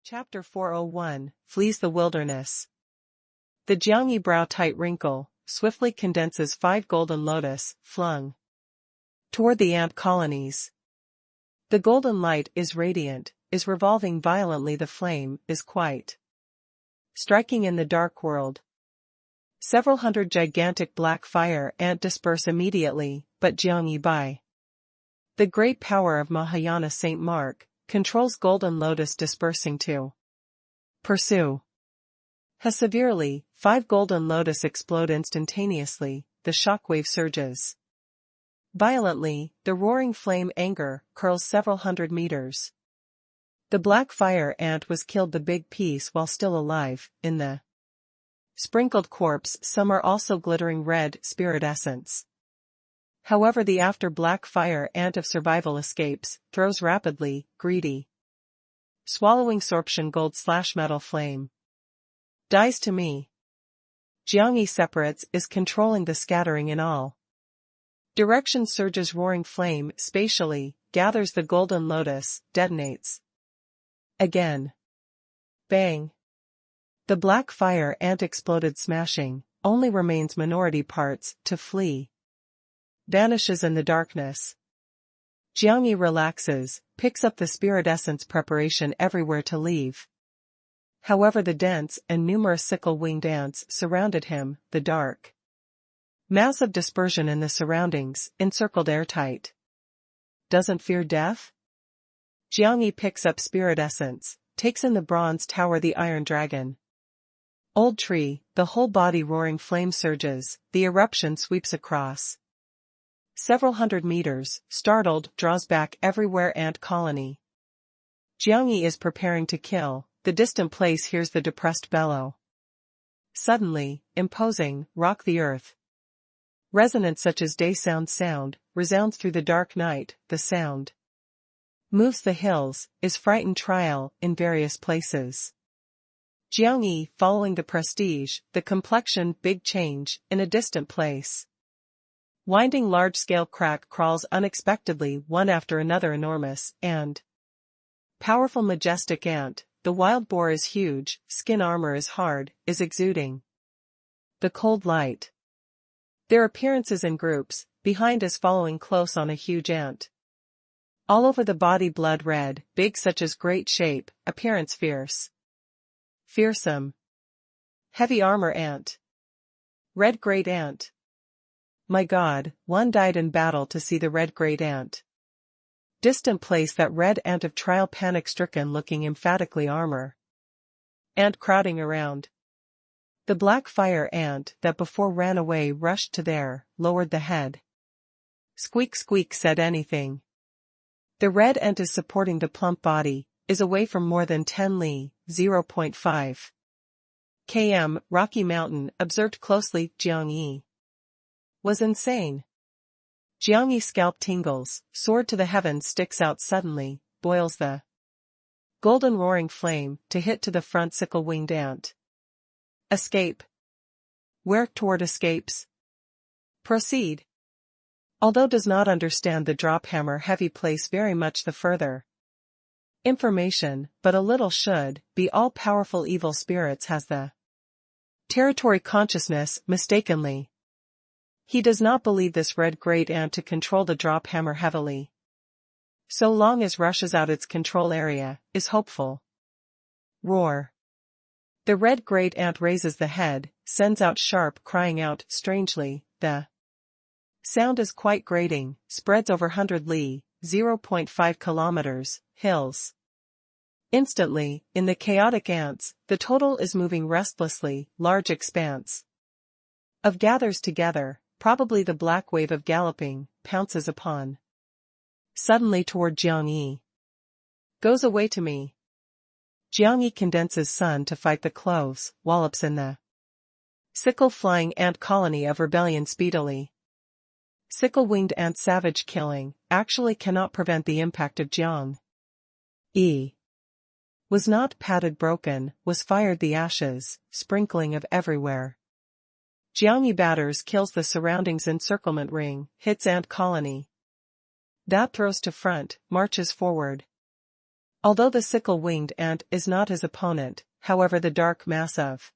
Chapter 401, Flees the Wilderness. The Jiangyi brow tight wrinkle, swiftly condenses 5 golden lotus, flung toward the ant colonies. The golden light is radiant, is revolving violently, the flame is quite striking in the dark world. Several hundred gigantic black fire ant disperse immediately, but Jiangyi by the great power of Mahayana Saint Mark, controls golden lotus dispersing to pursue. Severely, 5 golden lotus explode instantaneously, the shockwave surges violently, the roaring flame anger curls several hundred meters. The black fire ant was killed, the big piece, while still alive. In the sprinkled corpse some are also glittering red spirit essence. However, the after black fire ant of survival escapes, throws rapidly, greedy, swallowing sorption gold/metal flame. Dies to me. Jiangyi separates, is controlling the scattering in all direction, surges roaring flame spatially, gathers the golden lotus, detonates. Again. Bang. The black fire ant exploded, smashing, only remains minority parts to flee. Vanishes in the darkness. Jiangyi relaxes, picks up the spirit essence preparation everywhere to leave. However, the dense and numerous sickle-winged ants surrounded him, the dark mass of dispersion in the surroundings, encircled airtight. Doesn't fear death? Jiangyi picks up spirit essence, takes in the bronze tower, the iron dragon. Old tree, the whole body roaring flame surges, the eruption sweeps across several hundred meters, startled, draws back everywhere ant colony. Jiangyi is preparing to kill, the distant place hears the depressed bellow. Suddenly, imposing, rock the earth. Resonance such as day sound resounds through the dark night, the sound moves the hills, is frightened trial in various places. Jiangyi, following the prestige, the complexion, big change, in a distant place. Winding large-scale crack crawls unexpectedly, one after another, enormous and powerful majestic ant, the wild boar is huge, skin armor is hard, is exuding the cold light. Their appearances in groups, behind is following close on a huge ant. All over the body blood red, big such as great shape, appearance fierce. Fearsome. Heavy armor ant. Red great ant. My God, one died in battle to see the red great ant. Distant place, that red ant of trial, panic-stricken, looking emphatically armor. Ant crowding around. The black fire ant that before ran away rushed to there, lowered the head. Squeak squeak, said anything. The red ant is supporting the plump body, is away from more than 10 li, 0.5 km, Rocky Mountain, observed closely. Jiangyi was insane. Jiangyi scalp tingles, sword to the heavens sticks out suddenly, boils the golden roaring flame, to hit to the front sickle-winged ant. Escape. Where? Toward escapes. Proceed. Although does not understand the drop hammer heavy place very much the further information, but a little should, be all-powerful evil spirits has the territory consciousness, mistakenly. He does not believe this red great ant to control the drop hammer heavily. So long as rushes out its control area, is hopeful. Roar. The red great ant raises the head, sends out sharp, crying out, strangely, the sound is quite grating, spreads over 100 li, 0.5 kilometers, hills. Instantly, in the chaotic ants, the total is moving restlessly, large expanse of gathers together, probably the black wave of galloping, pounces upon. Suddenly toward Jiangyi. Goes away to me. Jiangyi condenses sun to fight the cloves, wallops in the sickle-flying ant colony of rebellion speedily. Sickle-winged ant savage killing, actually cannot prevent the impact of Jiangyi. Was not padded broken, was fired the ashes, sprinkling of everywhere. Jiangyi batters, kills the surroundings encirclement ring, hits ant colony. That throws to front, marches forward. Although the sickle-winged ant is not his opponent, however the dark mass of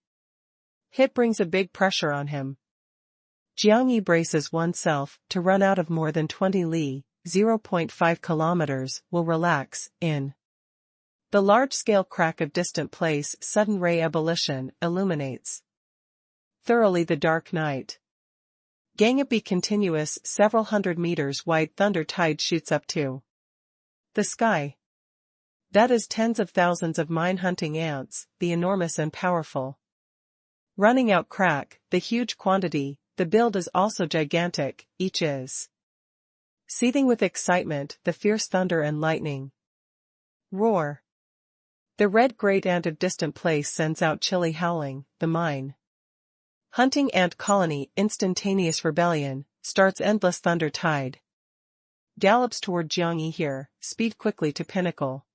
hit brings a big pressure on him. Jiang Yi braces oneself to run out of more than 20 li, 0.5 kilometers, will relax, in the large-scale crack of distant place sudden ray ebullition illuminates thoroughly the dark night. Gangapi continuous several hundred meters wide thunder tide shoots up to the sky. That is tens of thousands of mine-hunting ants, the enormous and powerful. Running out crack, the huge quantity, the build is also gigantic, each is seething with excitement, the fierce thunder and lightning. Roar. The red great ant of distant place sends out chilly howling, the mine hunting ant colony instantaneous rebellion, starts endless thunder tide. Gallops toward Jiang Yi here, speed quickly to pinnacle.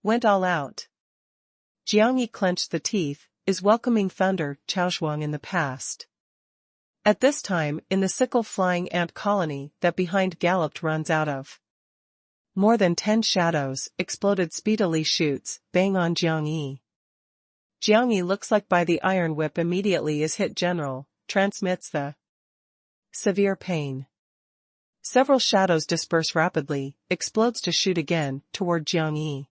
Went all out. Jiang Yi clenched the teeth, is welcoming thunder, Chaoshuang in the past. At this time, in the sickle-flying ant colony that behind galloped runs out of more than 10 shadows, exploded speedily shoots, bang on Jiang Yi. Jiang Yi looks like by the iron whip immediately is hit general, transmits the severe pain. Several shadows disperse rapidly, explodes to shoot again, toward Jiang Yi.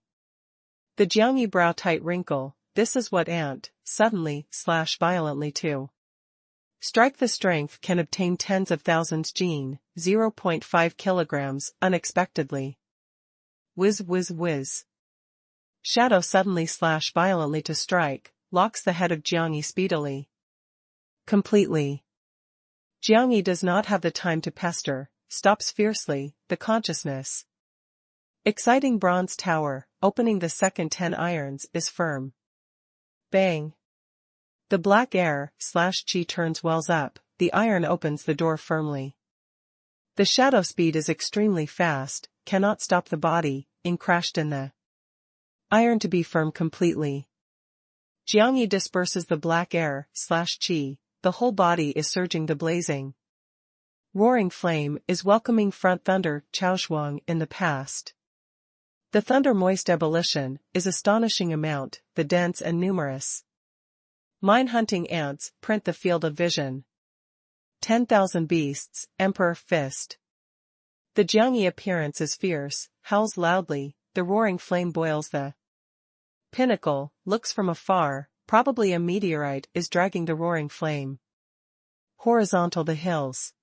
The Jiang Yi brow tight wrinkle, this is what ant, suddenly, slash violently to strike the strength can obtain tens of thousands gene, 0.5 kilograms, unexpectedly. Whiz whiz whiz. Shadow suddenly slash violently to strike, locks the head of Jiang Yi speedily. Completely. Jiang Yi does not have the time to pester, stops fiercely, the consciousness. Exciting bronze tower, opening the second 10 irons, is firm. Bang. The black air, slash chi turns wells up, the iron opens the door firmly. The shadow speed is extremely fast, cannot stop the body, crashed in the iron to be firm completely. Jiang Yi disperses the black air, slash chi, the whole body is surging the blazing. Roaring flame is welcoming front thunder, Chaoshuang in the past. The thunder-moist ebullition is astonishing amount, the dense and numerous. Mine-hunting ants print the field of vision. 10,000 beasts, Emperor Fist. The Jiang Yi appearance is fierce, howls loudly, the roaring flame boils the pinnacle, looks from afar, probably a meteorite is dragging the roaring flame horizontal the hills.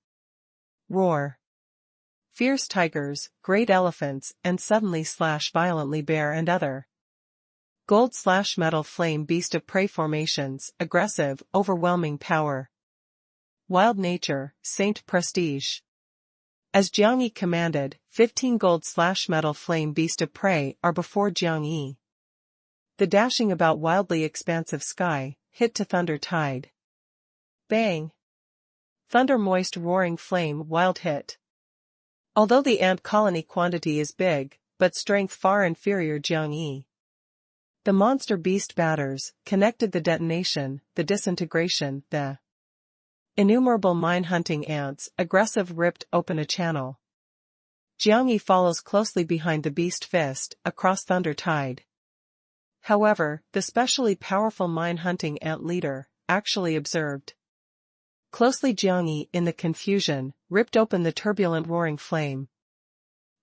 Roar. Fierce tigers, great elephants, and suddenly slash violently bear and other gold slash metal flame beast of prey formations, aggressive, overwhelming power. Wild nature, saint prestige. As Jiang Yi commanded, 15 gold slash metal flame beast of prey are before Jiang Yi. The dashing about wildly expansive sky, hit to thunder tide. Bang. Thunder moist roaring flame wild hit. Although the ant colony quantity is big, but strength far inferior Jiang Yi. The monster beast batters, connected the detonation, the disintegration, the innumerable mine-hunting ants, aggressive ripped open a channel. Jiang Yi follows closely behind the beast fist, across thunder tide. However, the specially powerful mine-hunting ant leader, actually observed closely Jiang Yi in the confusion, ripped open the turbulent roaring flame.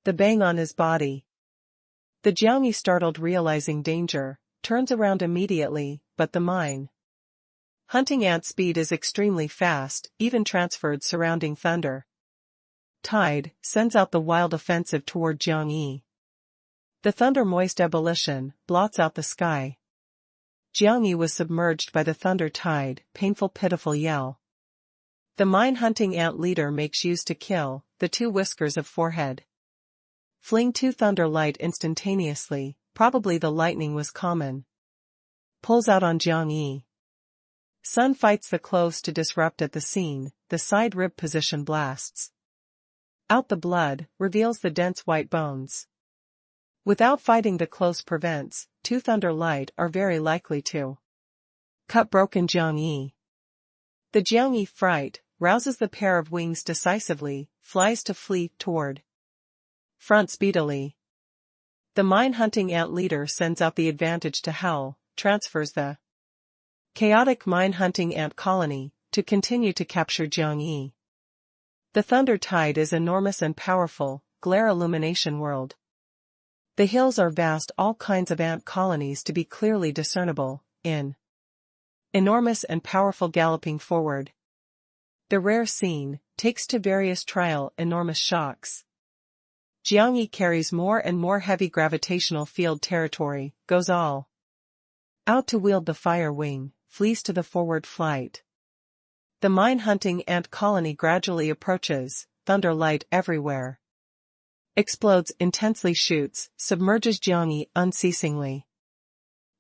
The bang on his body. The Jiang Yi startled realizing danger, turns around immediately, but the mine hunting ant speed is extremely fast, even transferred surrounding thunder tide, sends out the wild offensive toward Jiang Yi. The thunder-moist ebullition blots out the sky. Jiang Yi was submerged by the thunder tide, painful pitiful yell. The mine-hunting ant leader makes use to kill, the 2 whiskers of forehead. Fling 2 thunder light instantaneously, probably the lightning was common. Pulls out on Jiang Yi. Sun fights the close to disrupt at the scene, the side rib position blasts out the blood, reveals the dense white bones. Without fighting the close prevents, 2 thunder light are very likely to cut broken Jiang Yi. The Jiang Yi fright, rouses the pair of wings decisively, flies to flee toward front speedily. The mine-hunting ant leader sends out the advantage to Howl, transfers the chaotic mine-hunting ant colony, to continue to capture Jiangyi. The Thunder Tide is enormous and powerful, glare illumination world. The hills are vast, all kinds of ant colonies to be clearly discernible, in enormous and powerful galloping forward. The rare scene, takes to various trial enormous shocks. Jiangyi carries more and more heavy gravitational field territory, goes all out to wield the fire wing, flees to the forward flight. The mine-hunting ant colony gradually approaches, thunder light everywhere. Explodes, intensely shoots, submerges Jiangyi unceasingly.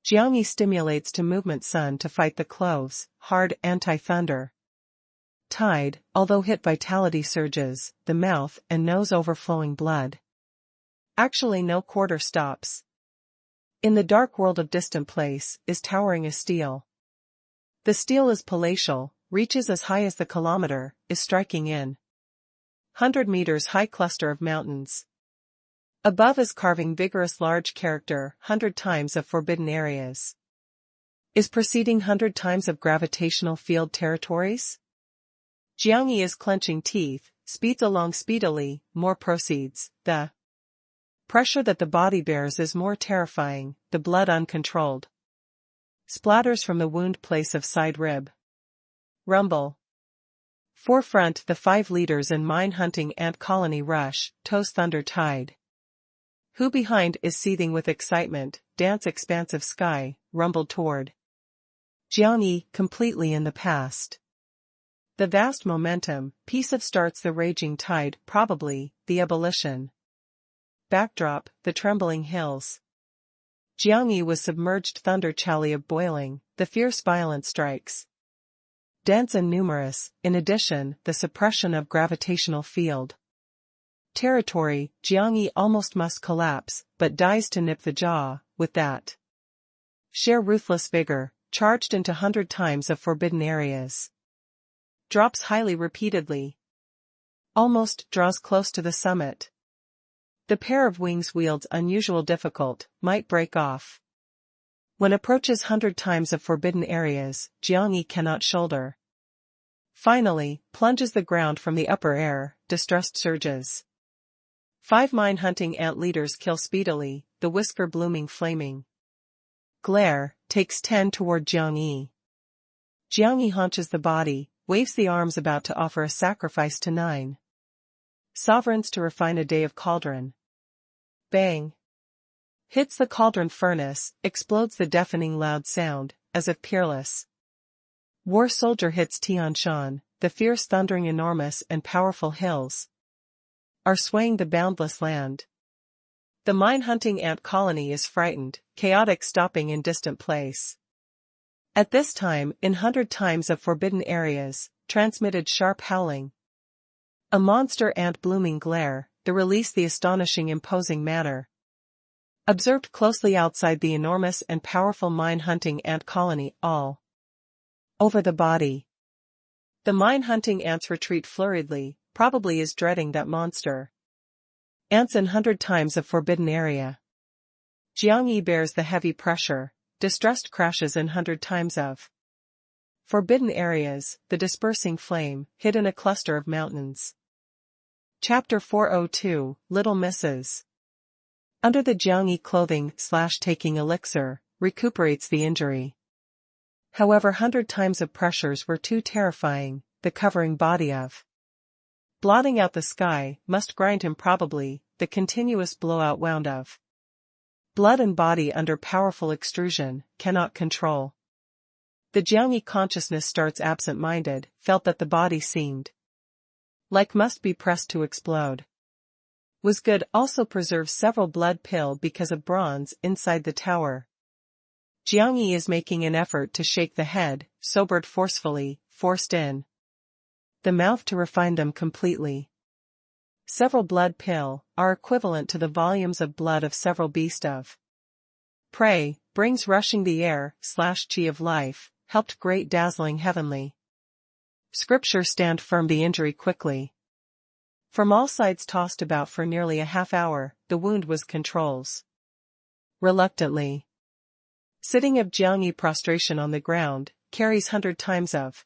Jiangyi stimulates to movement sun to fight the cloves, hard anti-thunder tide, although hit vitality surges, the mouth and nose overflowing blood. Actually no quarter stops. In the dark world of distant place, is towering a steel. The steel is palatial, reaches as high as the kilometer, is striking in 100 meters high cluster of mountains. Above is carving vigorous large character, 100 times of forbidden areas. Is proceeding 100 times of gravitational field territories? Jiangyi is clenching teeth, speeds along speedily, more proceeds, the pressure that the body bears is more terrifying, the blood uncontrolled. Splatters from the wound place of side rib. Rumble. Forefront the 5 leaders in mine-hunting ant colony rush, toes Thunder Tide. Who behind is seething with excitement, dance expansive sky, rumbled toward Jiangyi, completely in the past. The vast momentum, piece of starts the raging tide, probably, the ebullition. Backdrop, the trembling hills. Jiangyi was submerged thunder chally of boiling, the fierce violent strikes. Dense and numerous, in addition, the suppression of gravitational field. Territory, Jiangyi almost must collapse, but dies to nip the jaw, with that sheer ruthless vigor, charged into 100 times of forbidden areas. Drops highly repeatedly. Almost draws close to the summit. The pair of wings wields unusual difficult, might break off. When approaches 100 times of forbidden areas, Jiangyi cannot shoulder. Finally, plunges the ground from the upper air, distressed surges. 5 mine-hunting ant leaders kill speedily, the whisker blooming flaming. Glare, takes 10 toward Jiangyi. Jiangyi haunches the body, waves the arms about to offer a sacrifice to 9 sovereigns to refine a day of cauldron. Bang! Hits the cauldron furnace, explodes the deafening loud sound, as if peerless war soldier hits Tian Shan, the fierce thundering enormous and powerful hills are swaying the boundless land. The mine-hunting ant colony is frightened, chaotic stopping in distant place. At this time, in 100 times of forbidden areas, transmitted sharp howling. A monster ant blooming glare, the release the astonishing imposing manner. Observed closely outside the enormous and powerful mine-hunting ant colony, all over the body. The mine-hunting ants retreat flurriedly, probably is dreading that monster. Ants in 100 times of forbidden area. Jiangyi bears the heavy pressure, distressed crashes in 100 times of forbidden areas, the dispersing flame, hid in a cluster of mountains. Chapter 402, Little Misses. Under the Jiangyi clothing/taking elixir, recuperates the injury. However 100 times of pressures were too terrifying, the covering body of blotting out the sky, must grind him probably, the continuous blowout wound of blood and body under powerful extrusion, cannot control. The Jiangyi consciousness starts absent-minded, felt that the body seemed like must be pressed to explode. Was good also preserves several blood pill because of bronze inside the tower. Jiangyi is making an effort to shake the head, sobered forcefully, forced in the mouth to refine them completely. Several blood pill are equivalent to the volumes of blood of several beast of prey, brings rushing the air/chi of life, helped great dazzling heavenly. Scripture stand firm the injury quickly. From all sides tossed about for nearly a half hour, the wound was controls. Reluctantly. Sitting of Jiangyi prostration on the ground, carries 100 times of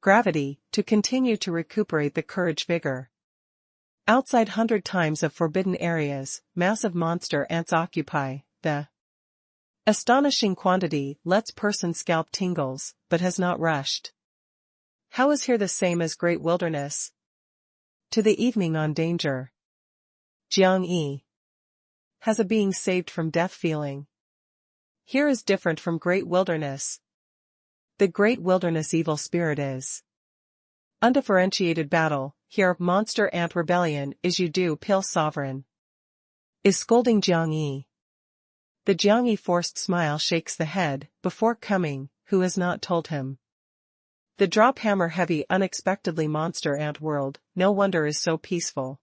gravity, to continue to recuperate the courage vigor. Outside 100 times of forbidden areas, massive monster ants occupy, the astonishing quantity lets person scalp tingles, but has not rushed. How is here the same as great wilderness? To the evening on danger. Jiangyi has a being saved from death feeling. Here is different from great wilderness. The great wilderness evil spirit is undifferentiated battle. Here monster ant rebellion is Yudu Pil sovereign. Is scolding Jiangyi. The Jiangyi forced smile shakes the head, before coming, who has not told him. The drop hammer heavy unexpectedly monster ant world, no wonder is so peaceful.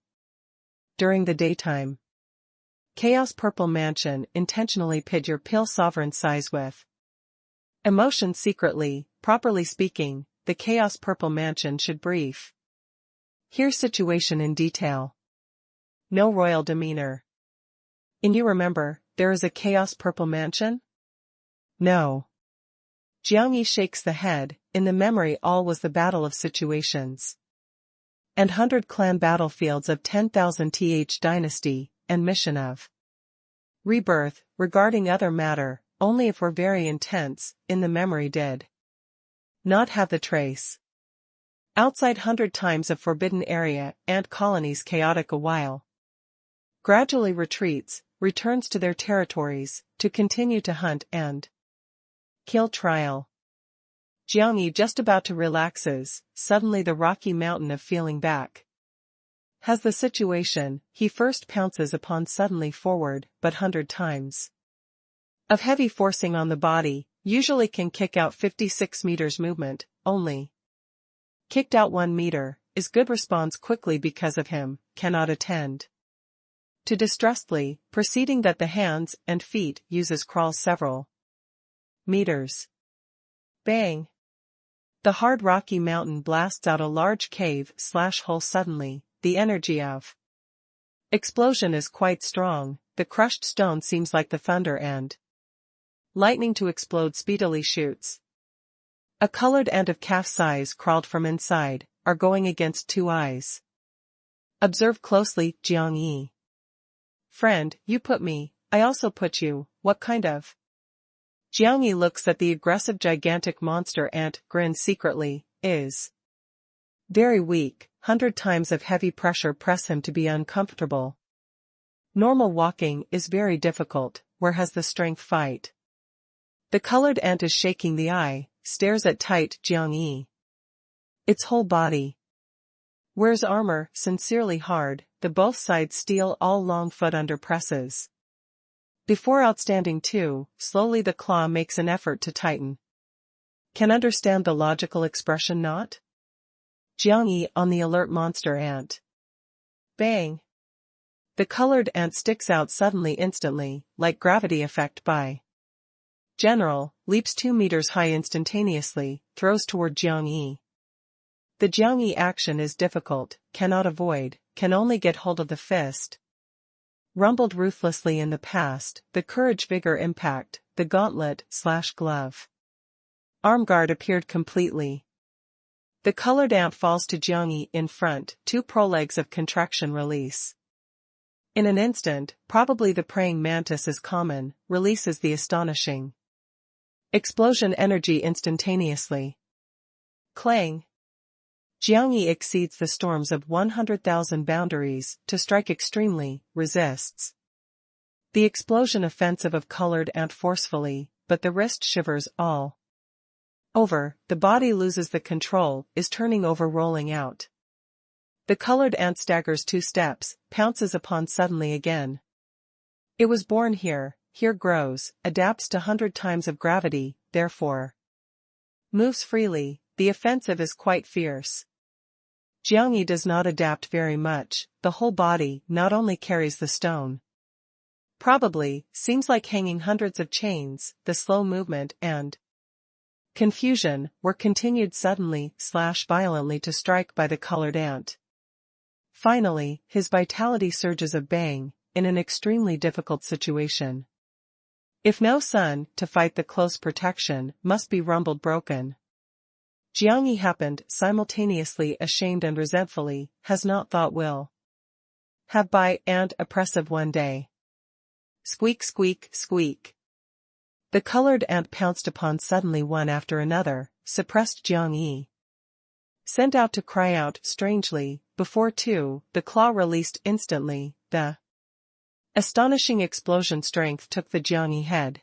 During the daytime. Chaos purple mansion intentionally pid your Pil sovereign size with emotion secretly, properly speaking, the chaos purple mansion should brief. Here situation in detail. No royal demeanor. And you remember, there is a chaos purple mansion? No. Jiangyi shakes the head, in the memory all was the battle of situations. And 100 clan battlefields of 10,000 th dynasty, and mission of rebirth, regarding other matter, only if we're very intense, in the memory did not have the trace. Outside 100 times of forbidden area, ant colonies chaotic a while. Gradually retreats, returns to their territories, to continue to hunt and kill trial. Jiangyi just about to relaxes, suddenly the rocky mountain of feeling back. Has the situation, he first pounces upon suddenly forward, but 100 times. Of heavy forcing on the body, usually can kick out 56 meters movement, only. Kicked out 1 meter, is good response quickly because of him, cannot attend. To distressedly, proceeding that the hands and feet uses crawls several meters. Bang. The hard rocky mountain blasts out a large cave/hole suddenly, the energy of explosion is quite strong, the crushed stone seems like the thunder and lightning to explode speedily shoots. A colored ant of calf size crawled from inside, are going against 2 eyes. Observe closely, Jiangyi. Friend, you put me, I also put you, what kind of? Jiangyi looks at the aggressive gigantic monster ant, grins secretly, is very weak, 100 times of heavy pressure press him to be uncomfortable. Normal walking is very difficult, where has the strength fight? The colored ant is shaking the eye, stares at tight Jiangyi. Its whole body wears armor, sincerely hard, the both sides steel all long foot under presses. Before outstanding too, slowly the claw makes an effort to tighten. Can understand the logical expression not? Jiangyi on the alert monster ant. Bang. The colored ant sticks out suddenly instantly, like gravity effect by General, leaps 2 meters high instantaneously, throws toward Jiangyi. The Jiangyi action is difficult, cannot avoid, can only get hold of the fist. Rumbled ruthlessly in the past, the courage vigor impact, the gauntlet/glove. Arm guard appeared completely. The colored ant falls to Jiangyi in front, 2 prolegs of contraction release. In an instant, probably the praying mantis is common, releases the astonishing explosion energy instantaneously. Clang. Jiangyi exceeds the storms of 100,000 boundaries, to strike extremely, resists. The explosion offensive of colored ant forcefully, but the wrist shivers all over, the body loses the control, is turning over rolling out. The colored ant staggers 2 steps, pounces upon suddenly again. It was born here grows, adapts to 100 times of gravity, therefore moves freely, the offensive is quite fierce. Jiangyi does not adapt very much, the whole body not only carries the stone. Probably, seems like hanging hundreds of chains, the slow movement and confusion were continued suddenly/violently to strike by the colored ant. Finally, his vitality surges of bang, in an extremely difficult situation. If no sun, to fight the close protection, must be rumbled broken. Jiangyi happened, simultaneously ashamed and resentfully, has not thought will have by, and oppressive one day. Squeak squeak, squeak. The colored ant pounced upon suddenly one after another, suppressed Jiangyi. Sent out to cry out, strangely, before two, the claw released instantly, the astonishing explosion strength took the Jiangyi head.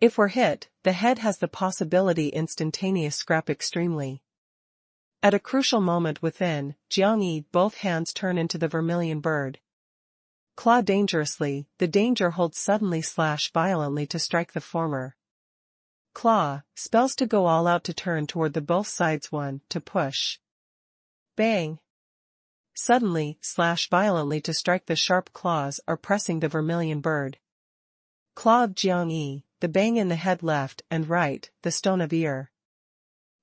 If we're hit, the head has the possibility instantaneous scrap extremely. At a crucial moment within, Jiangyi both hands turn into the vermilion bird. Claw dangerously, the danger holds suddenly slash violently to strike the former. Claw, spells to go all out to turn toward the both sides one, to push. Bang. Suddenly, slash violently to strike the sharp claws are pressing the vermilion bird. Claw of Jiangyi, the bang in the head left and right, the stone of ear.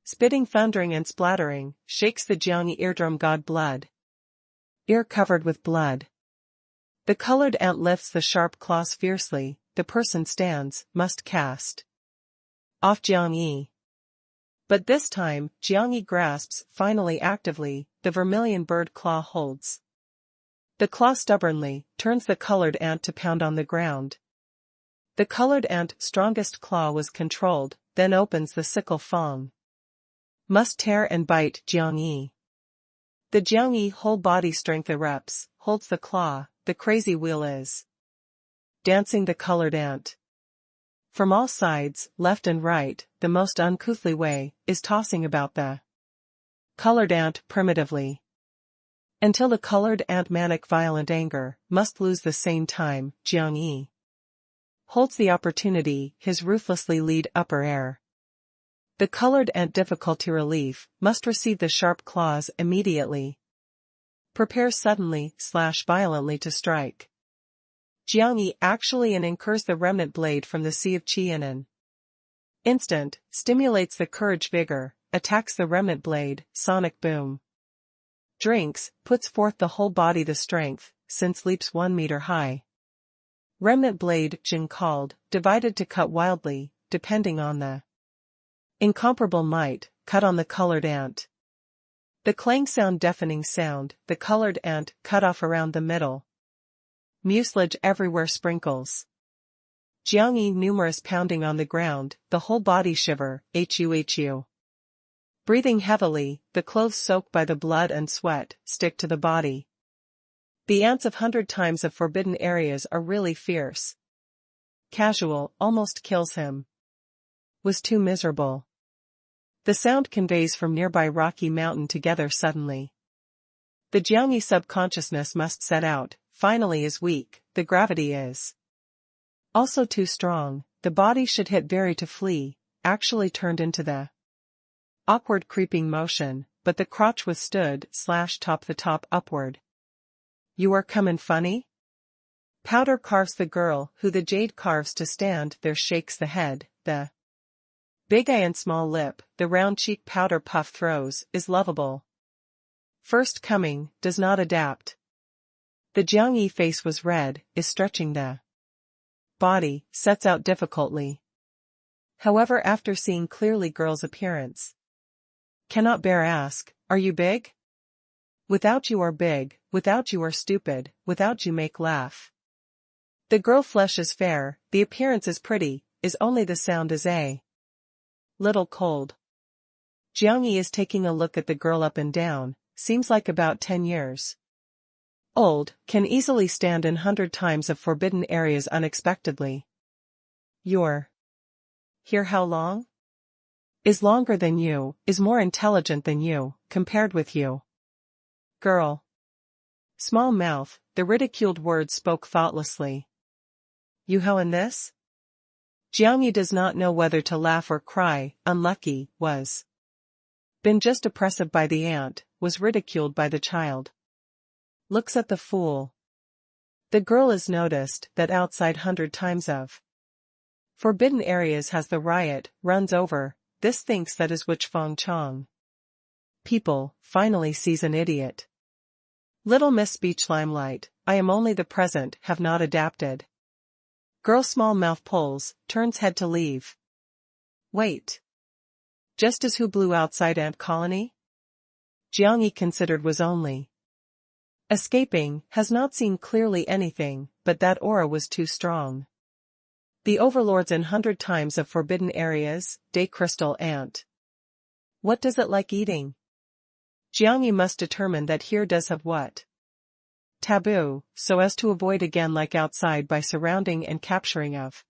Spitting thundering and splattering, shakes the Jiangyi eardrum god blood. Ear covered with blood. The colored ant lifts the sharp claws fiercely, the person stands, must cast off Jiangyi. But this time, Jiangyi grasps, finally actively, the vermilion bird claw holds. The claw stubbornly, turns the colored ant to pound on the ground. The colored ant strongest claw was controlled, then opens the sickle fang. Must tear and bite Jiangyi. The Jiangyi whole body strength erupts, holds the claw, the crazy wheel is dancing the colored ant. From all sides, left and right, the most uncouthly way, is tossing about the colored ant primitively. Until the colored ant manic violent anger, must lose the same time, Jiangyi holds the opportunity, his ruthlessly lead upper air. The colored ant difficulty relief, must receive the sharp claws immediately. Prepares suddenly, slash violently to strike. Jiangyi actually and incurs the remnant blade from the Sea of Qianan. Instant, stimulates the courage vigor, attacks the remnant blade, sonic boom. Drinks, puts forth the whole body the strength, since leaps 1 meter high. Remnant blade, Jin called, divided to cut wildly, depending on the incomparable might, cut on the colored ant. The clang sound deafening sound, the colored ant, cut off around the middle. Mucilage everywhere sprinkles. Jiangyi numerous pounding on the ground, the whole body shiver, hu. Breathing heavily, the clothes soaked by the blood and sweat, stick to the body. The ants of 100 times of forbidden areas are really fierce. Casual, almost kills him. Was too miserable. The sound conveys from nearby rocky mountain together suddenly. The Jiangyi subconsciousness must set out, finally is weak, the gravity is also too strong, the body should hit very to flee, actually turned into the awkward creeping motion, but the crotch withstood, slash top the top upward. You are comin' funny? Powder carves the girl, who the jade carves to stand there shakes the head, the big eye and small lip, the round cheek powder puff throws, is lovable. First coming, does not adapt. The Jiangyi face was red, is stretching the body, sets out difficultly. However after seeing clearly girl's appearance. Cannot bear ask, are you big? Without you are big, without you are stupid, without you make laugh. The girl flesh is fair, the appearance is pretty, is only the sound is a little cold. Jiangyi is taking a look at the girl up and down, seems like about 10 years old, can easily stand in 100 times of forbidden areas unexpectedly. You're here how long? Is longer than you, is more intelligent than you, compared with you. Girl. Small mouth, the ridiculed words spoke thoughtlessly. You how in this? Jiangyi does not know whether to laugh or cry, unlucky, was been just oppressive by the ant, was ridiculed by the child. Looks at the fool. The girl is noticed that outside 100 times of forbidden areas has the riot, runs over, this thinks that is which Feng Chong people, finally sees an idiot. Little Miss Speech Limelight, I am only the present, have not adapted. Girl small mouth pulls, turns head to leave. Wait. Just as who blew outside ant colony? Jiangyi considered was only escaping, has not seen clearly anything, but that aura was too strong. The overlords in 100 times of forbidden areas, day crystal ant. What does it like eating? Jiangyi must determine that here does have what? Taboo, so as to avoid again like outside by surrounding and capturing of.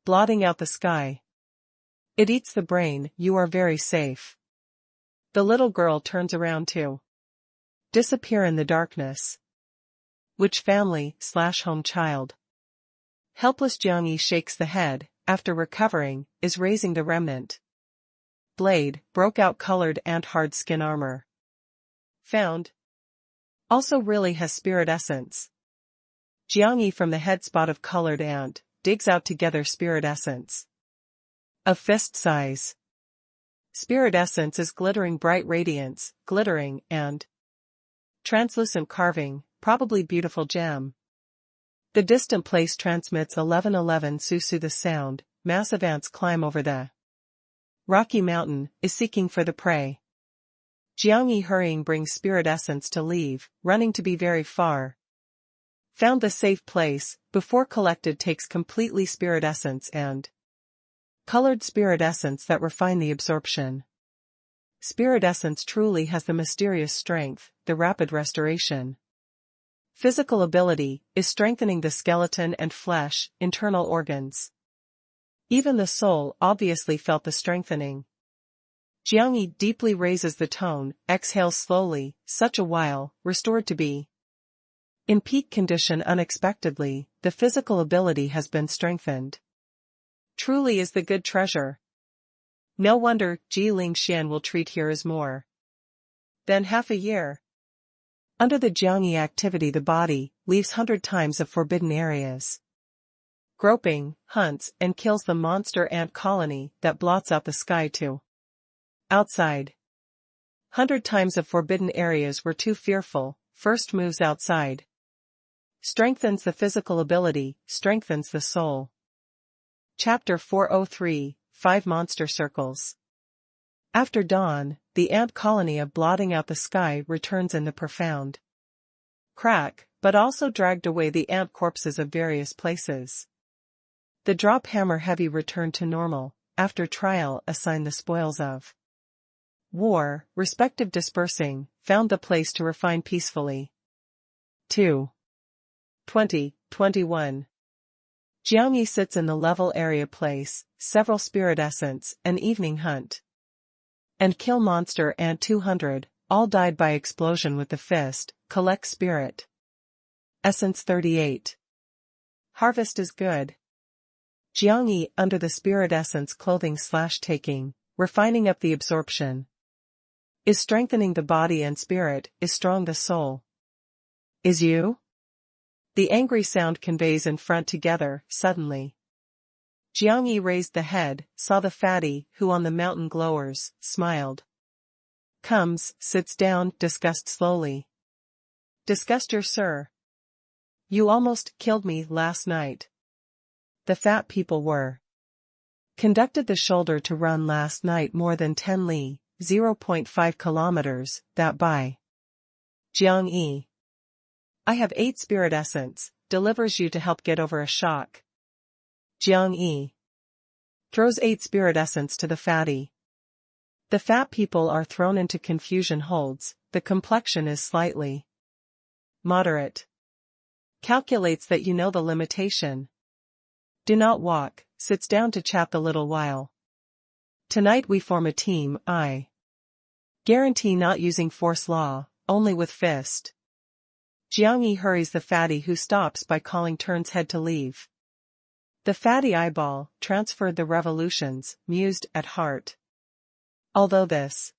Blotting out the sky. It eats the brain, you are very safe. The little girl turns around to disappear in the darkness. Which family/home child? Helpless Jiangyi shakes the head, after recovering, is raising the remnant. Blade, broke out colored ant hard skin armor. Found. Also really has spirit essence. Jiangyi from the head spot of colored ant, digs out together spirit essence. Of fist size. Spirit essence is glittering bright radiance, glittering, and translucent carving, probably beautiful gem. The distant place transmits 1111 Susu the sound, massive ants climb over the rocky mountain, is seeking for the prey. Jiangyi hurrying brings spirit essence to leave, running to be very far. Found the safe place, before collected takes completely spirit essence and colored spirit essence that refine the absorption. Spirit essence truly has the mysterious strength, the rapid restoration. Physical ability is strengthening the skeleton and flesh, internal organs. Even the soul obviously felt the strengthening. Jiangyi deeply raises the tone, exhales slowly, such a while, restored to be in peak condition unexpectedly, the physical ability has been strengthened. Truly is the good treasure. No wonder Ji Lingxian will treat here as more than half a year. Under the Jiangyi activity the body leaves 100 times of forbidden areas. Groping, hunts and kills the monster ant colony that blots out the sky too. Outside. 100 times of forbidden areas were too fearful, first moves outside. Strengthens the physical ability, strengthens the soul. Chapter 403, 5 Monster Circles. After dawn, the ant colony of blotting out the sky returns in the profound crack, but also dragged away the ant corpses of various places. The drop hammer heavy returned to normal, after trial assign the spoils of war, respective dispersing, found the place to refine peacefully. 2. 2021. Jiangyi sits in the level area place, several spirit essence, an evening hunt. And kill monster ant 200, all died by explosion with the fist, collect spirit essence 38. Harvest is good. Jiangyi under the spirit essence clothing/taking, refining up the absorption. Is strengthening the body and spirit, is strong the soul. Is you? The angry sound conveys in front together, suddenly. Jiangyi raised the head, saw the fatty, who on the mountain glowers, smiled. Comes, sits down, discussed slowly. Discussed your sir. You almost killed me last night. The fat people were. Conducted the shoulder to run last night more than 10 li, 0.5 kilometers, that by. Jiangyi. I have 8 spirit essence, delivers you to help get over a shock. Jiangyi. Throws 8 spirit essence to the fatty. The fat people are thrown into confusion holds, the complexion is slightly moderate. Calculates that you know the limitation. Do not walk, sits down to chat the little while. Tonight we form a team, I guarantee not using force law, only with fist. Jiangyi hurries the fatty who stops by calling turns head to leave. The fatty eyeball, transferred the revolutions, mused at heart. Although this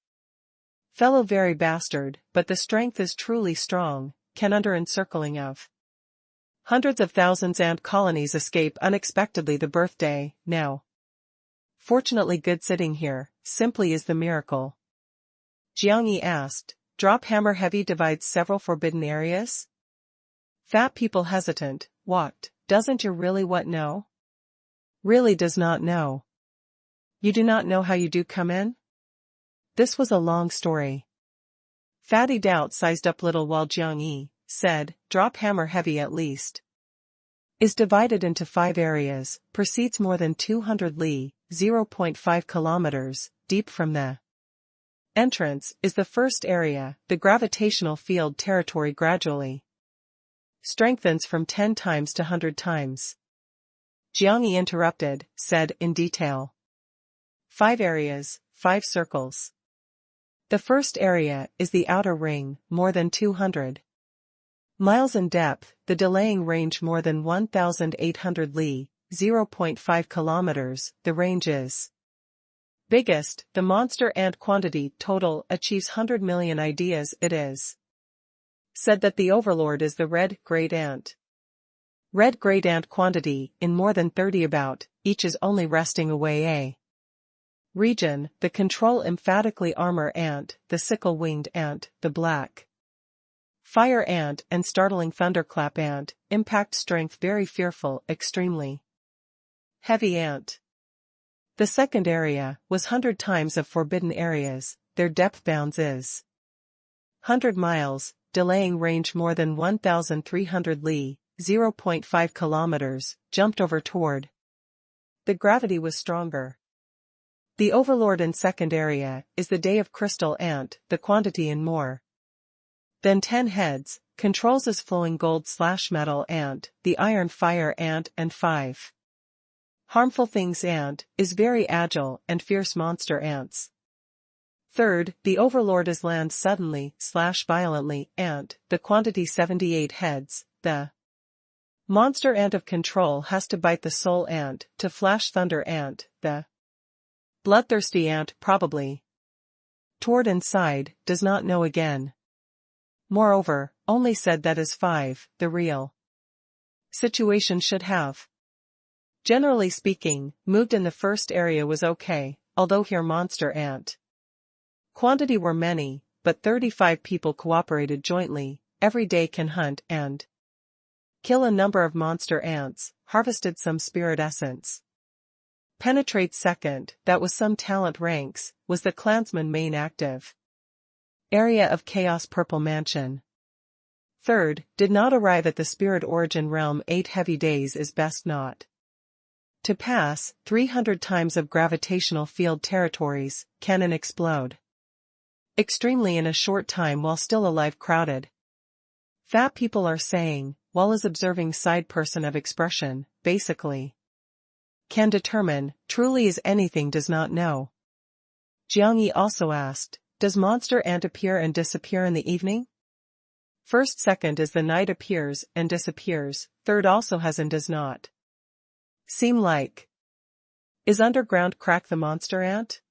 fellow very bastard, but the strength is truly strong, can under encircling of hundreds of thousands ant colonies escape unexpectedly the birthday, now. Fortunately good sitting here, simply is the miracle. Jiangyi asked, drop hammer heavy divides several forbidden areas? Fat people hesitant, walked, doesn't you really what know? Really does not know. You do not know how you do come in? This was a long story. Fatty Doubt sized up little while Jiang Yi said, drop hammer heavy at least. Is divided into 5 areas, proceeds more than 200 li, 0.5 kilometers, deep from the entrance, is the first area. The gravitational field territory gradually strengthens from 10 times to 100 times. Jiang Yi interrupted, said in detail. 5 areas, 5 circles. The first area is the outer ring, more than 200 miles in depth, the delaying range more than 1,800 li, 0.5 kilometers, the range is biggest, the monster ant quantity total achieves 100 million ideas. It is said that the overlord is the red great ant. Red great ant quantity, in more than 30 about, each is only resting away a region, the control emphatically armor ant, the sickle-winged ant, the black fire ant and startling thunderclap ant, impact strength very fearful, extremely heavy ant. The second area was 100 times of forbidden areas, their depth bounds is 100 miles, delaying range more than 1,300 li, 0.5 kilometers, jumped over toward. The gravity was stronger. The overlord in second area is the day of crystal ant, the quantity in more than 10 heads, controls is flowing gold/metal ant, the iron fire ant and 5 harmful things ant, is very agile and fierce monster ants. Third, the overlord is land suddenly/violently ant, the quantity 78 heads, the monster ant of control has to bite the soul ant, to flash thunder ant, the bloodthirsty ant probably toward inside, does not know again. Moreover, only said that is 5, the real situation should have. Generally speaking, moved in the first area was okay, although here monster ant quantity were many, but 35 people cooperated jointly, every day can hunt and kill a number of monster ants, harvested some spirit essence. Penetrate second, that was some talent ranks, was the clansman main active area of Chaos Purple Mansion. Third, did not arrive at the spirit origin realm 8 heavy days is best not to pass, 300 times of gravitational field territories, cannon explode extremely in a short time while still alive crowded. Fat people are saying, while is observing side person of expression, basically can determine, truly is anything does not know. Jiang Yi also asked, does monster ant appear and disappear in the evening? First second is the night appears and disappears, third also has and does not seem like. Is underground crack the monster ant?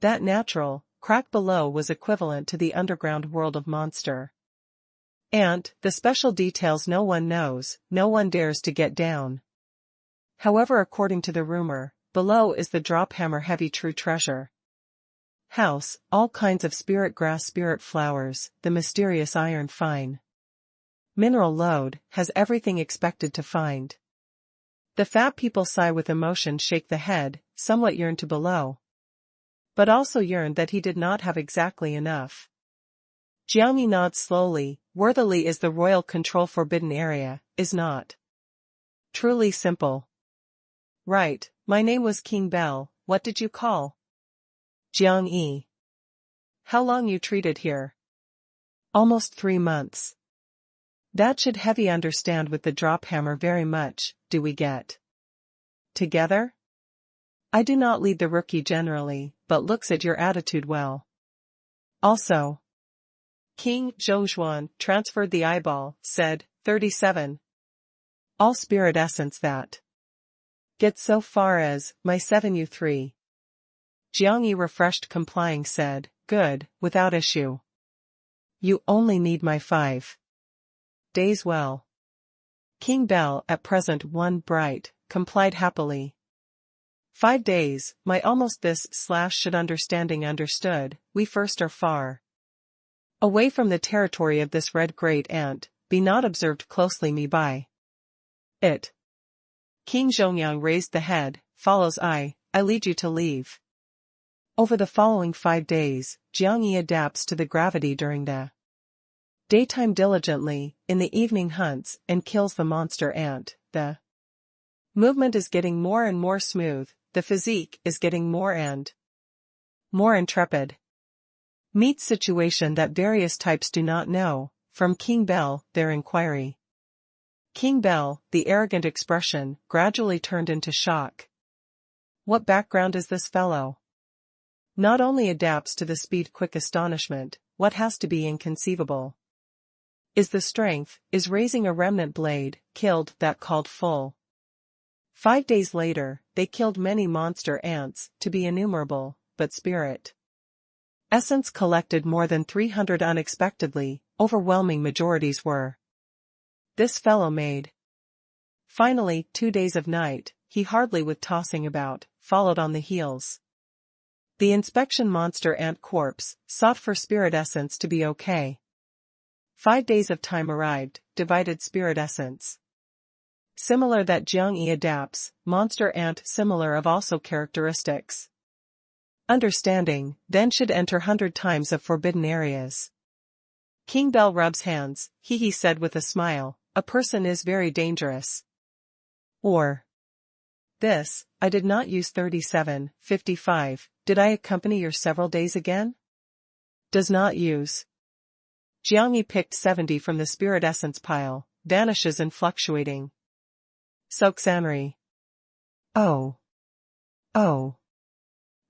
That natural, crack below was equivalent to the underground world of monster ant, the special details no one knows, no one dares to get down. However, according to the rumor, below is the drop hammer heavy true treasure house, all kinds of spirit grass spirit flowers, the mysterious iron fine mineral lode, has everything expected to find. The fat people sigh with emotion, shake the head, somewhat yearn to below. But also yearn that he did not have exactly enough. Jiang Yi nods slowly, worthily is the royal control forbidden area, is not truly simple. Right, my name was King Bell, what did you call? Jiang Yi. How long you treated here? Almost 3 months. That should heavy understand with the drop hammer very much, do we get together? I do not lead the rookie generally, but looks at your attitude well. Also, King Zhongxuan transferred the eyeball, said, 37. All spirit essence that gets so far as, my 7U3. Jiang Yi refreshed complying said, good, without issue. You only need my 5 days well. King Bell at present one bright, complied happily. 5 days, my almost this / should understanding understood, we first are far away from the territory of this red great ant, be not observed closely me by It. King Zhongyang raised the head, follows I lead you to leave. Over the following 5 days, Jiang Yi adapts to the gravity during the daytime diligently, in the evening hunts and kills the monster ant. The movement is getting more and more smooth, the physique is getting more and more intrepid. Meets situation that various types do not know, from King Bell, their inquiry. King Bell, the arrogant expression, gradually turned into shock. What background is this fellow? Not only adapts to the speed quick astonishment, what has to be inconceivable? Is the strength, is raising a remnant blade, killed that called full. 5 days later, they killed many monster ants, to be innumerable, but spirit essence collected more than 300 unexpectedly, overwhelming majorities were. This fellow made. Finally, 2 days of night, he hardly with tossing about, followed on the heels. The inspection monster ant corpse, sought for spirit essence to be okay. 5 days of time arrived, divided spirit essence. Similar that Jiang Yi adapts, monster ant similar of also characteristics. Understanding, then should enter 100 times of forbidden areas. King Bell rubs hands, he said with a smile, a person is very dangerous. Or. This, I did not use 37:55, did I accompany your several days again? Does not use. Jiang Yi picked 70 from the spirit essence pile, vanishes in fluctuating. Soxanri. Oh.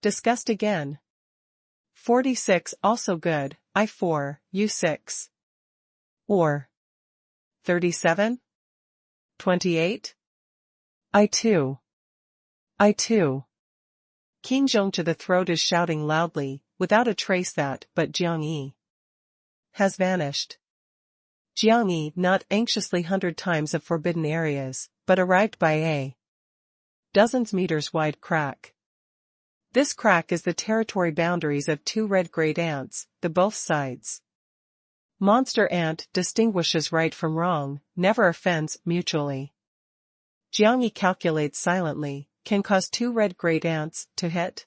Discussed again. 46 also good, I4, U6. Or. 37? 28? I2. King Zhong to the throat is shouting loudly, without a trace that, but Jiang Yi has vanished. Jiang Yi not anxiously 100 times of forbidden areas, but arrived by a dozens meters wide crack. This crack is the territory boundaries of 2 red great ants, the both sides. Monster ant distinguishes right from wrong, never offends mutually. Jiang Yi calculates silently, can cause 2 red great ants to hit.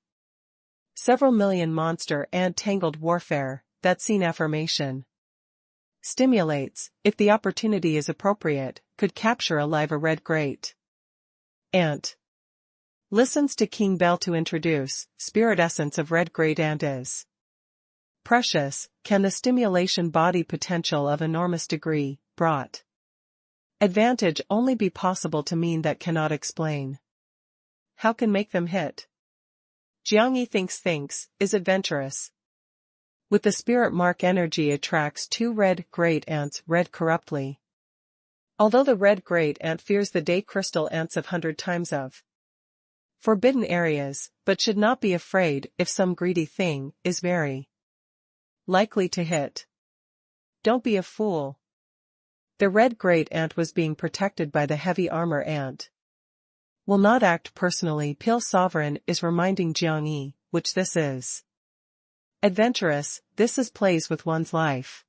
Several million monster ant tangled warfare, that scene affirmation. Stimulates, if the opportunity is appropriate, could capture alive a red great ant. Listens to King Bell to introduce, spirit essence of red great ant is precious, can the stimulation body potential of enormous degree, brought advantage only be possible to mean that cannot explain. How can make them hit? Jiang Yi thinks, is adventurous. With the spirit mark energy attracts 2 red great ants red corruptly. Although the red great ant fears the day crystal ants of 100 times of forbidden areas, but should not be afraid if some greedy thing is very likely to hit. Don't be a fool. The red great ant was being protected by the heavy armor ant. Will not act personally. Pale Sovereign is reminding Jiang Yi, which this is adventurous, this is plays with one's life.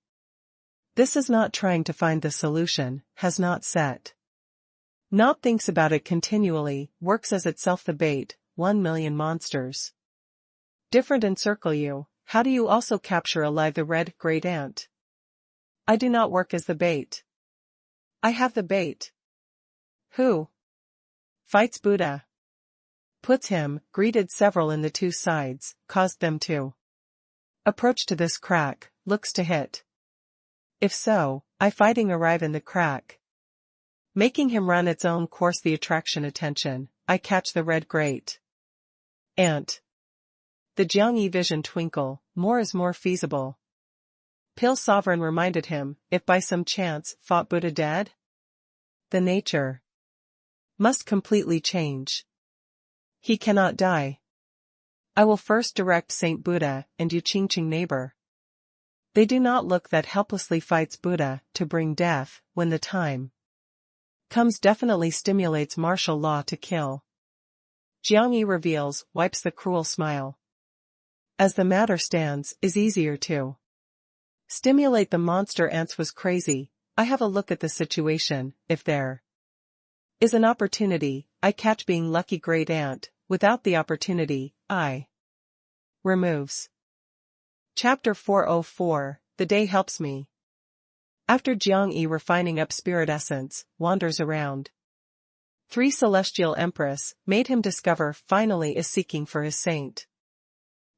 This is not trying to find the solution, has not set. Not thinks about it continually, works as itself the bait, 1 million monsters. Different encircle you, how do you also capture alive the red great ant? I do not work as the bait. I have the bait. Who? Fights Buddha. Puts him, greeted several in the 2 sides, caused them to approach to this crack, looks to hit. If so, I fighting arrive in the crack. Making him run its own course the attraction attention, I catch the red great ant. The Jiang Yi vision twinkle, more is more feasible. Pale Sovereign reminded him, if by some chance fought Buddha dead? The nature must completely change. He cannot die. I will first direct Saint Buddha and Yu Qingqing neighbor. They do not look that helplessly fights Buddha to bring death, when the time comes definitely stimulates martial law to kill. Jiang Yi reveals, wipes the cruel smile. As the matter stands, is easier to stimulate the monster ants was crazy. I have a look at the situation, if there Is an opportunity, I catch being lucky great ant, without the opportunity, I. Removes. Chapter 404, The Day Helps Me. After Jiang Yi refining up spirit essence, wanders around. 3 Celestial Empress, made him discover finally is seeking for his saint.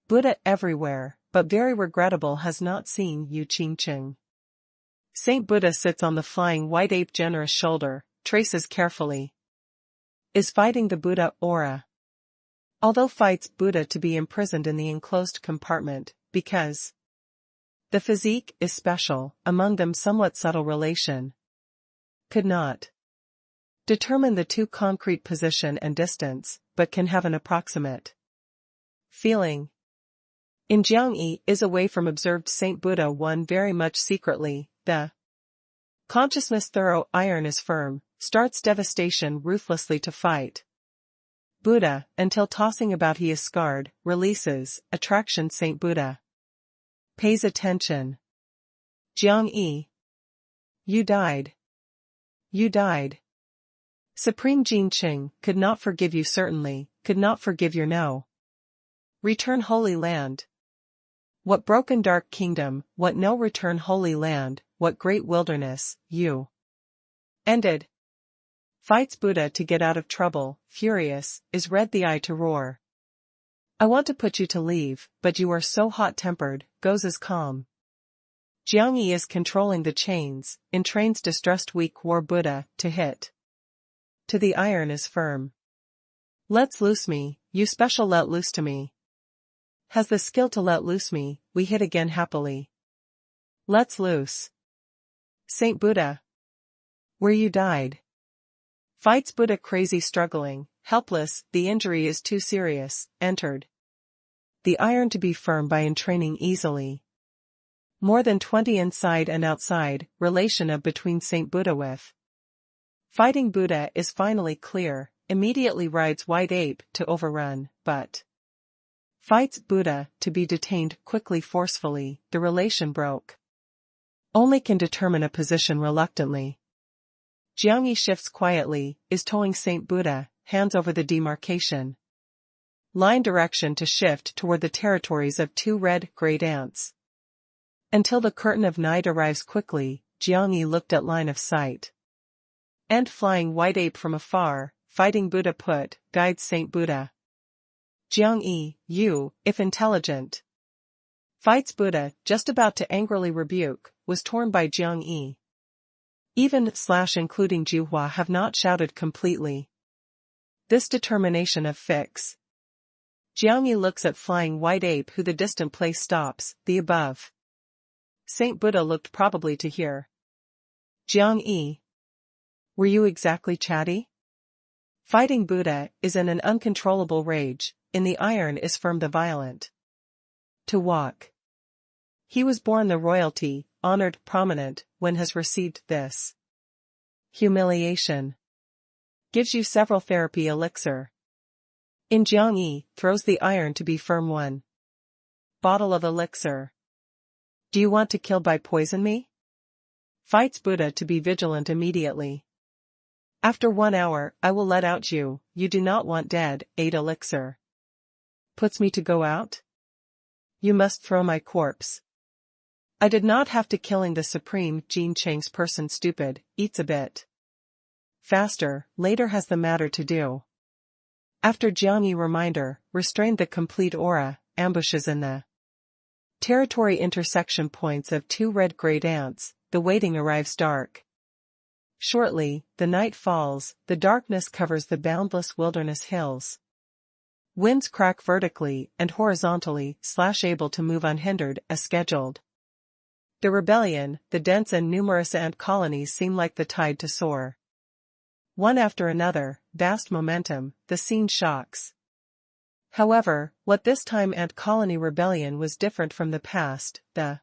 Buddha everywhere, but very regrettable has not seen Yu Qingcheng. Saint Buddha sits on the flying white ape generous shoulder, traces carefully. Is fighting the Buddha aura. Although fights Buddha to be imprisoned in the enclosed compartment, because the physique is special, among them somewhat subtle relation. Could not determine the 2 concrete position and distance, but can have an approximate feeling. In Jiang Yi is away from observed Saint Buddha one very much secretly, the consciousness thorough iron is firm, starts devastation ruthlessly to fight. Buddha, until tossing about he is scarred, releases, attraction Saint Buddha. Pays attention. Jiang Yi. You died. You died. Supreme Qingcheng could not forgive you certainly, could not forgive your no. Return Holy Land. What broken dark kingdom, what no return Holy Land, what great wilderness, you ended. Fights Buddha to get out of trouble, furious, is red the eye to roar. I want to put you to leave, but you are so hot-tempered, goes as calm. Jiang Yi is controlling the chains, entrains distressed weak war Buddha, to hit. To the iron is firm. Let's loose me, you special let loose to me. Has the skill to let loose me, we hit again happily. Let's loose. Saint Buddha. Where you died. Fights Buddha crazy struggling, helpless, the injury is too serious, entered. The iron to be firm by entraining easily. More than 20 inside and outside, relation of between Saint Buddha with. Fighting Buddha is finally clear, immediately rides white ape to overrun, but fights Buddha to be detained quickly forcefully, the relation broke. Only can determine a position reluctantly. Jiang Yi shifts quietly, is towing Saint Buddha, hands over the demarcation line direction to shift toward the territories of 2 red great ants. Until the curtain of night arrives quickly, Jiang Yi looked at line of sight. Ant flying white ape from afar, fighting Buddha put, guides Saint Buddha. Jiang Yi, you, if intelligent. Fights Buddha, just about to angrily rebuke, was torn by Jiang Yi. Even / including Juhua have not shouted completely. This determination of fix. Jiang Yi looks at flying white ape who the distant place stops, the above. Saint Buddha looked probably to hear. Jiang Yi. Were you exactly chatty? Fighting Buddha is in an uncontrollable rage, in the iron is firm the violent. To walk. He was born the royalty, honored, prominent, when has received this humiliation. Gives you several therapy elixir. In Jiang Yi, throws the iron to be firm one. Bottle of elixir. Do you want to kill by poison me? Fights Buddha to be vigilant immediately. After 1 hour, I will let out you do not want dead, 8 elixir. Puts me to go out? You must throw my corpse. I did not have to killing the supreme Qingcheng's person stupid, eats a bit. Faster, later has the matter to do. After Jiang Yi reminder, restrained the complete aura, ambushes in the territory intersection points of 2 red great ants, the waiting arrives dark. Shortly, the night falls, the darkness covers the boundless wilderness hills. Winds crack vertically and horizontally, / able to move unhindered as scheduled. The rebellion, the dense and numerous ant colonies seem like the tide to soar. One after another, vast momentum, the scene shocks. However, what this time ant colony rebellion was different from the past, the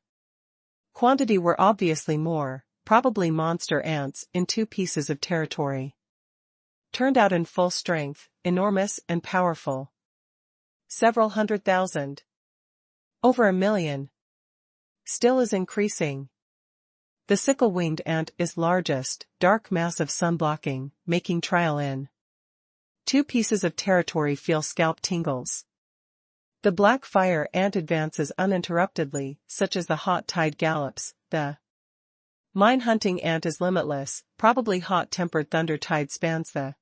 quantity were obviously more, probably monster ants in 2 pieces of territory. Turned out in full strength, enormous and powerful. Several 100,000. Over 1 million. Still is increasing. The sickle-winged ant is largest, dark mass of sun-blocking, making trial in 2 pieces of territory feel scalp tingles. The black fire ant advances uninterruptedly, such as the hot tide gallops. The mine-hunting ant is limitless, probably hot-tempered thunder tide spans the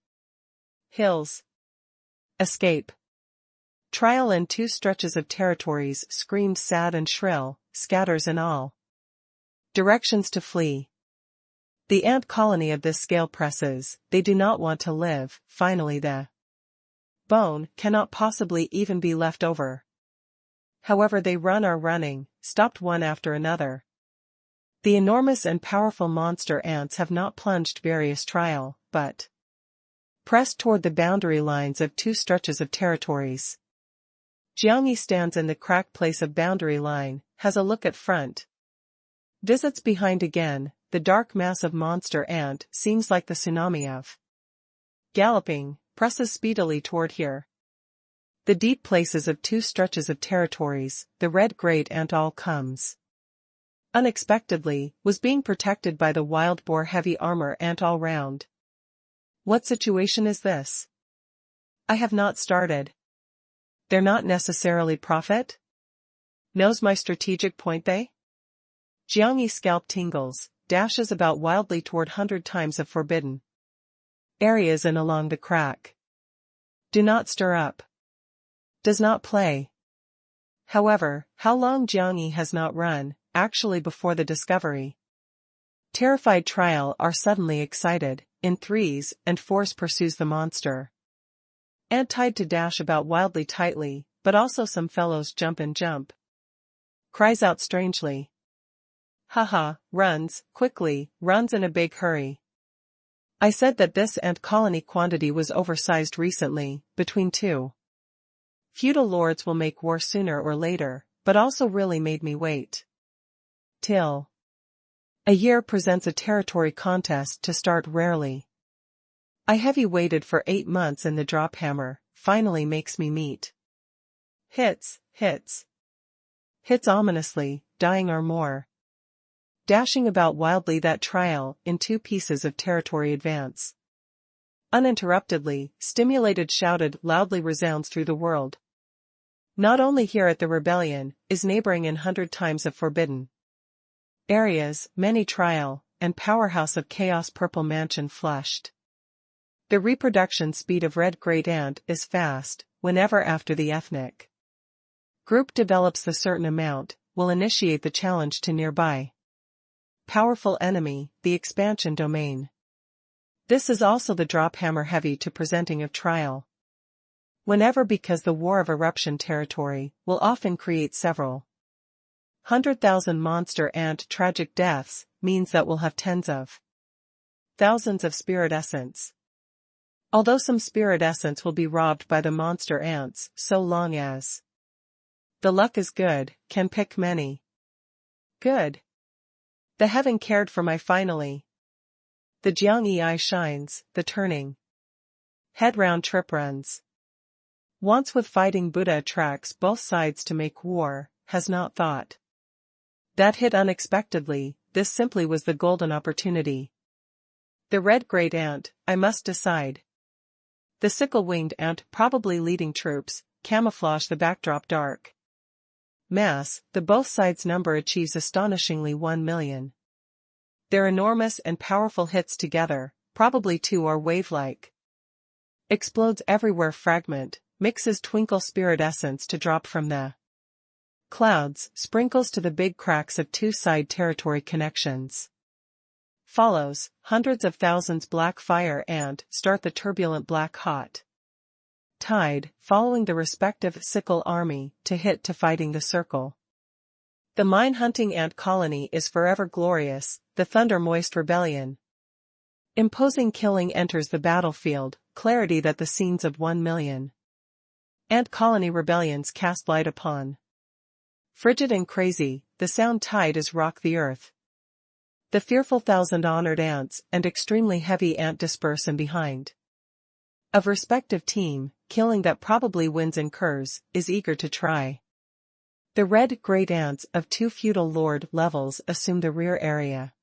hills. Escape. Trial in 2 stretches of territories screams sad and shrill, scatters in all directions to flee. The ant colony of this scale presses, they do not want to live, finally the bone cannot possibly even be left over. However they run are running, stopped one after another. The enormous and powerful monster ants have not plunged various trial, but pressed toward the boundary lines of 2 stretches of territories. Jiangyi stands in the crack place of boundary line, has a look at front. Visits behind again, the dark mass of monster ant seems like the tsunami of galloping, presses speedily toward here. The deep places of 2 stretches of territories, the red great ant all comes. Unexpectedly, was being protected by the wild boar heavy armor ant all round. What situation is this? I have not started. They're not necessarily profit? Knows my strategic point they? Jiangyi's scalp tingles, dashes about wildly toward 100 times of forbidden areas and along the crack. Do not stir up. Does not play. However, how long Jiangyi has not run, actually before the discovery. Terrified trial are suddenly excited, in 3s and 4s pursues the monster. Ant tied to dash about wildly tightly, but also some fellows jump and jump. Cries out strangely. Haha, runs, quickly, runs in a big hurry. I said that this ant colony quantity was oversized recently, between 2 feudal lords will make war sooner or later, but also really made me wait till a year presents a territory contest to start rarely. I heavy waited for 8 months and the drop hammer finally makes me meet. Hits ominously, dying or more. Dashing about wildly that trial in 2 pieces of territory advance. Uninterruptedly, stimulated shouted loudly resounds through the world. Not only here at the rebellion, is neighboring in 100 times of forbidden areas, many trial, and powerhouse of chaos purple mansion flushed. The reproduction speed of red great ant is fast, whenever after the ethnic group develops the certain amount, will initiate the challenge to nearby powerful enemy, the expansion domain. This is also the drop hammer heavy to presenting of trial. Whenever because the war of eruption territory will often create several 100,000 monster ant tragic deaths, means that we'll have tens of thousands of spirit essence. Although some spirit essence will be robbed by the monster ants, so long as the luck is good, can pick many. Good. The heaven cared for my finally. The Jiangyi eye shines, the turning head round trip runs. Once with fighting Buddha attracts both sides to make war, has not thought. That hit unexpectedly, this simply was the golden opportunity. The red great ant, I must decide. The sickle-winged ant probably leading troops, camouflage the backdrop dark mass, the both sides number achieves astonishingly 1 million. Their enormous and powerful hits together, probably 2 are wave-like. Explodes everywhere fragment, mixes twinkle spirit essence to drop from the clouds, sprinkles to the big cracks of 2 side territory connections. Follows, hundreds of thousands black fire ant start the turbulent black hot tide, following the respective sickle army, to hit to fighting the circle. The mine-hunting ant colony is forever glorious, the thunder-moist rebellion. Imposing killing enters the battlefield, clarity that the scenes of 1 million ant colony rebellions cast light upon. Frigid and crazy, the sound tide is rock the earth. The fearful 1,000 honored ants and extremely heavy ant disperse and behind of respective team, killing that probably wins incurs, is eager to try. The red great ants of 2 feudal lord levels assume the rear area.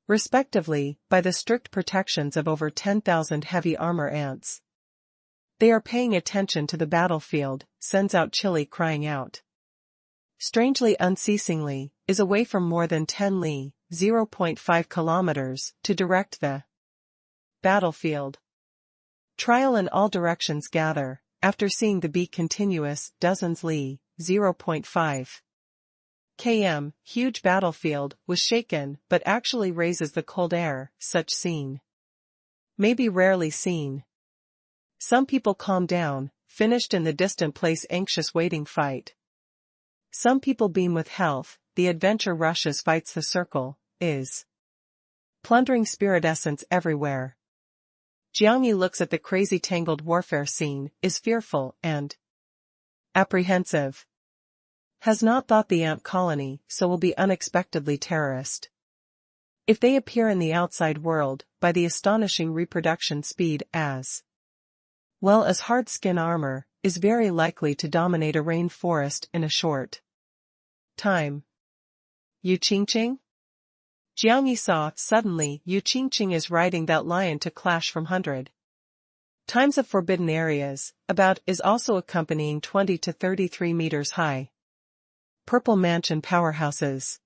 respectively, by the strict protections of over 10,000 heavy armor ants. They are paying attention to the battlefield, sends out Chili crying out. Strangely unceasingly, is away from more than 10 li, 0.5 kilometers, to direct the battlefield. Trial in all directions gather, after seeing the be continuous, dozens li, 0.5 km, huge battlefield, was shaken, but actually raises the cold air, such scene may be rarely seen. Some people calm down, finished in the distant place anxious waiting fight. Some people beam with health, the adventure rushes fights the circle, is plundering spirit essence everywhere. Jiangyi looks at the crazy tangled warfare scene, is fearful and apprehensive. Has not thought the ant colony, so will be unexpectedly terrorist. If they appear in the outside world, by the astonishing reproduction speed as well as hard skin armor, is very likely to dominate a rainforest in a short time. Yu Qingqing? Jiangyi saw, suddenly, Yu Qingqing is riding that lion to clash from 100 times of forbidden areas, about is also accompanying 20 to 33 meters high purple mansion powerhouses.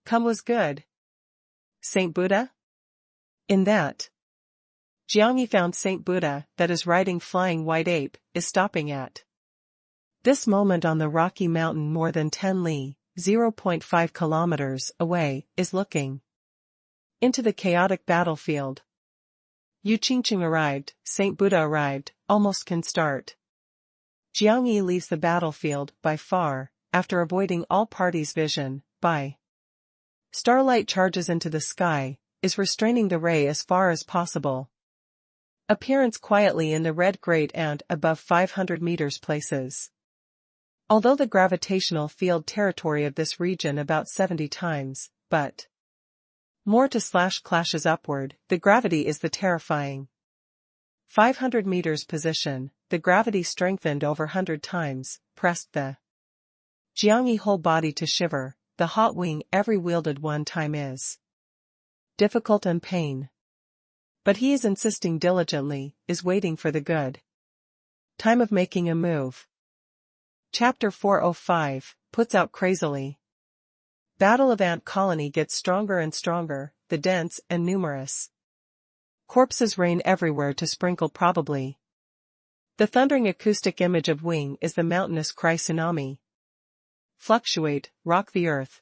Come was good. Saint Buddha? In that Jiangyi found Saint Buddha, that is riding flying white ape, is stopping at this moment on the rocky mountain more than 10 li, 0.5 kilometers away, is looking into the chaotic battlefield. Yu Qingqing arrived, Saint Buddha arrived, almost can start. Jiangyi leaves the battlefield, by far, after avoiding all parties' vision, by starlight charges into the sky, is restraining the ray as far as possible. Appearance quietly in the red great and above 500 meters places. Although the gravitational field territory of this region about 70 times, but more to slash clashes upward, the gravity is the terrifying 500 meters position, the gravity strengthened over 100 times, pressed the Jiangyi whole body to shiver, the hot wing every wielded one time is difficult and pain. But he is insisting diligently, is waiting for the good time of making a move. Chapter 405, puts out crazily. Battle of Ant Colony gets stronger and stronger, the dense and numerous corpses rain everywhere to sprinkle probably. The thundering acoustic image of wing is the mountainous cry tsunami. Fluctuate, rock the earth.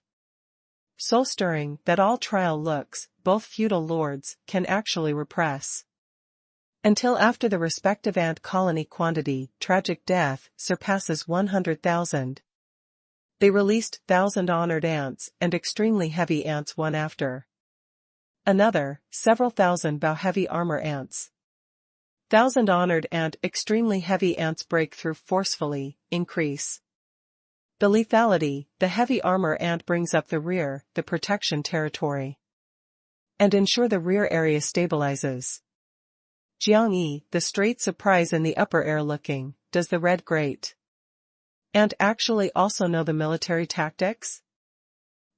So stirring that all trial looks, both feudal lords, can actually repress. Until after the respective ant colony quantity, tragic death, surpasses 100,000. They released 1,000 honored ants and extremely heavy ants one after another, several thousand bow heavy armor ants. 1,000 honored and extremely heavy ants break through forcefully, increase the lethality, the heavy armor ant brings up the rear, the protection territory, and ensure the rear area stabilizes. Jiangyi, the straight surprise in the upper air looking, does the red great ant actually also know the military tactics?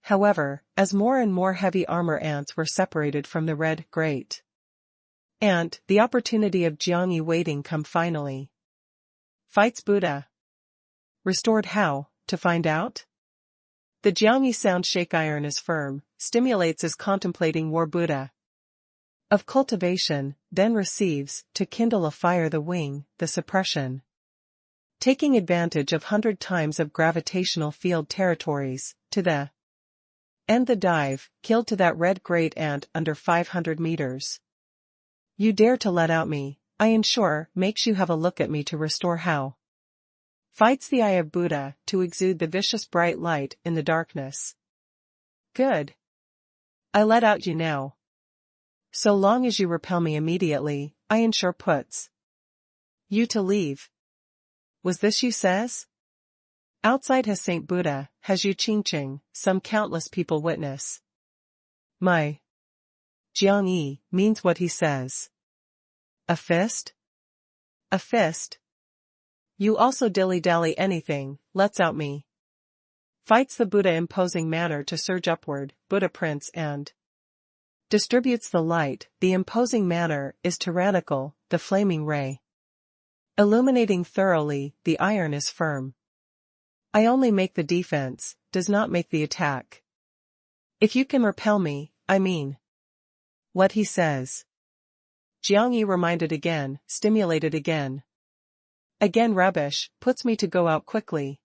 However, as more and more heavy armor ants were separated from the red great ant, the opportunity of Jiangyi waiting come finally. Fights Buddha. Restored how? To find out? The Jiangyi sound shake iron is firm, stimulates as contemplating war Buddha. Of cultivation, then receives, to kindle a fire the wing, the suppression. Taking advantage of 100 times of gravitational field territories, to the end the dive, killed to that red great ant under 500 meters. You dare to let out me, I ensure, makes you have a look at me to restore how. Fights the eye of Buddha, to exude the vicious bright light in the darkness. Good. I let out you now. So long as you repel me immediately, I ensure puts you to leave. Was this you says? Outside has Saint Buddha, has Yu Qingqing, some countless people witness. My Jiangyi means what he says. A fist? A fist? You also dilly-dally anything, lets out me. Fights the Buddha imposing manner to surge upward, Buddha Prince and Distributes the light, the imposing manner is tyrannical, the flaming ray. Illuminating thoroughly, the iron is firm. I only make the defense, does not make the attack. If you can repel me, I mean what he says. Jiang Yi reminded again, stimulated again. Again rubbish, puts me to go out quickly.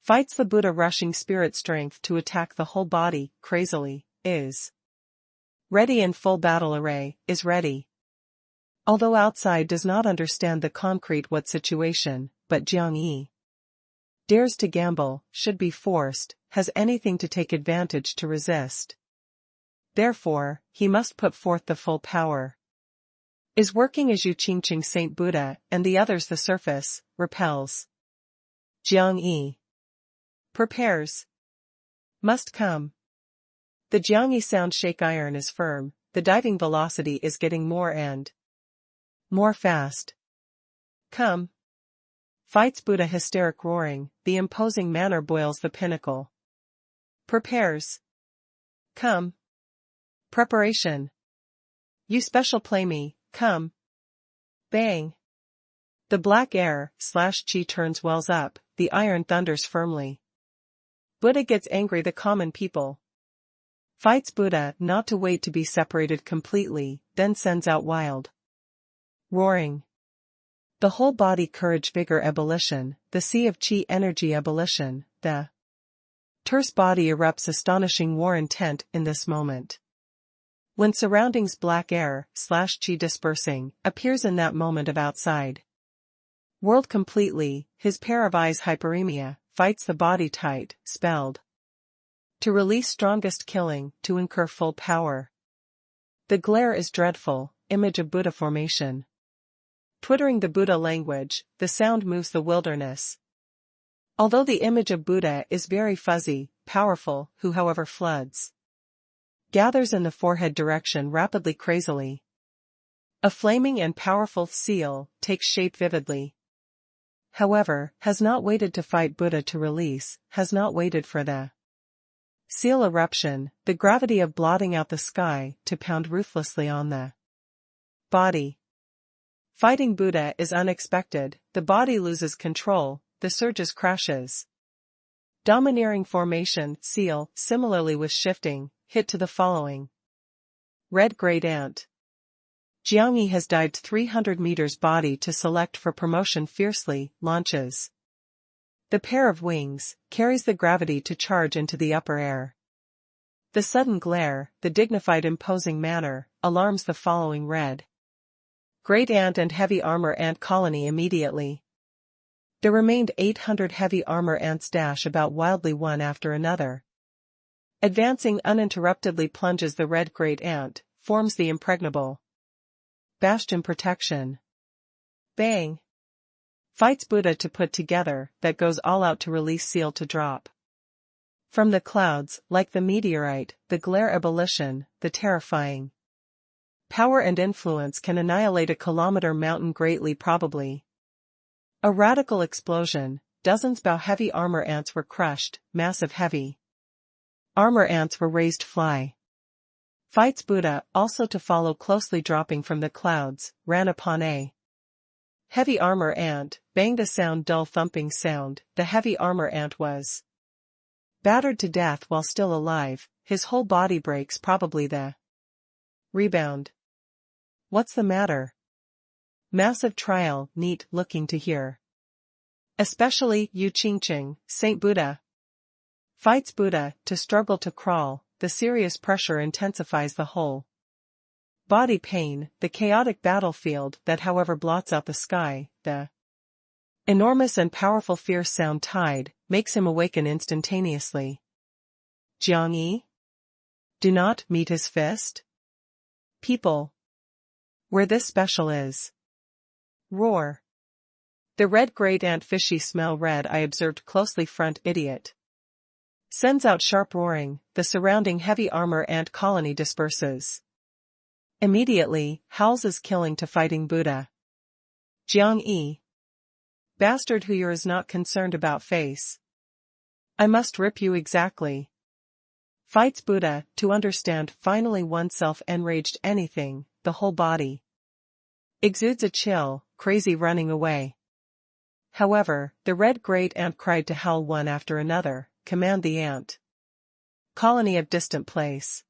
Fights the Buddha rushing spirit strength to attack the whole body, crazily, is ready in full battle array, is ready. Although outside does not understand the concrete what situation, but Jiang Yi dares to gamble, should be forced, has anything to take advantage to resist. Therefore, he must put forth the full power. Is working as Yu Qingqing Saint Buddha, and the others the surface, repels. Jiang Yi prepares. Must come. The Jiang Yi sound shake iron is firm, the diving velocity is getting more and more fast. Come. Fights Buddha hysteric roaring, the imposing manner boils the pinnacle. Prepares. Come. Preparation. You special play me, come. Bang. The black air, /chi turns wells up, the iron thunders firmly. Buddha gets angry the common people. Fights Buddha not to wait to be separated completely, then sends out wild roaring. The whole body courage vigor ebullition, the sea of chi energy ebullition, the terse body erupts astonishing war intent in this moment. When surroundings black air, /chi dispersing, appears in that moment of outside world completely, his pair of eyes hyperemia, fights the body tight, spelled. To release strongest killing, to incur full power. The glare is dreadful, image of Buddha formation. Twittering the Buddha language, the sound moves the wilderness. Although the image of Buddha is very fuzzy, powerful, who however floods. Gathers in the forehead direction rapidly crazily. A flaming and powerful seal, takes shape vividly. However, has not waited to fight Buddha to release, has not waited for the seal eruption, the gravity of blotting out the sky, to pound ruthlessly on the body. Fighting Buddha is unexpected, the body loses control, the surges crashes. Domineering formation, seal, similarly with shifting, hit to the following. Red Great Ant. Jiang Yi has dived 300 meters body to select for promotion fiercely, launches. The pair of wings, carries the gravity to charge into the upper air. The sudden glare, the dignified imposing manner, alarms the following red Great Ant and heavy armor ant colony immediately. There remained 800 heavy armor ants dash about wildly one after another. Advancing uninterruptedly plunges the red Great Ant, forms the impregnable bastion protection. Bang. Fights Buddha to put together, that goes all out to release seal to drop. From the clouds, like the meteorite, the glare ebullition, the terrifying power and influence can annihilate a kilometer mountain greatly probably. A radical explosion, dozens bow heavy armor ants were crushed, massive heavy armor ants were raised fly. Fights Buddha also to follow closely dropping from the clouds, ran upon a heavy armor ant, banged a sound dull thumping sound, the heavy armor ant was battered to death while still alive, his whole body breaks probably the rebound. What's the matter? Massive trial, neat looking to hear. Especially Yu Qingqing, Saint Buddha. Fights Buddha, to struggle to crawl, the serious pressure intensifies the whole body pain, the chaotic battlefield that however blots out the sky, the enormous and powerful fierce sound tide, makes him awaken instantaneously. Jiang Yi? Do not meet his fist? People. Where this special is. Roar. The red Great Ant fishy smell red I observed closely front idiot. Sends out sharp roaring, the surrounding heavy armor ant colony disperses. Immediately, howls is killing to fighting Buddha. Jiang Yi. Bastard who is not concerned about face. I must rip you exactly. Fights Buddha, to understand finally oneself enraged anything, the whole body. Exudes a chill, crazy running away. However, the red great ant cried to howl one after another, command the ant colony of distant place.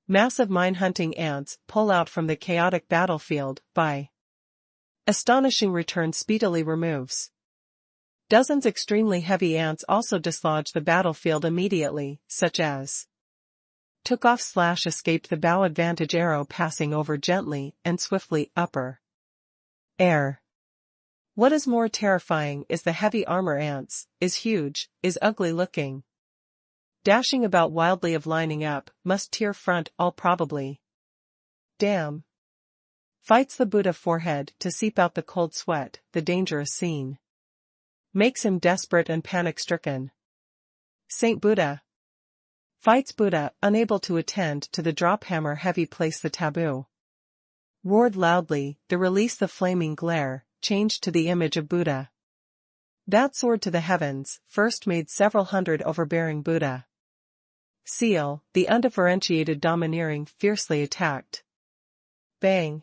Massive mine-hunting ants pull out from the chaotic battlefield, by astonishing return speedily removes. Dozens extremely heavy ants also dislodge the battlefield immediately, such as took off/escaped the bow advantage arrow passing over gently and swiftly upper air. What is more terrifying is the heavy armor ants, is huge, is ugly looking. Dashing about wildly of lining up, must tear front all probably. Damn. Fights the Buddha forehead to seep out the cold sweat, the dangerous scene makes him desperate and panic-stricken. Saint Buddha fights Buddha, unable to attend to the drop hammer heavy place the taboo. Roared loudly, the release the flaming glare, changed to the image of Buddha. That soared to the heavens, first made several hundred overbearing Buddha. Seal, the undifferentiated domineering fiercely attacked. Bang.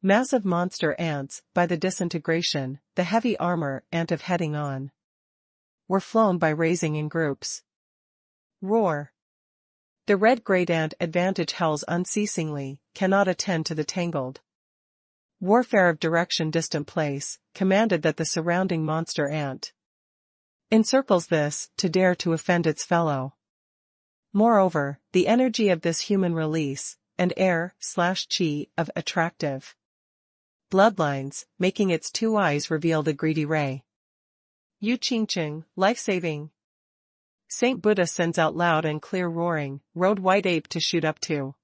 Massive monster ants, by the disintegration, the heavy armor ant of heading on, were flown by raising in groups. Roar. The red great ant advantage howls unceasingly, cannot attend to the tangled warfare of direction distant place, commanded that the surrounding monster ant encircles this, to dare to offend its fellow. Moreover, the energy of this human release, and air/chi of attractive bloodlines, making its two eyes reveal the greedy ray. Yu Qingqing, life-saving. Saint Buddha sends out loud and clear roaring, rode white ape to shoot up to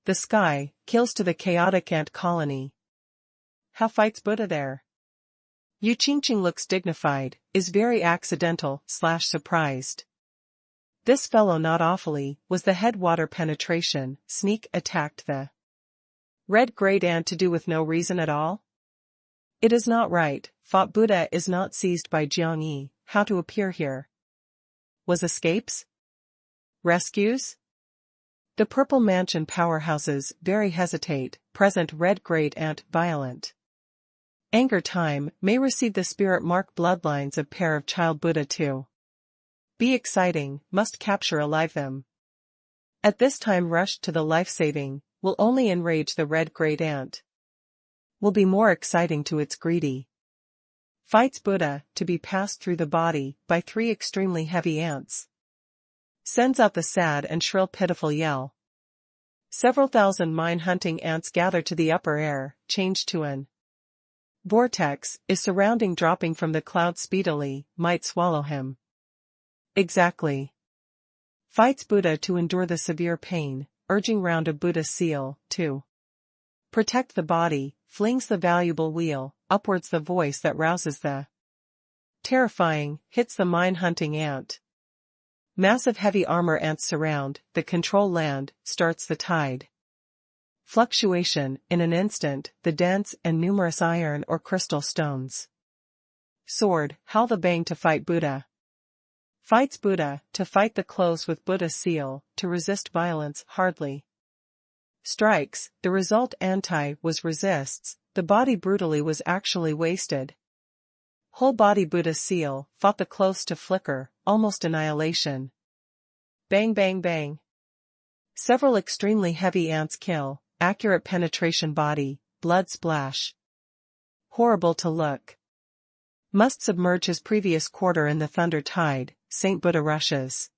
the sky, kills to the chaotic ant colony. How fights Buddha there? Yu Qingqing looks dignified, is very accidental/surprised. This fellow not awfully, was the headwater penetration, sneak attacked the red great ant to do with no reason at all? It is not right, fought Buddha is not seized by Jiang Yi, how to appear here? Was escapes? Rescues? The purple mansion powerhouses very hesitate, present red great ant violent. Anger time may receive the spirit mark bloodlines of pair of child Buddha too. Be exciting, must capture alive them. At this time rushed to the life-saving, will only enrage the red great ant. Will be more exciting to its greedy. Fights Buddha, to be passed through the body, by three extremely heavy ants. Sends out the sad and shrill pitiful yell. Several thousand mine-hunting ants gather to the upper air, changed to an vortex, is surrounding dropping from the cloud speedily, might swallow him. Exactly. Fights Buddha to endure the severe pain, urging round a Buddha seal, to protect the body, flings the valuable wheel, upwards the voice that rouses the terrifying, hits the mine-hunting ant. Massive heavy armor ants surround, the control land, starts the tide. Fluctuation, in an instant, the dense and numerous iron or crystal stones. Sword, howl the bang to fight Buddha. Fights Buddha, to fight the close with Buddha seal, to resist violence, hardly. Strikes, the result was resists, the body brutally was actually wasted. Whole body Buddha seal, fought the close to flicker, almost annihilation. Bang bang bang. Several extremely heavy ants kill, accurate penetration body, blood splash. Horrible to look. Must submerge his previous quarter in the thunder tide, Saint Buddha rushes.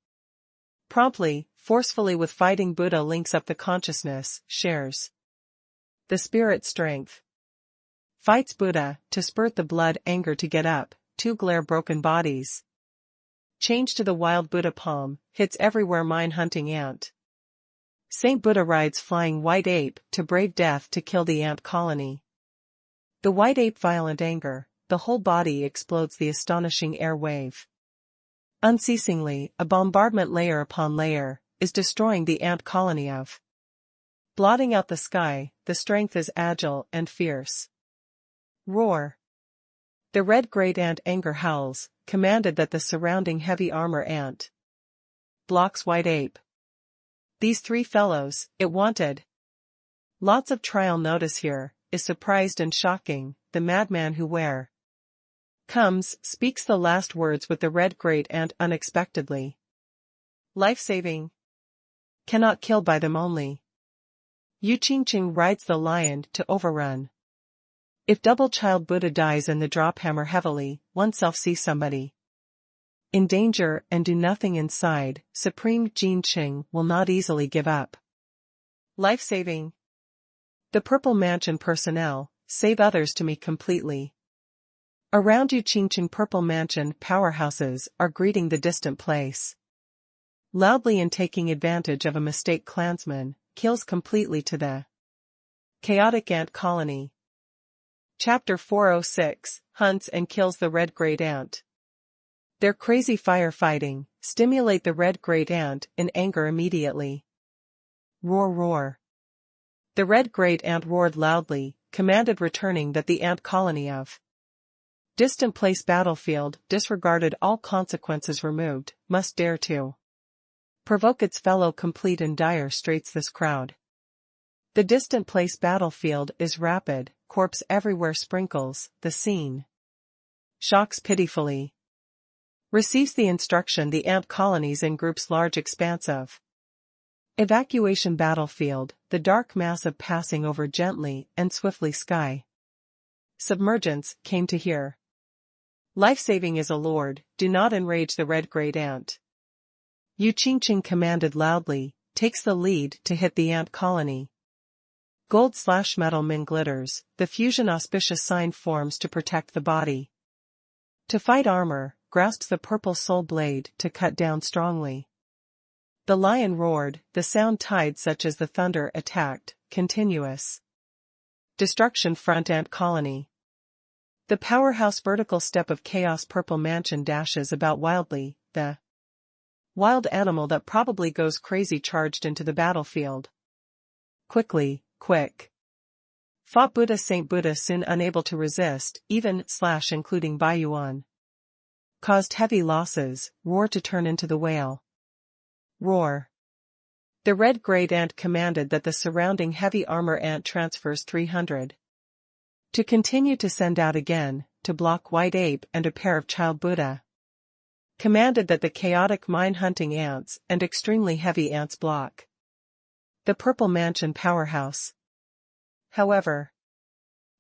Promptly, forcefully with fighting Buddha links up the consciousness, shares the spirit strength. Fights Buddha, to spurt the blood anger to get up, two glare broken bodies. Change to the wild Buddha palm, hits everywhere mine-hunting ant. Saint Buddha rides flying white ape, to brave death to kill the ant colony. The white ape violent anger, the whole body explodes the astonishing air wave. Unceasingly, a bombardment layer upon layer, is destroying the ant colony of. Blotting out the sky, the strength is agile and fierce. Roar. The red great ant anger howls, commanded that the surrounding heavy armor ant blocks white ape. These three fellows, it wanted. Lots of trial notice here, is surprised and shocking, the madman who where comes, speaks the last words with the red great ant unexpectedly. Life-saving. Cannot kill by them only. Yu Qingqing rides the lion to overrun. If double child Buddha dies and the drop hammer heavily, oneself sees somebody in danger and do nothing inside, Supreme Jin Qing will not easily give up. Life-saving. The Purple Mansion personnel, save others to me completely. Around Yu Qingqing Purple Mansion powerhouses are greeting the distant place. Loudly and taking advantage of a mistake clansman, kills completely to the chaotic ant colony. Chapter 406, hunts and kills the red great ant. Their crazy firefighting, stimulate the red great ant in anger immediately. Roar roar. The red great ant roared loudly, commanded returning that the ant colony of distant place battlefield, disregarded all consequences removed, must dare to provoke its fellow complete in dire straits this crowd. The distant place battlefield is rapid, corpse everywhere sprinkles, the scene shocks pitifully. Receives the instruction the ant colonies in groups large expanse of evacuation battlefield, the dark mass of passing over gently and swiftly sky. Submergence, came to hear. Life-saving is a lord, do not enrage the red great ant. Yu Qingqing commanded loudly, takes the lead to hit the ant colony. Gold/metal min glitters, the fusion auspicious sign forms to protect the body. To fight armor, grasps the purple soul blade to cut down strongly. The lion roared, the sound tide such as the thunder attacked, continuous destruction front ant colony. The powerhouse vertical step of chaos Purple Mansion dashes about wildly, the wild animal that probably goes crazy charged into the battlefield. Quickly, quick. Fought Buddha Saint Buddha soon unable to resist, even/including Bai Yuan. Caused heavy losses, roar to turn into the whale. Roar. The red great ant commanded that the surrounding heavy armor ant transfers 300. To continue to send out again, to block white ape and a pair of child Buddha. Commanded that the chaotic mine-hunting ants and extremely heavy ants block the Purple Mansion powerhouse. However,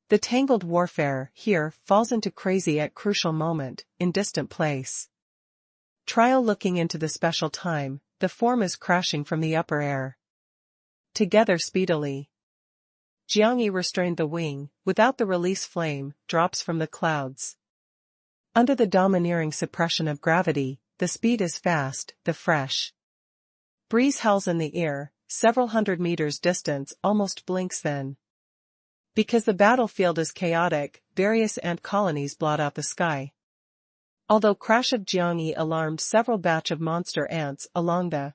the tangled warfare here falls into crazy at crucial moment, in distant place. Trial looking into the special time, the form is crashing from the upper air. Together speedily. Jiangyi restrained the wing, without the release flame, drops from the clouds. Under the domineering suppression of gravity, the speed is fast, the fresh breeze howls in the ear, several hundred meters distance almost blinks then. Because the battlefield is chaotic, various ant colonies blot out the sky. Although crash of Jiangyi alarmed several batch of monster ants along the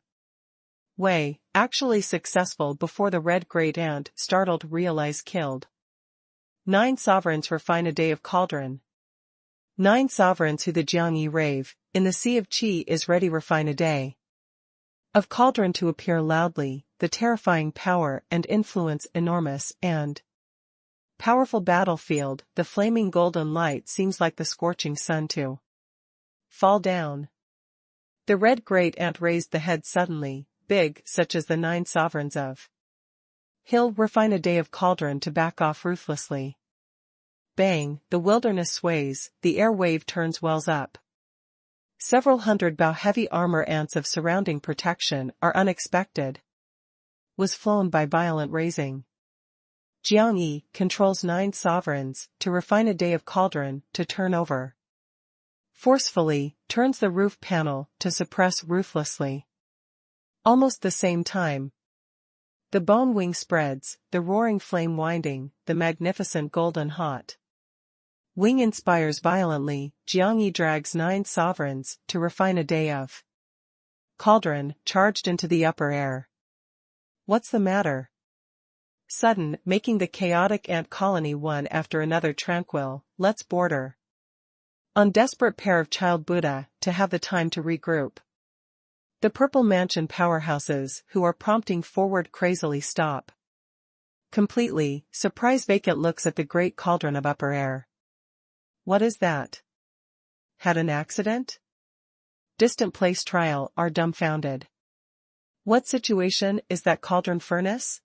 way, actually successful before the red great ant startled realize killed. 9 sovereigns refine a day of cauldron. 9 sovereigns who the Jiangyi rave, in the sea of Qi is ready refine a day of cauldron to appear loudly, the terrifying power and influence enormous and powerful battlefield, the flaming golden light seems like the scorching sun to fall down. The red great ant raised the head suddenly, big such as the 9 sovereigns of Hill refine a day of cauldron to back off ruthlessly. Bang, the wilderness sways, the air wave turns wells up. Several hundred bow heavy armor ants of surrounding protection are unexpected. Was flown by violent raising. Jiangyi controls 9 sovereigns to refine a day of cauldron to turn over. Forcefully, turns the roof panel to suppress ruthlessly. Almost the same time. The bone wing spreads, the roaring flame winding, the magnificent golden hot wing inspires violently, Jiangyi drags 9 sovereigns to refine a day of cauldron charged into the upper air. What's the matter? Sudden, making the chaotic ant colony one after another tranquil, let's border on desperate pair of child Buddha to have the time to regroup. The Purple Mansion powerhouses who are prompting forward crazily stop. Completely, surprise vacant looks at the great cauldron of upper air. What is that? Had an accident? Distant place trial are dumbfounded. What situation is that cauldron furnace?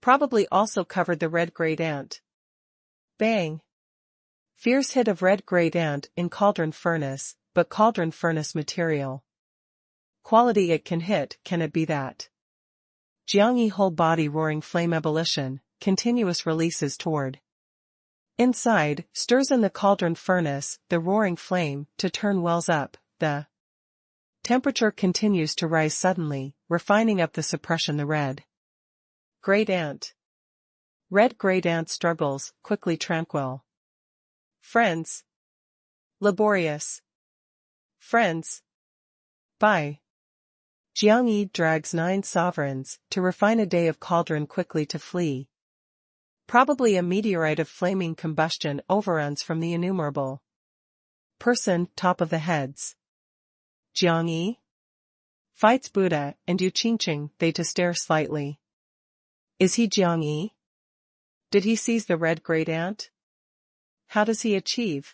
Probably also covered the red great ant. Bang! Fierce hit of red great ant in cauldron furnace, but cauldron furnace material. Quality it can hit, can it be that? Jiangyi whole body roaring flame ebullition, continuous releases toward. Inside, stirs in the cauldron furnace, the roaring flame, to turn wells up, the temperature continues to rise suddenly, refining up the suppression the red great ant. Red great ant struggles, quickly tranquil. Friends. Laborious. Friends. Bye. Jiangyi drags 9 sovereigns, to refine a day of cauldron quickly to flee. Probably a meteorite of flaming combustion overruns from the innumerable person top of the heads. Jiangyi? Fights Buddha and Yu Qingqing, they to stare slightly. Is he Jiangyi? Did he seize the red great ant? How does he achieve?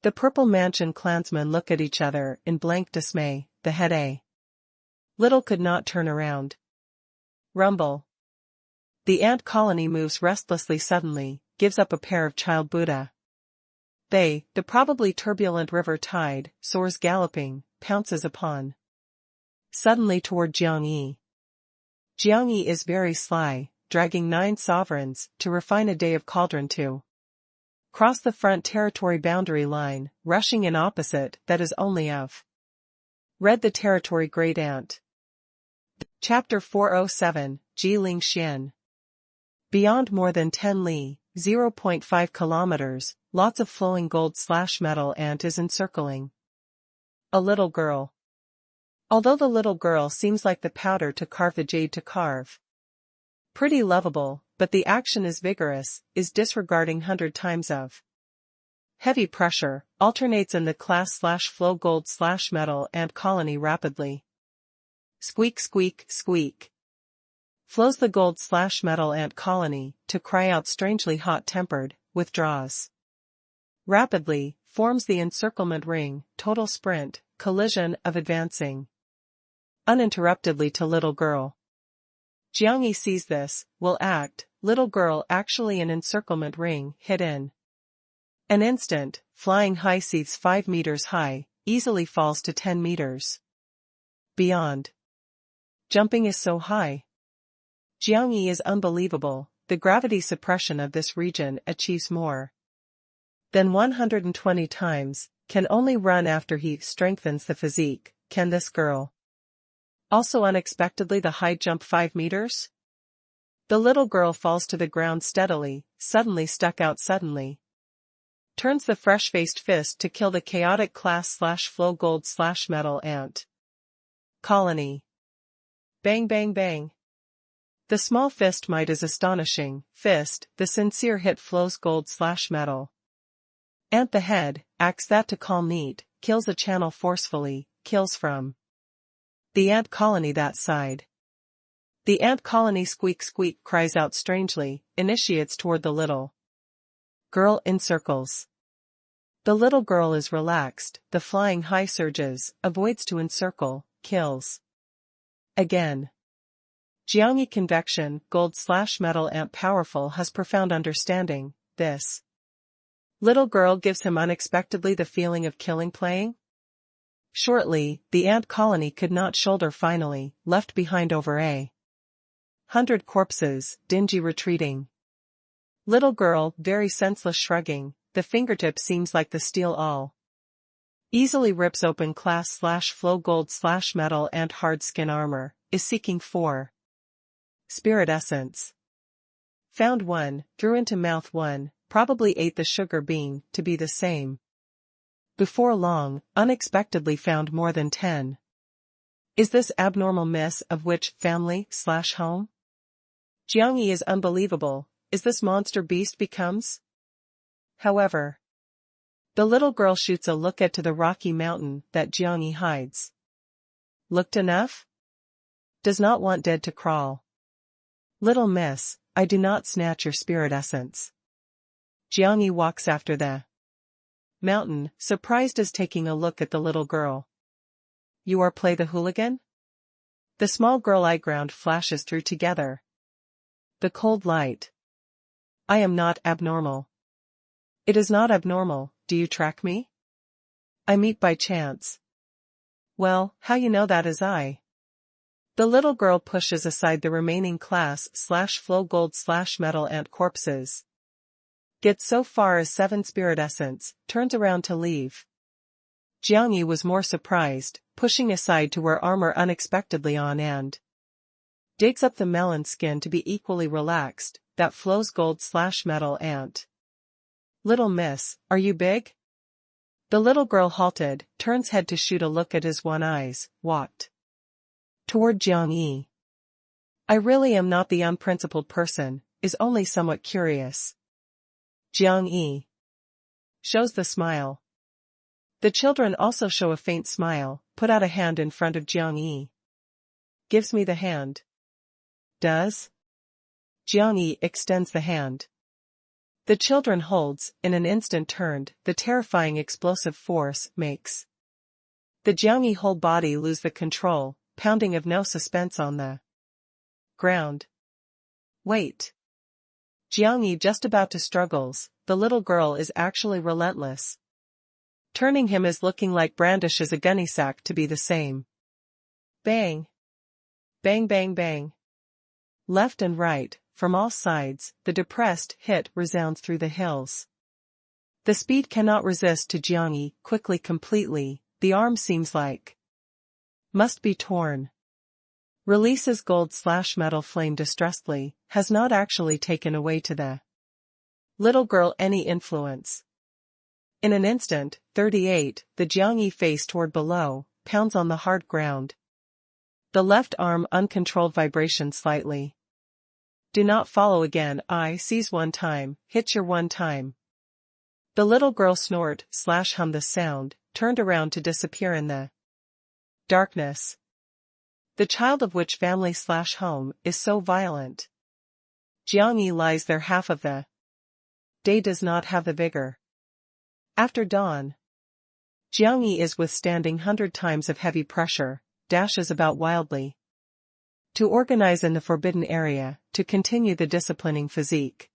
The Purple Mansion clansmen look at each other in blank dismay, the head A. Little could not turn around. Rumble. The ant colony moves restlessly suddenly, gives up a pair of child Buddha. They, the probably turbulent river tide, soars galloping, pounces upon. Suddenly toward Jiangyi. Jiangyi is very sly, dragging 9 sovereigns, to refine a day of cauldron to cross the front territory boundary line, rushing in opposite, that is only of. Read the territory great ant. Chapter 407, Ji Ling Xian. Beyond more than 10 li, 0.5 kilometers, lots of flowing gold/metal ant is encircling a little girl. Although the little girl seems like the powder to carve the jade to carve. Pretty lovable, but the action is vigorous, is disregarding 100 times of heavy pressure, alternates in the class/flow gold/metal ant colony rapidly. Squeak squeak squeak. Flows the gold/metal ant colony, to cry out strangely hot-tempered, withdraws. Rapidly, forms the encirclement ring, total sprint, collision of advancing uninterruptedly to little girl. Jiangyi sees this, will act, little girl actually an encirclement ring, hit in an instant, flying high seats 5 meters high, easily falls to 10 meters. Beyond. Jumping is so high. Jiangyi is unbelievable, the gravity suppression of this region achieves more than 120 times, can only run after he strengthens the physique, can this girl? Also unexpectedly the high jump 5 meters? The little girl falls to the ground steadily, suddenly stuck out suddenly. Turns the fresh-faced fist to kill the chaotic class/flow gold/metal ant colony. Bang bang bang. The small fist might is astonishing, fist, the sincere hit flows gold/metal. Ant the head, acts that to call neat, kills a channel forcefully, kills from the ant colony that side. The ant colony squeak squeak cries out strangely, initiates toward the little girl encircles. The little girl is relaxed, the flying high surges, avoids to encircle, kills. Again. Jiangyi convection, gold/metal ant powerful has profound understanding, this little girl gives him unexpectedly the feeling of killing playing? Shortly, the ant colony could not shoulder finally, left behind over 100 corpses, dingy retreating. Little girl, very senseless shrugging, the fingertip seems like the steel all. Easily rips open class/flow gold/metal ant hard skin armor, is seeking for spirit essence. Found one, threw into mouth one, probably ate the sugar bean, to be the same. Before long, unexpectedly found more than 10. Is this abnormal miss of which family/home? Jiangyi is unbelievable, is this monster beast becomes? However, the little girl shoots a look at to the rocky mountain that Jiangyi hides. Looked enough? Does not want dead to crawl. Little miss, I do not snatch your spirit essence. Jiangyi walks after the mountain, surprised as taking a look at the little girl. You are play the hooligan? The small girl eye ground flashes through together. The cold light. I am not abnormal. It is not abnormal, do you track me? I meet by chance. Well, how you know that is I? The little girl pushes aside the remaining class/flow gold/metal ant corpses. Gets so far as 7 spirit essence, turns around to leave. Jiangyi was more surprised, pushing aside to wear armor unexpectedly on and digs up the melon skin to be equally relaxed, that flows gold/metal ant. Little miss, are you big? The little girl halted, turns head to shoot a look at his one eyes, walked toward Jiangyi. I really am not the unprincipled person, is only somewhat curious. Jiangyi shows the smile. The children also show a faint smile, put out a hand in front of Jiangyi. Gives me the hand. Does? Jiangyi extends the hand. The children holds, in an instant turned, the terrifying explosive force, makes the Jiangyi whole body lose the control, pounding of no suspense on the ground. Wait. Jiangyi just about to struggles, the little girl is actually relentless. Turning him is looking like brandishes a gunny sack to be the same. Bang. Bang bang bang. Left and right, from all sides, the depressed hit resounds through the hills. The speed cannot resist to Jiangyi, quickly completely, the arm seems like must be torn. Releases gold/metal flame distressedly, has not actually taken away to the little girl any influence. In an instant, 38, the Jiangyi face toward below, pounds on the hard ground. The left arm uncontrolled vibration slightly. Do not follow again, I seize one time, hit your one time. The little girl snort/hum the sound, turned around to disappear in the darkness. The child of which family/home is so violent. Jiangyi lies there half of the day, does not have the vigor. After dawn, Jiangyi is withstanding 100 times of heavy pressure, dashes about wildly. To organize in the forbidden area, to continue the disciplining physique.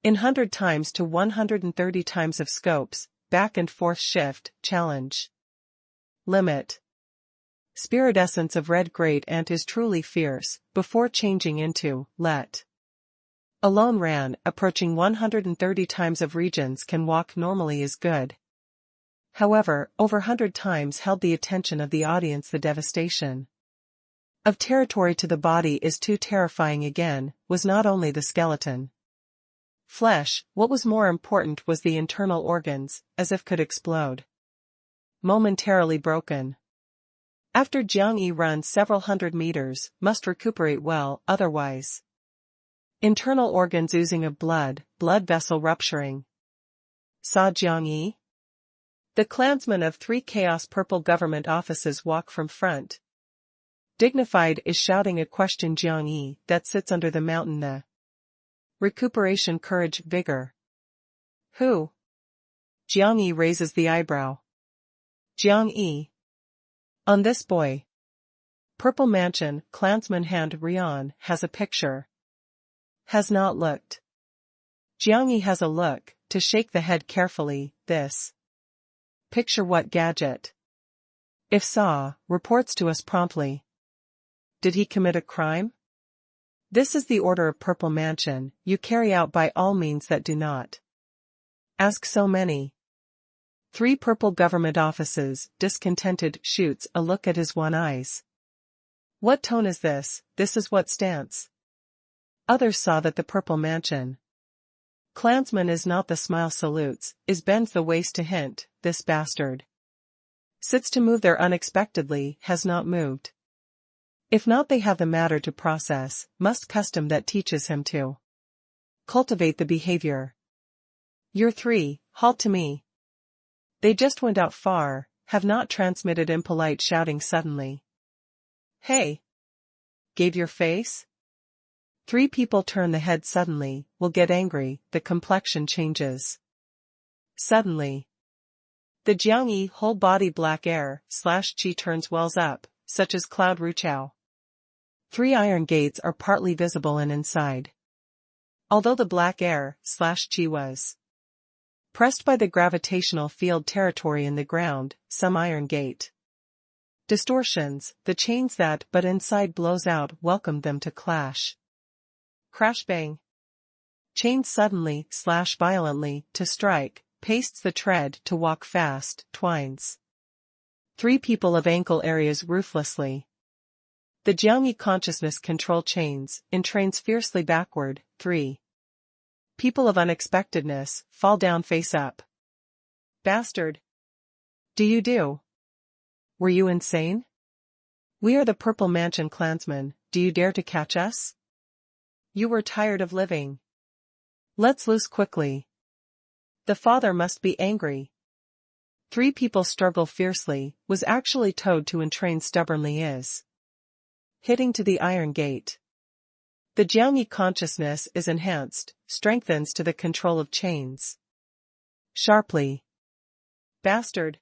In 100 times to 130 times of scopes, back and forth shift, challenge. Limit. Spirit essence of red great ant is truly fierce, before changing into, let. Alone ran, approaching 130 times of regions can walk normally is good. However, over 100 times held the attention of the audience. The devastation of territory to the body is too terrifying again, was not only the skeleton. Flesh, what was more important was the internal organs, as if could explode. Momentarily broken. After Jiangyi runs several hundred meters, must recuperate well, otherwise. Internal organs oozing of blood vessel rupturing. Saw Jiangyi? The clansmen of 3 Chaos Purple government offices walk from front. Dignified is shouting a question Jiangyi, that sits under the mountain. The recuperation courage vigor. Who? Jiangyi raises the eyebrow. Jiangyi. On this boy. Purple Mansion, clansman hand Rion, has a picture. Has not looked. Jiangyi has a look, to shake the head carefully, this. Picture what gadget? If saw, reports to us promptly. Did he commit a crime? This is the order of Purple Mansion, you carry out by all means that do not. Ask so many. 3 purple government offices, discontented, shoots a look at his one eyes. What tone is this? This is what stance. Others saw that the Purple Mansion. Clansman is not the smile salutes, is bends the waist to hint, this bastard. Sits to move there unexpectedly, has not moved. If not they have the matter to process, must custom that teaches him to cultivate the behavior. You're 3, halt to me. They just went out far, have not transmitted impolite shouting suddenly. Hey! Gave your face? Three people turn the head suddenly, will get angry, the complexion changes. Suddenly. The Jiangyi whole body black air / qi turns wells up, such as cloud ruchao. Three iron gates are partly visible and inside. Although the black air / qi was pressed by the gravitational field territory in the ground, some iron gate distortions, the chains that but inside blows out welcomed them to clash. Crash bang. Chains suddenly / violently to strike, pastes the tread to walk fast, twines. Three people of ankle areas ruthlessly. The Jiangyi consciousness control chains, entrains fiercely backward, three. People of unexpectedness, fall down face up. Bastard. Do? Were you insane? We are the Purple Mansion clansmen, do you dare to catch us? You were tired of living. Let's loose quickly. The father must be angry. Three people struggle fiercely, was actually towed to entrain stubbornly is. Hitting to the iron gate. The Jiangyi consciousness is enhanced, strengthens to the control of chains. Sharply. Bastard.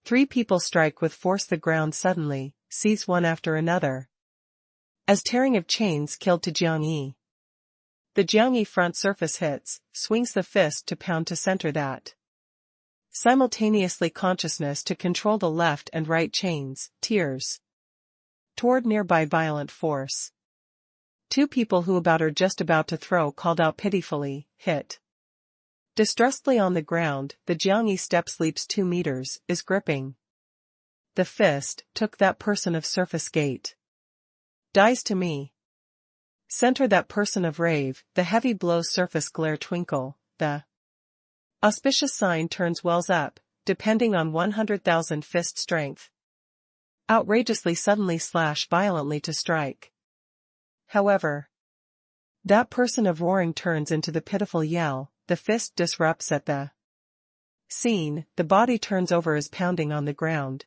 Three people strike with force the ground suddenly, seize one after another. As tearing of chains killed to Jiangyi. The Jiangyi front surface hits, swings the fist to pound to center that. Simultaneously consciousness to control the left and right chains, tears. Toward nearby violent force. Two people who are just about to throw called out pitifully, hit. Distressfully on the ground, the Jiangyi steps leaps 2 meters, is gripping. The fist, took that person of surface gate. Dies to me. Center that person of rave, the heavy blows surface glare twinkle, the auspicious sign turns wells up, depending on 100,000 fist strength. Outrageously suddenly / violently to strike. However, that person of roaring turns into the pitiful yell, the fist disrupts at the scene, the body turns over as pounding on the ground.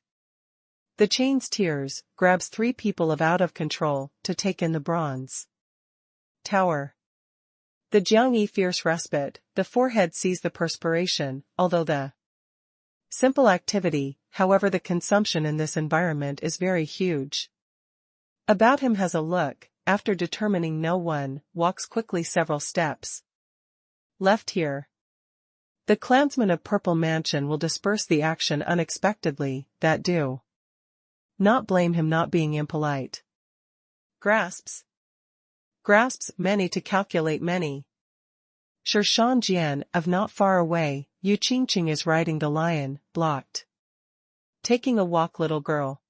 The chains tears, grabs three people of out of control, to take in the bronze tower. The Jiangyi fierce respite, the forehead sees the perspiration, although the simple activity, however the consumption in this environment is very huge. About him has a look, after determining no one, walks quickly several steps. Left here. The clansmen of Purple Mansion will disperse the action unexpectedly, that do not blame him not being impolite. Grasps many to calculate many. Sure Shan Jian, of not far away, Yu Qingqing is riding the lion, blocked. Taking a walk little girl.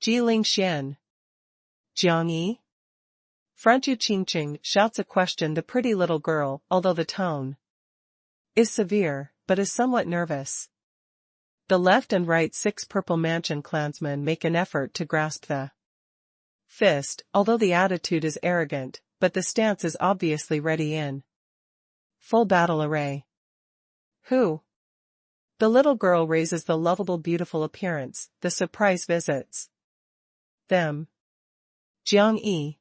Ji Ling Xian. Jiangyi? Front Yu Qingqing shouts a question the pretty little girl, although the tone is severe, but is somewhat nervous. The left and right 6 Purple Mansion clansmen make an effort to grasp the fist, although the attitude is arrogant, but the stance is obviously ready in full battle array. Who? The little girl raises the lovable beautiful appearance, the surprise visits them. Jiangyi.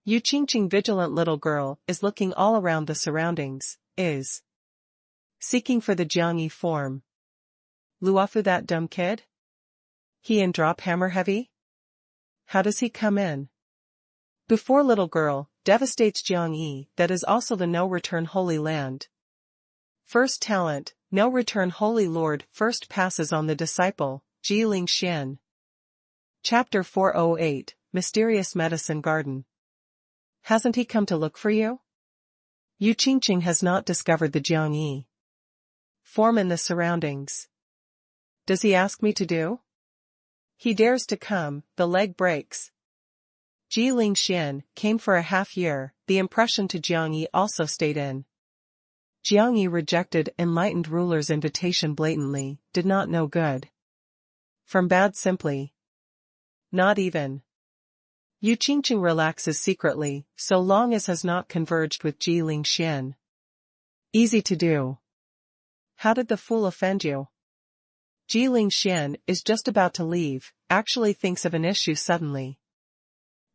Yu Qingqing vigilant little girl, is looking all around the surroundings, is seeking for the Jiangyi form. Luofu that dumb kid? He in drop hammer heavy? How does he come in? Before little girl, devastates Jiangyi, that is also the no-return Holy Land. First talent, no-return Holy Lord first passes on the disciple, Ji Ling Xian. Chapter 408, Mysterious Medicine Garden. Hasn't he come to look for you? Yu Qingqing has not discovered the Jiangyi form in the surroundings. Does he ask me to do? He dares to come, the leg breaks. Ji Ling Xian came for a half year, the impression to Jiangyi also stayed in. Jiangyi rejected enlightened ruler's invitation blatantly, did not know good from bad simply. Not even. Yu Qingqing relaxes secretly, so long as has not converged with Ji Ling Xian. Easy to do. How did the fool offend you? Ji Xian is just about to leave, actually thinks of an issue suddenly.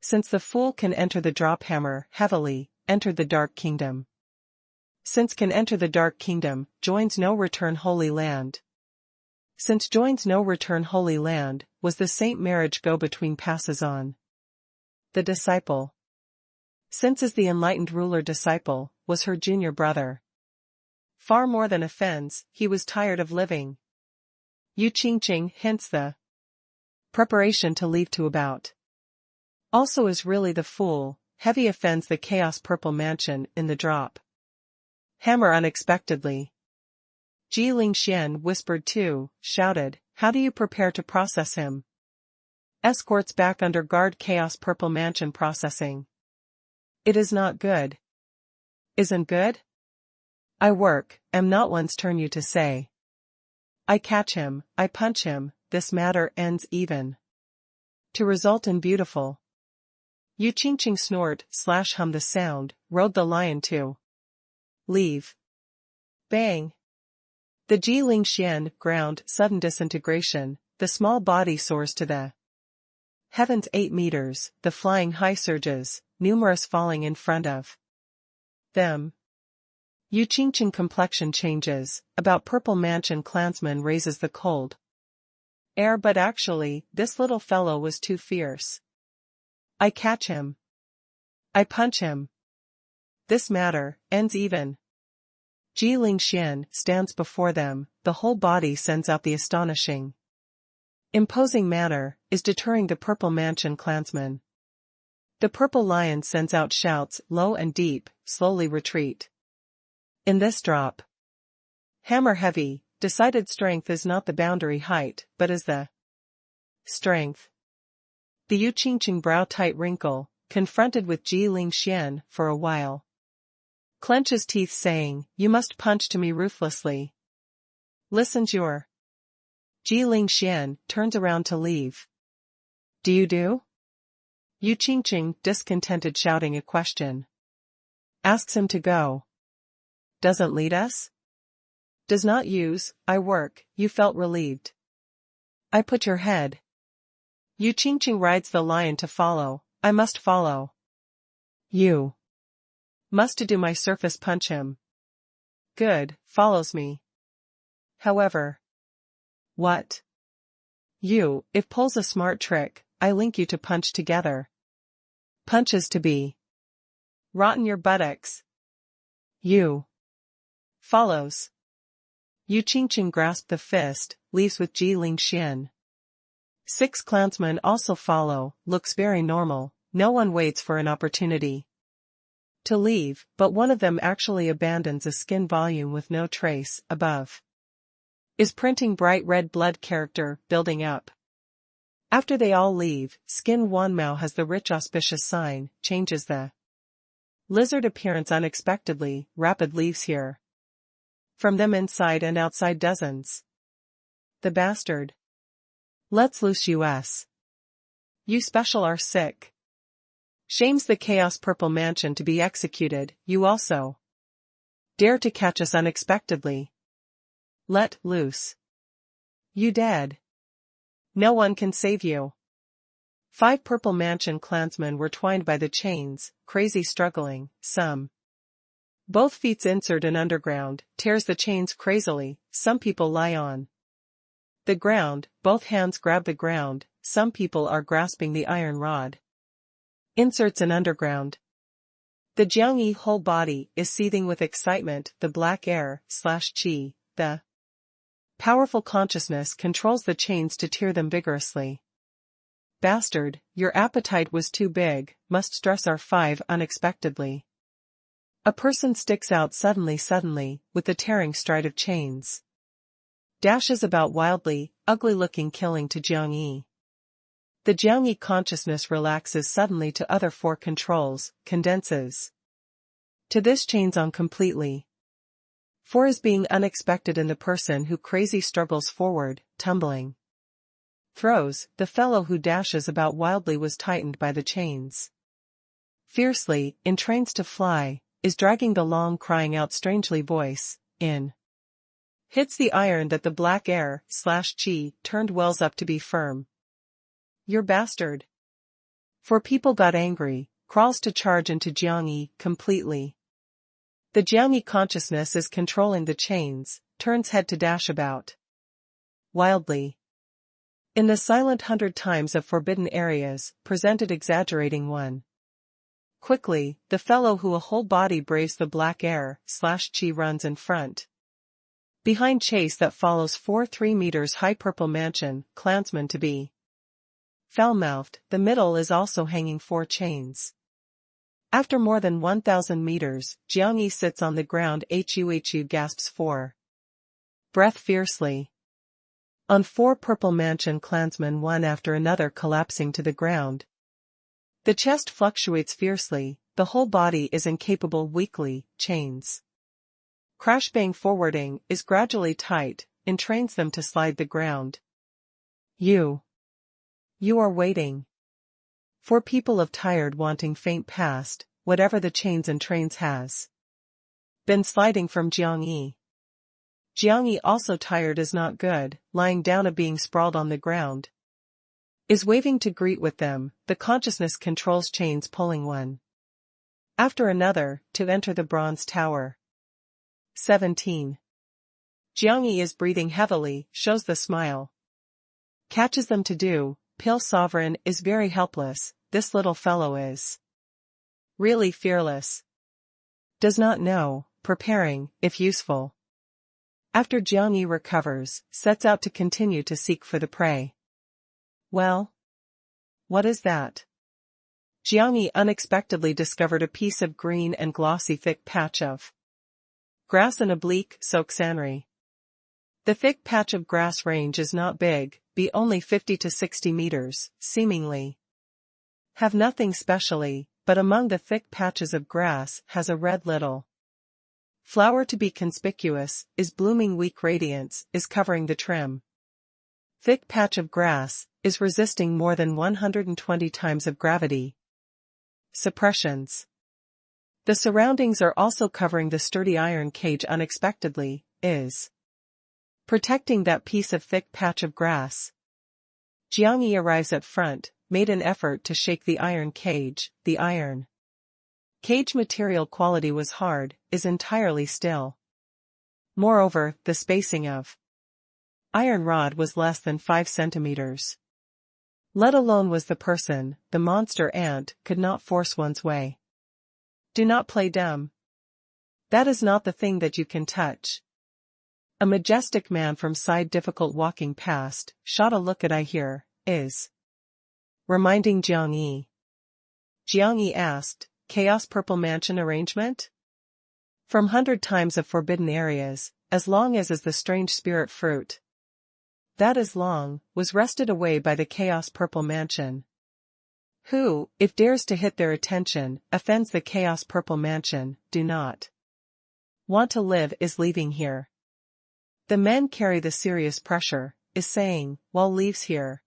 Since the fool can enter the drop hammer, heavily, entered the Dark Kingdom. Since can enter the Dark Kingdom, joins no return Holy Land. Since joins no return Holy Land, was the saint marriage go-between passes on. The disciple. Since is the enlightened ruler disciple, was her junior brother. Far more than offends, he was tired of living. Yu Qingqing hints the preparation to leave to about. Also is really the fool, heavy offends the chaos purple mansion in the drop hammer unexpectedly. Ji Xian whispered too, shouted, how do you prepare to process him? Escorts back under guard chaos purple mansion processing. It is not good. Isn't good? I work, am not one's turn you to say. I catch him, I punch him, this matter ends even. To result in beautiful. Yu Qingqing snort / hum the sound, rode the lion to leave. Bang. The Ji Xian ground sudden disintegration, the small body soars to the heavens 8 meters, the flying high surges, numerous falling in front of them. Yu Qingqing complexion changes, about purple mansion clansman raises the cold air but actually, this little fellow was too fierce. I catch him. I punch him. This matter ends even. Ji Xian stands before them, the whole body sends out the astonishing, imposing manner, is deterring the purple mansion clansmen. The purple lion sends out shouts, low and deep, slowly retreat. In this drop hammer heavy, decided strength is not the boundary height, but is the strength. The Yu Qingqing brow tight wrinkle, confronted with Ji Xian for a while. Clenches teeth saying, you must punch to me ruthlessly. Listens your. Ji Xian turns around to leave. Do you do? Yu Qingqing discontented shouting a question. Asks him to go. Doesn't lead us? Does not use, I work, you felt relieved. I put your head. Yu Qingqing rides the lion to follow, I must follow. You must to do my surface punch him. Good, follows me. However. What? You, if pulls a smart trick, I link you to punch together. Punches to be. Rotten your buttocks. You. Follows. Yu Qingqing grasped the fist, leaves with Ji Xian. 6 clansmen also follow, looks very normal, no one waits for an opportunity to leave, but one of them actually abandons a skin volume with no trace, above. Is printing bright red blood character, building up. After they all leave, skin Wanmao has the rich auspicious sign, changes the lizard appearance unexpectedly, rapid leaves here. From them inside and outside dozens. The bastard. Let's loose us. You special are sick. Shames the chaos purple mansion to be executed, you also. Dare to catch us unexpectedly. Let loose. You dead. No one can save you. 5 purple mansion clansmen were twined by the chains, crazy struggling, some. Both feet insert in underground, tears the chains crazily, some people lie on the ground, both hands grab the ground, some people are grasping the iron rod. Inserts in underground. The Jiangyi whole body is seething with excitement, the black air / qi, the powerful consciousness controls the chains to tear them vigorously. Bastard, your appetite was too big, must stress our 5 unexpectedly. A person sticks out suddenly, with the tearing stride of chains. Dashes about wildly, ugly-looking killing to Jiangyi. The Jiangyi consciousness relaxes suddenly to other 4 controls, condenses. To this chains on completely. 4 is being unexpected in the person who crazy struggles forward, tumbling. Throws, the fellow who dashes about wildly was tightened by the chains. Fiercely, entrains to fly, is dragging the long crying out strangely voice, in Hits the iron that the black air/chi turned wells up to be firm. "You're bastard." For people got angry, crawls to charge into Jiangyi completely. The Jiangyi consciousness is controlling the chains, turns head to dash about. Wildly. In the silent 100 times of forbidden areas, presented exaggerating one. Quickly, the fellow who a whole body braves the black air/chi runs in front. Behind chase that follows 4 meters high purple mansion, clansman to be. Foul-mouthed, the middle is also hanging 4 chains. After more than 1,000 meters, Jiangyi sits on the ground. Hu gasps for breath fiercely. On 4 purple mansion clansmen one after another collapsing to the ground. The chest fluctuates fiercely, the whole body is incapable weakly, chains. Crash-bang forwarding is gradually tight, entrains them to slide the ground. You are waiting. For people of tired wanting faint past, whatever the chains and trains has been sliding from Jiangyi. Jiangyi also tired is not good, lying down a being sprawled on the ground. Is waving to greet with them, the consciousness controls chains pulling one after another, to enter the bronze tower. 17. Jiangyi is breathing heavily, shows the smile. Catches them to do, pale sovereign is very helpless, this little fellow is really fearless. Does not know, preparing, if useful. After Jiangyi recovers, sets out to continue to seek for the prey. Well? What is that? Jiangyi unexpectedly discovered a piece of green and glossy thick patch of grass in oblique Soxanri. The thick patch of grass range is not big, be only 50 to 60 meters, seemingly. Have nothing specially, but among the thick patches of grass has a red little flower to be conspicuous, is blooming weak radiance, is covering the trim. Thick patch of grass, is resisting more than 120 times of gravity. Suppressions. The surroundings are also covering the sturdy iron cage unexpectedly, is protecting that piece of thick patch of grass. Jiangyi arrives at front, made an effort to shake the iron cage. The iron cage material quality was hard, is entirely still. Moreover, the spacing of iron rod was less than 5 centimeters. Let alone was the person, the monster ant could not force one's way. Do not play dumb. That is not the thing that you can touch. A majestic man from side difficult walking past, shot a look at I hear, is reminding Jiangyi. Jiangyi asked, Chaos Purple Mansion arrangement? From 100 times of forbidden areas, as long as is the strange spirit fruit. That is long, was wrested away by the Chaos Purple Mansion. Who, if dares to hit their attention, offends the Chaos Purple Mansion, do not want to live is leaving here. The men carry the serious pressure, is saying, while leaves here.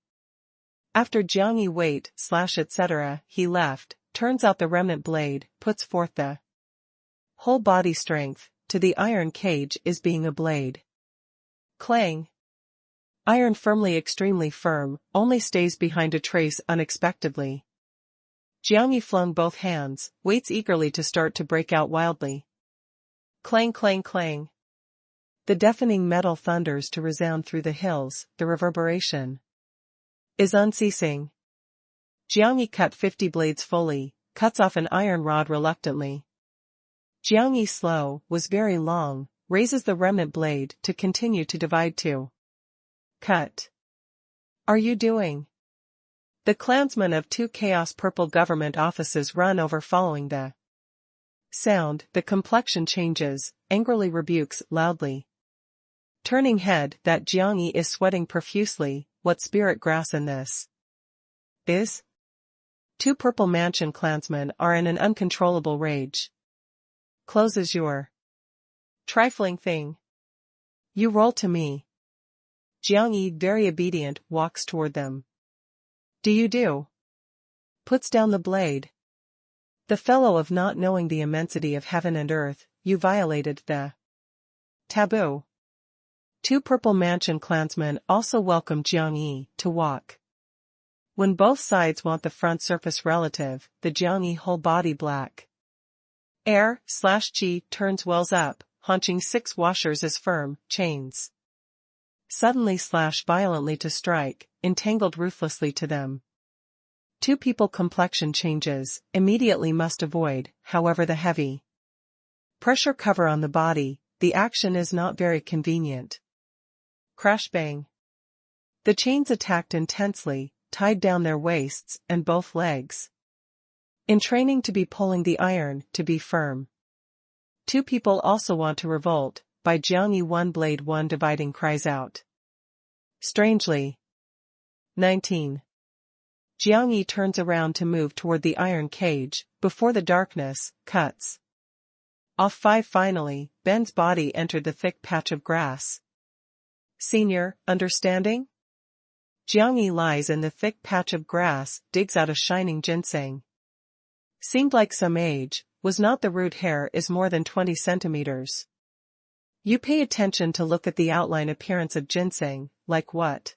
After Jiangyi wait, etc., he left, turns out the remnant blade, puts forth the whole body strength, to the iron cage is being a blade. Clang. Iron firmly extremely firm, only stays behind a trace unexpectedly. Jiangyi flung both hands, waits eagerly to start to break out wildly. Clang clang clang. The deafening metal thunders to resound through the hills, the reverberation is unceasing. Jiangyi cut 50 blades fully, cuts off an iron rod reluctantly. Jiangyi slow, was very long, raises the remnant blade to continue to divide two. Cut. Are you doing? The clansmen of 2 Chaos Purple government offices run over following the sound, the complexion changes, angrily rebukes, loudly. Turning head, that Jiangyi is sweating profusely, what spirit grass in this is? 2 Purple Mansion clansmen are in an uncontrollable rage. Closes your trifling thing. You roll to me. Jiangyi, very obedient, walks toward them. Do you do? Puts down the blade. The fellow of not knowing the immensity of heaven and earth, you violated the taboo. Two Purple Mansion clansmen also welcome Jiang Yi to walk. When both sides want the front surface relative, the Jiang Yi whole body black. Air/Qi turns wells up, haunching 6 washers as firm chains. Suddenly/violently to strike, entangled ruthlessly to them. Two people complexion changes, immediately must avoid, however the heavy pressure cover on the body, the action is not very convenient. Crash bang. The chains attacked intensely, tied down their waists and both legs. In training to be pulling the iron, to be firm. Two people also want to revolt, by Jiang Yi one blade one dividing cries out. Strangely. 19. Jiang Yi turns around to move toward the iron cage, before the darkness, cuts off 5 finally, Ben's body entered the thick patch of grass. Senior, understanding? Jiang Yi lies in the thick patch of grass, digs out a shining ginseng. Seemed like some age, was not the root hair is more than 20 centimeters. You pay attention to look at the outline appearance of ginseng, like what?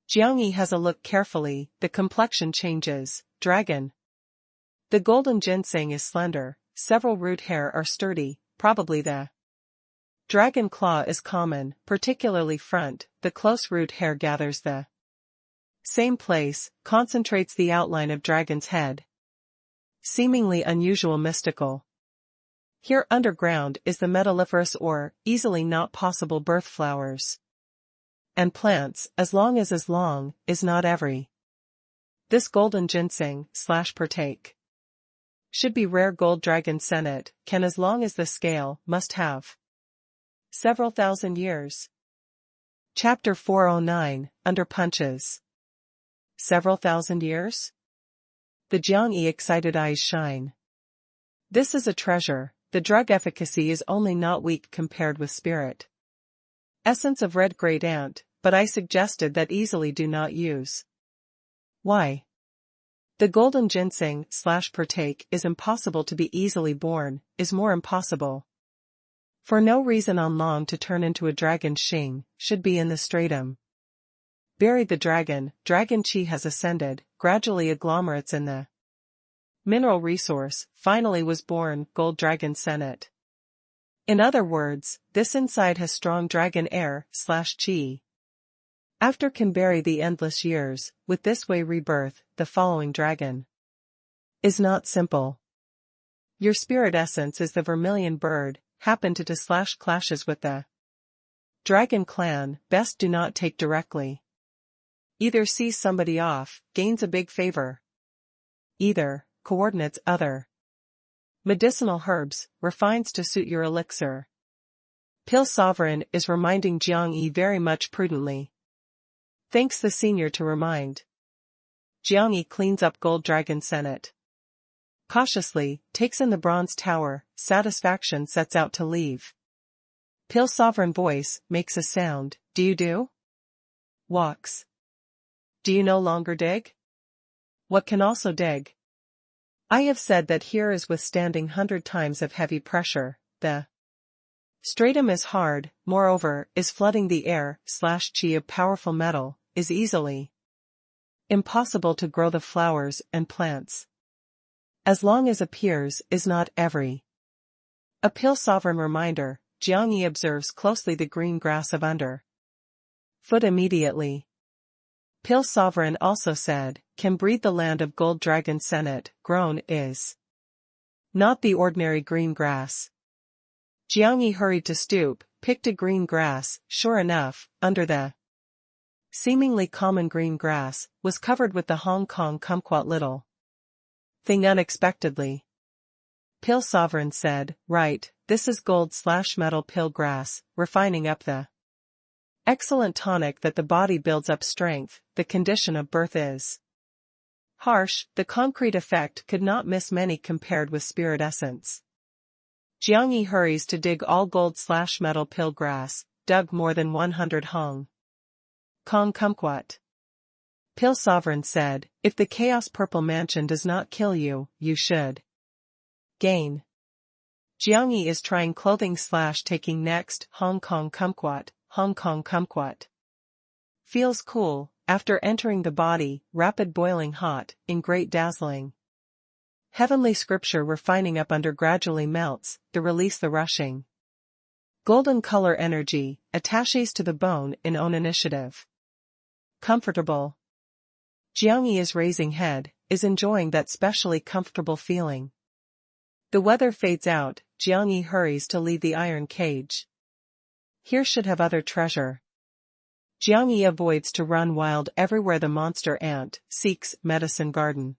Jiang Yi has a look carefully, the complexion changes, dragon. The golden ginseng is slender, several root hair are sturdy, probably the dragon claw is common, particularly front, the close root hair gathers the same place, concentrates the outline of dragon's head. Seemingly unusual mystical. Here underground is the metalliferous or, easily not possible birth flowers. And plants, as long, is not every. This golden ginseng/partake. Should be rare gold dragon senate, can as long as the scale, must have. Several thousand years. Chapter 409, Under Punches. Several thousand years? The Jiang Yi excited eyes shine. This is a treasure, the drug efficacy is only not weak compared with spirit essence of red great ant, but I suggested that easily do not use. Why? The golden ginseng/partake is impossible to be easily born, is more impossible. For no reason on long to turn into a dragon Xing, should be in the stratum. Buried the dragon Qi has ascended, gradually agglomerates in the mineral resource, finally was born, gold dragon senate. In other words, this inside has strong dragon air/Qi. After can bury the endless years, with this way rebirth, the following dragon. Is not simple. Your spirit essence is the vermilion bird, happen to clashes with the dragon clan, best do not take directly. Either sees somebody off, gains a big favor. Either, coordinates other. Medicinal herbs, refines to suit your elixir. Pill Sovereign is reminding Jiang Yi very much prudently. Thanks the senior to remind. Jiang Yi cleans up gold dragon senate. Cautiously, takes in the bronze tower, satisfaction sets out to leave. Pill Sovereign voice, makes a sound, do you do? Walks. Do you no longer dig? What can also dig? I have said that here is withstanding 100 times of heavy pressure, the stratum is hard, moreover, is flooding the air/Qi of powerful metal, is easily impossible to grow the flowers and plants. As long as appears is not every. A Pill Sovereign reminder, Jiang Yi observes closely the green grass of under foot immediately. Pill Sovereign also said, can breathe the land of gold dragon senate, grown is not the ordinary green grass. Jiang Yi hurried to stoop, picked a green grass, sure enough, under the seemingly common green grass, was covered with the Hong Kong kumquat little thing unexpectedly. Pill Sovereign said, right, this is gold/metal pill grass, refining up the excellent tonic that the body builds up strength, the condition of birth is harsh, the concrete effect could not miss many compared with spirit essence. Jiang Yi hurries to dig all gold/metal pill grass, dug more than 100 Hong Kong kumquat. Pill Sovereign said, if the Chaos Purple Mansion does not kill you, you should gain. Jiang Yi is trying clothing/taking next, Hong Kong kumquat, Hong Kong kumquat. Feels cool, after entering the body, rapid boiling hot, in great dazzling. Heavenly scripture refining up under gradually melts, the release the rushing. Golden color energy, attaches to the bone in own initiative. Comfortable. Jiangyi is raising head, is enjoying that specially comfortable feeling. The weather fades out, Jiangyi hurries to leave the iron cage. Here should have other treasure. Jiangyi avoids to run wild everywhere the monster ant seeks medicine garden.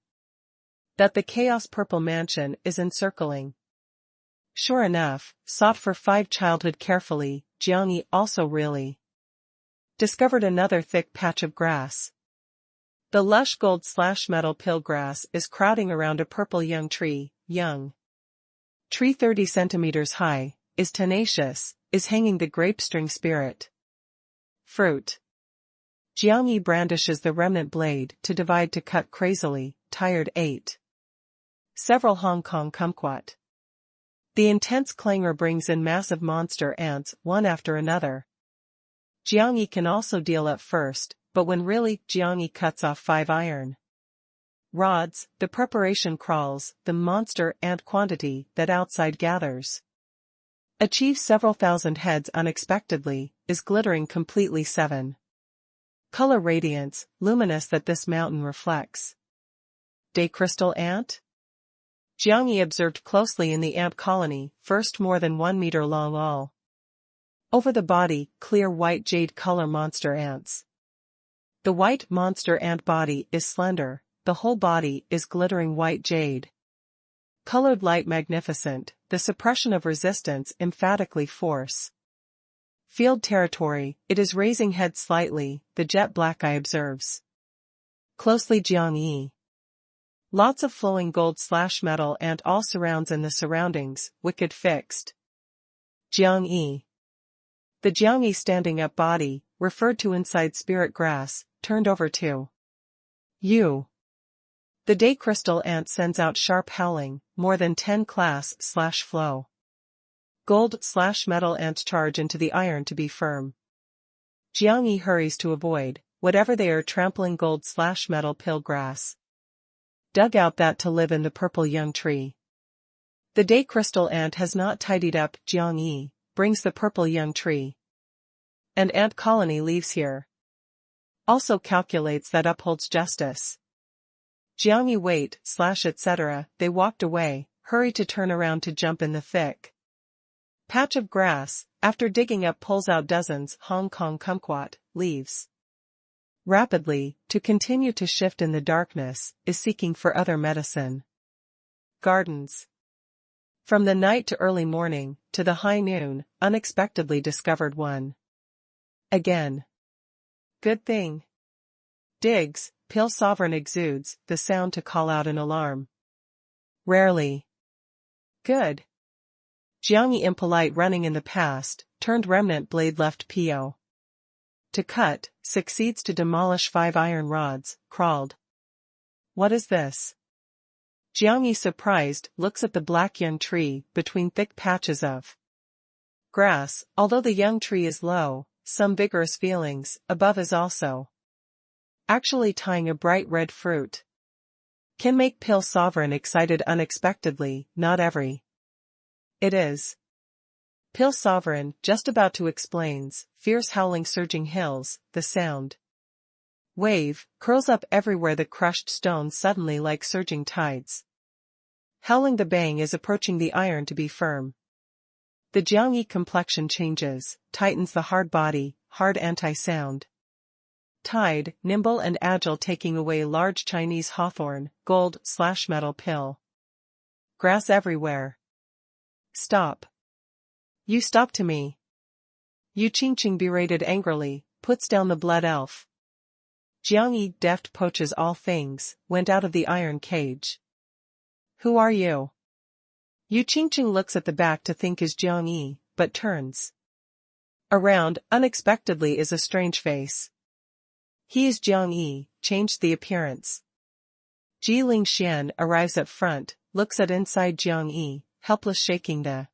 That the chaos purple mansion is encircling. Sure enough, sought for 5 childhood carefully, Jiangyi also really discovered another thick patch of grass. The lush gold/metal pill grass is crowding around a purple young tree, Tree 30 centimeters high, is tenacious, is hanging the grape-string spirit. Fruit. Jiangyi brandishes the remnant blade to divide to cut crazily, tired 8. Several Hong Kong kumquat. The intense clangor brings in massive monster ants one after another. Jiangyi can also deal at first, but when really, Jiangyi cuts off 5 iron rods, the preparation crawls, the monster ant quantity that outside gathers. Achieves several thousand heads unexpectedly, is glittering completely 7. Color radiance, luminous that this mountain reflects. Day crystal ant? Jiangyi observed closely in the ant colony, first more than 1 meter long all. Over the body, clear white jade color monster ants. The white monster ant body is slender, the whole body is glittering white jade. Colored light magnificent, the suppression of resistance emphatically force. Field territory, it is raising head slightly, the jet black eye observes. Closely Jiangyi. Lots of flowing gold/metal ant all surrounds in the surroundings, wicked fixed. Jiangyi. The Jiangyi standing up body, referred to inside spirit grass, turned over to you. The day crystal ant sends out sharp howling, more than 10 class/flow. Gold/metal ant charge into the iron to be firm. Jiangyi hurries to avoid, whatever they are trampling gold/metal pill grass. Dug out that to live in the purple young tree. The day crystal ant has not tidied up, Jiangyi, brings the purple young tree. And ant colony leaves here. Also calculates that upholds justice. Jiangyi wait/etc. They walked away, hurry to turn around to jump in the thick patch of grass, after digging up pulls out dozens Hong Kong kumquat leaves. Rapidly, to continue to shift in the darkness, is seeking for other medicine. Gardens. From the night to early morning, to the high noon, unexpectedly discovered one. Again. Good thing. Digs, pill sovereign exudes, the sound to call out an alarm. Rarely. Good. Jiangyi impolite running in the past, turned remnant blade left PO. To cut, succeeds to demolish 5 iron rods, crawled. What is this? Jiangyi surprised, looks at the black young tree, between thick patches of grass, although the young tree is low, some vigorous feelings, above is also. Actually tying a bright red fruit. Can make pill sovereign excited unexpectedly, not every. It is. Pill sovereign, just about to explains, fierce howling surging hills, the sound. Wave, curls up everywhere the crushed stones suddenly like surging tides. Howling the bang is approaching the iron to be firm. The Jiangyi complexion changes, tightens the hard body, hard anti-sound. Tide, nimble and agile taking away large Chinese hawthorn, gold/metal pill. Grass everywhere. Stop. You stop to me. Yu Qingqing berated angrily, puts down the blood elf. Jiangyi deft poaches all things, went out of the iron cage. Who are you? Yu Qingqing looks at the back to think is Jiangyi, but turns around, unexpectedly is a strange face. He is Jiangyi, changed the appearance. Ji Lingxian arrives at front, looks at inside Jiangyi, helpless shaking the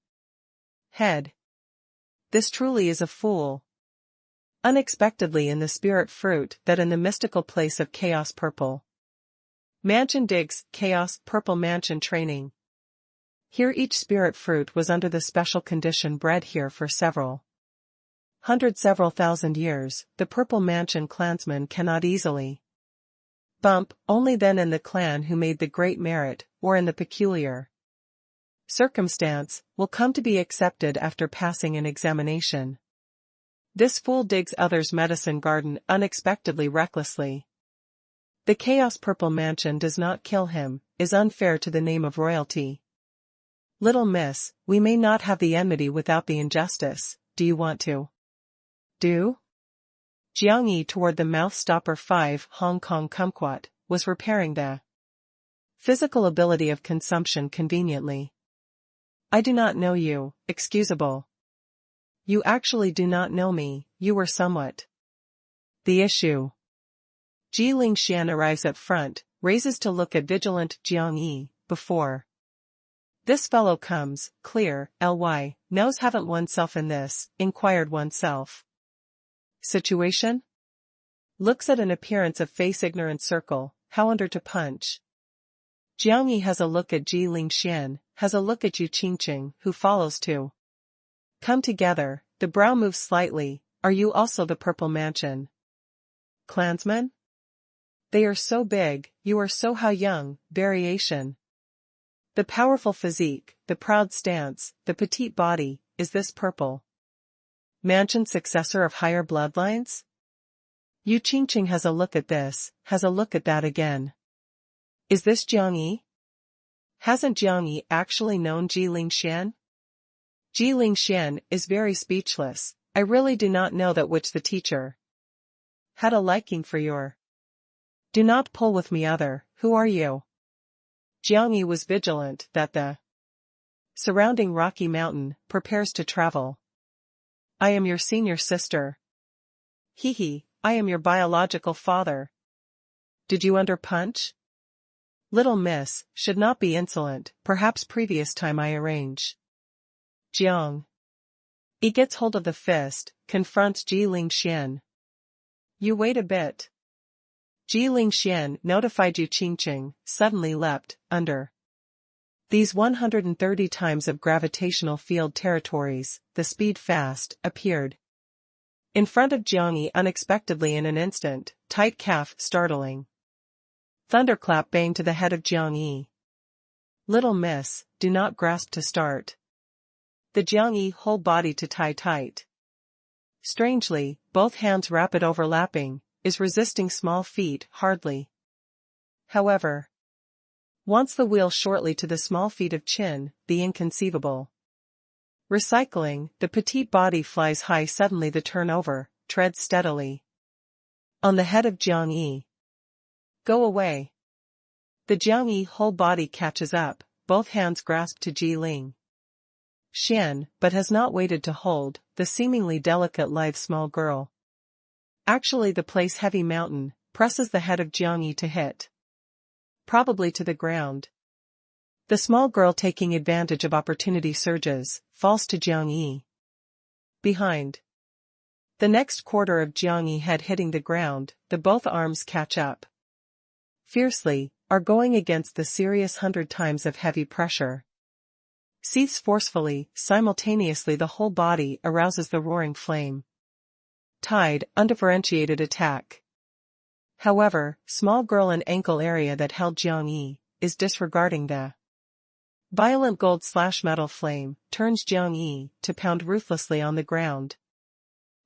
head. This truly is a fool. unexpectedly in the spirit fruit that in the mystical place of chaos purple. Mansion digs, chaos, purple mansion training. Here each spirit fruit was under the special condition bred here for several thousand years, the purple mansion clansman cannot easily bump, only then in the clan who made the great merit, or in the peculiar circumstance, will come to be accepted after passing an examination. This fool digs others' medicine garden unexpectedly recklessly. The chaos purple mansion does not kill him, is unfair to the name of royalty. Little miss, we may not have the enmity without the injustice, do you want to? Do? Jiang Yi toward the mouth stopper 5 Hong Kong kumquat, was repairing the physical ability of consumption conveniently. I do not know you, excusable. You actually do not know me, you were somewhat the issue. Ji Lingxian arrives at front, raises to look at vigilant Jiang Yi, before this fellow comes, clear, ly, knows haven't oneself in this, inquired oneself. Situation? Looks at an appearance of face ignorant circle, how under to punch. Jiang Yi has a look at Ji Lingxian, has a look at Yu Qingqing, who follows too. Come together, the brow moves slightly, are you also the purple mansion clansman? They are so big, you are so how young, variation. The powerful physique, the proud stance, the petite body, is this purple mansion successor of higher bloodlines? Yu Qingqing has a look at this, has a look at that again. Is this Jiang Yi? Hasn't Jiang Yi actually known Ji Lingxian? Ji Lingxian is very speechless, I really do not know that which the teacher had a liking for your. Do not pull with me other, who are you? Jiang Yi was vigilant that the surrounding rocky mountain prepares to travel. I am your senior sister. He, I am your biological father. Did you under punch? Little miss, should not be insolent, perhaps previous time I arrange. Jiang Yi gets hold of the fist, confronts Ji Lingxian. You wait a bit. Ji Lingxian notified Yu Qingqing, suddenly leapt, under these 130 times of gravitational field territories, the speed fast, appeared in front of Jiang Yi unexpectedly in an instant, tight calf, startling. Thunderclap bang to the head of Jiang Yi. Little miss, do not grasp to start. The Jiang Yi whole body to tie tight. Strangely, both hands rapid overlapping, is resisting small feet, hardly. However, wants the wheel shortly to the small feet of Qin, the inconceivable. Recycling, the petite body flies high suddenly the turnover, treads steadily on the head of Jiang Yi. Go away. The Jiang Yi whole body catches up, both hands grasp to Ji Ling Xian, but has not waited to hold, the seemingly delicate lithe small girl. Actually the place heavy mountain, presses the head of Jiang Yi to hit. Probably to the ground. The small girl taking advantage of opportunity surges, falls to Jiang Yi. Behind. The next quarter of Jiang Yi head hitting the ground, the both arms catch up. Fiercely, are going against the serious 100 times of heavy pressure. Seethes forcefully, simultaneously the whole body arouses the roaring flame. Tide, undifferentiated attack. However, small girl and ankle area that held Jiang Yi, is disregarding the violent gold/metal flame, turns Jiang Yi, to pound ruthlessly on the ground.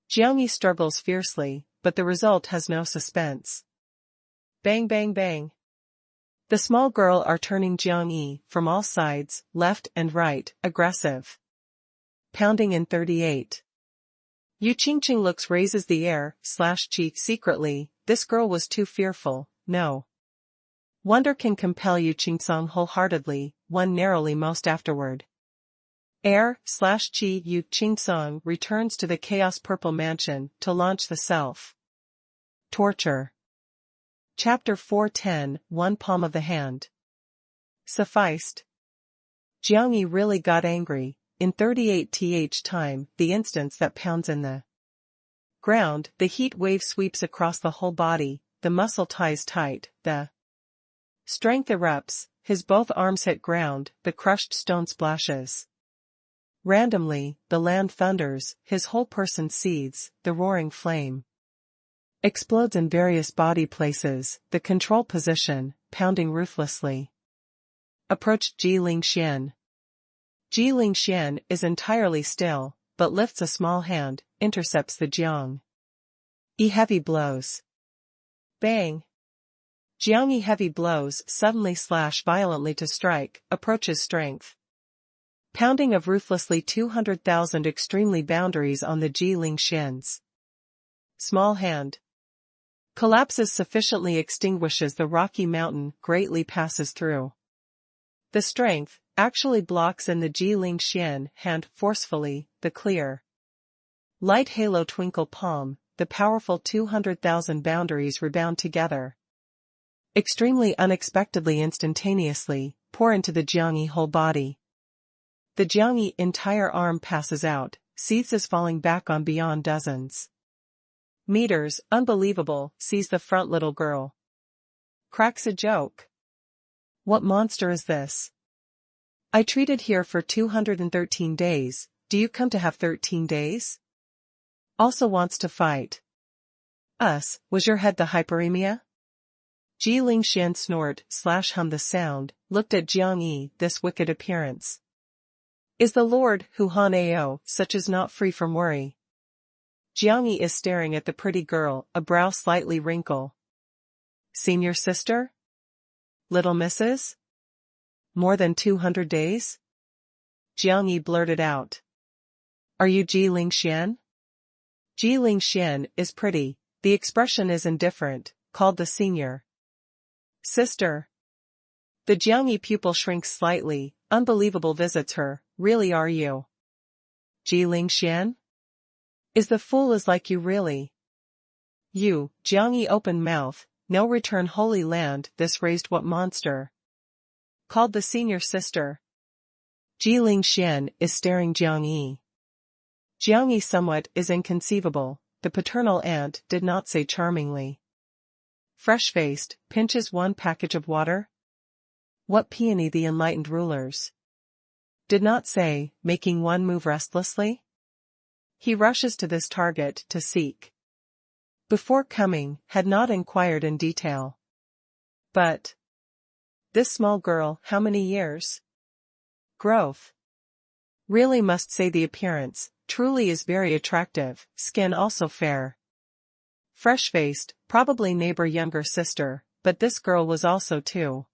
Jiang Yi struggles fiercely, but the result has no suspense. Bang bang bang. The small girl are turning Jiang Yi, from all sides, left and right, aggressive. Pounding in 38. Yu Qingqing looks raises the air/cheek secretly, this girl was too fearful, no wonder can compel Yu Qingcong wholeheartedly, one narrowly most afterward. Air/Qi Yu Qingcong returns to the Chaos Purple Mansion to launch the self torture. Chapter 410, One Palm of the Hand. Sufficed. Jiang Yi really got angry, in 38th time, the instance that pounds in the Ground, the heat wave sweeps across the whole body, the muscle ties tight, the strength erupts, his both arms hit ground, the crushed stone splashes. Randomly, the land thunders, his whole person seethes, the roaring flame explodes in various body places, the control position, pounding ruthlessly. Approached Ji Lingxian. Ji Lingxian is entirely still, but lifts a small hand, intercepts the Jiang Yi heavy blows. Bang! Jiang Yi heavy blows suddenly slash violently to strike, approaches strength. Pounding of ruthlessly 200,000 extremely boundaries on the Ji Lingxian's small hand. Collapses sufficiently extinguishes the rocky mountain, greatly passes through. The strength actually blocks in the Ji Lingxian hand forcefully, the clear light halo twinkle palm, the powerful 200,000 boundaries rebound together. Extremely unexpectedly instantaneously, pour into the Jiang Yi whole body. The Jiang Yi entire arm passes out, seizes falling back on beyond dozens meters, unbelievable, sees the front little girl. Cracks a joke. What monster is this? I treated here for 213 days, do you come to have 13 days? Also wants to fight. Us, was your head the hyperemia? Ji Lingxian snort / hum the sound, looked at Jiang Yi, this wicked appearance. Is the Lord Hu Han Ao such as not free from worry? Jiang Yi is staring at the pretty girl, a brow slightly wrinkle. Senior sister? Little missus? More than 200 days? Jiang Yi blurted out. Are you Ji Lingxian? Ji Lingxian is pretty, the expression is indifferent, called the senior sister. The Jiang Yi pupil shrinks slightly, unbelievable visits her, really are you? Ji Lingxian? Is the fool is like you really? You, Jiang Yi open mouth, no return holy land, this raised what monster? Called the senior sister. Ji Lingxian is staring Jiang Yi. Jiang Yi somewhat is inconceivable, the paternal aunt did not say charmingly. Fresh-faced, pinches one package of water? What peony the enlightened rulers did not say, making one move restlessly? He rushes to this target to seek. Before coming, had not inquired in detail. But this small girl, how many years? Growth. Really must say the appearance, truly is very attractive, skin also fair. Fresh-faced, probably neighbor younger sister, but this girl was also too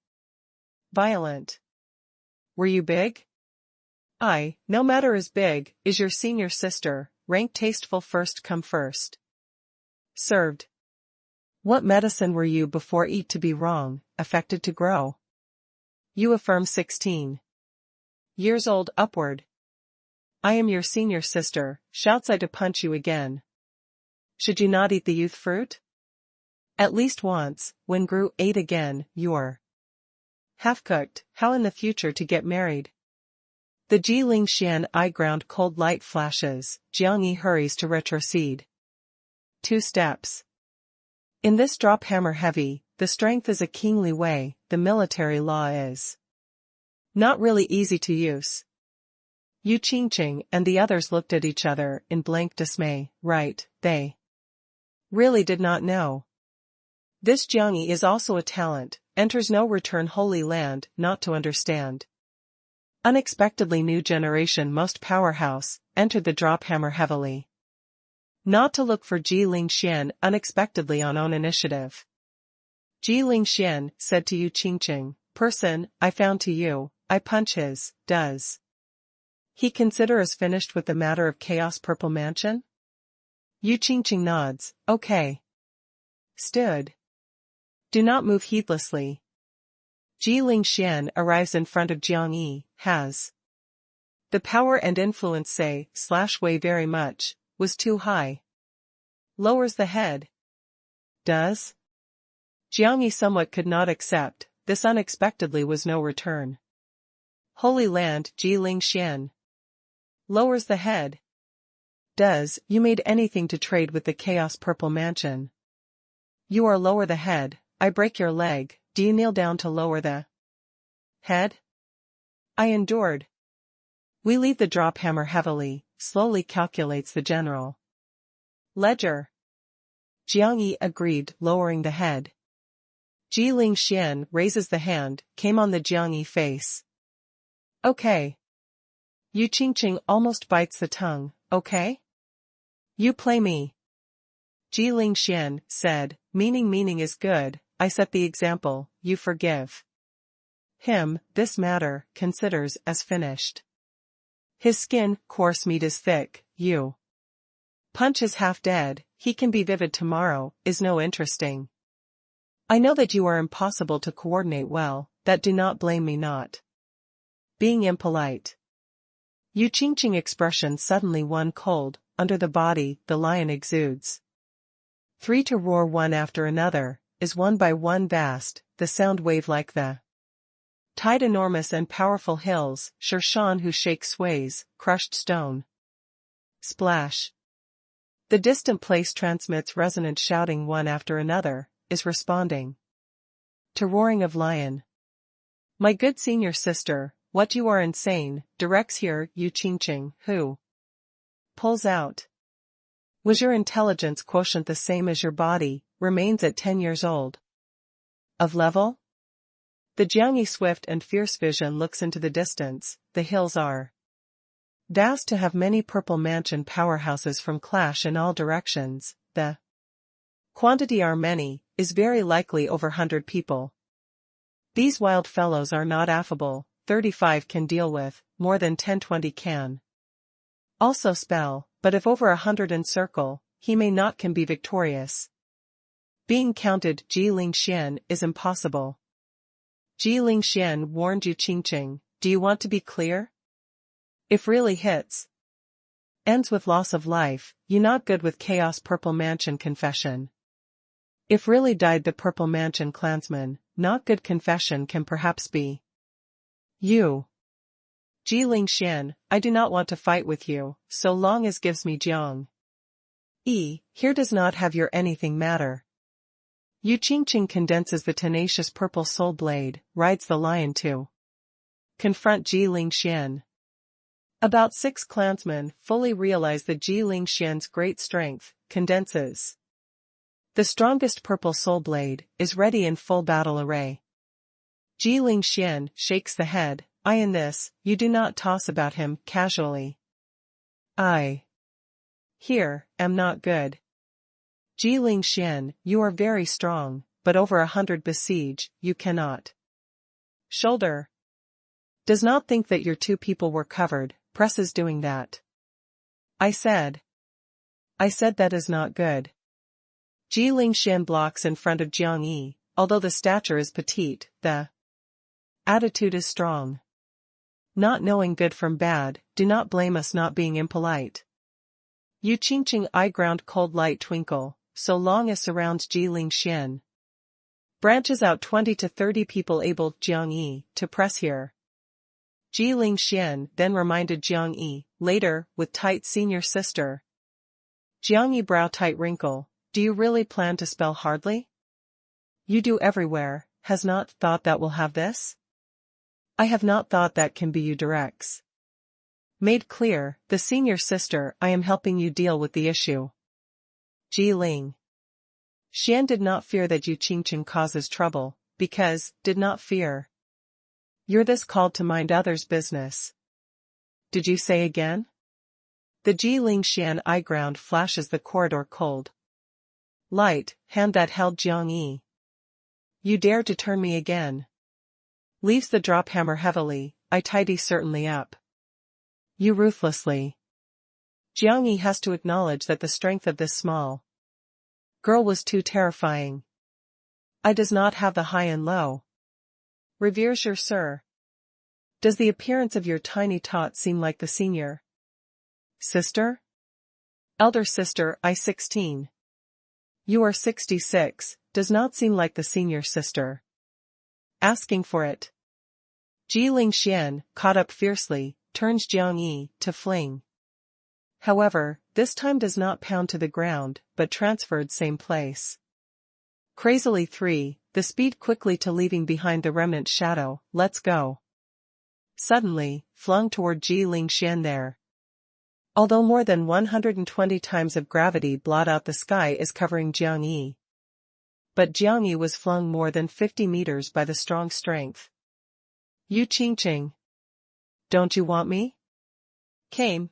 violent. Were you big? I, no matter as big, is your senior sister, rank tasteful first come first. Served. What medicine were you before eat to be wrong, affected to grow? You affirm 16 years old upward. I am your senior sister, shouts I to punch you again. Should you not eat the youth fruit? At least once, when grew 8 again, you're half-cooked, how in the future to get married? The Ji Lingxian eye ground cold light flashes, Jiang Yi hurries to retrocede 2 steps. In this drop hammer heavy, the strength is a kingly way, the military law is not really easy to use. Yu Qingqing and the others looked at each other in blank dismay, right, they really did not know. This Jiang Yi is also a talent, enters no return holy land, not to understand. Unexpectedly new generation most powerhouse, entered the drop hammer heavily. Not to look for Ji Lingxian unexpectedly on own initiative. Ji Lingxian said to Yu Qingqing, person, I found to you, I punch his, does he consider us finished with the matter of Chaos Purple Mansion? Yu Qingqing nods, okay. Stood. Do not move heedlessly. Ji Lingxian arrives in front of Jiang Yi, has the power and influence say, / weigh very much, was too high. Lowers the head. Does? Jiang Yi somewhat could not accept, this unexpectedly was no return. Holy land Ji Lingxian. Lowers the head. Does, you made anything to trade with the Chaos Purple Mansion? You are lower the head, I break your leg, do you kneel down to lower the head? I endured. We leave the drop hammer heavily, slowly calculates the general. Ledger. Jiang Yi agreed, lowering the head. Ji Ling Xian raises the hand, came on the Jiang Yi face. Okay. Yu Qingqing almost bites the tongue, okay? You play me. Ji Ling Xian said, meaning is good, I set the example, you forgive him, this matter, considers as finished. His skin, coarse meat is thick, you punch is half dead, he can be vivid tomorrow, is no interesting. I know that you are impossible to coordinate well, that do not blame me not being impolite. Yu Qingqing expression suddenly one cold, under the body, the lion exudes. Three to roar one after another, is one by one vast, the sound wave like the tide enormous and powerful hills, Sher Shan who shakes sways, crushed stone. Splash. The distant place transmits resonant shouting one after another, is responding to roaring of lion. My good senior sister, what you are insane, directs here, Yu Qingqing, who pulls out. Was your intelligence quotient the same as your body, remains at 10 years old? Of level? The Jiangyi swift and fierce vision looks into the distance, the hills are vast to have many purple mansion powerhouses from clash in all directions, the quantity are many, is very likely over 100 people. These wild fellows are not affable, 35 can deal with, more than 10-20 can also spell, but if over 100 encircle, he may not can be victorious. Being counted, Ji Ling Xian, is impossible. Ji Ling Xian warned Yu Qingqing, do you want to be clear? If really hits ends with loss of life, you not good with Chaos Purple Mansion confession. If really died the Purple Mansion clansman, not good confession can perhaps be. You. Ji Ling Xian, I do not want to fight with you, so long as gives me Jiang Yi, here does not have your anything matter. Yu Qingqing condenses the tenacious purple soul blade, rides the lion to confront Ji Ling Xian. About 6 clansmen fully realize that Ji Ling Xian's great strength, condenses. The strongest purple soul blade, is ready in full battle array. Ji Ling Xian shakes the head, I in this, you do not toss about him, casually. I here, am not good. Ji Ling Xian, you are very strong, but over 100 besiege, you cannot. Shoulder. Does not think that your 2 people were covered, presses doing that. I said that is not good. Ji Ling Xian blocks in front of Jiang Yi, although the stature is petite, the attitude is strong. Not knowing good from bad, do not blame us not being impolite. Yu Qingqing eye ground cold light twinkle, so long as surrounds Ji Ling Xian. Branches out 20 to 30 people able Jiang Yi to press here. Ji Ling Xian then reminded Jiang Yi, later, with tight senior sister. Jiang Yi brow tight wrinkle, do you really plan to spell hardly? You do everywhere, has not thought that will have this? I have not thought that can be you directs. Made clear, the senior sister, I am helping you deal with the issue. Ji Ling Xian did not fear that Yu Qingqing causes trouble, because, did not fear. You're this called to mind others' business. Did you say again? The Ji Ling Xian eye ground flashes the corridor cold light, hand that held Jiang Yi. You dare to turn me again. Leaves the drop hammer heavily, I tidy certainly up. You ruthlessly. Jiang Yi has to acknowledge that the strength of this small girl was too terrifying. I does not have the high and low. Reveres your sir. Does the appearance of your tiny tot seem like the senior sister? Elder sister, I 16. You are 66, does not seem like the senior sister. Asking for it. Ji Ling Xian, caught up fiercely, turns Jiang Yi to fling. However, this time does not pound to the ground, but transferred same place. Crazily 3, the speed quickly to leaving behind the remnant shadow, let's go. Suddenly, flung toward Ji Lingxian there. Although more than 120 times of gravity blot out the sky is covering Jiang Yi. But Jiang Yi was flung more than 50 meters by the strong strength. Yu Qingqing. Don't you want me? Came.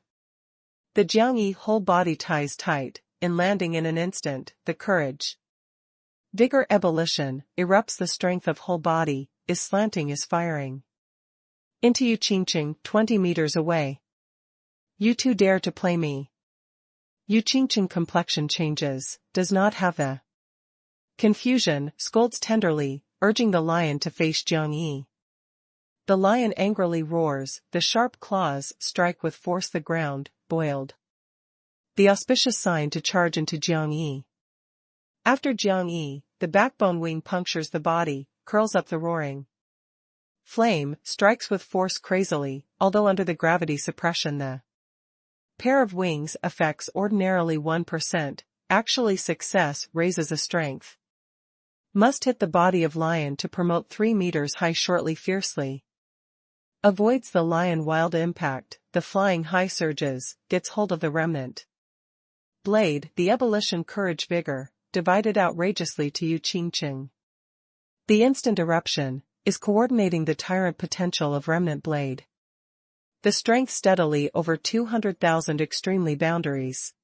The Jiang Yi whole body ties tight, in landing in an instant, the courage. Vigor ebullition, erupts the strength of whole body, is slanting is firing. Into Yu Qingqing 20 meters away. You two dare to play me. Yu Qingqing complexion changes, does not have the confusion, scolds tenderly, urging the lion to face Jiang Yi. The lion angrily roars, the sharp claws strike with force the ground, boiled. The auspicious sign to charge into Jiang Yi. After Jiang Yi, the backbone wing punctures the body, curls up the roaring flame, strikes with force crazily, although under the gravity suppression the pair of wings affects ordinarily 1%, actually success raises a strength. Must hit the body of lion to promote 3 meters high shortly fiercely. Avoids the lion wild impact, the flying high surges, gets hold of the remnant blade, the ebullition courage vigor, divided outrageously to Yu Qingqing. The instant eruption, is coordinating the tyrant potential of remnant blade. The strength steadily over 200,000 extremely boundaries.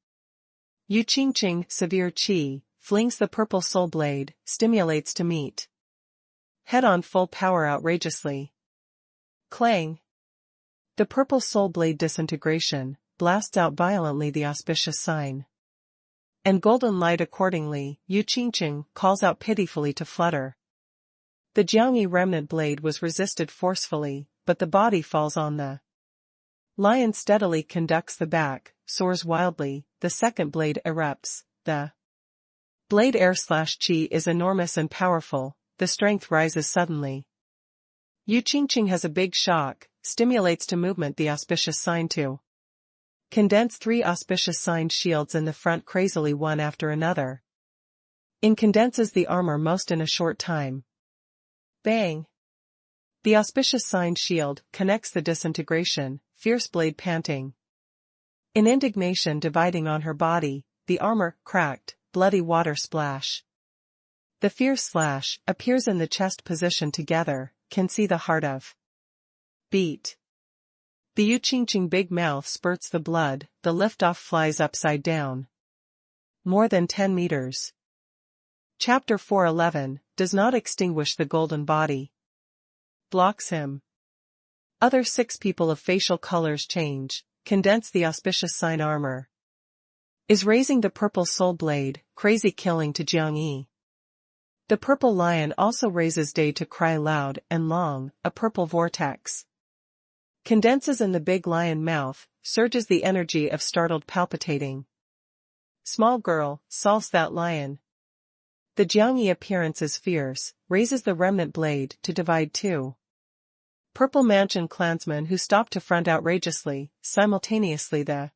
Yu Qingqing, severe chi, flings the purple soul blade, stimulates to meet. Head on full power outrageously. Clang. The purple soul blade disintegration, blasts out violently the auspicious sign. And golden light accordingly, Yu Qingqing calls out pitifully to flutter. The Jiang Yi remnant blade was resisted forcefully, but the body falls on the lion steadily conducts the back, soars wildly, the second blade erupts, the blade air/chi is enormous and powerful, the strength rises suddenly. Yu Qingqing has a big shock, stimulates to movement the auspicious sign to condense 3 auspicious sign shields in the front crazily one after another. Condenses the armor most in a short time. Bang! The auspicious sign shield connects the disintegration, fierce blade panting. In indignation dividing on her body, the armor, cracked, bloody water splash. The fierce slash, appears in the chest position together, can see the heart of beat. The Yu Qingqing big mouth spurts the blood, the liftoff flies upside down. More than 10 meters. Chapter 411, does not extinguish the golden body. Blocks him. Other 6 people of facial colors change, condense the auspicious sign armor. Is raising the purple soul blade, crazy killing to Jiang Yi. The purple lion also raises day to cry loud and long, a purple vortex. Condenses in the big lion mouth, surges the energy of startled palpitating. Small girl, solves that lion. The Jiang Yi appearance is fierce, raises the remnant blade to divide 2. Purple mansion clansmen who stop to front outrageously, simultaneously the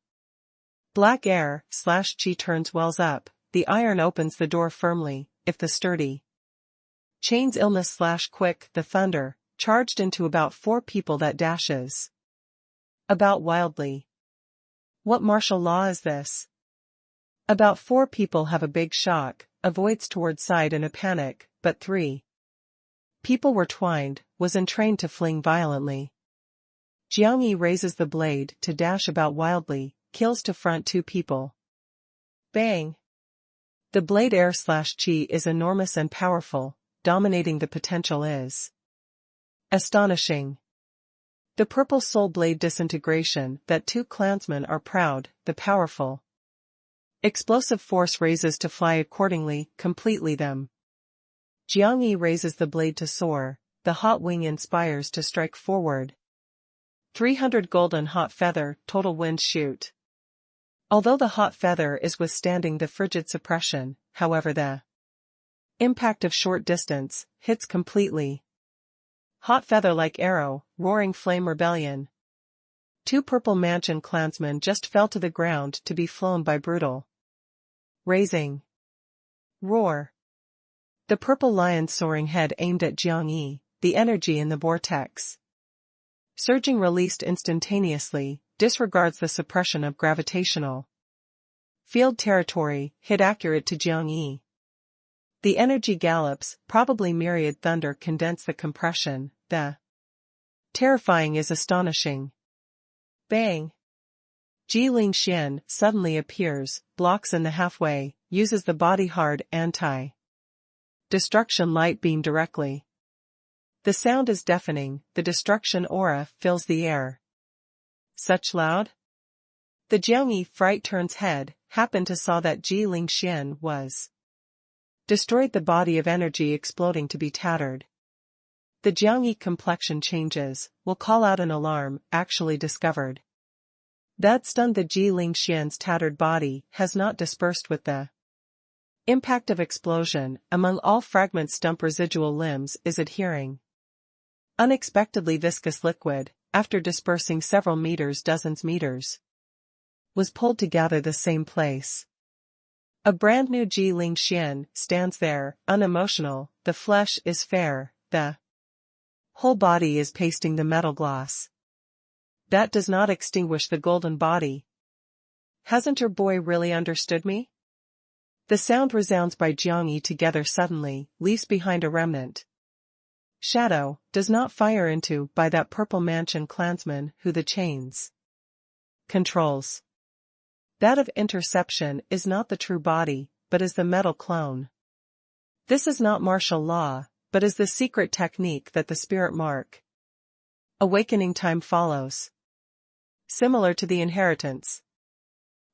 black air/chi turns wells up, the iron opens the door firmly, if the sturdy chains illness/quick, the thunder, charged into about 4 people that dashes about wildly. What martial law is this? About 4 people have a big shock, avoids toward side in a panic, but 3 people were twined, was entrained to fling violently. Jiang Yi raises the blade to dash about wildly, kills to front 2 people. Bang! The blade air/chi is enormous and powerful, dominating the potential is astonishing. The purple soul blade disintegration that 2 clansmen are proud, the powerful explosive force raises to fly accordingly, completely them. Jiang Yi raises the blade to soar, the hot wing inspires to strike forward. 300 golden hot feather, total wind shoot. Although the hot feather is withstanding the frigid suppression, however the impact of short distance, hits completely. Hot feather like arrow, roaring flame rebellion. Two Purple Mansion clansmen just fell to the ground to be flown by brutal raising roar. The purple lion's soaring head aimed at Jiang Yi, the energy in the vortex surging released instantaneously, disregards the suppression of gravitational field territory, hit accurate to Jiang Yi. The energy gallops, probably myriad thunder condense the compression, the terrifying is astonishing. Bang! Ji Lingxian suddenly appears, blocks in the halfway, uses the body-hard anti-destruction light beam directly. The sound is deafening, the destruction aura fills the air. Such loud? The Jiangyi fright turns head, happened to saw that Ji Lingxian was destroyed, the body of energy exploding to be tattered. The Jiangyi complexion changes, will call out an alarm, actually discovered. That stunned the Ji Lingxian's tattered body has not dispersed with the impact of explosion, among all fragments stump residual limbs is adhering. Unexpectedly viscous liquid, after dispersing several meters dozens meters, was pulled to gather the same place. A brand new Ji Lingxian stands there, unemotional, the flesh is fair, the whole body is pasting the metal gloss. That does not extinguish the golden body. Hasn't your boy really understood me? The sound resounds by Jiangyi together suddenly, leaves behind a remnant shadow, does not fire into by that Purple Mansion clansman who the chains controls. That of interception is not the true body, but is the metal clone. This is not martial law, but is the secret technique that the spirit mark awakening time follows. Similar to the inheritance.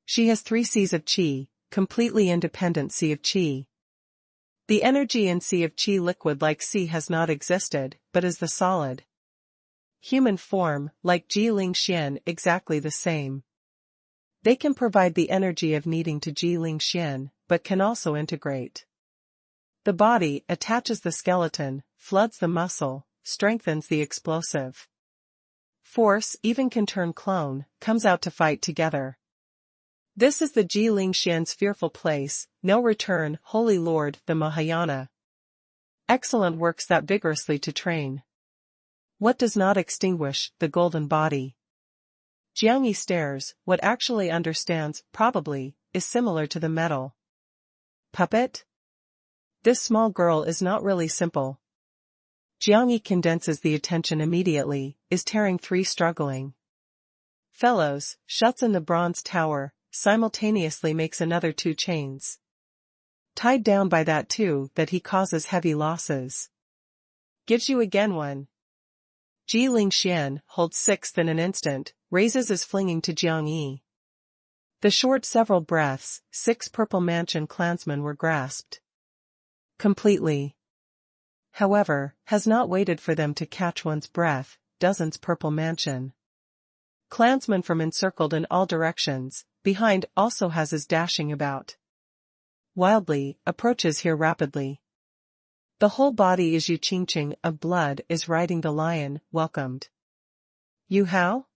She has 3 Cs of Qi, completely independent Sea of Qi. The energy in Sea of Qi liquid like Sea has not existed, but is the solid human form, like Ji Lingxian, exactly the same. They can provide the energy of needing to Ji Lingxian, but can also integrate. The body attaches the skeleton, floods the muscle, strengthens the explosive force, even can turn clone, comes out to fight together. This is the Ji Lingxian's fearful place, no return, Holy Lord, the Mahayana. Excellent works that vigorously to train. What does not extinguish, the golden body? Jiangyi stares, what actually understands, probably, is similar to the metal puppet? This small girl is not really simple. Jiangyi condenses the attention immediately, is tearing 3 struggling fellows, shuts in the bronze tower, simultaneously makes another 2 chains. Tied down by that 2 that he causes heavy losses. Gives you again 1. Ji Lingxian holds 6th in an instant, raises is flinging to Jiangyi. The short several breaths, 6 Purple Mansion clansmen were grasped completely. However, has not waited for them to catch one's breath, dozens Purple Mansion clansmen from encircled in all directions, behind also has his dashing about. Wildly, approaches here rapidly. The whole body is Yu Qingqing of blood is riding the lion, welcomed. Yu Hao?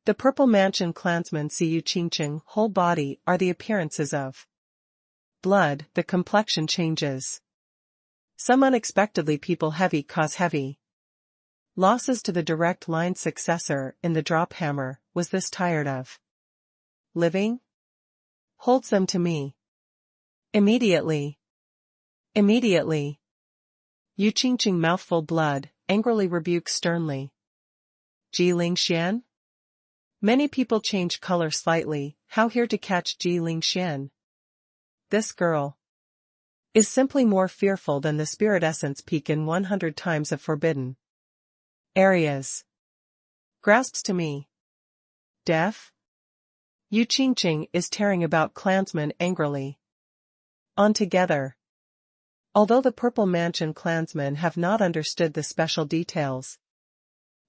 The Purple Mansion clansmen see Yu Qingqing whole body are the appearances of blood, the complexion changes. Some unexpectedly people heavy cause heavy losses to the direct line successor in the drop hammer, was this tired of living? Holds them to me. Immediately. Immediately. Yu Qingqing mouthful blood, angrily rebukes sternly. Ji Lingxian? Many people change color slightly, how here to catch Ji Lingxian? This girl is simply more fearful than the spirit essence peak in 100 times of forbidden areas. Grasps to me. Deaf? Yu Qingqing is tearing about clansmen angrily. On together. Although the Purple Mansion clansmen have not understood the special details,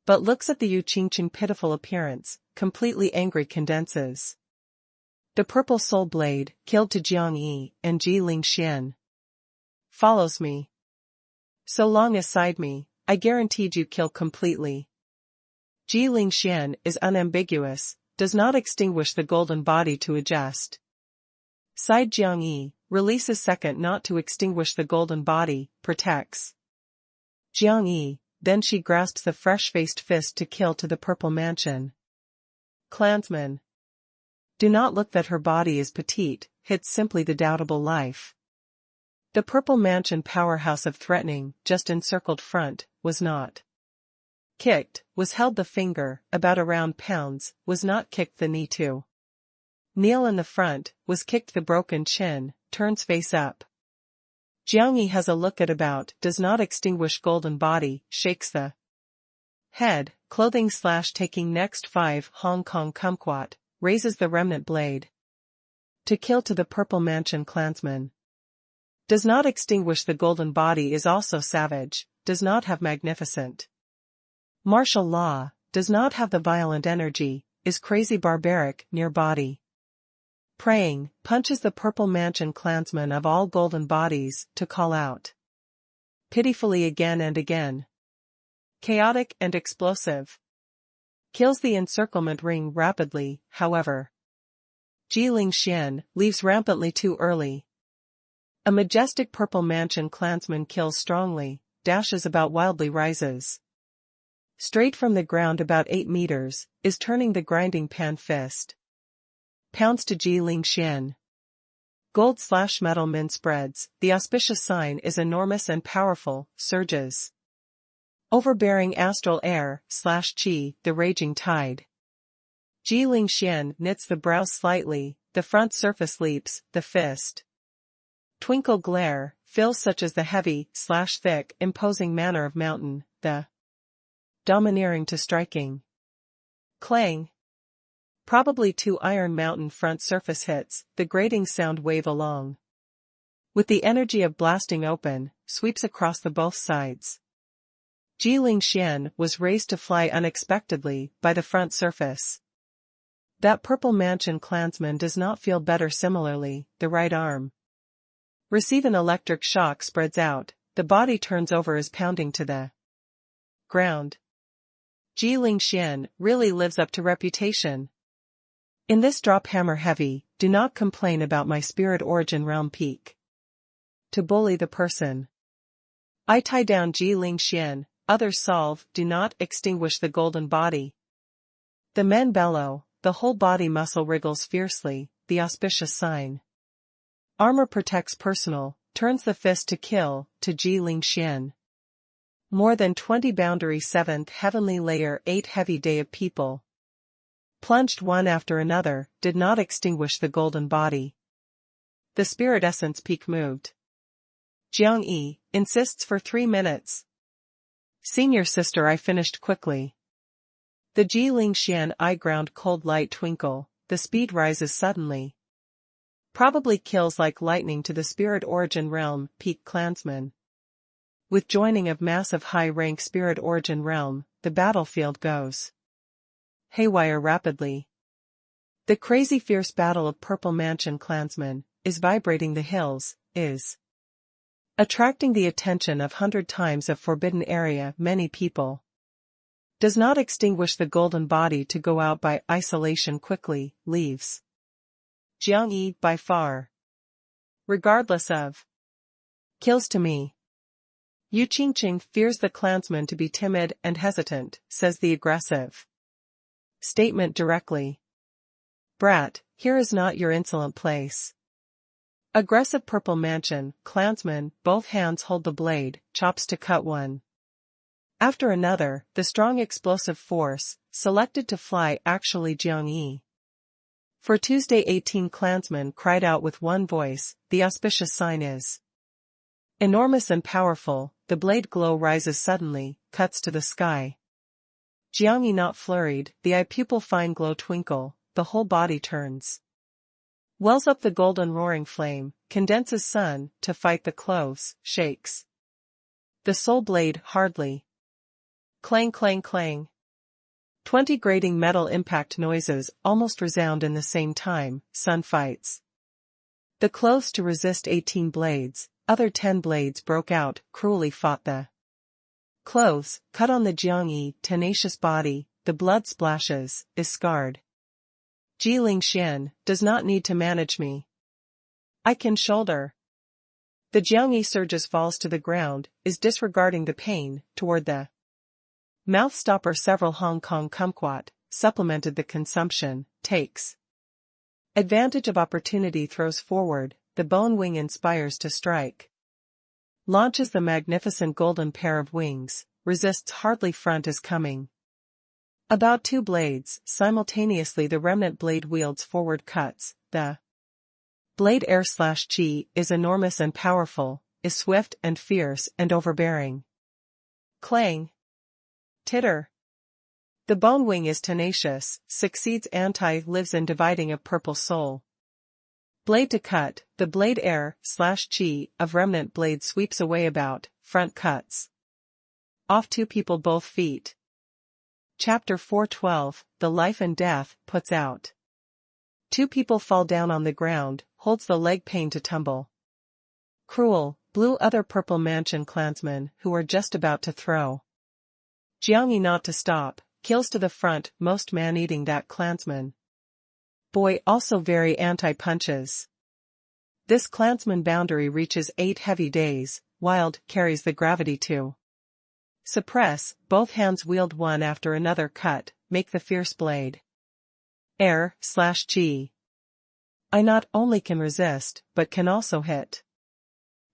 but looks at the Yu Qingqing pitiful appearance, completely angry condenses. The purple soul blade, killed to Jiangyi and Ji Lingxian. Follows me. So long aside me, I guaranteed you kill completely. Ji Lingxian is unambiguous, does not extinguish the golden body to adjust. Side Jiangyi, releases second not to extinguish the golden body, protects. Jiangyi, then she grasps the fresh-faced fist to kill to the purple mansion. Clansman. Do not look that her body is petite, hits simply the doubtable life. The purple mansion powerhouse of threatening, just encircled front, was not kicked, was held the finger, about around pounds, was not kicked the knee too. Kneel in the front, was kicked the broken chin, turns face up. Jiangyi has a look at about, does not extinguish golden body, shakes the head, clothing slash taking next 5 Hong Kong kumquat, raises the remnant blade. To kill to the purple mansion clansman. Does not extinguish the golden body is also savage, does not have magnificent martial law, does not have the violent energy, is crazy barbaric, near body. Praying, punches the purple mansion clansman of all golden bodies, to call out pitifully again and again. Chaotic and explosive. Kills the encirclement ring rapidly, however. Ji Lingxian leaves rampantly too early. A majestic purple mansion clansman kills strongly, dashes about wildly rises. Straight from the ground about 8 meters, is turning the grinding pan fist. Pounds to Ji Lingxian. Gold/metal min spreads, the auspicious sign is enormous and powerful, surges. Overbearing astral air/chi, the raging tide. Ji Lingxian knits the brows slightly, the front surface leaps, the fist. Twinkle glare, fills such as the heavy/thick imposing manner of mountain, the domineering to striking. Clang. Probably 2 iron mountain front surface hits, the grating sound wave along. With the energy of blasting open, sweeps across the both sides. Ji Lingxian was raised to fly unexpectedly, by the front surface. That purple mansion clansman does not feel better similarly, the right arm. Receive an electric shock spreads out, the body turns over as pounding to the ground. Ji Lingxian really lives up to reputation. In this drop hammer heavy, do not complain about my spirit origin realm peak. To bully the person. I tie down Ji Lingxian, others solve, do not extinguish the golden body. The men bellow, the whole body muscle wriggles fiercely, the auspicious sign. Armor protects personal, turns the fist to kill, to Ji Lingxian. More than 20 boundary 7th heavenly layer 8 heavy day of people. Plunged one after another, did not extinguish the golden body. The spirit essence peak moved. Jiangyi insists for 3 minutes. Senior sister, I finished quickly. The Ji Lingxian eye ground cold light twinkle, the speed rises suddenly. Probably kills like lightning to the spirit origin realm peak clansman. With joining of massive high-rank spirit origin realm, the battlefield goes haywire rapidly. The crazy fierce battle of purple mansion clansmen is vibrating the hills, is attracting the attention of 100 times of forbidden area many people. Does not extinguish the golden body to go out by isolation quickly, leaves. Jiangyi by far. Regardless of. Kills to me. Yu Qingqing fears the clansman to be timid and hesitant, says the aggressive statement directly. Brat, here is not your insolent place. Aggressive purple mansion, clansman, both hands hold the blade, chops to cut one after another, the strong explosive force, selected to fly actually Jiangyi. For Tuesday 18 clansmen cried out with one voice, the auspicious sign is enormous and powerful, the blade glow rises suddenly, cuts to the sky. Jiangyi not flurried, the eye pupil fine glow twinkle, the whole body turns. Wells up the golden roaring flame, condenses sun, to fight the cloves, shakes. The soul blade hardly. Clang clang clang. 20 grating metal impact noises almost resound in the same time, sun fights. The cloves to resist 18 blades, other 10 blades broke out, cruelly fought the cloves, cut on the Jiangyi tenacious body, the blood splashes, is scarred. Ji Lingxian does not need to manage me. I can shoulder. The Jiangyi surges, falls to the ground, is disregarding the pain, toward the mouth stopper. Several Hong Kong kumquat, supplemented the consumption, takes advantage of opportunity, throws forward, the bone wing inspires to strike. Launches the magnificent golden pair of wings, resists hardly, front is coming. About 2 blades, simultaneously the remnant blade wields forward cuts, the blade R/G is enormous and powerful, is swift and fierce and overbearing. Clang. Titter. The bone wing is tenacious, succeeds lives in dividing of purple soul. Blade to cut, the blade R/G of remnant blade sweeps away about, front cuts off 2 people both feet. Chapter 412, The Life and Death, puts out. 2 people fall down on the ground, holds the leg, pain to tumble. Cruel, blue other purple mansion clansmen who are just about to throw. Jiangyi not to stop, kills to the front, most man-eating that clansman. Boy also very anti-punches. This clansman boundary reaches 8 heavy days, wild, carries the gravity to suppress, both hands wield one after another cut, make the fierce blade R/G. I not only can resist, but can also hit.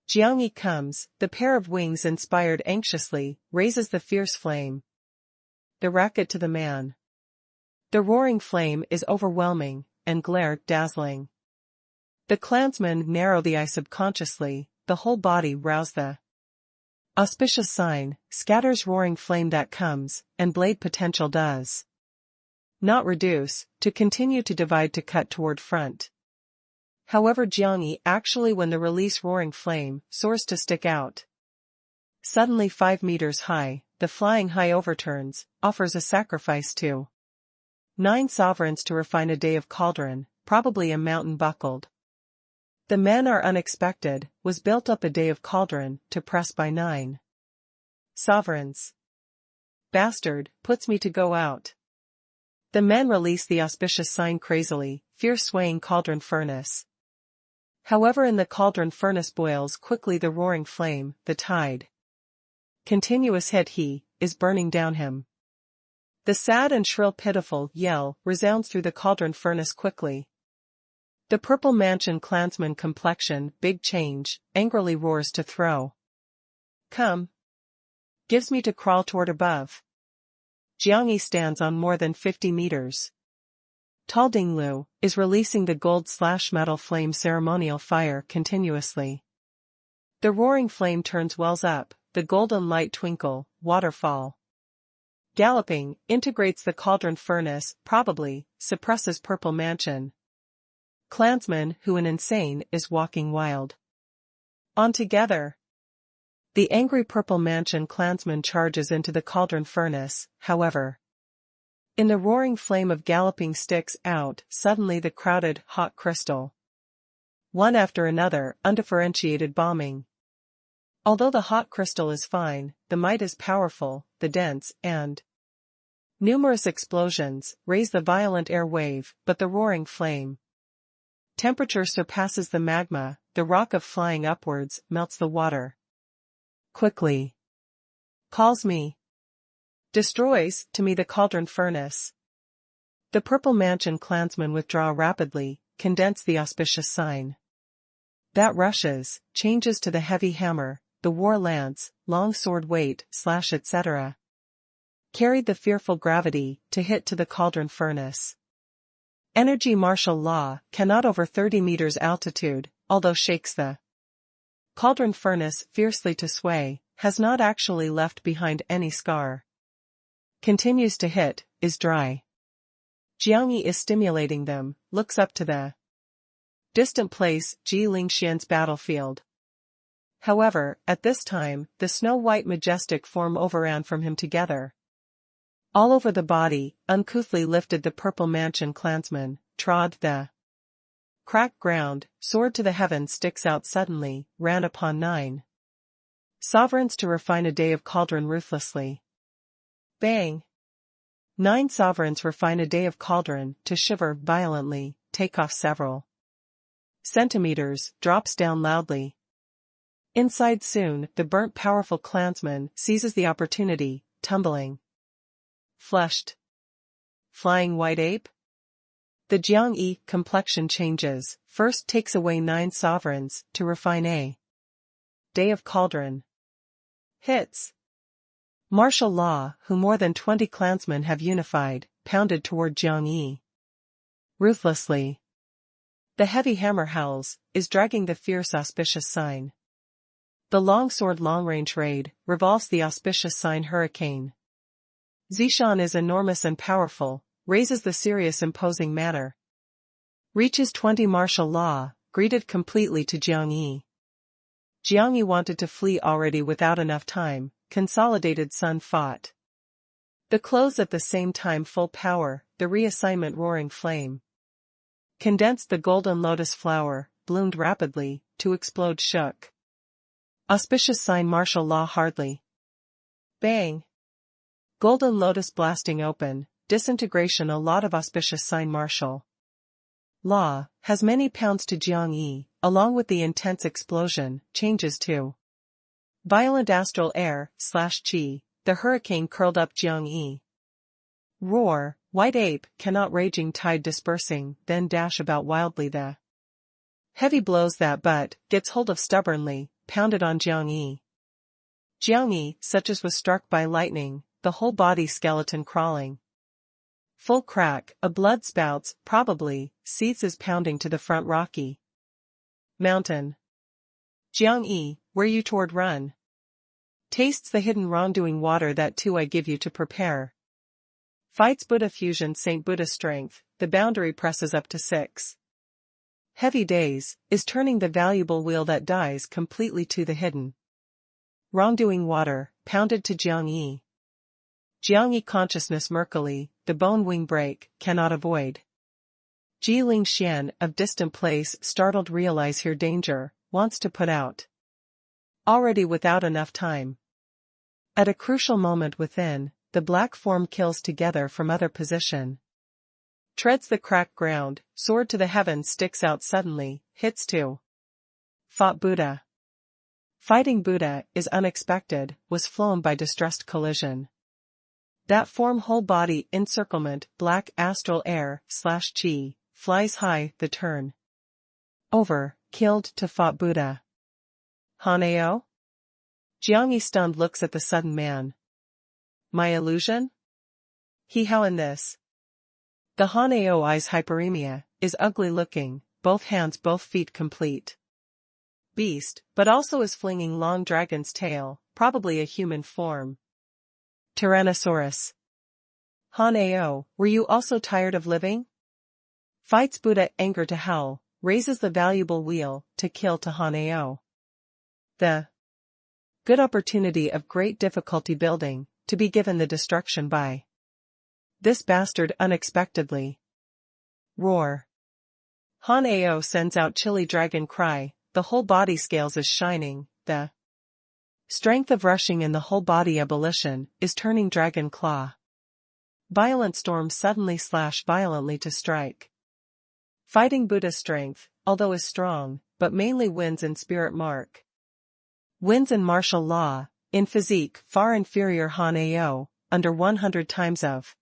Jiangyi comes, the pair of wings inspired anxiously, raises the fierce flame. The racket to the man. The roaring flame is overwhelming, and glare dazzling. The clansmen narrow the eye subconsciously, the whole body rouse the auspicious sign, scatters roaring flame that comes, and blade potential does not reduce, to continue to divide, to cut toward front. However, Jiangyi actually, when the release roaring flame soars to stick out. Suddenly 5 meters high, the flying high overturns, offers a sacrifice to 9 sovereigns to refine a day of cauldron, probably a mountain buckled. The men are unexpected, was built up a day of cauldron, to press by 9 sovereigns. Bastard, puts me to go out. The men release the auspicious sign crazily, fierce swaying cauldron furnace. However, in the cauldron furnace boils quickly the roaring flame, the tide. Continuous hit he, is burning down him. The sad and shrill pitiful yell resounds through the cauldron furnace quickly. The purple mansion clansman complexion, big change, angrily roars to throw. Come. Gives me to crawl toward above. Jiangyi stands on more than 50 meters. Tall Dinglu is releasing the gold/metal flame ceremonial fire continuously. The roaring flame turns, wells up, the golden light twinkle, waterfall. Galloping, integrates the cauldron furnace, probably, suppresses purple mansion. Clansman who an insane is walking wild. On together. The angry purple mansion clansman charges into the cauldron furnace, however. In the roaring flame of galloping sticks out, suddenly the crowded, hot crystal. One after another, undifferentiated bombing. Although the hot crystal is fine, the might is powerful, the dense, and numerous explosions raise the violent air wave, but the roaring flame temperature surpasses the magma, the rock of flying upwards, melts the water. Quickly. Calls me. Destroys, to me, the cauldron furnace. The purple mansion clansmen withdraw rapidly, condense the auspicious sign. That rushes, changes to the heavy hammer, the war lance, long sword weight, slash etc. Carried the fearful gravity, to hit to the cauldron furnace. Energy martial law, cannot over 30 meters altitude, although shakes the cauldron furnace fiercely to sway, has not actually left behind any scar. Continues to hit, is dry. Jiangyi is stimulating them, looks up to the distant place, Ji Lingxian's battlefield. However, at this time, the snow-white majestic form overran from him together. All over the body, uncouthly lifted the purple mansion clansman, trod the cracked ground, soared to the heavens, sticks out suddenly, ran upon 9 sovereigns to refine a day of cauldron ruthlessly. Bang! 9 sovereigns refine a day of cauldron to shiver violently, take off several centimeters, drops down loudly. Inside soon, the burnt powerful clansman seizes the opportunity, tumbling. Flushed. Flying white ape? The Jiangyi complexion changes, first takes away 9 sovereigns to refine a day of cauldron. Hits. Martial law, who more than 20 clansmen have unified, pounded toward Jiangyi. Ruthlessly. The heavy hammer howls, is dragging the fierce auspicious sign. The longsword long-range raid, revolves the auspicious sign hurricane. Zishan is enormous and powerful, raises the serious imposing manner. Reaches 20 martial law, greeted completely to Jiangyi. Jiangyi wanted to flee already without enough time, consolidated sun fought. The close at the same time full power, the reassignment roaring flame. Condensed the golden lotus flower, bloomed rapidly, to explode shook. Auspicious sign martial law hardly. Bang. Golden lotus blasting open, disintegration a lot of auspicious sign martial law, has many pounds to Jiangyi, along with the intense explosion, changes to violent astral air, /chi, the hurricane curled up Jiangyi. Roar, white ape, cannot raging tide dispersing, then dash about wildly the heavy blows that but, gets hold of stubbornly, pounded on Jiangyi. Jiangyi, such as was struck by lightning, the whole body skeleton crawling. Full crack, a blood spouts, probably, seethes is pounding to the front rocky mountain. Jiangyi, where you toward run? Tastes the hidden wrongdoing water that too I give you to prepare. Fights Buddha fusion Saint Buddha strength, the boundary presses up to 6 heavy days, is turning the valuable wheel that dies completely to the hidden wrongdoing water, pounded to Jiangyi. Jiangyi consciousness murkily, the bone wing break, cannot avoid. Jiling Xian, of distant place startled realize here danger, wants to put out. Already without enough time. At a crucial moment within, the black form kills together from other position. Treads the cracked ground, sword to the heavens sticks out suddenly, hits to. Fought Buddha. Fighting Buddha is unexpected, was flown by distressed collision. That form whole body encirclement, black astral air, /chi, flies high, the turn. Over, killed to fought Buddha. Haneo? Jiangyi stunned looks at the sudden man. My illusion? He how in this? The Haneo eyes hyperemia, is ugly looking, both hands both feet complete. Beast, but also is flinging long dragon's tail, probably a human form. Tyrannosaurus. Haneo, were you also tired of living? Fights Buddha anger to hell, raises the valuable wheel, to kill to Haneo. The good opportunity of great difficulty building, to be given the destruction by this bastard unexpectedly. Roar. Haneo sends out chilly dragon cry, the whole body scales is shining, the strength of rushing in the whole body ebullition, is turning dragon claw. Violent storm suddenly slash violently to strike. Fighting Buddha strength, although is strong, but mainly wins in spirit mark. Wins in martial law, in physique far inferior Haneo, under 100 times of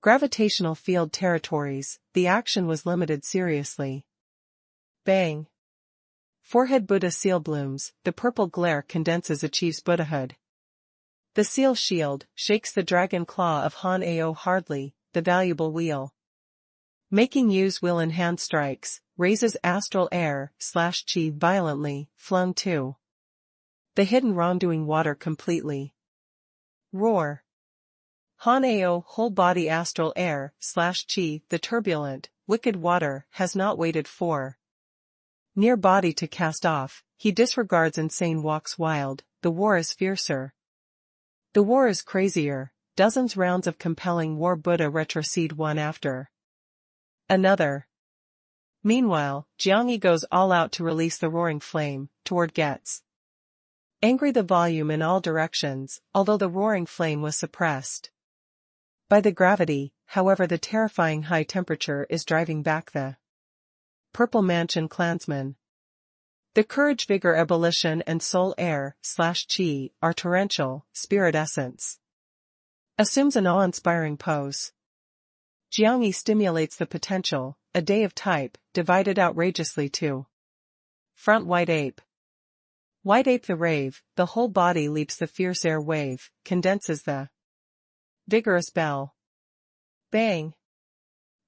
gravitational field territories, the action was limited seriously. Bang. Forehead Buddha seal blooms, the purple glare condenses achieves Buddhahood. The seal shield, shakes the dragon claw of Haneo hardly, the valuable wheel. Making use will in hand strikes, raises astral air, /chi violently, flung to the hidden wrongdoing water completely. Roar. Haneo whole body astral air, /chi, the turbulent, wicked water, has not waited for near body to cast off, he disregards insane walks wild, the war is fiercer. The war is crazier, dozens rounds of compelling war Buddha retrocede one after another. Meanwhile, Jiangyi goes all out to release the roaring flame, toward gets angry the volume in all directions, although the roaring flame was suppressed By the gravity, however, the terrifying high temperature is driving back the Purple Mansion clansmen. The courage, vigor, ebullition and soul air/chi are torrential, spirit essence. Assumes an awe-inspiring pose. Jiangyi stimulates the potential, a day of type, divided outrageously to front white ape. White ape the rave, the whole body leaps the fierce air wave, condenses the vigorous bell. Bang.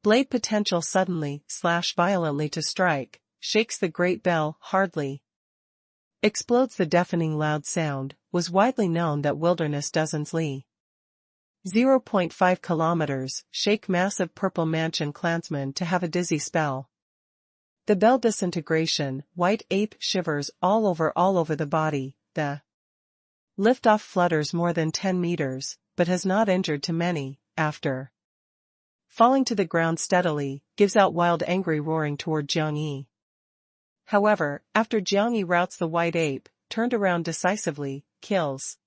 Blade potential suddenly/violently to strike, shakes the great bell, hardly. Explodes the deafening loud sound, was widely known that wilderness dozens li. 0.5 kilometers, shake massive Purple Mansion clansmen to have a dizzy spell. The bell disintegration, white ape shivers all over the body, the liftoff flutters more than 10 meters, but has not injured too many, after falling to the ground steadily, gives out wild angry roaring toward Jiangyi. However, after Jiangyi routs the white ape, turned around decisively, kills.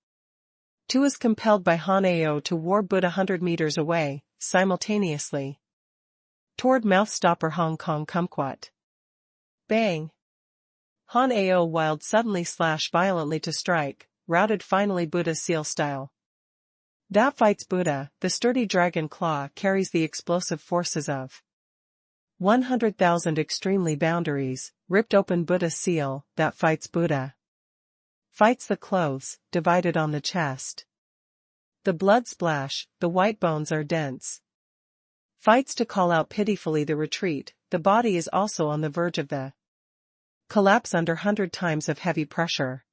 Tu is compelled by Han Ao to war Buddha 100 meters away, simultaneously. Toward mouth stopper Hong Kong kumquat. Bang. Han Ao wild suddenly/violently to strike, routed finally Buddha seal style. That fights Buddha, the sturdy dragon claw carries the explosive forces of 100,000 extremely boundaries, ripped open Buddha seal, that fights Buddha. Fights the clothes, divided on the chest. The blood splash, the white bones are dense. Fights to call out pitifully the retreat, the body is also on the verge of the collapse under 100 times of heavy pressure.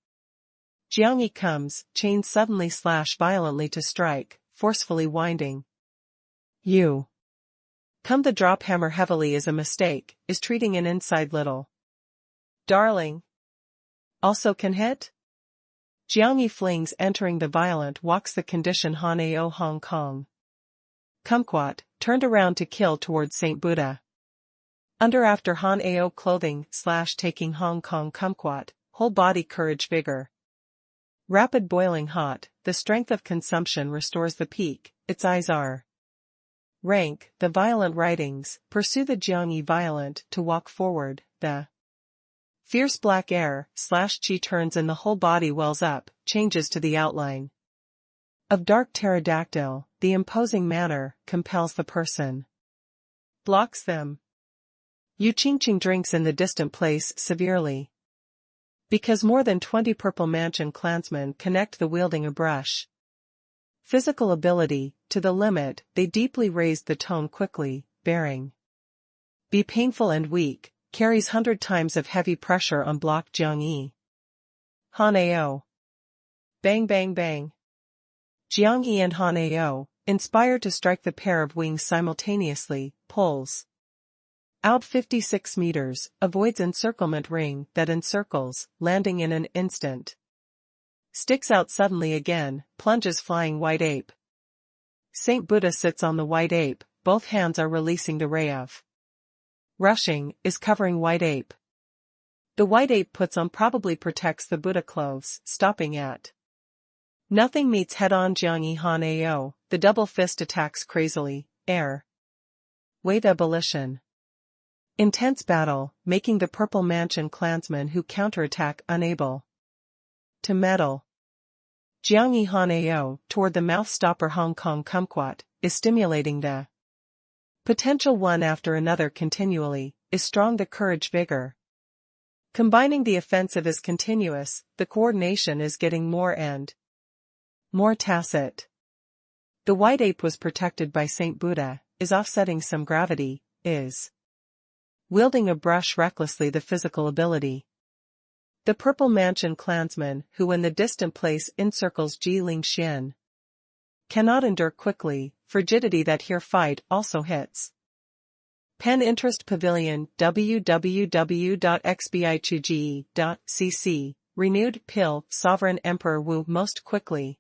Jiangyi comes, chains suddenly/violently to strike, forcefully winding. You. Come the drop hammer heavily is a mistake, is treating an inside little darling. Also can hit? Jiangyi flings entering the violent walks the condition Han Ao Hong Kong. Kumquat, turned around to kill towards Saint Buddha. Under after Han Ao clothing/taking Hong Kong kumquat, whole body courage vigor. Rapid boiling hot, the strength of consumption restores the peak, its eyes are rank, the violent writings, pursue the Jiangyi violent to walk forward, the fierce black air/chi turns and the whole body wells up, changes to the outline of dark pterodactyl, the imposing manner, compels the person. Blocks them. Yu Qingqing drinks in the distant place severely. Because more than 20 Purple Mansion clansmen connect the wielding a brush. Physical ability, to the limit, they deeply raised the tone quickly, bearing. Be painful and weak, carries 100 times of heavy pressure on block Jiangyi. Han Ao. Bang bang bang. Jiangyi and Han Ao, inspired to strike the pair of wings simultaneously, pulls out 56 meters, avoids encirclement ring that encircles, landing in an instant. Sticks out suddenly again, plunges flying white ape. Saint Buddha sits on the white ape, both hands are releasing the ray of rushing, is covering white ape. The white ape puts on probably protects the Buddha clothes, stopping at nothing meets head-on Jiangyi Han Ao, the double fist attacks crazily, air. Wave ebullition. Intense battle, making the Purple Mansion clansmen who counterattack unable to meddle. Jiangyi Han Ao, toward the mouth stopper Hong Kong kumquat, is stimulating the potential one after another continually, is strong the courage vigor. Combining the offensive is continuous, the coordination is getting more and more tacit. The white ape was protected by Saint Buddha, is offsetting some gravity, is wielding a brush recklessly the physical ability. The Purple Mansion clansman who in the distant place encircles Ji Lingxian cannot endure quickly, frigidity that here fight also hits. Pen Interest Pavilion www.xbichuji.cc Renewed Pill Sovereign Emperor Wu most quickly.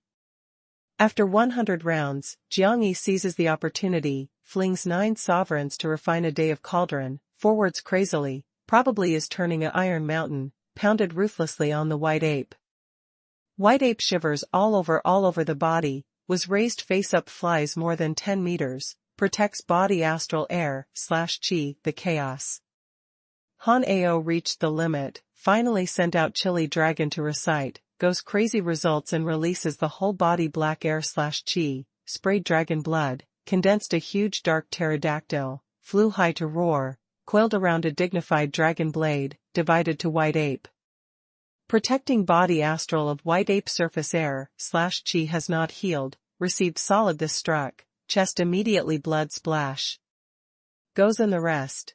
After 100 rounds, Jiangyi seizes the opportunity, flings 9 sovereigns to refine a day of cauldron, forwards crazily, probably is turning a iron mountain, pounded ruthlessly on the white ape. White ape shivers all over the body, was raised face-up, flies more than 10 meters, protects body, astral air/chi, the chaos. Han Ao reached the limit, finally sent out Chili Dragon to recite, goes crazy, results and releases the whole body black air/chi, sprayed dragon blood, condensed a huge dark pterodactyl, flew high to roar, coiled around a dignified dragon blade, divided to white ape. Protecting body astral of white ape, surface air/chi has not healed, received solid, this struck, chest immediately blood splash. Goes in the rest.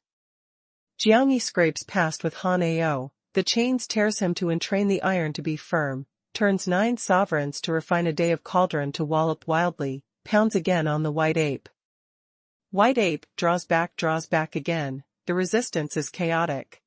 Jiangyi scrapes past with Han Ao, the chains tears him to entrain the iron to be firm, turns 9 sovereigns to refine a day of cauldron to wallop wildly, pounds again on the white ape. White ape draws back again, the resistance is chaotic.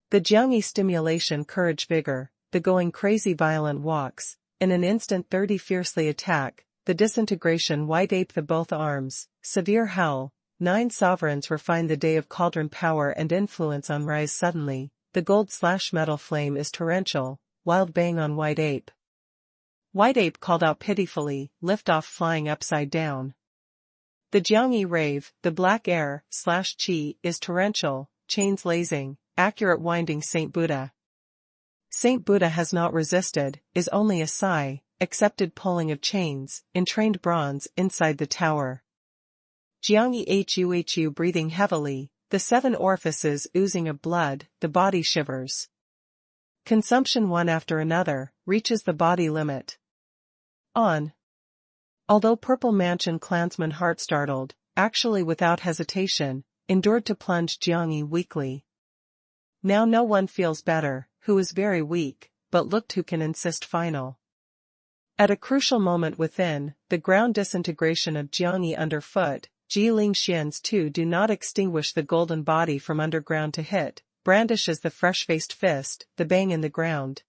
The Jiangyi stimulation, courage, vigor, the going crazy, violent walks, in an instant 30 fiercely attack, the disintegration, white ape, the both arms, severe howl, 9 sovereigns refine the day of cauldron power and influence on rise suddenly, the gold/metal flame is torrential, wild bang on white ape. White ape called out pitifully, lift off, flying upside down. The Jiangyi rave, the black air/chi is torrential, chains lazing, accurate winding. Saint Buddha. Saint Buddha has not resisted, is only a sigh, accepted pulling of chains, entrained bronze inside the tower. Jiangyi hu breathing heavily, the 7 orifices oozing of blood, the body shivers. Consumption one after another, reaches the body limit. On. Although Purple Mansion clansman heart startled, actually without hesitation, endured to plunge Jiangyi weakly. Now no one feels better, who is very weak, but looked who can insist final. At a crucial moment within, the ground disintegration of Jiangyi underfoot, Ji Lingxian's 2 do not extinguish the golden body from underground to hit, brandishes the fresh-faced fist, the bang in the ground.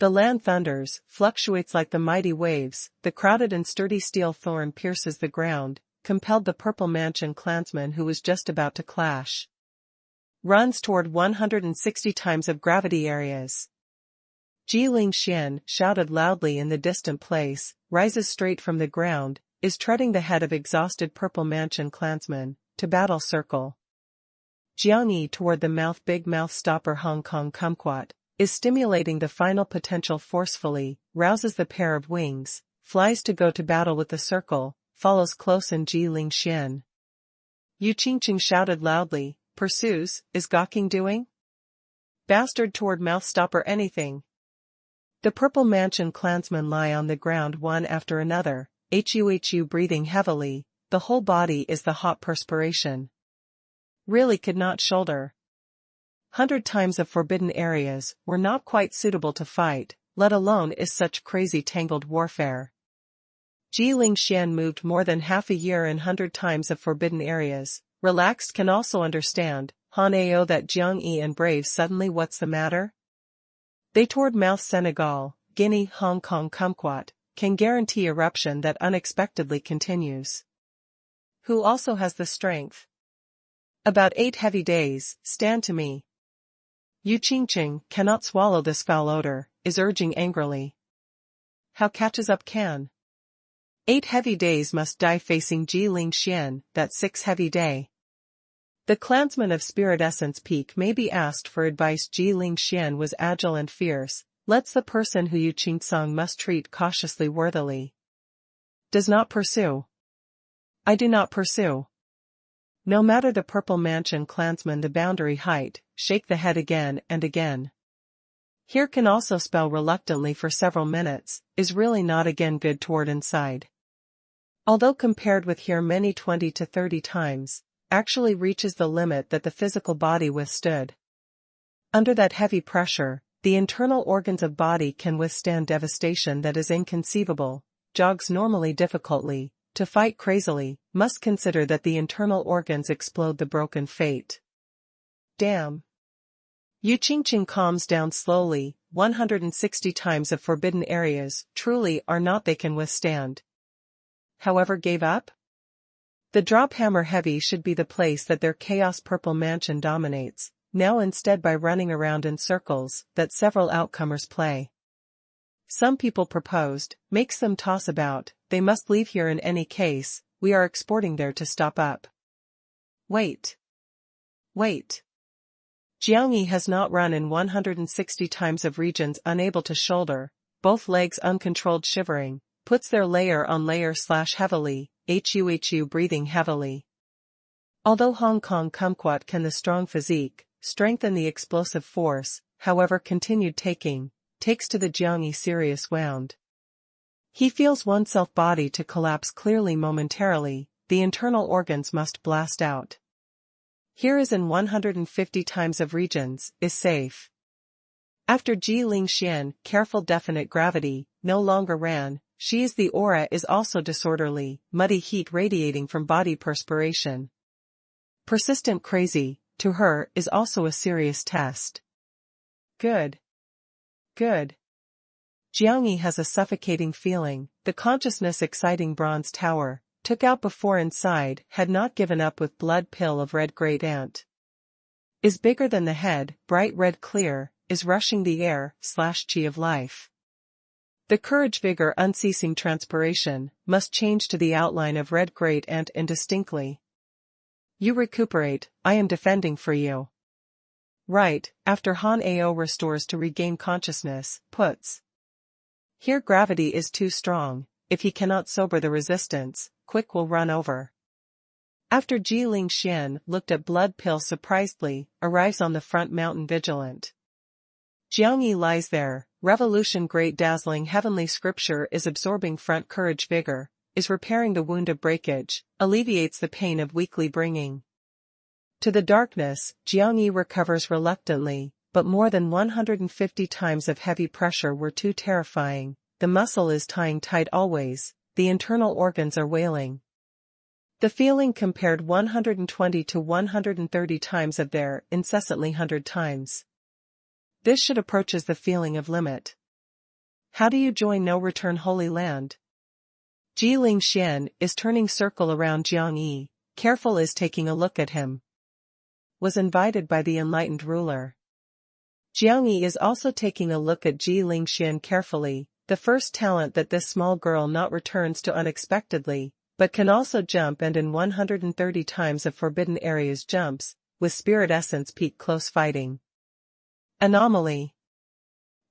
The land thunders, fluctuates like the mighty waves, the crowded and sturdy steel thorn pierces the ground, compelled the Purple Mansion clansman who was just about to clash. Runs toward 160 times of gravity areas. Ji Lingxian shouted loudly in the distant place, rises straight from the ground, is treading the head of exhausted Purple Mansion clansman, to battle circle. Jiangyi toward the mouth, big mouth stopper Hong Kong kumquat, is stimulating the final potential forcefully, rouses the pair of wings, flies to go to battle with the circle, follows close in Ji Lingxian. Yu Qingqing shouted loudly, pursues, is gawking doing? Bastard toward mouth stopper anything. The Purple Mansion clansmen lie on the ground one after another, hu breathing heavily, the whole body is the hot perspiration. Really could not shoulder. 100 times of forbidden areas were not quite suitable to fight, let alone is such crazy tangled warfare. Ji Lingxian moved more than half a year in 100 times of forbidden areas, relaxed can also understand, Han Ao that Jiangyi and brave suddenly what's the matter? They toward mouth Senegal, Guinea, Hong Kong kumquat, can guarantee eruption that unexpectedly continues. Who also has the strength? About 8 heavy days, stand to me. Yu Qingqing cannot swallow this foul odor, is urging angrily. How catches up can? 8 heavy days must die facing Ji Lingxian, that 6 heavy day. The clansman of Spirit Essence Peak may be asked for advice. Ji Lingxian was agile and fierce, lets the person who Yu Qingcang must treat cautiously worthily. Does not pursue. I do not pursue. No matter the Purple Mansion clansman the boundary height, shake the head again and again. Here can also spell reluctantly for several minutes, is really not again good toward inside. Although compared with here many 20 to 30 times, actually reaches the limit that the physical body withstood. Under that heavy pressure, the internal organs of body can withstand devastation that is inconceivable, jogs normally difficultly, to fight crazily, must consider that the internal organs explode the broken fate. Damn. Yu Qingqing calms down slowly, 160 times of forbidden areas, truly are not they can withstand. However gave up? The drop hammer heavy should be the place that their chaos Purple Mansion dominates, now instead by running around in circles that several outcomers play. Some people proposed, makes them toss about, they must leave here in any case, we are exporting there to stop up. Wait. Wait. Jiang Yi has not run in 160 times of regions unable to shoulder, both legs uncontrolled shivering, puts their layer on layer / heavily, HUHU breathing heavily. Although Hong Kong kumquat can the strong physique, strengthen the explosive force, however continued takes to the Jiang Yi serious wound. He feels oneself body to collapse clearly momentarily, the internal organs must blast out. Here is in 150 times of regions, is safe. After Ji Lingxian, careful definite gravity, no longer ran, she's the aura is also disorderly, muddy heat radiating from body perspiration. Persistent crazy, to her, is also a serious test. Good. Good. Jiang Yi has a suffocating feeling, the consciousness exciting bronze tower, took out before inside, had not given up with blood pill of red great ant. Is bigger than the head, bright red clear, is rushing the air, / chi of life. The courage vigor unceasing transpiration, must change to the outline of red great ant indistinctly. You recuperate, I am defending for you. Right, after Han Ao restores to regain consciousness, puts. Here gravity is too strong, if he cannot sober the resistance, quick will run over. After Ji Lingxian looked at blood pill surprisedly, arrives on the front mountain vigilant. Jiang Yi lies there, revolution great dazzling heavenly scripture is absorbing front courage vigor, is repairing the wound of breakage, alleviates the pain of weekly bringing. To the darkness, Jiang Yi recovers reluctantly, but more than 150 times of heavy pressure were too terrifying, the muscle is tying tight always, the internal organs are wailing. The feeling compared 120 to 130 times of there, incessantly 100 times. This should approaches the feeling of limit. How do you join no return Holy Land? Ji Lingxian is turning circle around Jiang Yi, careful is taking a look at him. Was invited by the enlightened ruler. Jiang Yi is also taking a look at Ji Lingxian carefully, the first talent that this small girl not returns to unexpectedly, but can also jump and in 130 times of forbidden areas jumps, with spirit essence peak close fighting. Anomaly.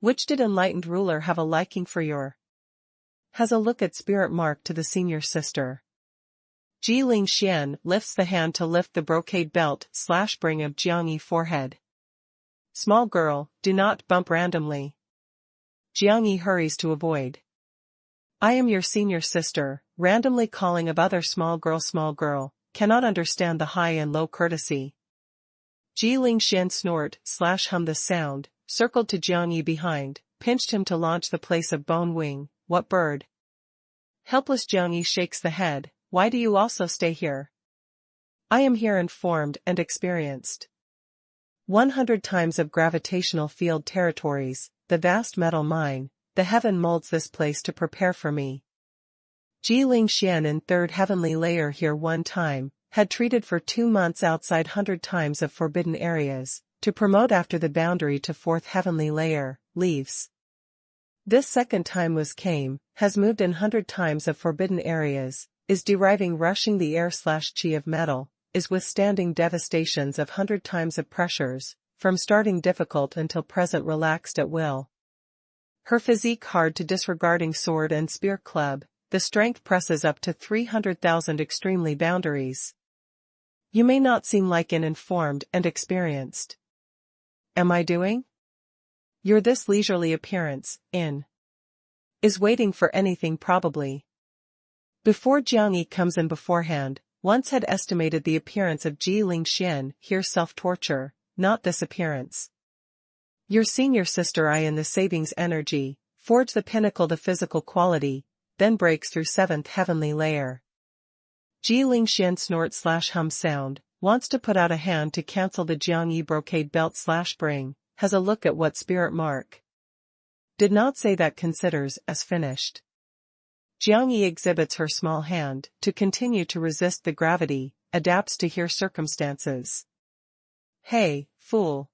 Which did enlightened ruler have a liking for your? Has a look at spirit mark to the senior sister. Ji Lingxian lifts the hand to lift the brocade belt / bring of Jiang Yi forehead. Small girl, do not bump randomly. Jiang Yi hurries to avoid. I am your senior sister, randomly calling of other small girl, cannot understand the high and low courtesy. Ji Lingxian snort / hum the sound, circled to Jiang Yi behind, pinched him to launch the place of bone wing, what bird? Helpless Jiang Yi shakes the head, why do you also stay here? I am here informed and experienced. 100 times of gravitational field territories, the vast metal mine, the heaven molds this place to prepare for me. Ji Lingxian in third heavenly layer here one time, had treated for 2 months outside 100 times of forbidden areas, to promote after the boundary to fourth heavenly layer, leaves. This second time has moved in 100 times of forbidden areas, is deriving rushing the air / chi of metal, is withstanding devastations of 100 times of pressures, from starting difficult until present relaxed at will. Her physique hard to disregarding sword and spear club, the strength presses up to 300,000 extremely boundaries. You may not seem like an informed and experienced. Am I doing? Your this leisurely appearance, is waiting for anything probably. Before Jiang Yi comes in beforehand, once had estimated the appearance of Ji Lingxian, here self-torture, not this appearance. Your senior sister I in the savings energy, forge the pinnacle the physical quality, then breaks through 7th heavenly layer. Ji Lingxian snort / hum sound, wants to put out a hand to cancel the Jiang Yi brocade belt / bring, has a look at what spirit mark. Did not say that considers as finished. Jiang Yi exhibits her small hand, to continue to resist the gravity, adapts to here circumstances. Hey, fool.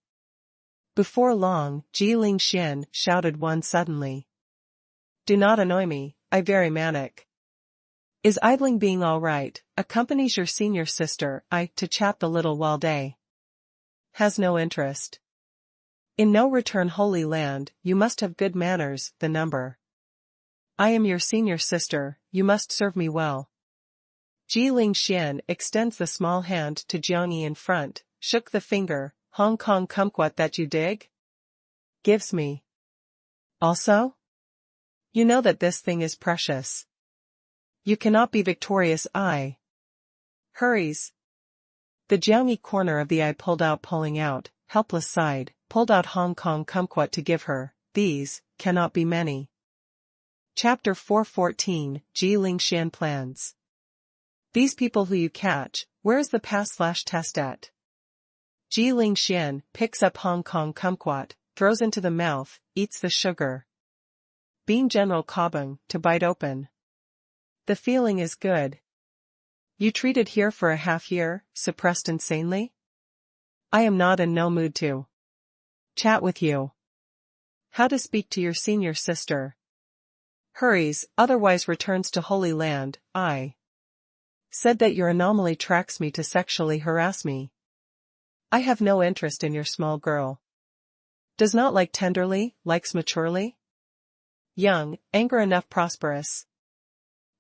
Before long, Ji Lingxian shouted one suddenly. Do not annoy me, I very manic. Is idling being alright, accompanies your senior sister, to chat the little while day. Has no interest. In no return Holy Land, you must have good manners, the number. I am your senior sister, you must serve me well. Ji Lingxian extends the small hand to Jiang Yi in front, shook the finger, Hong Kong kumquat that you dig? Gives me. Also? You know that this thing is precious. You cannot be victorious, Hurries. The Jiang Yi corner of the eye pulling out, helpless side, pulled out Hong Kong kumquat to give her, these, cannot be many. Chapter 414, Ji Lingxian plans. These people who you catch, where is the pass/test at? Ji Lingxian picks up Hong Kong kumquat, throws into the mouth, eats the sugar. Bean General Kabung, to bite open. The feeling is good. You treated here for a half year, suppressed insanely? I am not in no mood to chat with you. How to speak to your senior sister. Hurries, otherwise returns to Holy Land, I said that your anomaly tracks me to sexually harass me. I have no interest in your small girl. Does not like tenderly, likes maturely? Young, anger enough prosperous.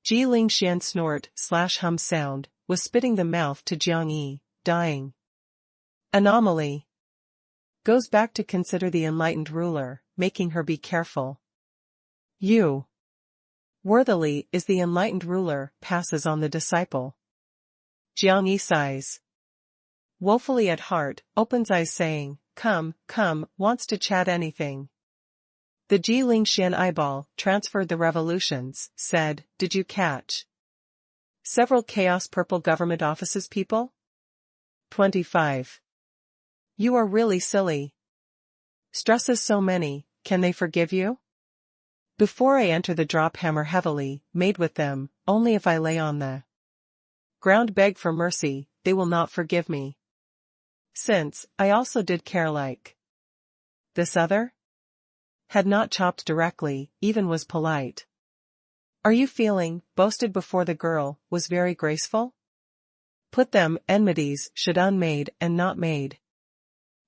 Ji Lingxian snort/hum sound, was spitting the mouth to Jiang Yi, dying. Anomaly. Goes back to consider the enlightened ruler, making her be careful. You. Worthily is the enlightened ruler, passes on the disciple. Jiang Yi sighs. Woefully at heart, opens eyes saying, come, wants to chat anything. The Ji Lingxian eyeball transferred the revolutions, said, did you catch several Chaos Purple government offices people? 25. You are really silly. Stresses so many, can they forgive you? Before I enter the drop hammer heavily, made with them, only if I lay on the ground beg for mercy, they will not forgive me. Since, I also did care like this other? Had not chopped directly, even was polite. Are you feeling, boasted before the girl, was very graceful? Put them, enmities, should unmade and not made.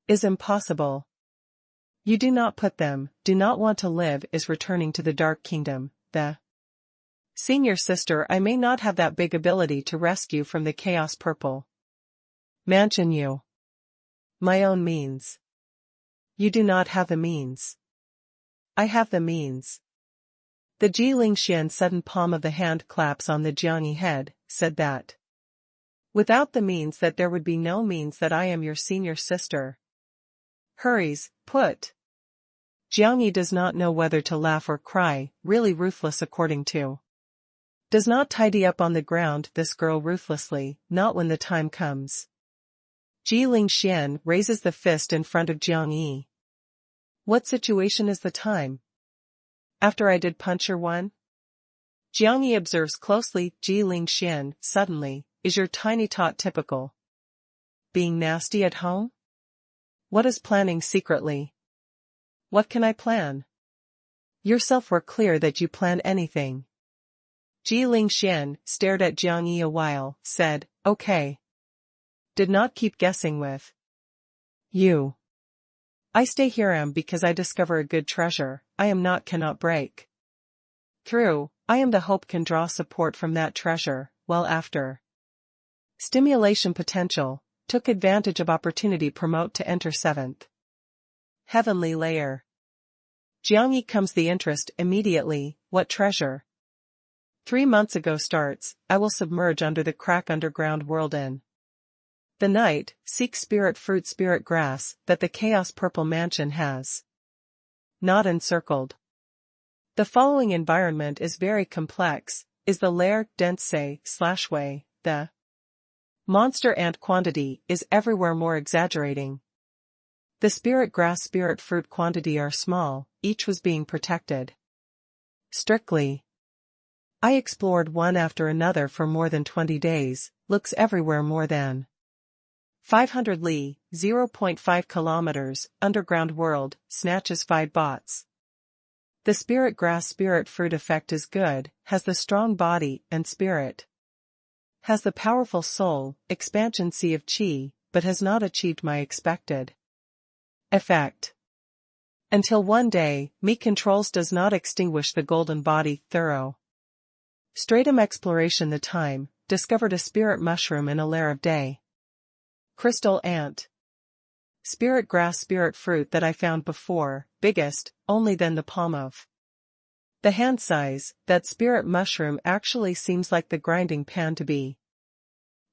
Is impossible. You do not put them, do not want to live is returning to the dark kingdom, the senior sister I may not have that big ability to rescue from the Chaos Purple mansion you. My own means. You do not have the means. I have the means. The Ji Lingxian sudden palm of the hand claps on the Jiang Yi head, said that. Without the means that there would be no means that I am your senior sister. Hurries, put. Jiang Yi does not know whether to laugh or cry, really ruthless according to. Does not tidy up on the ground this girl ruthlessly, not when the time comes. Ji Lingxian raises the fist in front of Jiang Yi. What situation is the time? After I did punch her one? Jiang Yi observes closely. Ji Lingxian, suddenly, is your tiny tot typical? Being nasty at home? What is planning secretly? What can I plan? Yourself were clear that you plan anything. Ji Lingxian stared at Jiang Yi a while, said, okay. Did not keep guessing with you. I stay here because I discover a good treasure, I am not cannot break. Through, I am the hope can draw support from that treasure, well after. Stimulation potential, took advantage of opportunity promote to enter 7th. Heavenly layer. Jiang Yi comes the interest immediately, what treasure? 3 months ago starts, I will submerge under the crack underground world in the night, seek spirit fruit spirit grass, that the Chaos Purple mansion has not encircled. The following environment is very complex, is the lair, dense/way, the monster ant quantity is everywhere more exaggerating. The spirit grass spirit fruit quantity are small, each was being protected strictly. I explored one after another for more than 20 days, looks everywhere more than 500 li, 0.5 kilometers, underground world, snatches 5 bots. The spirit grass spirit fruit effect is good, has the strong body and spirit. Has the powerful soul, expansion sea of chi, but has not achieved my expected effect. Until one day, me controls does not extinguish the golden body thorough. Stratum exploration the time, discovered a spirit mushroom in a lair of day. Crystal ant. Spirit grass spirit fruit that I found before, biggest, only than the palm of the hand size. That spirit mushroom actually seems like the grinding pan to be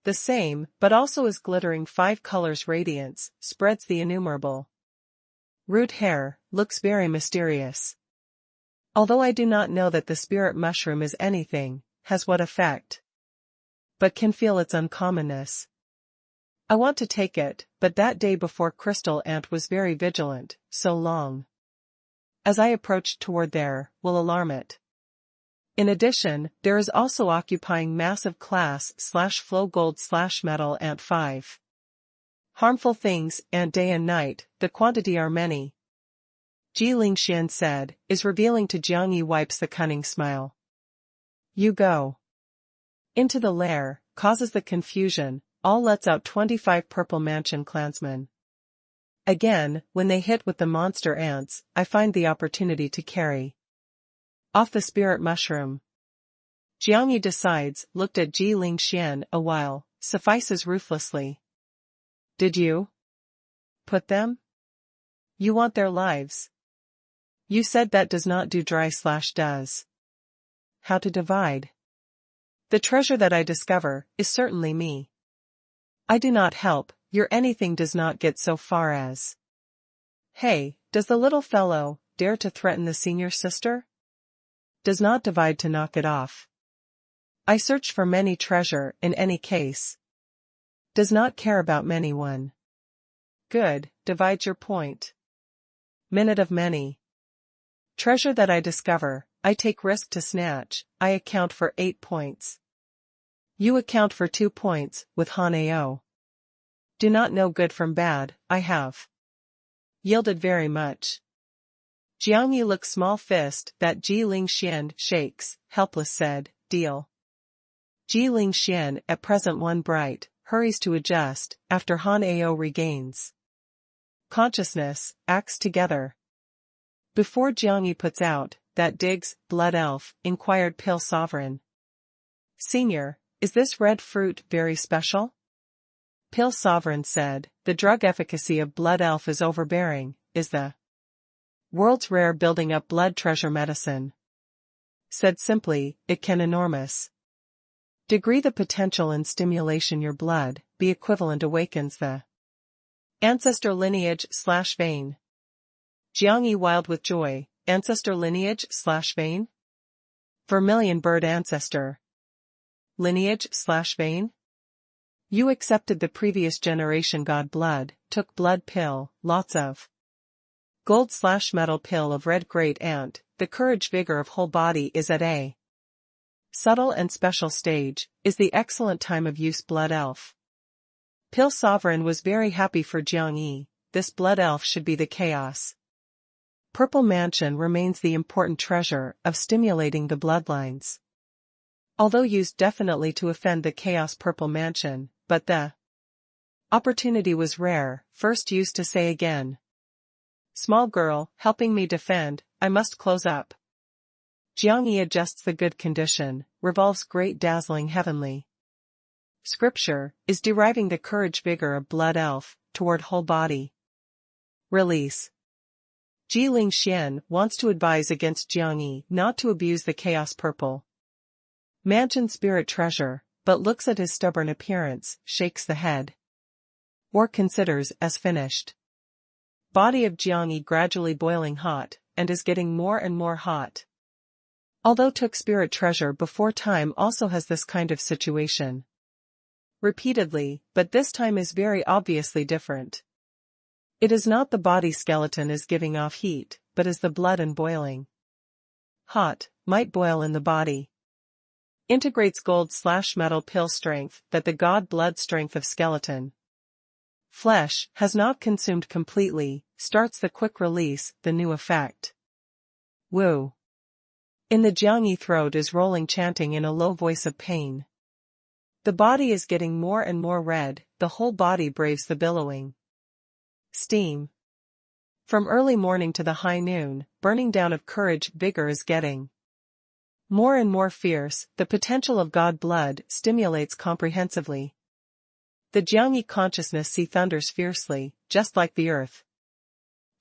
the same, but also is glittering 5 colors radiance, spreads the innumerable root hair, looks very mysterious. Although I do not know that the spirit mushroom is anything, has what effect, but can feel its uncommonness. I want to take it, but that day before crystal ant was very vigilant, so long as I approached toward there, will alarm it. In addition, there is also occupying massive class/flow gold/metal ant 5. Harmful things, ant day and night, the quantity are many. Ji Lingxian said, is revealing to Jiangyi wipes the cunning smile. You go into the lair, causes the confusion, all lets out 25 purple mansion clansmen. Again, when they hit with the monster ants, I find the opportunity to carry off the spirit mushroom. Jiangyi decides, looked at Ji Lingxian a while, suffices ruthlessly. Did you put them? You want their lives. You said that does not do dry/does. How to divide? The treasure that I discover, is certainly me. I do not help, your anything does not get so far as. Hey, does the little fellow, dare to threaten the senior sister? Does not divide to knock it off. I search for many treasure, in any case. Does not care about many one. Good, divides your point. Minute of many. Treasure that I discover, I take risk to snatch, I account for 8 points. You account for 2 points, with Hanao. Do not know good from bad, I have yielded very much. Jiangyi looks small fist that Ji Lingxian shakes, helpless said, deal. Ji Lingxian at present one bright, hurries to adjust, after Hanao regains consciousness, acts together. Before Jiangyi puts out, that digs, blood elf, inquired Pale Sovereign. Senior, is this red fruit very special? Pale Sovereign said, the drug efficacy of blood elf is overbearing, is the world's rare building up blood treasure medicine. Said simply, it can enormous degree the potential and stimulation your blood, be equivalent awakens the ancestor lineage/vein. Jiangyi wild with joy, ancestor lineage/vein? Vermilion bird ancestor. Lineage/vein? You accepted the previous generation god blood, took blood pill, lots of gold/metal pill of red great ant, the courage vigor of whole body is at a subtle and special stage, is the excellent time of use blood elf. Pale Sovereign was very happy for Jiangyi, this blood elf should be the chaos. Purple Mansion remains the important treasure of stimulating the bloodlines. Although used definitely to offend the chaos Purple Mansion, but the opportunity was rare, first used to say again. Small girl, helping me defend, I must close up. Jiangyi adjusts the good condition, revolves great dazzling heavenly. Scripture, is deriving the courage vigor of blood elf, toward whole body. Release. Ji Lingxian wants to advise against Jiangyi not to abuse the chaos Purple Mansion spirit treasure, but looks at his stubborn appearance, shakes the head. Or considers as finished. Body of Jiangyi gradually boiling hot, and is getting more and more hot. Although took spirit treasure before time also has this kind of situation. Repeatedly, but this time is very obviously different. It is not the body skeleton is giving off heat, but is the blood and boiling. Hot, might boil in the body. Integrates gold/metal pill strength that the god blood strength of skeleton. Flesh, has not consumed completely, starts the quick release, the new effect. Woo. In the Jiangyi throat is rolling chanting in a low voice of pain. The body is getting more and more red, the whole body braves the billowing steam. From early morning to the high noon, burning down of courage, vigor is getting more and more fierce, the potential of God blood stimulates comprehensively. The Jiangyi consciousness sea thunders fiercely, just like the earth.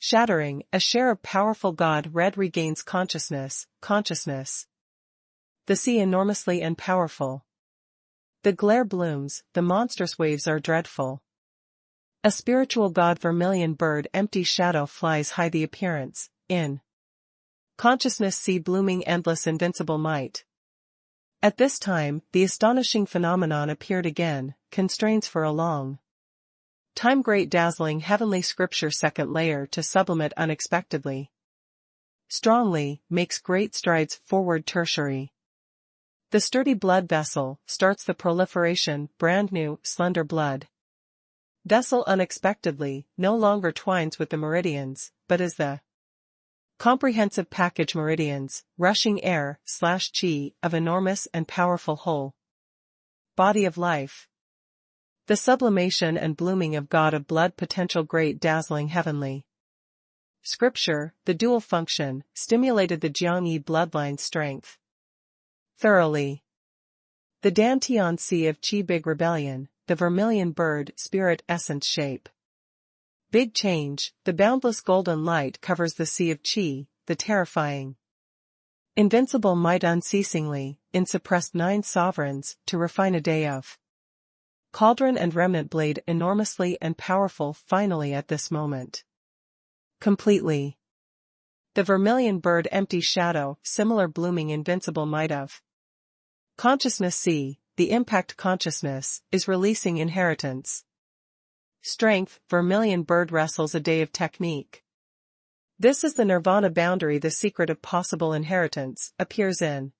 Shattering, a share of powerful God red regains consciousness. The sea enormously and powerful. The glare blooms, the monstrous waves are dreadful. A spiritual God vermilion bird empty shadow flies high the appearance, in consciousness sea blooming endless invincible might. At this time, the astonishing phenomenon appeared again, constrains for a long time great dazzling heavenly scripture second layer to sublimate unexpectedly. Strongly, makes great strides forward tertiary. The sturdy blood vessel starts the proliferation, brand new, slender blood vessel unexpectedly, no longer twines with the meridians, but is the comprehensive package meridians, rushing air, chi, of enormous and powerful whole body of life. The sublimation and blooming of God of blood potential great dazzling heavenly scripture, the dual function, stimulated the Jiangyi bloodline strength thoroughly. The Dantian Sea of Qi big rebellion, the vermilion bird spirit essence shape. Big change, the boundless golden light covers the Sea of Qi, the terrifying invincible might unceasingly, in suppressed 9 sovereigns, to refine a day of cauldron and remnant blade enormously and powerful finally at this moment. Completely. The vermilion bird empty shadow, similar blooming invincible might of consciousness sea, the impact consciousness, is releasing inheritance. Strength, vermilion bird wrestles a day of technique. This is the nirvana boundary the secret of possible inheritance, appears in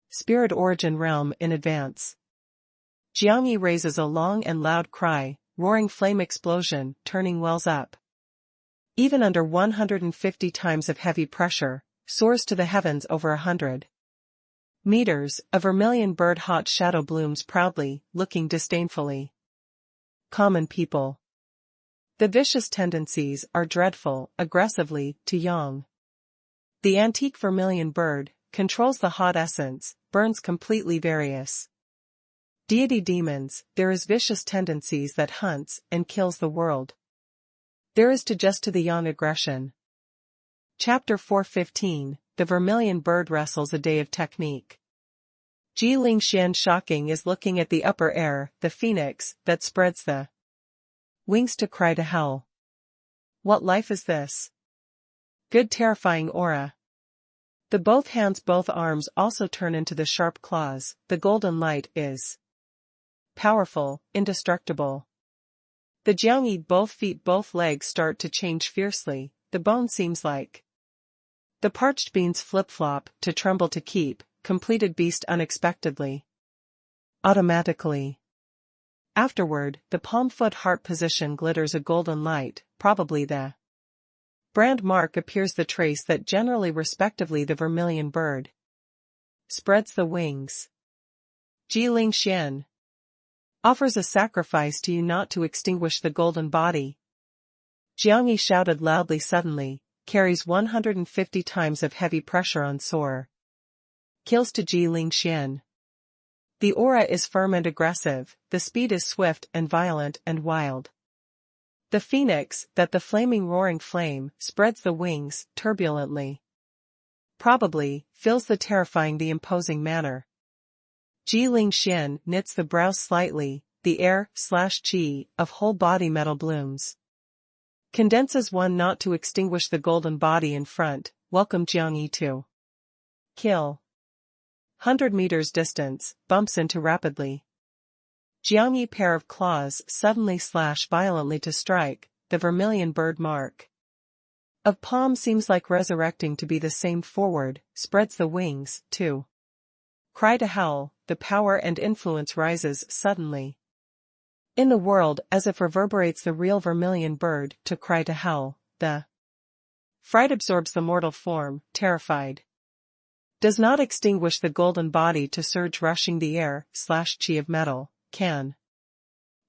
spirit origin realm in advance. Jiangyi raises a long and loud cry, roaring flame explosion, turning wells up. Even under 150 times of heavy pressure, soars to the heavens over 100 meters, a vermilion bird hot shadow blooms proudly, looking disdainfully. Common people. The vicious tendencies are dreadful, aggressively, to yang. The antique vermilion bird controls the hot essence, burns completely various deity demons. There is vicious tendencies that hunts and kills the world. There is to the yang aggression. Chapter 4:15, the vermilion bird wrestles a day of technique. Ji Lingxian shocking is looking at the upper air, the phoenix, that spreads the wings to cry to hell. What life is this? Good terrifying aura. The both hands both arms also turn into the sharp claws, the golden light is powerful, indestructible. The Jiangyi both feet both legs start to change fiercely, the bone seems like the parched beans flip-flop, to tremble to keep, completed beast unexpectedly. Automatically. Afterward, the palm foot heart position glitters a golden light, probably the brand mark appears the trace that generally respectively the vermilion bird spreads the wings. Ji Lingxian offers a sacrifice to you not to extinguish the golden body. Jiangyi shouted loudly suddenly, carries 150 times of heavy pressure on soar. Kills to Ji Lingxian. The aura is firm and aggressive, the speed is swift and violent and wild. The phoenix, that the flaming roaring flame, spreads the wings, turbulently. Probably, fills the terrifying the imposing manner. Ji Lingxian knits the brows slightly, the air/chi of whole body metal blooms. Condenses one not to extinguish the golden body in front, welcome Jiangyi to kill. 100 meters distance, bumps into rapidly. Jiangyi pair of claws suddenly slash violently to strike, the vermilion bird mark of palm seems like resurrecting to be the same forward, spreads the wings, too. Cry to hell, the power and influence rises suddenly. In the world as if reverberates the real vermilion bird to cry to hell, the Fright absorbs the mortal form, terrified. Does not extinguish the golden body to surge rushing the air/chi of metal, can.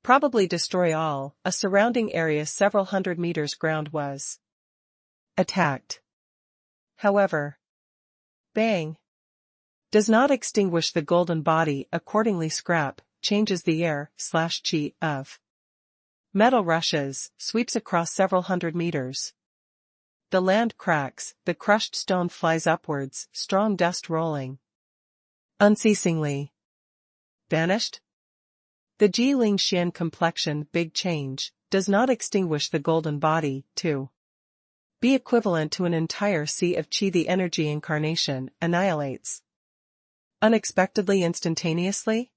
Probably destroy all, a surrounding area several hundred meters ground was attacked. However, bang. Does not extinguish the golden body accordingly scrap, changes the air/chi of metal rushes, sweeps across several hundred meters. The land cracks, the crushed stone flies upwards, strong dust rolling unceasingly. Vanished? The Jiling Xian complexion big change, does not extinguish the golden body, to be equivalent to an entire sea of qi. The energy incarnation annihilates unexpectedly instantaneously?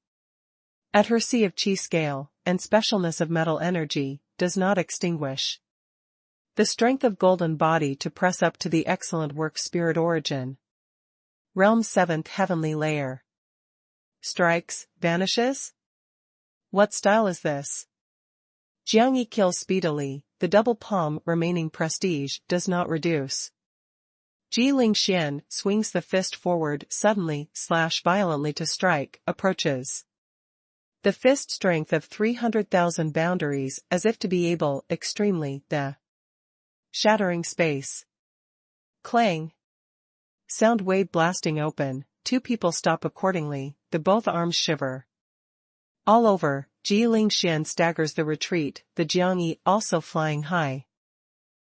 At her sea of qi scale, and specialness of metal energy, does not extinguish the strength of golden body to press up to the excellent work spirit origin. Realm's 7th heavenly layer. Strikes, vanishes? What style is this? Jiangyi kills speedily, the double palm remaining prestige does not reduce. Jiling Xian swings the fist forward suddenly/violently to strike, approaches. The fist strength of 300,000 boundaries as if to be able extremely the shattering space. Clang. Sound wave blasting open, two people stop accordingly, the both arms shiver. All over, Jiling Xian staggers the retreat, the Jiangyi also flying high.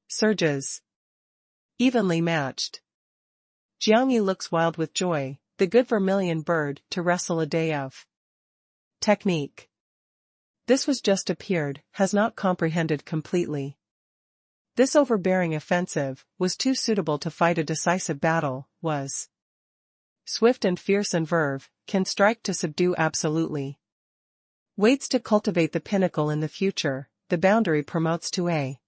Surges. Evenly matched. Jiangyi looks wild with joy, the good vermilion bird to wrestle a day of technique. This was just appeared, has not comprehended completely. This overbearing offensive was too suitable to fight a decisive battle, was swift and fierce and verve, can strike to subdue absolutely. Waits to cultivate the pinnacle in the future, the boundary promotes to a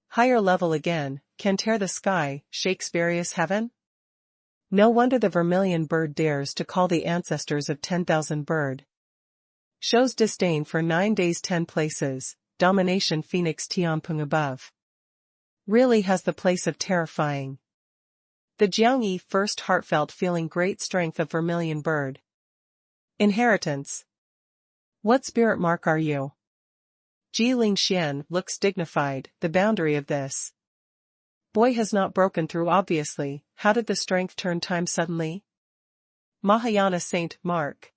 higher level again, can tear the sky, shakes various heaven? No wonder the vermilion bird dares to call the ancestors of 10,000 bird. Shows disdain for 9 days 10 places, domination Phoenix Tianping above. Really has the place of terrifying. The Jiangyi first heartfelt feeling great strength of vermilion bird. Inheritance. What spirit mark are you? Jiling Xian looks dignified, the boundary of this boy has not broken through obviously, how did the strength turn time suddenly? Mahayana Saint Mark.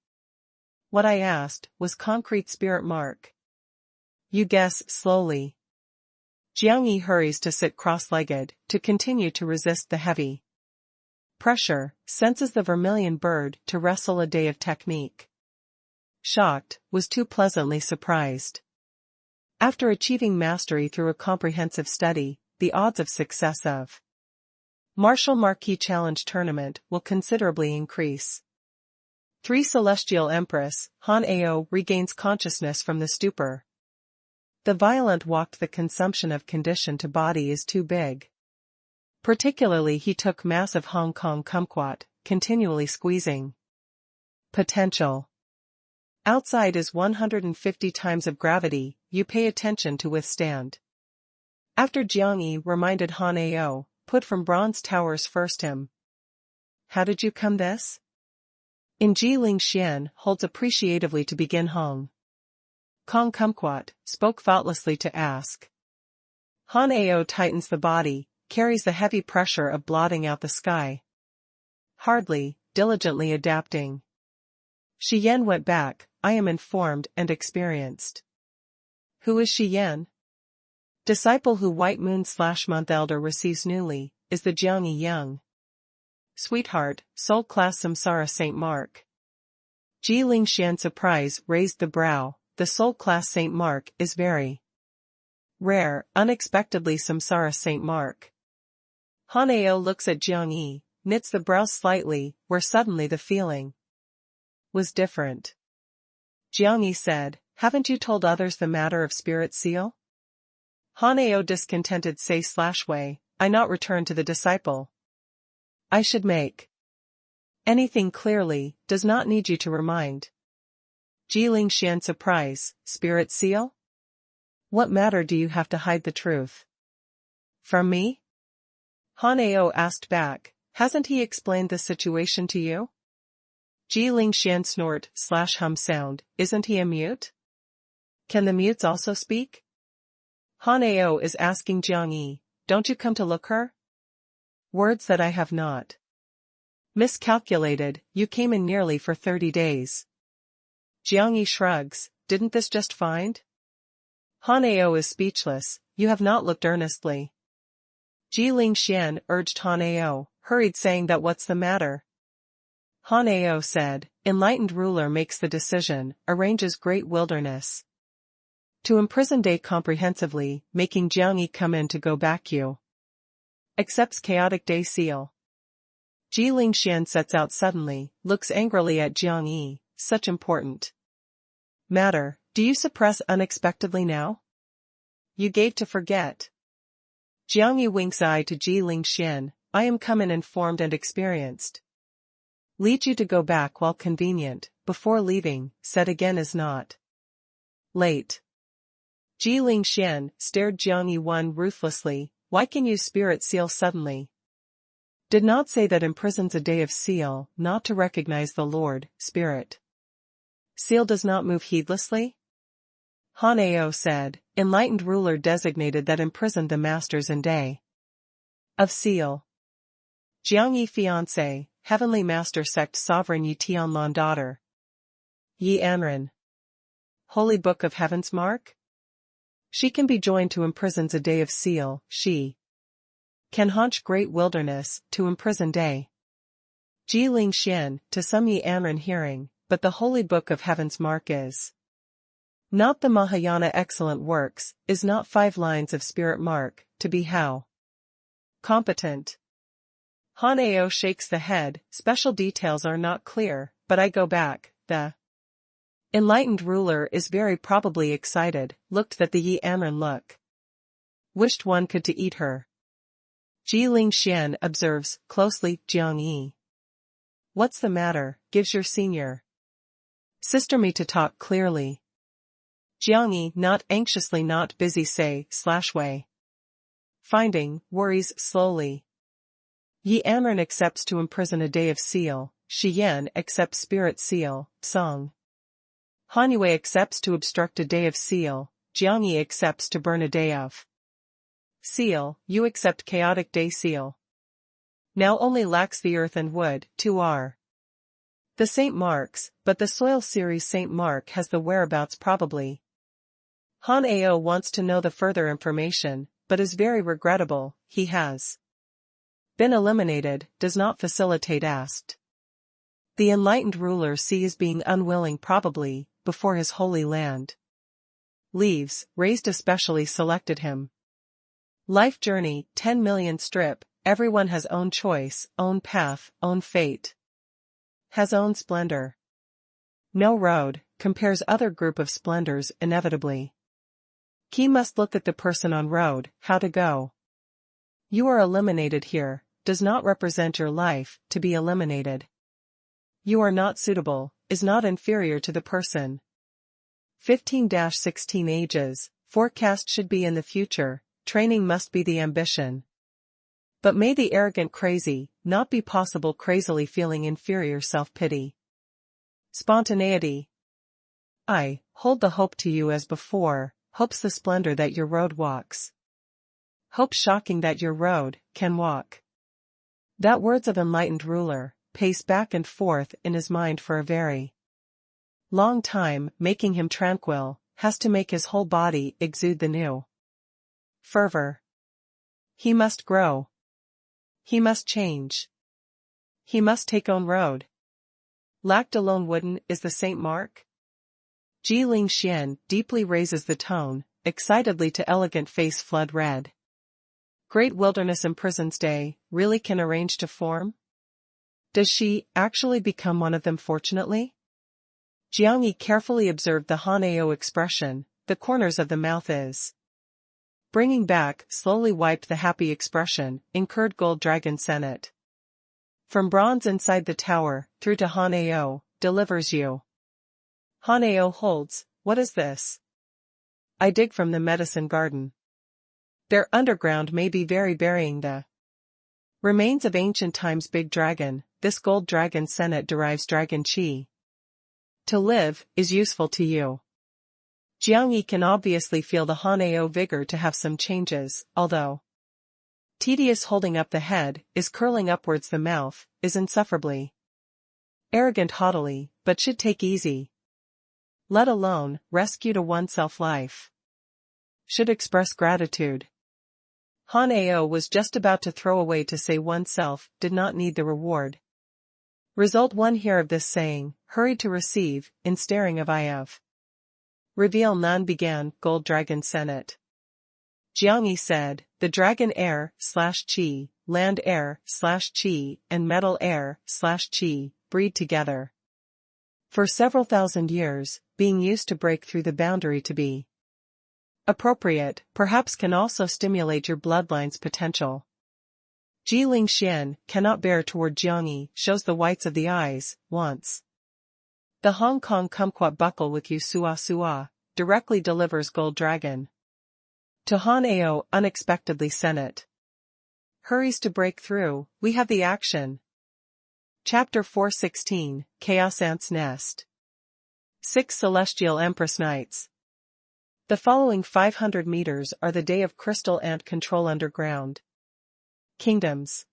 What I asked was concrete spirit mark. You guess slowly. Jiangyi hurries to sit cross-legged, to continue to resist the heavy pressure, senses the vermilion bird to wrestle a day of technique. Shocked, was too pleasantly surprised. After achieving mastery through a comprehensive study, the odds of success of Martial Marquis Challenge Tournament will considerably increase. 3 Celestial Empress, Han Ao regains consciousness from the stupor. The violent walked the consumption of condition to body is too big. Particularly he took massive Hong Kong kumquat, continually squeezing. Potential. Outside is 150 times of gravity, you pay attention to withstand. After Jiangyi reminded Han Ao, put from bronze towers first him. How did you come this? In Jiling Xian holds appreciatively to begin Hong Kong kumquat, spoke thoughtlessly to ask. Han Ao tightens the body, carries the heavy pressure of blotting out the sky. Hardly, diligently adapting. Shi Yan went back, I am informed and experienced. Who is Shi Yan? Disciple who White Moon/month elder receives newly, is the Jiangyi young sweetheart, soul class Samsara Saint Mark. Jiling Xian surprise raised the brow, the soul class Saint Mark is very rare, unexpectedly Samsara Saint Mark. Han Ao looks at Jiangyi, knits the brows slightly, where suddenly the feeling was different. Jiangyi said, haven't you told others the matter of spirit seal? Han Ao discontented say/way, I not return to the disciple. I should make anything clearly, does not need you to remind. Jiling Xian surprise, spirit seal? What matter do you have to hide the truth? From me? Hanao asked back, hasn't he explained the situation to you? Ji Lingxian snort/hum sound, isn't he a mute? Can the mutes also speak? Hanao is asking Jiang Yi, don't you come to look her? Words that I have not miscalculated, you came in nearly for 30 days. Jiang Yi shrugs, didn't this just find? Hanao is speechless, you have not looked earnestly. Ji Lingxian urged Hanao, hurried saying that what's the matter? Hanao said, enlightened ruler makes the decision, arranges great wilderness to imprison Day comprehensively, making Jiang Yi come in to go back you. Accepts chaotic Day seal. Ji Lingxian sets out suddenly, looks angrily at Jiang Yi, such important matter, do you suppress unexpectedly now? You gave to forget. Jiang Yi winks eye to Ji Lingxian, I am come in informed and experienced. Lead you to go back while convenient, before leaving, said again is not late. Ji Lingxian stared Jiang Yi one ruthlessly, why can you spirit seal suddenly? Did not say that imprisons a day of seal, not to recognize the Lord, spirit. Seal does not move heedlessly? Hanao said, enlightened ruler designated that imprisoned the masters in day of seal. Jiang Yi fiancé, heavenly master sect sovereign Yi Tianlan daughter. Yi Anren. Holy Book of Heaven's mark? She can be joined to imprisons a day of seal, she can haunch great wilderness, to imprison day. Ji Lingxian, to some Yi Anren hearing, but the Holy Book of Heaven's mark is not the Mahayana excellent works, is not 5 lines of spirit mark, to be how competent. Hanao shakes the head, special details are not clear, but I go back, the enlightened ruler is very probably excited, looked that the Yi Anren look. Wished one could to eat her. Ji Lingxian observes, closely, Jiang Yi. What's the matter, gives your senior sister me to talk clearly. Jiang Yi, not anxiously not busy say/way. Finding, worries slowly. Yi Anren accepts to imprison a day of seal, Shi Yan accepts spirit seal, song. Han Yue accepts to obstruct a day of seal, Jiang Yi accepts to burn a day of seal, you accept chaotic day seal. Now only lacks the earth and wood, 2 are the saint marks, but the soil series saint mark has the whereabouts probably. Han Ao wants to know the further information, but is very regrettable, he has been eliminated, does not facilitate asked. The enlightened ruler sees being unwilling probably, before his holy land leaves, raised especially selected him. Life journey, 10 million strip, everyone has own choice, own path, own fate. Has own splendor. No road, compares other group of splendors inevitably. Key must look at the person on road, how to go. You are eliminated here, does not represent your life, to be eliminated. You are not suitable, is not inferior to the person. 15-16 ages, forecast should be in the future, training must be the ambition. But may the arrogant crazy, not be possible crazily feeling inferior self-pity. Spontaneity. I hold the hope to you as before, hope's the splendor that your road walks. Hope shocking that your road can walk. That words of enlightened ruler, pace back and forth in his mind for a very long time, making him tranquil, has to make his whole body exude the new fervor. He must grow. He must change. He must take own road. Lacked alone wooden is the saint mark? Ji Lingxian deeply raises the tone, excitedly to elegant face flood red. Great wilderness imprisons day, really can arrange to form? Does she actually become one of them fortunately? Jiang Yi carefully observed the Hanao expression, the corners of the mouth is bringing back, slowly wiped the happy expression, incurred gold dragon senate. From bronze inside the tower, through to Hanao, delivers you. Hanao holds, what is this? I dig from the medicine garden. Their underground may be very burying the Remains of ancient times big dragon, this gold dragon senate derives dragon chi. To live, is useful to you. Jiang Yi can obviously feel the Hanao vigor to have some changes, although tedious holding up the head, is curling upwards the mouth, is insufferably arrogant haughtily, but should take easy. Let alone, rescue to oneself life. Should express gratitude. Hanao was just about to throw away to say oneself did not need the reward. Result one hear of this saying, hurried to receive, in staring of eye of. Reveal none began, gold dragon senate. Jiang Yi said, the dragon air/chi, land air/chi, and metal air/chi, breed together. For several thousand years, being used to break through the boundary to be appropriate, perhaps can also stimulate your bloodline's potential. Ji Ling Xian cannot bear toward Jiang Yi, shows the whites of the eyes, wants. The Hong Kong kumquat buckle with you sua, directly delivers gold dragon. To Hanao unexpectedly senate. Hurries to break through, we have the action. Chapter 416, Chaos Ant's Nest. 6 Celestial Empress Nights. The following 500 meters are the day of Crystal Ant control underground kingdoms.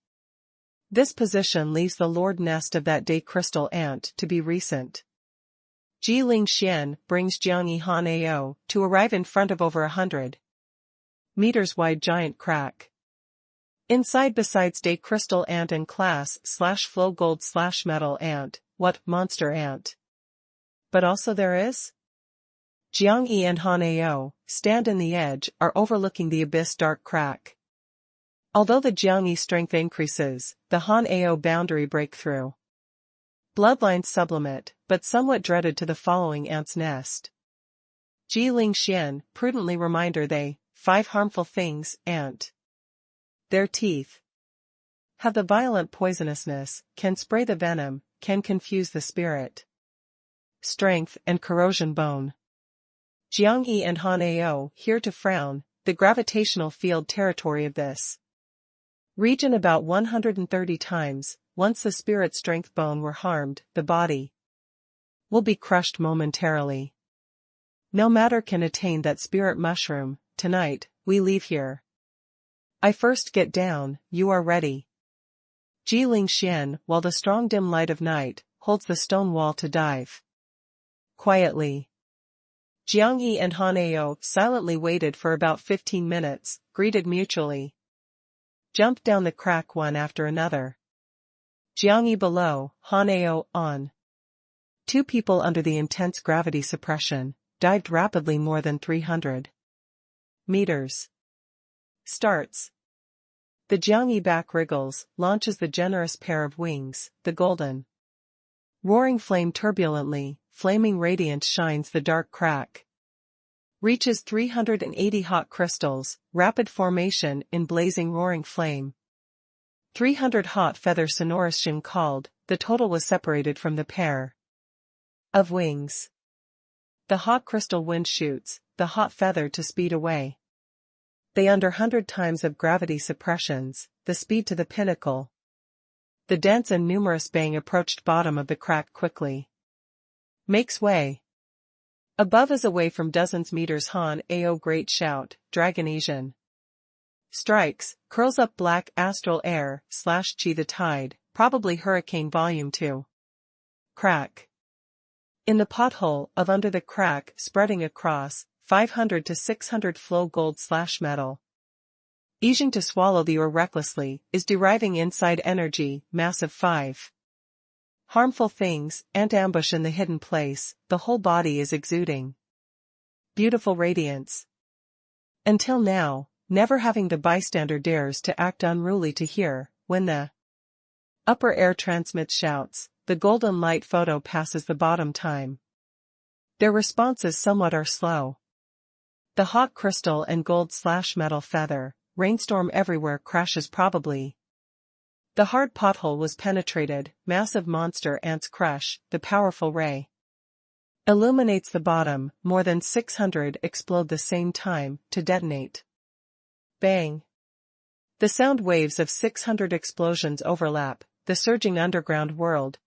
This position leaves the Lord Nest of that day Crystal Ant to be recent. Ji Ling Xian brings Jiang Yi Hanao to arrive in front of over 100 meters wide giant crack. Inside besides day Crystal Ant and class/flow gold/metal ant, what monster ant? But also there is? Jiang Yi and Hanao stand in the edge are overlooking the abyss dark crack. Although the Jiang Yi strength increases, the Hanao boundary breakthrough. Bloodline sublimate, but somewhat dreaded to the following ant's nest. Ji Ling Xian prudently reminder they, 5 harmful things, ant. Their teeth have the violent poisonousness, can spray the venom, can confuse the spirit. Strength and corrosion bone. Jiang Yi and Hanao here to frown, the gravitational field territory of this region about 130 times, once the spirit strength bone were harmed, the body will be crushed momentarily. No matter can attain that spirit mushroom, tonight, we leave here. I first get down, you are ready. Ji Ling Xian, while the strong dim light of night, holds the stone wall to dive. Quietly. Jiang Yi and Hanao silently waited for about 15 minutes, greeted mutually. Jumped down the crack one after another. Jiang Yi below, Hanao on. 2 people under the intense gravity suppression, dived rapidly more than 300 meters. Starts. The Jiang Yi back wriggles, launches the generous pair of wings, the golden roaring flame turbulently, flaming radiance shines the dark crack. Reaches 380 hot crystals, rapid formation in blazing roaring flame. 300 hot feather sonorous shin called, the total was separated from the pair of wings. The hot crystal wind shoots, the hot feather to speed away. They under 100 times of gravity suppressions, the speed to the pinnacle. The dense and numerous bang approached bottom of the crack quickly. Makes way. Above is away from dozens meters Han-ao great shout, Dragon Asian. Strikes, curls up black astral air/chi the tide, probably hurricane volume 2. Crack. In the pothole of under the crack spreading across, 500 to 600 flow gold/metal. Easing to swallow the ore recklessly, is deriving inside energy, massive 5. Harmful things, ant ambush in the hidden place, the whole body is exuding beautiful radiance. Until now, never having the bystander dares to act unruly to hear, when the upper air transmits shouts, the golden light photo passes the bottom time. Their responses somewhat are slow. The hot crystal and gold/metal feather, rainstorm everywhere crashes probably. The hard pothole was penetrated, massive monster ants crush, the powerful ray illuminates the bottom, more than 600 explode the same time, to detonate. Bang. The sound waves of 600 explosions overlap, the surging underground world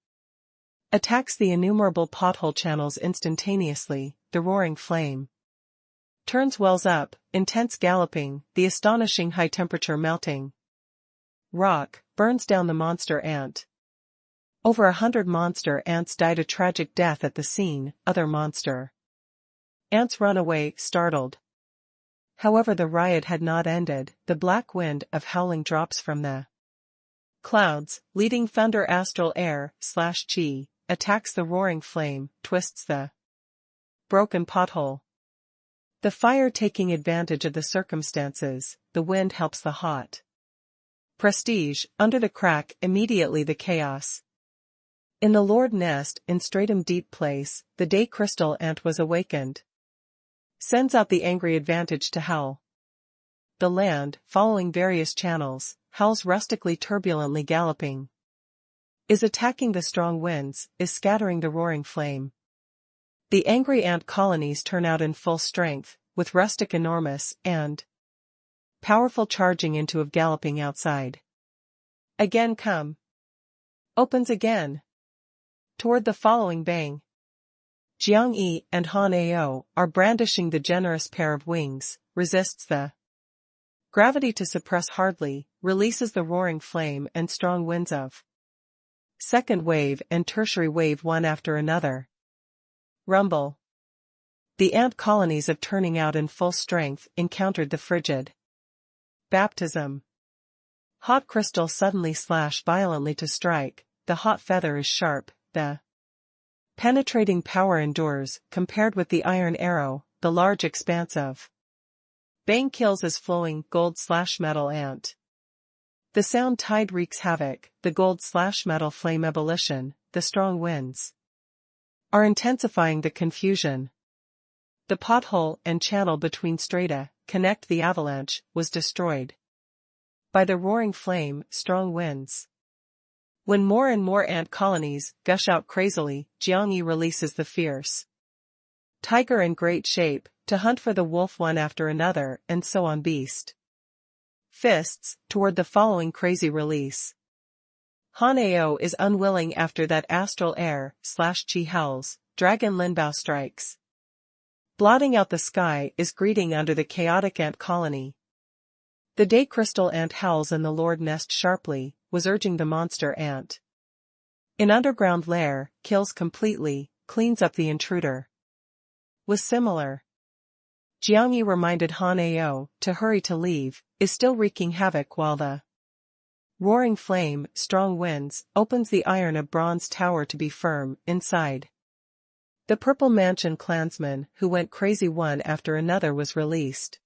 attacks the innumerable pothole channels instantaneously, the roaring flame turns wells up, intense galloping, the astonishing high temperature melting rock burns down the monster ant. Over 100 monster ants died a tragic death at the scene, other monster ants run away, startled. However, the riot had not ended, the black wind of howling drops from the clouds, leading thunder astral air, /G, attacks the roaring flame, twists the broken pothole. The fire taking advantage of the circumstances, the wind helps the hot prestige, under the crack, immediately the chaos. In the Lord Nest, in Stratum Deep Place, the day crystal ant was awakened. Sends out the angry advantage to howl. The land, following various channels, howls rustically turbulently galloping. Is attacking the strong winds, is scattering the roaring flame. The angry ant colonies turn out in full strength, with rustic enormous, and powerful charging into of galloping outside. Again come. Opens again. Toward the following bang. Jiang Yi and Han Ao are brandishing the generous pair of wings, resists the gravity to suppress hardly, releases the roaring flame and strong winds of second wave and tertiary wave one after another. Rumble. The ant colonies of turning out in full strength encountered the frigid baptism. Hot crystal suddenly slash violently to strike, the hot feather is sharp, the penetrating power endures, compared with the iron arrow, the large expanse of bang kills as flowing gold/metal ant. The sound tide wreaks havoc, the gold/metal flame ebullition, the strong winds are intensifying the confusion. The pothole and channel between strata, connect the avalanche, was destroyed by the roaring flame, strong winds. When more and more ant colonies gush out crazily, Jiang Yi releases the fierce tiger in great shape, to hunt for the wolf one after another, and so on beast fists, toward the following crazy release. Han Ao is unwilling after that astral air/G howls, dragon Linbao strikes. Blotting out the sky is greeting under the chaotic ant colony. The day crystal ant howls in the Lord Nest sharply, was urging the monster ant in underground lair, kills completely, cleans up the intruder. Was similar. Jiang Yi reminded Han Ao to hurry to leave, is still wreaking havoc while the roaring flame, strong winds, opens the iron of bronze tower to be firm, inside. The Purple Mansion clansman who went crazy one after another was released.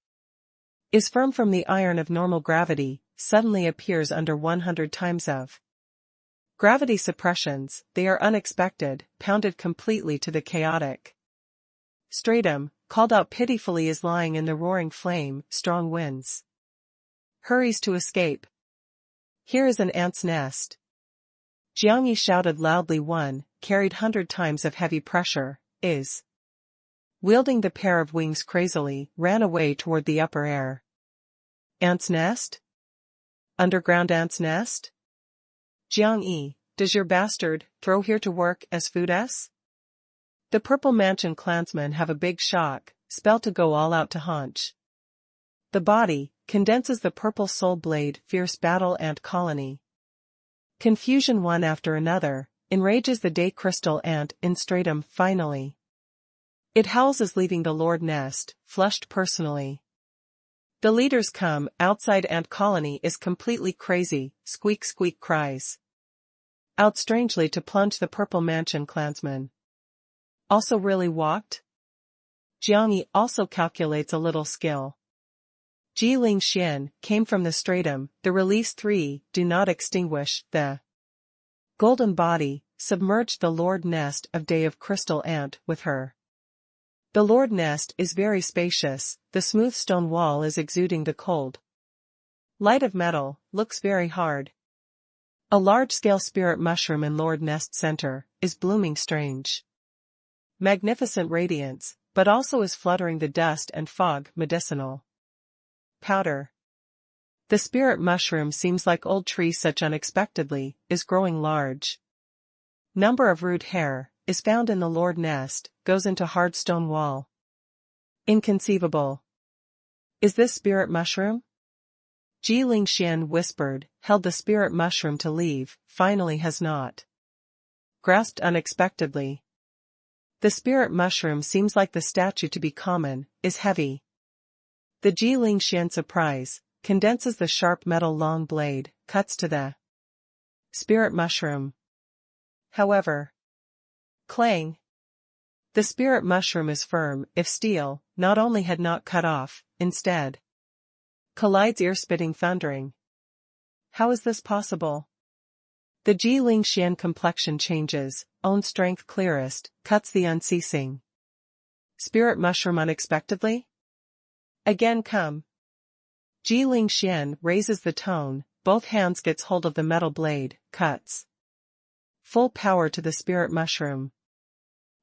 Is firm from the iron of normal gravity, suddenly appears under 100 times of gravity suppressions, they are unexpected, pounded completely to the chaotic stratum, called out pitifully is lying in the roaring flame, strong winds. Hurries to escape. Here is an ant's nest. Jiang Yi shouted loudly one, carried 100 times of heavy pressure, is wielding the pair of wings crazily, ran away toward the upper air. Ant's nest? Underground ant's nest? Jiang Yi, does your bastard throw here to work as food s? The Purple Mansion clansmen have a big shock, spell to go all out to haunch. The body condenses the purple soul blade, fierce battle ant colony. Confusion one after another, enrages the day crystal ant in stratum finally. It howls as leaving the Lord Nest, flushed personally. The leaders come, outside ant colony is completely crazy, squeak squeak cries out strangely to plunge the Purple Mansion clansman. Also really walked? Jiang Yi also calculates a little skill. Ji Ling Xian came from the stratum, the release 3, do not extinguish, the golden body, submerged the Lord Nest of Day of Crystal Ant with her. The Lord Nest is very spacious, the smooth stone wall is exuding the cold light of metal, looks very hard. A large-scale spirit mushroom in Lord Nest center, is blooming strange. Magnificent radiance, but also is fluttering the dust and fog medicinal powder. The spirit mushroom seems like old tree such unexpectedly, is growing large. Number of root hair, is found in the Lord nest, goes into hard stone wall. Inconceivable. Is this spirit mushroom? Ji Lingxian whispered, held the spirit mushroom to leave, finally has not. Grasped unexpectedly. The spirit mushroom seems like the statue to be common, is heavy. The Ji Lingxian surprise, condenses the sharp metal long blade, cuts to the spirit mushroom. However. Clang. The spirit mushroom is firm, if steel, not only had not cut off, instead. Collides ear-spitting thundering. How is this possible? The Ji Lingxian complexion changes, own strength clearest, cuts the unceasing. Spirit mushroom unexpectedly? Again come. Ji Lingxian raises the tone, both hands gets hold of the metal blade, cuts. Full power to the spirit mushroom.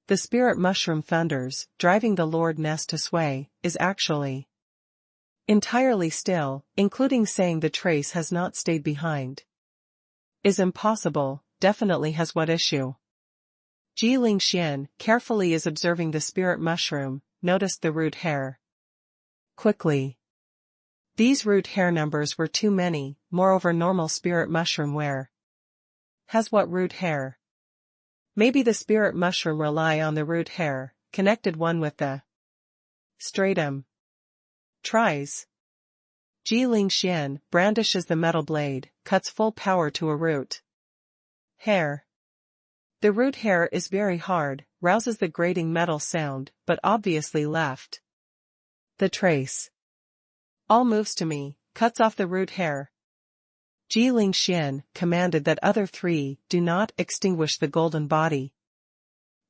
The spirit mushroom thunders, driving the Lord nest to sway, is actually entirely still, including saying the trace has not stayed behind. Is impossible, definitely has what issue. Ji Lingxian carefully is observing the spirit mushroom, noticed the root hair. Quickly. These root hair numbers were too many, moreover normal spirit mushroom where? Has what root hair? Maybe the spirit mushroom rely on the root hair, connected one with the stratum. Tries. Ji Lingxian brandishes the metal blade, cuts full power to a root hair. The root hair is very hard, rouses the grating metal sound, but obviously left the trace. All moves to me, cuts off the root hair. Ji Lingxian commanded that other three do not extinguish the golden body.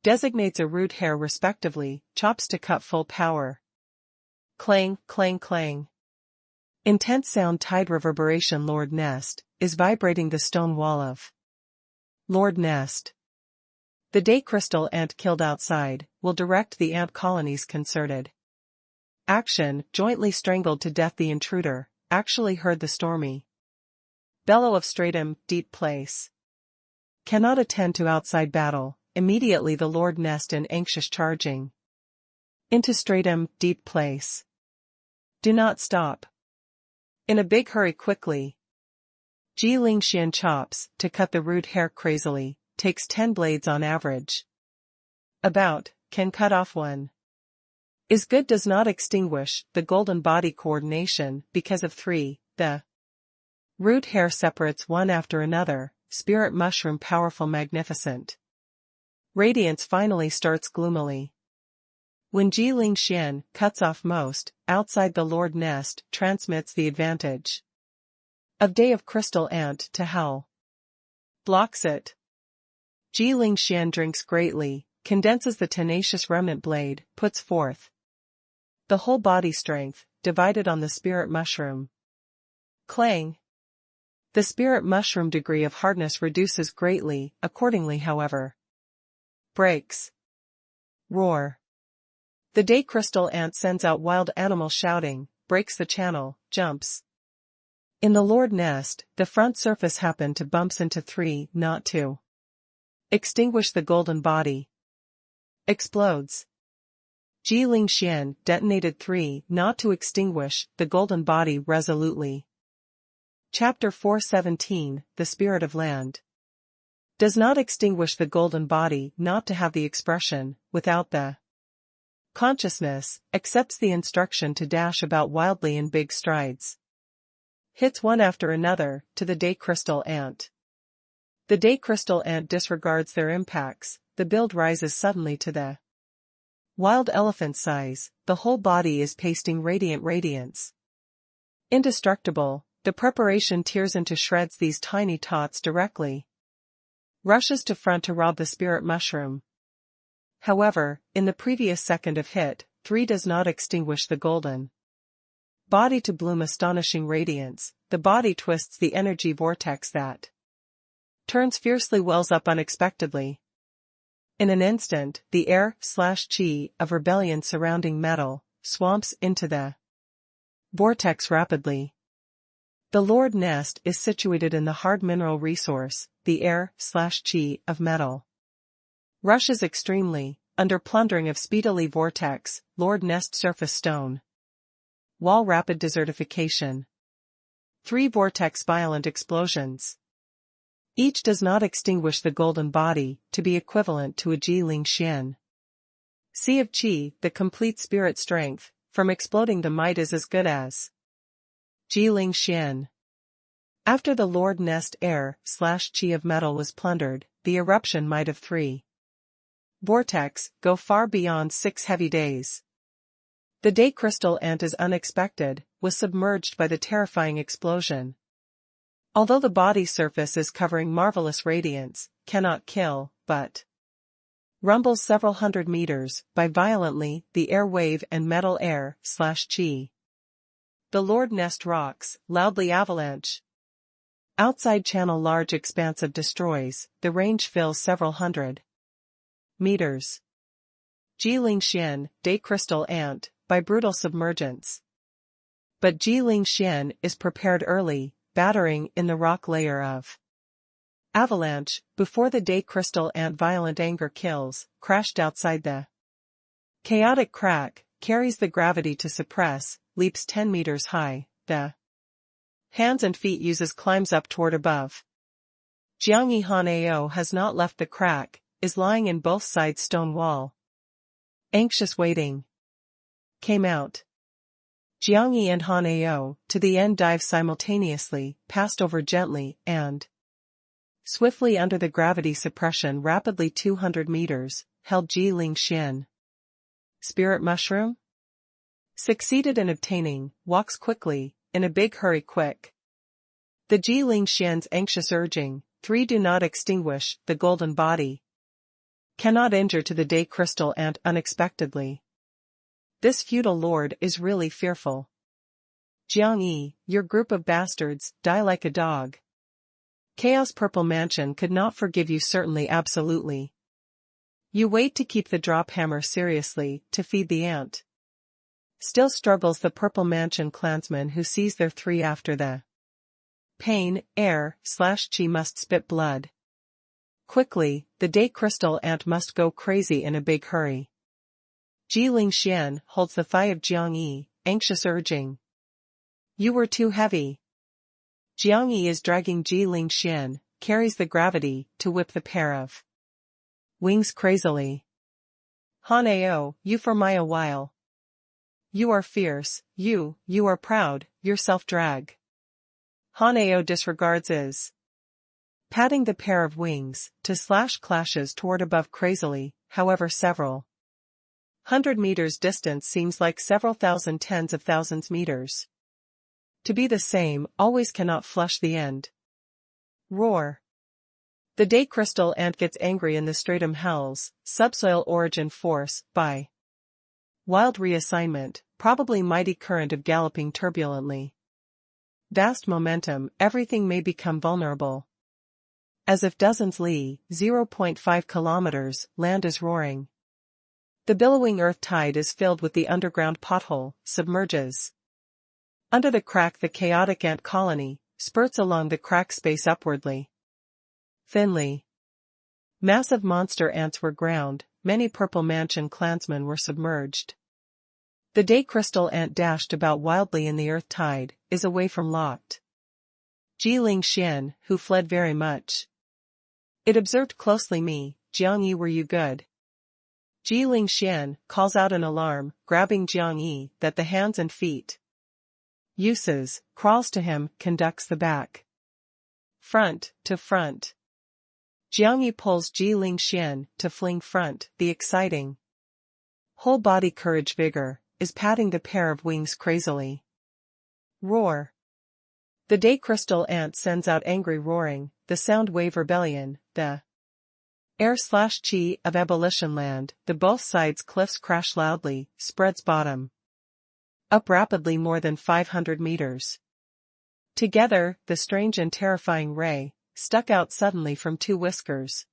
Designates a root hair respectively, chops to cut full power. Clang, clang, clang. Intense sound tide reverberation Lord nest, is vibrating the stone wall of Lord nest. The day crystal ant killed outside, will direct the ant colony's concerted action, jointly strangled to death the intruder, actually heard the stormy bellow of stratum, deep place. Cannot attend to outside battle, immediately the Lord nest in anxious charging. Into stratum, deep place. Do not stop. In a big hurry quickly. Ji Lingxian chops, to cut the root hair crazily, takes 10 blades on average. About, can cut off one. Is good does not extinguish the golden body coordination because of 3, the root hair separates one after another, spirit mushroom powerful magnificent. Radiance finally starts gloomily. When Ji Lingxian cuts off most, outside the Lord nest transmits the advantage of day of crystal ant to hell. Blocks it. Ji Lingxian drinks greatly, condenses the tenacious remnant blade, puts forth the whole body strength, divided on the spirit mushroom. Clang. The spirit mushroom degree of hardness reduces greatly, accordingly however. Breaks. Roar. The day crystal ant sends out wild animal shouting, breaks the channel, jumps. In the Lord nest, the front surface happened to bumps into 3, not 2. Extinguish the golden body. Explodes. Ji Lingxian detonated 3, not to extinguish the golden body resolutely. Chapter 417, The Spirit of Land. Does not extinguish the golden body, not to have the expression, without the consciousness, accepts the instruction to dash about wildly in big strides. Hits one after another, to the day crystal ant. The day crystal ant disregards their impacts, the build rises suddenly to the wild elephant size, the whole body is pasting radiant radiance. Indestructible, the preparation tears into shreds these tiny tots directly. Rushes to front to rob the spirit mushroom. However, in the previous second of hit, 3 does not extinguish the golden body to bloom astonishing radiance, the body twists the energy vortex that turns fiercely wells up unexpectedly. In an instant, the air/chi of rebellion surrounding metal, swamps into the vortex rapidly. The Lord Nest is situated in the hard mineral resource, the air/chi of metal. Rushes extremely, under plundering of speedily vortex, Lord Nest surface stone. Wall rapid desertification. 3 vortex violent explosions. Each does not extinguish the golden body, to be equivalent to a Ji-Ling Xian. Sea of Qi, the complete spirit strength, from exploding the might is as good as Ji-Ling Xian. After the Lord Nest air/chi of metal was plundered, the eruption might of 3 vortex go far beyond 6 heavy days. The day crystal ant is unexpected, was submerged by the terrifying explosion. Although the body surface is covering marvelous radiance, cannot kill, but rumbles several hundred meters by violently the air wave and metal air/chi. The Lord Nest rocks, loudly avalanche. Outside channel large expansive destroys, the range fills several hundred meters. Ji-Ling Xian, day crystal ant, by brutal submergence. But Ji-Ling Xian is prepared early, battering in the rock layer of avalanche, before the day crystal ant violent anger kills, crashed outside the chaotic crack, carries the gravity to suppress, leaps 10 meters high, the hands and feet uses climbs up toward above. Jiangyi Hanao has not left the crack, is lying in both sides stone wall. Anxious waiting. Came out. Jiangyi and Hanao, to the end dive simultaneously, passed over gently, and swiftly under the gravity suppression rapidly 200 meters, held Ji-Ling Xian. Spirit mushroom? Succeeded in obtaining, walks quickly, in a big hurry quick. The Ji-Ling Xian's anxious urging, 3 do not extinguish, the golden body. Cannot injure to the day crystal ant unexpectedly. This feudal lord is really fearful. Jiangyi, your group of bastards, die like a dog. Chaos Purple Mansion could not forgive you certainly absolutely. You wait to keep the drop hammer seriously, to feed the ant. Still struggles the Purple Mansion clansman who sees their 3 after the pain, air/chi must spit blood. Quickly, the day crystal ant must go crazy in a big hurry. Ji-Ling Xian holds the thigh of Jiangyi, anxious urging. You were too heavy. Jiangyi is dragging Ji-Ling Xian, carries the gravity, to whip the pair of wings crazily. Hanao, you for my a while. You are fierce, you are proud, your self-drag. Hanao disregards is patting the pair of wings, to slash clashes toward above crazily, however several 100 meters distance seems like several thousand tens of thousands meters. To be the same, always cannot flush the end. Roar. The day crystal ant gets angry in the stratum hells, subsoil origin force, by wild reassignment, probably mighty current of galloping turbulently. Vast momentum, everything may become vulnerable. As if dozens li, 0.5 kilometers, land is roaring. The billowing earth tide is filled with the underground pothole, submerges. Under the crack the chaotic ant colony, spurts along the crack space upwardly. Thinly. Massive monster ants were ground, many Purple Mansion clansmen were submerged. The day crystal ant dashed about wildly in the earth tide, is away from locked Ji-Ling Xian, who fled very much. It observed closely me, Jiangyi were you good? Ji-Ling Xian calls out in alarm, grabbing Jiangyi, that the hands and feet uses, crawls to him, conducts the back. Front, to front. Jiangyi pulls Ji-Ling Xian, to fling front, the exciting whole body courage vigor, is patting the pair of wings crazily. Roar. The day crystal ant sends out angry roaring, the sound wave rebellion, the air/chi of abolition land, the both sides cliffs crash loudly, spreads bottom. Up rapidly more than 500 meters. Together, the strange and terrifying ray, stuck out suddenly from 2 whiskers.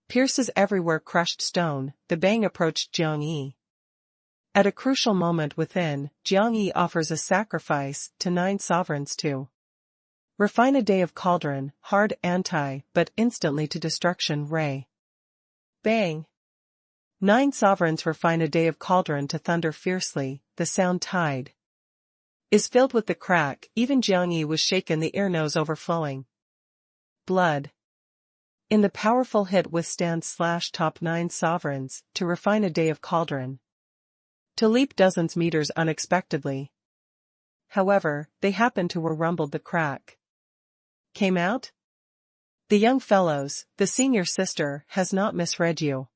Pierces everywhere crushed stone, the bang approached Jiangyi. At a crucial moment within, Jiangyi offers a sacrifice to 9 sovereigns to Refine a day of cauldron, hard anti, but instantly to destruction ray. Bang! 9 sovereigns refine a day of cauldron to thunder fiercely, the sound tide is filled with the crack, even Jiangyi was shaken, the ear nose overflowing. Blood. In the powerful hit withstands / top 9 sovereigns, to refine a day of cauldron. To leap dozens meters unexpectedly. However, they happened to where rumbled the crack. Came out? The young fellows, the senior sister, has not misread you.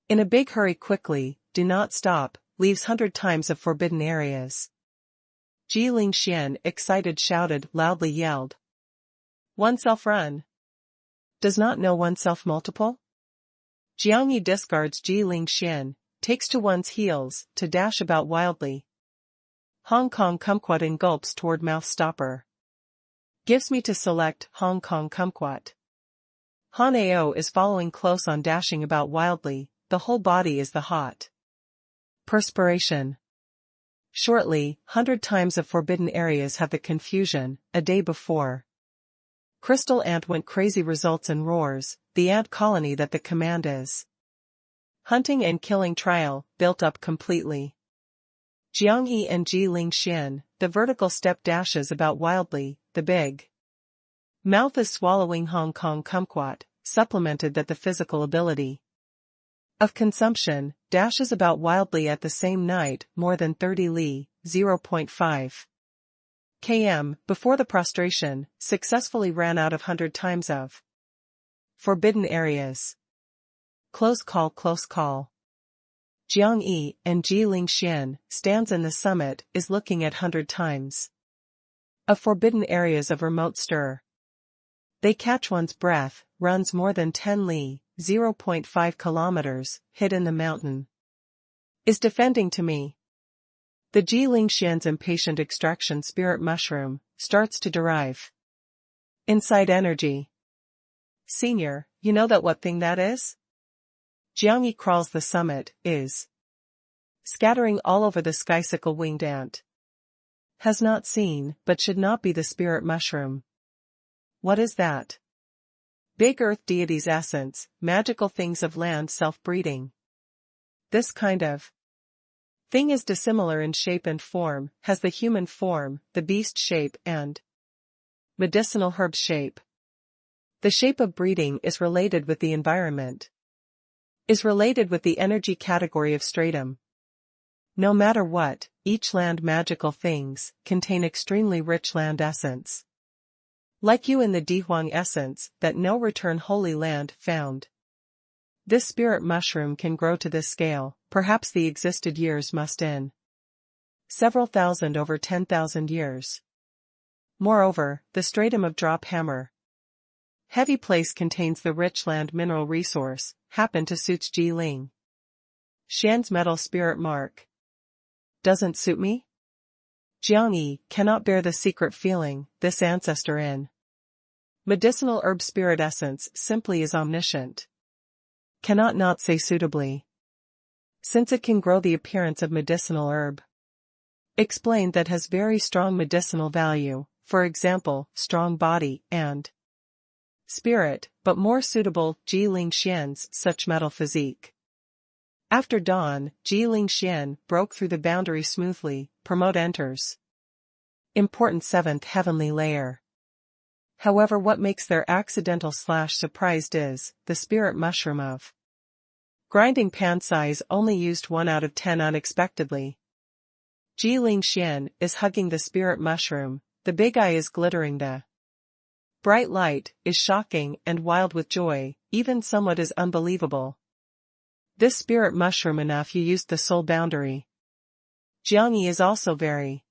In a big hurry quickly, do not stop, leaves 100 times of forbidden areas. Ji Lingxian, excited, shouted, loudly yelled. Oneself run. Does not know oneself multiple? Jiangyi discards Ji Lingxian, takes to one's heels, to dash about wildly. Hong Kong kumquat in gulps toward mouth stopper. Gives me to select Hong Kong kumquat. Han Ao is following close on, dashing about wildly, the whole body is the hot perspiration. Shortly, 100 times of forbidden areas have the confusion, a day before. Crystal ant went crazy, results in roars, the ant colony that the command is. Hunting and killing trial, built up completely. Jiangyi and Ji Lingxian, the vertical step dashes about wildly, the big mouth is swallowing Hong Kong kumquat, supplemented that the physical ability of consumption, dashes about wildly at the same night, more than 30 li, 0.5 km, before the prostration, successfully ran out of 100 times of forbidden areas. Close call, close call. Jiangyi and Ji Lingxian stands in the summit, is looking at 100 times of forbidden areas of remote stir. They catch one's breath, runs more than 10 li, 0.5 kilometers, hid in the mountain. Is defending to me. The Ji Lingxian's impatient extraction spirit mushroom, starts to derive inside energy. Senior, you know that what thing that is? Jiangyi crawls the summit, is scattering all over the skysicle winged ant. Has not seen, but should not be the spirit mushroom. What is that? Big earth deity's essence, magical things of land self-breeding. This kind of thing is dissimilar in shape and form, has the human form, the beast shape and medicinal herb shape. The shape of breeding is related with the environment. Is related with the energy category of stratum. No matter what, each land magical things contain extremely rich land essence. Like you in the Dihuang essence, that no return holy land found. This spirit mushroom can grow to this scale, perhaps the existed years must in several thousand over 10,000 years. Moreover, the stratum of drop hammer heavy place contains the rich land mineral resource, happen to suit Ji Ling Xian's metal spirit mark. Doesn't suit me? Jiangyi cannot bear the secret feeling, this ancestor in medicinal herb spirit essence simply is omniscient. Cannot not say suitably. Since it can grow the appearance of medicinal herb. Explained that has very strong medicinal value, for example, strong body and spirit, but more suitable, Ji Lingxian's such metal physique. After dawn, Ji Lingxian broke through the boundary smoothly, promote enters. Important 7th heavenly layer. However, what makes their accidental / surprised is, the spirit mushroom of grinding pan size only used 1 out of 10 unexpectedly. Ji Lingxian is hugging the spirit mushroom, the big eye is glittering, the bright light is shocking and wild with joy, even somewhat is unbelievable. This spirit mushroom enough you used the soul boundary. Jiangyi is also very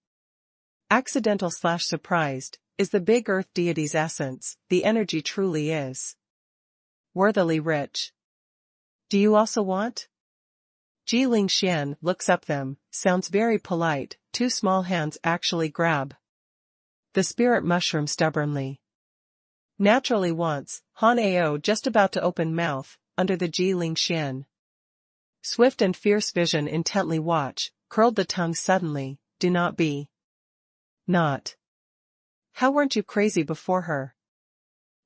accidental / surprised, is the big earth deity's essence, the energy truly is worthily rich. Do you also want? Ji Lingxian looks up them, sounds very polite, 2 small hands actually grab the spirit mushroom stubbornly. Naturally wants, Han Ao just about to open mouth, under the Ji Lingxian. Swift and fierce vision intently watch, curled the tongue suddenly, do not be. Not. How weren't you crazy before her?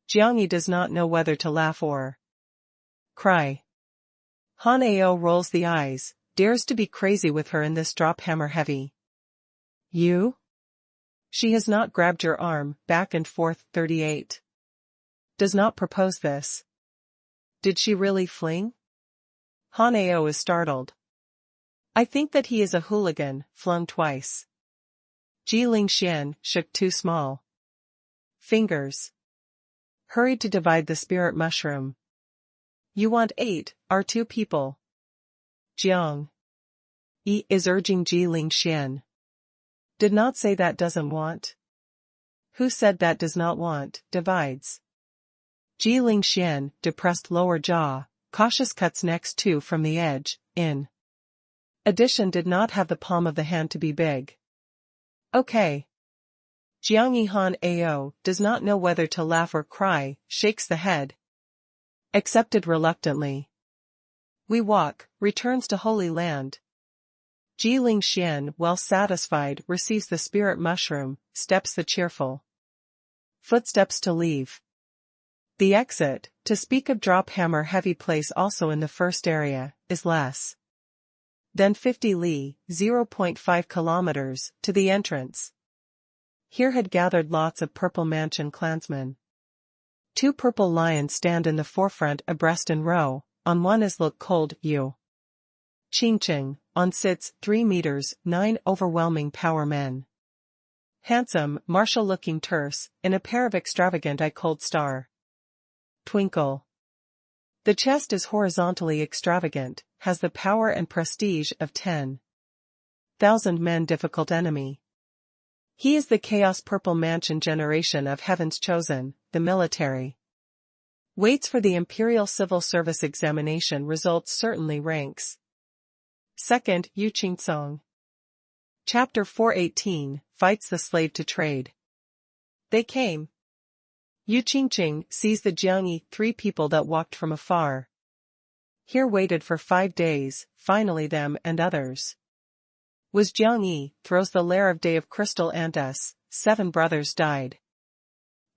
Jiangyi does not know whether to laugh or cry. Han Ao rolls the eyes, dares to be crazy with her in this drop hammer heavy. You? She has not grabbed your arm, back and forth, 38. Does not propose this. Did she really fling? Han Ao is startled. I think that he is a hooligan, flung twice. Ji Lingxian shook two small fingers. Hurried to divide the spirit mushroom. You want 8, are 2 people. Jiang Yi is urging Ji Lingxian. Did not say that doesn't want. Who said that does not want, divides. Ji Lingxian, depressed lower jaw, cautious cuts next 2 from the edge, in addition did not have the palm of the hand to be big. Okay. Jiangyi Han Ao does not know whether to laugh or cry, shakes the head. Accepted reluctantly. We walk, returns to Holy Land. Ji Lingxian, well satisfied, receives the spirit mushroom, steps the cheerful footsteps to leave. The exit, to speak of drop hammer heavy place also in the first area, is less than 50 li, 0.5 kilometers, to the entrance. Here had gathered lots of Purple Mansion clansmen. 2 purple lions stand in the forefront abreast in row, on one is Look Cold Yu Qingqing, on sits 3 meters 9 overwhelming power men. Handsome, martial-looking terse, in a pair of extravagant eye cold star twinkle. The chest is horizontally extravagant, has the power and prestige of 10,000 men difficult enemy. He is the Chaos Purple Mansion generation of Heaven's Chosen, the military. Waits for the Imperial Civil Service examination results certainly ranks. Second, Yu Qingcong. Chapter 418, fights the slave to trade. They came. Yu Qingqing sees the Jiangyi 3 people that walked from afar. Here waited for 5 days, finally them and others. Was Jiangyi, throws the lair of day of crystal and us, 7 brothers died.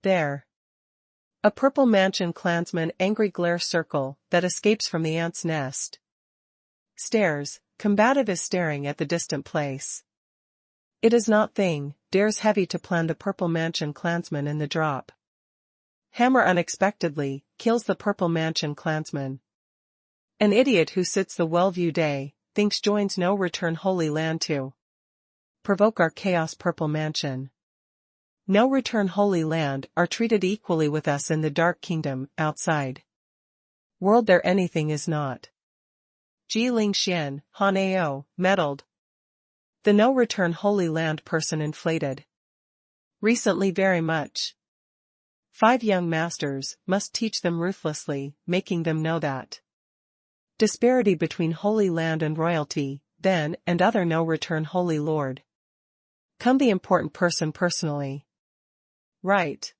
There. A Purple Mansion clansman angry glare circle, that escapes from the ant's nest. Stares, combative is staring at the distant place. It is not thing, dares heavy to plan the Purple Mansion clansman in the drop. Hammer unexpectedly, kills the Purple Mansion clansman. An idiot who sits the well-view day, thinks joins no return Holy Land to provoke our Chaos Purple Mansion. No return Holy Land are treated equally with us in the Dark Kingdom, outside world there anything is not. Ji Lingxian, Han Ao, meddled. The no return Holy Land person inflated. Recently very much. 5 young masters, must teach them ruthlessly, making them know that disparity between Holy Land and royalty, then, and other no return Holy Lord. Come the important person personally. Right.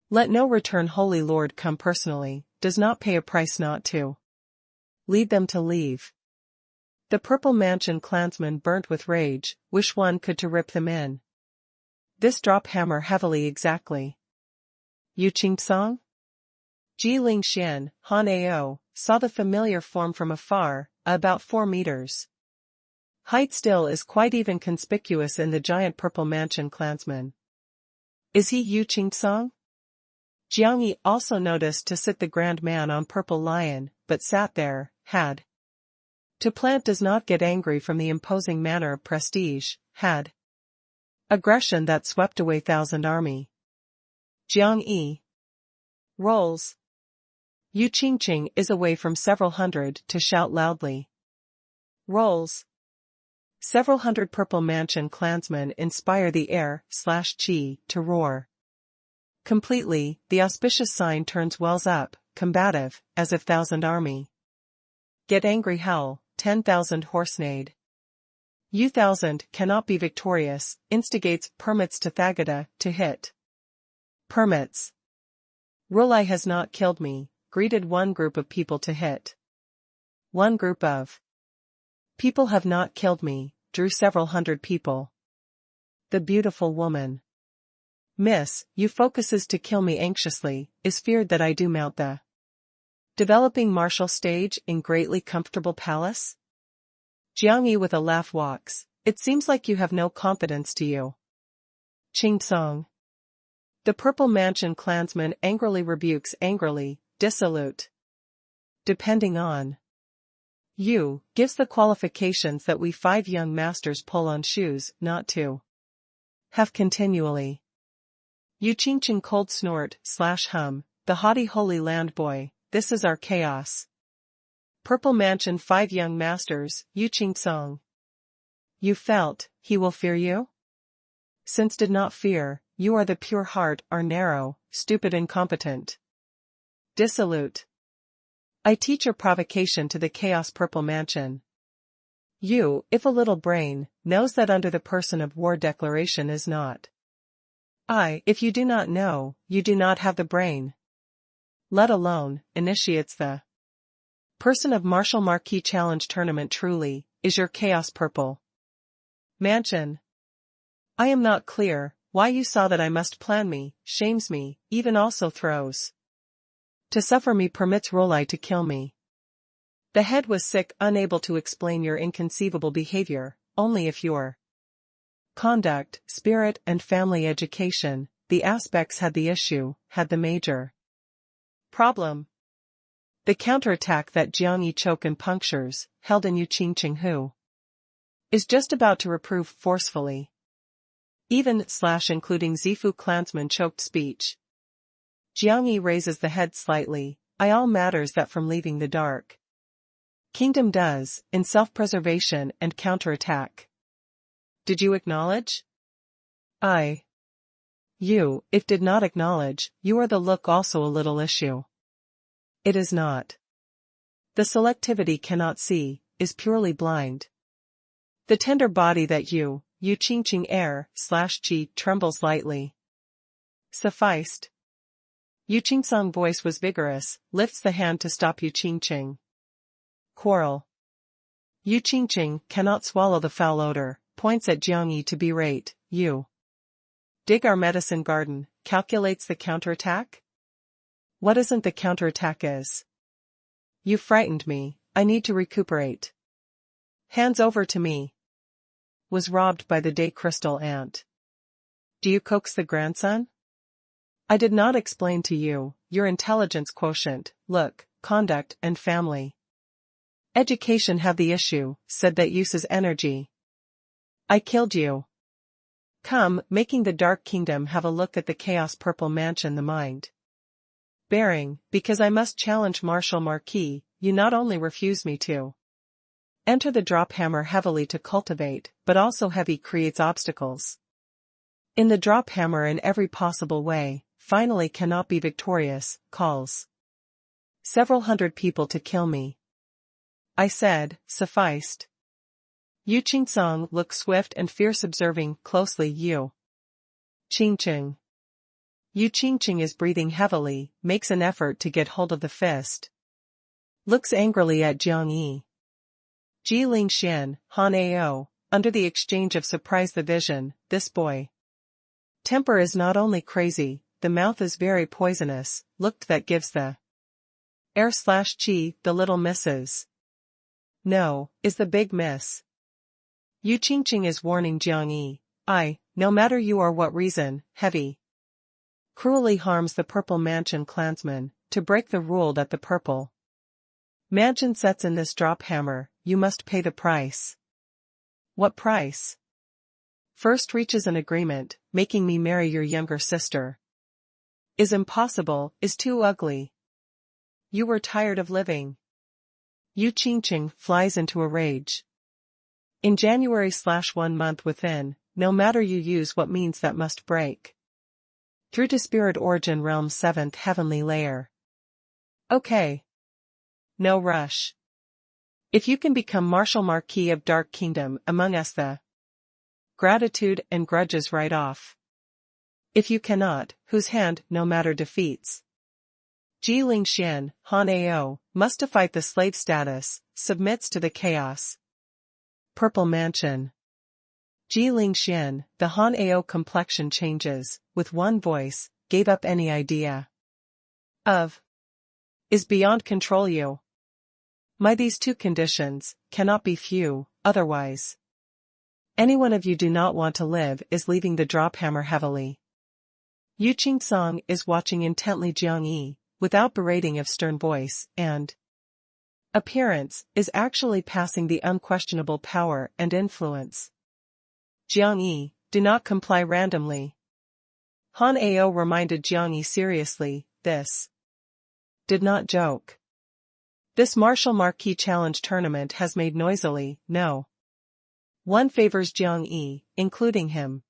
Let no return Holy Lord come personally, does not pay a price not to lead them to leave. The Purple Mansion clansmen burnt with rage, wish one could to rip them in. This drop hammer heavily exactly. Yu Qingcong? Ji Lingxian, Han Ao, saw the familiar form from afar, about 4 meters. Height still is quite even conspicuous in the giant Purple Mansion clansman. Is he Yu Qingcong? Jiangyi also noticed to sit the grand man on Purple Lion, but sat there, had to plant does not get angry from the imposing manner of prestige, had aggression that swept away 1,000 army. Jiangyi rolls. Yu Qingqing is away from several hundred to shout loudly. Rolls. Several hundred Purple Mansion clansmen inspire the air/chi to roar. Completely, the auspicious sign turns wells up, combative, as if 1,000 army. Get angry hell, 10,000 horsenade. Yu 1,000 cannot be victorious, instigates, permits to Thagata, to hit. Permits. Rulai has not killed me, greeted one group of people to hit. One group of people have not killed me, drew several hundred people. The beautiful woman. Miss, you focuses to kill me anxiously, is feared that I do mount the developing martial stage in greatly comfortable palace? Jiang Yi with a laugh walks. It seems like you have no confidence to you. Qing Song. The Purple Mansion clansman angrily rebukes angrily, dissolute. Depending on you, gives the qualifications that we 5 young masters pull on shoes, not to have continually. You Qingqing cold snort, /hum, the haughty holy land boy, this is our chaos. Purple Mansion 5 young masters, Yu Qing Song. You felt, he will fear you? Since did not fear, you are the pure heart, are narrow, stupid incompetent. Dissolute. I teach your provocation to the chaos Purple Mansion. You, if a little brain, knows that under the person of war declaration is not. I, if you do not know, you do not have the brain. Let alone, initiates the person of Martial Marquis Challenge Tournament truly, is your chaos Purple Mansion. I am not clear, why you saw that I must plan me, shames me, even also throws. To suffer me permits Rolai to kill me. The head was sick, unable to explain your inconceivable behavior, only if your conduct, spirit and family education, the aspects had the issue, had the major problem. The counterattack that Jiang Yi choke and punctures, held in Yu Qingqing who is just about to reprove forcefully. Even / including Zifu clansman choked speech. Jiang Yi raises the head slightly, I all matters that from leaving the dark kingdom does, in self-preservation and counterattack. Did you acknowledge? I. You, if did not acknowledge, you are the look also a little issue. It is not. The selectivity cannot see, is purely blind. The tender body that Yu Qingqing air / qi trembles lightly. Sufficed. Yu Qingsong voice was vigorous, lifts the hand to stop Yu Qingqing. Quarrel. Yu Qingqing cannot swallow the foul odor, points at Jiang Yi to berate, you. Dig our medicine garden, calculates the counterattack? What isn't the counterattack is? You frightened me, I need to recuperate. Hands over to me. Was robbed by the day crystal ant. Do you coax the grandson? I did not explain to you, your intelligence quotient, look, conduct and family. Education have the issue, said that uses energy. I killed you. Come, making the Dark Kingdom have a look at the Chaos Purple Mansion the mind. Bearing, because I must challenge Martial Marquis, you not only refuse me to enter the drop hammer heavily to cultivate, but also heavy creates obstacles. In the drop hammer in every possible way, finally cannot be victorious, calls several hundred people to kill me. I said, sufficed. Yu Qingsong looked swift and fierce observing closely Yu Qingqing. Yu Qingqing is breathing heavily, makes an effort to get hold of the fist. Looks angrily at Jiang Yi. Ji Lingxian, Han Ao, under the exchange of surprise the vision, this boy. Temper is not only crazy, the mouth is very poisonous, looked that gives the air / qi, the little misses. No, is the big miss. Yu Qingqing is warning Jiang Yi, no matter you are what reason, heavy. Cruelly harms the Purple Mansion clansman, to break the rule that the Purple Mansion sets in this drop hammer, you must pay the price. What price? First reaches an agreement, making me marry your younger sister. Is impossible, is too ugly. You were tired of living. Yu Qingqing flies into a rage. In January / 1 month within, no matter you use what means that must break. Through to Spirit Origin Realm's 7th heavenly layer. Okay. No rush. If you can become Martial Marquis of Dark Kingdom among us the gratitude and grudges right off. If you cannot, whose hand no matter defeats. Ji Lingxian, Han Ao, must to fight the slave status, submits to the chaos. Purple Mansion. Ji Lingxian, the Han Ao complexion changes, with one voice, gave up any idea of is beyond control you. My these two conditions, cannot be few, otherwise. Any one of you do not want to live is leaving the drop hammer heavily. Yu Qingsong is watching intently Jiang Yi, without berating of stern voice, and appearance, is actually passing the unquestionable power and influence. Jiang Yi, do not comply randomly. Han Ao reminded Jiang Yi seriously, this did not joke. This martial marquee challenge tournament has made noisily, no one favors Jiang Yi, including him.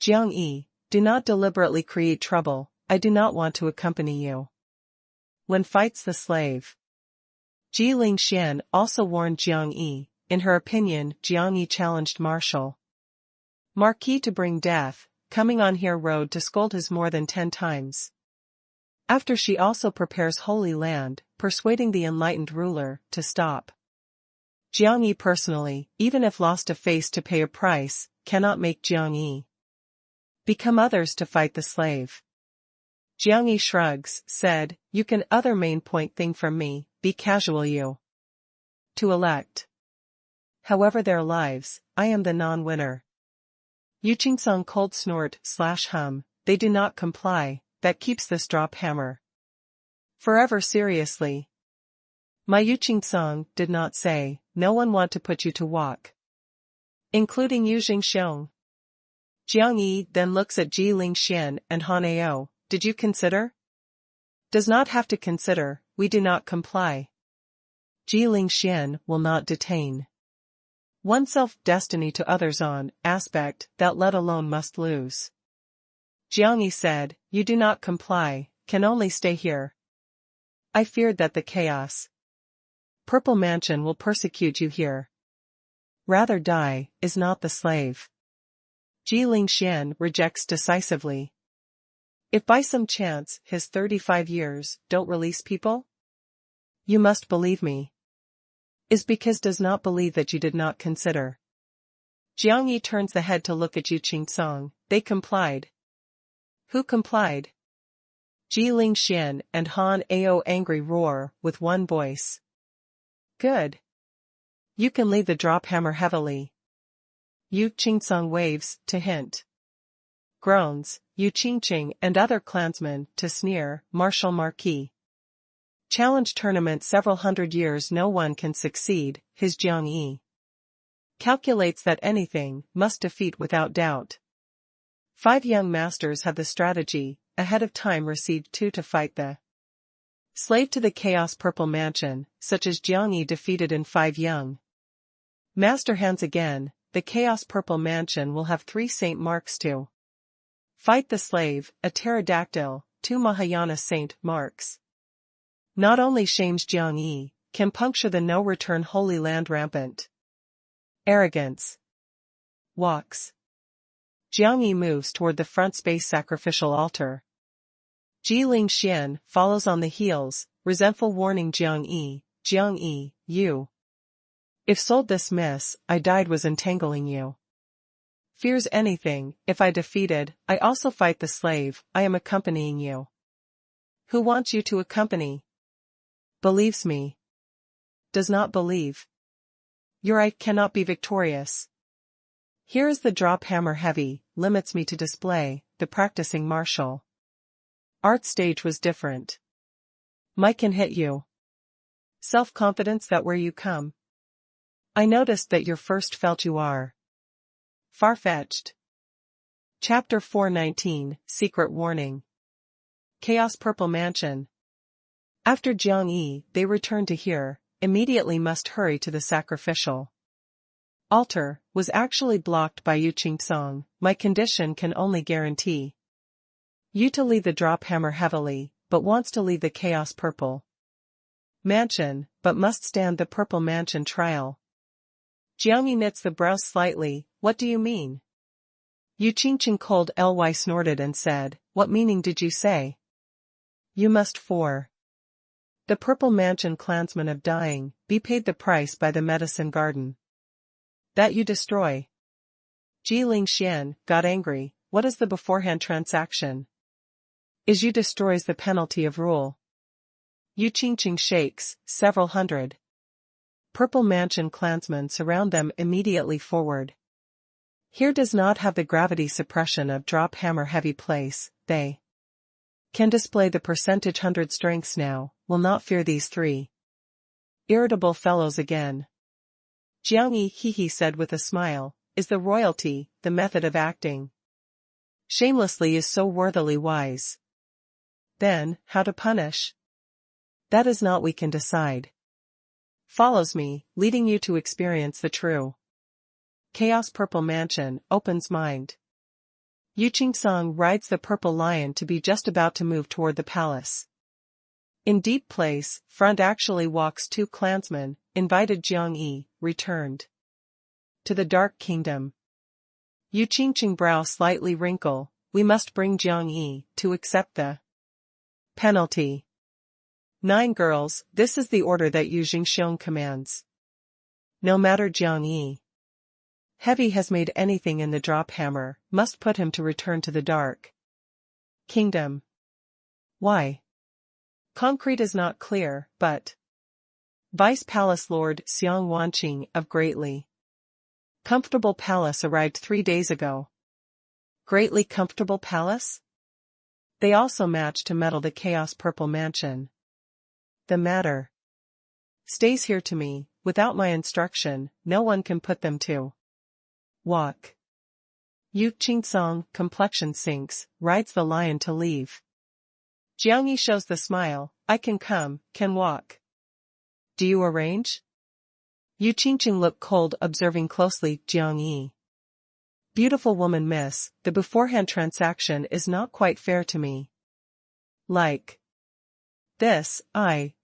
Jiang Yi, do not deliberately create trouble, I do not want to accompany you. When fights the slave. Ji Lingxian also warned Jiang Yi, in her opinion Jiang Yi challenged martial marquis to bring death, coming on here road to scold his more than 10 times. After she also prepares Holy Land, persuading the enlightened ruler to stop. Jiang Yi personally, even if lost a face to pay a price, cannot make Jiang Yi become others to fight the slave. Jiang Yi shrugs, said, you can other main point thing from me, be casual you. To elect. However their lives, I am the non-winner. Yu Qingsong cold snort/hum, they do not comply, that keeps this drop hammer forever seriously. My Yu Qingsong did not say, no one want to put you to walk. Including Yu Jingxiong. Jiang Yi then looks at Ji Lingxian and Han Ao, did you consider? Does not have to consider, we do not comply. Ji Lingxian will not detain oneself destiny to others on aspect that let alone must lose. Jiang Yi said, you do not comply, can only stay here. I feared that the chaos Purple Mansion will persecute you here. Rather die, is not the slave. Ji Lingxian rejects decisively. If by some chance his 35 years don't release people, you must believe me. Is because does not believe that you did not consider. Jiang Yi turns the head to look at Yu Qingsong, they complied. Who complied? Ji Lingxian and Han Ao angry roar, with one voice. Good. You can leave the drop hammer heavily. Yu Qingsong waves, to hint. Groans, Yu Qingqing and other clansmen, to sneer, martial marquis. Challenge tournament several hundred years no one can succeed, his Jiang Yi calculates that anything must defeat without doubt. 5 young masters have the strategy, ahead of time received 2 to fight the slave to the Chaos Purple Mansion, such as Jiang Yi defeated in 5 young master hands again, the Chaos Purple Mansion will have 3 Saint Marks to fight the slave, a pterodactyl, 2 Mahayana Saint Marks. Not only shames Jiang Yi, can puncture the no-return Holy Land rampant arrogance. Walks. Jiang Yi moves toward the front space sacrificial altar. Ji Lingxian follows on the heels, resentful warning Jiang Yi, you. If sold this miss, I died was entangling you. Fears anything, if I defeated, I also fight the slave, I am accompanying you. Who wants you to accompany? Believes me. Does not believe. Your I cannot be victorious. Here is the drop hammer heavy, limits me to display, the practicing martial art stage was different. Mike can hit you. Self-confidence that where you come. I noticed that your first felt you are far-fetched. Chapter 419, Secret Warning. Chaos Purple Mansion. After Jiang Yi, they returned to here, immediately must hurry to the sacrificial altar, was actually blocked by Yu Qingsong, my condition can only guarantee you to leave the drop hammer heavily, but wants to leave the Chaos Purple Mansion, but must stand the Purple Mansion trial. Jiang Yi knits the brows slightly, what do you mean? Yu Qingqing cold ly snorted and said, what meaning did you say? You must for the Purple Mansion clansmen of dying, be paid the price by the medicine garden that you destroy. Ji Lingxian got angry. What is the beforehand transaction? Is you destroys the penalty of rule. Yu Qingqing shakes, several hundred Purple Mansion clansmen surround them immediately forward. Here does not have the gravity suppression of drop hammer heavy place, they can display the percentage 100 strengths now, will not fear these three irritable fellows again. Jiang Yi he said with a smile, is the royalty, the method of acting. Shamelessly is so worthily wise. Then, how to punish? That is not we can decide. Follows me, leading you to experience the true Chaos Purple Mansion, opens mind. Yu Qingsong rides the purple lion to be just about to move toward the palace. In deep place, front actually walks two clansmen, invited Jiang Yi, returned to the Dark Kingdom. Yu Qingqing brow slightly wrinkle, we must bring Jiang Yi to accept the penalty. 9 girls, this is the order that Yu Jingxiong commands. No matter Jiang Yi Heavy has made anything in the drop hammer, must put him to return to the Dark Kingdom. Why? Concrete is not clear, but Vice Palace Lord Xiang Wanqing of Greatly Comfortable Palace arrived 3 days ago. Greatly Comfortable Palace? They also match to metal the Chaos Purple Mansion. The matter stays here to me, without my instruction, no one can put them to walk. Yu Qingsong, complexion sinks, rides the lion to leave. Jiang Yi shows the smile, I can come, can walk. Do you arrange? Yu Qingqing looked cold observing closely Jiang Yi. Beautiful woman miss, the beforehand transaction is not quite fair to me. Like this,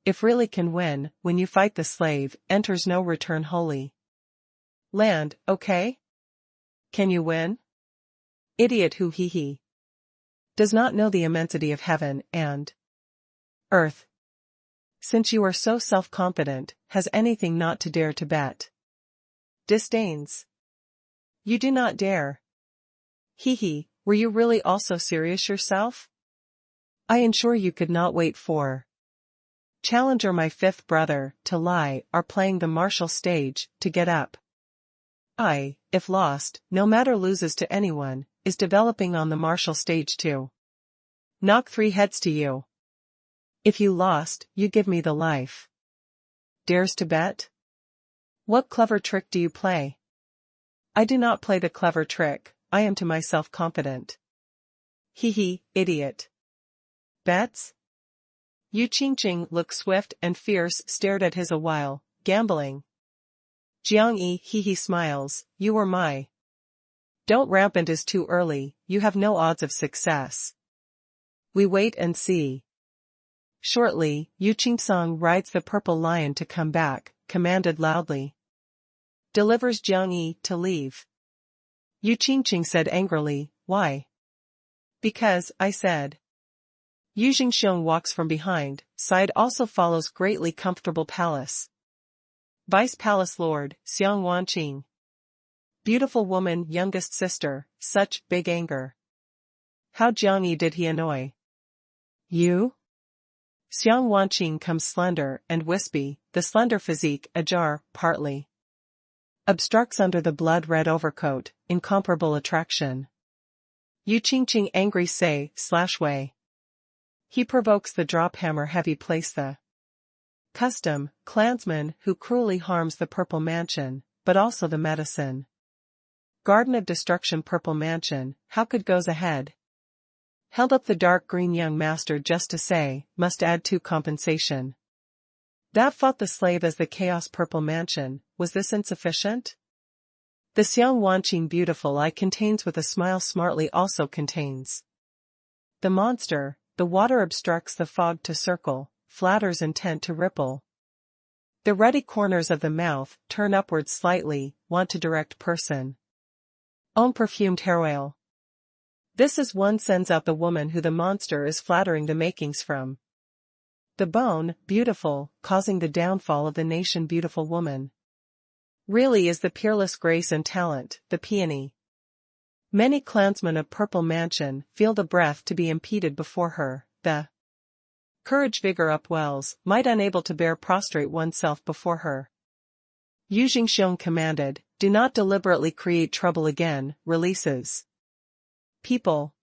if really can win, when you fight the slave, enters no return holy land, okay? Can you win? Idiot who he does not know the immensity of heaven and earth. Since you are so self-confident, has anything not to dare to bet? Disdains. You do not dare. Were you really also serious yourself? I ensure you could not wait for Challenger my 5th brother, to lie, are playing the martial stage, to get up. If lost, no matter loses to anyone, is developing on the martial stage too. Knock 3 heads to you. If you lost, you give me the life. Dares to bet? What clever trick do you play? I do not play the clever trick, I am to myself confident. Idiot. Bets? Yu Qingqing looked swift and fierce, stared at his a while, gambling. Jiang Yi he smiles, you were my. Don't rampant is too early, you have no odds of success. We wait and see. Shortly, Yu Qingsong rides the purple lion to come back, commanded loudly. Delivers Jiang Yi to leave. Yu Qingqing said angrily, why? Because, I said. Yu Jingxiong walks from behind, side also follows Greatly Comfortable Palace. Vice Palace Lord, Xiang Wanqing. Beautiful woman, youngest sister, such big anger. How Jiang Yi did he annoy? You? Xiang Wanqing comes slender and wispy, the slender physique ajar, partly obstructs under the blood-red overcoat, incomparable attraction. Yu Qingqing angry say, /way. He provokes the drop hammer heavy place the custom, clansman who cruelly harms the Purple Mansion, but also the medicine. Garden of Destruction Purple Mansion, how could goes ahead? Held up the dark green young master just to say, must add to compensation. That fought the slave as the Chaos Purple Mansion, was this insufficient? The Xiang Wanqing beautiful eye contains with a smile smartly also contains. The monster, the water obstructs the fog to circle, flatters intent to ripple. The ruddy corners of the mouth turn upwards slightly, want to direct person. Own perfumed hair oil. This is one sends out the woman who the monster is flattering the makings from. The bone, beautiful, causing the downfall of the nation beautiful woman. Really is the peerless grace and talent, the peony. Many clansmen of Purple Mansion feel the breath to be impeded before her, the courage vigor upwells, might unable to bear prostrate oneself before her. Yu Jingxiong commanded, do not deliberately create trouble again, releases people.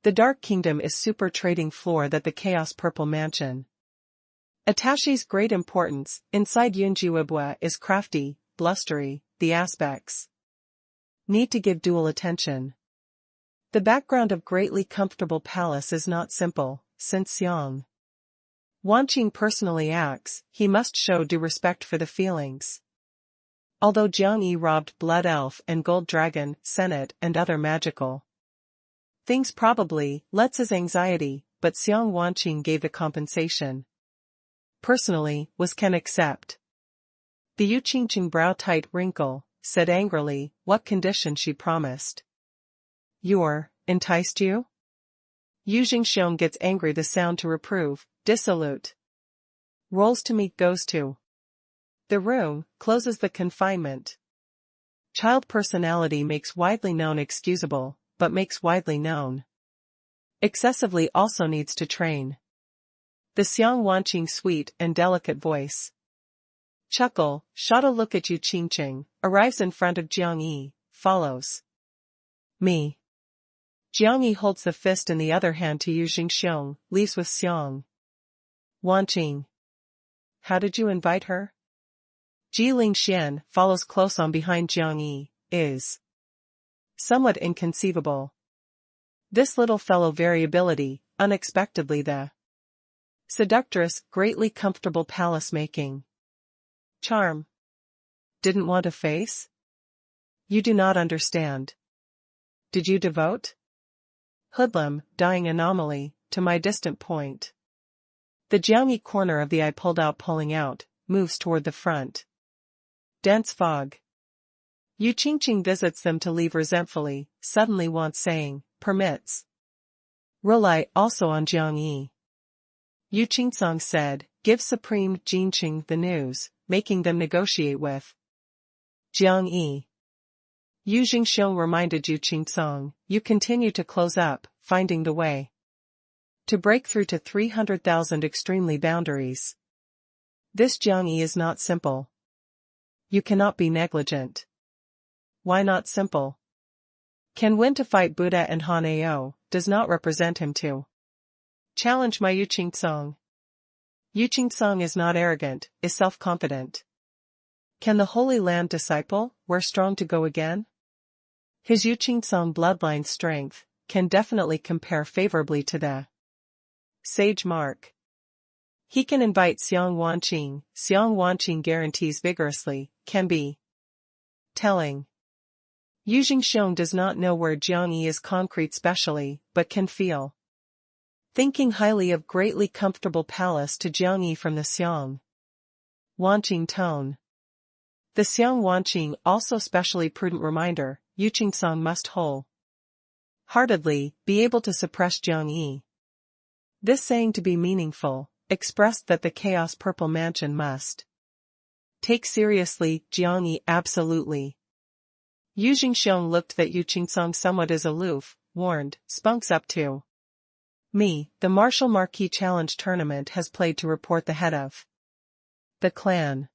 The Dark Kingdom is super trading floor that the Chaos Purple Mansion attaches great importance. Inside Yunjiwebwa is crafty, blustery, the aspects need to give dual attention. The background of greatly comfortable palace is not simple, since Xiang Wanqing personally acts, he must show due respect for the feelings. Although Jiang Yi robbed Blood Elf and Gold Dragon, Senate and other magical things probably lets his anxiety, but Xiang Wanqing gave the compensation. Personally, can accept. The Yu Qingqing brow tight wrinkle, said angrily, what condition she promised. Enticed you? Yu Jingxiong gets angry the sound to reprove, dissolute. Rolls to meet goes to the room, closes the confinement. Child personality makes widely known excusable, but makes widely known. Excessively also needs to train. The Xiang Wanqing sweet and delicate voice. Chuckle, shot a look at Yu Qingqing, arrives in front of Jiang Yi, follows me. Jiang Yi holds the fist in the other hand to Yu Jingxiong, leaves with Xiang Wanqing. How did you invite her? Ji Lingxian follows close on behind Jiang Yi, is somewhat inconceivable. This little fellow variability, unexpectedly the seductress, greatly comfortable palace making. Charm. Didn't want a face? You do not understand. Did you devote? Hoodlum, dying anomaly, to my distant point. The Jiangyi corner of the eye pulling out, moves toward the front. Dense fog. Yu Qingqing visits them to leave resentfully, suddenly wants saying, permits. Rely also on Jiang Yi. Yu Qingsong said, give Supreme Jinqing the news, making them negotiate with Jiang Yi. Yu Jingxiong reminded Yu Qingsong, you continue to close up, finding the way to break through to 300,000 extremely boundaries. This Jiang Yi is not simple. You cannot be negligent. Why not simple? Can win to fight Buddha and Han Ao, does not represent him to challenge my Yu Qingsong. Yu Qingsong is not arrogant, is self-confident. Can the Holy Land disciple, where strong to go again? His Yu Qingsong bloodline strength, can definitely compare favorably to the sage mark. He can invite Xiang Wanqing guarantees vigorously, can be telling. Yu Jingxiong does not know where Jiang Yi is concrete specially, but can feel. Thinking highly of greatly comfortable palace to Jiang Yi from the Xiang Wanqing tone. The Xiang Wanqing also specially prudent reminder, Yu Qingsong must whole-heartedly be able to suppress Jiang Yi. This saying to be meaningful, expressed that the Chaos Purple Mansion must take seriously Jiang Yi absolutely. Yu Jingxiong looked that Yu Qingsong somewhat is aloof, warned, spunks up to me, the Martial Marquis Challenge Tournament has played to report the head of the clan.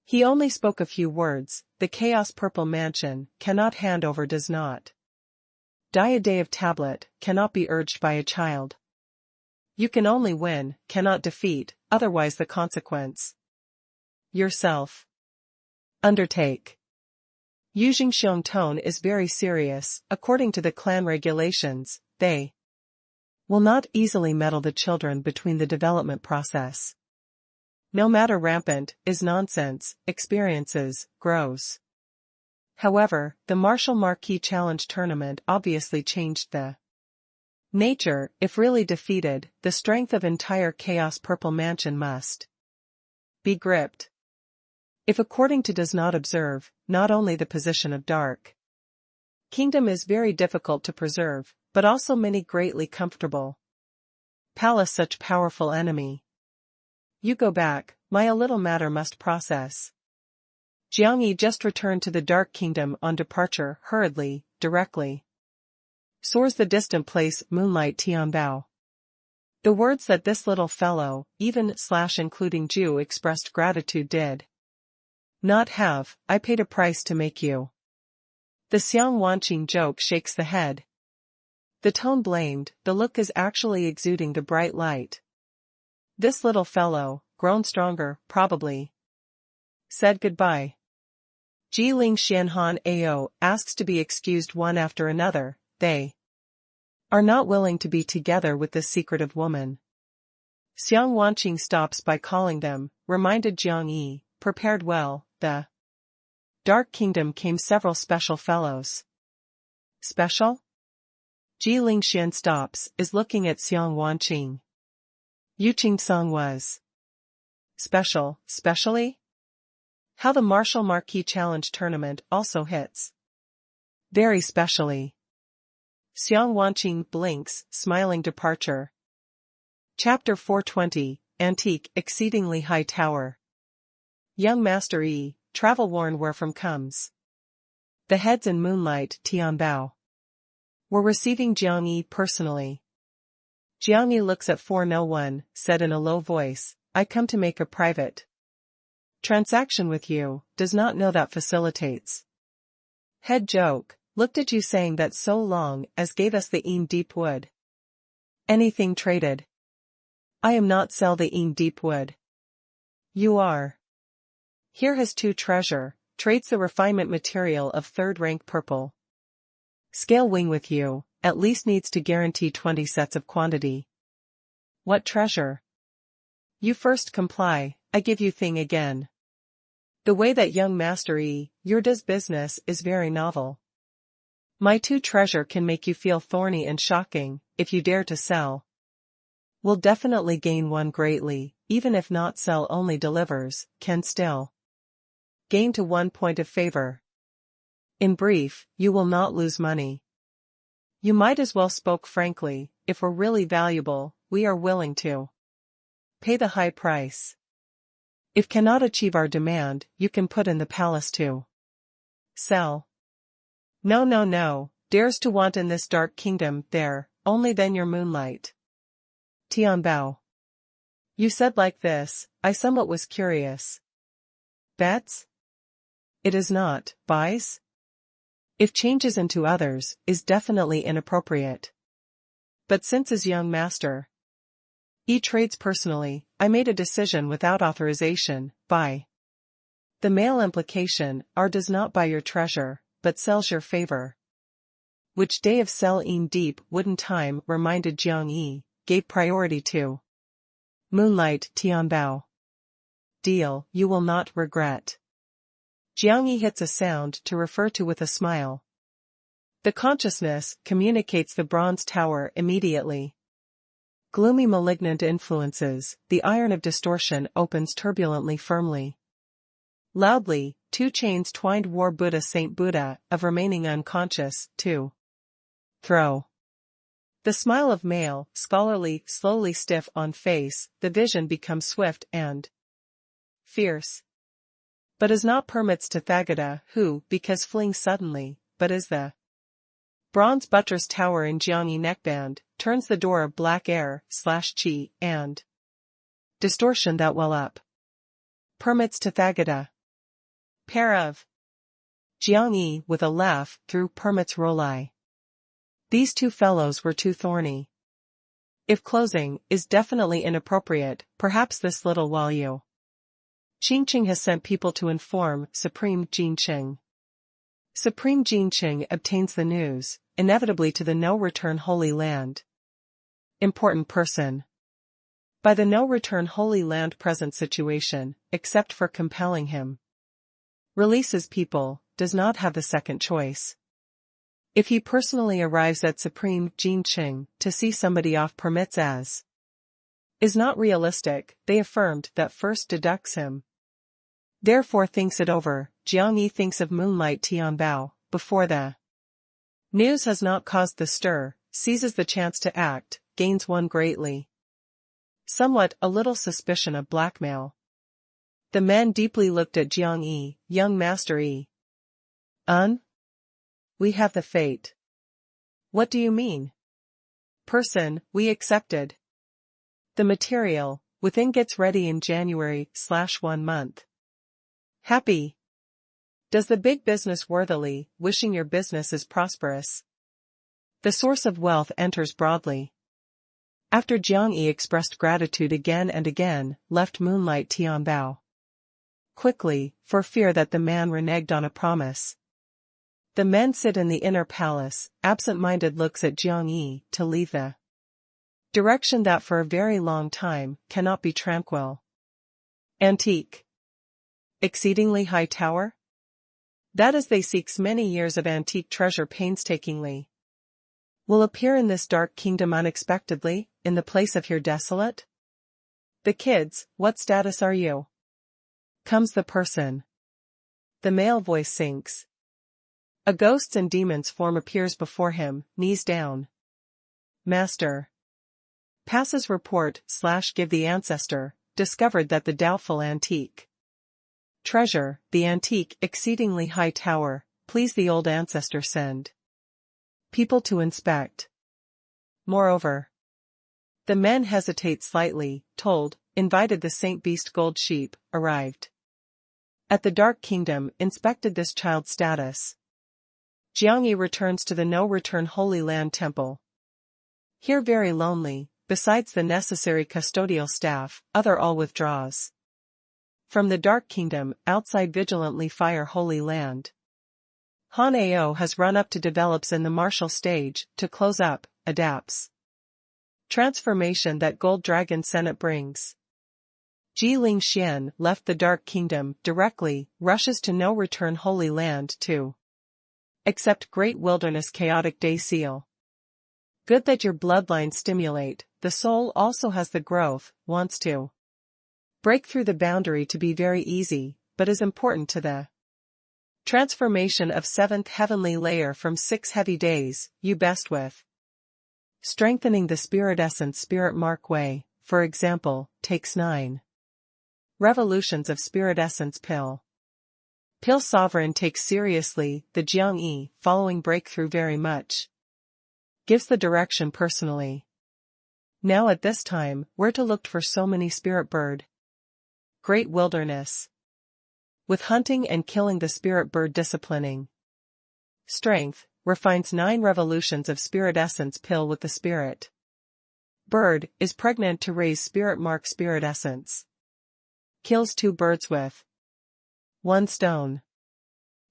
He only spoke a few words, the Chaos Purple Mansion, cannot hand over does not die a day of tablet, cannot be urged by a child. You can only win, cannot defeat, otherwise the consequence. Yourself. Undertake. Yu Jingxiong tone is very serious, according to the clan regulations, they will not easily meddle the children between the development process. No matter rampant, is nonsense, experiences, grows. However, the Martial Marquis Challenge Tournament obviously changed the nature. If really defeated, the strength of entire Chaos Purple Mansion must be gripped. If according to does not observe, not only the position of Dark Kingdom is very difficult to preserve, but also many greatly comfortable palace such powerful enemy. You go back, my a little matter must process. Jiang Yi just returned to the Dark Kingdom on departure, hurriedly, directly. Soars the distant place, Moonlight Tianbao. The words that this little fellow, even/including Ju, expressed gratitude did not have. I paid a price to make you. The Xiang Wanqing joke shakes the head. The tone blamed, the look is actually exuding the bright light. This little fellow, grown stronger, probably, said goodbye. Ji Ling Xianhan Ao asks to be excused one after another. They are not willing to be together with this secretive woman. Xiang Wanqing stops by calling them, reminded Jiang Yi, prepared well. The Dark Kingdom came several special fellows. Special? Ji Lingxian stops, is looking at Xiang Wanqing. Yu Qingsong was special, specially? How the Martial Marquis Challenge Tournament also hits. Very specially. Xiang Wanqing blinks, smiling departure. Chapter 420, Antique, Exceedingly High Tower. Young Master Yi, travel-worn where from comes. The heads in Moonlight Tianbao were receiving Jiang Yi personally. Jiang Yi looks at 401, said in a low voice, I come to make a private transaction with you, does not know that facilitates. Head joke, looked at you saying that so long as gave us the deep wood. Anything traded. I am not sell the deep wood. You are. Here has two treasure, trades the refinement material of third-rank purple. Scale wing with you, at least needs to guarantee 20 sets of quantity. What treasure? You first comply, I give you thing again. The way that young Master Yi, your does business is very novel. My two treasure can make you feel thorny and shocking, if you dare to sell. Will definitely gain one greatly, even if not sell only delivers, can still gain to 1 point of favor. In brief, you will not lose money. You might as well spoke frankly, if we're really valuable, we are willing to pay the high price. If cannot achieve our demand, you can put in the palace too. Sell. No, dares to want in this Dark Kingdom, there, only then your Moonlight Tianbao. You said like this, I somewhat was curious. Bets? It is not, buys? If changes into others, is definitely inappropriate. But since as young master He trades personally, I made a decision without authorization, buy. The male implication, R does not buy your treasure, but sells your favor. Which day of sell in deep wooden time reminded Jiang Yi, gave priority to Moonlight Tianbao. Deal, you will not regret. Jiang Yi hits a sound to refer to with a smile. The consciousness communicates the bronze tower immediately. Gloomy malignant influences, the iron of distortion opens turbulently firmly. Loudly, two chains twined war Buddha Saint Buddha of remaining unconscious, to throw. The smile of male, scholarly, slowly stiff on face, the vision becomes swift and fierce. But is not permits to Thagata, who, because fling suddenly, but is the bronze buttress tower in Jiang Yi neckband, turns the door of black air/chi, and distortion that well up. Permits to Thagata. Pair of Jiang Yi, with a laugh, through permits Rolai. These two fellows were too thorny. If closing is definitely inappropriate, perhaps this little while you. Qingqing has sent people to inform Supreme Jinqing. Supreme Jinqing obtains the news, inevitably to the no-return Holy Land. Important person. By the no-return Holy Land present situation, except for compelling him. Releases people, does not have the second choice. If he personally arrives at Supreme Jinqing to see somebody off permits as is not realistic, they affirmed that first deducts him. Therefore thinks it over, Jiang Yi thinks of Moonlight Tianbao, before the news has not caused the stir, seizes the chance to act, gains one greatly. Somewhat a little suspicion of blackmail. The men deeply looked at Jiang Yi, young Master Yi. We have the fate. What do you mean? Person, we accepted. The material, within gets ready in January/1 month. Happy. Does the big business worthily, wishing your business is prosperous. The source of wealth enters broadly. After Jiang Yi expressed gratitude again and again, left Moonlight Tianbao quickly, for fear that the man reneged on a promise. The men sit in the inner palace, absent-minded looks at Jiang Yi, to leave the direction that for a very long time, cannot be tranquil. Antique. Exceedingly high tower? That as they seeks many years of antique treasure painstakingly. Will appear in this dark kingdom unexpectedly, in the place of here desolate? The kids, what status are you? Comes the person. The male voice sinks. A ghost's and demon's form appears before him, knees down. Master. Passes report/give the ancestor, discovered that the doubtful antique treasure, the antique exceedingly high tower, please the old ancestor send people to inspect. Moreover. The men hesitate slightly, told, invited the Saint Beast gold sheep, arrived. At the Dark Kingdom, inspected this child's status. Jiang Yi returns to the no-return Holy Land Temple. Here very lonely, besides the necessary custodial staff, other all withdraws. From the Dark Kingdom, outside vigilantly fire Holy Land. Han Ao has run up to develops in the martial stage, to close up, adapts. Transformation that Gold Dragon Senate brings. Ji Ling Xian left the Dark Kingdom directly, rushes to no-return Holy Land to accept Great Wilderness Chaotic Day Seal. Good that your bloodline stimulate, the soul also has the growth, wants to break through the boundary to be very easy, but is important to the transformation of 7th heavenly layer from 6 heavy days, you best with strengthening the spirit essence spirit mark way, for example, takes 9 revolutions of spirit essence pill. Pill sovereign takes seriously, the Jiang Yi, following breakthrough very much. Gives the direction personally. Now at this time, where to look for so many spirit bird? Great wilderness. With hunting and killing the spirit bird disciplining. Strength, refines 9 revolutions of spirit essence pill with the spirit. Bird, is pregnant to raise spirit mark spirit essence. Kills 2 birds with 1 stone.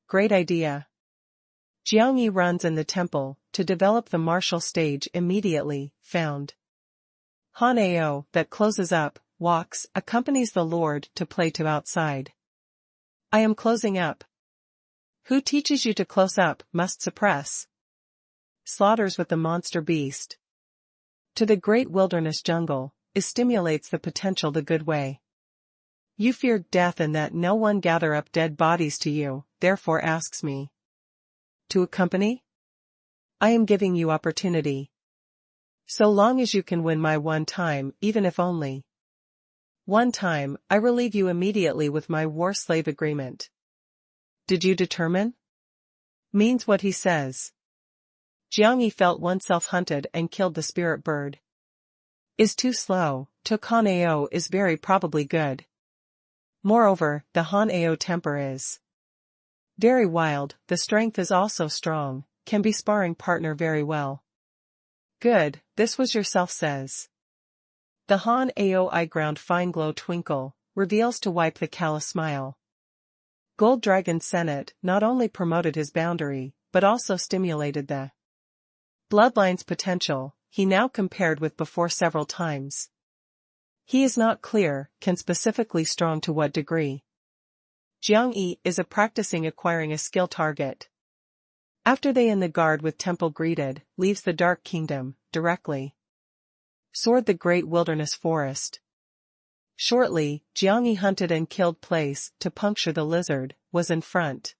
Great idea. Jiang Yi runs in the temple, to develop the martial stage immediately, found. Han Ao, that closes up, walks, accompanies the Lord to play to outside. I am closing up. Who teaches you to close up, must suppress. Slaughters with the monster beast. To the great wilderness jungle, is stimulates the potential the good way. You feared death and that no one gather up dead bodies to you, therefore asks me. To accompany? I am giving you opportunity. So long as you can win my one time, even if only one time, I relieve you immediately with my war slave agreement. Did you determine? Means what he says. Jiang Yi felt oneself hunted and killed the spirit bird. Is too slow, took Han Ao is very probably good. Moreover, the Han Ao temper is very wild, the strength is also strong, can be sparring partner very well. Good, this was yourself says. The Han Ao eye ground fine glow twinkle, reveals to wipe the callous smile. Gold Dragon Senate not only promoted his boundary, but also stimulated the bloodline's potential, he now compared with before several times. He is not clear, can specifically strong to what degree. Jiang Yi is a practicing acquiring a skill target. After they in the guard with temple greeted, leaves the Dark Kingdom, directly. Soared the great wilderness forest. Shortly, Jiang Yi hunted and killed place, to puncture the lizard, was in front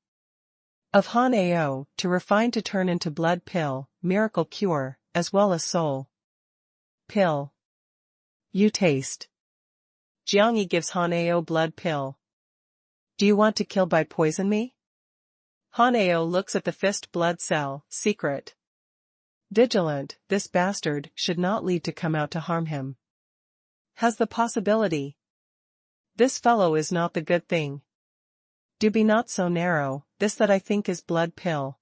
of Han Ao, to refine to turn into blood pill, miracle cure, as well as soul pill. You taste. Jiang Yi gives Han Ao blood pill. Do you want to kill by poison me? Haneo looks at the fist blood cell, secret. Vigilant, this bastard should not lead to come out to harm him. Has the possibility. This fellow is not the good thing. Do be not so narrow, this that I think is blood pill.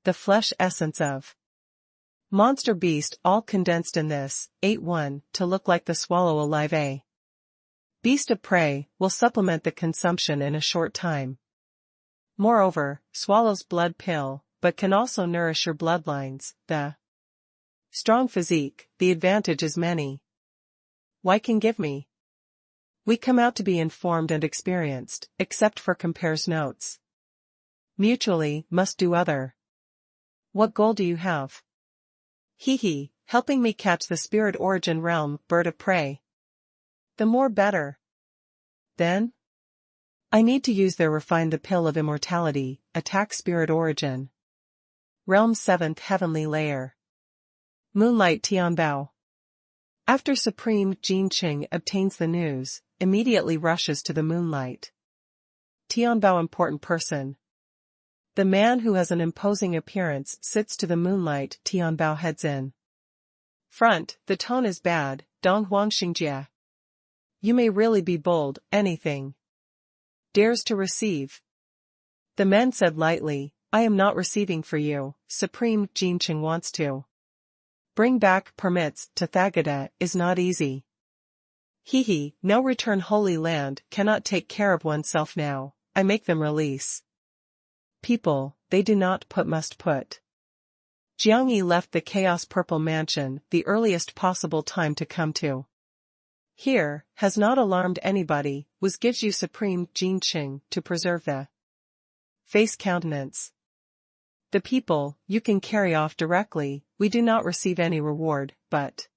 The flesh essence of monster beast all condensed in this, 8-1, to look like the swallow alive a. Beast of prey, will supplement the consumption in a short time. Moreover, swallows blood pill, but can also nourish your bloodlines, the strong physique, the advantage is many. Why can give me? We come out to be informed and experienced, except for compares notes. Mutually, must do other. What goal do you have? Hee, helping me catch the spirit origin realm, bird of prey. The more better. Then? I need to use their refine the pill of immortality, attack spirit origin. Realm 7th heavenly layer. Moonlight Tianbao. After Supreme Jin Qing obtains the news, immediately rushes to the moonlight. Tianbao important person. The man who has an imposing appearance sits to the moonlight. Tianbao heads in. Front, the tone is bad, Dong Huang Xingjia. You may really be bold, anything. Dares to receive. The men said lightly, I am not receiving for you, Supreme Jin Qing wants to. Bring back permits to Thagada is not easy. Hee, no return Holy Land cannot take care of oneself now, I make them release. People, they do not put must put. Jiang Yi left the Chaos Purple Mansion the earliest possible time to come to. Here, has not alarmed anybody, was gives you Supreme Jin Qing to preserve the face countenance. The people, you can carry off directly, we do not receive any reward, but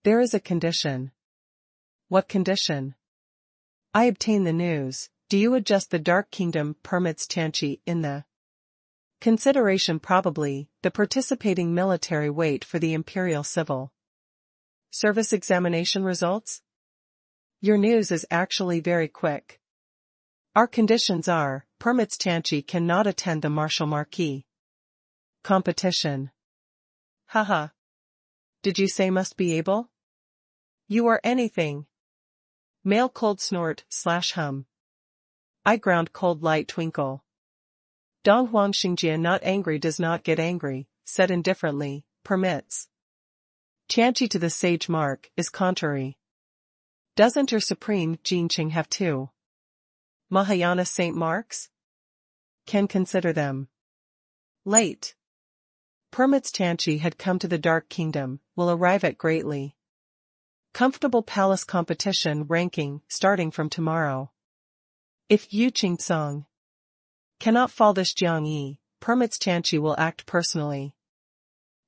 there is a condition. What condition? I obtain the news, do you adjust the Dark Kingdom permits Tianqi in the consideration probably, the participating military wait for the Imperial Civil Service examination results? Your news is actually very quick. Our conditions are, permits Tianqi cannot attend the Martial Marquis competition. Haha. Did you say must be able? You are anything. Male cold snort / hum. I ground cold light twinkle. Dong Huang Xingjia not angry does not get angry, said indifferently, permits. Tianqi to the sage mark is contrary. Doesn't your Supreme Jin Qing have two Mahayana Saint Marks? Can consider them late. Permits Tianqi had come to the Dark Kingdom, will arrive at greatly comfortable palace competition ranking starting from tomorrow. If Yu Qingcong cannot fall this Jiang Yi, permits Tianqi will act personally.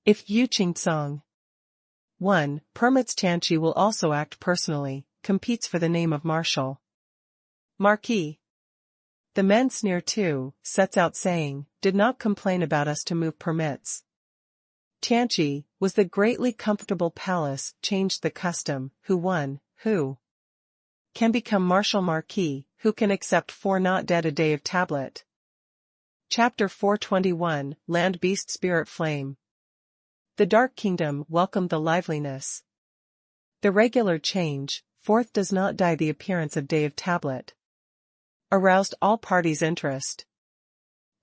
If Yu Qingcong 1. Permits Tianqi will also act personally, competes for the name of Marshal Marquis. The men sneer too, sets out saying, did not complain about us to move permits. Tianqi, was the greatly comfortable palace changed the custom, who won, who can become Marshal Marquis, who can accept 4 not dead a day of tablet. Chapter 421, Land Beast Spirit Flame. The Dark Kingdom welcomed the liveliness. The regular change, 4th does not die the appearance of Day of Tablet. Aroused all parties' interest.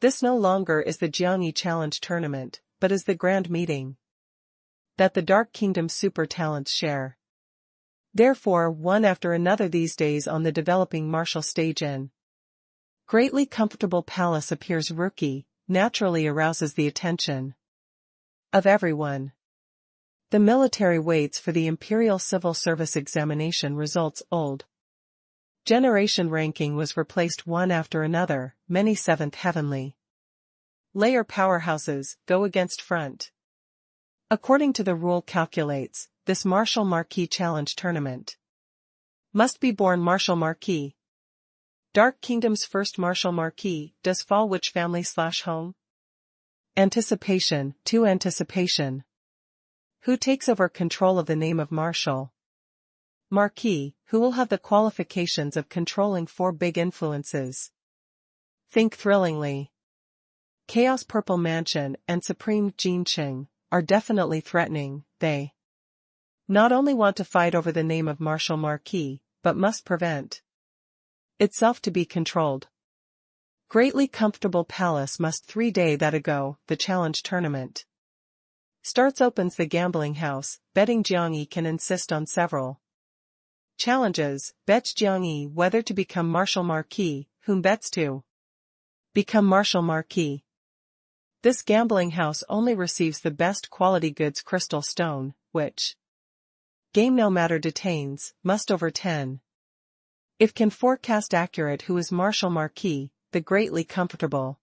This no longer is the Jiangyi Challenge Tournament, but is the grand meeting that the Dark Kingdom super talents share. Therefore, one after another these days on the developing martial stage in greatly comfortable palace appears rookie, naturally arouses the attention of everyone. The military waits for the Imperial Civil Service examination results. Old generation ranking was replaced one after another, many 7th heavenly layer powerhouses go against front. According to the rule calculates, this Marshal Marquis Challenge Tournament must be born Marshal Marquis. Dark Kingdom's first Marshal Marquis does fall which family / home? Anticipation, to anticipation. Who takes over control of the name of Marshal? Marquis, who will have the qualifications of controlling 4 big influences. Think thrillingly. Chaos Purple Mansion and Supreme Jean Qing are definitely threatening. They not only want to fight over the name of Marshal Marquis, but must prevent itself to be controlled. Greatly Comfortable Palace must 3 day that ago, the challenge tournament starts. Opens the gambling house, betting Jiangyi can insist on several challenges. Bets Jiangyi whether to become Marshal Marquis, whom bets to become Marshal Marquis. This gambling house only receives the best quality goods. Crystal Stone, which game no matter detains, must over 10. If can forecast accurate who is Marshal Marquis, the Greatly Comfortable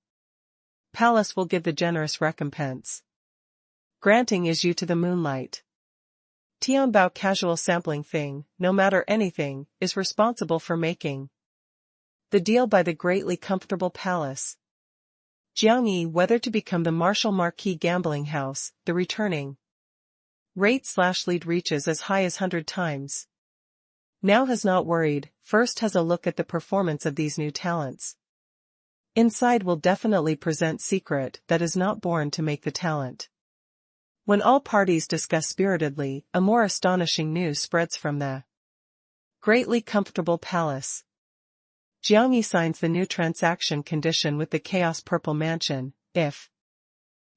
Palace will give the generous recompense. Granting is you to the moonlight. Tianbao casual sampling thing, no matter anything, is responsible for making the deal by the Greatly Comfortable Palace. Jiangyi whether to become the Marshal Marquis gambling house, the returning rate/lead reaches as high as 100 times. Now has not worried, first has a look at the performance of these new talents. Inside will definitely present secret that is not born to make the talent. When all parties discuss spiritedly, a more astonishing news spreads from the Greatly Comfortable Palace. Jiangyi signs the new transaction condition with the Chaos Purple Mansion. If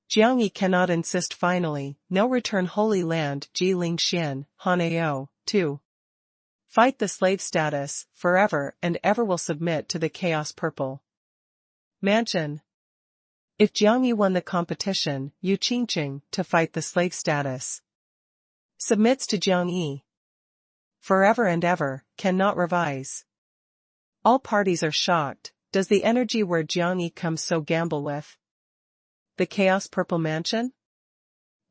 Jiangyi cannot insist finally, no return Holy Land Jiling Xian, Hanao, 2. Fight the slave status, forever and ever will submit to the Chaos Purple Mansion. If Jiangyi won the competition, Yu Qingqing, to fight the slave status, submits to Jiangyi. Forever and ever, cannot revise. All parties are shocked. Does the energy where Jiangyi comes so gamble with the Chaos Purple Mansion?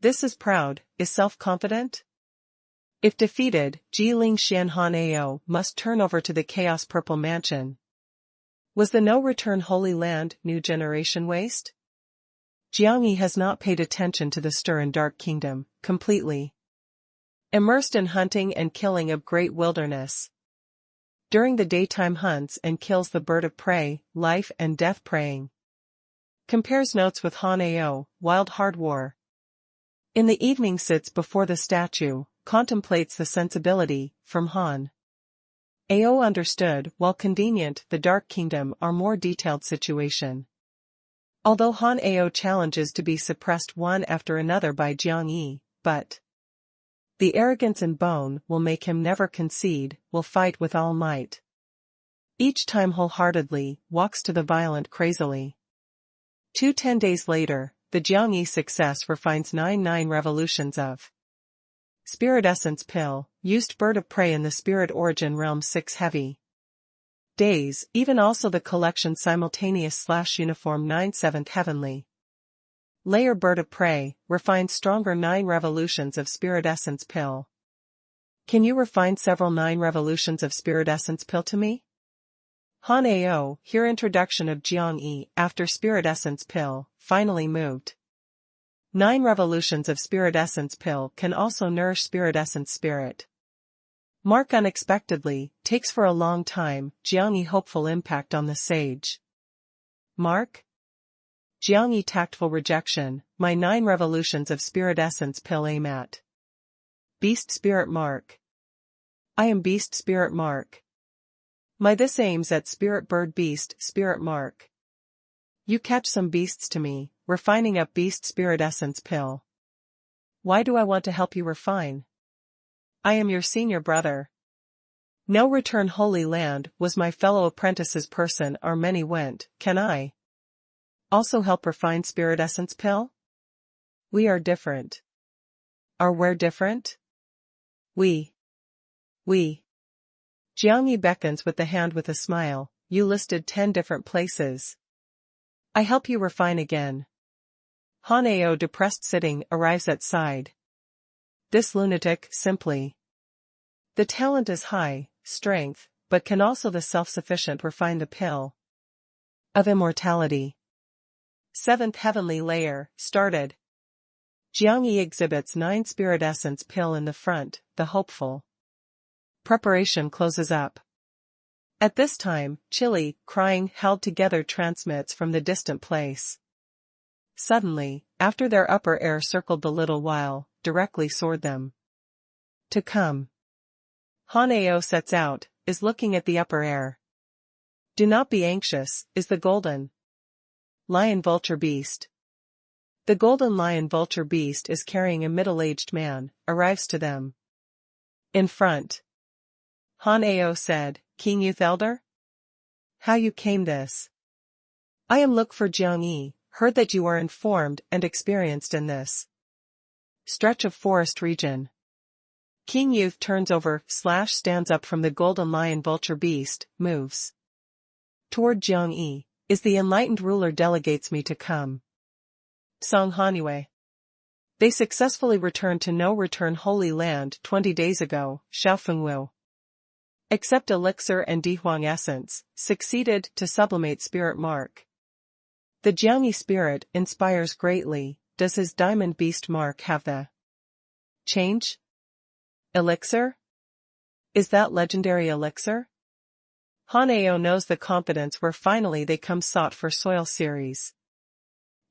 This is proud, is self-confident? If defeated, Jiling Xian Hanao must turn over to the Chaos Purple Mansion. Was the no-return Holy Land new generation waste? Jiangyi has not paid attention to the stir in Dark Kingdom, completely immersed in hunting and killing of great wilderness. During the daytime hunts and kills the bird of prey, life and death praying. Compares notes with Hanao, wild hard war. In the evening sits before the statue, contemplates the sensibility, from Han. Ao understood, while convenient, the Dark Kingdom are more detailed situation. Although Han Ao challenges to be suppressed one after another by Jiangyi, but the arrogance and bone will make him never concede, will fight with all might. Each time wholeheartedly, walks to the violent crazily. 10 days later, the Jiangyi success refines 9 revolutions of Spirit Essence Pill, used bird of prey in the Spirit Origin Realm 6 heavy days, even also the collection simultaneous/uniform 9 7th Heavenly Layer bird of prey, refines stronger 9 revolutions of Spirit Essence Pill. Can you refine several 9 revolutions of Spirit Essence Pill to me? Han Ao, here introduction of Jiangyi after Spirit Essence Pill, finally moved. 9 revolutions of Spirit Essence Pill can also nourish Spirit Essence Spirit. Mark unexpectedly, takes for a long time, Jiangyi hopeful impact on the sage. Mark? Jiangyi tactful rejection, my 9 revolutions of Spirit Essence Pill aim at Beast Spirit Mark. I am Beast Spirit Mark. My this aims at Spirit Bird Beast Spirit Mark. You catch some beasts to me, refining up Beast Spirit Essence Pill. Why do I want to help you refine? I am your senior brother. No return Holy Land was my fellow apprentice's person or many went, can I also help refine Spirit Essence Pill? We are different. Are we different? We. Jiangyi beckons with the hand with a smile, you listed 10 different places. I help you refine again. Han Ao depressed sitting arrives at side. This lunatic, simply. The talent is high, strength, but can also the self-sufficient refine the pill of immortality. 7th Heavenly Layer, started. Jiangyi exhibits 9 Spirit Essence Pill in the front, the hopeful Preparation closes up. At this time, Chili, crying held together transmits from the distant place. Suddenly, after their upper air circled the little while, directly soared them. To come. Hanao sets out, is looking at the upper air. Do not be anxious, is the golden lion vulture beast. The golden lion vulture beast is carrying a middle-aged man, arrives to them. In front. Hanao said, King Youth Elder? How you came this? I am look for Jiangyi, heard that you are informed and experienced in this stretch of forest region. King Youth turns over, stands up from the golden lion vulture beast, moves toward Jiangyi, is the enlightened ruler delegates me to come. Song Hanue. They successfully returned to No Return Holy Land 20 days ago, Xiaofengwu. Except elixir and Dihuang essence, succeeded to sublimate spirit mark. The Jiangyi spirit inspires greatly. Does his diamond beast mark have the change? Elixir? Is that legendary elixir? Hanao knows the confidence where finally they come sought for soil series.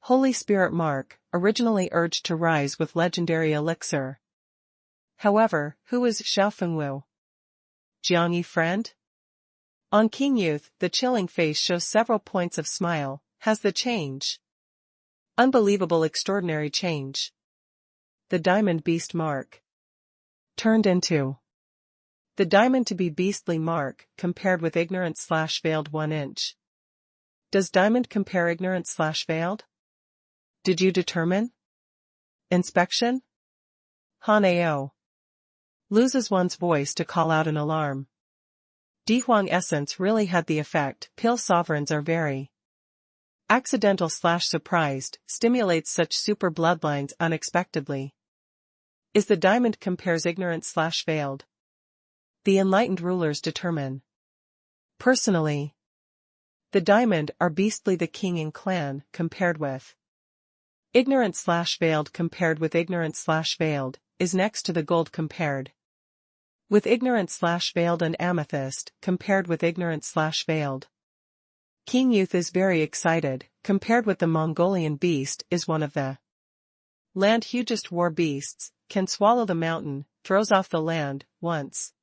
Holy Spirit mark, originally urged to rise with legendary elixir. However, who is Xiaofengwu? Jiangyi friend? On King Youth, the chilling face shows several points of smile. Has the change? Unbelievable extraordinary change. The diamond beast mark. Turned into. The diamond to be beastly mark, compared with ignorant/veiled 1 inch. Does diamond compare ignorant/veiled? Did you determine? Inspection? Hanao. Loses one's voice to call out an alarm. Dihuang essence really had the effect. Pill sovereigns are very accidental/surprised, stimulates such super bloodlines unexpectedly. Is the diamond compares ignorant/veiled? The enlightened rulers determine. Personally, the diamond are beastly the king and clan compared with. Ignorant/veiled compared with ignorant/veiled, is next to the gold compared with ignorant/veiled and amethyst compared with ignorant/veiled. King Youth is very excited, compared with the Mongolian beast is one of the land hugest war beasts, can swallow the mountain, throws off the land, once.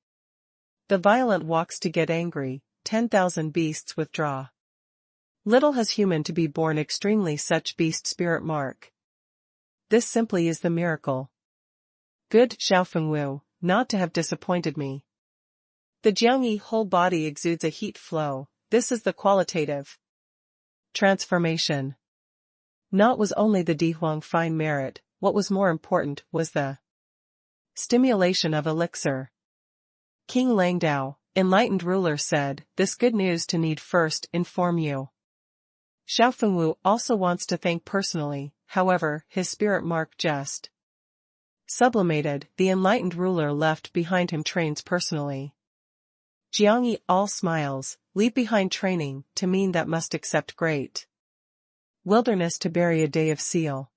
The violent walks to get angry, 10,000 beasts withdraw. Little has human to be born extremely such beast spirit mark. This simply is the miracle. Good Xiaofengwu, not to have disappointed me. The Jiangyi whole body exudes a heat flow, this is the qualitative transformation. Not was only the Dihuang fine merit, what was more important was the stimulation of elixir. King Langdao, enlightened ruler said, this good news to need first inform you. Xiaofengwu also wants to thank personally, however, his spirit mark just sublimated, the enlightened ruler left behind him trains personally. Jiangyi all smiles, leave behind training, to mean that must accept great wilderness to bury a day of seal.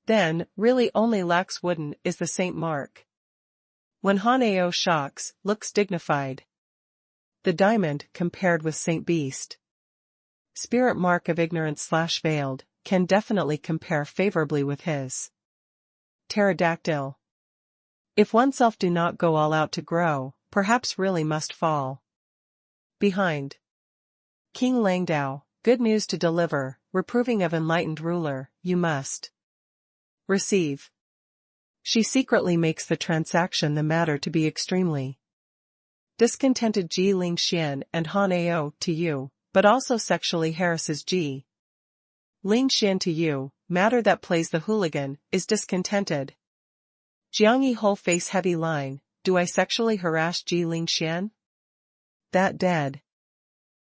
Then, really only lacks wooden is the saint mark. When Hanao shocks, looks dignified. The diamond, compared with Saint Beast. Spirit mark of ignorance/veiled, can definitely compare favorably with his pterodactyl. If oneself do not go all out to grow, perhaps really must fall behind. King Langdao, good news to deliver, reproving of enlightened ruler, you must receive. She secretly makes the transaction the matter to be extremely discontented Ji Lingxian and Hanao to you, but also sexually harasses Ji Lingxian to you, matter that plays the hooligan, is discontented. Jiangyi whole face heavy line, do I sexually harass Ji Lingxian? That dead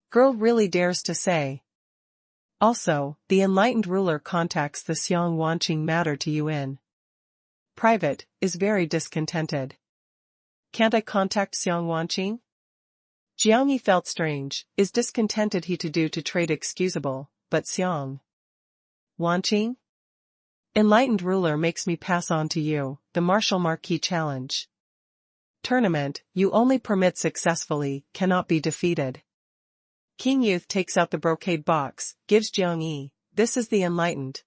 girl really dares to say. Also, the enlightened ruler contacts the Xiang Wanqing matter to you in private, is very discontented. Can't I contact Xiang Wanqing? Jiangyi felt strange, is discontented he to do to trade excusable, but Xiang Wanqing? Enlightened ruler makes me pass on to you, the martial marquis challenge. Tournament, you only permit successfully, cannot be defeated. King Youth takes out the brocade box, gives Jiang Yi, this is the enlightened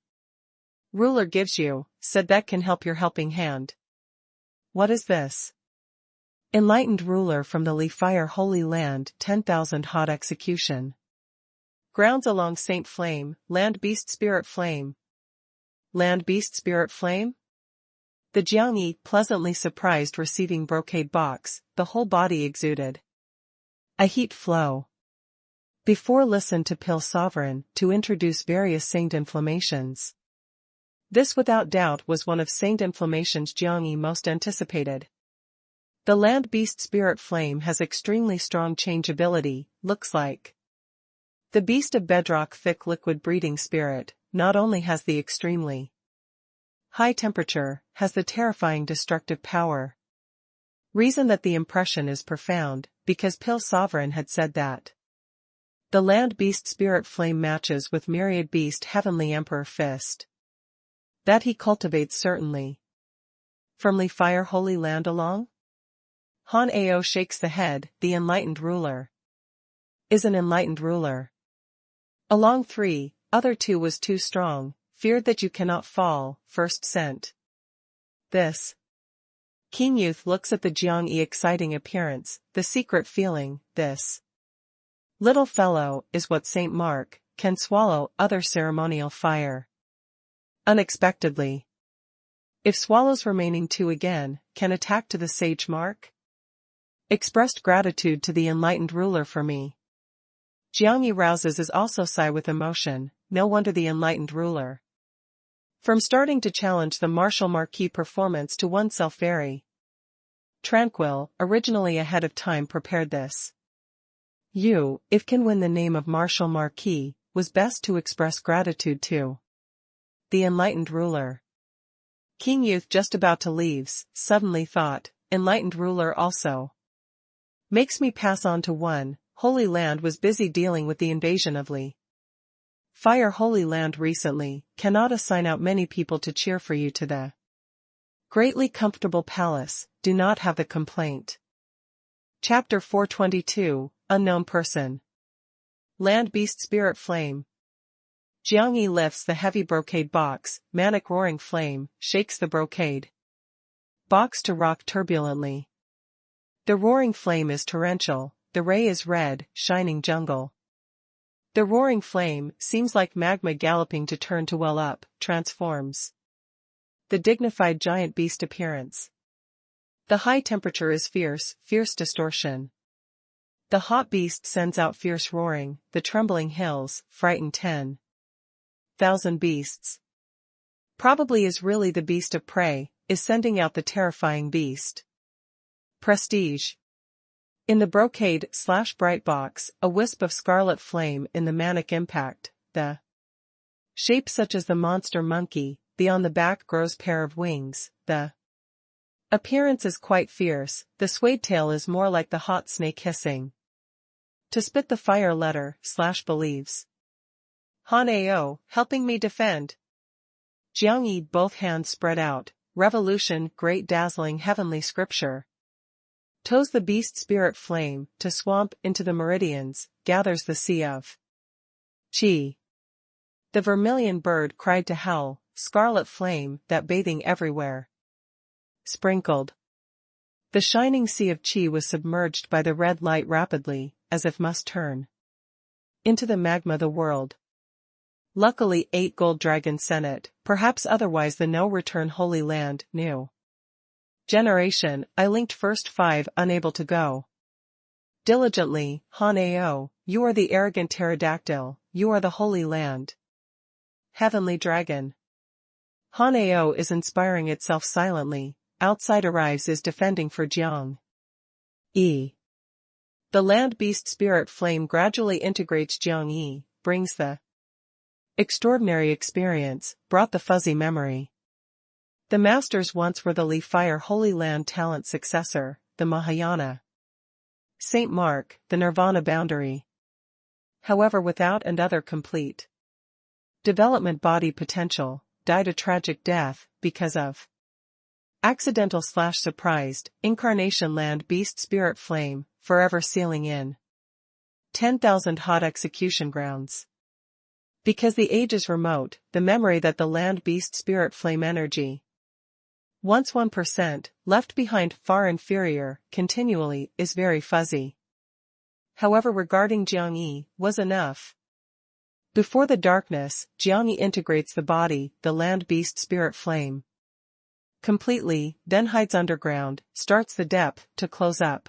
ruler gives you, said that can help your helping hand. What is this? Enlightened ruler from the Li Fire Holy Land, 10,000 hot execution. Grounds along Saint Flame, Land Beast Spirit Flame. Land Beast Spirit Flame? The Jiang Yi, pleasantly surprised receiving brocade box, the whole body exuded a heat flow. Before listen to Pill Sovereign, to introduce various Saint inflammations. This without doubt was one of Saint inflammations Jiang Yi most anticipated. The Land Beast Spirit Flame has extremely strong changeability, looks like. The Beast of Bedrock Thick Liquid Breeding Spirit, not only has the extremely high temperature, has the terrifying destructive power. Reason that the impression is profound, because Pill Sovereign had said that. The Land Beast Spirit Flame matches with Myriad Beast Heavenly Emperor Fist. That he cultivates certainly. From Li Fire Holy Land along? Han Ao shakes the head, the enlightened ruler. Is an enlightened ruler. Along 3, other 2 was too strong, feared that you cannot fall, first sent. This. King Youth looks at the Jiang Yi exciting appearance, the secret feeling, this little fellow is what Saint Mark, can swallow other ceremonial fire. Unexpectedly. If swallows remaining 2 again, can attack to the sage Mark? Expressed gratitude to the enlightened ruler for me. Jiang Yi rouses is also sigh with emotion, no wonder the enlightened ruler. From starting to challenge the martial marquis performance to oneself very tranquil, originally ahead of time prepared this. You, if can win the name of martial marquis, was best to express gratitude to the enlightened ruler. King Youth just about to leaves, suddenly thought, enlightened ruler also. Makes me pass on to one, Holy Land was busy dealing with the invasion of Li Fire Holy Land recently, cannot assign out many people to cheer for you to the greatly comfortable palace, do not have the complaint. Chapter 422, Unknown Person. Land Beast Spirit Flame. Jiang Yi lifts the heavy brocade box, manic roaring flame, shakes the brocade box to rock turbulently. The roaring flame is torrential, the ray is red, shining jungle. The roaring flame seems like magma galloping to turn to well up, transforms. The dignified giant beast appearance. The high temperature is fierce, fierce distortion. The hot beast sends out fierce roaring, the trembling hills, frighten 10,000 beasts. Probably is really the beast of prey, is sending out the terrifying beast. Prestige. In the brocade/bright box, a wisp of scarlet flame in the manic impact, the shape such as the monster monkey, beyond the back grows pair of wings, the appearance is quite fierce, the suede tail is more like the hot snake hissing. To spit the fire letter/believes. Han Ao, helping me defend. Jiang Yi both hands spread out, revolution, great dazzling heavenly scripture. Toes the beast spirit flame, to swamp into the meridians, gathers the sea of Qi. The vermilion bird cried to hell, scarlet flame, that bathing everywhere. Sprinkled. The shining sea of Qi was submerged by the red light rapidly, as if must turn into the magma the world. Luckily 8 gold dragon senate, perhaps otherwise the no-return Holy Land, new generation, I linked first 5 unable to go. Diligently, Han Ao, you are the arrogant pterodactyl, you are the Holy Land. Heavenly Dragon. Han Ao is inspiring itself silently, outside arrives is defending for Jiang Yi. The land beast spirit flame gradually integrates Jiang Yi, brings the extraordinary experience, brought the fuzzy memory. The masters once were the Li Fire Holy Land talent successor, the Mahayana. Saint Mark, the Nirvana boundary. However without and other complete development body potential, died a tragic death, because of Accidental/surprised, incarnation land beast spirit flame, forever sealing in. 10,000 hot execution grounds. Because the age is remote, the memory that the land beast spirit flame energy, once 1%, left behind far inferior, continually, is very fuzzy. However, regarding Jiangyi, was enough. Before the darkness, Jiangyi integrates the body, the land beast spirit flame, completely, then hides underground, starts the depth, to close up.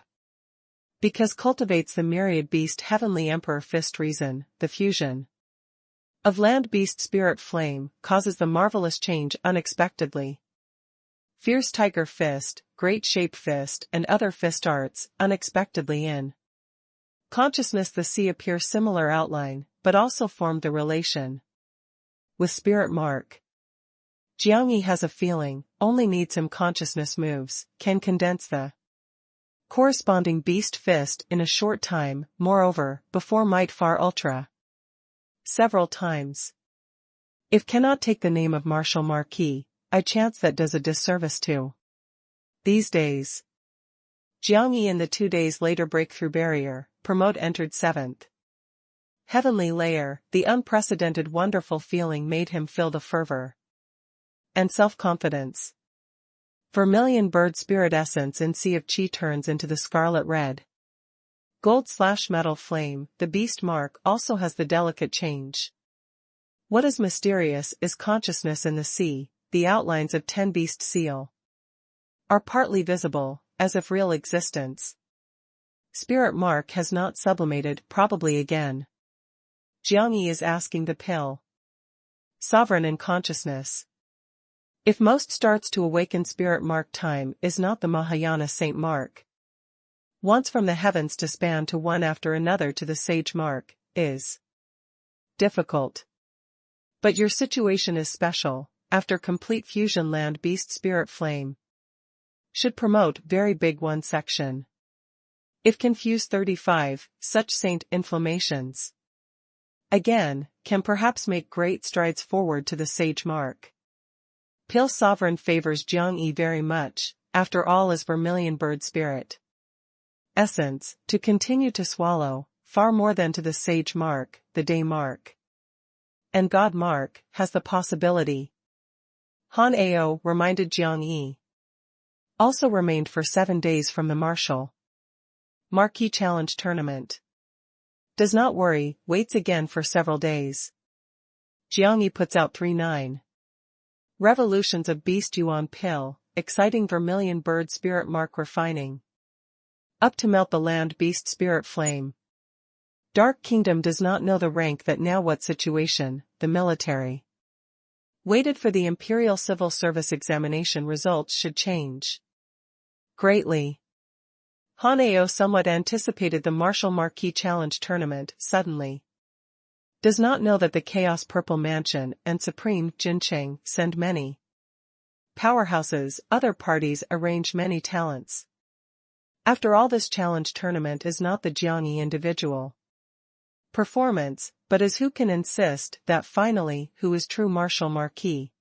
Because cultivates the myriad beast heavenly emperor fist reason, the fusion of land beast spirit flame, causes the marvelous change unexpectedly. Fierce tiger fist, great shape fist and other fist arts, unexpectedly in consciousness the sea appear similar outline, but also form the relation with spirit mark. Jiangyi has a feeling, only needs him consciousness moves, can condense the corresponding beast fist in a short time, moreover, before might far ultra. Several times. If cannot take the name of Martial Marquis, I chance that does a disservice too. These days. Jiangyi in the 2 days later breakthrough barrier, promote entered 7th. Heavenly layer, the unprecedented wonderful feeling made him feel the fervor and self-confidence. Vermilion bird spirit essence in sea of chi turns into the scarlet red. Gold/metal flame, the beast mark also has the delicate change. What is mysterious is consciousness in the sea, the outlines of 10 beast seal are partly visible, as if real existence. Spirit mark has not sublimated, probably again. Jiangyi is asking the pill. Sovereign in consciousness. If most starts to awaken spirit mark time is not the Mahayana Saint Mark. Once from the heavens to span to one after another to the sage mark, is difficult. But your situation is special, after complete fusion land beast spirit flame. Should promote very big one section. If confuse 35, such saint inflammations. Again, can perhaps make great strides forward to the sage mark. Pale sovereign favors Jiangyi very much, after all is vermilion bird spirit. Essence, to continue to swallow, far more than to the sage mark, the day mark. And God mark, has the possibility. Han Ao reminded Jiangyi. Also remained for 7 days from the Martial Marquis Challenge tournament. Does not worry, waits again for several days. Jiangyi puts out 3-9. Revolutions of Beast Yuan pill, exciting vermilion bird spirit mark refining. Up to melt the land beast spirit flame. Dark Kingdom does not know the rank that now what situation, the military. Waited for the Imperial Civil Service examination results should change greatly. Han Ao somewhat anticipated the Martial Marquis Challenge tournament, suddenly. Does not know that the Chaos Purple Mansion and Supreme Jincheng send many powerhouses, other parties arrange many talents. After all, this challenge tournament is not the Jiangyi individual performance, but is who can insist that finally who is true Martial Marquis.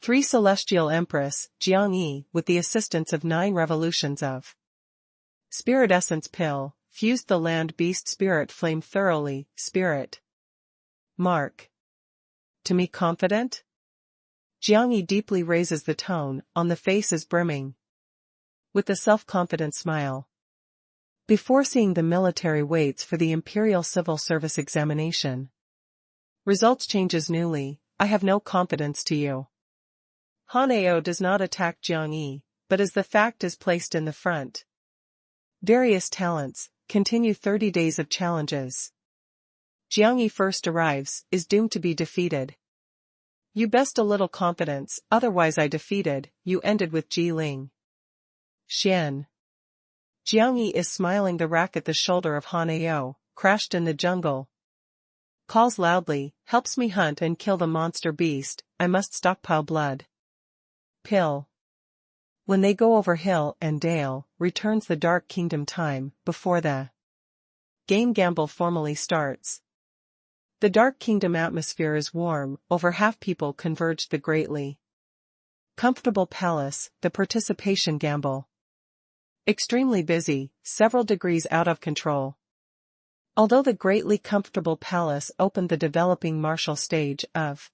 3 Celestial Empress, Jiangyi, with the assistance of 9 revolutions of Spirit Essence pill, fused the land beast spirit flame thoroughly, spirit mark. To me confident? Jiangyi deeply raises the tone, on the face is brimming with the self-confident smile. Before seeing the military waits for the Imperial Civil Service examination. Results changes newly, I have no confidence to you. Han Ao does not attack Jiangyi, but as the fact is placed in the front. Various talents, continue 30 days of challenges. Jiangyi first arrives, is doomed to be defeated. You best a little confidence, otherwise I defeated, you ended with Ji Ling. Xian. Jiangyi is smiling the rack at the shoulder of Han Ao, crashed in the jungle. Calls loudly, helps me hunt and kill the monster beast, I must stockpile blood. Pill. When they go over hill and dale, returns the Dark Kingdom time, before the game gamble formally starts. The Dark Kingdom atmosphere is warm, over half people converge the greatly Comfortable palace, the participation gamble. Extremely busy, several degrees out of control. Although the greatly comfortable palace opened the developing martial stage of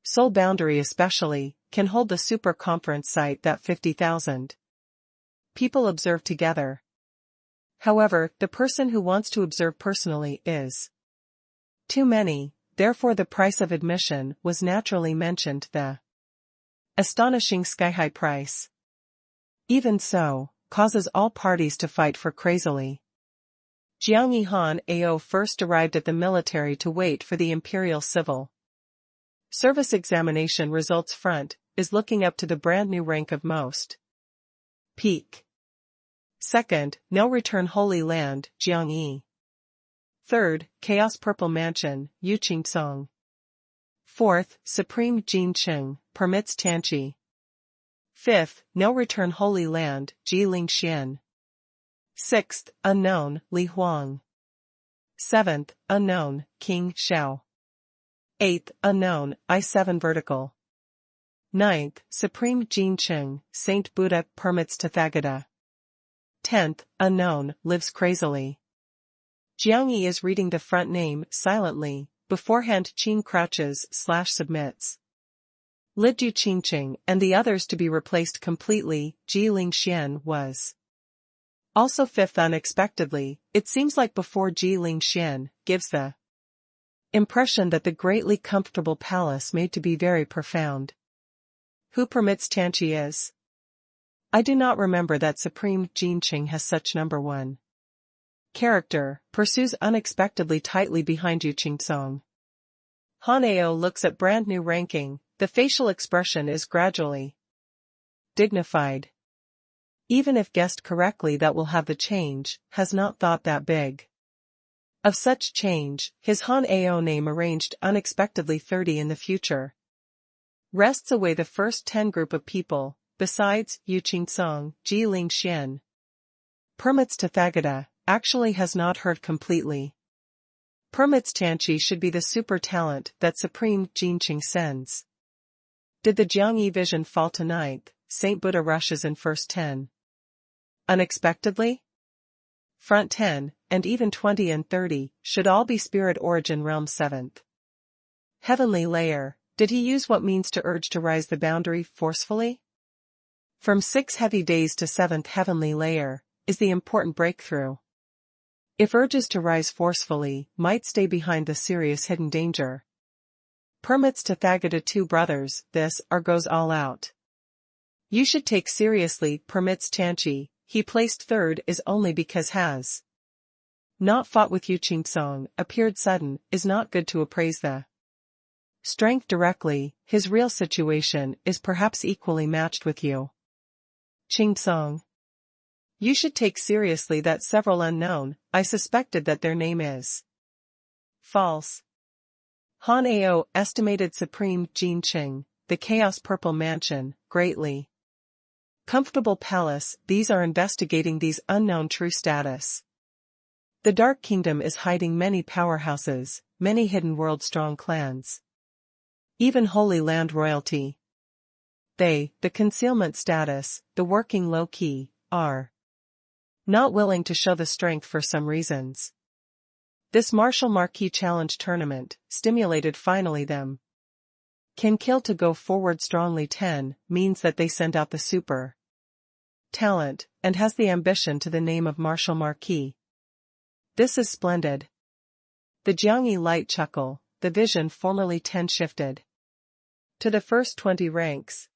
Seoul boundary especially, can hold the super conference site that 50,000 people observe together. However, the person who wants to observe personally is too many, therefore the price of admission was naturally mentioned, the astonishing sky-high price. Even so, causes all parties to fight for crazily. Jiang Yihan Ao first arrived at the military to wait for the imperial civil service examination results front, is looking up to the brand new rank of most peak. Second, no return Holy Land, Jiangyi. Third, Chaos Purple Mansion, Yuqing Song. Fourth, Supreme Jin Cheng, permits Tianqi. Fifth, no return Holy Land, Jiling Xian. Sixth, unknown, Li Huang. Seventh, unknown, King Xiao. Eighth, unknown, I7 vertical. Ninth, Supreme Jin Cheng, Saint Buddha, permits Tathagata. 10th, unknown, lives crazily. Jiangyi is reading the front name silently, beforehand Qin crouches/submits. Lidu Qingqing and the others to be replaced completely, Jiling Xian was also fifth unexpectedly. It seems like before Jiling Xian gives the impression that the greatly comfortable palace made to be very profound. Who permits Tianqi is? I do not remember that Supreme Jinqing has such number 1 character, pursues unexpectedly tightly behind Yuqing Song. Han Ao looks at brand new ranking, the facial expression is gradually dignified. Even if guessed correctly that will have the change, has not thought that big of such change, his Han Ao name arranged unexpectedly 30 in the future. Rests away the first 10 group of people, besides Yuqing Song, Jiling Xian. Permits Tathagata, actually has not heard completely. Permits Tianqi should be the super talent that Supreme Jinqing sends. Did the Jiangyi vision fall to 9th, Saint Buddha rushes in first 10. Unexpectedly? Front 10, and even 20 and 30, should all be spirit origin realm 7th. Heavenly layer, did he use what means to urge to rise the boundary forcefully? From 6 heavy days to 7th heavenly layer, is the important breakthrough. If urges to rise forcefully, might stay behind the serious hidden danger. Permits Tathagata 2 brothers, this, or goes all out. You should take seriously, permits Tianqi, he placed 3rd is only because has not fought with Yuqing Song, appeared sudden, is not good to appraise the strength directly, his real situation is perhaps equally matched with you. Qing Song. You should take seriously that several unknown, I suspected that their name is false. Han Ao estimated Supreme Jin Cheng, the Chaos Purple Mansion, greatly comfortable palace, these are investigating these unknown true status. The Dark Kingdom is hiding many powerhouses, many hidden world strong clans. Even Holy Land royalty. They, the concealment status, the working low-key, are not willing to show the strength for some reasons. This Martial Marquis Challenge tournament, stimulated finally them. Can kill to go forward strongly 10, means that they send out the super talent, and has the ambition to the name of Martial Marquis. This is splendid. The Jiangyi light chuckle, the vision formerly 10 shifted to the first 20 ranks.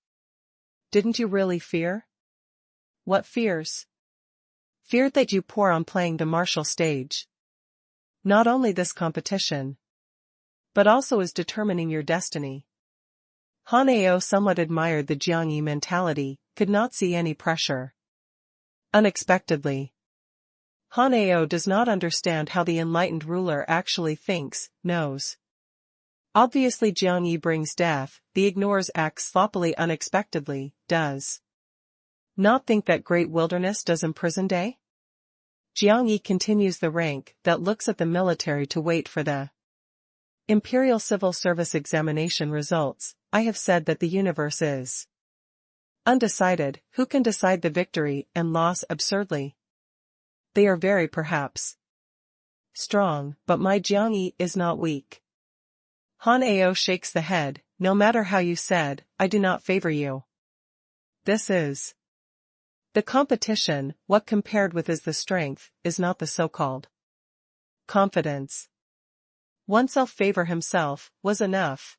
Didn't you really fear? What fears? Feared that you pour on playing the martial stage. Not only this competition, but also is determining your destiny. Han Ao somewhat admired the Jiangyi mentality, could not see any pressure. Unexpectedly. Han Ao does not understand how the enlightened ruler actually thinks, knows. Obviously Jiangyi brings death, the ignores acts sloppily unexpectedly, does not think that great wilderness does imprison day? Jiangyi continues the rank that looks at the military to wait for the Imperial Civil Service examination results. I have said that the universe is Undecided, who can decide the victory and loss absurdly? They are very perhaps strong, but my Jiangyi is not weak. Han Ao shakes the head, no matter how you said, I do not favor you. This is the competition, what compared with is the strength, is not the so-called confidence. Oneself favor himself, was enough.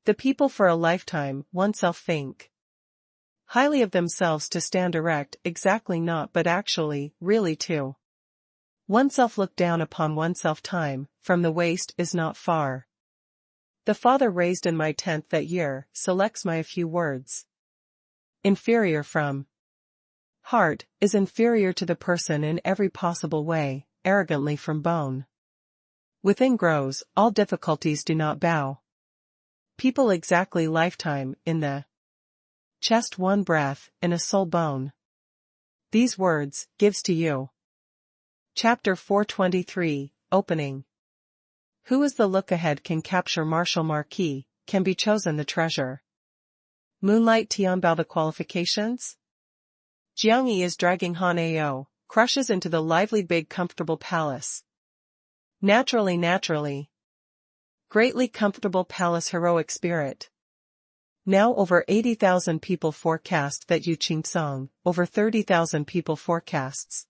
The people for a lifetime, oneself think highly of themselves to stand erect, exactly not but actually, really too. Oneself look down upon oneself time, from the waist is not far. The father raised in my tent that year, selects my a few words. Inferior from heart, is inferior to the person in every possible way, arrogantly from bone. Within grows, all difficulties do not bow. People exactly lifetime, in the chest one breath, in a soul bone. These words, gives to you. Chapter 423, Opening. Who is the look ahead can capture Marshal Marquis, can be chosen the treasure. Moonlight Tianbao the qualifications? Jiangyi is dragging Han Ao, crushes into the lively big comfortable palace. Naturally. Greatly comfortable palace heroic spirit. Now over 80,000 people forecast that Yu Qingsong, over 30,000 people forecasts.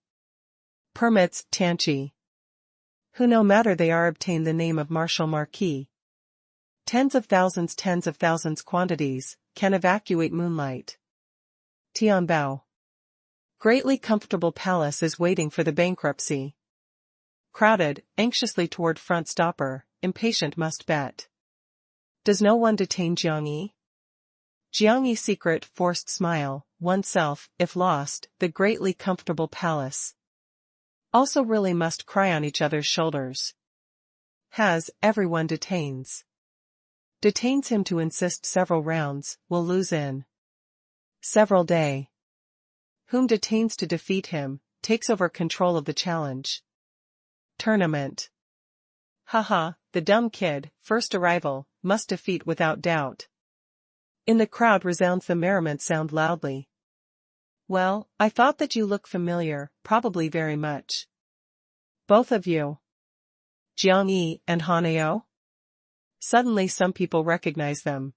Permits, Tanchi. Who no matter they are obtain the name of Marshal Marquis. Tens of thousands quantities, can evacuate moonlight. Tianbao. Greatly comfortable palace is waiting for the bankruptcy. Crowded, anxiously toward front stopper, impatient must bet. Does no one detain Jiangyi? Jiangyi secret forced smile, oneself, if lost, the greatly comfortable palace. Also really must cry on each other's shoulders. Has, everyone detains. Detains him to insist several rounds, will lose in several day. Whom detains to defeat him, takes over control of the challenge. Tournament. Haha, the dumb kid, first arrival, must defeat without doubt. In the crowd resounds the merriment sound loudly. Well, I thought that you look familiar, probably very much. Both of you. Jiangyi and Han Ao? Suddenly some people recognize them.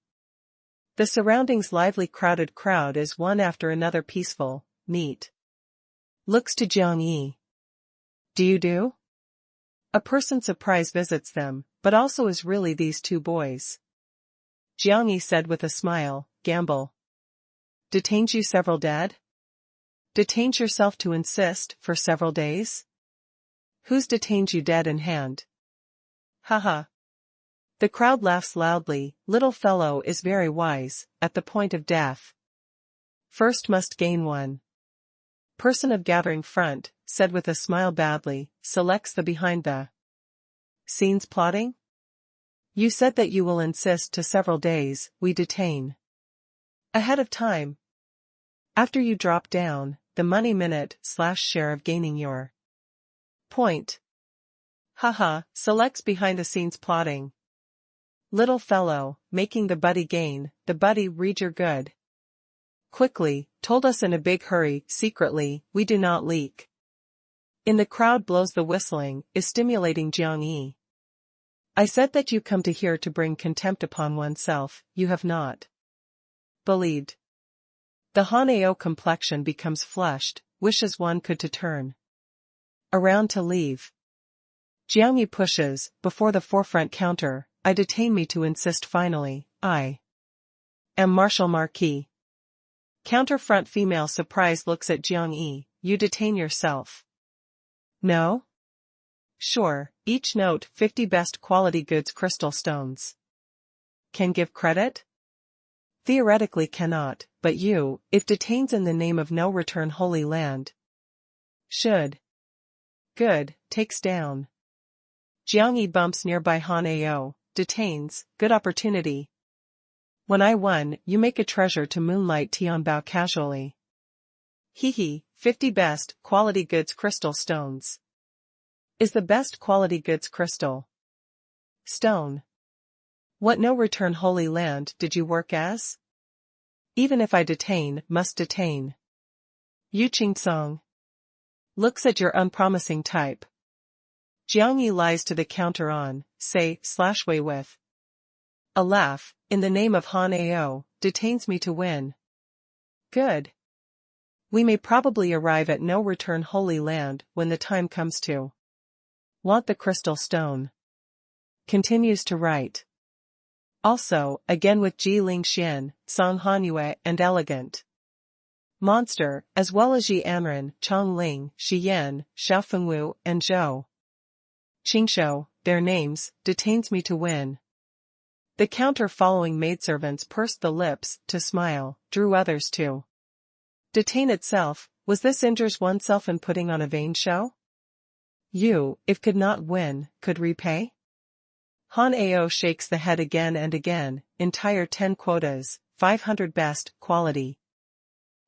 The surroundings lively crowded crowd is one after another peaceful, neat. Looks to Jiangyi. Do you do? A person surprise visits them, but also is really these two boys. Jiangyi said with a smile, gamble. Detains you several dead? Detains yourself to insist, for several days? Who's detained you dead in hand? Haha. The crowd laughs loudly, little fellow is very wise, at the point of death. First must gain one. Person of gathering front, said with a smile badly, selects the behind the scenes plotting? You said that you will insist to several days, we detain. Ahead of time. After you drop down, the money minute / share of gaining your point. Haha, selects behind the scenes plotting. Little fellow, making the buddy gain, the buddy read your good. Quickly, told us in a big hurry, secretly, we do not leak. In the crowd blows the whistling, is stimulating Jiangyi. I said that you come to here to bring contempt upon oneself, you have not believed. The Han Ao complexion becomes flushed, wishes one could to turn around to leave. Jiangyi pushes, before the forefront counter, I detain me to insist finally, I am Marshal Marquis. Counterfront female surprised looks at Jiangyi, you detain yourself. No? Sure, each note 50 best quality goods crystal stones. Can give credit? Theoretically cannot, but you, if detains in the name of no return Holy Land. Should. Good, takes down. Jiangyi bumps nearby Han Ao, detains, good opportunity. When I won, you make a treasure to moonlight Tianbao casually. Hee, 50 best quality goods crystal stones. Is the best quality goods crystal stone. What no return Holy Land did you work as? Even if I detain, must detain. Yu Qing-song. Looks at your unpromising type. Jiang Yi lies to the counter on, say, /Wei with a laugh, in the name of Han Ao, detains me to win. Good. We may probably arrive at no return Holy Land when the time comes to want the crystal stone. Continues to write. Also, again with Ji Lingxian, Song Hanyue and Elegant Monster, as well as Yi Anren, Chong Ling, Shi Yan, Xiao Fengwu, and Zhou Qingshou, their names, detains me to win. The counter following maidservants pursed the lips, to smile, drew others to detain itself. Was this injures oneself in putting on a vain show? You, if could not win, could repay? Han Ao shakes the head again and again, entire 10 quotas, 500 best, quality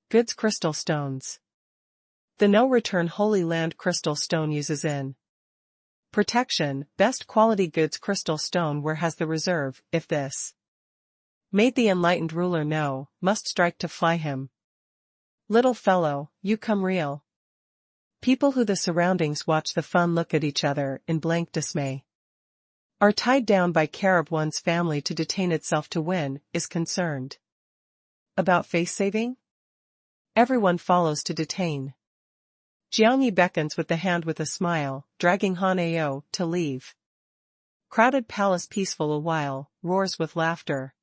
goods crystal stones. The no-return Holy Land crystal stone uses in protection, best quality goods crystal stone where has the reserve, if this made the enlightened ruler know, must strike to fly him. Little fellow, you come real. People who the surroundings watch the fun look at each other in blank dismay. Are tied down by care of one's family to detain itself to win, is concerned about face-saving? Everyone follows to detain. Jiang Yi beckons with the hand with a smile, dragging Han Ao to leave. Crowded palace peaceful a while, roars with laughter.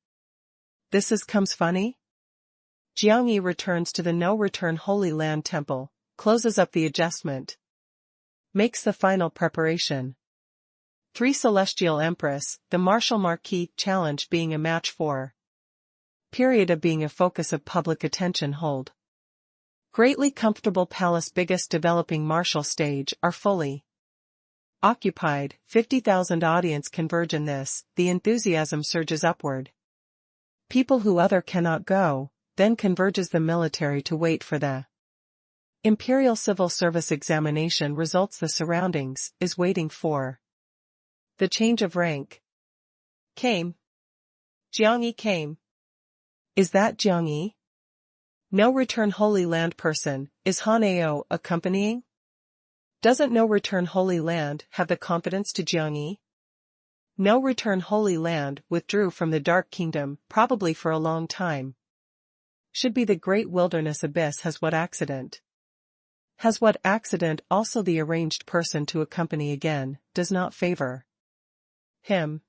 This comes funny? Jiang Yi returns to the no-return Holy Land temple, closes up the adjustment. Makes the final preparation. 3 Celestial Empress, the Martial Marquis challenge being a match for period of being a focus of public attention hold. Greatly comfortable palace biggest developing martial stage are fully occupied, 50,000 audience converge in this, the enthusiasm surges upward. People who other cannot go, then converges the military to wait for the Imperial Civil Service examination results the surroundings, is waiting for the change of rank. Came. Jiang Yi came. Is that Jiang Yi? No return Holy Land person, is Han Ao accompanying? Doesn't no return Holy Land have the confidence to Jiang Yi? No return Holy Land withdrew from the Dark Kingdom, probably for a long time. Should be the great wilderness abyss has what accident? Has what accident also the arranged person to accompany again, does not favor him.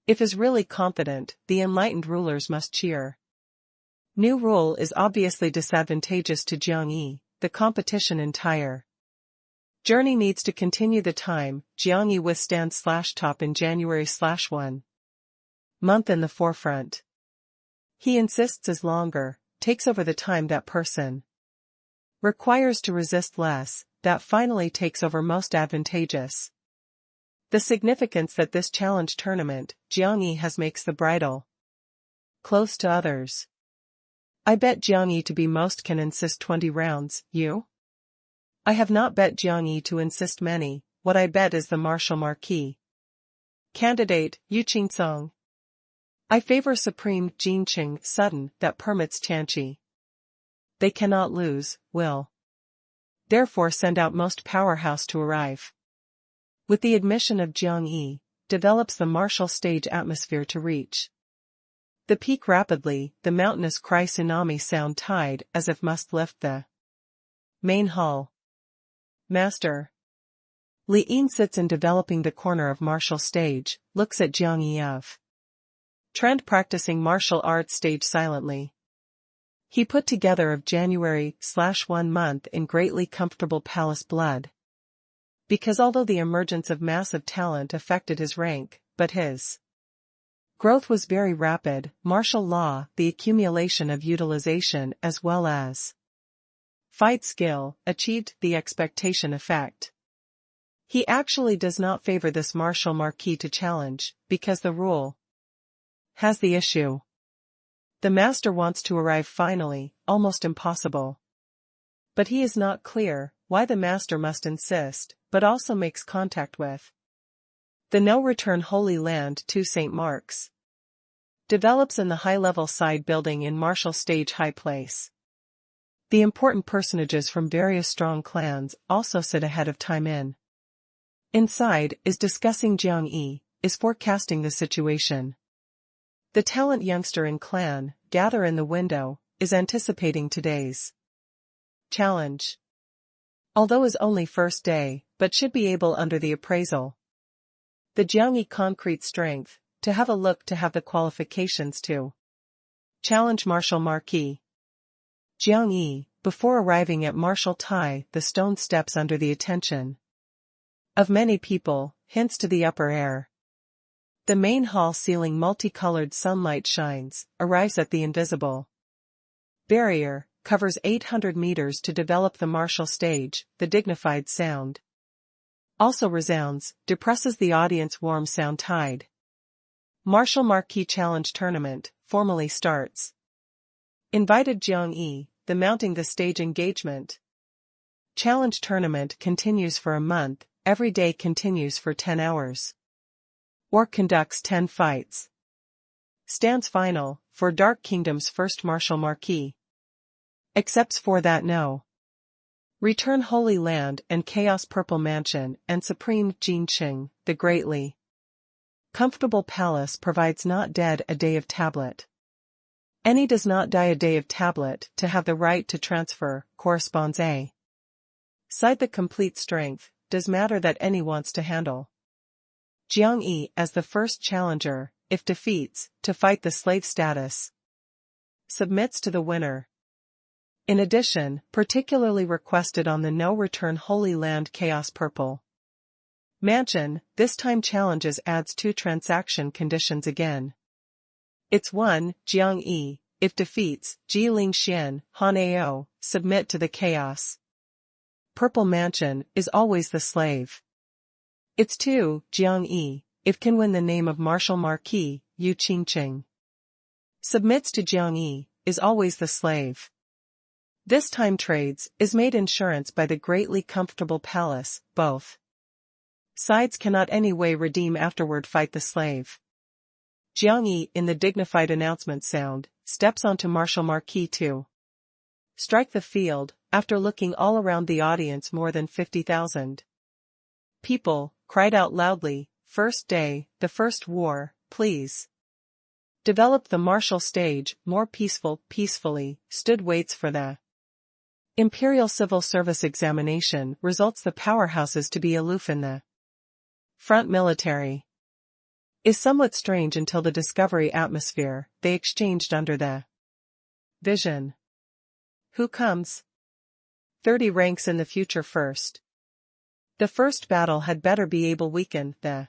If is really confident, the enlightened rulers must cheer. New rule is obviously disadvantageous to Jiang Yi, the competition entire journey needs to continue the time, Jiang Yi withstands /top in January/1 month in the forefront. He insists is longer, takes over the time that person requires to resist less, that finally takes over most advantageous. The significance that this challenge tournament, Jiang Yi has makes the bridle close to others. I bet Jiang Yi to be most can insist 20 rounds, you? I have not bet Jiang Yi to insist many, what I bet is the Martial Marquis candidate, Yu Qing-song. I favor Supreme Jinqing sudden that permits Tianqi. They cannot lose, will therefore send out most powerhouse to arrive. With the admission of Jiang Yi, develops the martial stage atmosphere to reach the peak rapidly, the mountainous cry tsunami sound tide as if must lift the main hall. Master. Li Yin sits in developing the corner of martial stage, looks at Jiang Yi of trend practicing martial arts stage silently. He put together of January/1 month in greatly comfortable palace blood. Because although the emergence of massive talent affected his rank, but his growth was very rapid, martial law, the accumulation of utilization as well as fight skill, achieved the expectation effect. He actually does not favor this Martial Marquis to challenge, because the rule has the issue. The master wants to arrive finally, almost impossible. But he is not clear why the master must insist, but also makes contact with the no-return Holy Land to St. Mark's. Develops in the high-level side building in Martial Stage High Place. The important personages from various strong clans also sit ahead of time in. Inside is discussing Jiang-yi, is forecasting the situation. The talent youngster in clan, gather in the window, is anticipating today's challenge. Although is only first day, but should be able under the appraisal. The Jiang-yi concrete strength, to have a look to have the qualifications to challenge Martial Marquis. Jiang-yi, before arriving at Martial Tai, the stone steps under the attention of many people, hints to the upper air. The main hall ceiling multicolored sunlight shines, arrives at the invisible barrier, covers 800 meters to develop the martial stage, the dignified sound also resounds, depresses the audience warm sound tide. Martial Marquis Challenge Tournament, formally starts. Invited Jiang-yi, the mounting the stage engagement. Challenge Tournament continues for a month, every day continues for 10 hours. Or conducts 10 fights. Stands final, for Dark Kingdom's first Martial Marquis. Excepts for that no. Return Holy Land and Chaos Purple Mansion and Supreme Jinqing, the greatly comfortable palace provides not dead a day of tablet. Any does not die a day of tablet to have the right to transfer, corresponds a side the complete strength, does matter that any wants to handle. Jiang-yi as the first challenger, if defeats, to fight the slave status. Submits to the winner. In addition, particularly requested on the No Return Holy Land Chaos Purple Mansion, this time challenges adds 2 transaction conditions again. It's 1, Jiang-yi, if defeats, Jiling Xian, Han Ao, submit to the Chaos Purple Mansion, is always the slave. It's 2, Jiang-yi, if can win the name of Martial Marquis, Yu Qingqing. Submits to Jiang-yi, is always the slave. This time trades, is made insurance by the greatly comfortable palace, both sides cannot any way redeem afterward fight the slave. Jiang-yi in the dignified announcement sound, steps onto Martial Marquis to strike the field, after looking all around the audience more than 50,000 people, cried out loudly, first day, the first war, please. Develop the martial stage, more peaceful, peacefully, stood waits for the Imperial Civil Service examination results the powerhouses to be aloof in the front military. Is somewhat strange until the discovery atmosphere, they exchanged under the vision. Who comes? 30 ranks in the future first. The first battle had better be able weaken the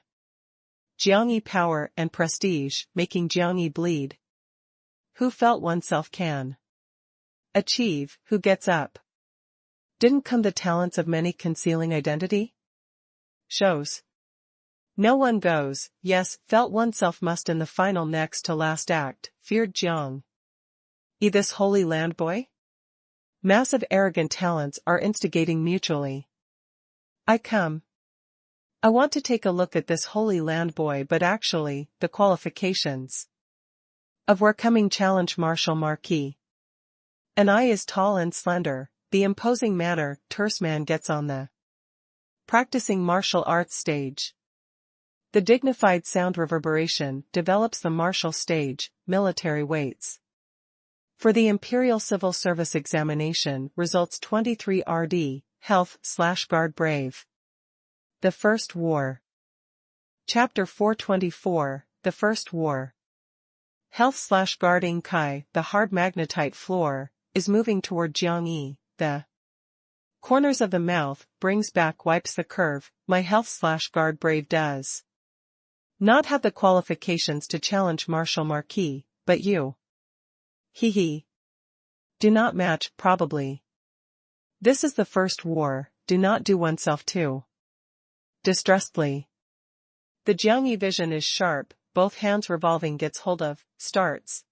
Jiang-yi power and prestige, making Jiang-yi bleed. Who felt oneself can achieve, who gets up. Didn't come the talents of many concealing identity? Shows. No one goes, yes, felt oneself must in the final next to last act, feared Jiang. This Holy Land boy? Massive arrogant talents are instigating mutually. I come. I want to take a look at this Holy Land boy but actually, the qualifications of where coming challenge Martial Marquis. An eye is tall and slender, the imposing manner, terse man gets on the practicing martial arts stage. The dignified sound reverberation develops the martial stage, military waits. For the Imperial Civil Service examination results 23 RD, Health/Guard Brave. The First War. Chapter 424, The First War. Health/Guard Ing Kai, the hard magnetite floor, is moving toward Jiang-yi, the corners of the mouth, brings back wipes the curve, my Health/Guard Brave does not have the qualifications to challenge Martial Marquis, but you. Hee. Do not match, probably. This is the first war, do not do oneself too distressedly. The Jiang-yi vision is sharp, both hands revolving gets hold of, starts.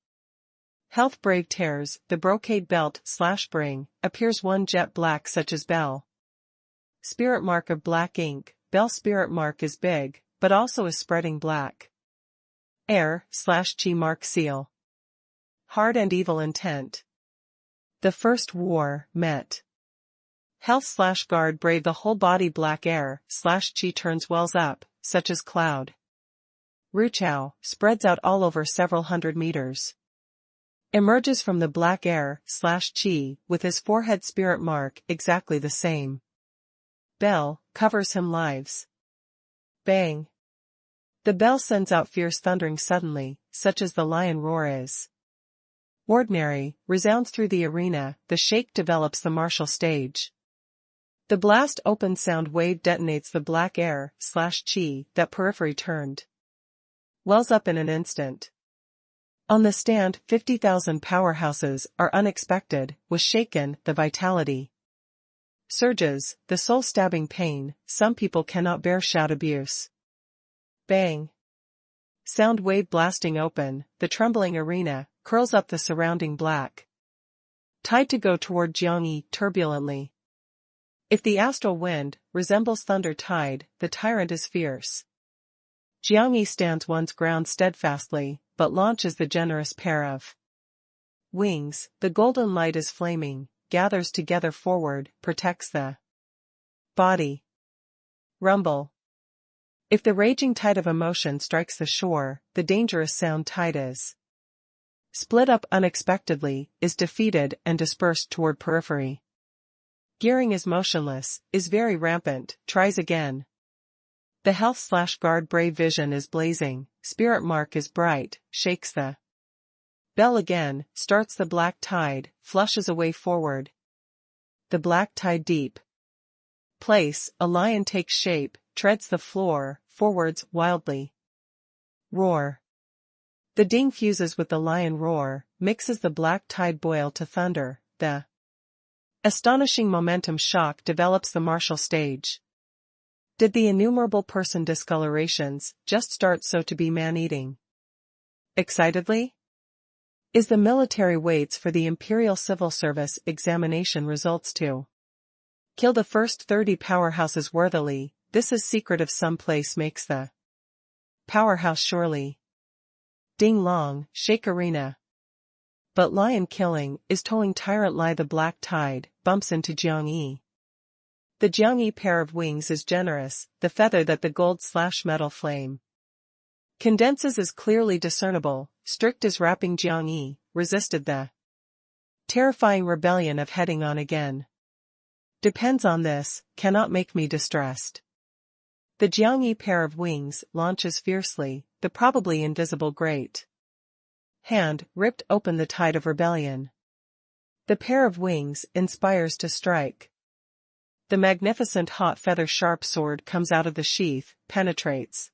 Health Brave tears, the brocade belt/bring, appears one jet black such as Bell. Spirit mark of black ink, Bell spirit mark is big, but also is spreading black. Air slash Chi mark seal. Hard and evil intent. The first war, met. Health slash guard brave the whole body black air slash Chi turns wells up, such as cloud. Ruchao, spreads out all over several hundred meters. Emerges from the black air slash Chi with his forehead spirit mark exactly the same. Bell, covers him lives. Bang. The bell sends out fierce thundering suddenly, such as the lion roar is. Ordinary, resounds through the arena, the shake develops the martial stage. The blast open sound wave detonates the black air slash Chi that periphery turned. Wells up in an instant. On the stand 50,000 powerhouses are unexpected, was shaken, the vitality. Surges, the soul-stabbing pain, some people cannot bear shout abuse. Bang. Sound wave blasting open, the trembling arena, curls up the surrounding black tide to go toward Jiangyi turbulently. If the astral wind resembles thunder tide, the tyrant is fierce. Jiangyi stands one's ground steadfastly, but launches the generous pair of wings, the golden light is flaming, gathers together forward, protects the body. Rumble. If the raging tide of emotion strikes the shore, the dangerous sound tide is split up unexpectedly, is defeated and dispersed toward periphery. Gearing is motionless, is very rampant, tries again. The health slash guard brave vision is blazing, spirit mark is bright, shakes the bell again, starts the black tide, flushes away forward. The black tide deep. Place, a lion takes shape, treads the floor, forwards, wildly. Roar. The ding fuses with the lion roar, mixes the black tide boil to thunder, the astonishing momentum shock develops the martial stage. Did the innumerable person discolorations just start so to be man-eating? Excitedly? Is the military waits for the Imperial Civil Service examination results to kill the first 30 powerhouses worthily, this is secret of some place makes the powerhouse surely. Ding long, shake arena. But lion killing is tolling tyrant lie the black tide, bumps into Jiangyi. The Jiangyi pair of wings is generous, the feather that the gold slash metal flame condenses is clearly discernible, strict as wrapping Jiangyi, resisted the terrifying rebellion of heading on again. Depends on this, cannot make me distressed. The Jiangyi pair of wings launches fiercely, the probably invisible great hand ripped open the tide of rebellion. The pair of wings inspires to strike. The magnificent hot feather sharp sword comes out of the sheath, penetrates.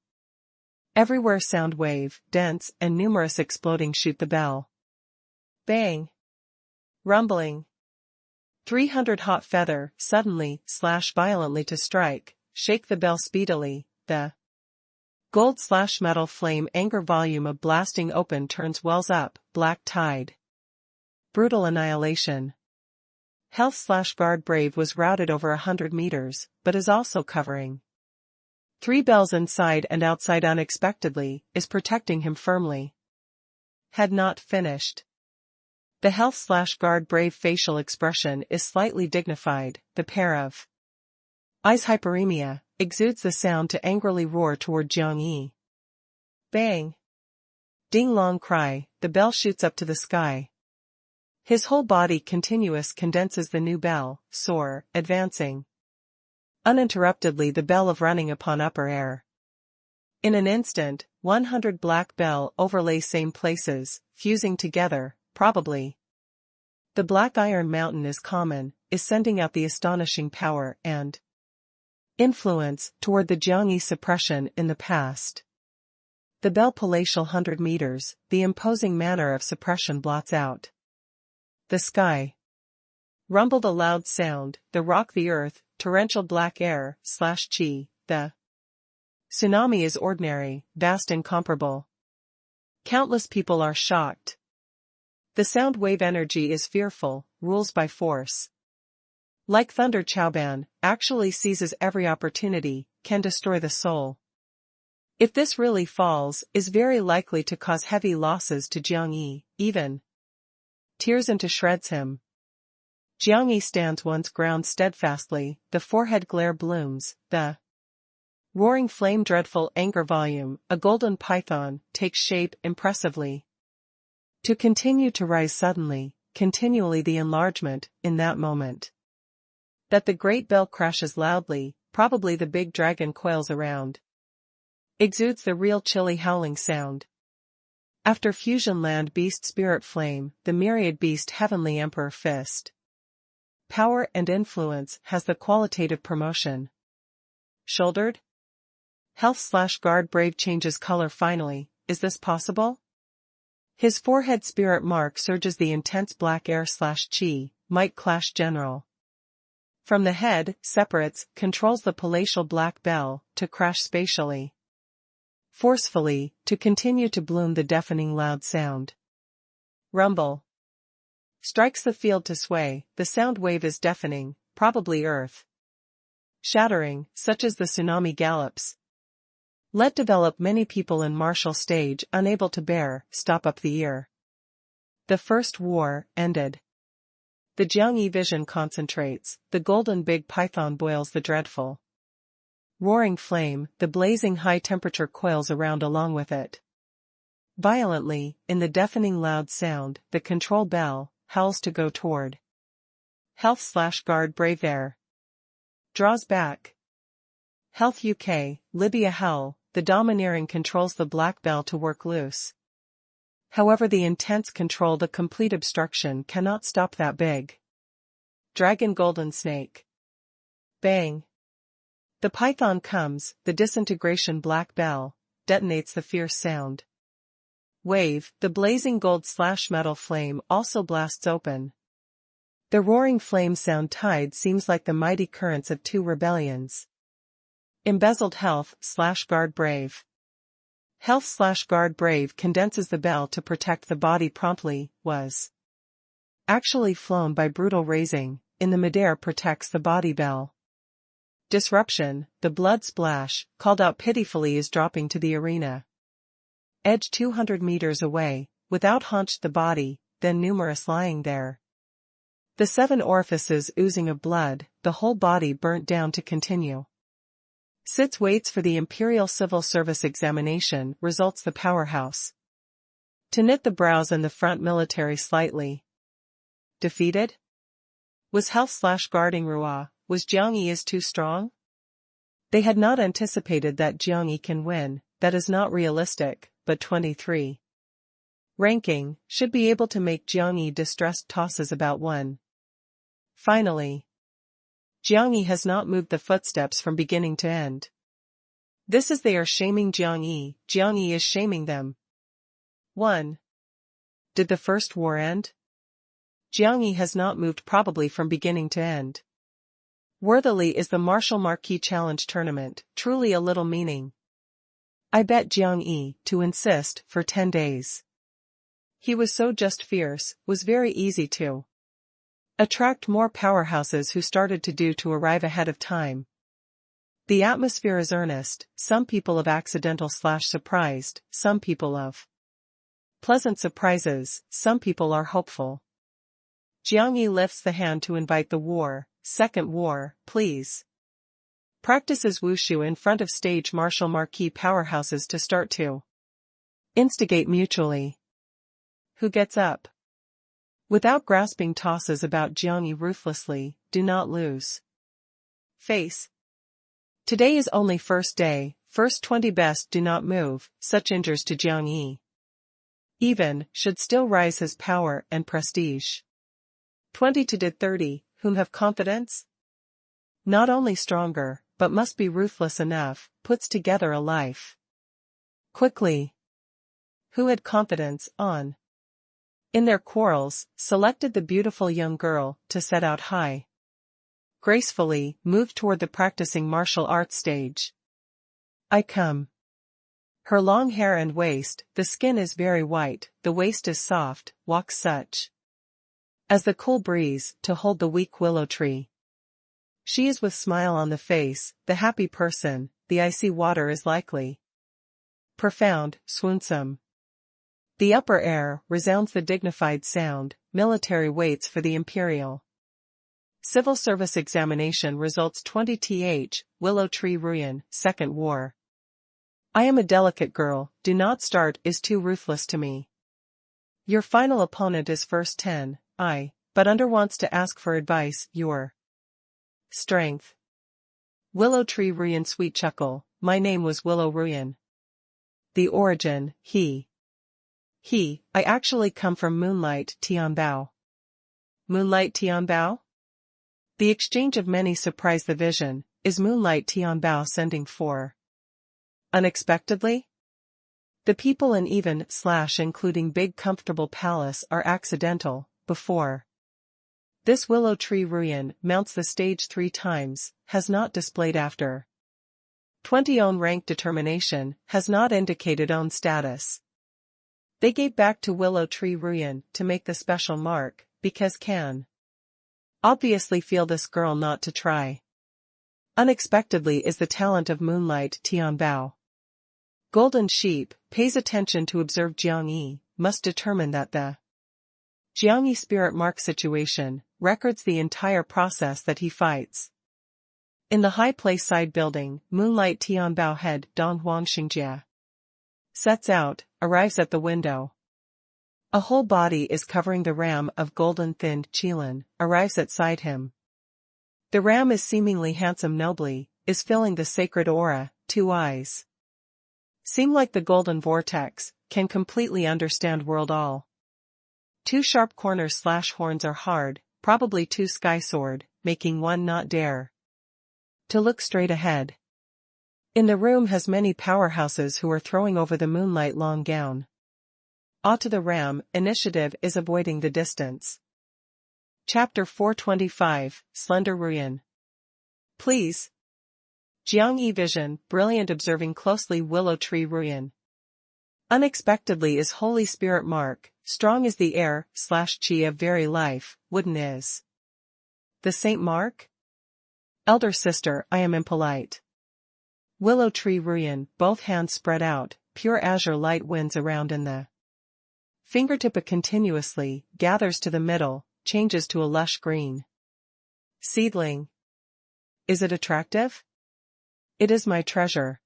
Everywhere sound wave, dense and numerous exploding shoot the bell. Bang. Rumbling. 300 hot feather, suddenly, slash violently to strike, shake the bell speedily, the gold slash metal flame anger volume of blasting open turns wells up, black tide. Brutal annihilation. Health slash guard brave was routed over 100 meters, but is also covering 3 bells inside and outside unexpectedly, is protecting him firmly. Had not finished. The health slash guard brave facial expression is slightly dignified, the pair of eyes hyperemia, exudes the sound to angrily roar toward Jiangyi. Bang. Ding long cry, the bell shoots up to the sky. His whole body continuous condenses the new bell, soar, advancing uninterruptedly the bell of running upon upper air. In an instant, 100 black bell overlay same places, fusing together, probably. The black iron mountain is common, is sending out the astonishing power and influence toward the Jiangyi suppression in the past. The bell palatial 100 meters, the imposing manner of suppression blots out the sky. Rumbled a loud sound, the rock the earth, torrential black air, slash Chi, the tsunami is ordinary, vast incomparable. Countless people are shocked. The sound wave energy is fearful, rules by force. Like thunder Chaoban, actually seizes every opportunity, can destroy the soul. If this really falls, is very likely to cause heavy losses to Jiang Yi, even tears into shreds him. Jiang Yi stands one's ground steadfastly, the forehead glare blooms, the roaring flame dreadful anger volume, a golden python, takes shape impressively. To continue to rise suddenly, continually the enlargement, in that moment. That the great bell crashes loudly, probably the big dragon coils around. Exudes the real chilly howling sound. After fusion land beast spirit flame, the myriad beast heavenly emperor fist. Power and influence has the qualitative promotion. Shouldered? Health/guard brave changes color finally, is this possible? His forehead spirit mark surges the intense black air/chi, might clash general. From the head, separates, controls the palatial black bell, to crash spatially. Forcefully, to continue to bloom the deafening loud sound. Rumble. Strikes the field to sway, the sound wave is deafening, probably earth. Shattering, such as the tsunami gallops. Let develop many people in martial stage unable to bear, stop up the ear. The first war, ended. The Jiang Yi vision concentrates, the golden big python boils the dreadful. Roaring flame, the blazing high temperature coils around along with it. Violently, in the deafening loud sound, the control bell, howls to go toward. Health/guard brave air. Draws back. Health UK, Libya hell, the domineering controls the black bell to work loose. However the intense control the complete obstruction cannot stop that big. Dragon golden snake. Bang. The python comes, the disintegration black bell, detonates the fierce sound. Wave, the blazing gold/metal flame also blasts open. The roaring flame sound tide seems like the mighty currents of two rebellions. Embezzled health/guard brave. Health/guard brave condenses the bell to protect the body promptly, was actually flown by brutal raising, in the midair protects the body bell. Disruption, the blood splash, called out pitifully is dropping to the arena. Edge 200 meters away, without haunched the body, then numerous lying there. The 7 orifices oozing of blood, the whole body burnt down to continue. Sits waits for the Imperial Civil Service examination, results the powerhouse. To knit the brows and the front military slightly. Defeated? Was health/guarding Rua, was Jiang Yi is too strong? They had not anticipated that Jiang Yi can win, that is not realistic, but 23. Ranking, should be able to make Jiang Yi distressed tosses about 1. Finally. Jiang Yi has not moved the footsteps from beginning to end. This is they are shaming Jiang Yi is shaming them. 1. Did the first war end? Jiang Yi has not moved probably from beginning to end. Worthily is the Martial Marquis Challenge Tournament, truly a little meaning. I bet Jiang Yi, to insist, for 10 days. He was so just fierce, was very easy to attract more powerhouses who started to arrive ahead of time. The atmosphere is earnest, some people of accidental/surprised, some people of pleasant surprises, some people are hopeful. Jiang Yi lifts the hand to invite the war, second war, please. Practices wushu in front of stage martial marquee powerhouses to start to instigate mutually. Who gets up? Without grasping tosses about Jiang Yi ruthlessly, do not lose face. Today is only first day, first 20 best do not move, such injures to Jiang Yi. Even, should still rise his power and prestige. 20 to did 30, whom have confidence? Not only stronger, but must be ruthless enough, puts together a life. Quickly. Who had confidence, on? In their quarrels, selected the beautiful young girl, to set out high. Gracefully, moved toward the practicing martial arts stage. I come. Her long hair and waist, the skin is very white, the waist is soft, walks such as the cool breeze, to hold the weak willow tree. She is with smile on the face, the happy person, the icy water is likely profound, swoonsome. The upper air resounds the dignified sound, military waits for the imperial. Civil service examination results 20th, Willow Tree Ruin, Second War. I am a delicate girl, do not start is too ruthless to me. Your final opponent is first 10, but under wants to ask for advice, your strength. Willow Tree Ruin sweet chuckle, my name was Willow Ruin. The origin, I actually come from Moonlight Tianbao. Moonlight Tianbao? The exchange of many surprised the vision, is Moonlight Tianbao sending for unexpectedly? The people and even including big comfortable palace are accidental, before. This Willow Tree Ruin mounts the stage 3 times, has not displayed after. 20 own rank determination, has not indicated own status. They gave back to Willow Tree Ruin to make the special mark, because can. Obviously feel this girl not to try. Unexpectedly is the talent of Moonlight Tianbao. Golden Sheep, pays attention to observe Jiang Yi, must determine that the Jiang Yi spirit mark situation, records the entire process that he fights. In the high place side building, Moonlight Tianbao head Dong Huang Xingjia sets out, arrives at the window. A whole body is covering the ram of golden thinned Qilin, arrives at side him. The ram is seemingly handsome nobly, is filling the sacred aura, 2 eyes. Seem like the golden vortex, can completely understand world all. 2 sharp corners / horns are hard, probably 2 sky sword, making one not dare to look straight ahead. In the room has many powerhouses who are throwing over the moonlight long gown. To the ram, initiative is avoiding the distance. Chapter 425, Slender Ruin. Please. Jiang Yi vision, brilliant observing closely Willow Tree Ruin. Unexpectedly is Holy Spirit mark, strong as the air, / chi of very life, wooden is. The Saint Mark? Elder sister, I am impolite. Willow Tree Ruin, both hands spread out, pure azure light winds around in the fingertip continuously, gathers to the middle, changes to a lush green. Seedling. Is it attractive? It is my treasure.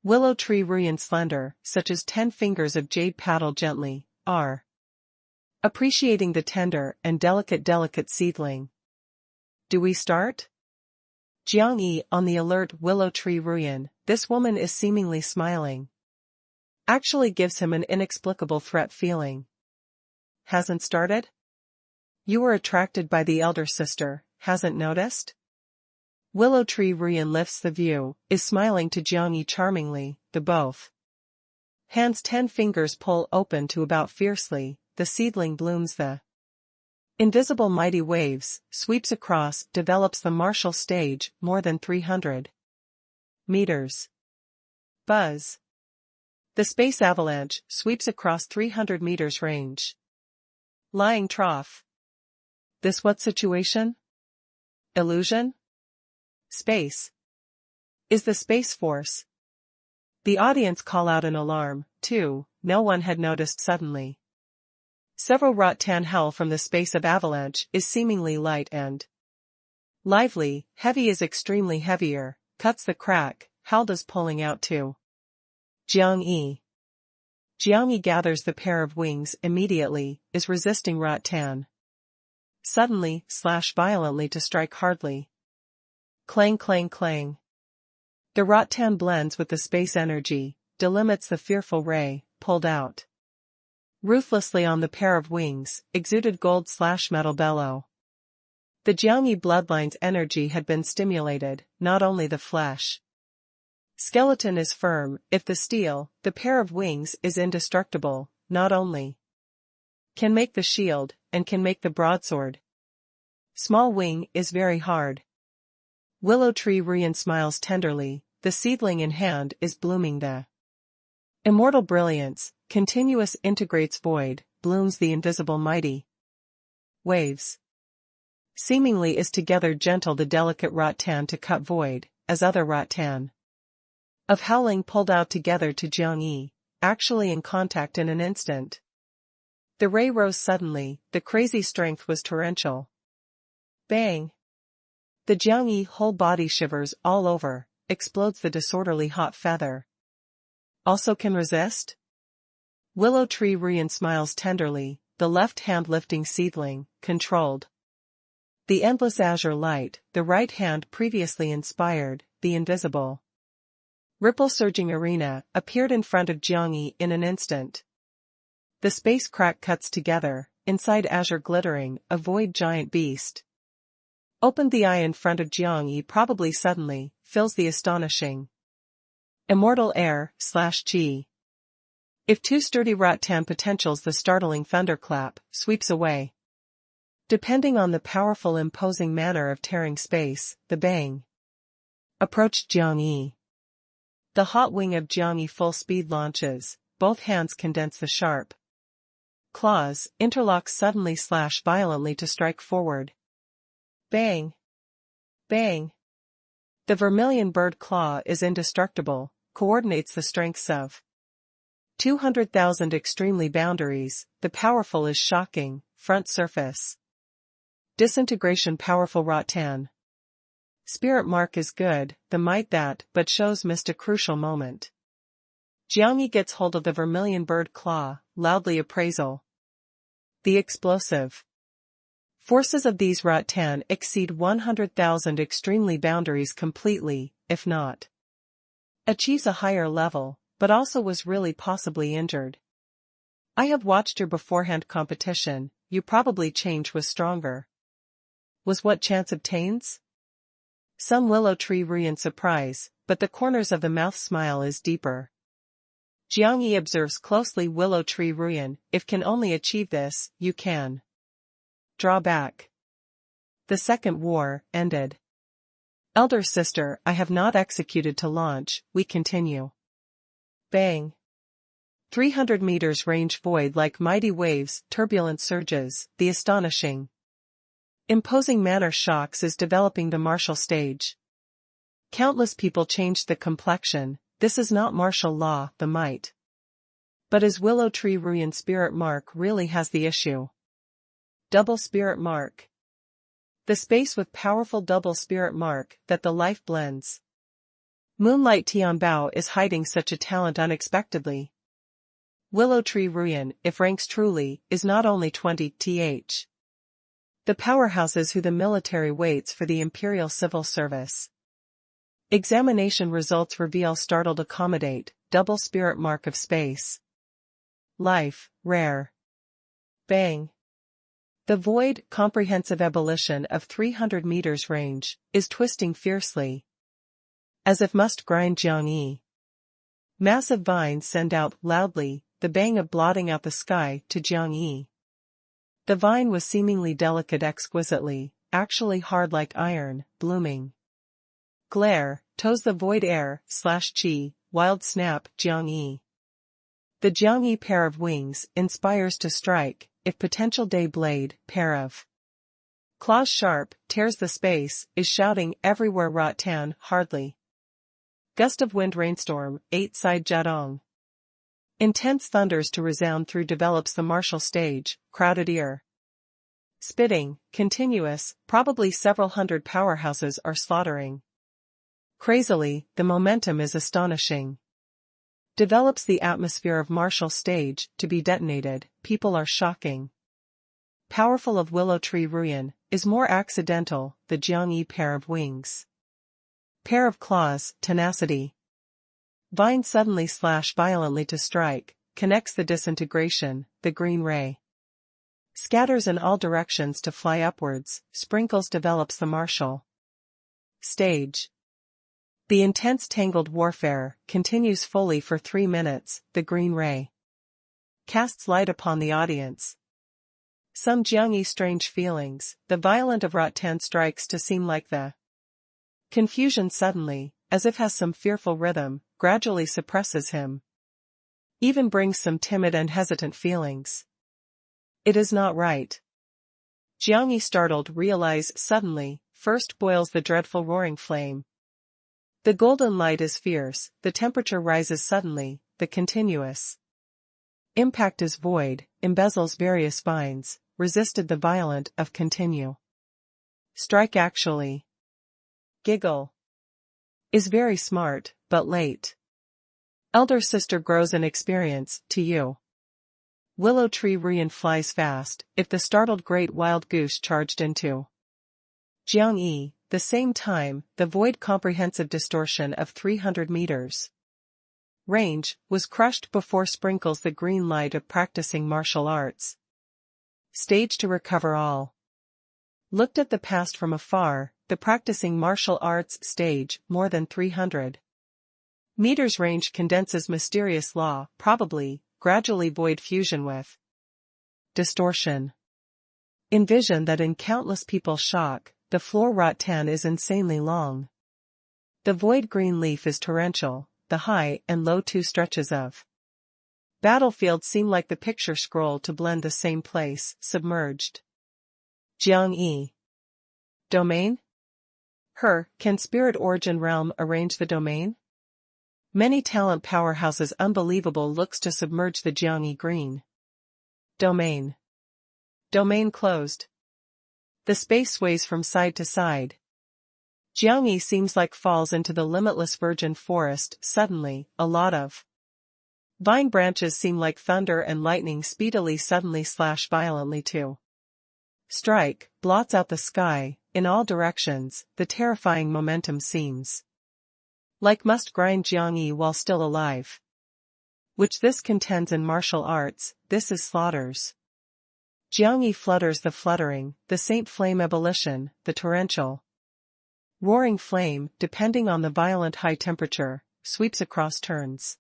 Willow Tree Ruin slender, such as 10 fingers of jade paddle gently, are appreciating the tender and delicate seedling. Do we start? Jiang Yi on the alert Willow Tree Ruin, this woman is seemingly smiling. Actually gives him an inexplicable threat feeling. Hasn't started? You were attracted by the elder sister, hasn't noticed? Willow Tree Ruin lifts the view, is smiling to Jiang Yi charmingly, the both hands 10 fingers pull open to about fiercely, the seedling blooms the invisible mighty waves, sweeps across, develops the martial stage, more than 300 meters. Buzz. The space avalanche, sweeps across 300 meters range. Lying trough. This what situation? Illusion? Space. Is the space force? The audience call out in alarm, too, no one had noticed suddenly. Several Rot-Tan hell from the space of avalanche is seemingly light and lively, heavy is extremely heavier, cuts the crack, held is pulling out too. Jiang Yi. Jiang Yi gathers the pair of wings immediately, is resisting Rot-Tan. Suddenly, violently to strike hardly. Clang clang clang. The Rot-Tan blends with the space energy, delimits the fearful ray, pulled out ruthlessly on the pair of wings, exuded gold / metal bellow. The Jiang Yi bloodline's energy had been stimulated, not only the flesh. Skeleton is firm, if the steel, the pair of wings is indestructible, not only can make the shield, and can make the broadsword. Small wing is very hard. Willow Tree Ruin smiles tenderly, the seedling in hand is blooming the immortal brilliance, continuous integrates void, blooms the invisible mighty waves. Seemingly is together gentle the delicate Rot-Tan to cut void, as other Rot-Tan of howling pulled out together to Jiang Yi, actually in contact in an instant. The ray rose suddenly, the crazy strength was torrential. Bang! The Jiang Yi whole body shivers all over, explodes the disorderly hot feather. Also can resist? Willow Tree Ruyan smiles tenderly, the left hand lifting seedling, controlled. The endless azure light, the right hand previously inspired, the invisible. Ripple surging arena, appeared in front of Jiang Yi in an instant. The space crack cuts together, inside azure glittering, a void giant beast. Opened the eye in front of Jiang Yi probably suddenly, fills the astonishing. Immortal air, /Chi. If two sturdy rattan potentials the startling thunderclap, sweeps away. Depending on the powerful imposing manner of tearing space, the bang. Approached Jiang Yi. The hot wing of Jiang Yi full speed launches, both hands condense the sharp claws, interlock suddenly / violently to strike forward. Bang! Bang! The vermilion bird claw is indestructible, coordinates the strengths of 200,000 extremely boundaries, the powerful is shocking, front surface. Disintegration powerful rattan. Spirit mark is good, the might that, but shows missed a crucial moment. Jiang Yi gets hold of the vermilion bird claw, loudly appraisal. The explosive forces of these rattan exceed 100,000 extremely boundaries completely, if not achieves a higher level, but also was really possibly injured. I have watched your beforehand competition, you probably change was stronger. Was what chance obtains? Some Willow Tree Ruyan surprise, but the corners of the mouth smile is deeper. Jiang Yi observes closely Willow Tree Ruyan, if can only achieve this, you can. Draw back. The second war, ended. Elder sister, I have not executed to launch, we continue. Bang. 300 meters range void like mighty waves, turbulent surges, the astonishing. Imposing manner shocks is developing the martial stage. Countless people changed the complexion, this is not martial law, the might. But is Willow Tree Ruyan spirit mark really has the issue? Double spirit mark. The space with powerful double spirit mark, that the life blends. Moonlight Tianbao is hiding such a talent unexpectedly. Willow Tree Ruyan, if ranks truly, is not only 20th. The powerhouses who the military waits for the Imperial Civil Service. Examination results reveal startled accommodate, double spirit mark of space. Life, rare. Bang. The void, comprehensive ebullition of 300 meters range, is twisting fiercely. As if must grind Jiang Yi. Massive vines send out, loudly, the bang of blotting out the sky to Jiang Yi. The vine was seemingly delicate exquisitely, actually hard like iron, blooming. Glare, toes the void air, /Chi, wild snap, Jiang Yi. The Jiang Yi pair of wings, inspires to strike, if potential day blade, pair of claws sharp, tears the space, is shouting everywhere rattan, hardly. Gust of wind rainstorm, 8-side Jadong. Intense thunders to resound through develops the martial stage, crowded ear. Spitting, continuous, probably several hundred powerhouses are slaughtering. Crazily, the momentum is astonishing. Develops the atmosphere of martial stage, to be detonated, people are shocking. Powerful of Willow Tree Ruyan, is more accidental, the Jiang Yi pair of wings. Pair of claws, tenacity. Vine suddenly / violently to strike, connects the disintegration, the green ray. Scatters in all directions to fly upwards, sprinkles develops the martial stage. The intense tangled warfare, continues fully for 3 minutes, the green ray. Casts light upon the audience. Some Jiang Yi strange feelings, the violent of rattan strikes to seem like the confusion suddenly, as if has some fearful rhythm, gradually suppresses him. Even brings some timid and hesitant feelings. It is not right. Jiang Yi startled realize suddenly, first boils the dreadful roaring flame. The golden light is fierce, the temperature rises suddenly, the continuous impact is void, embezzles various vines, resisted the violent of continue. Strike actually. Giggle. Is very smart, but late. Elder sister grows in experience, to you. Willow tree Rian flies fast, if the startled great wild goose charged into Jiangyi, the same time, the void comprehensive distortion of 300 meters. Range, was crushed before sprinkles the green light of practicing martial arts. Stage to recover all. Looked at the past from afar, the practicing martial arts stage, more than 300 meters range condenses mysterious law, probably, gradually void fusion with distortion. Envision that in countless people's shock, the floor rattan is insanely long. The void green leaf is torrential, the high and low two stretches of battlefield seem like the picture scroll to blend the same place, submerged. Jiangyi. Domain? Can spirit origin realm arrange the domain? Many talent powerhouses unbelievable looks to submerge the Jiangyi green. Domain. Domain closed. The space sways from side to side. Jiangyi seems like falls into the limitless virgin forest, suddenly, a lot of vine branches seem like thunder and lightning speedily suddenly slash violently to strike, blots out the sky, in all directions, the terrifying momentum seems like must grind Jiangyi while still alive. Which this contends in martial arts, this is slaughters. Jiangyi flutters the fluttering, the saint flame ebullition, the torrential roaring flame, depending on the violent high temperature, sweeps across turns.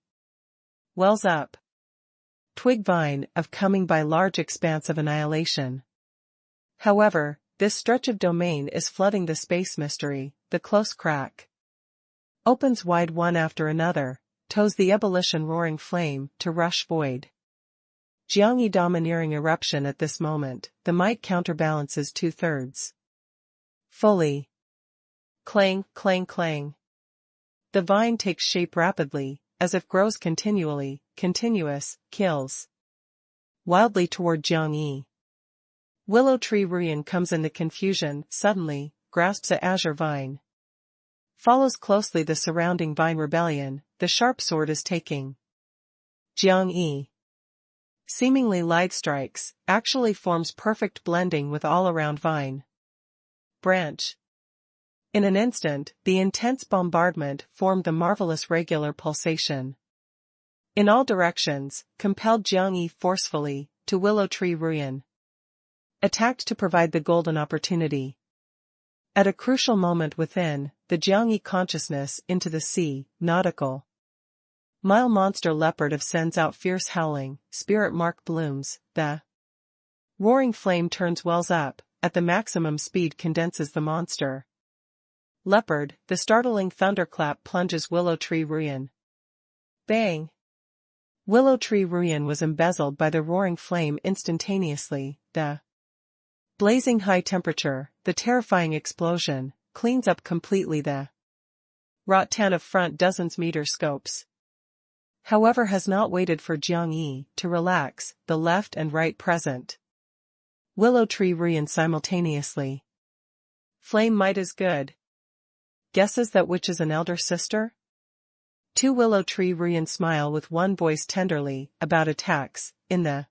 Wells up. Twig vine, of coming by large expanse of annihilation. However, this stretch of domain is flooding the space mystery, the close crack opens wide one after another, toes the ebullition roaring flame, to rush void. Jiangyi domineering eruption at this moment, the might counterbalances 2/3. Fully. Clang, clang, clang. The vine takes shape rapidly, as if grows continually, continuous, kills wildly toward Jiangyi. Willow tree Ruyan comes in the confusion, suddenly, grasps a azure vine. Follows closely the surrounding vine rebellion, the sharp sword is taking Jiangyi. Seemingly light strikes, actually forms perfect blending with all-around vine branch. In an instant, the intense bombardment formed the marvelous regular pulsation. In all directions, compelled Jiangyi forcefully, to Willow tree Ruyan. Attacked to provide the golden opportunity. At a crucial moment within, the Jiangyi consciousness into the sea, nautical mile monster leopard of sends out fierce howling, spirit mark blooms, the roaring flame turns wells up, at the maximum speed condenses the monster. Leopard, the startling thunderclap plunges Willow tree Ruyan. Bang! Willow tree Ruyan was embezzled by the roaring flame instantaneously, the blazing high temperature, the terrifying explosion, cleans up completely the rattan of front dozens meter scopes. However has not waited for Jiangyi to relax, the left and right present. Willow tree Ruyan simultaneously. Flame might is good. Guesses that which is an elder sister? Two Willow tree Ruyan smile with one voice tenderly, about attacks, in the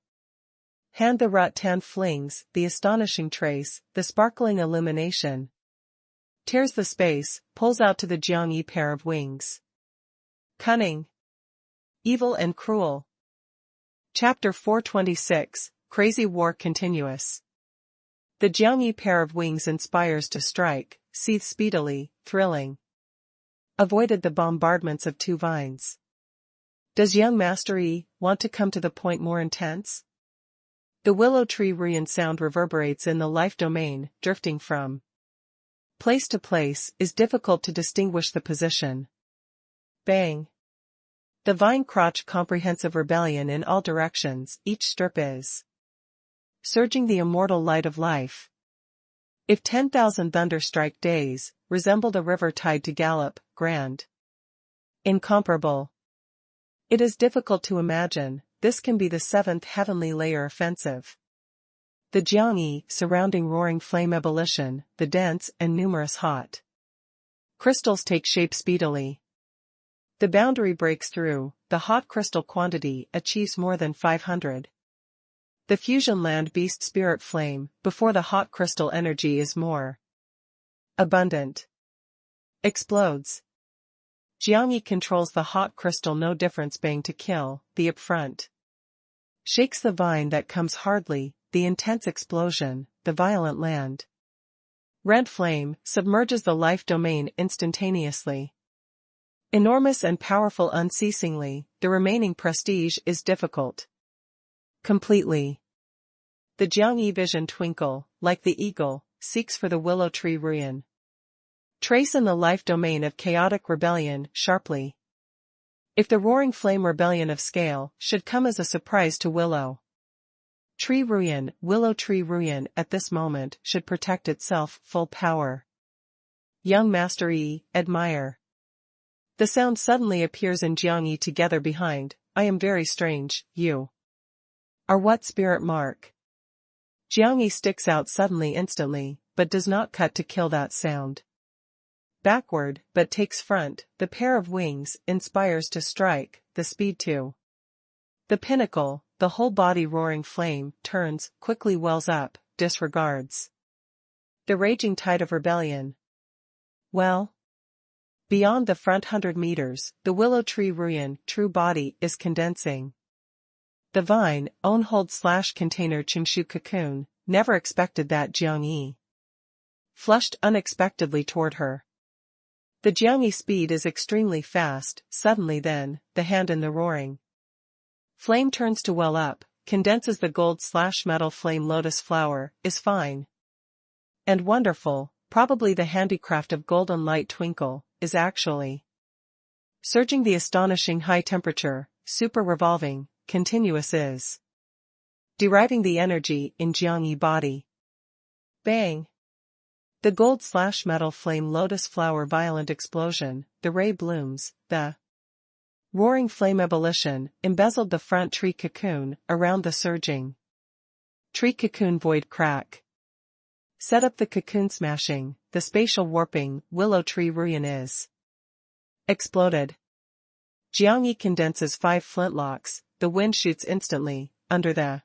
hand the rattan flings, the astonishing trace, the sparkling illumination. Tears the space, pulls out to the Jiangyi pair of wings. Cunning. Evil and cruel. Chapter 426, Crazy War Continuous. The Jiangyi pair of wings inspires to strike, seethe speedily, thrilling. Avoided the bombardments of two vines. Does young Master Yi want to come to the point more intense? The Willow tree Ruyan sound reverberates in the life domain, drifting from place to place, is difficult to distinguish the position. Bang. The vine crotch comprehensive rebellion in all directions, each strip is surging the immortal light of life. If 10,000 thunderstrike days resembled a river tide to gallop, grand. Incomparable. It is difficult to imagine, this can be the seventh heavenly layer offensive. The Jiangyi, surrounding roaring flame ebullition, the dense and numerous hot crystals take shape speedily. The boundary breaks through, the hot crystal quantity achieves more than 500. The fusion land beast spirit flame, before the hot crystal energy is more abundant, explodes. Jiangyi controls the hot crystal no difference bang to kill, the upfront. Shakes the vine that comes hardly, the intense explosion, the violent land. Red flame, submerges the life domain instantaneously. Enormous and powerful unceasingly, the remaining prestige is difficult. Completely. The Jiangyi vision twinkle, like the eagle, seeks for the willow tree ruin. Trace in the life domain of chaotic rebellion, sharply. If the roaring flame rebellion of scale should come as a surprise to willow tree ruin at this moment should protect itself full power. Young Master E, admire. The sound suddenly appears in Jiangyi together behind, I am very strange, you are what spirit mark? Jiangyi sticks out suddenly instantly, but does not cut to kill that sound. Backward, but takes front, the pair of wings, inspires to strike, the speed to the pinnacle, the whole body roaring flame, turns, quickly wells up, disregards the raging tide of rebellion. Well, beyond the front 100 meters, the willow tree ruin, true body, is condensing. The vine, own hold/container Qingshu cocoon, never expected that Jiangyi flushed unexpectedly toward her. The Jiangyi speed is extremely fast, suddenly then, the hand in the roaring flame turns to well up, condenses the gold/metal flame lotus flower, is fine and wonderful, probably the handicraft of golden light twinkle, is actually surging the astonishing high temperature, super revolving, continuous is deriving the energy in Jiangyi body. Bang! The gold/metal flame lotus flower violent explosion, the ray blooms, the roaring flame ebullition, embezzled the front tree cocoon, around the surging tree cocoon void crack. Set up the cocoon smashing, the spatial warping, willow tree ruin is exploded. Jiangyi condenses 5 flintlocks, the wind shoots instantly, under the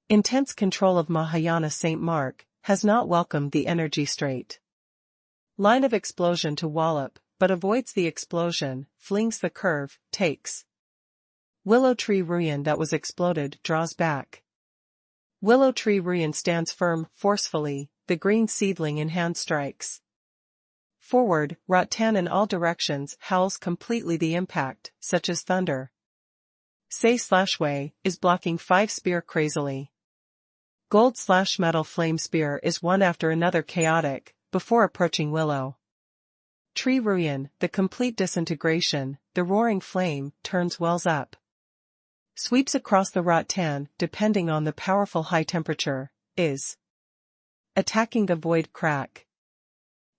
intense control of Mahayana Saint Mark, has not welcomed the energy straight line of explosion to wallop, but avoids the explosion, flings the curve, takes willow tree ruin that was exploded, draws back. Willow tree ruin stands firm, forcefully, the green seedling in hand strikes forward, rattan in all directions howls completely the impact, such as thunder. Say/way, is blocking 5 spear crazily. Gold/metal flame spear is one after another chaotic, before approaching willow tree ruin, the complete disintegration, the roaring flame, turns wells up. Sweeps across the rattan, depending on the powerful high temperature, is attacking the void crack.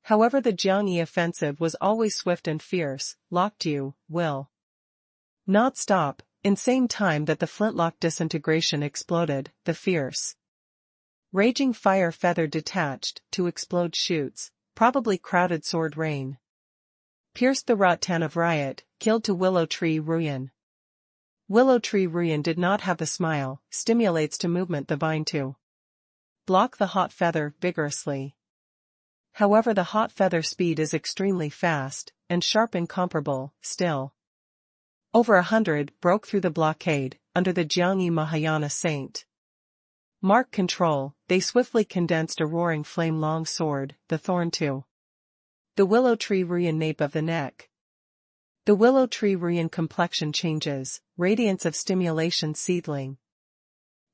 However, the Jiangyi offensive was always swift and fierce, locked you, will not stop, in same time that the flintlock disintegration exploded, the fierce raging fire feather detached, to explode shoots, probably crowded sword rain. Pierced the rattan of riot, killed to willow tree ruin. Willow tree ruin did not have the smile, stimulates to movement the vine to block the hot feather vigorously. However, the hot feather speed is extremely fast, and sharp incomparable, still. Over 100 broke through the blockade, under the Jiangyi Mahayana Saint Mark control, they swiftly condensed a roaring flame long sword, the thorn to the willow tree ruin nape of the neck. The willow tree ruin complexion changes, radiance of stimulation seedling.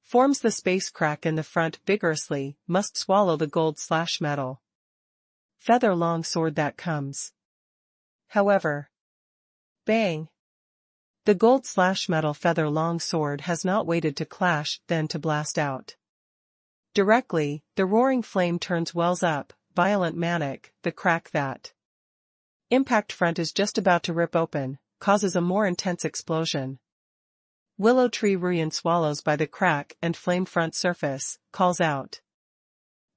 Forms the space crack in the front vigorously, must swallow the gold/metal feather long sword that comes. However, bang! The gold/metal feather long sword has not waited to clash, then to blast out. Directly, the roaring flame turns wells up, violent manic, the crack that Impact front is just about to rip open, causes a more intense explosion. Willow tree Ruyan swallows by the crack and flame front surface, calls out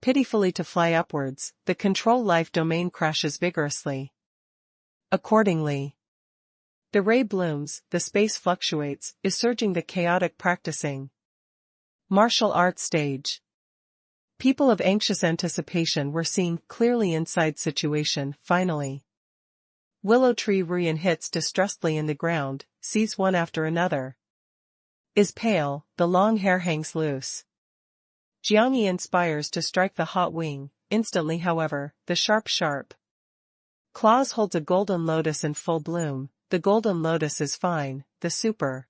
pitifully to fly upwards, the control life domain crashes vigorously. Accordingly, the ray blooms, the space fluctuates, is surging the chaotic practicing. Martial arts stage. People of anxious anticipation were seeing clearly inside situation, finally. Willow tree Ruyan hits distressfully in the ground, sees one after another. Is pale, the long hair hangs loose. Jiangyi inspires to strike the hot wing, instantly however, the sharp claws holds a golden lotus in full bloom, the golden lotus is fine, the super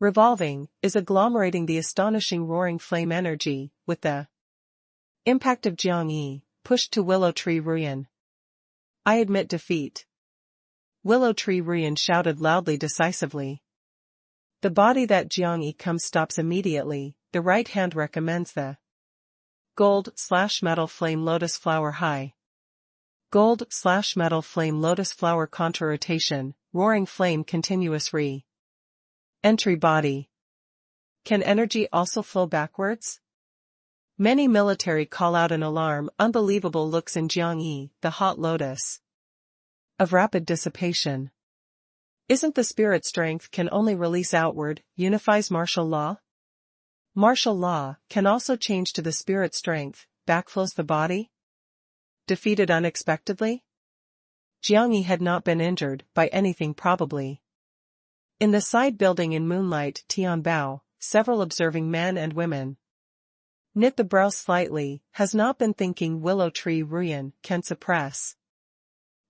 revolving, is agglomerating the astonishing roaring flame energy, with the impact of Jiangyi, pushed to Willow tree Ruyan. I admit defeat. Willow tree Ruyan shouted loudly decisively. The body that Jiangyi comes stops immediately, the right hand recommends the gold/metal flame lotus flower high. Gold/metal flame lotus flower contour rotation, roaring flame continuous entry body. Can energy also flow backwards? Many military call out an alarm. Unbelievable looks in Jiangyi, the hot lotus of rapid dissipation. Isn't the spirit strength can only release outward, unifies martial law? Martial law can also change to the spirit strength, backflows the body? Defeated unexpectedly? Jiangyi had not been injured by anything probably. In the side building in moonlight Tianbao, several observing men and women knit the brows slightly, has not been thinking Willow tree Ruyan can suppress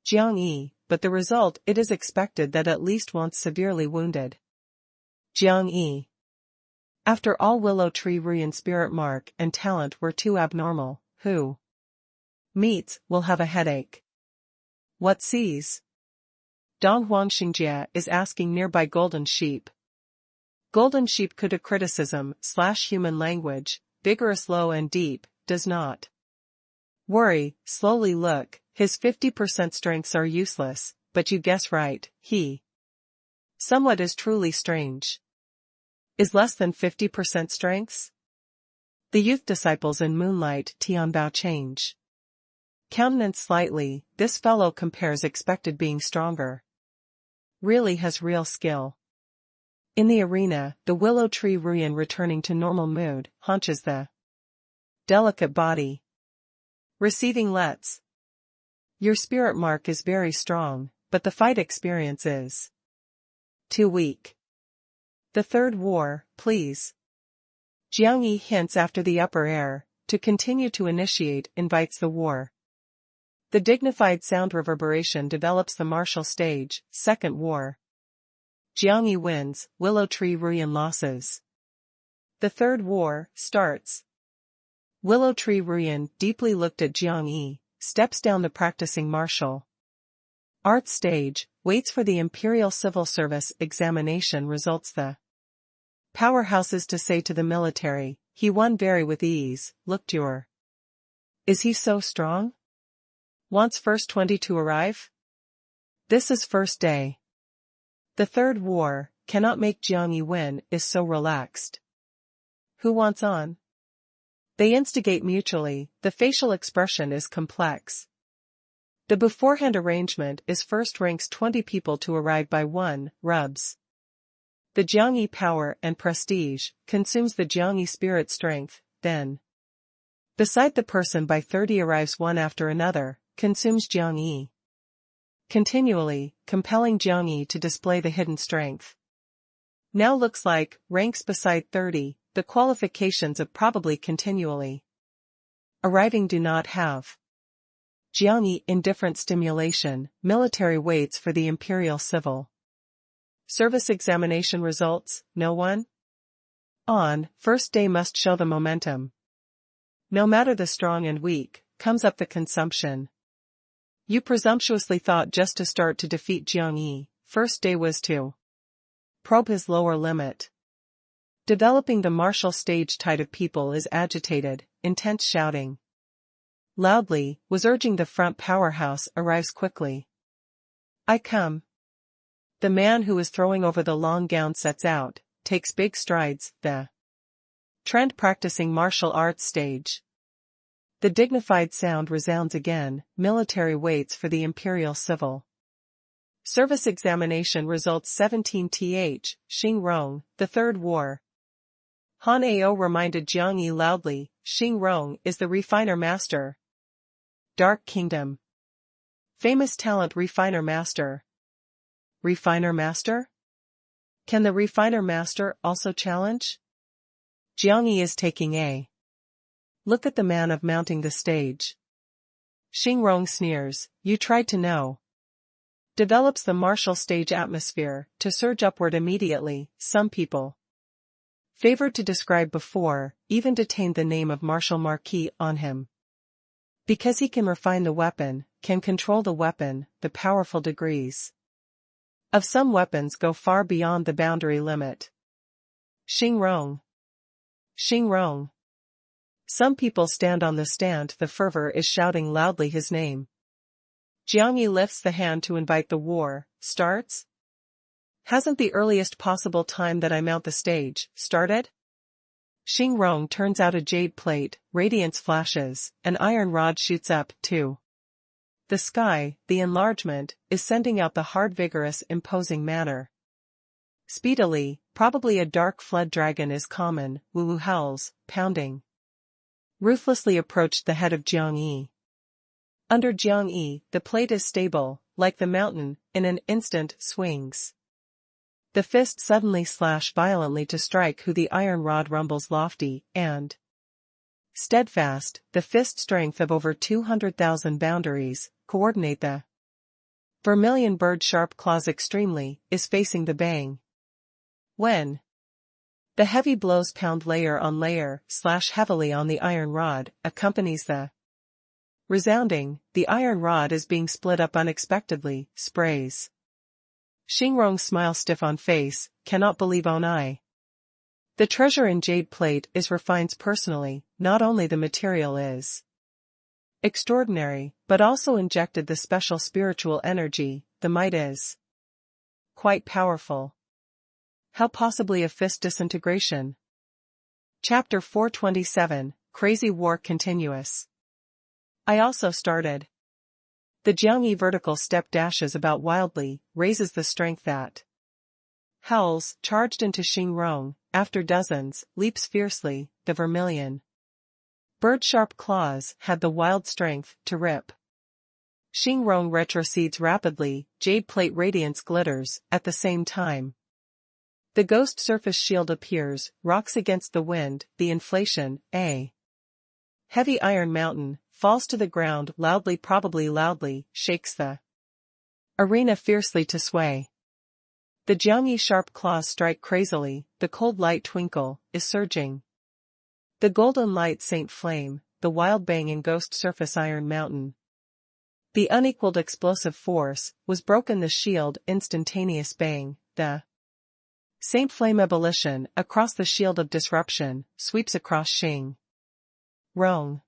Jiangyi, but the result it is expected that at least once severely wounded Jiangyi. After all, Willow tree Ruyan spirit mark and talent were too abnormal. Who meets will have a headache. What sees? Dong Huangxingjia is asking nearby Golden Sheep. Golden Sheep could a criticism/human language, vigorous low and deep, does not worry, slowly look, his 50% strengths are useless, but you guess right, he somewhat is truly strange. Is less than 50% strengths? The youth disciples in moonlight Tianbao change countenance slightly, this fellow compares expected being stronger. Really has real skill. In the arena, the Willow tree Ruyan returning to normal mood, haunches the delicate body. Receiving let's. Your spirit mark is very strong, but the fight experience is too weak. The third war, please. Jiangyi hints after the upper air, to continue to initiate invites the war. The dignified sound reverberation develops the martial stage, second war. Jiangyi wins, Willow tree Ruyan losses. The third war starts. Willow tree Ruyan deeply looked at Jiangyi, steps down the practicing martial arts stage, waits for the Imperial Civil Service examination results. The powerhouses to say to the military, he won very with ease, looked your. Is he so strong? Wants first 20 to arrive? This is first day. The third war, cannot make Jiangyi win, is so relaxed. Who wants on? They instigate mutually, the facial expression is complex. The beforehand arrangement is first ranks 20 people to arrive by one, rubs. The Jiangyi power and prestige, consumes the Jiangyi spirit strength, then. Beside the person by 30 arrives one after another, consumes Jiangyi. Continually, compelling Jiangyi to display the hidden strength. Now looks like, ranks beside 30, the qualifications of probably continually arriving do not have. Jiangyi indifferent stimulation, military waits for the Imperial Civil Service examination results, no one? On, first day must show the momentum. No matter the strong and weak, comes up the consumption. You presumptuously thought just to start to defeat Jiangyi, first day was to probe his lower limit. Developing the martial stage tide of people is agitated, intense shouting. Loudly, was urging the front powerhouse arrives quickly. I come. The man who is throwing over the long gown sets out, takes big strides, the trend practicing martial arts stage. The dignified sound resounds again, military waits for the imperial civil service examination results 17th, Xing Rong, the Third War. Han Ao reminded Jiang Yi loudly, Xing Rong is the refiner master. Dark Kingdom. Famous talent refiner master. Refiner master? Can the refiner master also challenge? Jiang Yi is taking a look at the man of mounting the stage. Xing Rong sneers, you tried to know. Develops the martial stage atmosphere, to surge upward immediately, some people favored to describe before, even detained the name of Martial Marquis on him. Because he can refine the weapon, can control the weapon, the powerful degrees of some weapons go far beyond the boundary limit. Xing Rong. Xing Rong. Some people stand on the stand, the fervor is shouting loudly his name. Jiang Yi lifts the hand to invite the war, starts? Hasn't the earliest possible time that I mount the stage started? Xing Rong turns out a jade plate, radiance flashes, an iron rod shoots up, too. The sky, the enlargement, is sending out the hard vigorous imposing manner. Speedily, probably a dark flood dragon is common, Wu howls, pounding. Ruthlessly approached the head of Jiang Yi. Under Jiang Yi, the plate is stable, like the mountain, in an instant, swings. The fist suddenly slash violently to strike who the iron rod rumbles lofty, and steadfast, the fist strength of over 200,000 boundaries, coordinate the vermilion bird sharp claws extremely, is facing the bang. When the heavy blows pound layer on layer, slash heavily on the iron rod, accompanies the resounding, the iron rod is being split up unexpectedly, sprays. Xing Rong's smile stiff on face, cannot believe own eye. The treasure in jade plate is refined personally, not only the material is extraordinary, but also injected the special spiritual energy, the might is quite powerful. How possibly a fist disintegration? Chapter 427, Crazy War Continuous. I also started. The Jiang Yi vertical step dashes about wildly, raises the strength that howls, charged into Xing Rong, after dozens, leaps fiercely, the vermilion bird-sharp claws had the wild strength to rip. Xing Rong retrocedes rapidly, jade plate radiance glitters, at the same time. The ghost surface shield appears, rocks against the wind, the inflation, a heavy iron mountain, falls to the ground loudly probably loudly, shakes the arena fiercely to sway. The Jiang Yi sharp claws strike crazily, the cold light twinkle, is surging. The golden light saint flame, the wild bang in ghost surface iron mountain. The unequaled explosive force, was broken the shield instantaneous bang, the saint flame ebullition, across the shield of disruption, sweeps across Xing Rong.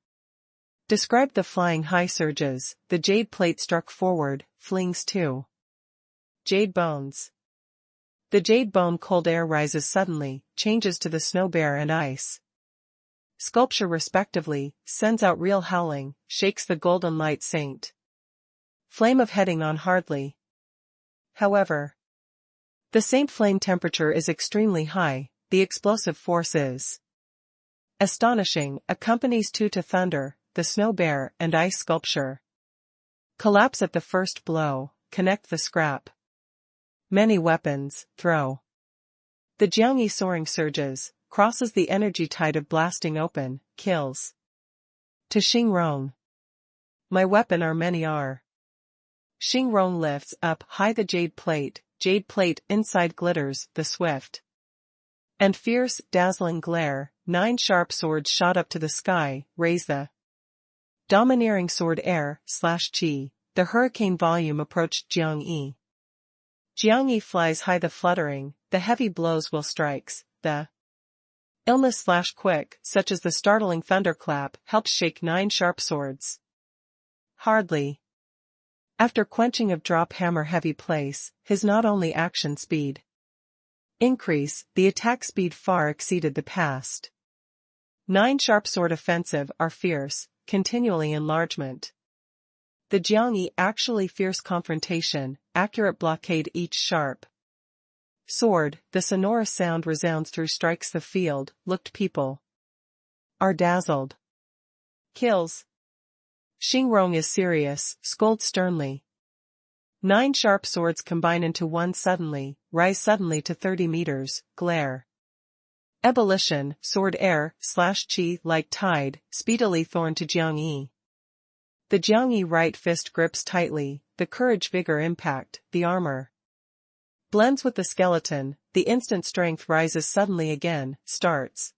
Described the flying high surges, the jade plate struck forward, flings two jade bones. The jade bone cold air rises suddenly, changes to the snow bear and ice sculpture respectively, sends out real howling, shakes the golden light saint flame of heading on hardly. However, the saint flame temperature is extremely high, the explosive force is astonishing, accompanies two to thunder, the snow bear and ice sculpture collapse at the first blow, connect the scrap. Many weapons, throw. The Jiang Yi soaring surges, crosses the energy tide of blasting open, kills. To Xing Rong. My weapon are many are. Xing Rong lifts up high the jade plate inside glitters, the swift and fierce, dazzling glare, 9 sharp swords shot up to the sky, raise the domineering sword air, slash chi, the hurricane volume approached Jiang Yi. Jiang Yi flies high the fluttering, the heavy blows will strikes, the illness slash quick, such as the startling thunderclap, helps shake 9 sharp swords. Hardly. After quenching of drop hammer heavy place, his not only action speed increase, the attack speed far exceeded the past. 9 sharp sword offensive are fierce, continually enlargement. The Jiangyi actually fierce confrontation, accurate blockade each sharp sword, the sonorous sound resounds through strikes the field, looked people are dazzled. Kills. Xingrong is serious, scolds sternly. 9 sharp swords combine into one suddenly, rise suddenly to 30 meters, glare. Ebullition, sword air, slash chi like tide, speedily thorn to Jiangyi. The Jiangyi right fist grips tightly, the courage vigor impact, the armor blends with the skeleton, the instant strength rises suddenly again, starts.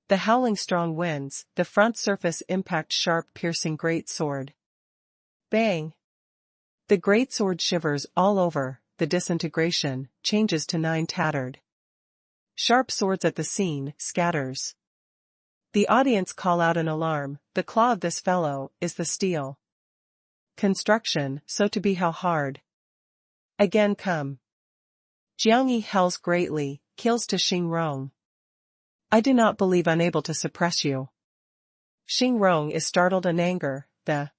The howling strong winds, the front surface impact sharp piercing great sword. Bang! The great sword shivers all over, the disintegration, changes to 9 tattered. Sharp swords at the scene, scatters. The audience call out in alarm, the claw of this fellow, is the steel construction, so to be how hard. Again come. Jiangyi howls greatly, kills to Xingrong. I do not believe unable to suppress you. Xingrong is startled in anger, the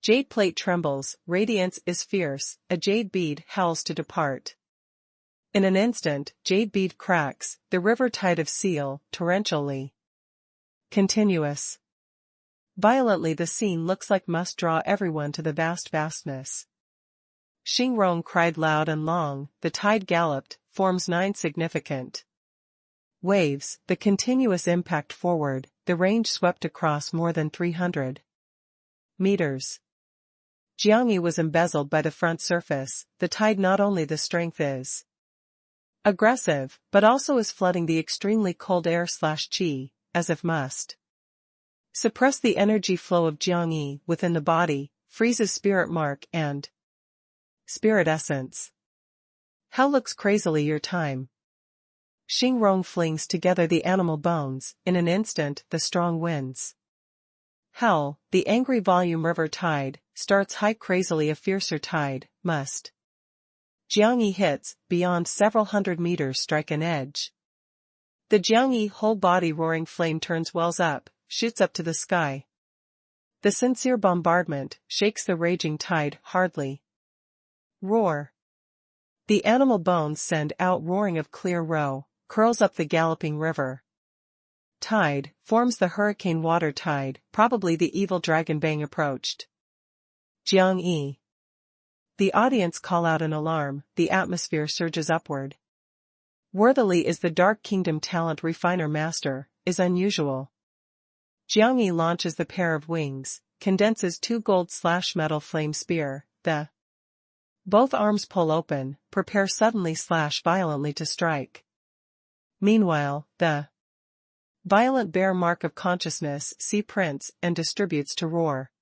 jade plate trembles, radiance is fierce, a jade bead howls to depart. In an instant, jade bead cracks, the river tide of seal, torrentially continuous. Violently the scene looks like must draw everyone to the vastness. Xingrong cried loud and long, the tide galloped, forms 9 significant waves, the continuous impact forward, the range swept across more than 300 meters. Jiangyi was embezzled by the front surface, the tide not only the strength is aggressive, but also is flooding the extremely cold air slash chi, as if must suppress the energy flow of Jiangyi within the body, freezes spirit mark and spirit essence. How looks crazily your time. Xingrong flings together the animal bones, in an instant the strong winds. Hell, the angry volume river tide, starts high crazily a fiercer tide, must. Jiangyi hits, beyond several hundred meters strike an edge. The Jiangyi whole body roaring flame turns wells up, shoots up to the sky. The sincere bombardment, shakes the raging tide, hardly. Roar. The animal bones send out roaring of clear row, curls up the galloping river. Tide, forms the hurricane water tide, probably the evil dragon bang approached. Jiangyi. The audience call out in alarm, the atmosphere surges upward. Worthily is the Dark Kingdom talent refiner master, is unusual. Jiangyi launches the pair of wings, condenses 2 gold/metal flame spear, the both arms pull open, prepare suddenly slash violently to strike. Meanwhile, the violent bear mark of consciousness see prints and distributes to roar.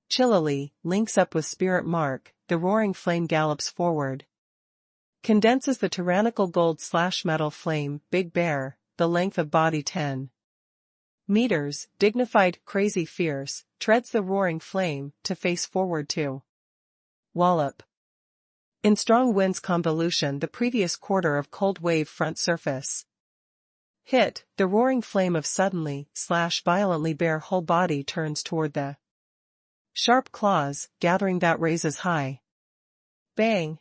Chillily, links up with spirit mark, the roaring flame gallops forward. Condenses the tyrannical gold/metal flame, big bear, the length of body 10 meters, dignified, crazy fierce, treads the roaring flame, to face forward to wallop. In strong winds convolution the previous quarter of cold wave front surface. Hit, the roaring flame of suddenly, violently bare whole body turns toward the sharp claws, gathering that raises high. Bang.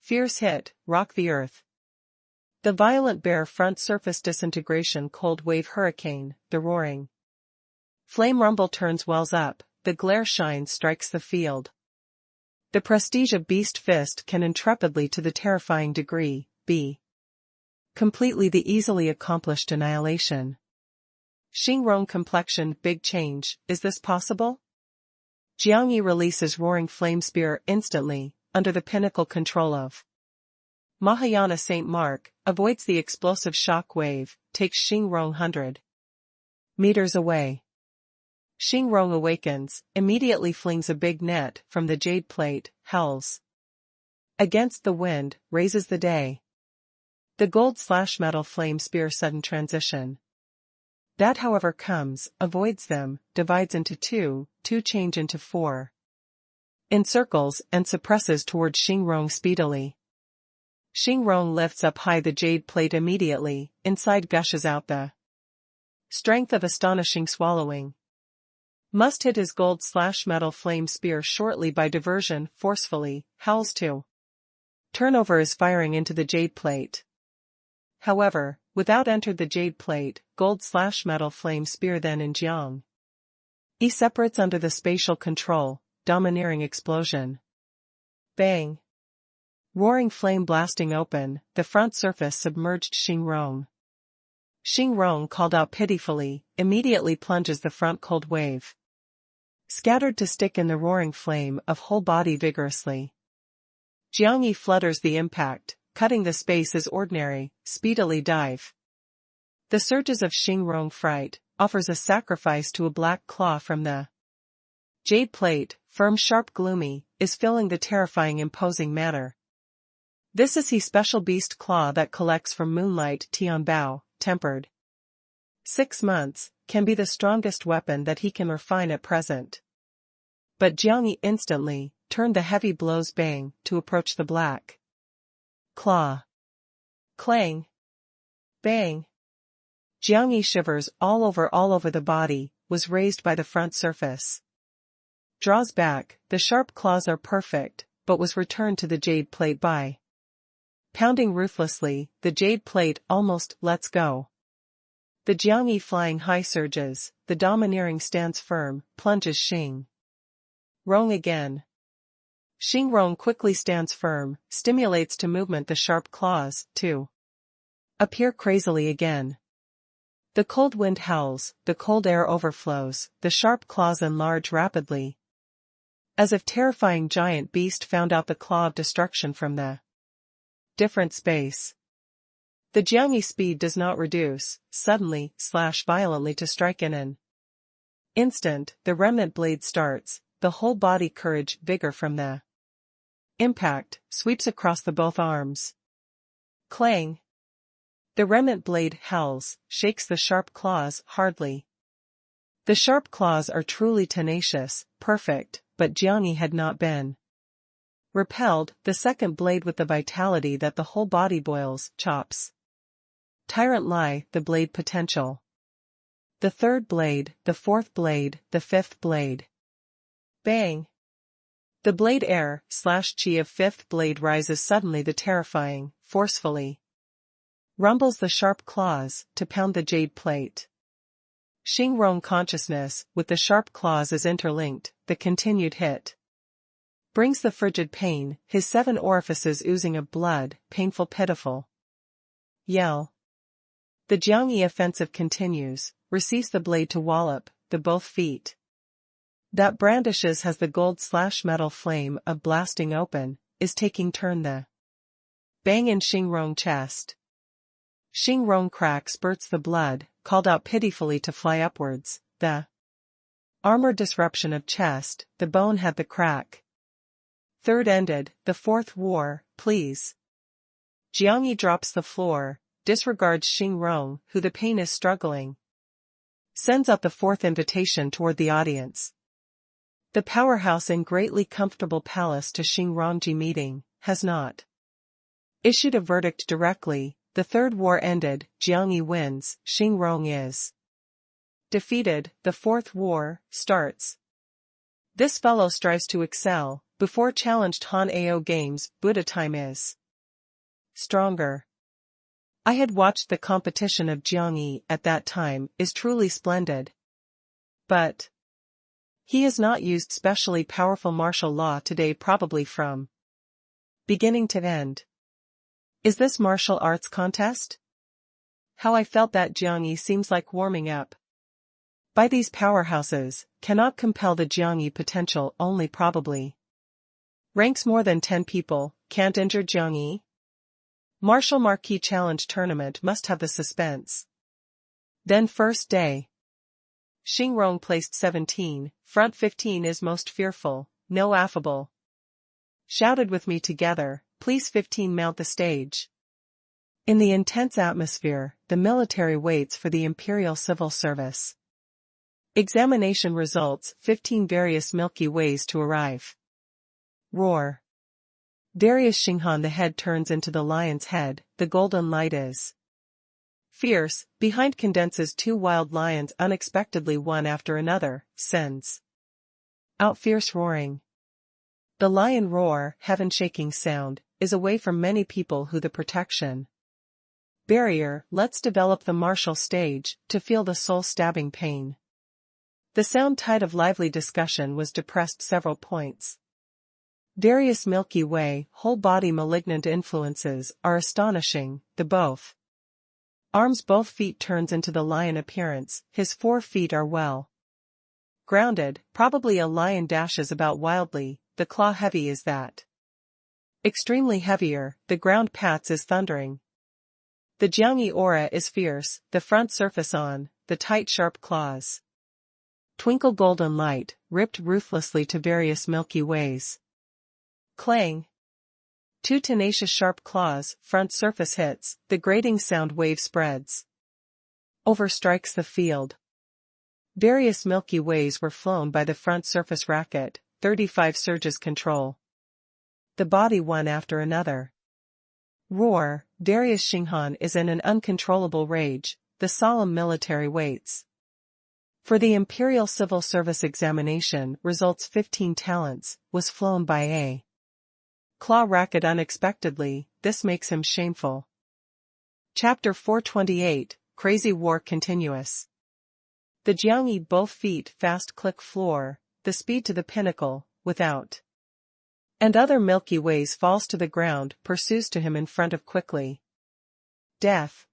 Fierce hit, rock the earth. The violent bare front surface disintegration cold wave hurricane, the roaring flame rumble turns wells up, the glare shine strikes the field. The prestige of Beast Fist can intrepidly to the terrifying degree, be completely the easily accomplished annihilation. Xingrong complexion big change, is this possible? Jiangyi releases roaring flame spear instantly, under the pinnacle control of Mahayana Saint Mark, avoids the explosive shock wave, takes Xingrong 100 meters away. Xingrong awakens, immediately flings a big net from the jade plate, howls against the wind, raises the day. The gold/metal flame spear sudden transition. That however comes, avoids them, divides into two change into 4. encircles and suppresses toward Xingrong speedily. Xingrong lifts up high the jade plate immediately, inside gushes out the strength of astonishing swallowing. Must hit his gold/metal flame spear shortly by diversion, forcefully, howls to turnover is firing into the jade plate. However, without entered the jade plate, gold/metal flame spear then in Jiang. E separates under the spatial control, domineering explosion. Bang! Roaring flame blasting open, the front surface submerged Xingrong. Xingrong called out pitifully, immediately plunges the front cold wave. Scattered to stick in the roaring flame of whole body vigorously. Jiang Yi flutters the impact, cutting the space as ordinary, speedily dive. The surges of Xingrong fright, offers a sacrifice to a black claw from the jade plate, firm sharp gloomy, is filling the terrifying imposing matter. This is his special beast claw that collects from moonlight Tianbao, tempered. 6 months, can be the strongest weapon that he can refine at present. But Jiang Yi instantly turned the heavy blows bang to approach the black claw. Clang. Bang. Jiang Yi shivers all over the body, was raised by the front surface. Draws back, the sharp claws are perfect, but was returned to the jade plate by pounding ruthlessly, the jade plate almost lets go. The Jiang Yi flying high surges, the domineering stands firm, plunges Xing Rong again. Xingrong quickly stands firm, stimulates to movement the sharp claws, to appear crazily again. The cold wind howls, the cold air overflows, the sharp claws enlarge rapidly. As if terrifying giant beast found out the claw of destruction from the different space. The Jiang Yi speed does not reduce, suddenly, violently to strike in an instant, the remnant blade starts, the whole body courage, vigor from the impact, sweeps across the both arms. Clang. The remnant blade howls, shakes the sharp claws, hardly. The sharp claws are truly tenacious, perfect, but Jiang Yi had not been repelled, the second blade with the vitality that the whole body boils, chops. Tyrant lie, the blade potential. The third blade, the fourth blade, the fifth blade. Bang! The blade air/chi of fifth blade rises suddenly the terrifying, forcefully. Rumbles the sharp claws, to pound the jade plate. Xingrong consciousness, with the sharp claws is interlinked, the continued hit brings the frigid pain, his 7 orifices oozing of blood, painful pitiful yell. The Jiang Yi offensive continues, receives the blade to wallop, the both feet. That brandishes has the gold/metal flame of blasting open, is taking turn the bang in Xingrong chest. Xingrong crack spurts the blood, called out pitifully to fly upwards, the armor disruption of chest, the bone had the crack. Third ended, the fourth war, please. Jiang Yi drops the floor, disregards Xingrong, who the pain is struggling. Sends out the fourth invitation toward the audience. The powerhouse in greatly comfortable palace to Xingrongji meeting, has not issued a verdict directly, the third war ended, Jiang Yi wins, Xingrong is defeated, the fourth war starts. This fellow strives to excel, before challenged Han Ao Games, Buddha time is stronger. I had watched the competition of Jiang Yi at that time, is truly splendid. But he has not used specially powerful martial law today probably from beginning to end. Is this martial arts contest? How I felt that Jiang Yi seems like warming up. By these powerhouses, cannot compel the Jiang Yi potential only probably. Ranks more than 10 people, can't injure Jiang Yi? Martial Marquee Challenge Tournament must have the suspense. Then first day. Xingrong placed 17, front 15 is most fearful, no affable. Shouted with me together, please 15 mount the stage. In the intense atmosphere, the military waits for the Imperial Civil Service. Examination results, 15 various Milky Ways to arrive. Roar. Darius Xinghan, the head turns into the lion's head, the golden light is fierce, behind condenses two wild lions unexpectedly one after another, sends out fierce roaring. The lion roar, heaven-shaking sound, is away from many people who the protection barrier. Let's develop the martial stage, to feel the soul-stabbing pain. The sound tide of lively discussion was depressed several points. Darius Milky Way, whole body malignant influences are astonishing, the both arms both feet turns into the lion appearance, his 4 feet are well grounded, probably a lion dashes about wildly, the claw heavy is that extremely heavier, the ground pats is thundering. The Jiangyi aura is fierce, the front surface on, the tight sharp claws twinkle golden light, ripped ruthlessly to various Milky Ways. Clang. 2 tenacious sharp claws, front surface hits, the grating sound wave spreads. Over strikes the field. Various Milky Ways were flown by the front surface racket, 35 surges control the body one after another. Roar. Darius Xinghan is in an uncontrollable rage, the solemn military waits for the Imperial Civil Service examination. Results 15 talents, was flown by a claw racket unexpectedly, this makes him shameful. Chapter 428, Crazy War Continuous. The Jiangyi both feet fast click floor, the speed to the pinnacle, without and other Milky Ways falls to the ground, pursues to him in front of quickly. Death.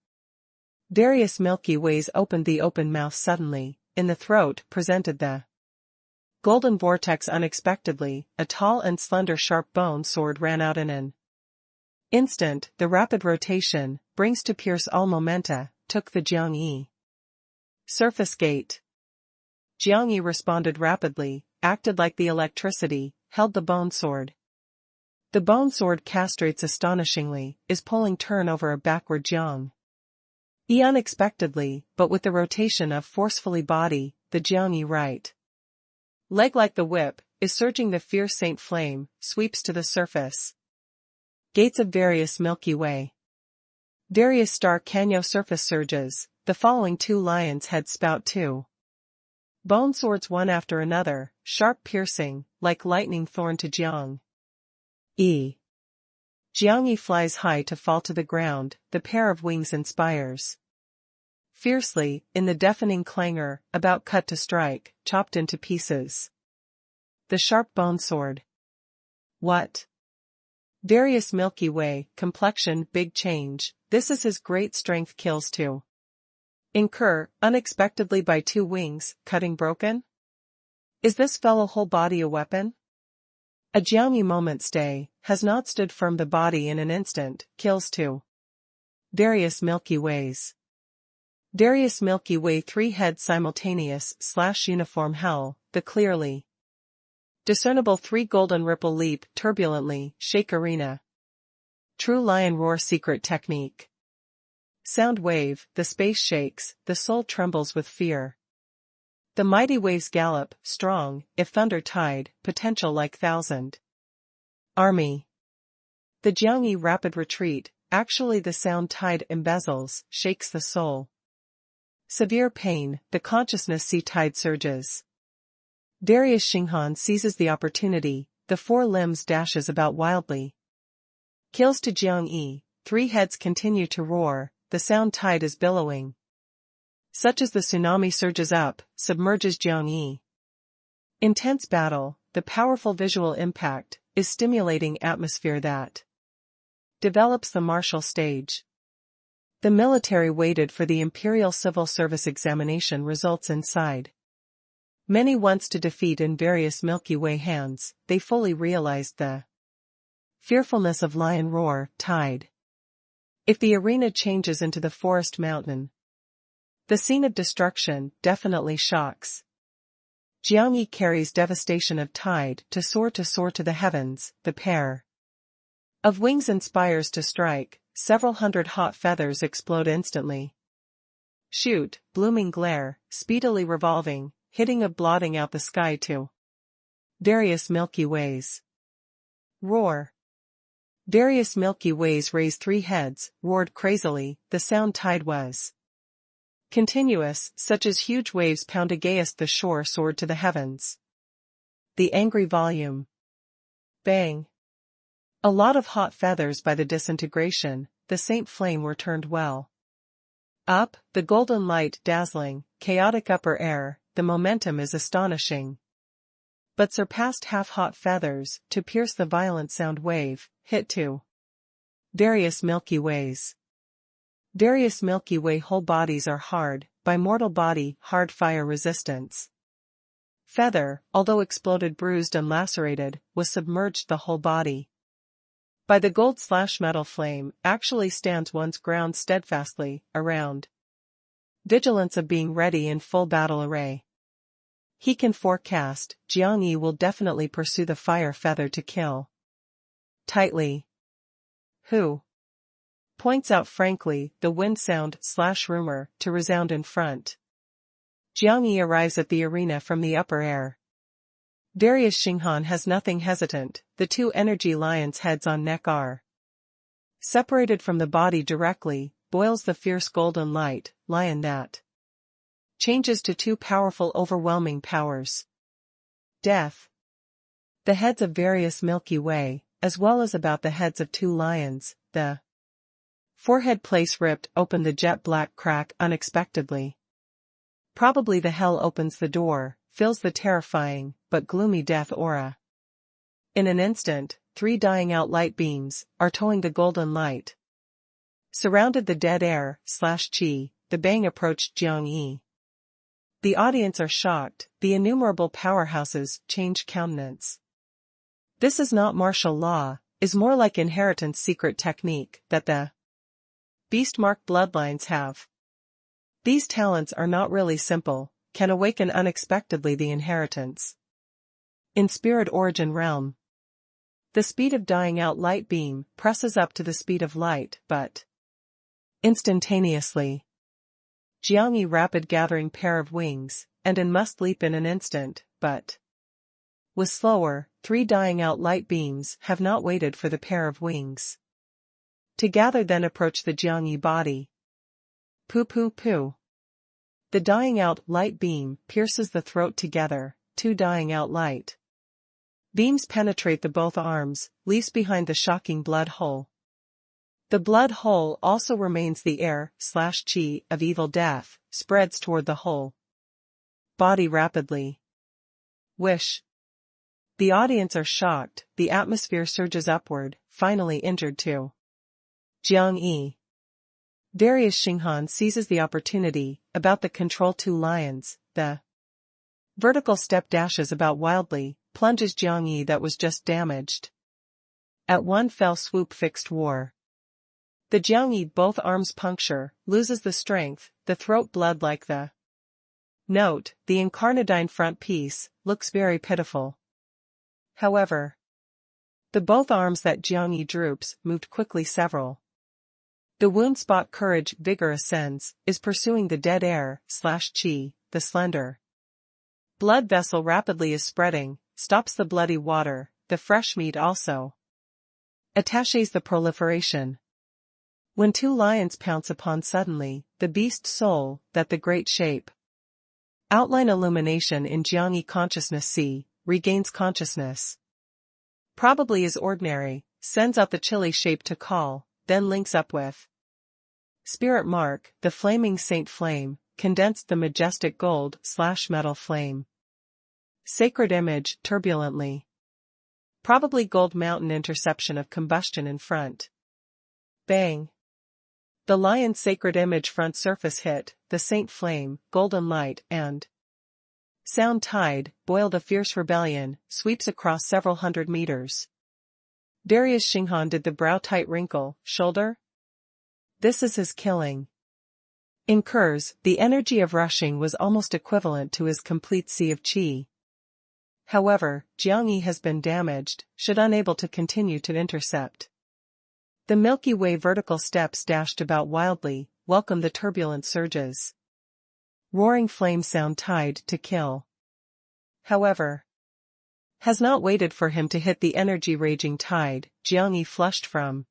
Darius Milky Ways opened the open mouth suddenly, in the throat presented the golden vortex unexpectedly, a tall and slender sharp bone sword ran out in an instant, the rapid rotation, brings to pierce all momenta, took the Jiangyi surface gate. Jiangyi responded rapidly, acted like the electricity, held the bone sword. The bone sword castrates astonishingly, is pulling turn over a backward Jiangyi unexpectedly, but with the rotation of forcefully body, the Jiangyi right leg like the whip, is surging the fierce Saint Flame, sweeps to the surface gates of various Milky Way. Darius Star Canyo surface surges, the following 2 lions head spout 2 bone swords one after another, sharp piercing, like lightning thorn to Jiangyi. Jiangyi flies high to fall to the ground, the pair of wings inspires fiercely, in the deafening clangor, about cut to strike, chopped into pieces. The sharp bone sword. What? Darius Milky Way, complexion, big change, this is his great strength kills to incur, unexpectedly by 2 wings, cutting broken? Is this fellow whole body a weapon? A Jiangyi moment stay, has not stood firm the body in an instant, kills 2 Darius Milky Ways. Darius Milky Way 3 head simultaneous / uniform hell, the clearly discernible 3 golden ripple leap turbulently, shake arena. True lion roar secret technique. Sound wave, the space shakes, the soul trembles with fear. The mighty waves gallop, strong, if thunder tide, potential like 1,000 army. The Jiangyi rapid retreat, actually the sound tide embezzles, shakes the soul. Severe pain, the consciousness sea tide surges. Darius Xinghan seizes the opportunity, the 4 limbs dashes about wildly. Kills to Jiangyi, 3 heads continue to roar, the sound tide is billowing. Such as the tsunami surges up, submerges Jiangyi. Intense battle, the powerful visual impact, is stimulating atmosphere that develops the martial stage. The military waited for the Imperial Civil Service examination results inside. Many once to defeat in various Milky Way hands, they fully realized the fearfulness of lion roar, tide. If the arena changes into the forest mountain, the scene of destruction definitely shocks. Jiangyi carries devastation of tide to soar to the heavens, the pair of wings inspires to strike, several hundred hot feathers explode instantly. Shoot, blooming glare, speedily revolving, hitting of blotting out the sky to Darius Milky Ways. Roar. Various Milky Ways raised three heads, roared crazily. The sound tide was continuous, such as huge waves pound against the shore soared to the heavens. The angry volume. Bang. A lot of hot feathers by the disintegration, the Saint Flame were turned well up, the golden light dazzling, chaotic upper air, the momentum is astonishing. But surpassed half-hot feathers, to pierce the violent sound wave, hit to various Milky Ways. Various Milky Way whole bodies are hard, by mortal body, hard fire resistance. Feather, although exploded bruised and lacerated, was submerged the whole body. By the gold/metal flame, actually stands one's ground steadfastly, around. Vigilance of being ready in full battle array. He can forecast, Jiang Yi will definitely pursue the fire feather to kill. Tightly. Who? Points out frankly, the wind sound/rumor, to resound in front. Jiang Yi arrives at the arena from the upper air. Darius Xinghan has nothing hesitant, the two energy lions' heads on neck are separated from the body directly, boils the fierce golden light, lion that changes to two powerful overwhelming powers. Death. The heads of various Milky Way, as well as about the heads of two lions, the forehead place ripped open the jet black crack unexpectedly. Probably the hell opens the door, fills the terrifying, but gloomy death aura. In an instant, three dying out light beams, are towing the golden light. Surrounded the dead air/chi, the bang approached Jiang Yi. The audience are shocked, the innumerable powerhouses change countenance. This is not martial law, is more like inheritance secret technique that the beast-marked bloodlines have. These talents are not really simple, can awaken unexpectedly the inheritance. In spirit origin realm, the speed of dying out light beam presses up to the speed of light, but instantaneously. Jiang Yi rapid gathering pair of wings, and in must leap in an instant, but was slower, three dying out light beams have not waited for the pair of wings to gather then approach the Jiang Yi body. Poo poo poo. The dying out light beam pierces the throat together, two dying out light beams penetrate the both arms, leaves behind the shocking blood hole. The blood hole also remains the air/chi of evil death, spreads toward the whole body rapidly. Wish. The audience are shocked, the atmosphere surges upward, finally injured too. Jiang Yi. Darius Xinghan seizes the opportunity, about the control two lions, the vertical step dashes about wildly, plunges Jiang Yi that was just damaged. At one fell swoop fixed war. The Jiang Yi both arms puncture, loses the strength, the throat blood like the note, the incarnadine front piece, looks very pitiful. However, the both arms that Jiang Yi droops, moved quickly several. The wound spot courage vigor ascends, is pursuing the dead air/chi, the slender blood vessel rapidly is spreading, stops the bloody water, the fresh meat also attaches the proliferation. When two lions pounce upon suddenly, the beast soul, that the great shape outline illumination in Jiang Yi consciousness regains consciousness. Probably is ordinary, sends out the chilly shape to call, then links up with Spirit Mark, the flaming Saint Flame, condensed the majestic gold/metal flame. Sacred image, turbulently. Probably Gold Mountain interception of combustion in front. Bang. The lion's sacred image front surface hit, the Saint Flame, golden light, and sound tide, boiled a fierce rebellion, sweeps across several hundred meters. Darius Xinghan did the brow tight wrinkle, shoulder? This is his killing. Incurs, the energy of rushing was almost equivalent to his complete sea of chi. However, Jiang Yi has been damaged, should unable to continue to intercept. The Milky Way vertical steps dashed about wildly, welcome the turbulent surges. Roaring flame sound tide to kill. However, Has not waited for him to hit the energy-raging tide, Jiang Yi flushed from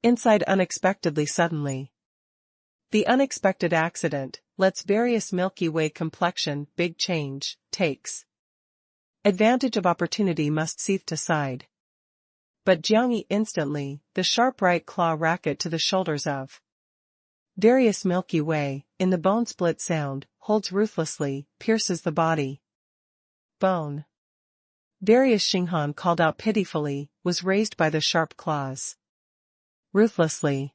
inside unexpectedly suddenly. The unexpected accident lets various Milky Way complexion big change, takes advantage of opportunity must seethe aside. But Jiang Yi instantly, the sharp right claw racket to the shoulders of Darius Milky Way, in the bone split sound, holds ruthlessly, pierces the body. Bone. Darius Xinghan called out pitifully, was raised by the sharp claws. Ruthlessly.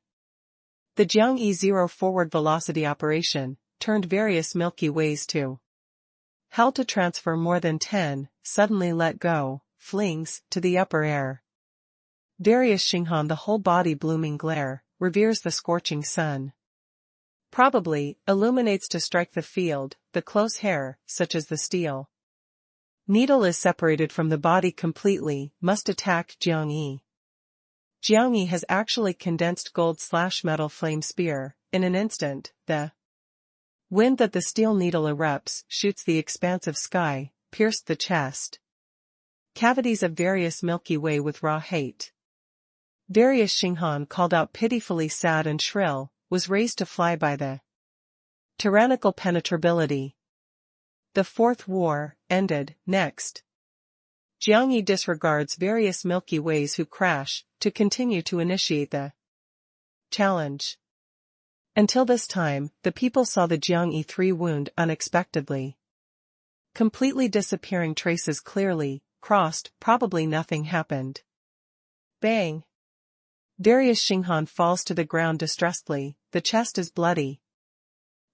The Jiang Yi zero forward velocity operation, turned various Milky Ways to hell to transfer more than 10, suddenly let go, flings, to the upper air. Darius Xinghan the whole body blooming glare, reveres the scorching sun. Probably, illuminates to strike the field, the close hair, such as the steel needle is separated from the body completely, must attack Jiang Yi. Jiang Yi has actually condensed gold/metal flame spear, in an instant, the wind that the steel needle erupts, shoots the expansive sky, pierced the chest. Cavities of various Milky Way with raw hate. Darius Xinghan called out pitifully sad and shrill, was raised to fly by the tyrannical penetrability. The fourth war, ended, next. Jiang Yi disregards various Milky Ways who crash, to continue to initiate the challenge. Until this time, the people saw the Jiang Yi 3 wound unexpectedly. Completely disappearing traces clearly, crossed, probably nothing happened. Bang! Darius Xinghan falls to the ground distressedly, the chest is bloody.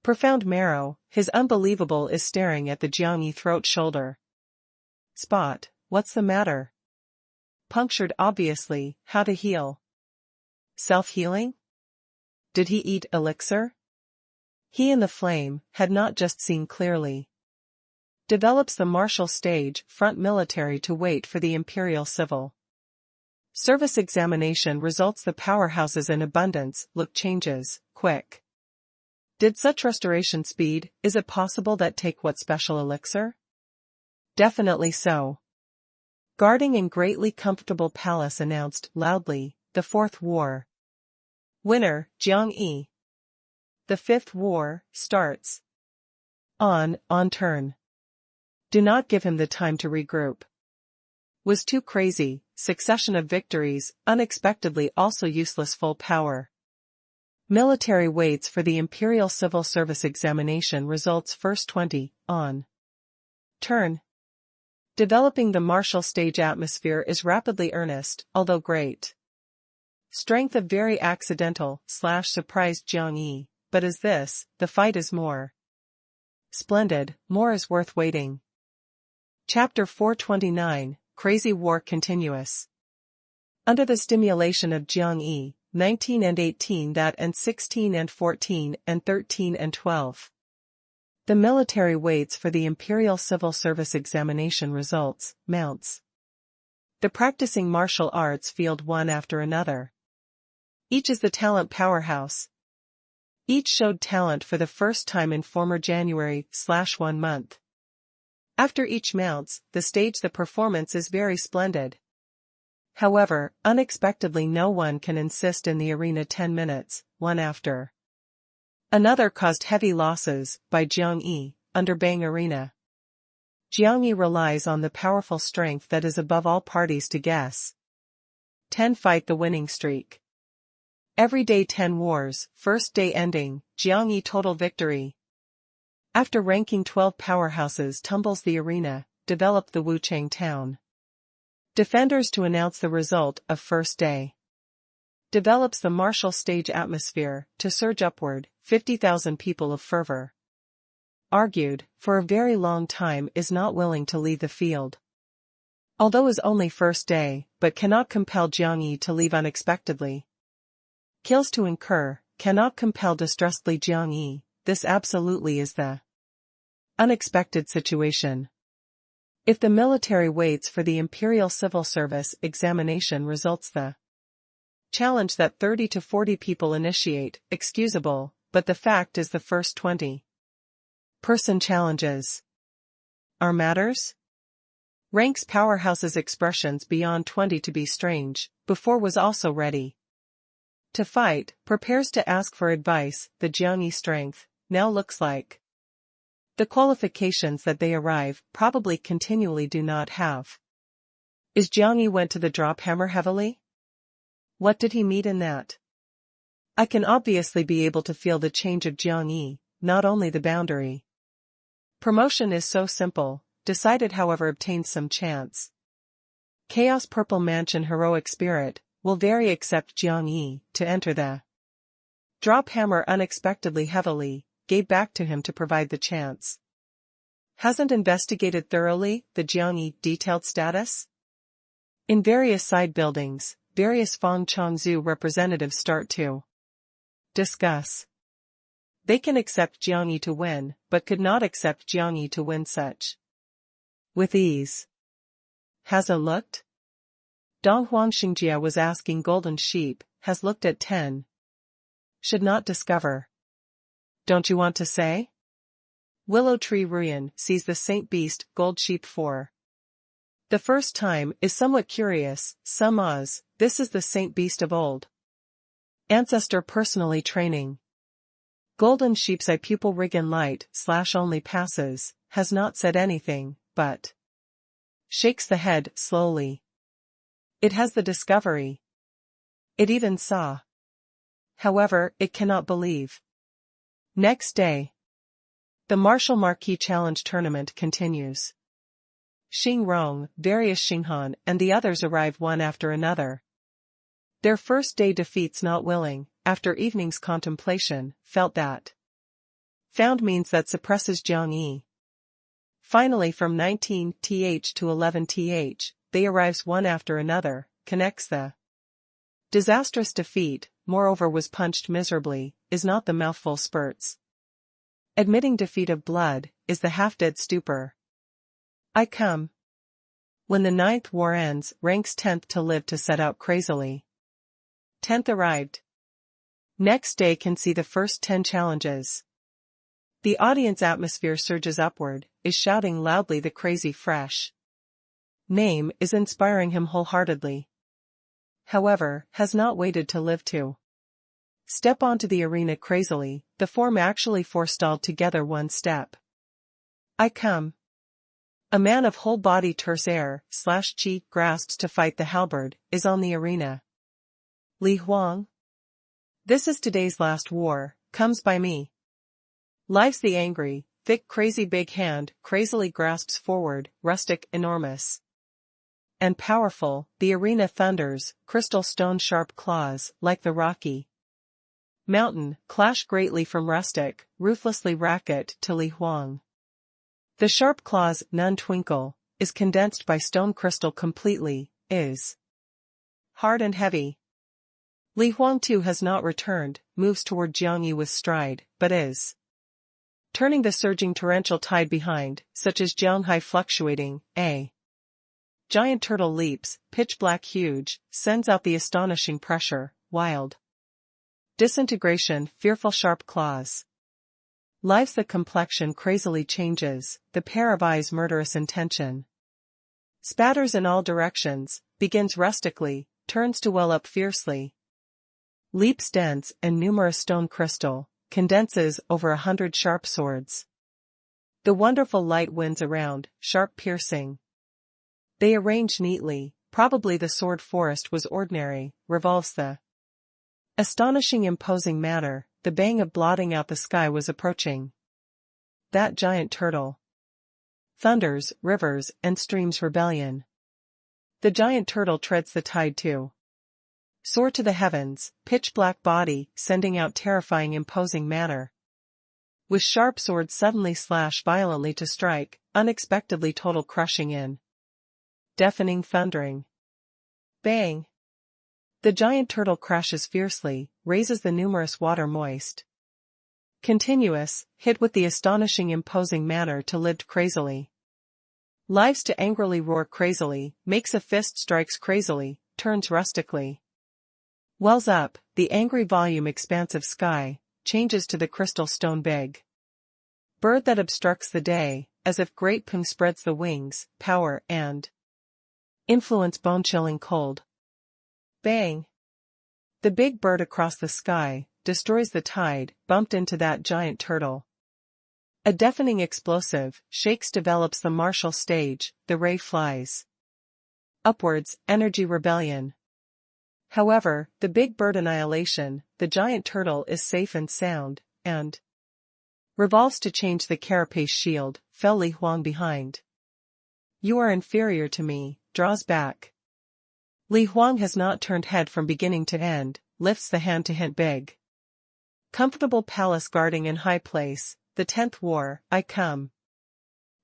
Profound marrow, his unbelievable is staring at the Jiang Yi throat shoulder. Spot, what's the matter? Punctured obviously, how to heal? Self-healing? Did he eat elixir? He in the flame, had not just seen clearly. Develops the martial stage, front military to wait for the imperial civil service examination results the powerhouses in abundance, look changes, quick. Did such restoration speed, is it possible that take what special elixir? Definitely so. Guarding in greatly comfortable palace announced, loudly, the fourth war. Winner, Jiang Yi. The fifth war, starts. On turn. Do not give him the time to regroup. Was too crazy, succession of victories, unexpectedly also useless full power. Military waits for the Imperial Civil Service examination results first 20, on turn. Developing the martial stage atmosphere is rapidly earnest, although great. Strength of very accidental/surprised Jiang Yi, but as this, the fight is more splendid, more is worth waiting. Chapter 429, Crazy War Continuous. Under the stimulation of Jiang Yi, 19 and 18 that and 16 and 14 and 13 and 12. The military waits for the Imperial Civil Service examination results, mounts. The practicing martial arts field one after another. Each is the talent powerhouse. Each showed talent for the first time in former January/1 month. After each mounts, the stage the performance is very splendid. However, unexpectedly no one can insist in the arena 10 minutes, one after another caused heavy losses, by Jiang Yi, under Bang Arena. Jiang Yi relies on the powerful strength that is above all parties to guess. 10 fight the winning streak. Every day 10 wars, first day ending, Jiang Yi total victory. After ranking 12 powerhouses tumbles the arena, developed the Wuchang town. Defenders to announce the result of first day. Develops the martial stage atmosphere, to surge upward, 50,000 people of fervor. Argued, for a very long time is not willing to leave the field. Although is only first day, but cannot compel Jiang Yi to leave unexpectedly. Kills to incur, cannot compel distressedly Jiang Yi, this absolutely is the unexpected situation. If the military waits for the Imperial Civil Service examination results the challenge that 30 to 40 people initiate, excusable, but the fact is the first 20 person challenges are matters? Ranks powerhouse's expressions beyond 20 to be strange, before was also ready to fight, prepares to ask for advice. The Jiangyi strength now looks like the qualifications that they arrive probably continually do not have. Is Jiangyi went to the drop hammer heavily? What did he meet in that? I can obviously be able to feel the change of Jiangyi, not only the boundary. Promotion is so simple, decided however obtains some chance. Chaos Purple Mansion heroic spirit, will very accept Jiangyi to enter the drop hammer unexpectedly heavily, gave back to him to provide the chance. Hasn't investigated thoroughly the Jiangyi detailed status? In various side buildings, various Feng Changzhu representatives start to discuss. They can accept Jiangyi to win, but could not accept Jiangyi to win such with ease. Has a looked? Dong Huang Xingjia was asking Golden Sheep, has looked at 10. Should not discover. Don't you want to say? Willow Tree Ruyan sees the Saint Beast, Gold Sheep 4. The first time is somewhat curious, some Oz, this is the Saint Beast of old. Ancestor personally training. Golden Sheep's eye pupil Rigan light / only passes, has not said anything, but shakes the head slowly. It has the discovery. It even saw. However, it cannot believe. Next day. The Martial Marquis Challenge tournament continues. Xing Rong, various Xinghan and the others arrive one after another. Their first day defeats not willing, after evening's contemplation, felt that found means that suppresses Jiangyi. Finally from 19th to 11th, they arrives one after another, connects the disastrous defeat, moreover was punched miserably, is not the mouthful spurts. Admitting defeat of blood, is the half-dead stupor. I come. When the 9th war ends, ranks 10th to live to set out crazily. 10th arrived. Next day can see the first 10 challenges. The audience atmosphere surges upward, is shouting loudly the crazy fresh name is inspiring him wholeheartedly. However, has not waited to live to step onto the arena crazily, the form actually forestalled together one step. I come. A man of whole body terse air / chi grasps to fight the halberd, is on the arena. Li Huang. This is today's last war, comes by me. Lives the angry, thick crazy big hand, crazily grasps forward, rustic, enormous and powerful, the arena thunders, crystal stone sharp claws, like the rocky mountain, clash greatly from rustic, ruthlessly racket to Li Huang. The sharp claws, none twinkle, is condensed by stone crystal completely, is hard and heavy. Li Huang too has not returned, moves toward Jiangyi with stride, but is turning the surging torrential tide behind, such as Jianghai fluctuating, a giant turtle leaps, pitch black huge, sends out the astonishing pressure, wild disintegration, fearful sharp claws. Lives the complexion crazily changes, the pair of eyes murderous intention. Spatters in all directions, begins rustically, turns to well up fiercely. Leaps dense and numerous stone crystal, condenses over 100 sharp swords. The wonderful light winds around, sharp piercing. They arrange neatly, probably the sword forest was ordinary, revolves the astonishing imposing manner, the bang of blotting out the sky was approaching. That giant turtle. Thunders, rivers, and streams rebellion. The giant turtle treads the tide too. Soar to the heavens, pitch black body, sending out terrifying imposing manner. With sharp swords suddenly slash violently to strike, unexpectedly total crushing in. Deafening thundering. Bang. The giant turtle crashes fiercely, raises the numerous water moist. Continuous, hit with the astonishing imposing manner to lived crazily. Lives to angrily roar crazily, makes a fist strikes crazily, turns rustically. Wells up, the angry volume expansive sky, changes to the crystal stone big. Bird that obstructs the day, as if great Pung spreads the wings, power and influence bone-chilling cold. Bang! The big bird across the sky destroys the tide, bumped into that giant turtle. A deafening explosive shakes develops the Marshall stage, the ray flies upwards, energy rebellion. However, the big bird annihilation, the giant turtle is safe and sound, and revolves to change the carapace shield, fell Li Huang behind. You are inferior to me, draws back. Li Huang has not turned head from beginning to end, lifts the hand to hint big. Comfortable palace guarding in high place, the 10th war, I come.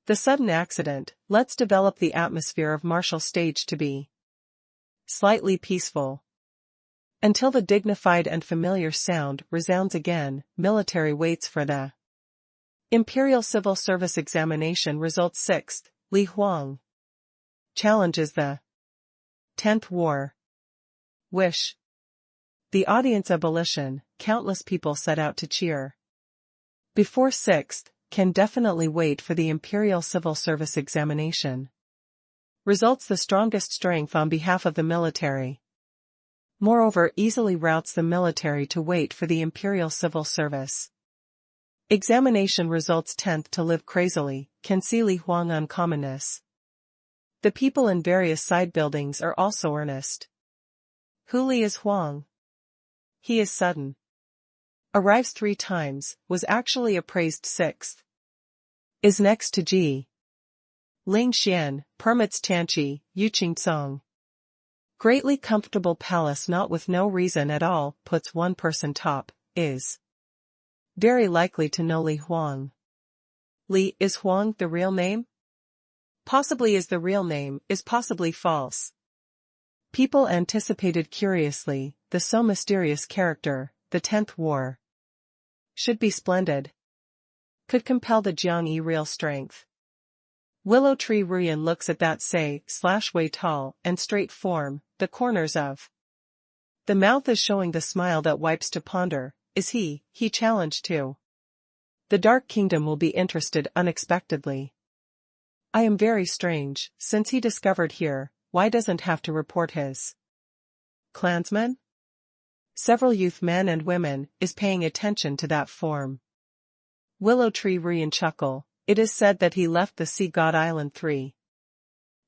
The sudden accident, let's develop the atmosphere of Marshall stage to be slightly peaceful. Until the dignified and familiar sound resounds again, military waits for the Imperial Civil Service examination results 6th, Li Huang challenges the 10th war. Wish. The audience ebullition, countless people set out to cheer. Before 6th, can definitely wait for the Imperial Civil Service examination. Results the strongest strength on behalf of the military. Moreover, easily routes the military to wait for the Imperial Civil Service. Examination results 10th to live crazily, can see Li Huang uncommonness. The people in various side buildings are also earnest. Who Li is Huang? He is sudden. Arrives 3 times, was actually appraised 6th. Is next to Ji. Ling Xian, permits Tianqi, Yuqing Song. Greatly comfortable palace not with no reason at all, puts one person top, is very likely to know Li Huang. Li, is Huang the real name? Possibly is the real name, is possibly false. People anticipated curiously, the so mysterious character, the 10th war. Should be splendid. Could compel the Jiangyi real strength. Willow Tree Ruyan looks at that way tall and straight form, the corners of the mouth is showing the smile that wipes to ponder, is he challenged too. The Dark Kingdom will be interested unexpectedly. I am very strange, since he discovered here, why doesn't have to report his clansmen? Several youth men and women is paying attention to that form. Willow Tree Ruyan chuckle, it is said that he left the Sea God Island 3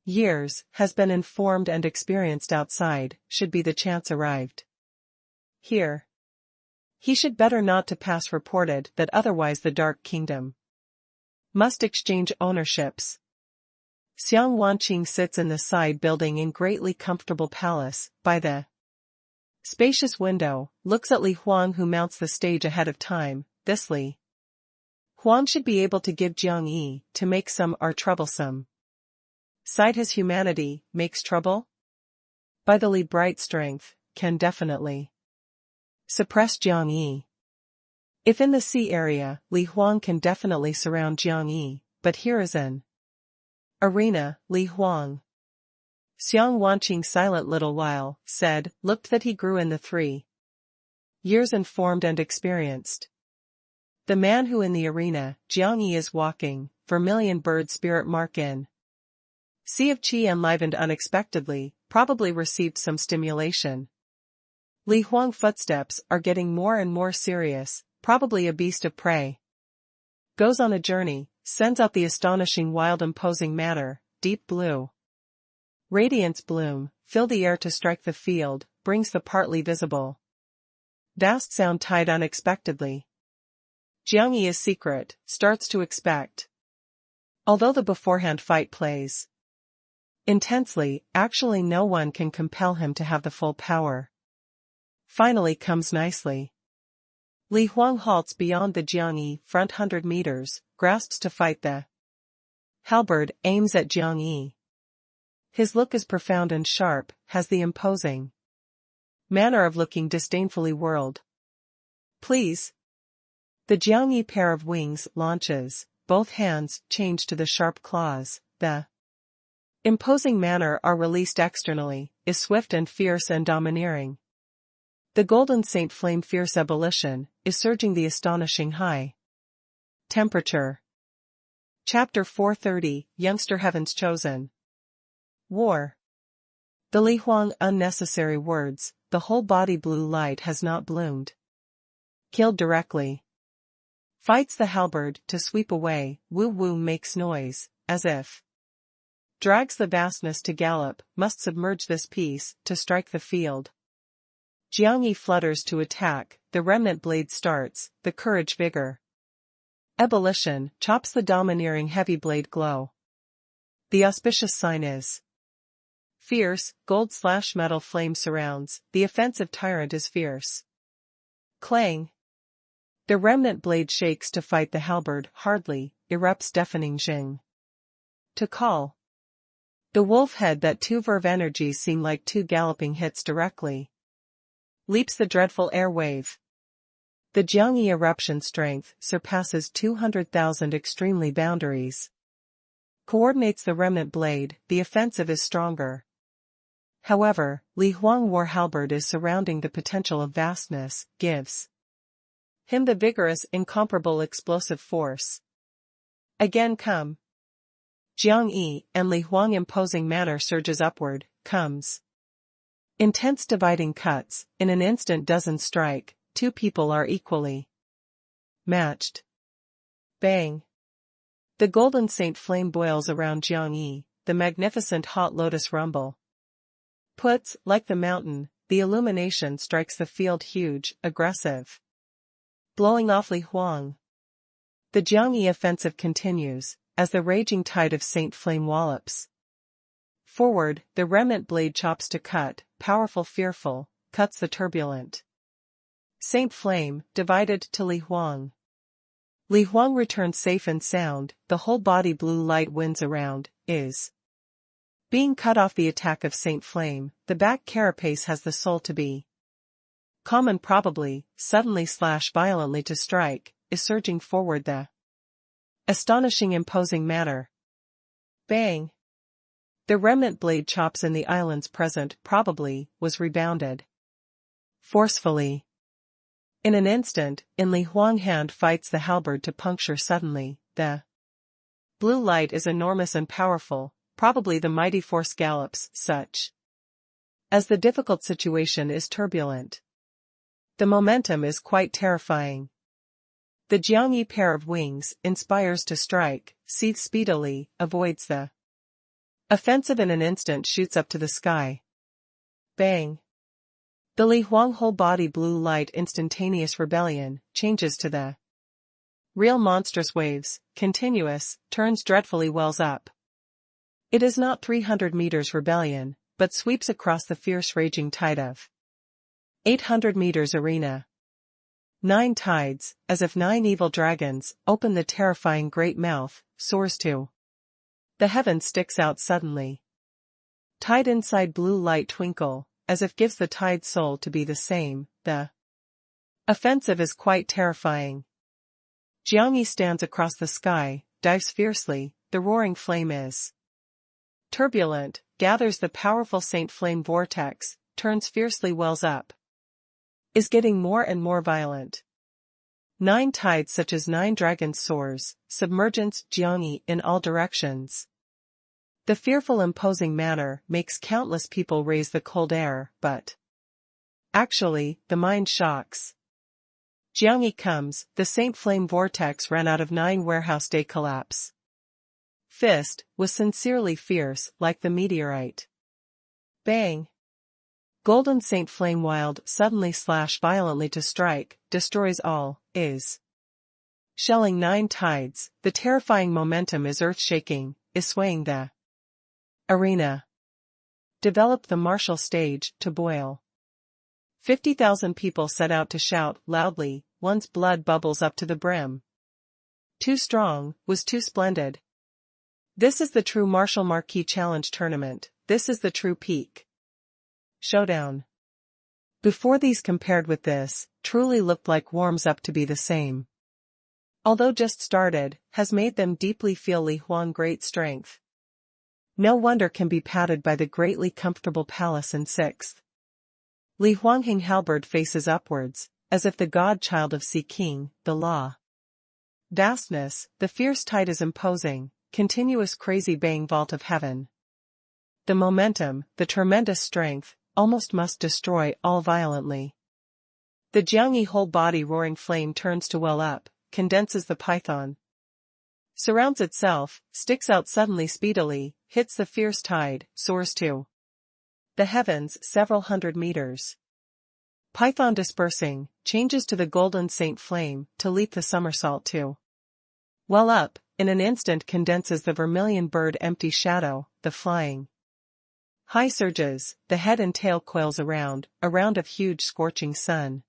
years, has been informed and experienced outside, should be the chance arrived. Here. He should better not to pass reported that otherwise the Dark Kingdom must exchange ownerships. Xiang Wanqing sits in the side building in greatly comfortable palace, by the spacious window, looks at Li Huang who mounts the stage ahead of time, this Li Huang should be able to give Jiangyi, to make some are troublesome. Side his humanity, makes trouble? By the Li bright strength, can definitely suppress Jiangyi. If in the sea area, Li Huang can definitely surround Jiangyi, but here is an arena, Li Huang. Xiang Wanqing silent little while, said, looked that he grew in the 3 years informed and experienced. The man who in the arena, Jiangyi is walking, vermilion bird spirit mark in. Sea of Qi enlivened unexpectedly, probably received some stimulation. Li Huang footsteps are getting more and more serious, probably a beast of prey. Goes on a journey, sends out the astonishing wild imposing manner, deep blue. Radiance bloom, fill the air to strike the field, brings the partly visible. Vast sound tied unexpectedly. Jiangyi is secret, starts to expect. Although the beforehand fight plays intensely, actually no one can compel him to have the full power. Finally comes nicely. Li Huang halts beyond the Jiangyi front 100 meters, grasps to fight the halberd, aims at Jiangyi. His look is profound and sharp, has the imposing manner of looking disdainfully world. Please. The Jiangyi pair of wings launches, both hands change to the sharp claws, the imposing manner are released externally, is swift and fierce and domineering. The golden saint flame fierce ebullition, is surging the astonishing high temperature. Chapter 430, Youngster Heavens Chosen. War. The Li Huang unnecessary words, the whole body blue light has not bloomed. Killed directly. Fights the halberd to sweep away, woo woo makes noise, as if. Drags the vastness to gallop, must submerge this piece, to strike the field. Jiang Yi flutters to attack, the remnant blade starts, the courage vigor. Ebullition, chops the domineering heavy blade glow. The auspicious sign is. Fierce, gold/metal flame surrounds, the offensive tyrant is fierce. Clang. The remnant blade shakes to fight the halberd, hardly, erupts deafening zhing. To call. The wolf head that two verve energies seem like two galloping hits directly. Leaps the dreadful air wave. The Jiangyi eruption strength surpasses 200,000 extremely boundaries. Coordinates the remnant blade, the offensive is stronger. However, Li Huang war halberd is surrounding the potential of vastness, gives him the vigorous, incomparable explosive force. Again come. Jiang Yi and Li Huang imposing manner surges upward, comes. Intense dividing cuts, in an instant dozen strike, two people are equally matched. Bang. The golden saint flame boils around Jiang Yi, the magnificent hot lotus rumble. Puts, like the mountain, the illumination strikes the field huge, aggressive. Blowing off Li Huang. The Jiang Yi offensive continues, as the raging tide of saint flame wallops. Forward, the remnant blade chops to cut, powerful fearful, cuts the turbulent. Saint flame, divided to Li Huang. Li Huang returns safe and sound, the whole body blue light winds around, is. Being cut off the attack of Saint Flame, the back carapace has the soul to be. Common probably, suddenly / violently to strike, is surging forward the. Astonishing imposing manner. Bang. The remnant blade chops in the islands present probably, was rebounded. Forcefully. In an instant, in Li Huang hand fights the halberd to puncture suddenly, the. Blue light is enormous and powerful, probably the mighty force gallops, such. As the difficult situation is turbulent. The momentum is quite terrifying. The Jiangyi pair of wings, inspires to strike, seethes speedily, avoids the. Offensive in an instant shoots up to the sky. Bang. The Li Huang whole body blue light instantaneous rebellion, changes to the. Real monstrous waves, continuous, turns dreadfully wells up. It is not 300 meters rebellion, but sweeps across the fierce raging tide of. 800 meters arena. 9 tides, as if 9 evil dragons, open the terrifying great mouth, soars to. The heaven sticks out suddenly. Tide inside blue light twinkle, as if gives the tide soul to be the same, the. Offensive is quite terrifying. Jiangyi stands across the sky, dives fiercely, the roaring flame is. Turbulent, gathers the powerful Saint Flame vortex, turns fiercely wells up. Is getting more and more violent. 9 tides such as 9 dragons soars, submergence Jiangyi in all directions. The fearful imposing manner makes countless people raise the cold air, but. Actually, the mind shocks. Jiangyi comes, the Saint Flame vortex ran out of 9 warehouse day collapse. Fist, was sincerely fierce, like the meteorite. Bang. Golden Saint Flame wild, suddenly / violently to strike, destroys all, is. Shelling 9 tides, the terrifying momentum is earth-shaking, is swaying the. Arena. Develop the martial stage, to boil. 50,000 people set out to shout, loudly, one's blood bubbles up to the brim. Too strong, was too splendid. This is the true Martial Marquee Challenge tournament, this is the true peak. Showdown. Before these compared with this, truly looked like warms up to be the same. Although just started, has made them deeply feel Li Huang great strength. No wonder can be padded by the greatly comfortable palace in 6th. Li Huanghing halberd faces upwards, as if the godchild of Sea King, the law. Vastness, the fierce tide is imposing, continuous crazy baying vault of heaven. The momentum, the tremendous strength, almost must destroy all violently. The Jiangyi whole body roaring flame turns to well up, condenses the python. Surrounds itself, sticks out suddenly speedily, hits the fierce tide, soars to the heavens several hundred meters. Python dispersing, changes to the golden saint flame, to leap the somersault to well up, in an instant condenses the vermilion bird empty shadow, the flying high surges, the head and tail coils around, a round of huge scorching sun.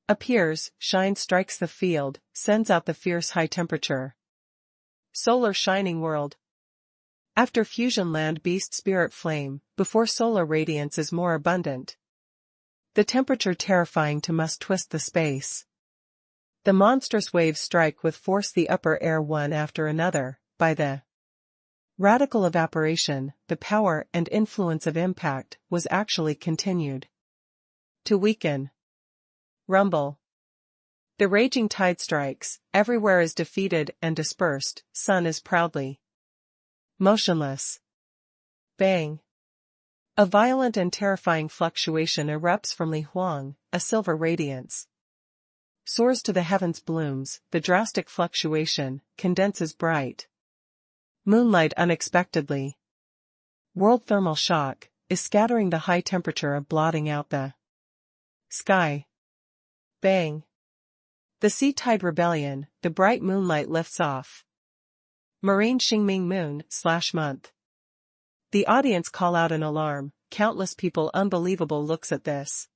Appears, shines strikes the field, sends out the fierce high temperature. Solar shining world. After fusion land beast spirit flame, before solar radiance is more abundant. The temperature terrifying to must twist the space. The monstrous waves strike with force the upper air one after another, by the radical evaporation, the power and influence of impact was actually continued to weaken. Rumble. The raging tide strikes, everywhere is defeated and dispersed, sun is proudly motionless. Bang. A violent and terrifying fluctuation erupts from Li Huang, a silver radiance. Soars to the heavens blooms, the drastic fluctuation, condenses bright moonlight unexpectedly. World thermal shock, is scattering the high temperature of blotting out the sky. Bang. The sea tide rebellion, the bright moonlight lifts off. Marine Xingming moon/month. The audience call out in alarm, countless people unbelievable looks at this.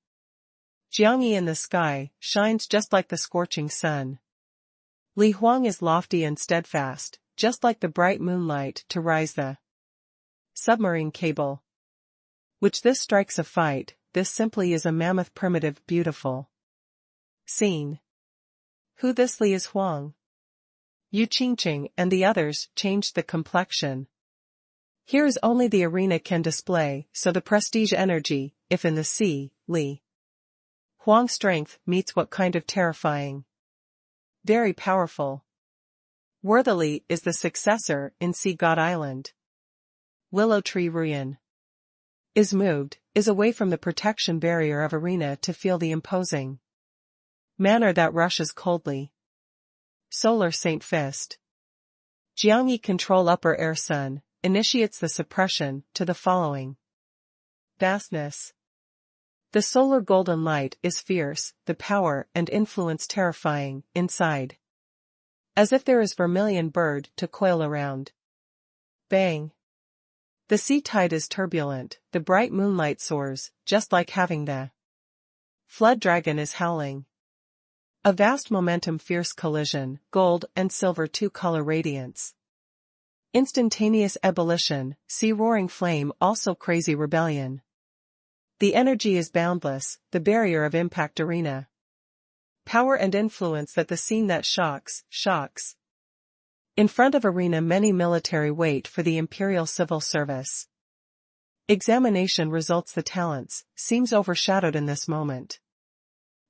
Jiangyi in the sky, shines just like the scorching sun. Li Huang is lofty and steadfast, just like the bright moonlight to rise the submarine cable. Which this strikes a fight, this simply is a mammoth primitive beautiful scene. Who this Li is Huang? Yu Qingqing and the others changed the complexion. Here is only the arena can display, so the prestige energy, if in the sea, Li Huang's strength meets what kind of terrifying. Very powerful. Worthily is the successor in Sea God Island. Willow Tree Ruyan is moved, is away from the protection barrier of arena to feel the imposing manner that rushes coldly. Solar Saint Fist. Jiangyi control upper air sun, initiates the suppression, to the following. Vastness. The solar golden light is fierce, the power and influence terrifying, inside. As if there is vermilion bird to coil around. Bang. The sea tide is turbulent, the bright moonlight soars, just like having the flood dragon is howling. A vast momentum fierce collision, gold and silver two-color radiance. Instantaneous ebullition, sea roaring flame also crazy rebellion. The energy is boundless, the barrier of impact arena. Power and influence that the scene that shocks. In front of arena many military wait for the Imperial Civil Service. Examination results the talents, seems overshadowed in this moment.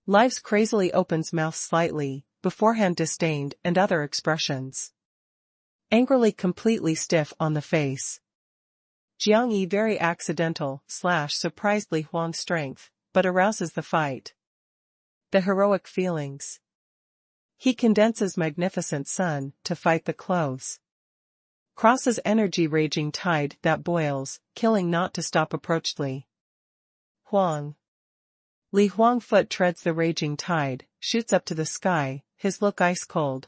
Lives crazily opens mouth slightly, beforehand disdained and other expressions. Angrily completely stiff on the face. Jiangyi very accidental/surprised Li Huang's strength, but arouses the fight. The heroic feelings. He condenses magnificent sun to fight the clothes. Crosses energy raging tide that boils, killing not to stop approached Li Huang. Li Huang foot treads the raging tide, shoots up to the sky, his look ice cold.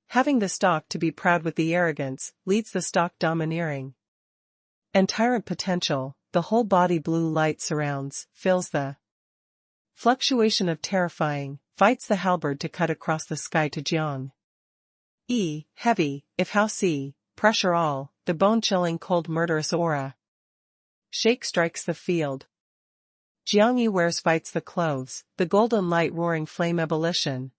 Having the stock to be proud with the arrogance, leads the stock domineering. And tyrant potential, the whole body blue light surrounds, fills the fluctuation of terrifying, fights the halberd to cut across the sky to Jiang. Heavy, if how see, pressure all, the bone-chilling cold murderous aura. Shake strikes the field. Jiangyi wears fights the clothes, the golden light roaring flame ebullition.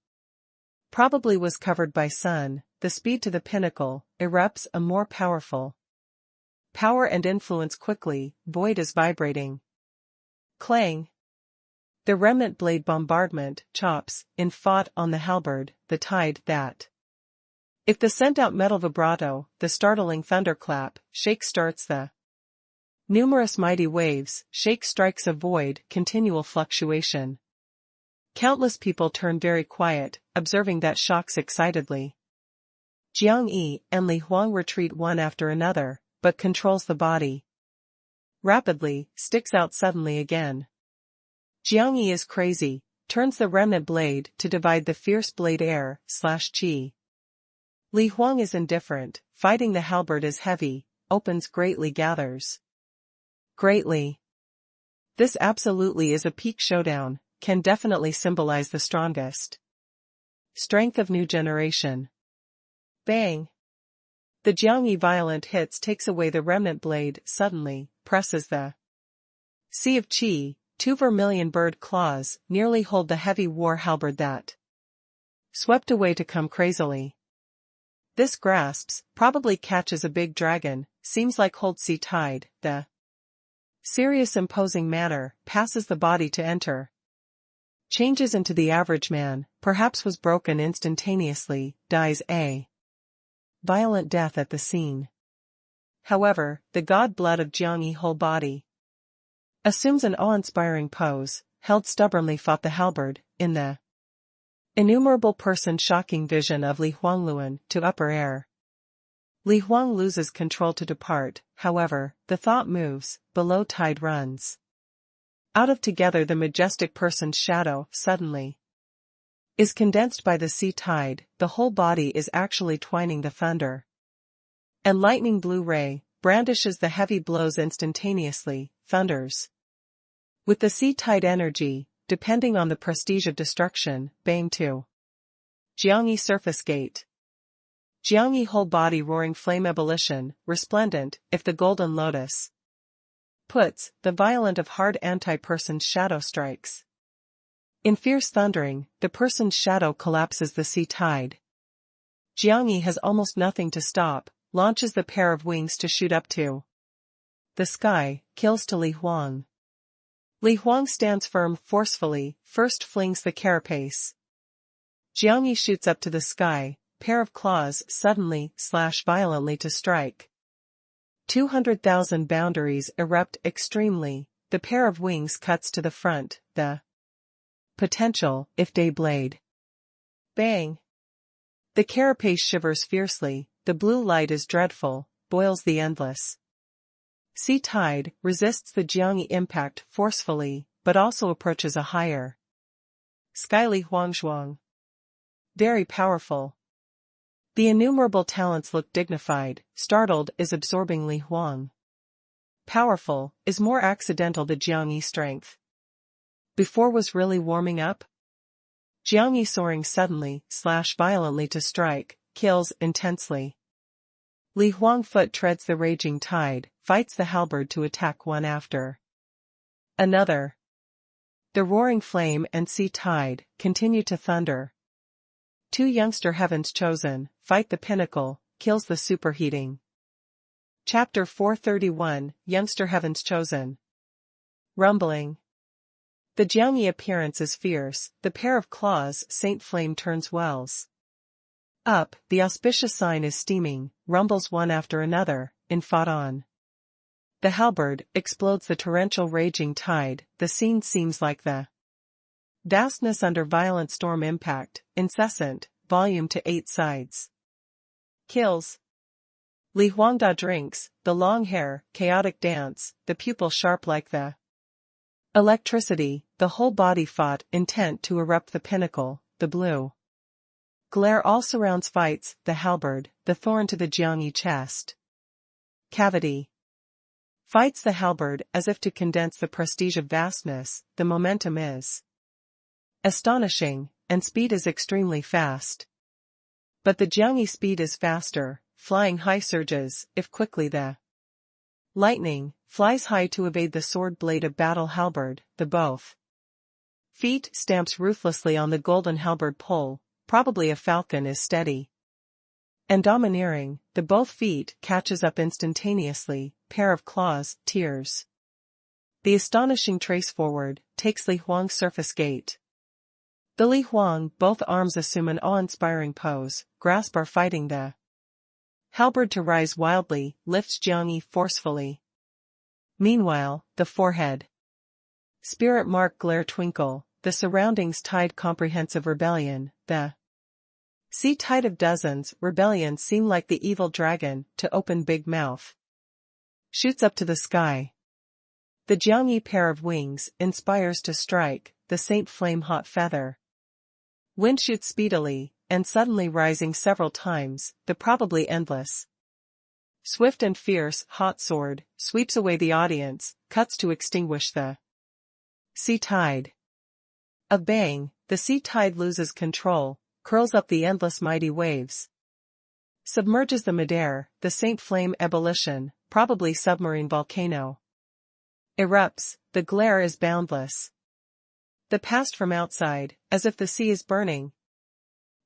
Probably was covered by sun, the speed to the pinnacle, erupts a more powerful. Power and influence quickly, void is vibrating. Clang. The remnant blade bombardment chops in fought on the halberd, the tide that. If the sent out metal vibrato, the startling thunderclap, shake starts the numerous mighty waves, shake strikes a void, continual fluctuation. Countless people turn very quiet, observing that shocks excitedly. Jiang Yi and Li Huang retreat one after another, but controls the body. Rapidly, sticks out suddenly again. Jiang Yi is crazy, turns the remnant blade to divide the fierce blade air/chi. Li Huang is indifferent, fighting the halberd is heavy, opens greatly gathers. Greatly. This absolutely is a peak showdown, can definitely symbolize the strongest strength of new generation. Bang! The Jiang Yi violent hits takes away the remnant blade, suddenly, presses the sea of chi, 2 vermilion bird claws, nearly hold the heavy war halberd that swept away to come crazily. This grasps, probably catches a big dragon, seems like hold sea tide, the serious imposing manner, passes the body to enter. Changes into the average man, perhaps was broken instantaneously, dies a violent death at the scene. However, the god blood of Jiang Yi whole body assumes an awe-inspiring pose, held stubbornly fought the halberd, in the innumerable person shocking vision of Li Huangluan to upper air. Li Huang loses control to depart, however, the thought moves, below tide runs. Out of together the majestic person's shadow, suddenly, is condensed by the sea tide, the whole body is actually twining the thunder. And lightning blue ray, brandishes the heavy blows instantaneously, thunders. With the sea tide energy, depending on the prestige of destruction, bang to Jiang Yi surface gate. Jiang Yi whole body roaring flame ebullition, resplendent, if the golden lotus puts, the violent of hard anti-person's shadow strikes. In fierce thundering, the person's shadow collapses the sea tide. Jiang Yi has almost nothing to stop, launches the pair of wings to shoot up to the sky, kills to Li Huang. Li Huang stands firm forcefully, first flings the carapace. Jiang Yi shoots up to the sky, pair of claws suddenly, slash violently to strike. 200,000 boundaries erupt extremely, the pair of wings cuts to the front, the potential, if day blade. Bang! The carapace shivers fiercely, the blue light is dreadful, boils the endless sea tide, resists the Jiang Yi impact forcefully, but also approaches a higher sky. Li Huangzhuang. Very powerful. The innumerable talents look dignified, startled is absorbing Li Huang. Powerful, is more accidental the Jiang Yi strength. Before was really warming up? Jiang Yi soaring suddenly, slash violently to strike, kills intensely. Li Huang foot treads the raging tide, fights the halberd to attack one after another. The roaring flame and sea tide continue to thunder. 2 youngster heavens chosen, fight the pinnacle, kills the superheating. Chapter 431, Youngster Heavens Chosen. Rumbling. The Jiang Yi appearance is fierce, the pair of claws, Saint Flame turns wells up, the auspicious sign is steaming, rumbles one after another, in fought on. The halberd explodes the torrential raging tide, the scene seems like the vastness under violent storm impact, incessant, volume to 8 sides. Kills. Li Huangda drinks, the long hair, chaotic dance, the pupil sharp like the electricity, the whole body fought, intent to erupt the pinnacle, the blue glare all surrounds fights, the halberd, the thorn to the Jiang Yi chest cavity. Fights the halberd as if to condense the prestige of vastness, the momentum is astonishing, and speed is extremely fast. But the Jiang Yi speed is faster, flying high surges, if quickly the lightning, flies high to evade the sword blade of battle halberd, the both feet stamps ruthlessly on the golden halberd pole, probably a falcon is steady and domineering, the both feet catches up instantaneously, pair of claws, tears. The astonishing trace forward takes Li Huang's surface gate. The Li Huang, both arms assume an awe-inspiring pose, grasp are fighting the halberd to rise wildly, lifts Jiang Yi forcefully. Meanwhile, the forehead spirit mark glare twinkle, the surroundings tide comprehensive rebellion, the sea tide of dozens, rebellion seem like the evil dragon, to open big mouth. Shoots up to the sky. The Jiangyi pair of wings, inspires to strike, the saint flame hot feather. Wind shoots speedily, and suddenly rising several times, the probably endless. Swift and fierce, hot sword, sweeps away the audience, cuts to extinguish the sea tide. A bang, the sea tide loses control, curls up the endless mighty waves. Submerges the midair, the saint flame ebullition, probably submarine volcano. Erupts, the glare is boundless. The past from outside, as if the sea is burning.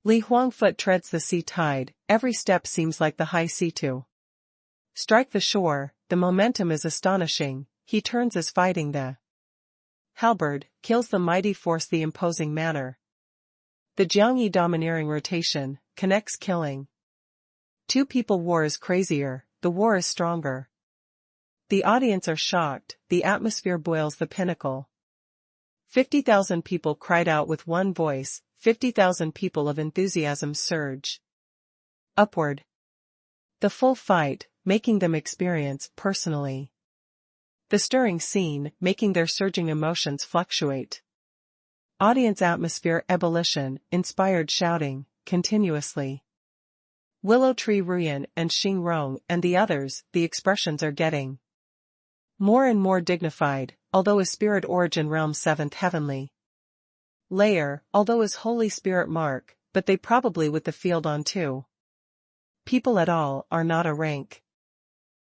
Li Huang foot treads the sea tide, every step seems like the high sea to strike the shore, the momentum is astonishing, he turns as fighting the halberd, kills the mighty force the imposing manner. The Jiangyi domineering rotation, connects killing. Two people war is crazier, the war is stronger. The audience are shocked, the atmosphere boils the pinnacle. 50,000 people cried out with one voice, 50,000 people of enthusiasm surge upward. The full fight, making them experience personally the stirring scene, making their surging emotions fluctuate. Audience atmosphere ebullition, inspired shouting, continuously. Willow Tree Ruyan and Xing Rong and the others, the expressions are getting more and more dignified, although his spirit origin realm 7th heavenly layer, although his Holy Spirit mark, but they probably with the field on too. People at all are not a rank.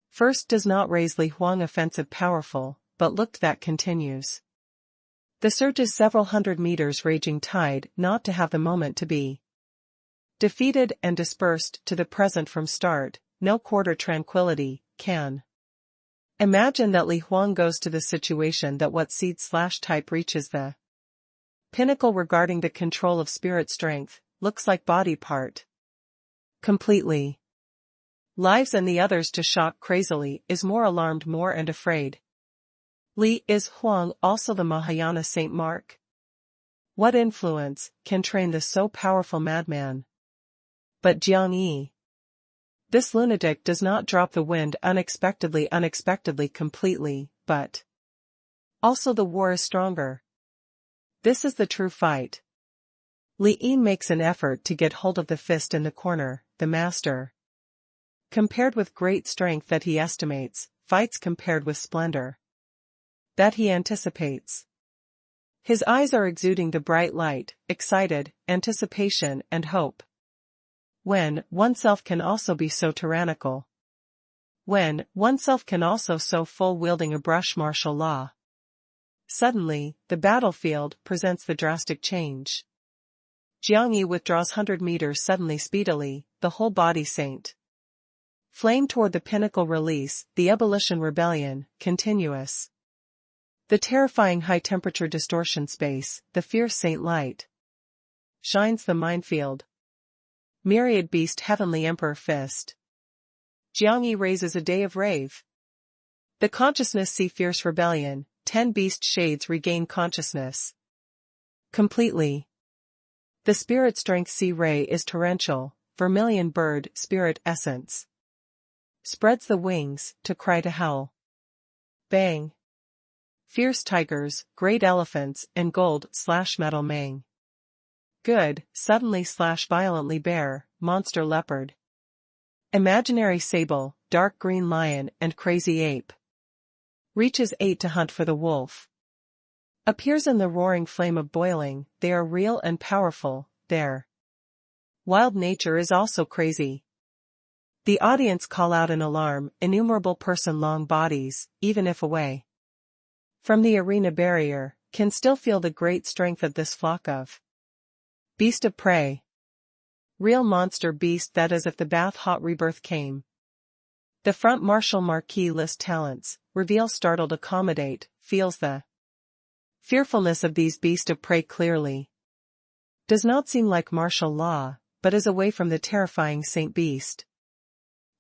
First does not raise Li Huang offensive powerful, but looked that continues. The surge is several hundred meters raging tide not to have the moment to be defeated and dispersed to the present from start, no quarter tranquility, can. Imagine that Li Huang goes to the situation that what seed/type reaches the pinnacle regarding the control of spirit strength, looks like body part. Completely. Lives and the others to shock crazily, is more alarmed more and afraid. Li is Huang also the Mahayana Saint Mark? What influence can train the so powerful madman? But Jiang Yi. This lunatic does not drop the wind unexpectedly completely, but also the war is stronger. This is the true fight. Li Yin makes an effort to get hold of the fist in the corner, the master. Compared with great strength that he estimates, fights compared with splendor that he anticipates. His eyes are exuding the bright light, excited, anticipation and hope. When oneself can also be so tyrannical. When oneself can also so full wielding a brush martial law. Suddenly, the battlefield presents the drastic change. Jiang Yi withdraws 100 meters suddenly speedily, the whole body saint. Flame toward the pinnacle release, the ebullition rebellion, continuous. The terrifying high-temperature distortion space, the fierce saint light. Shines the minefield. Myriad beast heavenly emperor fist. Jiang Yi raises a day of rave. The consciousness see fierce rebellion, 10 beast shades regain consciousness. Completely. The spirit strength see ray is torrential, vermilion bird spirit essence. Spreads the wings, to cry to hell. Bang. Fierce tigers, great elephants, and gold/metal mang. Good, suddenly/violently bear, monster leopard. Imaginary sable, dark green lion and crazy ape. Reaches 8 to hunt for the wolf. Appears in the roaring flame of boiling, they are real and powerful, their wild nature is also crazy. The audience call out in alarm, innumerable person-long bodies, even if away from the arena barrier, can still feel the great strength of this flock of beast of prey. Real monster beast that as if the bath hot rebirth came. The front martial marquee lists talents, reveal startled accommodate, feels the fearfulness of these beasts of prey clearly. Does not seem like martial law, but is away from the terrifying Saint Beast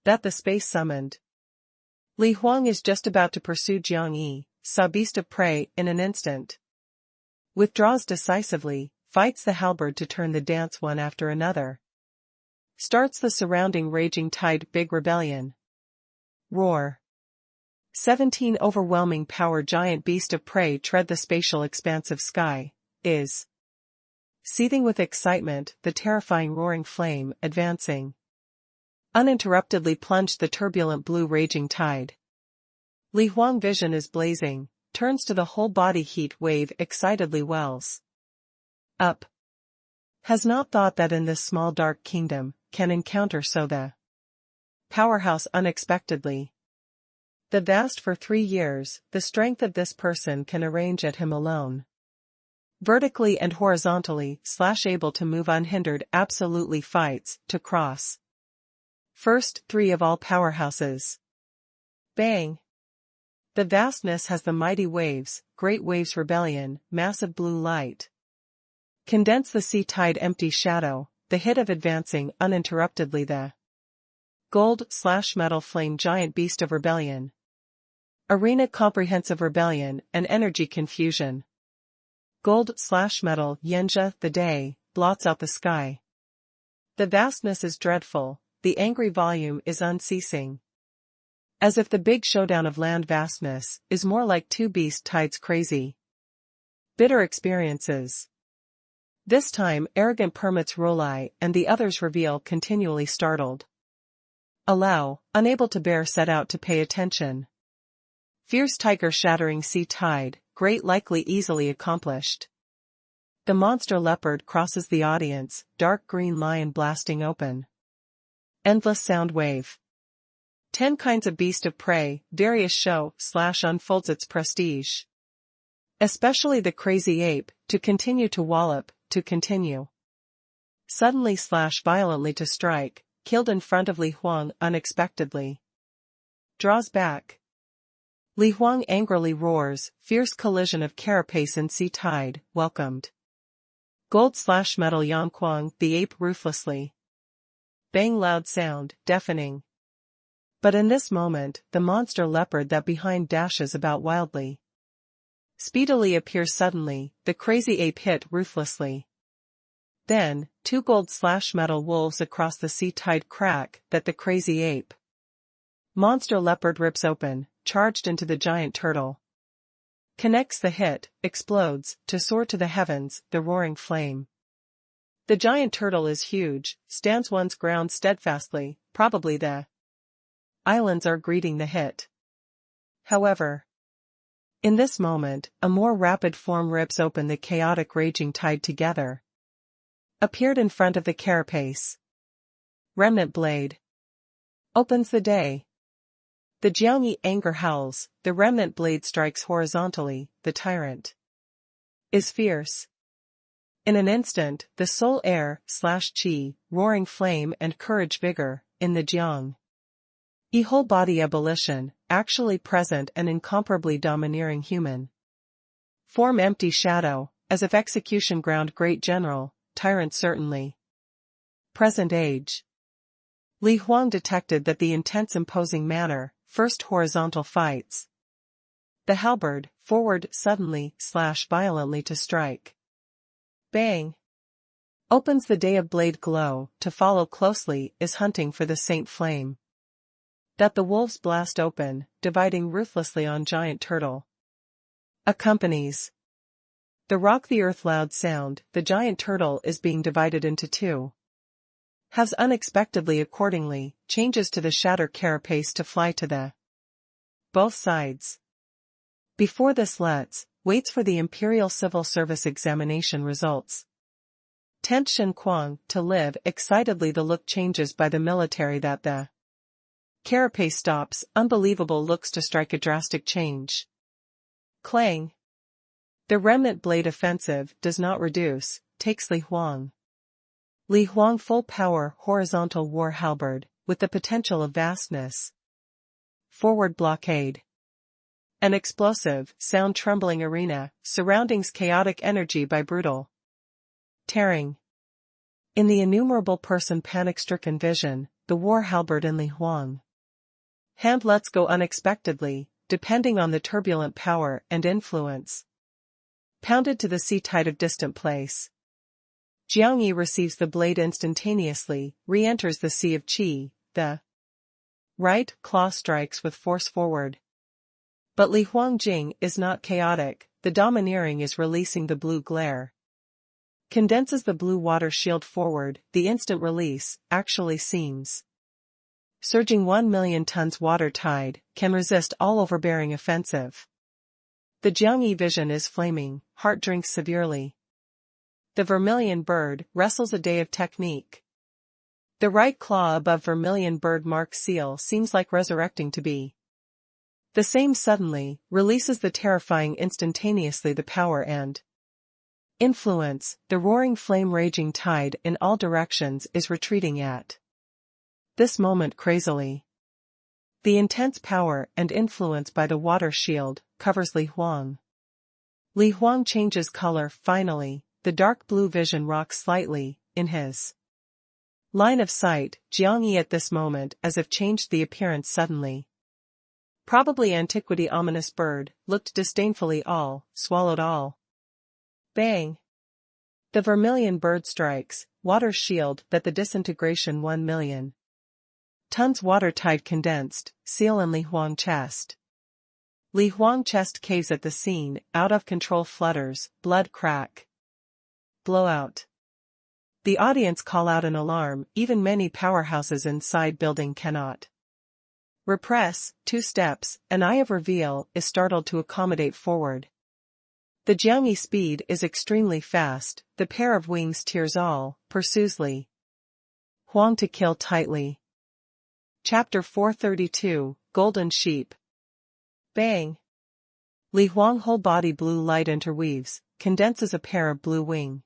that the space summoned. Li Huang is just about to pursue Jiang Yi, saw beast of prey in an instant. Withdraws decisively, fights the halberd to turn the dance one after another. Starts the surrounding raging tide big rebellion. Roar. 17 overwhelming power giant beast of prey tread the spatial expanse of sky, is seething with excitement, the terrifying roaring flame advancing. Uninterruptedly plunged the turbulent blue raging tide. Li Huang vision is blazing, turns to the whole body heat wave excitedly wells up. Has not thought that in this small dark kingdom, can encounter so the powerhouse unexpectedly. The vast for 3 years, the strength of this person can arrange at him alone. Vertically and horizontally, able to move unhindered absolutely fights, to cross. First 3 of all powerhouses. Bang! The vastness has the mighty waves, great waves rebellion, massive blue light. Condense the sea tide empty shadow, the hit of advancing uninterruptedly the gold/metal flame giant beast of rebellion. Arena comprehensive rebellion and energy confusion. Gold/metal Yenja the day, blots out the sky. The vastness is dreadful, the angry volume is unceasing. As if the big showdown of land vastness is more like 2 beast tides crazy. Bitter experiences. This time arrogant permits Rolai and the others reveal continually startled. Allow, unable to bear set out to pay attention. Fierce tiger shattering sea tide, great likely easily accomplished. The monster leopard crosses the audience, dark green lion blasting open. Endless sound wave. 10 kinds of beast of prey, various show/unfolds its prestige. Especially the crazy ape, to continue to wallop, to continue. Suddenly/violently to strike, killed in front of Li Huang unexpectedly. Draws back. Li Huang angrily roars, fierce collision of carapace and sea tide, welcomed. Gold/metal Yanquang the ape ruthlessly. Bang loud sound, deafening. But in this moment, the monster leopard that behind dashes about wildly. Speedily appears suddenly, the crazy ape hit ruthlessly. Then, 2 gold/metal wolves across the sea tide crack that the crazy ape. Monster leopard rips open, charged into the giant turtle. Connects the hit, explodes, to soar to the heavens, the roaring flame. The giant turtle is huge, stands one's ground steadfastly, probably the islands are greeting the hit. However, in this moment, a more rapid form rips open the chaotic raging tide together. Appeared in front of the carapace. Remnant blade. Opens the day. The Jiangyi anger howls, the remnant blade strikes horizontally, the tyrant is fierce. In an instant, the soul air/chi, roaring flame and courage vigor, in the Jiang Yi whole body ebullition, actually present and incomparably domineering human form empty shadow, as if execution ground great general, tyrant certainly. Present age. Li Huang detected that the intense imposing manner, first horizontal fights. The halberd, forward suddenly/violently to strike. Bang. Opens the day of blade glow, to follow closely is hunting for the saint flame. That the wolves blast open, dividing ruthlessly on giant turtle. Accompanies. The rock the earth loud sound, the giant turtle is being divided into 2. Has unexpectedly accordingly, changes to the shatter carapace to fly to the both sides. Before this waits for the Imperial Civil Service examination results. Tent Shen Kuang, to live, excitedly the look changes by the military that the carapace stops, unbelievable looks to strike a drastic change. Clang. The remnant blade offensive does not reduce, takes Li Huang. Li Huang full power horizontal war halberd, with the potential of vastness. Forward blockade. An explosive, sound-trembling arena, surroundings chaotic energy by brutal tearing. In the innumerable person panic-stricken vision, the war halberd in Li Huang hand lets go unexpectedly, depending on the turbulent power and influence. Pounded to the sea tide of distant place. Jiang Yi receives the blade instantaneously, re-enters the sea of qi, the right claw strikes with force forward. But Li Huangjing is not chaotic, the domineering is releasing the blue glare. Condenses the blue water shield forward, the instant release, actually seems. Surging 1 million tons water tide, can resist all overbearing offensive. The Jiangyi vision is flaming, heart drinks severely. The vermilion bird wrestles a day of technique. The right claw above vermilion bird mark seal seems like resurrecting to be. The same suddenly, releases the terrifying instantaneously the power and influence, the roaring flame raging tide in all directions is retreating at this moment crazily. The intense power and influence by the water shield covers Li Huang. Li Huang changes color finally, the dark blue vision rocks slightly, in his line of sight, Jiang Yi at this moment as if changed the appearance suddenly. Probably antiquity ominous bird, looked disdainfully all, swallowed all. Bang! The vermilion bird strikes, water shield that the disintegration 1 million tons water tide condensed, seal in Li Huang chest. Li Huang chest caves at the scene, out of control flutters, blood crack. Blowout. The audience call out in alarm, even many powerhouses inside building cannot repress. 2 steps, an eye of reveal is startled to accommodate forward. The Jiangyi speed is extremely fast, the pair of wings tears all, pursues Li Huang to kill tightly. Chapter 432, Golden Sheep. Bang! Li Huang whole body blue light interweaves, condenses a pair of blue wing.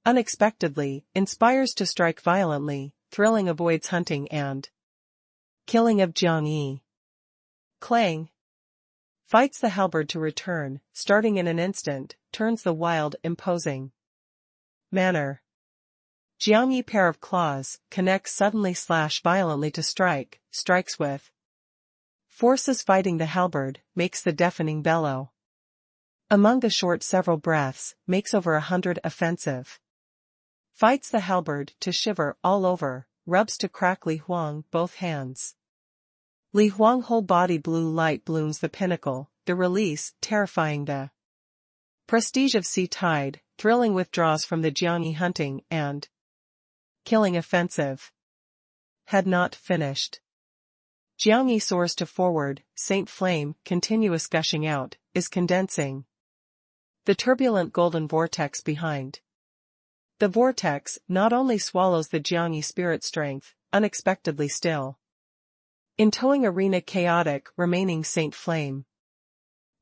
Unexpectedly, inspires to strike violently, thrilling avoids hunting and killing of Jiang Yi. Clang! Fights the halberd to return, starting in an instant, turns the wild, imposing manner. Jiang Yi pair of claws, connects suddenly slash violently to strike, strikes with forces fighting the halberd, makes the deafening bellow. Among the short several breaths, makes over 100 offensive. Fights the halberd to shiver all over, rubs to crack Li Huang both hands. Li Huang whole body blue light blooms the pinnacle, the release, terrifying the prestige of sea tide, thrilling withdraws from the Jiangyi hunting and killing offensive. Had not finished. Jiangyi soars to forward, Saint Flame, continuous gushing out, is condensing. The turbulent golden vortex behind. The vortex not only swallows the Jiangyi spirit strength, unexpectedly still. In towing arena chaotic remaining Saint Flame.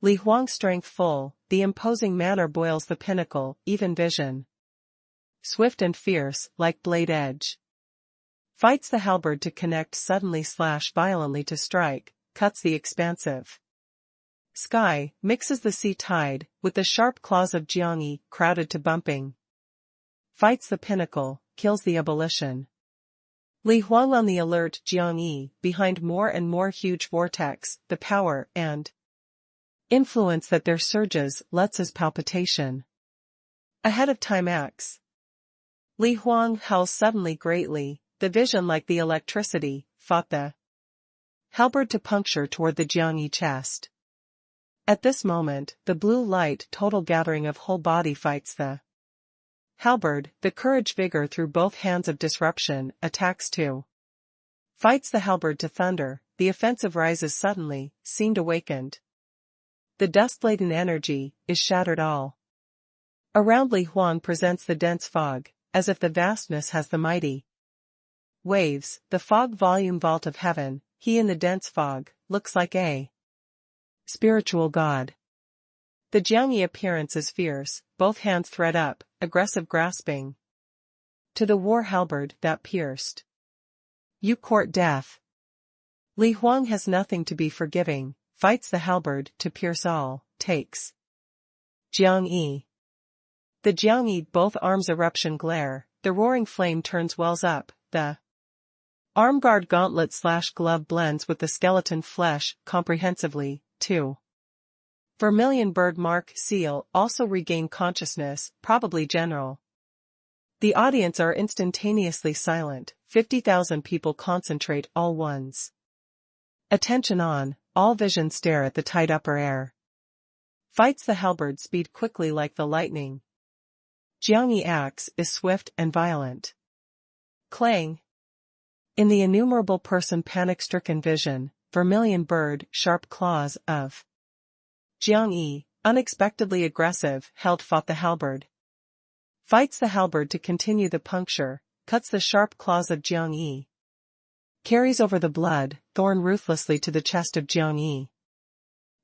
Li Huang strength full, the imposing manner boils the pinnacle, even vision. Swift and fierce, like blade edge. Fights the halberd to connect suddenly slash violently to strike, cuts the expansive sky, mixes the sea tide, with the sharp claws of Jiangyi, crowded to bumping. Fights the pinnacle, kills the abolition. Li Huang on the alert, Jiangyi, behind more and more huge vortex, the power and influence that their surges lets as palpitation. Ahead of time acts. Li Huang howls suddenly greatly, the vision like the electricity, fought the halberd to puncture toward the Jiangyi chest. At this moment, the blue light total gathering of whole body fights the halberd, the courage vigor through both hands of disruption, attacks too. Fights the halberd to thunder, the offensive rises suddenly, seemed awakened. The dust-laden energy, is shattered all. Around Li Huang presents the dense fog, as if the vastness has the mighty waves, the fog volume vault of heaven, he in the dense fog, looks like a spiritual god. The Jiangyi appearance is fierce, both hands thread up, aggressive grasping to the war halberd that pierced. You court death. Li Huang has nothing to be forgiving, fights the halberd to pierce all, takes Jiang Yi. The Jiang Yi both arms eruption glare, the roaring flame turns wells up, the armguard gauntlet/glove blends with the skeleton flesh, comprehensively, too. Vermilion bird mark seal also regain consciousness, probably general. The audience are instantaneously silent, 50,000 people concentrate all ones. Attention on, all vision stare at the tight upper air. Fights the halberd speed quickly like the lightning. Jiang Yi axe is swift and violent. Clang. In the innumerable person panic-stricken vision, vermilion bird sharp claws of Jiang Yi, unexpectedly aggressive, fought the halberd. Fights the halberd to continue the puncture, cuts the sharp claws of Jiang Yi. Carries over the blood, thorn ruthlessly to the chest of Jiang Yi.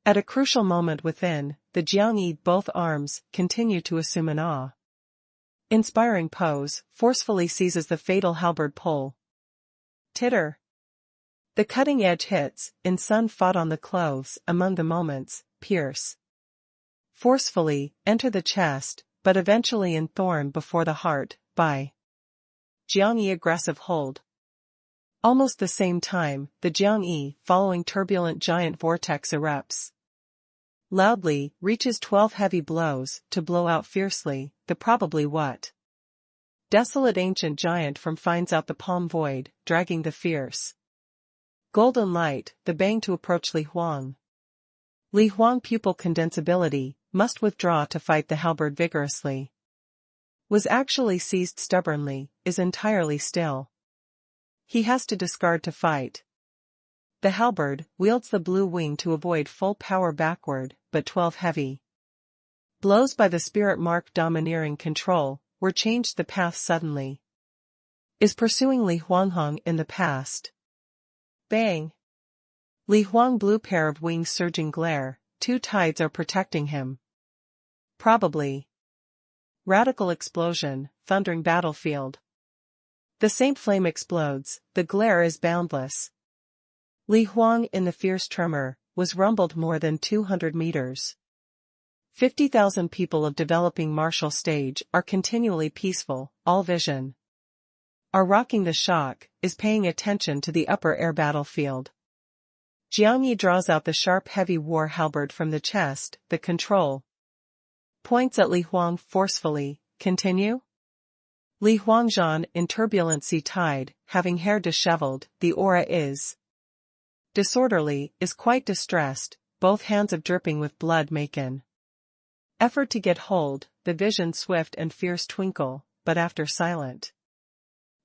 At a crucial moment within, the Jiang Yi both arms continue to assume an awe-inspiring pose, forcefully seizes the fatal halberd pole. Titter. The cutting edge hits, in sun fought on the clothes, among the moments, pierce. Forcefully, enter the chest, but eventually in thorn before the heart, by Jiang Yi aggressive hold. Almost the same time, the Jiang Yi, following turbulent giant vortex erupts. Loudly, reaches 12 heavy blows, to blow out fiercely, the probably what? Desolate ancient giant from finds out the palm void, dragging the fierce golden light, the bang to approach Li Huang. Li Huang pupil condensability, must withdraw to fight the halberd vigorously. Was actually seized stubbornly, is entirely still. He has to discard to fight. The halberd wields the blue wing to avoid full power backward, but 12 heavy blows by the spirit mark domineering control, were changed the path suddenly. Is pursuing Li Huanghong in the past. Bang! Li Huang blue pair of wings surging glare, 2 tides are protecting him. Probably. Radical explosion, thundering battlefield. The Saint Flame explodes, the glare is boundless. Li Huang in the fierce tremor, was rumbled more than 200 meters. 50,000 people of developing martial stage are continually peaceful, all vision. Are rocking the shock, is paying attention to the upper air battlefield. Jiang Yi draws out the sharp heavy war halberd from the chest, the control. Points at Li Huang forcefully, continue? Li Huangzhan in turbulent sea tide, having hair disheveled, the aura is disorderly, is quite distressed, both hands of dripping with blood make an effort to get hold, the vision swift and fierce twinkle, but after silent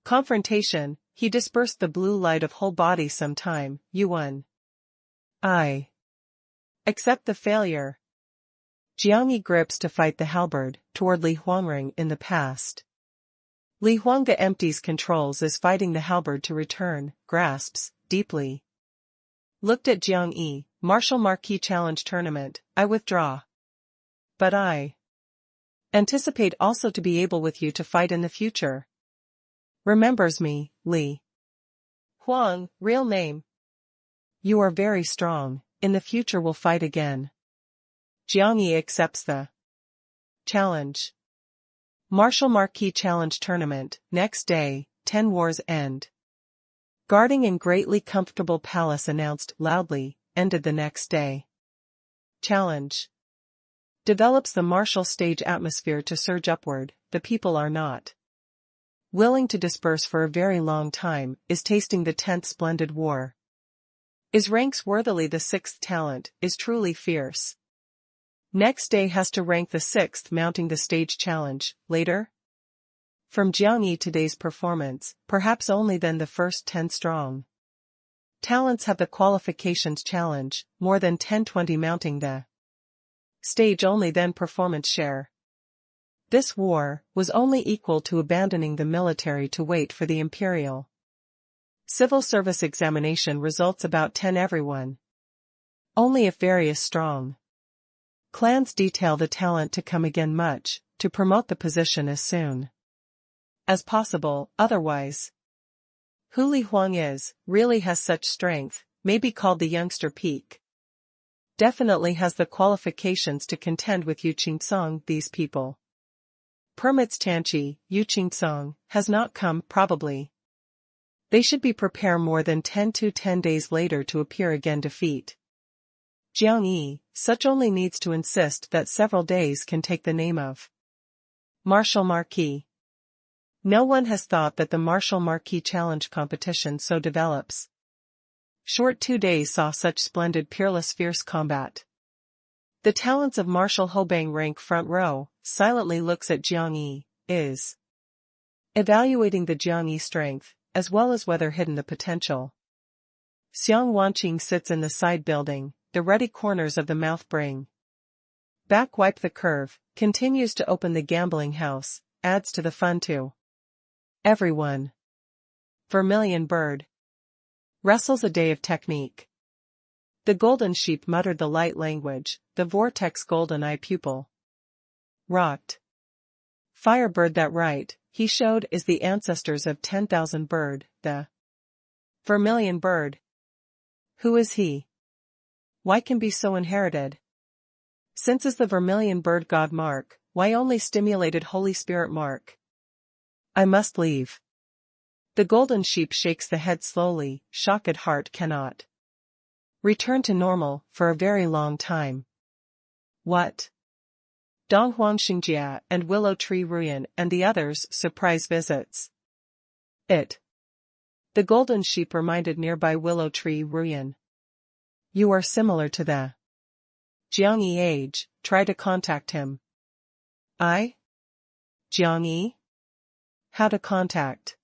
confrontation, he dispersed the blue light of whole body some time, Yuan. I accept the failure. Jiang Yi grips to fight the halberd, toward Li Huangring in the past. Li Huanga empties controls as fighting the halberd to return, grasps, deeply. Looked at Jiang Yi, Martial Marquis Challenge Tournament, I withdraw. But I anticipate also to be able with you to fight in the future. Remembers me, Li Huang, real name. You are very strong, in the future we'll fight again. Jiang Yi accepts the challenge. Martial Marquis Challenge Tournament, next day, 10 wars end. Guarding in greatly comfortable palace announced loudly, ended the next day. Challenge. Develops the martial stage atmosphere to surge upward, the people are not willing to disperse for a very long time, is tasting the 10th splendid war. Is ranks worthily the 6th talent, is truly fierce. Next day has to rank the 6th mounting the stage challenge, later? From Jiang Yi today's performance, perhaps only then the first 10 strong talents have the qualifications challenge, more than 10-20 mounting the stage only then performance share. This war was only equal to abandoning the military to wait for the imperial civil service examination results about 10 everyone. Only if various strong clans detail the talent to come again much, to promote the position as soon as possible, otherwise. Who Li Huang is, really has such strength, may be called the youngster peak. Definitely has the qualifications to contend with Yuqingsong. These people. Permits Tianqi, Yuqingsong, has not come, probably. They should be prepare more than 10 days later to appear again defeat. Jiang Yi, such only needs to insist that several days can take the name of Martial Marquis. No one has thought that the Martial Marquis Challenge competition so develops. Short 2 days saw such splendid peerless fierce combat. The talents of Marshal Hobang rank front row, silently looks at Jiang Yi, is evaluating the Jiang Yi strength, as well as whether hidden the potential. Xiang Wanqing sits in the side building, the ruddy corners of the mouth bring back wipe the curve, continues to open the gambling house, adds to the fun too. Everyone. Vermilion bird. Wrestles a day of technique. The golden sheep muttered the light language, the vortex golden eye pupil. Rocked. Firebird that right, he showed is the ancestors of 10,000 bird, the vermilion bird. Who is he? Why can be so inherited? Since is the vermilion bird God mark, why only stimulated Holy Spirit mark? I must leave. The golden sheep shakes the head slowly, shocked heart cannot return to normal for a very long time. What? Donghuang Xingjia and Willow Tree Ruyan and the others surprise visits. It. The golden sheep reminded nearby Willow Tree Ruyan. You are similar to the Jiang Yi age, try to contact him. I? Jiang Yi? How to contact?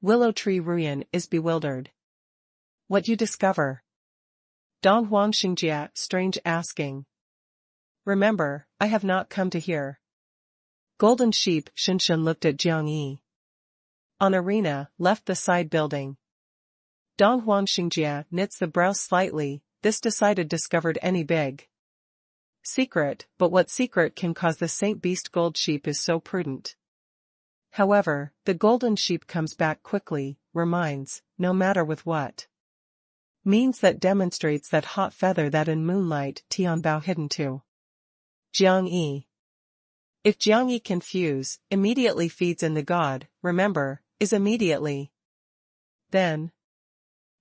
Willow Tree Ruyan is bewildered. What you discover? Donghuang Xingjia, strange asking. Remember, I have not come to hear. Golden Sheep Shinshin looked at Jiang Yi. On arena, left the side building. Donghuang Xingjia knits the brow slightly, this decided discovered any big secret, but what secret can cause the Saint Beast Gold Sheep is so prudent. However, the golden sheep comes back quickly, reminds, no matter with what means that demonstrates that hot feather that in moonlight Tianbao hidden to Jiang Yi. If Jiang Yi can fuse, immediately feeds in the god, remember, is immediately. Then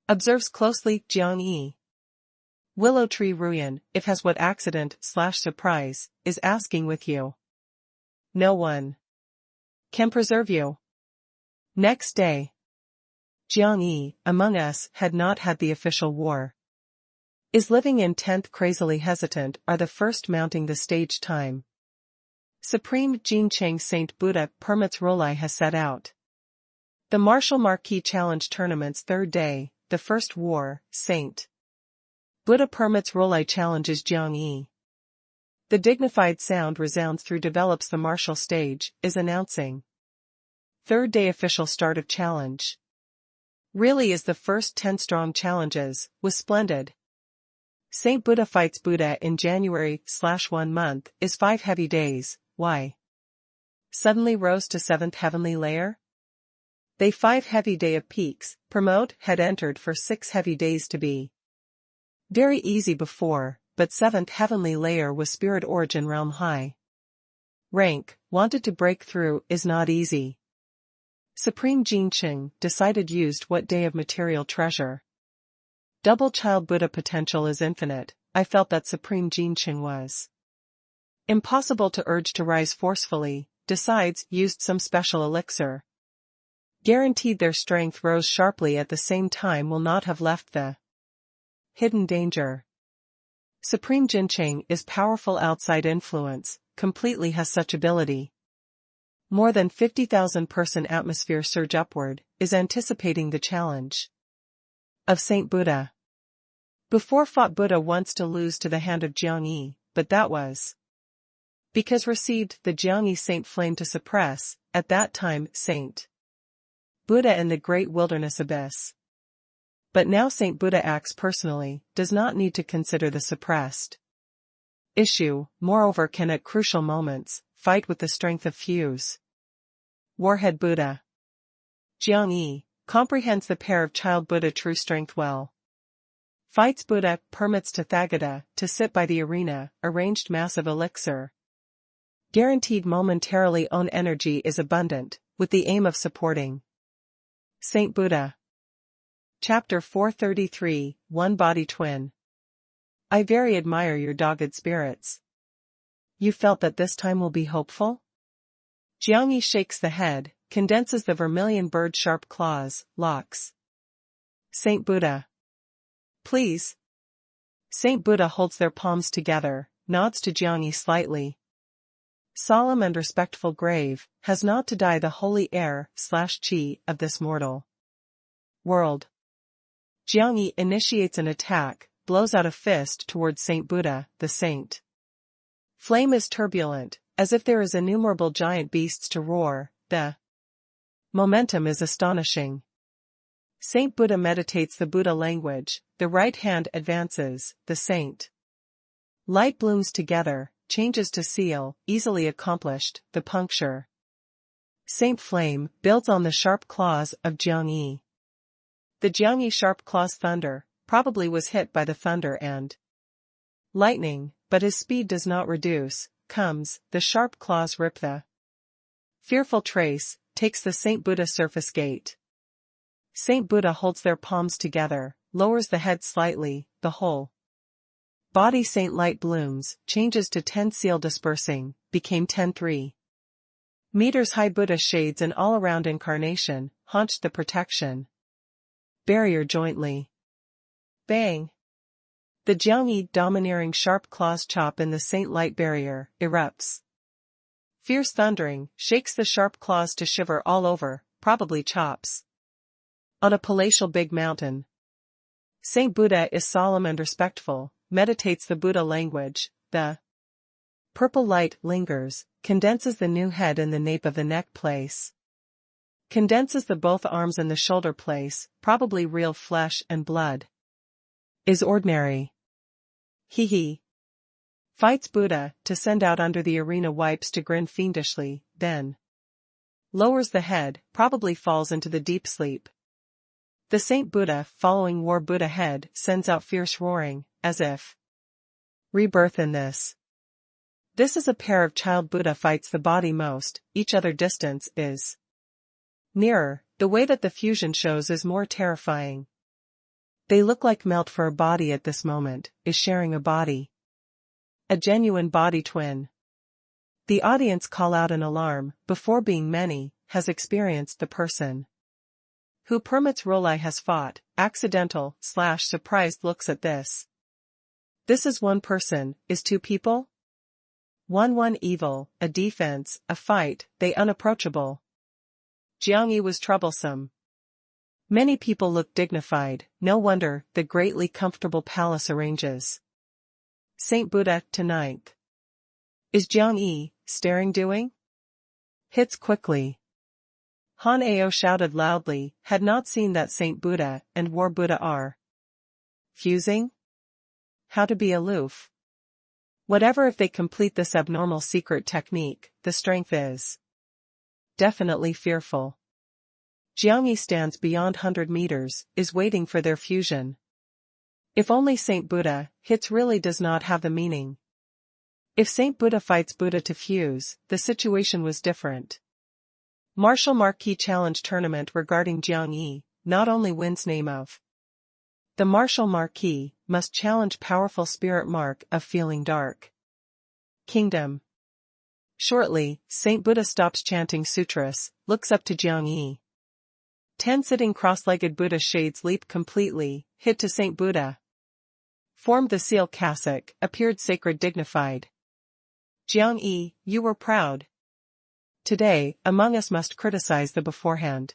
observes closely Jiang Yi. Willow Tree Ruyan, if has what accident/surprise, is asking with you. No one can preserve you. Next day. Jiang Yi, among us, had not had the official war. Is living in 10th crazily hesitant are the first mounting the stage time. Supreme Jincheng Saint Buddha permits Rolai has set out. The Martial Marquis Challenge Tournament's third day, the first war, Saint Buddha permits Rolai challenges Jiang Yi. The dignified sound resounds through develops the martial stage, is announcing. Third day official start of challenge. Really is the first 10 strong challenges, was splendid. Saint Buddha fights Buddha in January/1 month, is 5 heavy days, why? Suddenly rose to 7th heavenly layer? They 5 heavy day of peaks, promote, had entered for 6 heavy days to be very easy before, but 7th heavenly layer was spirit origin realm high. Rank, wanted to break through, is not easy. Supreme Jincheng, decided used what day of material treasure. Double child Buddha potential is infinite, I felt that Supreme Jincheng was impossible to urge to rise forcefully, decides used some special elixir. Guaranteed their strength rose sharply at the same time will not have left the hidden danger. Supreme Jincheng is powerful outside influence, completely has such ability. More than 50,000 person atmosphere surge upward, is anticipating the challenge of Saint Buddha. Before fought Buddha wants to lose to the hand of Jiang Yi, but that was because received the Jiang Yi Saint flame to suppress, at that time, Saint Buddha in the great wilderness abyss. But now Saint Buddha acts personally, does not need to consider the suppressed issue, moreover can at crucial moments, fight with the strength of fuse. Warhead Buddha. Jiang Yi comprehends the pair of child Buddha true strength well. Fights Buddha, permits Tathagata to sit by the arena, arranged massive elixir. Guaranteed momentarily own energy is abundant, with the aim of supporting Saint Buddha. Chapter 433, One Body Twin. I very admire your dogged spirits. You felt that this time will be hopeful? Jiangyi shakes the head, condenses the vermilion bird's sharp claws, locks. Saint Buddha. Please. Saint Buddha holds their palms together, nods to Jiangyi slightly. Solemn and respectful grave, has not to die the holy air/chi of this mortal world. Jiangyi initiates an attack, blows out a fist towards Saint Buddha, the saint. Flame is turbulent, as if there is innumerable giant beasts to roar. The momentum is astonishing. Saint Buddha meditates the Buddha language, the right hand advances, the saint. Light blooms together, changes to seal, easily accomplished, the puncture. Saint Flame builds on the sharp claws of Jiangyi. The Jiangyi sharp claws thunder, probably was hit by the thunder and lightning, but his speed does not reduce, comes, the sharp claws rip the fearful trace, takes the Saint Buddha surface gate. Saint Buddha holds their palms together, lowers the head slightly, the whole body Saint light blooms, changes to 10 seal dispersing, became 10-3 meters high Buddha shades an all-around incarnation, haunched the protection barrier jointly. Bang! The Jiangyi domineering sharp claws chop in the Saint light barrier, erupts. Fierce thundering, shakes the sharp claws to shiver all over, probably chops. On a palatial big mountain. Saint Buddha is solemn and respectful, meditates the Buddha language, the purple light lingers, condenses the new head in the nape of the neck place. Condenses the both arms in the shoulder place, probably real flesh and blood. Is ordinary. He. Fights Buddha, to send out under the arena wipes to grin fiendishly, then lowers the head, probably falls into the deep sleep. The Saint Buddha, following War Buddha head, sends out fierce roaring, as if rebirth in this. This is a pair of child Buddha fights the body most, each other distance is nearer, the way that the fusion shows is more terrifying. They look like melt for a body at this moment, is sharing a body. A genuine body twin. The audience call out in alarm, before being many, has experienced the person who permits Rolai has fought, accidental/surprised looks at this. This is one person, is two people? One evil, a defense, a fight, they unapproachable. Jiangyi was troublesome. Many people look dignified, no wonder, the greatly comfortable palace arranges. Saint Buddha to 9th. Is Jiangyi, staring doing? Hits quickly. Han Ao shouted loudly, had not seen that Saint Buddha and War Buddha are fusing? How to be aloof? Whatever if they complete this abnormal secret technique, the strength is definitely fearful. Jiangyi stands beyond 100 meters, is waiting for their fusion. If only Saint Buddha hits really does not have the meaning. If Saint Buddha fights Buddha to fuse, the situation was different. Martial Marquis Challenge Tournament regarding Jiangyi, not only wins name of the Martial Marquis, must challenge powerful spirit mark of feeling dark kingdom. Shortly, Saint Buddha stops chanting sutras, looks up to Jiangyi. 10 sitting cross-legged Buddha shades leap completely, hit to Saint Buddha. Formed the seal cassock, appeared sacred dignified. Jiangyi, you were proud. Today, among us must criticize the beforehand.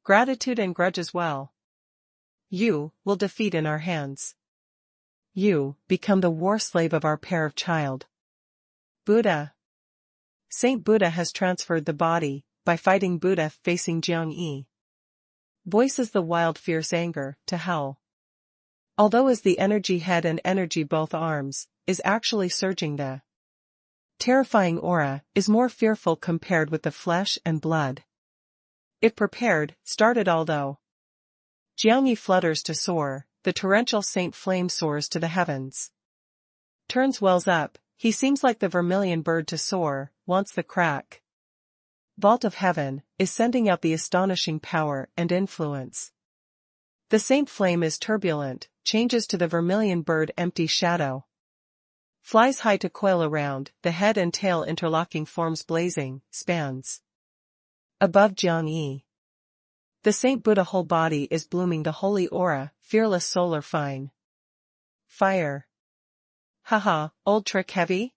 Gratitude and grudge as well. You, will defeat in our hands. You, become the war slave of our pair of child. Buddha. Saint Buddha has transferred the body, by fighting Buddha facing Jiangyi. Voices the wild fierce anger, to hell. Although as the energy head and energy both arms, is actually surging the terrifying aura, is more fearful compared with the flesh and blood. It prepared, started although Jiangyi flutters to soar, the torrential Saint Flame soars to the heavens. Turns wells up, he seems like the vermilion bird to soar, wants the crack. Vault of heaven, is sending out the astonishing power and influence. The Saint Flame is turbulent, changes to the vermilion bird empty shadow. Flies high to coil around, the head and tail interlocking forms blazing, spans. Above Jiangyi. The Saint Buddha whole body is blooming the holy aura, fearless solar fine. Fire. Haha, old trick heavy?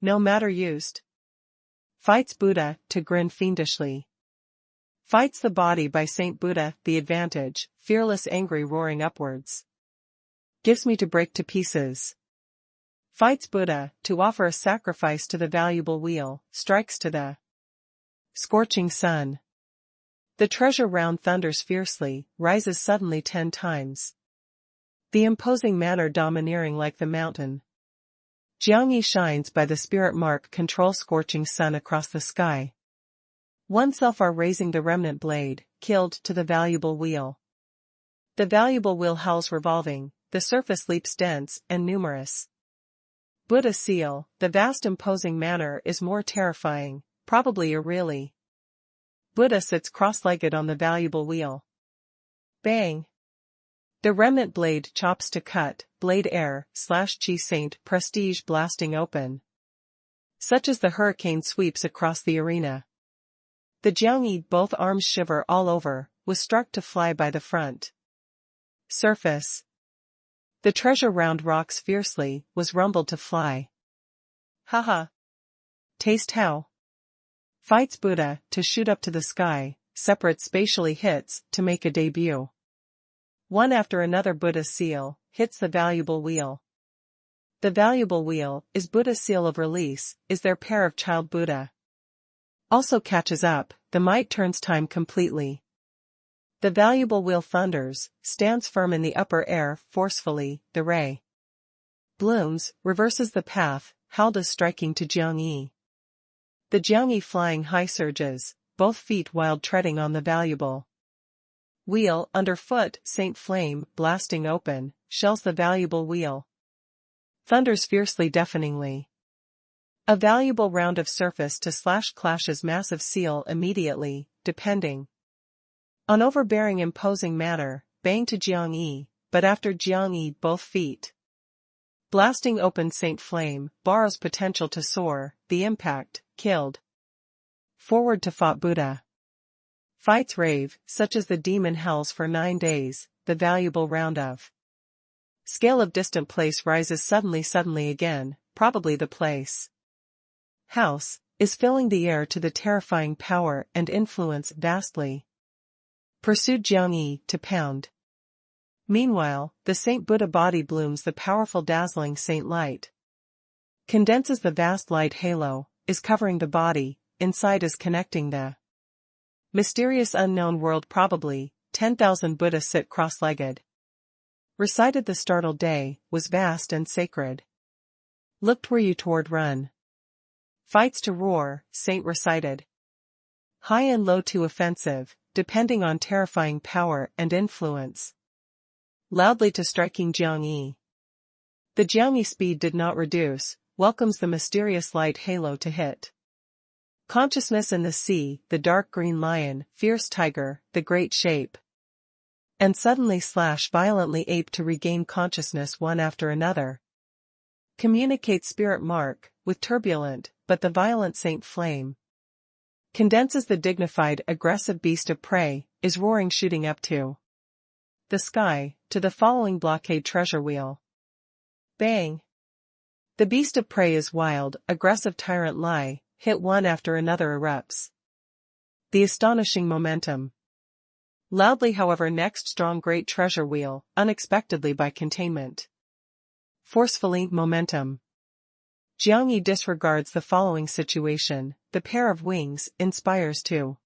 No matter used. Fights Buddha, to grin fiendishly. Fights the body by Saint Buddha, the advantage, fearless angry roaring upwards. Gives me to break to pieces. Fights Buddha, to offer a sacrifice to the valuable wheel, strikes to the scorching sun. The treasure round thunders fiercely, rises suddenly 10 times. The imposing manner domineering like the mountain. Jiangyi shines by the spirit mark control scorching sun across the sky. Oneself are raising the remnant blade, killed to the valuable wheel. The valuable wheel howls revolving, the surface leaps dense and numerous. Buddha seal, the vast imposing manner is more terrifying, probably irreally. Buddha sits cross-legged on the valuable wheel. Bang! The remnant blade chops to cut, blade air, slash chi saint prestige blasting open. Such as the hurricane sweeps across the arena. The Jiangyi both arms shiver all over, was struck to fly by the front. Surface. The treasure round rocks fiercely, was rumbled to fly. Haha. Taste how? Fights Buddha, to shoot up to the sky, separate spatially hits, to make a debut. One after another Buddha seal, hits the valuable wheel. The valuable wheel, is Buddha's seal of release, is their pair of child Buddha. Also catches up, the might turns time completely. The valuable wheel thunders, stands firm in the upper air, forcefully, the ray. Blooms, reverses the path, Halda striking to Jiangyi. The Jiangyi flying high surges, both feet wild treading on the valuable wheel, underfoot, Saint Flame, blasting open, shells the valuable wheel. Thunders fiercely deafeningly. A valuable round of surface to slash clashes massive seal immediately, depending on overbearing imposing manner, bang to Jiangyi, but after Jiangyi both feet. Blasting open Saint Flame, borrows potential to soar, the impact, killed. Forward to fought Buddha. Fights rave, such as the demon hells for 9 days, the valuable round of scale of distant place rises suddenly again, probably the place. House, is filling the air to the terrifying power and influence vastly. Pursued Jiangyi, to pound. Meanwhile, the Saint Buddha body blooms the powerful dazzling Saint Light. Condenses the vast light halo, is covering the body, inside is connecting the mysterious unknown world probably, 10,000 Buddha sit cross-legged. Recited the startled day, was vast and sacred. Looked where you toward run. Fights to roar, Saint recited. High and low too offensive, depending on terrifying power and influence. Loudly to striking Jiangyi. The Jiangyi speed did not reduce, welcomes the mysterious light halo to hit. Consciousness in the sea, the dark green lion, fierce tiger, the great shape. And suddenly slash violently ape to regain consciousness one after another. Communicate spirit mark, with turbulent, but the violent Saint Flame. Condenses the dignified aggressive beast of prey, is roaring shooting up to the sky, to the following blockade treasure wheel. Bang! The beast of prey is wild, aggressive tyrant lie, hit one after another erupts. The astonishing momentum. Loudly however next strong great treasure wheel, unexpectedly by containment. Forcefully momentum. Jiangyi disregards the following situation, the pair of wings, inspires to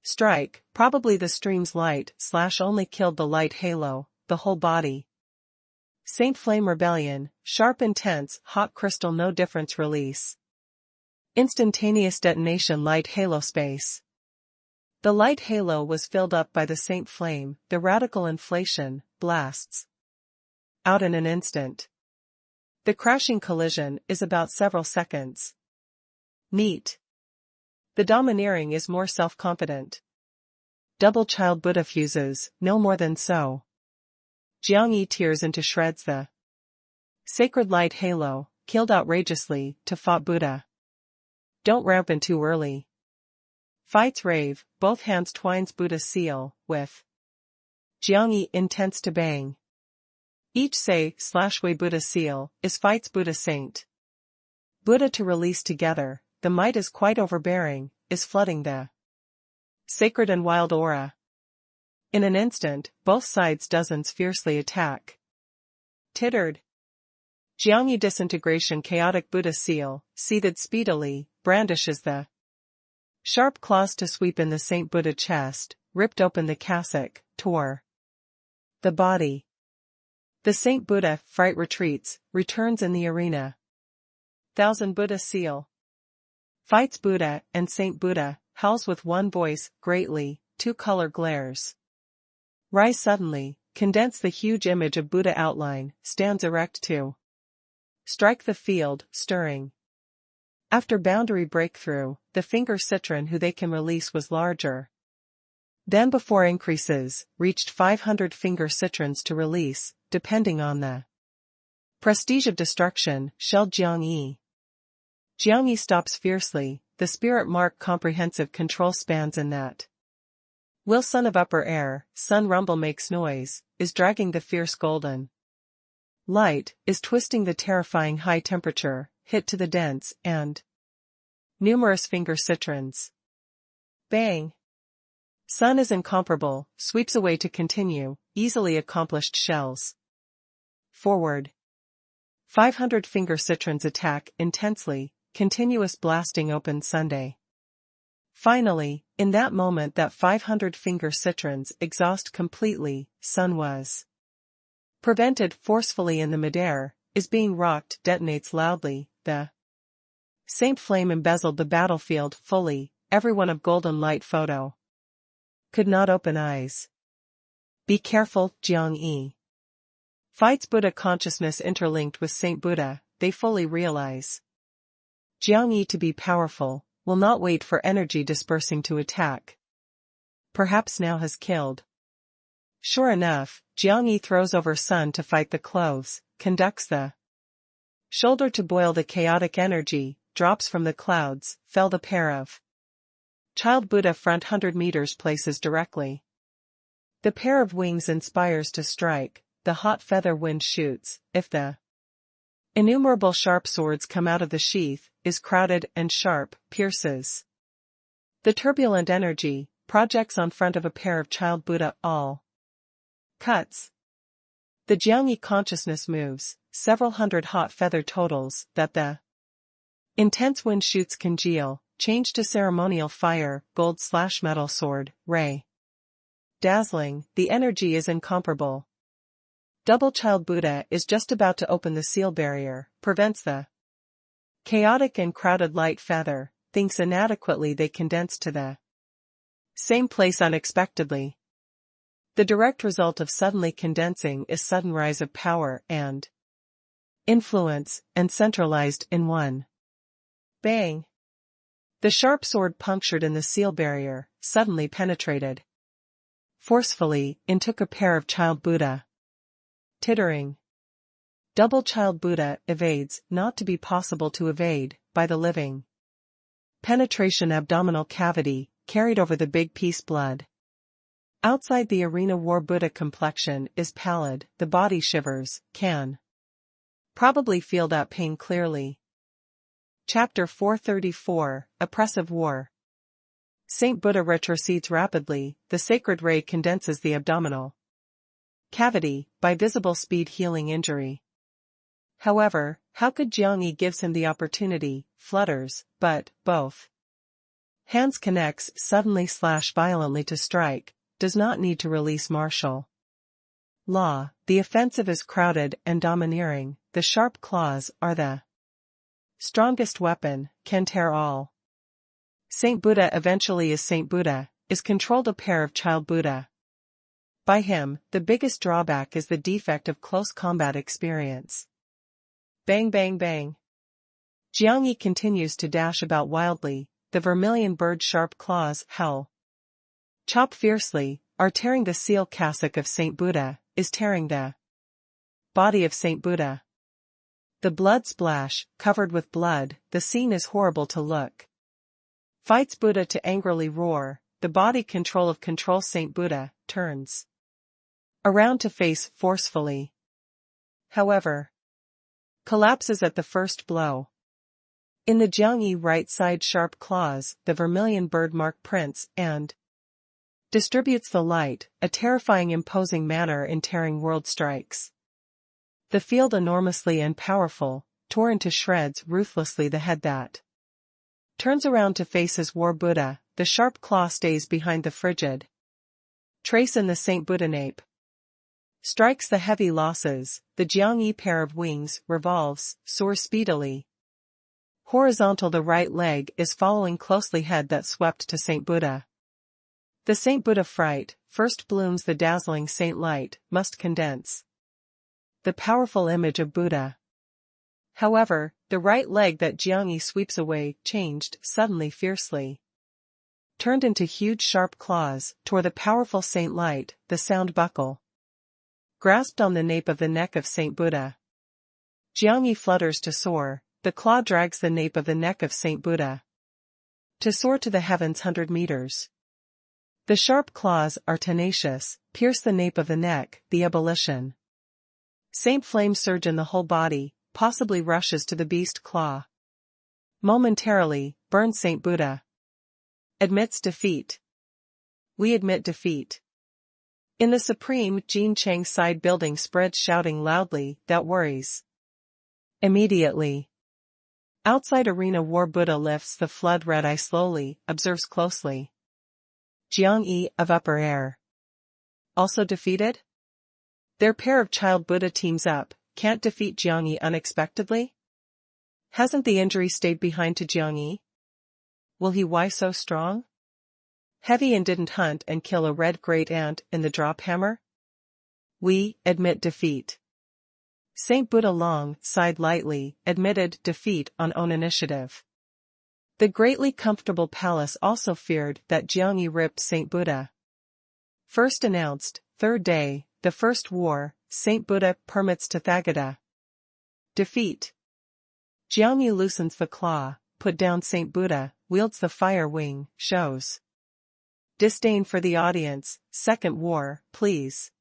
strike, probably the stream's light, slash only killed the light halo, the whole body. Saint Flame rebellion, sharp intense, hot crystal no difference release. Instantaneous detonation light halo space. The light halo was filled up by the Saint flame, the radical inflation, blasts out in an instant. The crashing collision is about several seconds. Neat. The domineering is more self-confident. Double child Buddha fuses, no more than so. Jiangyi tears into shreds. The sacred light halo, killed outrageously, to fought Buddha. Don't rampant too early. Fights rave, both hands twines Buddha seal, with Jiangyi intense to bang. Each say/way Buddha seal, is fights Buddha saint. Buddha to release together, the might is quite overbearing, is flooding the sacred and wild aura. In an instant, both sides dozens fiercely attack. Tittered. Jiangyi disintegration chaotic Buddha seal, seethed speedily, brandishes the sharp claws to sweep in the Saint Buddha chest, ripped open the cassock, tore the body. The Saint Buddha, fright retreats, returns in the arena. Thousand Buddha seal. Fights Buddha and Saint Buddha, howls with one voice, greatly, two color glares. Rise suddenly, condense the huge image of Buddha outline, stands erect to strike the field, stirring. After boundary breakthrough, the finger citron who they can release was larger than before increases, reached 500 finger citrons to release, depending on the prestige of destruction, shelled Jiangyi. Jiangyi stops fiercely, the spirit mark comprehensive control spans in that. Will son of upper air, sun rumble makes noise, is dragging the fierce golden light, is twisting the terrifying high temperature, hit to the dense, and numerous finger citrons. Bang! Sun is incomparable, sweeps away to continue, easily accomplished shells. Forward. 500 finger citrons attack, intensely, continuous blasting open Sunday. Finally, in that moment that 500 finger citrons exhaust completely, Sun was prevented forcefully in the midair, is being rocked, detonates loudly, the Saint flame embezzled the battlefield fully, everyone of golden light photo. Could not open eyes. Be careful, Jiangyi. Fights Buddha consciousness interlinked with Saint Buddha, they fully realize. Jiangyi to be powerful, will not wait for energy dispersing to attack. Perhaps now has killed. Sure enough, Jiangyi throws over Sun to fight the clothes, conducts the shoulder to boil the chaotic energy, drops from the clouds, fell the pair of child Buddha front 100 meters places directly. The pair of wings inspires to strike, the hot feather wind shoots, if the innumerable sharp swords come out of the sheath, is crowded and sharp, pierces. The turbulent energy, projects on front of a pair of child Buddha, all cuts. The Jiangyi consciousness moves, several hundred hot feather totals, that the intense wind shoots congeal, change to ceremonial fire, gold/metal sword, ray. Dazzling, the energy is incomparable. Double child Buddha is just about to open the seal barrier, prevents the chaotic and crowded light feather, thinks inadequately they condense to the same place unexpectedly. The direct result of suddenly condensing is sudden rise of power and influence, and centralized in one. Bang! The sharp sword punctured in the seal barrier, suddenly penetrated forcefully, intook a pair of child Buddha. Tittering. Double child Buddha evades, not to be possible to evade, by the living penetration abdominal cavity, carried over the big piece blood. Outside the arena war Buddha complexion is pallid, the body shivers, can probably feel that pain clearly. Chapter 434, Oppressive War. Saint Buddha retrocedes rapidly, the sacred ray condenses the abdominal cavity, by visible speed healing injury. However, how could Jiangyi gives him the opportunity, flutters, but, both hands connects suddenly/violently to strike, does not need to release martial law, the offensive is crowded and domineering, the sharp claws are the strongest weapon, can tear all. Saint Buddha eventually is Saint Buddha, is controlled a pair of child Buddha. By him, the biggest drawback is the defect of close combat experience. Bang bang bang. Jiangyi continues to dash about wildly, the vermilion bird's sharp claws howl. Chop fiercely, are tearing the seal cassock of Saint Buddha, is tearing the body of Saint Buddha. The blood splash, covered with blood, the scene is horrible to look. Fights Buddha to angrily roar, the body control Saint Buddha, turns around to face forcefully. However, collapses at the first blow. In the Jiangyi right side sharp claws, the vermilion bird mark prints and distributes the light, a terrifying imposing manner in tearing world strikes. The field enormously and powerful, tore into shreds ruthlessly the head that turns around to face his war Buddha, the sharp claw stays behind the frigid trace in the Saint Buddha nape. Strikes the heavy losses, the Jiangyi pair of wings revolves, soars speedily. Horizontal the right leg is following closely head that swept to Saint Buddha. The Saint Buddha fright, first blooms the dazzling saint light, must condense the powerful image of Buddha. However, the right leg that Jiangyi sweeps away, changed, suddenly fiercely. Turned into huge sharp claws, tore the powerful saint light, the sound buckle. Grasped on the nape of the neck of Saint Buddha. Jiangyi flutters to soar, the claw drags the nape of the neck of Saint Buddha. To soar to the heavens 100 meters. The sharp claws are tenacious, pierce the nape of the neck, the ebullition. Saint flame surge in the whole body, possibly rushes to the beast claw. Momentarily, burns Saint Buddha. Admits defeat. We admit defeat. In the supreme Jin Chang side building spreads shouting loudly, that worries. Immediately. Outside arena war Buddha lifts the flood red eye slowly, observes closely. Jiangyi of upper air. Also defeated? Their pair of child Buddha teams up, can't defeat Jiangyi unexpectedly? Hasn't the injury stayed behind to Jiangyi? Will he why so strong? Heavy and didn't hunt and kill a red great ant in the drop hammer? We admit defeat. Saint Buddha long sighed lightly, admitted defeat on own initiative. The greatly comfortable palace also feared that Jiangyi ripped Saint Buddha. First announced, third day, the first war, Saint Buddha permits Tathagata. Defeat. Jiangyi loosens the claw, put down Saint Buddha, wields the fire wing, shows disdain for the audience, second war, please.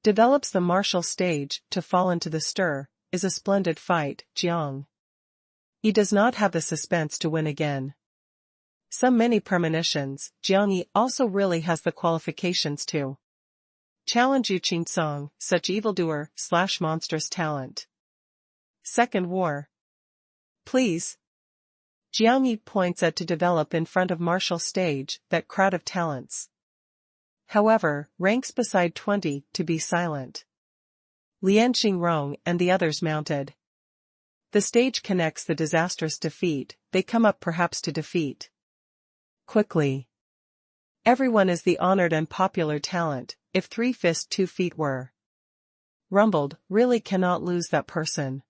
Develops the martial stage, to fall into the stir, is a splendid fight, Jiang. He does not have the suspense to win again. Some many premonitions, Jiangyi also really has the qualifications to challenge Yu Qingsong, such evildoer/monstrous talent. Second war. Please. Jiangyi points at to develop in front of martial stage, that crowd of talents. However, ranks beside 20, to be silent. Lian Xingrong and the others mounted. The stage connects the disastrous defeat, they come up perhaps to defeat. Quickly. Everyone is the honored and popular talent, if 3 fists 2 feet were rumbled, really cannot lose that person.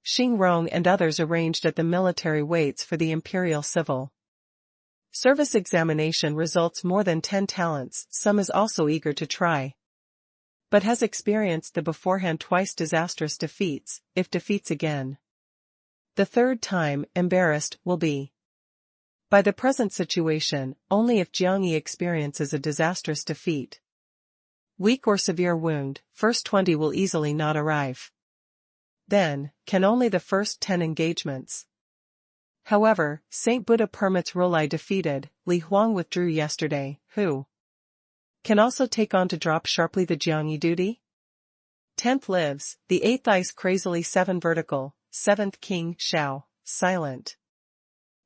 Xingrong and others arranged at the military weights for the imperial civil service examination results more than 10 talents, some is also eager to try. But has experienced the beforehand twice disastrous defeats, if defeats again. The third time, embarrassed, will be. By the present situation, only if Jiangyi experiences a disastrous defeat. Weak or severe wound, first 20 will easily not arrive. Then, can only the first 10 engagements. However, Saint Buddha permits Rolai defeated, Li Huang withdrew yesterday, who can also take on to drop sharply the Jiangyi duty? 10th lives, the 8th ice crazily 7 vertical, 7th king, Shao, silent.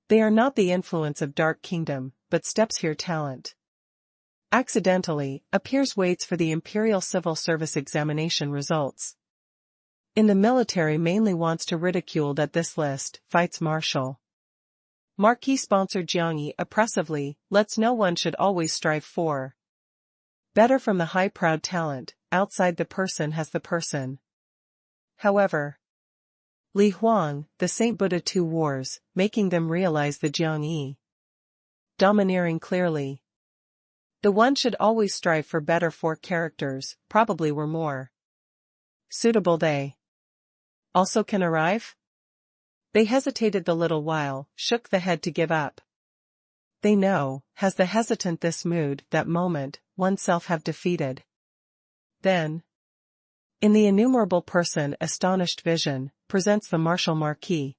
They are not the influence of Dark Kingdom, but steps here talent. Accidentally, appears waits for the Imperial Civil Service examination results. In the military mainly wants to ridicule that this list, fights martial Marquis sponsored Jiang Yi oppressively, lets no one should always strive for better from the high proud talent, outside the person has the person. However, Li Huang, the Saint Buddha two wars, making them realize the Jiang Yi domineering clearly. The one should always strive for better for characters, probably were more suitable they also can arrive? They hesitated the little while, shook the head to give up. They know, has the hesitant this mood, that moment, oneself have defeated. Then, in the innumerable person astonished vision, presents the martial marquis.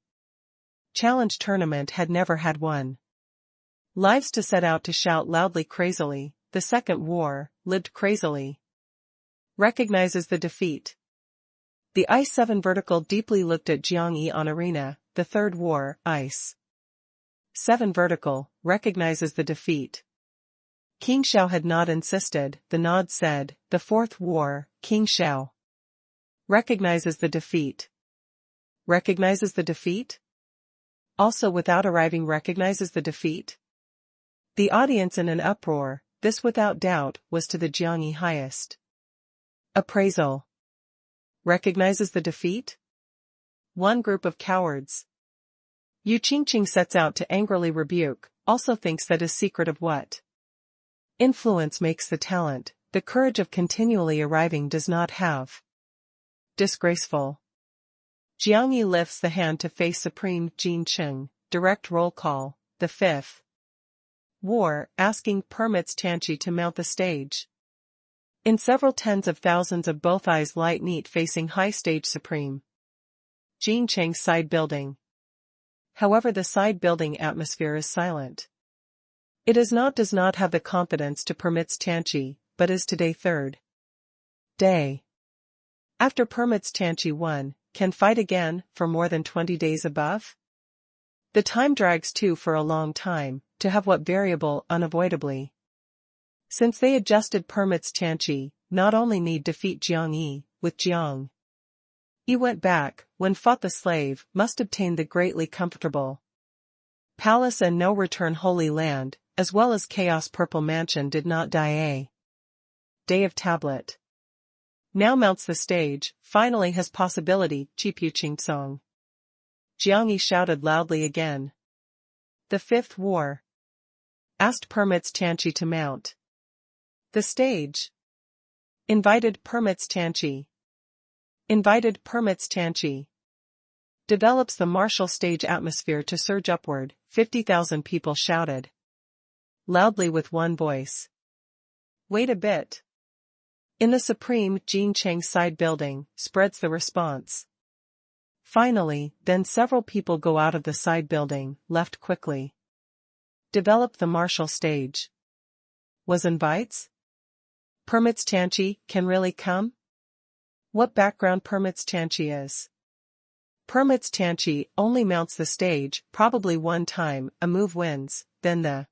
Challenge tournament had never had one. Lives to set out to shout loudly crazily, the second war, lived crazily. Recognizes the defeat. The Ice 7 vertical deeply looked at Jiang Yi on arena, the third war, Ice 7 vertical, recognizes the defeat. King Xiao had not insisted, the nod said, the fourth war, King Xiao recognizes the defeat. Recognizes the defeat? Also without arriving recognizes the defeat? The audience in an uproar, this without doubt, was to the Jiang Yi highest appraisal. Recognizes the defeat? One group of cowards. Yu Qingqing sets out to angrily rebuke, also thinks that his secret of what influence makes the talent, the courage of continually arriving does not have. Disgraceful. Jiang Yi lifts the hand to face Supreme Jin Cheng, direct roll call, the fifth war, asking permits Tianqi to mount the stage. In several tens of thousands of both eyes light neat facing high stage Supreme Jin Cheng's side building. However, the side building atmosphere is silent. It does not have the confidence to permits Tianqi, but is today third day after permits Tianqi 1, can fight again, for more than 20 days above? The time drags too for a long time, to have what variable unavoidably. Since they adjusted permits Tianqi, not only need defeat Jiang Yi, with Jiang Yi went back, when fought the slave, must obtain the greatly comfortable palace and no return Holy Land, as well as Chaos Purple Mansion did not die a day of tablet. Now mounts the stage, finally has possibility, Chipu Qingsong. Jiang Yi shouted loudly again. The fifth war. Asked permits Tianqi to mount the stage. Invited permits Tianqi. Invited permits Tianqi. Develops the martial stage atmosphere to surge upward, 50,000 people shouted loudly with one voice. Wait a bit. In the Supreme Jin Cheng side building, spreads the response. Finally, then several people go out of the side building, left quickly. Develop the martial stage. Was invites? Permits Tianqi, can really come? What background permits Tianqi is? Permits Tianqi only mounts the stage, probably one time, a move wins, then the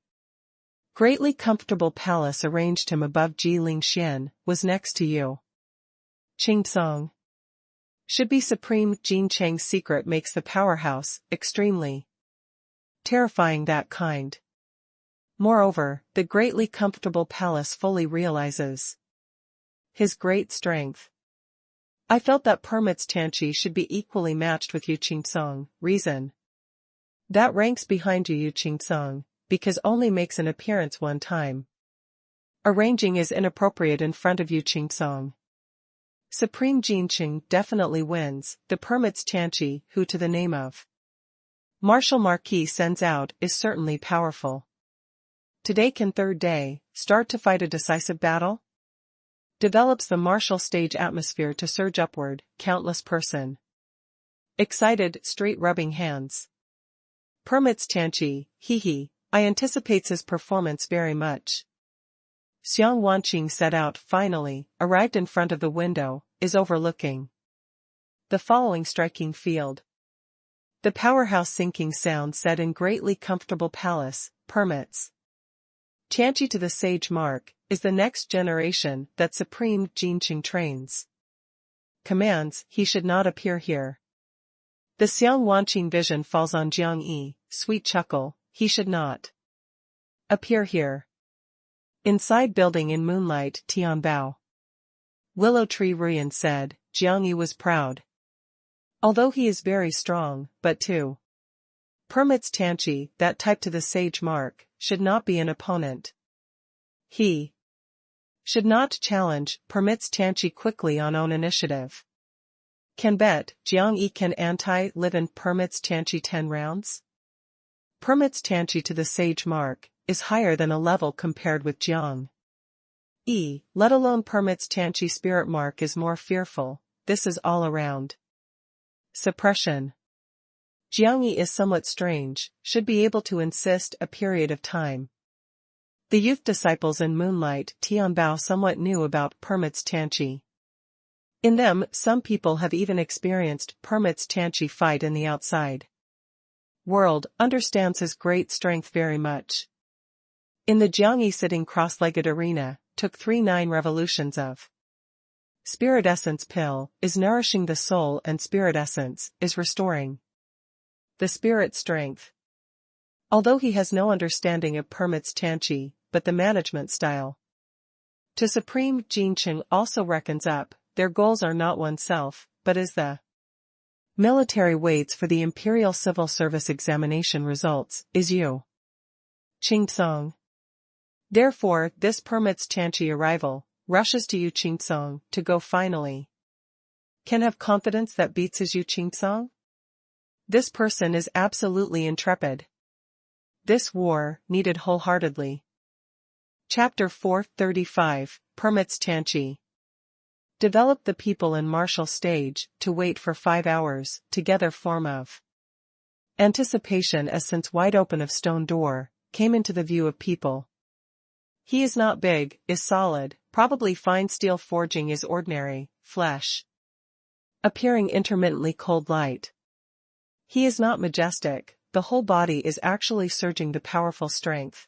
greatly comfortable palace arranged him above Ji Lingxian, was next to you. Qingsong. Should be Supreme Jin Cheng's secret makes the powerhouse, extremely terrifying that kind. Moreover, the greatly comfortable palace fully realizes his great strength. I felt that permits Tianqi should be equally matched with Yu Qingsong, reason that ranks behind Yu Qingsong, because only makes an appearance one time. Arranging is inappropriate in front of Yu Qingsong. Supreme Jin Cheng definitely wins, the permits Tianqi, who to the name of Martial Marquis sends out, is certainly powerful. Today can third day, start to fight a decisive battle? Develops the martial stage atmosphere to surge upward, countless person. Excited, straight rubbing hands. Permits Tianqi, he, I anticipates his performance very much. Xiang Wanqing set out finally, arrived in front of the window, is overlooking the following striking field. The powerhouse sinking sound said in greatly comfortable palace, permits Tianqi to the sage mark, is the next generation that Supreme Jin Cheng trains. Commands, he should not appear here. The Xiang Wanqing vision falls on Jiang Yi, sweet chuckle, he should not appear here. Inside building in moonlight, Tianbao. Willow Tree Ruyan said, Jiang Yi was proud. Although he is very strong, but too permits Tianqi, that type to the sage mark, should not be an opponent. He should not challenge, permits Tianqi quickly on own initiative. Can bet, Jiang Yi can anti-live and permits Tianqi 10 rounds? Permits Tianqi to the sage mark, is higher than a level compared with Jiang Yi, let alone permits Tianqi spirit mark is more fearful, this is all around suppression. Jiang Yi is somewhat strange, should be able to insist a period of time. The youth disciples in Moonlight Tianbao somewhat knew about permits Tianqi. In them, some people have even experienced permits Tianqi fight in the outside world, understands his great strength very much. In the Jiang Yi sitting cross-legged arena, took 3-9 revolutions of spirit essence pill, is nourishing the soul and spirit essence, is restoring the spirit strength. Although he has no understanding of permits Tianqi, but the management style. To Supreme Jinqing also reckons up, their goals are not oneself, but as the military waits for the Imperial Civil Service examination results, is you. Qingtsong. Therefore, this permits Tianqi arrival, rushes to Yu Qingtsong, to go finally. Can have confidence that beats his Yu Qingtsong? This person is absolutely intrepid. This war, needed wholeheartedly. Chapter 435, Permits Tianqi. Develop the people in martial stage, to wait for 5 hours, together form of anticipation as since wide open of stone door, came into the view of people. He is not big, is solid, probably fine steel forging is ordinary, flesh appearing intermittently cold light. He is not majestic, the whole body is actually surging the powerful strength.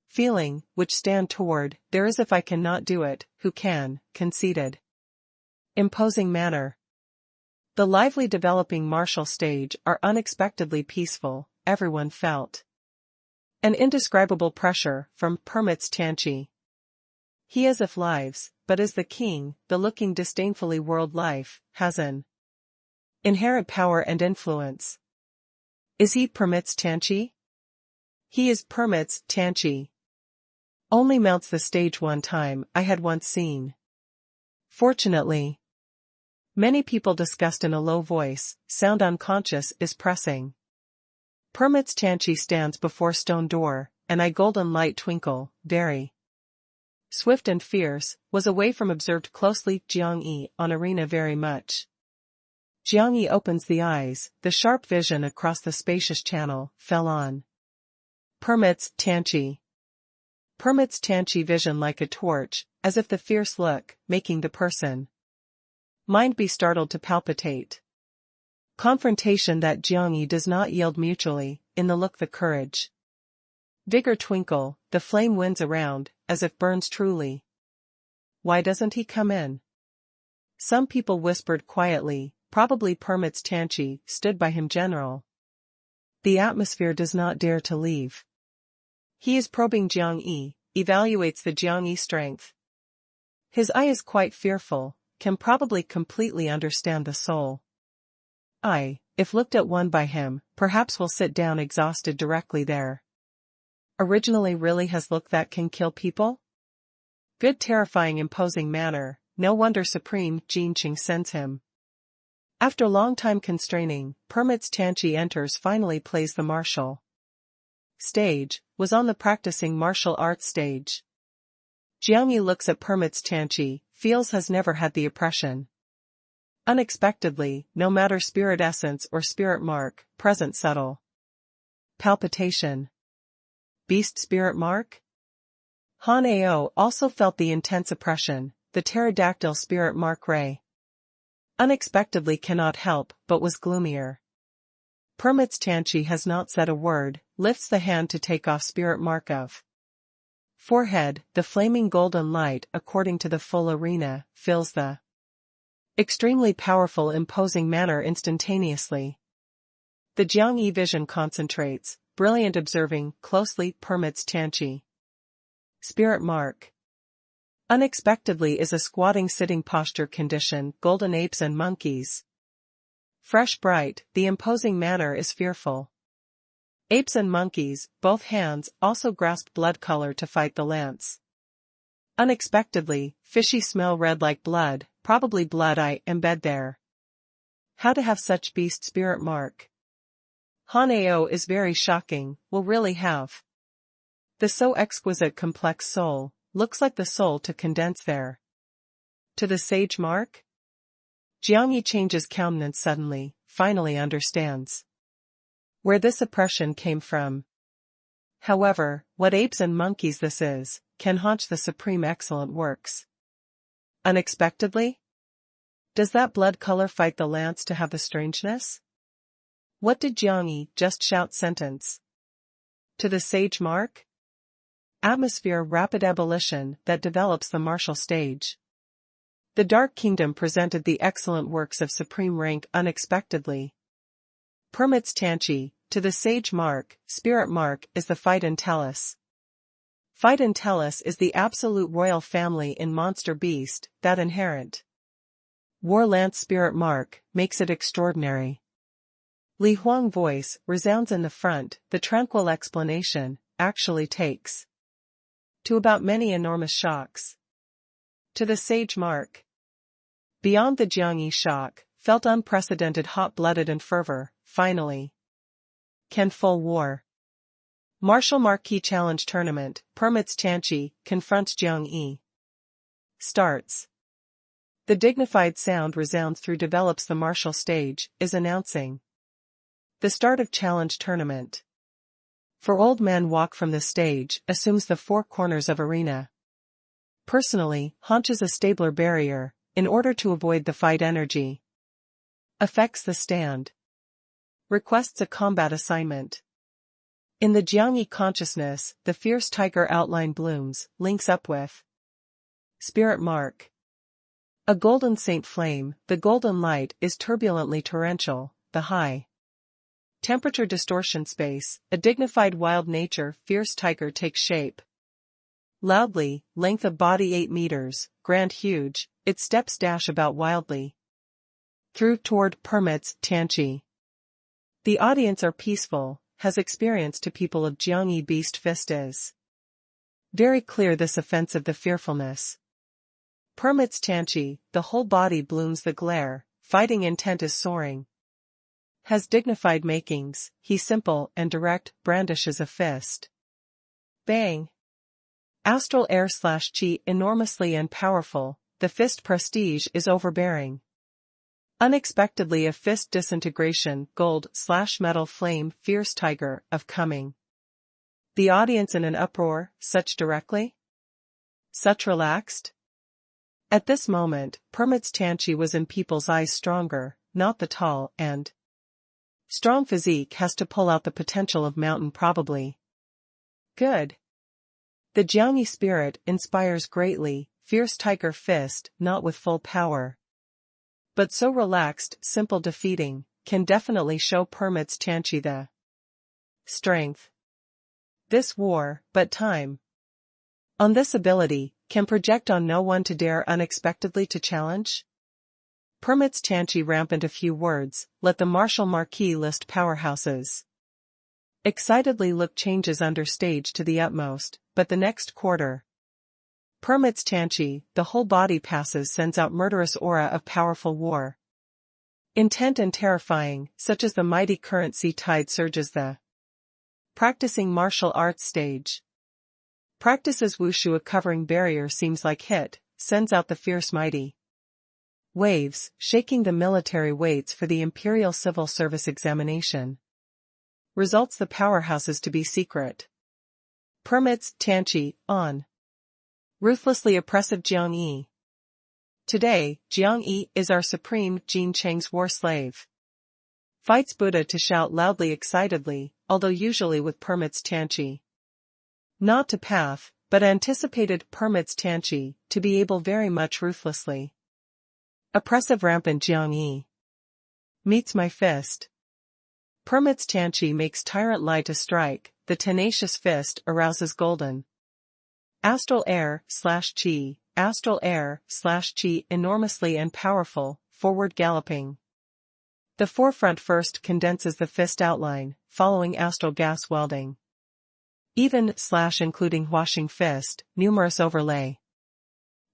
Feeling, which stand toward, there is if I cannot do it, who can, conceited. Imposing manner. The lively developing martial stage are unexpectedly peaceful, everyone felt an indescribable pressure from permits Tianqi. He as if lives, but as the king, the looking disdainfully world life, has an inherent power and influence. Is he permits Tianqi? He is permits Tianqi. Only mounts the stage one time, I had once seen. Fortunately. Many people discussed in a low voice, sound unconscious is pressing. Permits Tianqi stands before stone door, and I golden light twinkle, very swift and fierce, was away from observed closely Jiang Yi on arena very much. Jiang Yi opens the eyes, the sharp vision across the spacious channel, fell on. Permits Tianqi. Permits Tianqi vision like a torch, as if the fierce look, making the person mind be startled to palpitate. Confrontation that Jiang Yi does not yield mutually, in the look the courage. Vigor twinkle, the flame winds around, as if burns truly. Why doesn't he come in? Some people whispered quietly, probably permits Tianqi, stood by him general. The atmosphere does not dare to leave. He is probing Jiang Yi, evaluates the Jiang Yi strength. His eye is quite fearful, can probably completely understand the soul. I, if looked at one by him, perhaps will sit down exhausted directly there. Originally really has look that can kill people? Good terrifying imposing manner, no wonder Supreme Jinqing sends him. After long time constraining, permits Tianqi enters finally plays the martial stage, was on the practicing martial arts stage. Jiang Yi looks at permits Tianqi, feels has never had the oppression. Unexpectedly, no matter spirit essence or spirit mark, present subtle palpitation. Beast spirit mark? Han Ao also felt the intense oppression, the pterodactyl spirit mark ray. Unexpectedly cannot help, but was gloomier. Permits Tianqi has not said a word, lifts the hand to take off spirit mark of forehead, the flaming golden light according to the full arena, fills the extremely powerful imposing manner instantaneously. The Jiangyi vision concentrates, brilliant observing, closely, permits Tianqi. Spirit mark. Unexpectedly is a squatting sitting posture condition, golden apes and monkeys. Fresh bright, the imposing manner is fearful. Apes and monkeys, both hands, also grasp blood color to fight the lance. Unexpectedly, fishy smell red like blood, probably blood I embed there. How to have such beast spirit mark? Hanao is very shocking, will really have. The so exquisite complex soul, looks like the soul to condense there. To the sage mark? Jiangyi changes countenance suddenly, finally understands where this oppression came from. However, what apes and monkeys this is, can haunch the supreme excellent works. Unexpectedly? Does that blood color fight the lance to have the strangeness? What did Jiangyi just shout sentence? To the sage mark? Atmosphere rapid ebullition that develops the martial stage. The Dark Kingdom presented the excellent works of supreme rank unexpectedly. Permits Tianqi, to the sage mark, spirit mark is the Fight Entellus. Fight Entellus is the absolute royal family in monster beast, that inherent. War lance spirit mark, makes it extraordinary. Li Huang voice, resounds in the front, the tranquil explanation, actually takes to about many enormous shocks. To the sage mark. Beyond the Jiangyi shock, felt unprecedented hot-blooded and fervor, finally. Can full war. Martial Marquis Challenge Tournament, permits Tianqi, confronts Jiangyi. Starts. The dignified sound resounds through develops the martial stage, is announcing the start of challenge tournament. For old men walk from the stage, assumes the four corners of arena. Personally, haunches a stabler barrier, in order to avoid the fight energy. Affects the stand. Requests a combat assignment. In the Jiangyi consciousness, the fierce tiger outline blooms, links up with spirit mark. A golden saint flame, the golden light is turbulently torrential, the high temperature distortion space, a dignified wild nature fierce tiger takes shape. Loudly, length of body 8 meters, grand huge, its steps dash about wildly. Through toward permits Tianqi. The audience are peaceful, has experience to people of Jiangyi beast fist is very clear this offensive the fearfulness. Permits Tianqi, the whole body blooms the glare, fighting intent is soaring. Has dignified makings, he simple and direct, brandishes a fist. Bang! Astral air / chi enormously and powerful, the fist prestige is overbearing. Unexpectedly a fist disintegration, gold / metal flame fierce tiger, of coming. The audience in an uproar, such directly? Such relaxed? At this moment, permits Tianqi was in people's eyes stronger, not the tall and strong physique has to pull out the potential of mountain probably. Good. The Jiangyi spirit inspires greatly, fierce tiger fist, not with full power. But so relaxed, simple defeating, can definitely show permits Tianqi the strength. This war, but time. On this ability, can project on no one to dare unexpectedly to challenge? Permits Tianqi rampant a few words, let the martial marquis list powerhouses. Excitedly look changes under stage to the utmost, but the next quarter. Permits Tianqi, the whole body passes sends out murderous aura of powerful war. Intent and terrifying, such as the mighty current sea tide surges the practicing martial arts stage. Practices wushu a covering barrier seems like hit, sends out the fierce mighty waves, shaking the military weights for the Imperial Civil Service examination. Results the powerhouses to be secret. Permits Tianqi, on. Ruthlessly oppressive Jiangyi. Today, Jiangyi is our supreme Jin Cheng's war slave. Fights Buddha to shout loudly excitedly, although usually with permits Tianqi. Not to path, but anticipated permits Tianqi, to be able very much ruthlessly. Oppressive rampant Jiangyi. Meets my fist. Permits Tianqi makes Tyrant Lai to strike, the tenacious fist arouses Golden. Astral Air / Qi, Astral Air / Qi enormously and powerful, forward galloping. The forefront first condenses the fist outline, following astral gas welding. Even / including washing fist, numerous overlay.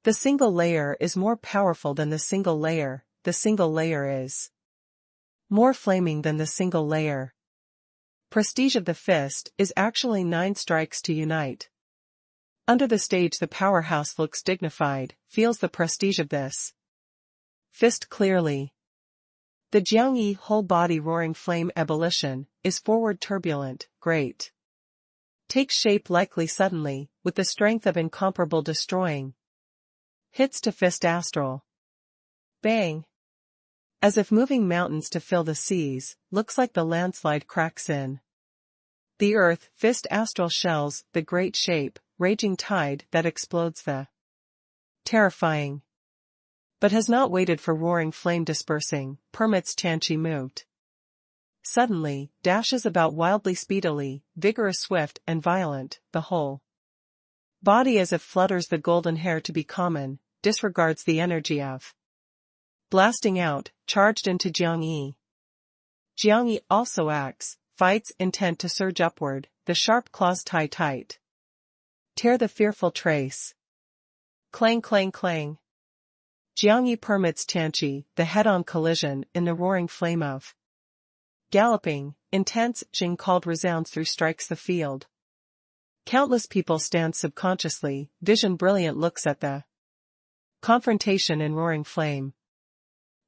The single layer is more powerful than the single layer is more flaming than the single layer. Prestige of the fist is actually 9 strikes to unite. Under the stage the powerhouse looks dignified, feels the prestige of this fist clearly. The Jiangyi whole body roaring flame ebullition is forward turbulent, great. Takes shape likely suddenly, with the strength of incomparable destroying. Hits to fist astral. Bang. As if moving mountains to fill the seas, looks like the landslide cracks in the earth, fist astral shells, the great shape, raging tide that explodes the terrifying. But has not waited for roaring flame dispersing, Permits Tianqi moved. Suddenly, dashes about wildly speedily, vigorous swift and violent, the whole body as if flutters the golden hair to be common, disregards the energy of blasting out, charged into Jiangyi. Jiangyi also acts, fights intent to surge upward, the sharp claws tie tight. Tear the fearful trace. Clang clang clang. Jiangyi Permits Tianqi, the head-on collision in the roaring flame of galloping, intense, Jing called resounds through strikes the field. Countless people stand subconsciously, vision brilliant looks at the confrontation in roaring flame.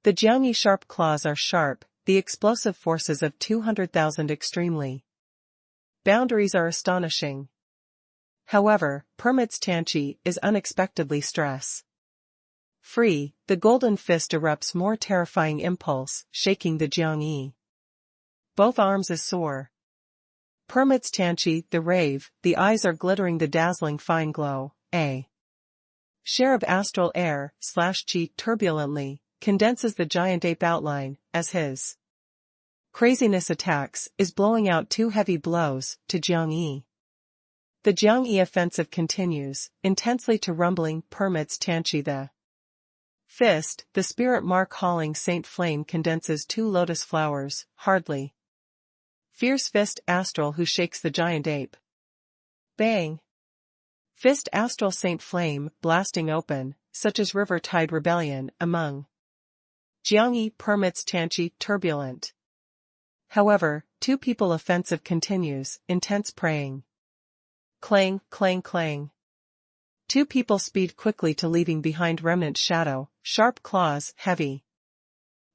The Jiangyi sharp claws are sharp, the explosive forces of 200,000 extremely. Boundaries are astonishing. However, Permits Tianqi is unexpectedly stress free, the golden fist erupts more terrifying impulse, shaking the Jiangyi. Both arms is sore. Permits Tianqi, the rave, the eyes are glittering the dazzling fine glow, a share of astral air / Qi turbulently, condenses the giant ape outline, as his craziness attacks, is blowing out 2 heavy blows, to Jiangyi. The Jiangyi offensive continues, intensely to rumbling, Permits Tianqi the fist, the spirit mark hauling Saint Flame condenses 2 lotus flowers, hardly. Fierce fist astral who shakes the giant ape. Bang. Fist astral Saint Flame, blasting open, such as river tide rebellion, among. Jiangyi Permits Tianqi, turbulent. However, 2 people offensive continues, intense praying. Clang, clang, clang. 2 people speed quickly to leaving behind remnant shadow, sharp claws, heavy.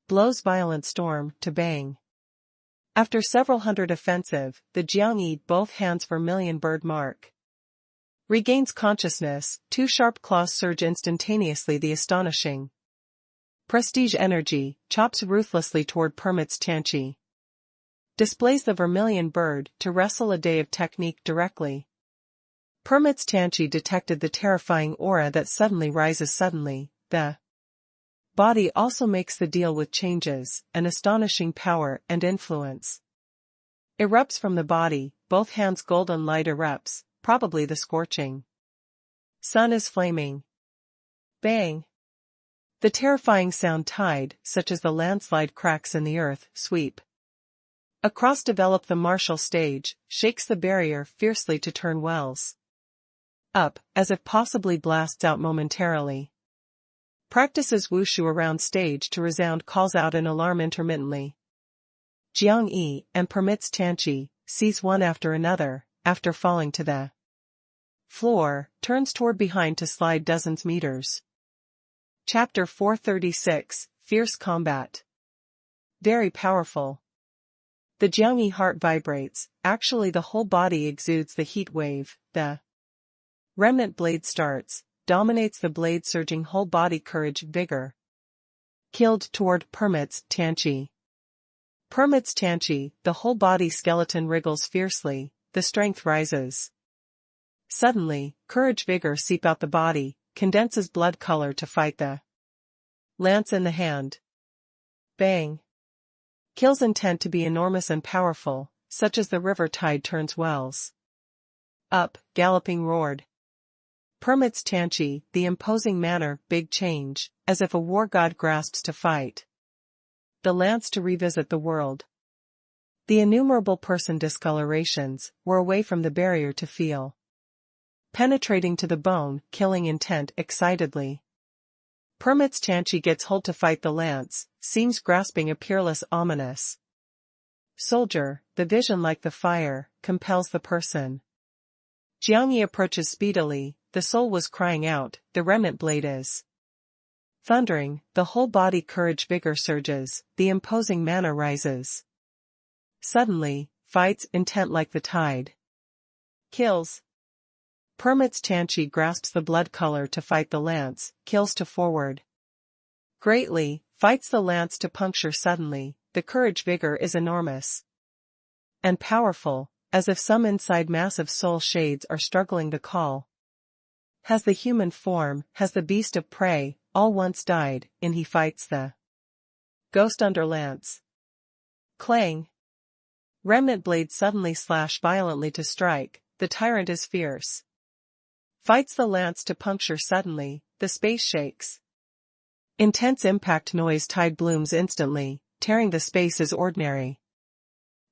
Blows violent storm, to bang. After several hundred offensive, the Jiangyi both hands vermilion bird mark. Regains consciousness, 2 sharp claws surge instantaneously the astonishing. Prestige energy, chops ruthlessly toward Permits Tianqi. Displays the vermilion bird to wrestle a day of technique directly. Permits Tianqi detected the terrifying aura that suddenly rises suddenly, the body also makes the deal with changes, an astonishing power and influence. Erupts from the body, both hands golden light erupts, probably the scorching sun is flaming. Bang. The terrifying sound tide, such as the landslide cracks in the earth, sweep across develop the martial stage, shakes the barrier fiercely to turn wells up, as if possibly blasts out momentarily. Practices wushu around stage to resound calls out an alarm intermittently. Jiangyi and Permits Tianqi, sees one after another, after falling to the floor, turns toward behind to slide dozens meters. Chapter 436, Fierce Combat. Very powerful. The Jiangyi heart vibrates, actually the whole body exudes the heat wave, the remnant blade starts, dominates the blade surging whole body courage vigor. Killed toward Permits Tianqi. Permits Tianqi, the whole body skeleton wriggles fiercely, the strength rises. Suddenly, courage vigor seep out the body, condenses blood color to fight the lance in the hand. Bang. Kills intent to be enormous and powerful, such as the river tide turns wells. Up, galloping roared. Permits Tianqi, the imposing manner, big change, as if a war god grasps to fight. The lance to revisit the world. The innumerable person discolorations were away from the barrier to feel. Penetrating to the bone, killing intent excitedly. Permits Tianqi gets hold to fight the lance, seems grasping a peerless ominous. Soldier, the vision like the fire, compels the person. Jiangyi approaches speedily, the soul was crying out, the remnant blade is. Thundering, the whole body courage vigor surges, the imposing manner rises. Suddenly, fights intent like the tide. Kills. Permits Tianqi grasps the blood color to fight the lance, kills to forward. Greatly, fights the lance to puncture suddenly, the courage vigor is enormous. And powerful, as if some inside massive soul shades are struggling to call. Has the human form, has the beast of prey, all once died, in he fights the ghost under lance. Clang. Remnant blade suddenly slash violently to strike, the tyrant is fierce. Fights the lance to puncture suddenly, the space shakes. Intense impact noise tide blooms instantly, tearing the space is ordinary.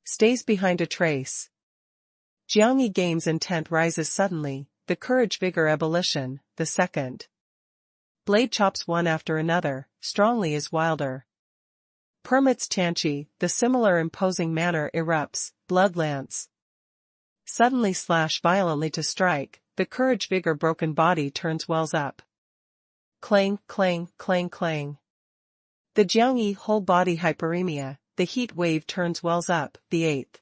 Stays behind a trace. Jiangyi gains intent rises suddenly, the courage vigor ebullition, the second. Blade chops one after another, strongly is wilder. Permits Tianqi, the similar imposing manner erupts, blood lance. Suddenly slash violently to strike, the courage vigor broken body turns wells up. Clang, clang, clang, clang. The Jiangyi whole body hyperemia, the heat wave turns wells up, the eighth.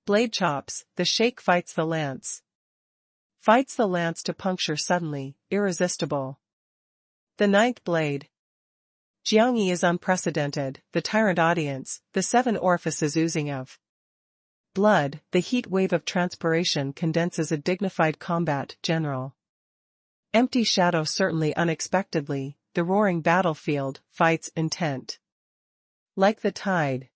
Blade chops, the shake fights the lance. Fights the lance to puncture suddenly, irresistible. The ninth blade. Jiangyi is unprecedented, the tyrant audience, the seven orifices oozing of blood, the heat wave of transpiration condenses a dignified combat general. Empty shadow certainly unexpectedly, the roaring battlefield, fights intent. Like the tide.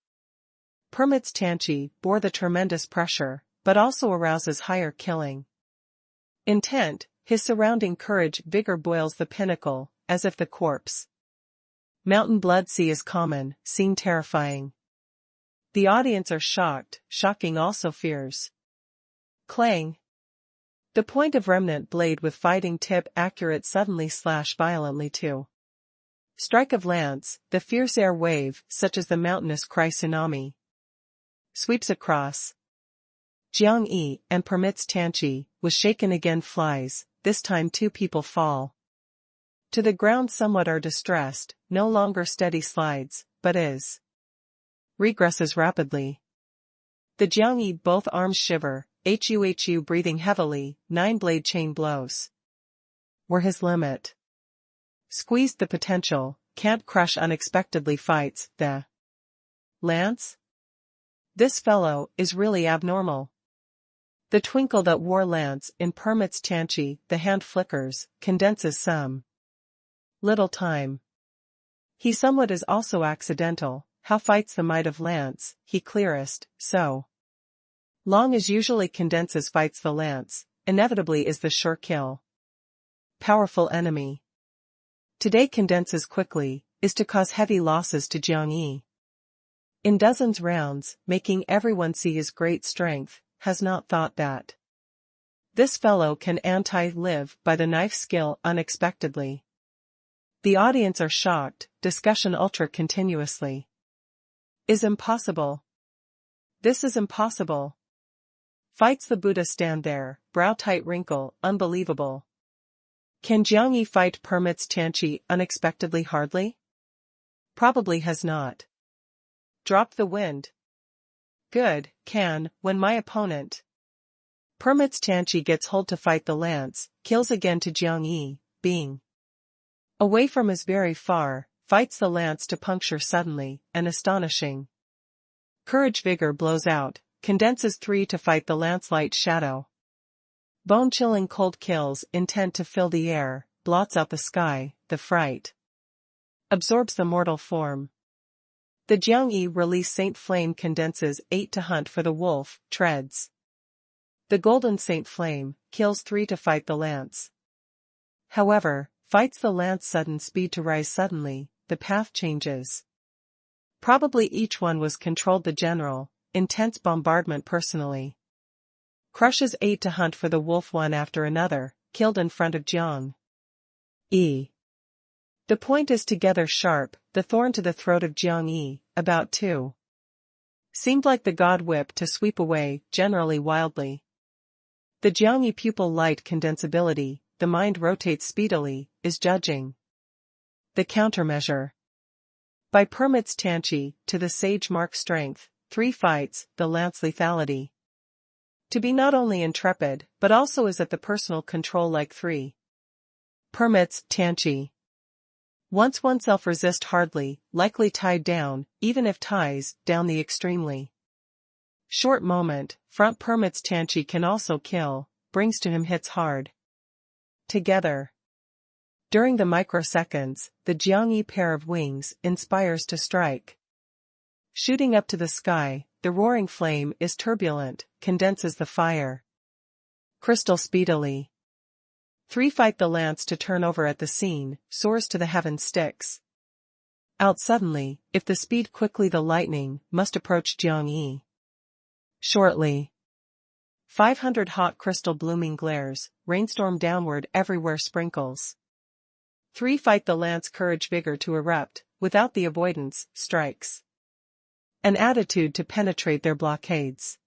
Permits Tianqi bore the tremendous pressure, but also arouses higher killing. Intent, his surrounding courage vigor boils the pinnacle, as if the corpse. Mountain blood sea is common, scene terrifying. The audience are shocked, shocking also fears. Clang. The point of remnant blade with fighting tip accurate suddenly slash violently to. Strike of lance, the fierce air wave, such as the mountainous cry tsunami. Sweeps across. Jiangyi, and permits Tianqi, was shaken again flies, this time two people fall. To the ground somewhat are distressed, no longer steady slides, but is. Regresses rapidly. The Jiangyi both arms shiver, HUHU breathing heavily, 9-blade chain blows. Were his limit. Squeezed the potential, can't crush unexpectedly fights, the lance? This fellow is really abnormal. The twinkle that wore lance in permits Tianqi, the hand flickers, condenses some little time. He somewhat is also accidental, how fights the might of lance, he clearest, so. Long as usually condenses fights the lance, inevitably is the sure kill. Powerful enemy. Today condenses quickly, is to cause heavy losses to Jiangyi. In dozens rounds, making everyone see his great strength, has not thought that. This fellow can anti-live by the knife skill unexpectedly. The audience are shocked, discussion ultra continuously. Is impossible. This is impossible. Fights the Buddha stand there, brow tight wrinkle, unbelievable. Can Jiangyi fight permits Tianqi unexpectedly hardly? Probably has not. Dropped the wind. Good, can, when my opponent. Permits Tianqi gets hold to fight the lance, kills again to Jiangyi, being away from is very far, fights the lance to puncture suddenly, and astonishing. Courage vigor blows out, condenses 3 to fight the lance light shadow. Bone-chilling cold kills intent to fill the air, blots out the sky, the fright. Absorbs the mortal form. The Jiangyi release Saint Flame condenses 8 to hunt for the wolf, treads. The Golden Saint Flame kills 3 to fight the lance. However, fights the lance sudden speed to rise suddenly, the path changes. Probably each one was controlled the general, intense bombardment personally. Crushes 8 to hunt for the wolf one after another, killed in front of Jiang Yi. The point is together sharp, the thorn to the throat of Jiang Yi, about 2. Seemed like the god whip to sweep away, generally wildly. The Jiangyi pupil light condensability, the mind rotates speedily, is judging. The countermeasure. By permits Tianqi, to the sage mark strength, 3 fights, the lance lethality. To be not only intrepid, but also is at the personal control like 3. Permits Tianqi. Once oneself resist hardly, likely tied down, even if ties, down the extremely short moment, front permits Tianqi can also kill, brings to him hits hard. Together. During the microseconds, the Jiangyi pair of wings inspires to strike. Shooting up to the sky, the roaring flame is turbulent, condenses the fire. Crystal speedily. 3 fight the lance to turn over at the scene, soars to the heaven sticks. Out suddenly, if the speed quickly the lightning, must approach Jiangyi. Shortly. 500 hot crystal blooming glares, rainstorm downward everywhere sprinkles. 3 fight the lance courage vigor to erupt, without the avoidance, strikes. An attitude to penetrate their blockades.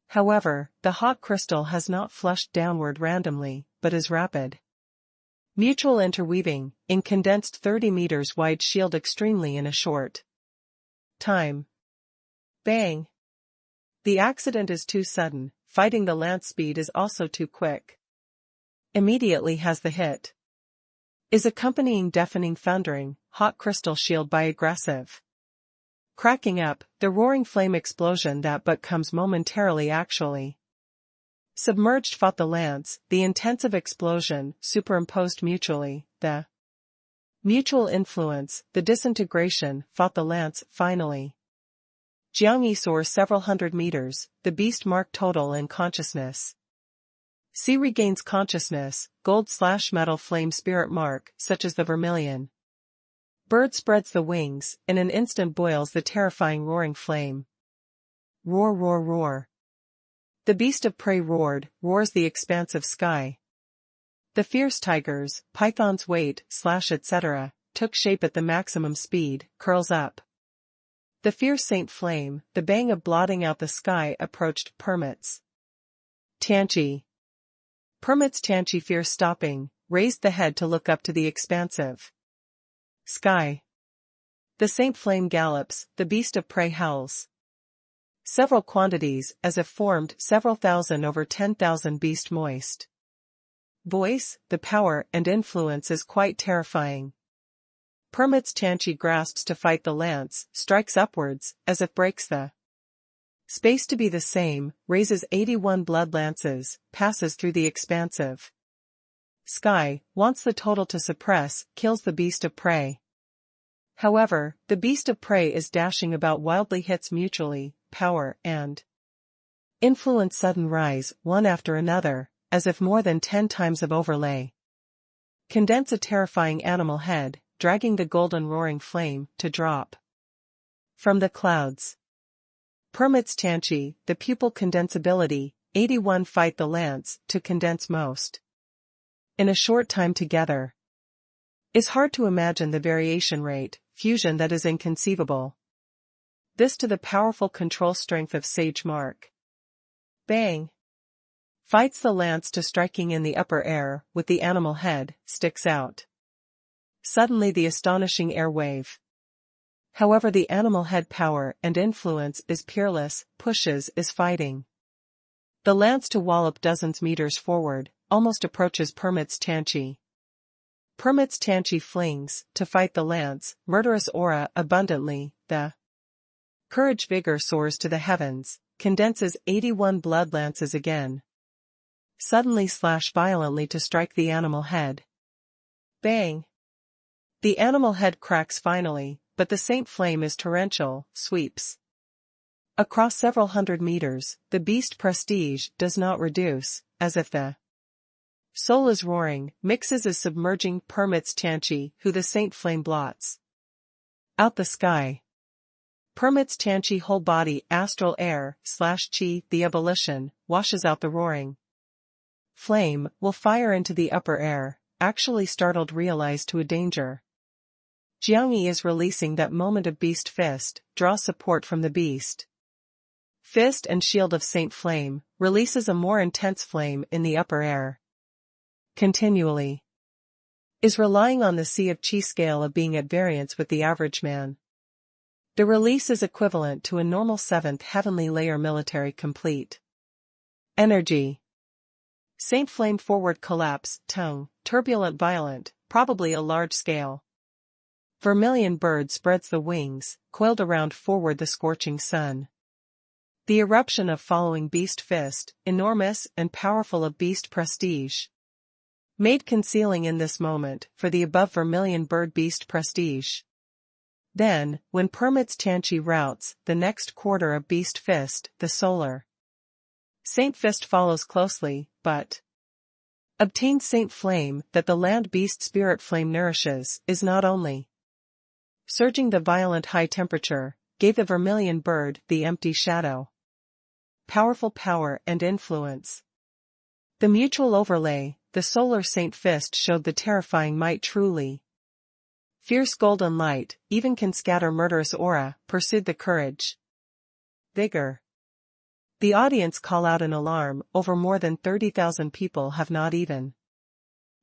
However, the hot crystal has not flushed downward randomly, but is rapid. Mutual interweaving, in condensed 30 meters wide shield extremely in a short time. Bang! The accident is too sudden, fighting the lance speed is also too quick. Immediately has the hit. Is accompanying deafening thundering, hot crystal shield by aggressive. Cracking up, the roaring flame explosion that but comes momentarily actually. Submerged fought the lance, the intensive explosion, superimposed mutually, the mutual influence, the disintegration, fought the lance, finally. Jiangyi soars several hundred meters, the beast mark total in consciousness. C regains consciousness, gold/metal flame spirit mark, such as the vermilion. Bird spreads the wings, in an instant boils the terrifying roaring flame. Roar, roar, roar. The beast of prey roared, roars the expansive sky. The fierce tigers, pythons weight, etc., took shape at the maximum speed, curls up. The fierce Saint Flame, the bang of blotting out the sky approached permits Tianqi. Permits Tianqi fierce stopping, raised the head to look up to the expansive sky. The Saint Flame gallops, the beast of prey howls. Several quantities, as if formed, several thousand over 10,000 beast moist. Voice, the power and influence is quite terrifying. Permits Tianqi grasps to fight the lance, strikes upwards, as if breaks the space to be the same, raises 81 blood lances, passes through the expansive sky, wants the total to suppress, kills the beast of prey. However, the beast of prey is dashing about wildly hits mutually, power and influence sudden rise, one after another, as if more than 10 times of overlay. Condense a terrifying animal head, dragging the golden roaring flame, to drop from the clouds. Permits Tianqi, the pupil condensability, 81 fight the lance, to condense most. In a short time together. Is hard to imagine the variation rate, fusion that is inconceivable. This to the powerful control strength of Sage Mark. Bang! Fights the lance to striking in the upper air, with the animal head, sticks out. Suddenly the astonishing air wave. However, the animal head power and influence is peerless, pushes is fighting. The lance to wallop dozens meters forward, almost approaches Permits Tianqi. Permits Tianqi flings, to fight the lance, murderous aura abundantly, the courage vigor soars to the heavens, condenses 81 blood lances again. Suddenly slash violently to strike the animal head. Bang! The animal head cracks finally, but the Saint Flame is torrential, sweeps across several hundred meters. The beast Prestige does not reduce, as if the soul is roaring, mixes is submerging, permits Tianqi, who the Saint Flame blots out the sky. Permits Tianqi whole body astral air / qi, the abolition, washes out the roaring flame, will fire into the upper air, actually startled realize to a danger. Jiangyi is releasing that moment of beast fist, draws support from the beast fist and shield of Saint Flame, releases a more intense flame in the upper air. Continually. Is relying on the sea of qi scale of being at variance with the average man. The release is equivalent to a normal 7th heavenly layer military complete. Energy. Saint Flame forward collapse, tongue, turbulent violent, probably a large scale. Vermilion bird spreads the wings, coiled around forward the scorching sun. The eruption of following beast fist, enormous and powerful of beast Prestige. Made concealing in this moment, for the above vermilion bird beast Prestige. Then, when permits Tianqi routes, the next quarter of beast fist, the solar Saint Fist follows closely, but obtained Saint Flame that the land beast spirit flame nourishes, is not only surging the violent high temperature, gave the vermilion bird the empty shadow. Powerful power and influence. The mutual overlay, the solar Saint Fist showed the terrifying might truly. Fierce golden light, even can scatter murderous aura, pursued the courage. Vigor. The audience call out in alarm, over more than 30,000 people have not even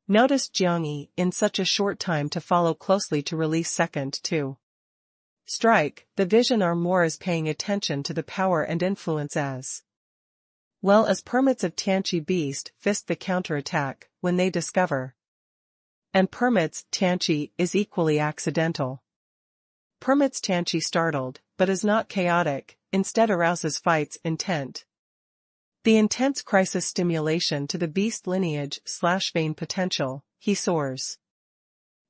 noticed Jiangyi in such a short time to follow closely to release second to strike. The vision are more as paying attention to the power and influence as well as permits of Tianqi beast fist the counterattack, when they discover and permits Tianqi is equally accidental. Permits Tianqi startled, but is not chaotic, instead arouses fight's intent. The intense crisis stimulation to the beast lineage / vein potential, he soars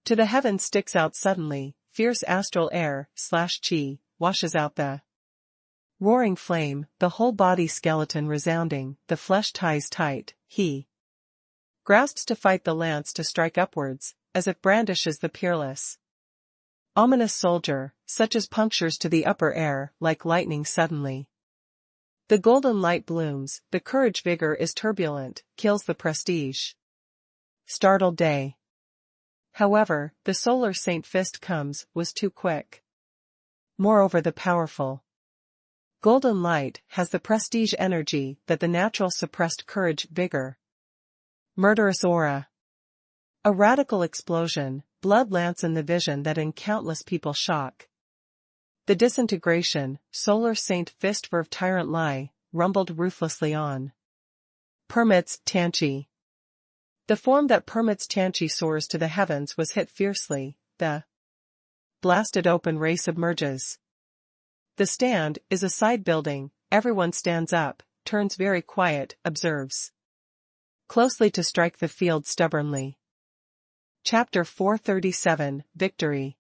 to the heavens, sticks out suddenly, fierce astral air / qi, washes out the roaring flame, the whole body skeleton resounding, the flesh ties tight, he grasps to fight the lance to strike upwards, as if brandishes the peerless ominous soldier, such as punctures to the upper air, like lightning suddenly. The golden light blooms, the courage vigor is turbulent, kills the prestige. Startled day. However, the solar Saint Fist comes, was too quick. Moreover, the powerful golden light has the prestige energy that the natural suppressed courage vigor. Murderous aura. A radical explosion, blood lance in the vision that in countless people shock. The disintegration, solar Saint Fist verve tyrant lie, rumbled ruthlessly on. Permits Tianqi. The form that permits Tianqi soars to the heavens was hit fiercely, the blasted open ray submerges. The stand is a side building, everyone stands up, turns very quiet, observes closely to strike the field stubbornly. Chapter 437, Victory.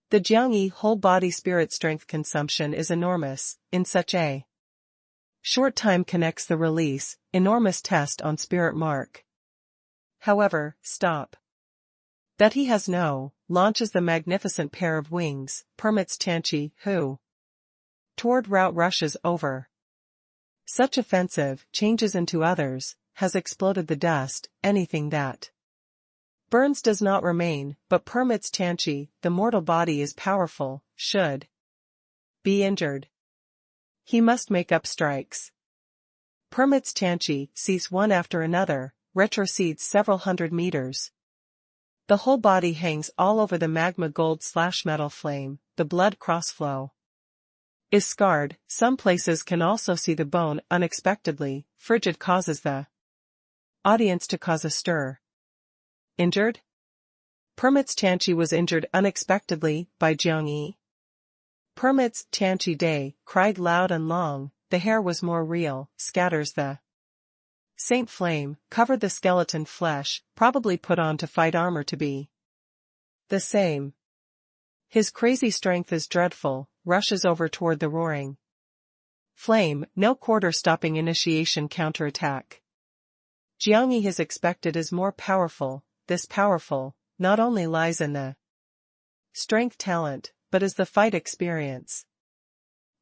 The Jiangyi whole body spirit strength consumption is enormous, in such a short time connects the release, enormous test on spirit mark. However, stop. That he has no, launches the magnificent pair of wings, permits Tianqi, who toward route rushes over. Such offensive, changes into others, has exploded the dust, anything that burns does not remain, but permits Tianqi, the mortal body is powerful, should be injured. He must make up strikes. Permits Tianqi, cease one after another, retrocedes several hundred meters. The whole body hangs all over the magma gold / metal flame, the blood crossflow is scarred, some places can also see the bone unexpectedly, frigid causes the audience to cause a stir. Injured? Permits Tianqi was injured unexpectedly by Jiangyi. Permits Tianqi Day, cried loud and long, the hair was more real, scatters the Saint Flame, covered the skeleton flesh, probably put on to fight armor to be the same. His crazy strength is dreadful, rushes over toward the roaring flame, no quarter-stopping initiation counterattack. Jiangyi is expected as more powerful. This powerful not only lies in the strength talent, but as the fight experience.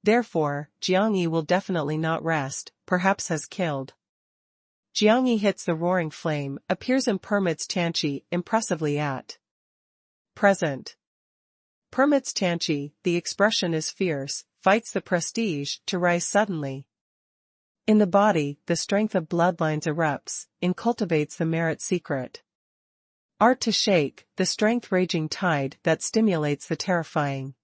Therefore, Jiangyi will definitely not rest, perhaps has killed. Jiangyi hits the roaring flame, appears and permits Tianqi impressively at present. Permits Tianqi, the expression is fierce, fights the prestige to rise suddenly. In the body, the strength of bloodlines erupts, incultivates the merit secret. Art to shake, the strength raging tide that stimulates the terrifying.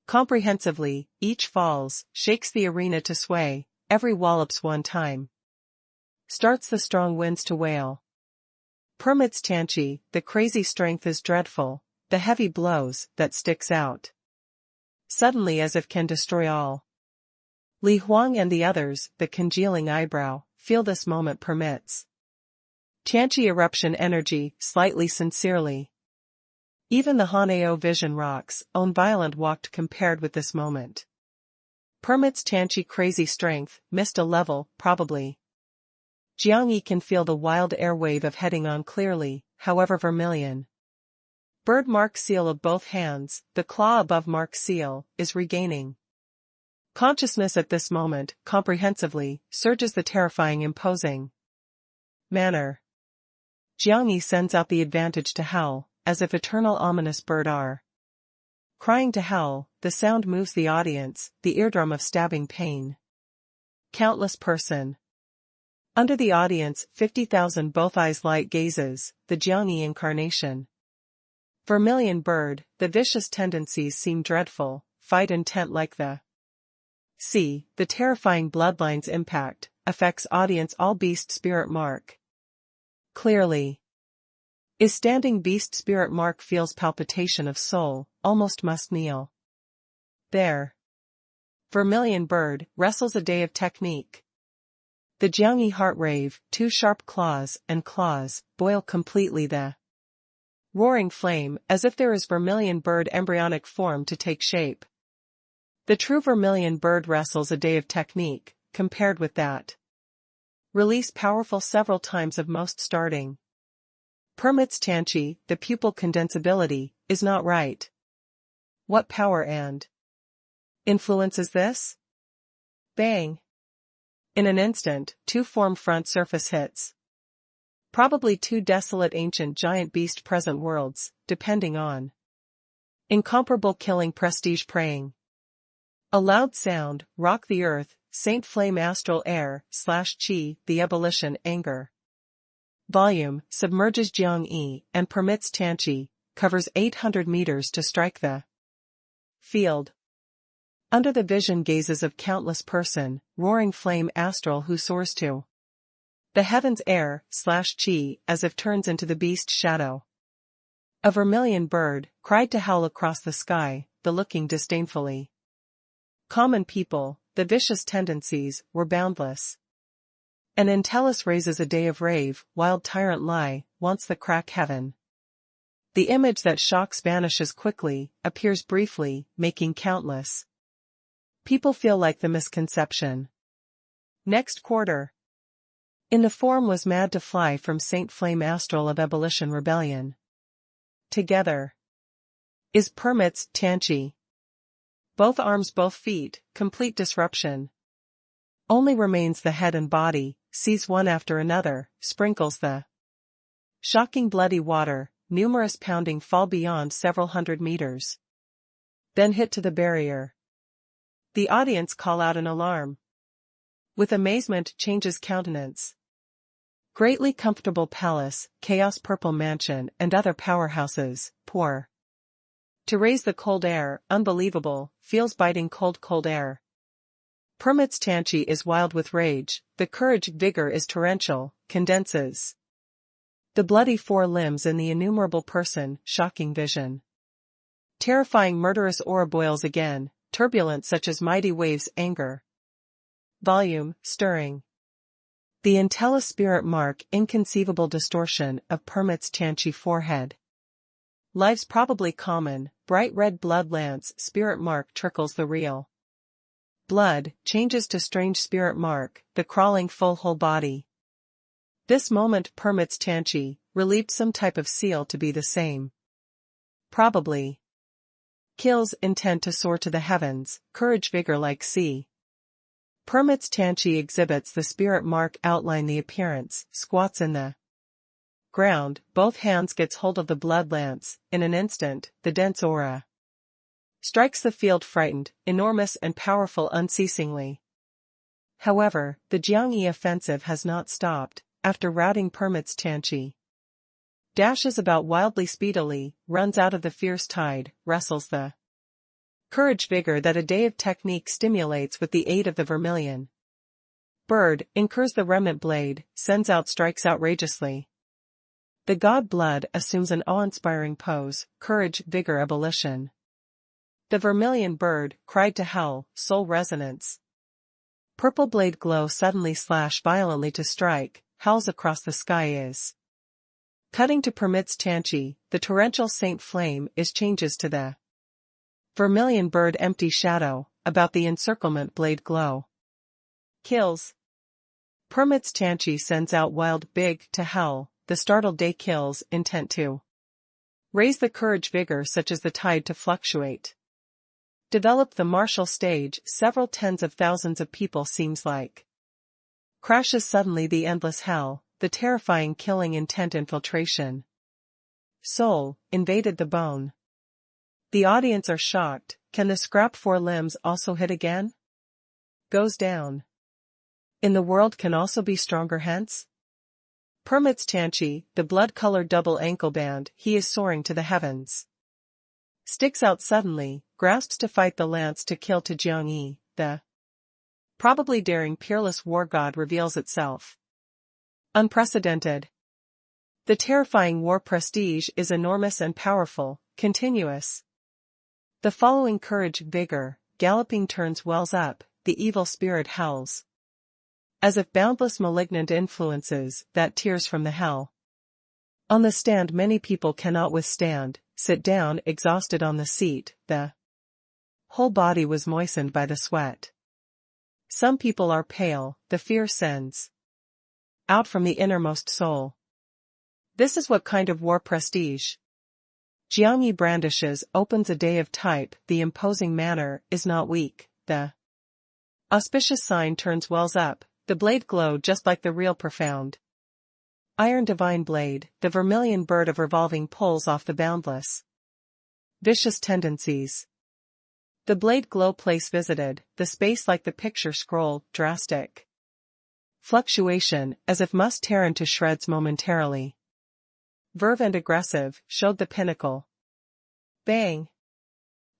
Comprehensively, each falls, shakes the arena to sway, every wallops one time. Starts the strong winds to wail. Permits Tianqi, the crazy strength is dreadful, the heavy blows that sticks out. Suddenly as if can destroy all. Li Huang and the others, the congealing eyebrow, feel this moment permits. Tianqi eruption energy, slightly sincerely. Even the Hanao vision rocks, own violent walked compared with this moment. Permits Tianqi crazy strength, missed a level, probably. Jiangyi can feel the wild air wave of heading on clearly, however vermilion. Bird mark seal of both hands, the claw above mark seal, is regaining consciousness at this moment, comprehensively, surges the terrifying imposing manner. Jiangyi sends out the advantage to howl, as if eternal ominous bird are crying to howl, the sound moves the audience, the eardrum of stabbing pain. Countless person. Under the audience, 50,000 both eyes light gazes, the Jiangyi incarnation. Vermilion bird, the vicious tendencies seem dreadful, fight intent like the sea, the terrifying bloodlines impact, affects audience all beast spirit mark. Clearly. Is standing beast spirit mark feels palpitation of soul, almost must kneel. There. Vermilion bird, wrestles a day of technique. The Jiangyi heart rave, two sharp claws, boil completely the roaring flame, as if there is vermilion bird embryonic form to take shape. The true vermilion bird wrestles a day of technique, compared with that. Release powerful several times of most starting. Permits Tianqi, the pupil condensability, is not right. What power and influence is this? Bang! In an instant, two form front surface hits. Probably two desolate ancient giant beast present worlds, depending on incomparable killing prestige praying. A loud sound, rock the earth, saint flame astral air, /chi, the ebullition anger. Volume, submerges Jiangyi, and permits Tianqi, covers 800 meters to strike the field. Under the vision gazes of countless person, roaring flame astral who soars to the heavens air, /chi, as if turns into the beast shadow. A vermilion bird, cried to howl across the sky, the looking disdainfully. Common people, the vicious tendencies, were boundless. An Entellus raises a day of rave, wild tyrant lie, wants the crack heaven. The image that shocks vanishes quickly, appears briefly, making countless people feel like the misconception. Next quarter. In the form was mad to fly from Saint Flame astral of ebullition rebellion. Together. Is permits Tianqi. Both arms both feet, complete disruption. Only remains the head and body, sees one after another, sprinkles the shocking bloody water, numerous pounding fall beyond several hundred meters. Then hit to the barrier. The audience call out in alarm. With amazement changes countenance. Greatly comfortable palace, chaos purple mansion and other powerhouses, pour. To raise the cold air, unbelievable, feels biting cold air. Permits Tianqi is wild with rage, the courage vigor is torrential, condenses. The bloody four limbs in the innumerable person, shocking vision. Terrifying murderous aura boils again, turbulent such as mighty waves anger. Volume, stirring. The Entellus spirit mark inconceivable distortion of permits Tianqi forehead. Lives probably common, bright red blood lance spirit mark trickles the real. Blood, changes to strange spirit mark, the crawling full whole body. This moment permits Tianqi, relieved some type of seal to be the same. Probably. Kills intent to soar to the heavens, courage vigor like sea. Permits Tianqi exhibits the spirit mark outline the appearance, squats in the ground, both hands gets hold of the blood lance, in an instant, the dense aura strikes the field frightened, enormous and powerful unceasingly. However, the Jiangyi offensive has not stopped, after routing permits Tianqi. Dashes about wildly speedily, runs out of the fierce tide, wrestles the courage vigor that a day of technique stimulates with the aid of the vermilion bird, incurs the remnant blade, sends out strikes outrageously. The god blood assumes an awe-inspiring pose, courage, vigor, abolition. The vermilion bird, cried to hell, soul resonance. Purple blade glow suddenly slash violently to strike, howls across the sky is cutting to permits Tianqi, the torrential saint flame is changes to the vermilion bird empty shadow, about the encirclement blade glow. Kills. Permits Tianqi sends out wild big to hell, the startled day kills intent to raise the courage vigor such as the tide to fluctuate. Develop the martial stage several tens of thousands of people seems like. Crashes suddenly the endless hell, the terrifying killing intent infiltration. Soul, invaded the bone. The audience are shocked, can the scrap four limbs also hit again? Goes down. In the world can also be stronger hence? Permits Tianqi, the blood-colored double ankle band, he is soaring to the heavens. Sticks out suddenly, grasps to fight the lance to kill to Jiangyi, the probably daring peerless war god reveals itself. Unprecedented. The terrifying war prestige is enormous and powerful, continuous. The following courage vigor, galloping turns wells up, the evil spirit howls. As if boundless malignant influences, that tears from the hell. On the stand many people cannot withstand, sit down exhausted on the seat, the whole body was moistened by the sweat. Some people are pale, the fear sends out from the innermost soul. This is what kind of war prestige Jiangyi brandishes opens a day of type, the imposing manner is not weak, the auspicious sign turns wells up, the blade glow just like the real profound. Iron divine blade, the vermilion bird of revolving pulls off the boundless vicious tendencies. The blade glow place visited, the space like the picture scroll, drastic fluctuation, as if must tear into shreds momentarily. Verve and aggressive, showed the pinnacle. Bang!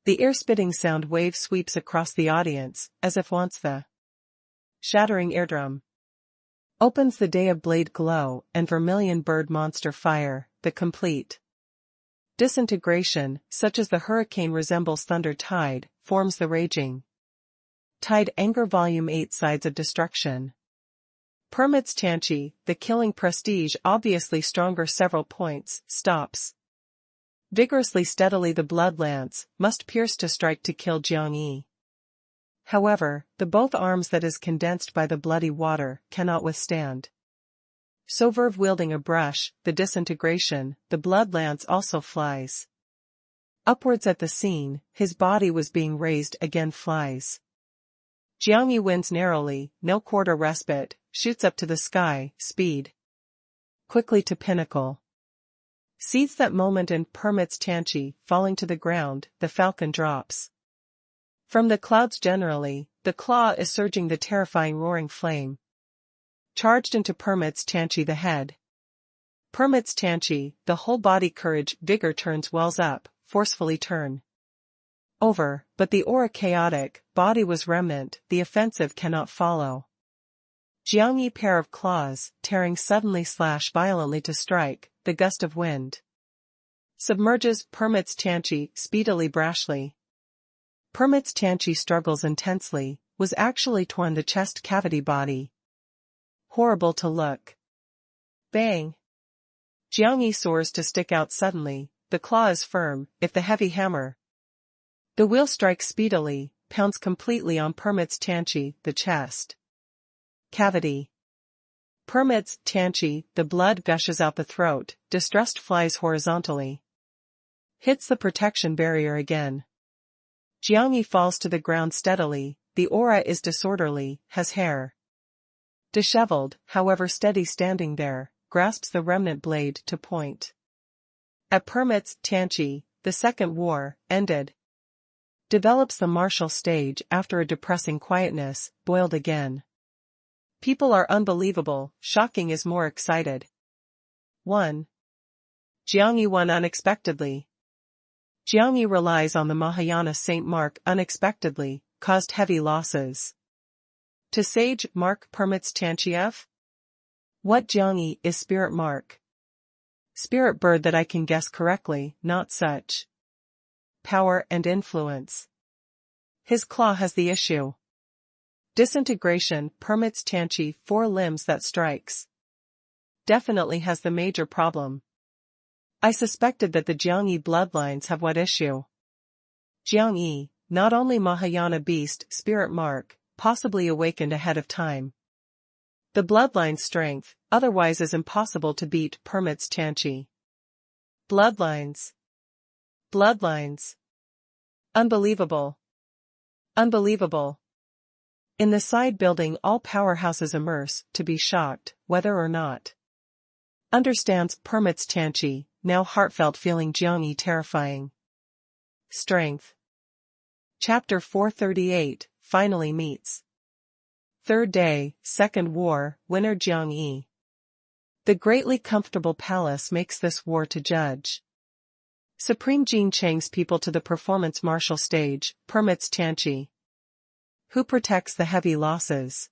The ear-spitting sound wave sweeps across the audience, as if wants the shattering eardrum. Opens the day of blade glow and vermilion bird monster fire, the complete disintegration, such as the hurricane resembles thunder tide, forms the raging tide anger volume 8 sides of destruction. Permits Tianqi, the killing prestige obviously stronger several points, stops. Vigorously steadily the blood lance, must pierce to strike to kill Jiangyi. However, the both arms that is condensed by the bloody water, cannot withstand. So Verve wielding a brush, the disintegration, the blood lance also flies. Upwards at the scene, his body was being raised again flies. Jiangyi wins narrowly, no quarter respite, shoots up to the sky, speed. Quickly to pinnacle. Sees that moment and permits Tianqi, falling to the ground, the falcon drops. From the clouds generally, the claw is surging the terrifying roaring flame. Charged into permits Tianqi the head. Permits Tianqi, the whole body courage vigor turns wells up, forcefully turn. Over, but the aura chaotic, body was remnant, the offensive cannot follow. Jiangyi pair of claws, tearing suddenly slash violently to strike, the gust of wind. Submerges permits Tianqi, speedily brashly. Permits Tianqi struggles intensely, was actually torn the chest cavity body. Horrible to look. Bang! Jiangyi soars to stick out suddenly, the claw is firm, if the heavy hammer. The wheel strikes speedily, pounds completely on Permits Tanchi, the chest. Cavity. Permits Tanchi, the blood gushes out the throat, distressed flies horizontally. Hits the protection barrier again. Jiangyi falls to the ground steadily, the aura is disorderly, has hair. Disheveled, however steady standing there, grasps the remnant blade to point. At Permits Tanchi, the second war, ended. Develops the martial stage after a depressing quietness, boiled again. People are unbelievable, shocking is more excited. 1. Jiangyi won unexpectedly. Jiangyi relies on the Mahayana Saint Mark unexpectedly, caused heavy losses. To Sage Mark Permits Tanchiev? What Jiangyi is Spirit Mark? Spirit bird that I can guess correctly, not such. Power and influence. His claw has the issue. Disintegration Permits Tanchi 4 limbs that strikes. Definitely has the major problem. I suspected that the Jiangyi bloodlines have what issue? Jiangyi, not only Mahayana beast Spirit Mark, possibly awakened ahead of time. The bloodline strength, otherwise is impossible to beat Permits Tanchi. Bloodlines. Bloodlines. Unbelievable. Unbelievable. In the side building all powerhouses immerse, to be shocked, whether or not. Understands Permits Tanchi, now heartfelt feeling Jiangyi terrifying. Strength. Chapter 438, finally meets. Third day, second war, winner Jiangyi. The greatly comfortable palace makes this war to judge. Supreme Jin Chang's people to the performance martial stage, Permits Tanchi. Who protects the heavy losses?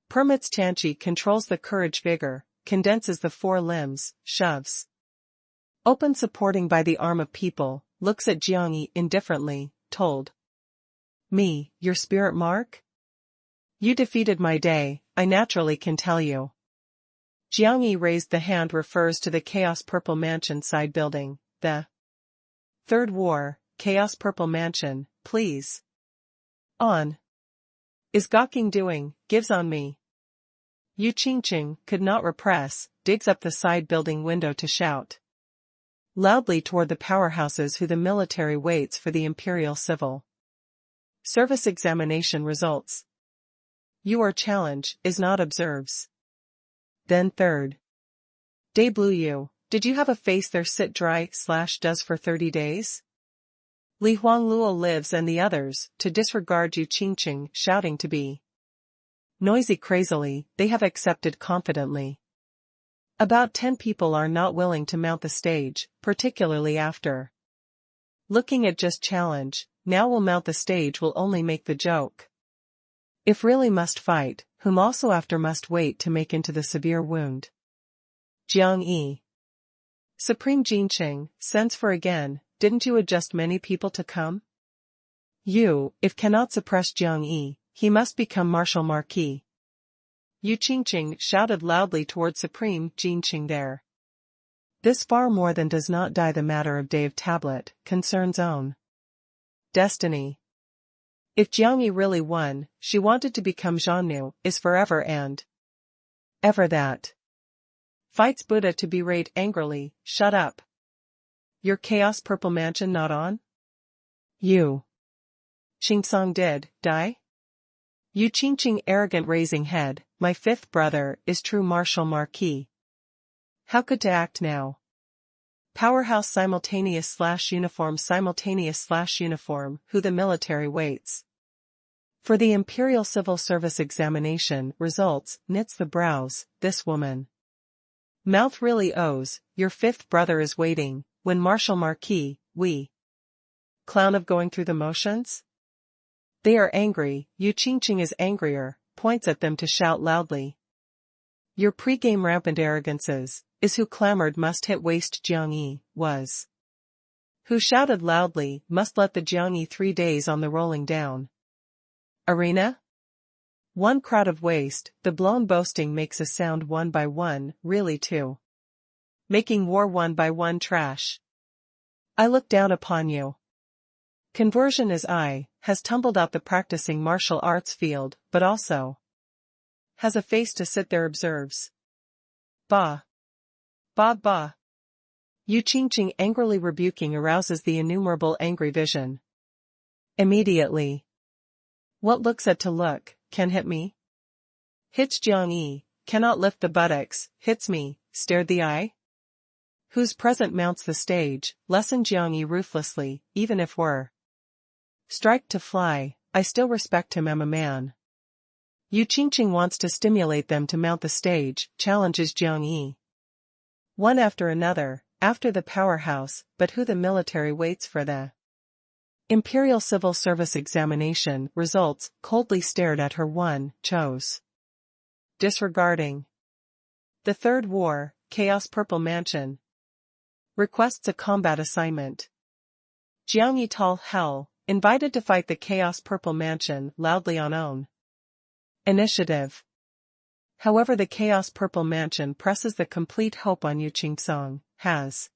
Permits Tanchi controls the courage vigor, condenses the 4 limbs, shoves. Open supporting by the arm of people, looks at Jiangyi indifferently, told. Me, your Spirit Mark? You defeated my day, I naturally can tell you. Jiangyi raised the hand refers to the Chaos Purple Mansion side building, the Third War, Chaos Purple Mansion, please. On. Is Gawking doing, gives on me. Yu Qingqing could not repress, digs up the side building window to shout. Loudly toward the powerhouses who the military waits for the Imperial Civil Service examination results. Your challenge is not observes. Then third. Day Blue you, did you have a face there sit dry / does for 30 days? Li Huangluo lives and the others, to disregard Yu Qingqing shouting to be noisy crazily, they have accepted confidently. About 10 people are not willing to mount the stage, particularly after looking at just challenge, now will mount the stage will only make the joke. If really must fight, whom also after must wait to make into the severe wound. Jiangyi. Supreme Jinqing, sends for again, didn't you adjust many people to come? You, if cannot suppress Jiangyi, he must become Marshal Marquis. Yu Qingqing shouted loudly toward Supreme Jinqing there. This far more than does not die the matter of day of tablet, concerns own destiny. If Jiangyi really won, she wanted to become Zhannu, is forever and ever that. Fights Buddha to berate angrily, shut up. Your Chaos Purple Mansion not on? You. Qingsong did, die? Yu Qingqing arrogant raising head, my 5th brother, is true Marshal Marquis. How could to act now? Powerhouse simultaneous / uniform simultaneous / uniform, who the military waits. For the Imperial Civil Service examination results, knits the brows, this woman. Mouth really owes, your 5th brother is waiting, when Marshal Marquis, we. Clown of going through the motions? They are angry, Yu Qingqing is angrier, points at them to shout loudly. Your pre-game rampant arrogances, is who clamored must hit waste Jiangyi, was. Who shouted loudly, must let the Jiangyi 3 days on the rolling down. Arena? One crowd of waste, the blown boasting makes a sound one by one, really two. Making war one by one trash. I look down upon you. Conversion is has tumbled out the practicing martial arts field, but also has a face to sit there observes. Bah. Bah bah. Yu Qingqing angrily rebuking arouses the innumerable angry vision. Immediately. What looks at to look, can hit me? Hits Jiang Yi, cannot lift the buttocks, hits me, stared the eye? Whose present mounts the stage, lessen Jiang Yi ruthlessly, even if were strike to fly, I still respect him am a man. Yu Qingqing wants to stimulate them to mount the stage, challenges Jiang Yi. One after another, after the powerhouse, but who the military waits for the Imperial Civil Service examination results, coldly stared at her one, chose. Disregarding. The Third War, Chaos Purple Mansion. Requests a combat assignment. Jiang Yi Tal Hell, invited to fight the Chaos Purple Mansion loudly on own initiative. However, the Chaos Purple Mansion presses the complete hope on Yu Qingcong, has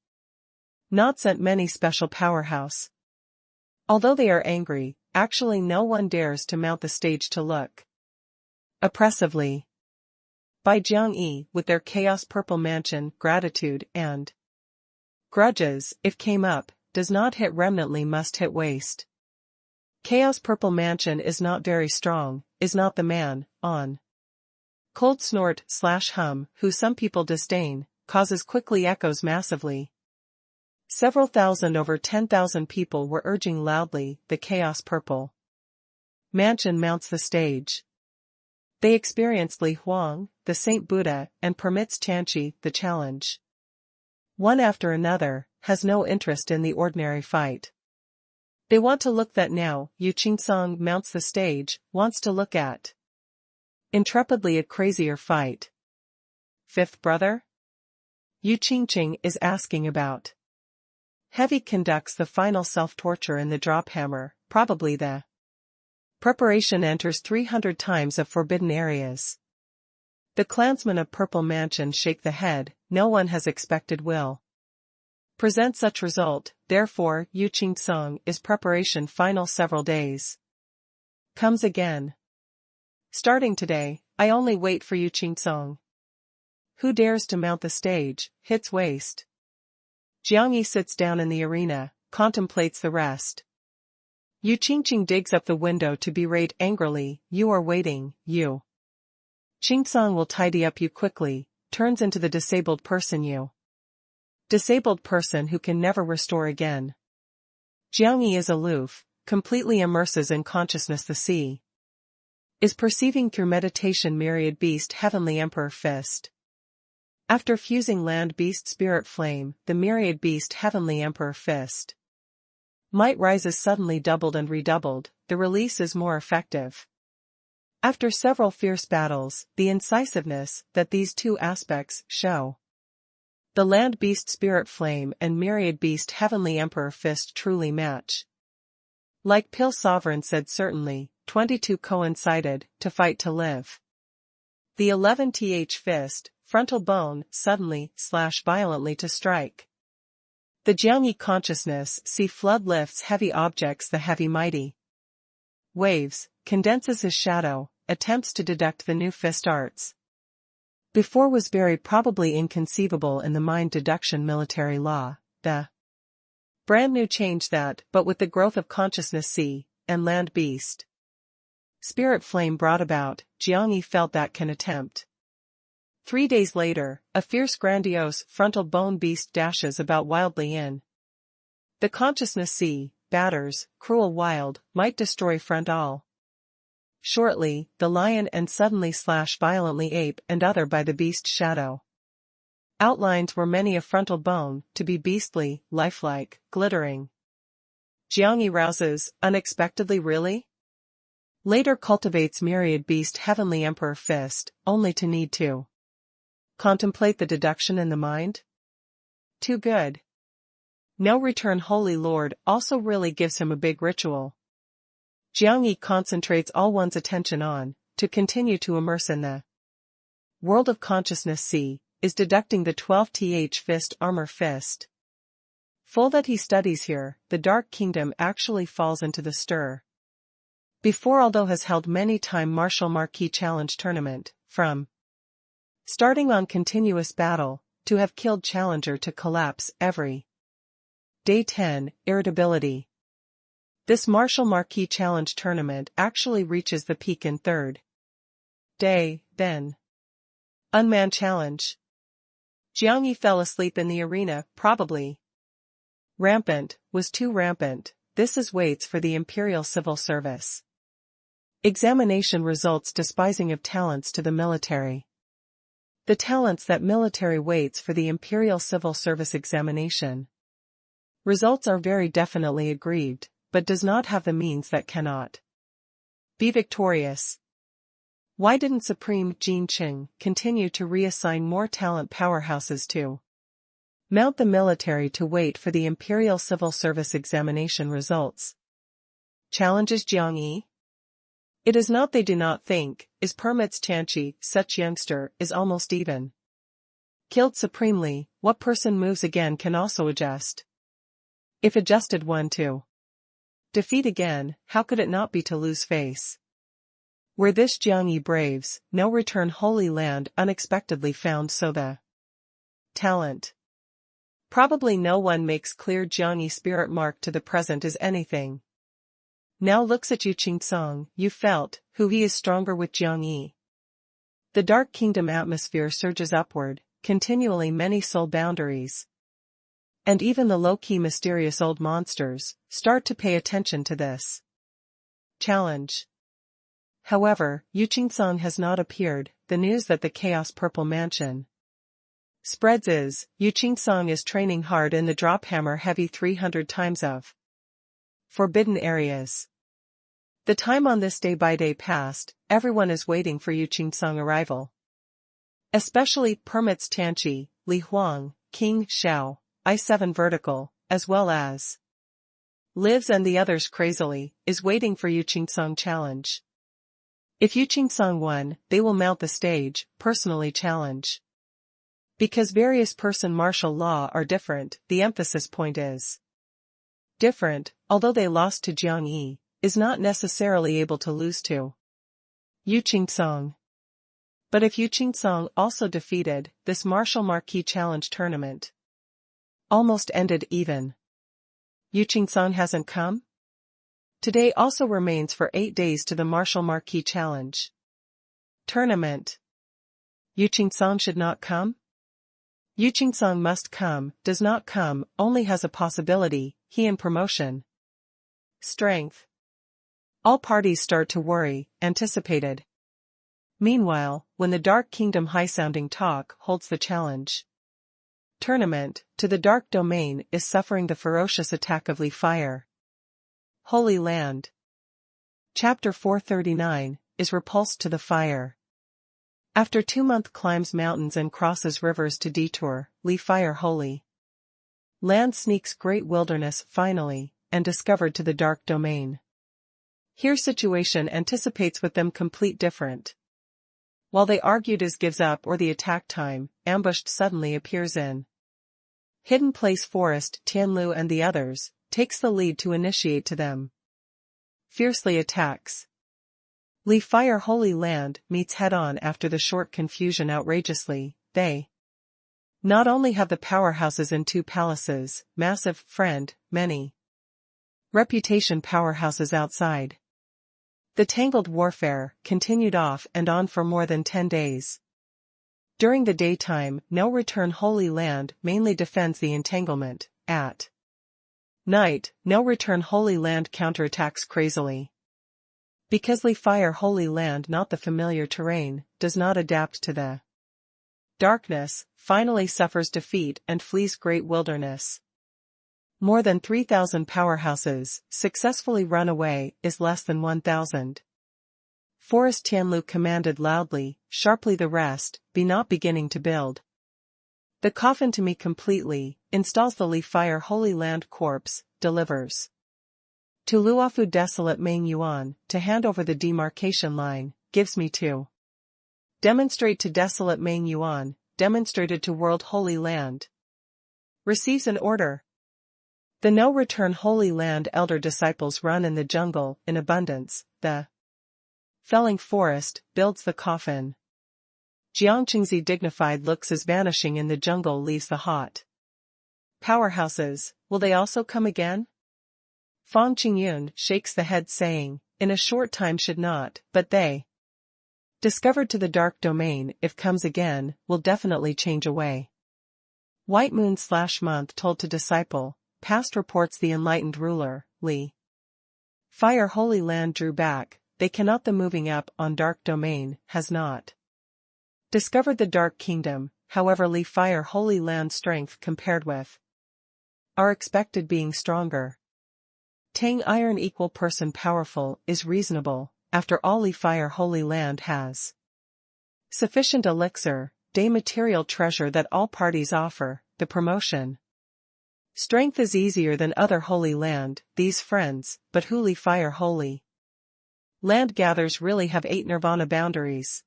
not sent many special powerhouse. Although they are angry, actually no one dares to mount the stage to look oppressively by Jiang Yi with their Chaos Purple Mansion gratitude and grudges, if came up, does not hit remnantly must hit waste. Chaos Purple Mansion is not very strong, is not the man, on cold snort / hum, who some people disdain, causes quickly echoes massively. Several thousand over 10,000 people were urging loudly, the Chaos Purple Mansion mounts the stage. They experienced Li Huang, the Saint Buddha, and permits Tianqi, the challenge. One after another, has no interest in the ordinary fight. They want to look that now, Yu Qingcong mounts the stage, wants to look at intrepidly a crazier fight. Fifth brother? Yu Qingqing is asking about. Heavy conducts the final self-torture in the drop hammer, probably the preparation enters 300 times of forbidden areas. The clansmen of Purple Mansion shake the head, no one has expected will present such result, therefore Yu Qingcong is preparation final several days. Comes again. Starting today, I only wait for Yu Qingcong. Who dares to mount the stage, hits waist. Jiang Yi sits down in the arena, contemplates the rest. Yu Qingqing digs up the window to berate angrily, you are waiting, Yu Qingcong will tidy up you quickly, turns into the disabled person you. Disabled person who can never restore again. Jiang Yi is aloof, completely immerses in consciousness the sea. Is perceiving through meditation myriad beast heavenly emperor fist. After fusing land beast spirit flame, the myriad beast heavenly emperor fist. Might rises suddenly doubled and redoubled, the release is more effective. After several fierce battles, the incisiveness that these two aspects show. The land beast spirit flame and myriad beast heavenly emperor fist truly match. Like Pil Sovereign said certainly, 22 coincided, to fight to live. The 11th fist, frontal bone, suddenly, / violently to strike. The Jiang Yi consciousness see flood lifts heavy objects the heavy mighty. Waves, condenses his shadow, attempts to deduct the new fist arts. Before was very probably inconceivable in the mind deduction military law, the brand new change that, but with the growth of consciousness sea, and land beast. Spirit flame brought about, Jiang Yi felt that can attempt. 3 days later, a fierce grandiose frontal bone beast dashes about wildly in. The consciousness sea, batters, cruel wild, might destroy front all. Shortly, the lion and suddenly / violently ape and other by the beast shadow. Outlines were many a frontal bone, to be beastly, lifelike, glittering. Jiang Yi rouses, unexpectedly really? Later cultivates myriad beast heavenly emperor fist, only to need to contemplate the deduction in the mind? Too good. No return Holy Lord also really gives him a big ritual. Jiang Yi concentrates all one's attention on, to continue to immerse in the world of consciousness sea, is deducting the 12th fist armor fist. Full that he studies here, the Dark Kingdom actually falls into the stir. Before Aldo has held many time Martial Marquis Challenge Tournament, from starting on continuous battle, to have killed challenger to collapse every day. 10. Irritability. This Martial Marquis Challenge Tournament actually reaches the peak in third day, then Unmanned Challenge. Jiang Yi fell asleep in the arena, probably rampant, was too rampant. This is waits for the Imperial Civil Service examination results despising of talents to the military. The talents that military waits for the Imperial Civil Service examination results are very definitely aggrieved, but does not have the means that cannot be victorious. Why didn't Supreme Jin Qing continue to reassign more talent powerhouses to mount the military to wait for the Imperial Civil Service examination results? Challenges Jiang Yi. It is not they do not think, is permits Tianqi, such youngster, is almost even killed supremely. What person moves again can also adjust. If adjusted one to defeat again, how could it not be to lose face? Where this Jiang Yi braves, no return Holy Land unexpectedly found so the talent. Probably no one makes clear Jiang Yi spirit mark to the present is anything. Now looks at Yu Qingsong, you felt, who he is stronger with Jiang Yi. The Dark Kingdom atmosphere surges upward, continually many soul boundaries. And even the low-key mysterious old monsters start to pay attention to this challenge. However, Yu Qingsong has not appeared. The news that the Chaos Purple Mansion spreads is, Yu Qingsong is training hard in the drop hammer heavy 300 times of forbidden areas. The time on this day by day passed, everyone is waiting for Yu Qingsong arrival. Especially permits Tianqi, Li Huang, King Xiao, I7 Vertical, as well as Lives and the others crazily, is waiting for Yu Qingsong challenge. If Yu Qingsong won, they will mount the stage, personally challenge. Because various person martial law are different, the emphasis point is different, although they lost to Jiang Yi, is not necessarily able to lose to Yu Qingsong. But if Yu Qingsong also defeated, this Martial Marquis Challenge Tournament almost ended even. Yu Qingsong hasn't come? Today also remains for 8 days to the Martial Marquis Challenge Tournament. Yu Qingsong should not come? Yu Qingsong must come, does not come, only has a possibility, he in promotion. Strength. All parties start to worry, anticipated. Meanwhile, when the Dark Kingdom high-sounding talk holds the challenge tournament, to the Dark Domain is suffering the ferocious attack of Li Fire. Holy Land. Chapter 439, is repulsed to the fire. After 2 months climbs mountains and crosses rivers to detour, Li Fire Holy Land sneaks great wilderness finally, and discovered to the Dark Domain. Here situation anticipates with them complete different. While they argued as gives up or the attack time, ambushed suddenly appears in hidden place forest. Tianlu and the others, takes the lead to initiate to them. Fiercely attacks. Li Fire Holy Land meets head-on after the short confusion outrageously. They not only have the powerhouses in 2 palaces, massive, friend, many reputation powerhouses outside. The tangled warfare continued off and on for more than 10 days. During the daytime, no return Holy Land mainly defends the entanglement. At night, no return Holy Land counterattacks crazily. Because Li Fire Holy Land, not the familiar terrain, does not adapt to the darkness, finally suffers defeat and flees great wilderness. More than 3,000 powerhouses successfully run away is less than 1,000. Forest Tianlu commanded loudly, sharply the rest, be not beginning to build the coffin to me completely, installs the Li Fire Holy Land corpse, delivers to Luofu desolate Meng Yuan, to hand over the demarcation line, gives me to demonstrate to desolate Meng Yuan, demonstrated to World Holy Land. Receives an order. The no-return Holy Land elder disciples run in the jungle in abundance. The felling forest builds the coffin. Jiang Qingzi dignified looks as vanishing in the jungle leaves the hot powerhouses. Will they also come again? Fang Qingyun shakes the head saying, in a short time should not, but they discovered to the dark domain if comes again, will definitely change away. White Moon/month told to disciple, past reports the enlightened ruler, Li Fire Holy Land drew back, they cannot the moving up on dark domain, has not discovered the dark kingdom, however Li Fire Holy Land strength compared with our expected being stronger. Tang iron equal person powerful is reasonable, after all Li Fire Holy Land has sufficient elixir, day material treasure that all parties offer, the promotion. Strength is easier than other Holy Land, these friends, but who Li Fire Holy Land gathers really have 8 nirvana boundaries.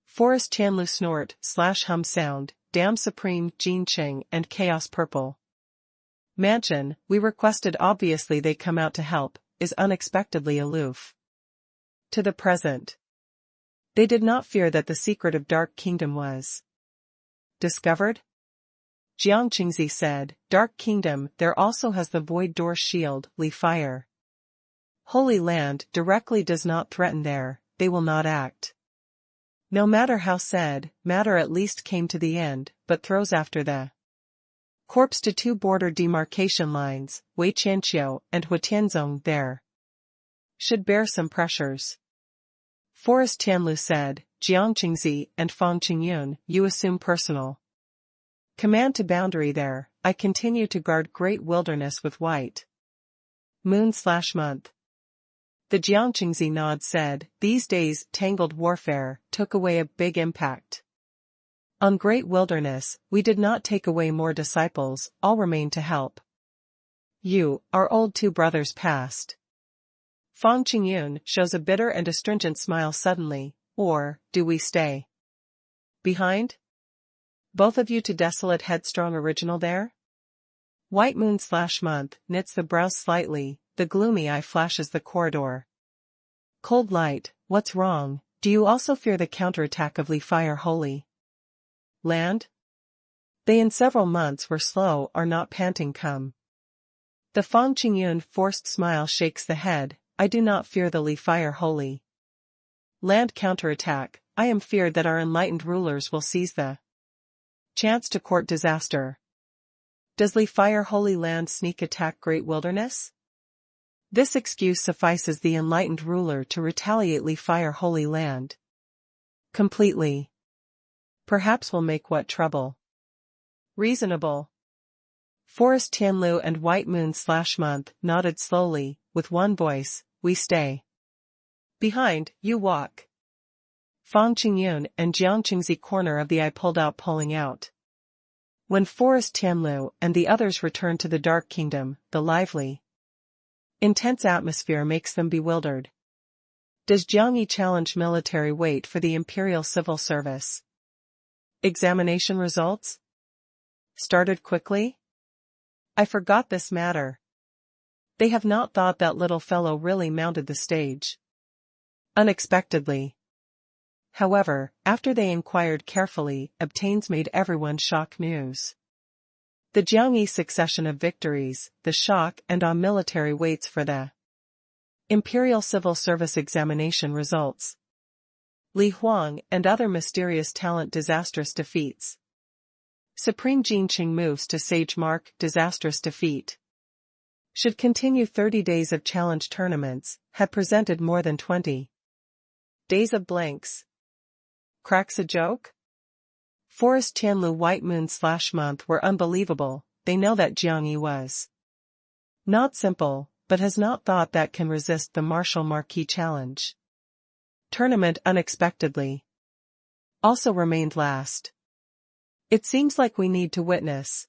Forest Tianlu snort/hum sound, Dam Supreme Jin Qing and Chaos Purple Mansion, we requested obviously they come out to help, is unexpectedly aloof. To the present. They did not fear that the secret of Dark Kingdom was discovered? Jiang Qingzi said, Dark Kingdom there also has the Void Door Shield, Li Fire Holy Land directly does not threaten there, they will not act. No matter how said, matter at least came to the end, but throws after the corpse to 2 border demarcation lines, Wei Qianqiu and Huatianzong there should bear some pressures. Forest Tianlu said, Jiang Qingzi and Fang Qingyun, you assume personal command to boundary there, I continue to guard great wilderness with White Moon/month. The Jiang Qingzi nod said, these days tangled warfare took away a big impact. On great wilderness, we did not take away more disciples, all remained to help. You, our old 2 brothers passed. Fang Qingyun shows a bitter and astringent smile suddenly, or, do we stay behind? Both of you to desolate headstrong original there? White Moon/month knits the brows slightly, the gloomy eye flashes the corridor. Cold light, what's wrong, do you also fear the counterattack of Li Fire Holy Land? They in several months were slow or not panting come. The Fang Qingyun forced smile shakes the head, I do not fear the Li Fire Holy Land counterattack, I am feared that our enlightened rulers will seize the chance to court disaster. Does Li Fire Holy Land sneak attack Great Wilderness? This excuse suffices the enlightened ruler to retaliate Li Fire Holy Land completely. Perhaps we'll make what trouble reasonable. Forest Tianlu and White Moon/month nodded slowly, with one voice, we stay behind, you walk. Fang Qingyun and Jiang Qingzi corner of the eye pulled out pulling out. When Forest Tianlu and the others return to the Dark Kingdom, the lively, intense atmosphere makes them bewildered. Does Jiang Yi challenge military weight for the Imperial Civil Service? Examination results? Started quickly? I forgot this matter. They have not thought that little fellow really mounted the stage. Unexpectedly. However, after they inquired carefully, obtains made everyone shock news. The Jiangyi succession of victories, the shock and on military weights for the Imperial Civil Service examination results. Li Huang and other mysterious talent disastrous defeats. Supreme Jin Qing moves to Sage Mark disastrous defeat. Should continue 30 days of challenge tournaments, had presented more than 20 days of blanks. Cracks a joke? Forest Tianlu White Moon/month were unbelievable, they know that Jiang Yi was not simple, but has not thought that can resist the Martial Marquis challenge. Tournament unexpectedly. Also remained last. It seems like we need to witness.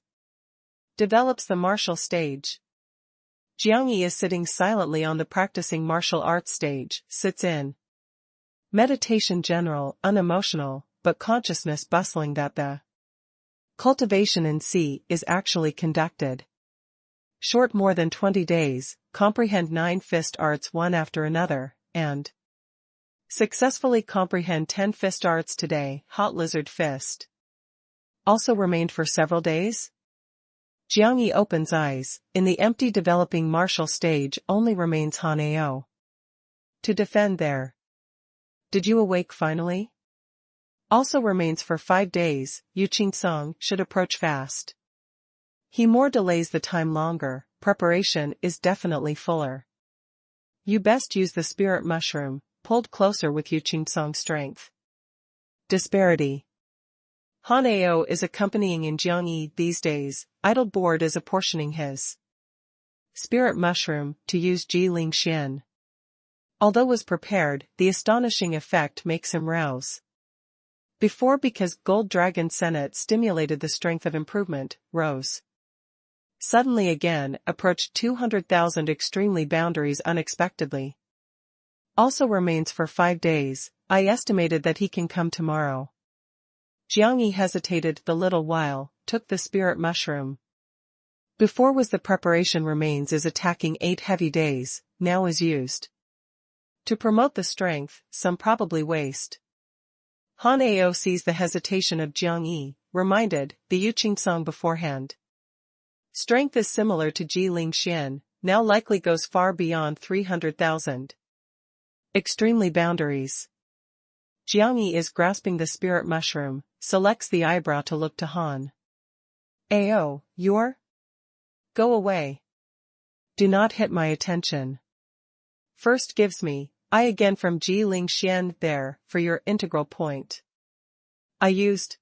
Develops the martial stage. Jiang Yi is sitting silently on the practicing martial arts stage, sits in. Meditation general, unemotional, but consciousness bustling that the cultivation in C is actually conducted. Short more than 20 days, comprehend 9 fist arts one after another, and successfully comprehend 10 fist arts today, hot lizard fist. Also remained for several days? Jiang Yi opens eyes. In the empty developing martial stage only remains Han Ao to defend there. Did you awake finally? Also remains for 5 days, Yu Qingsong should approach fast. He more delays the time longer, preparation is definitely fuller. You best use the spirit mushroom, pulled closer with Yu Qingsong's strength. Disparity. Han Ao is accompanying in Jiang Yi these days, idle board is apportioning his spirit mushroom to use Ji Ling Xian. Although was prepared, the astonishing effect makes him rouse. Before because Gold Dragon Senate stimulated the strength of improvement, rose. Suddenly again approached 200,000 extremely boundaries unexpectedly. Also remains for 5 days, I estimated that he can come tomorrow. Jiang Yi hesitated the little while, took the spirit mushroom. Before was the preparation remains is attacking 8 heavy days, now is used. To promote the strength, some probably waste. Han Ao sees the hesitation of Jiang Yi, reminded, the Yu Qingsong beforehand. Strength is similar to Ji Ling Xian, now likely goes far beyond 300,000. Extremely boundaries. Jiang Yi is grasping the spirit mushroom, selects the eyebrow to look to Han Ao, you're? Go away. Do not hit my attention. First gives me, I again from Ji Ling Xian there, for your integral point. I used.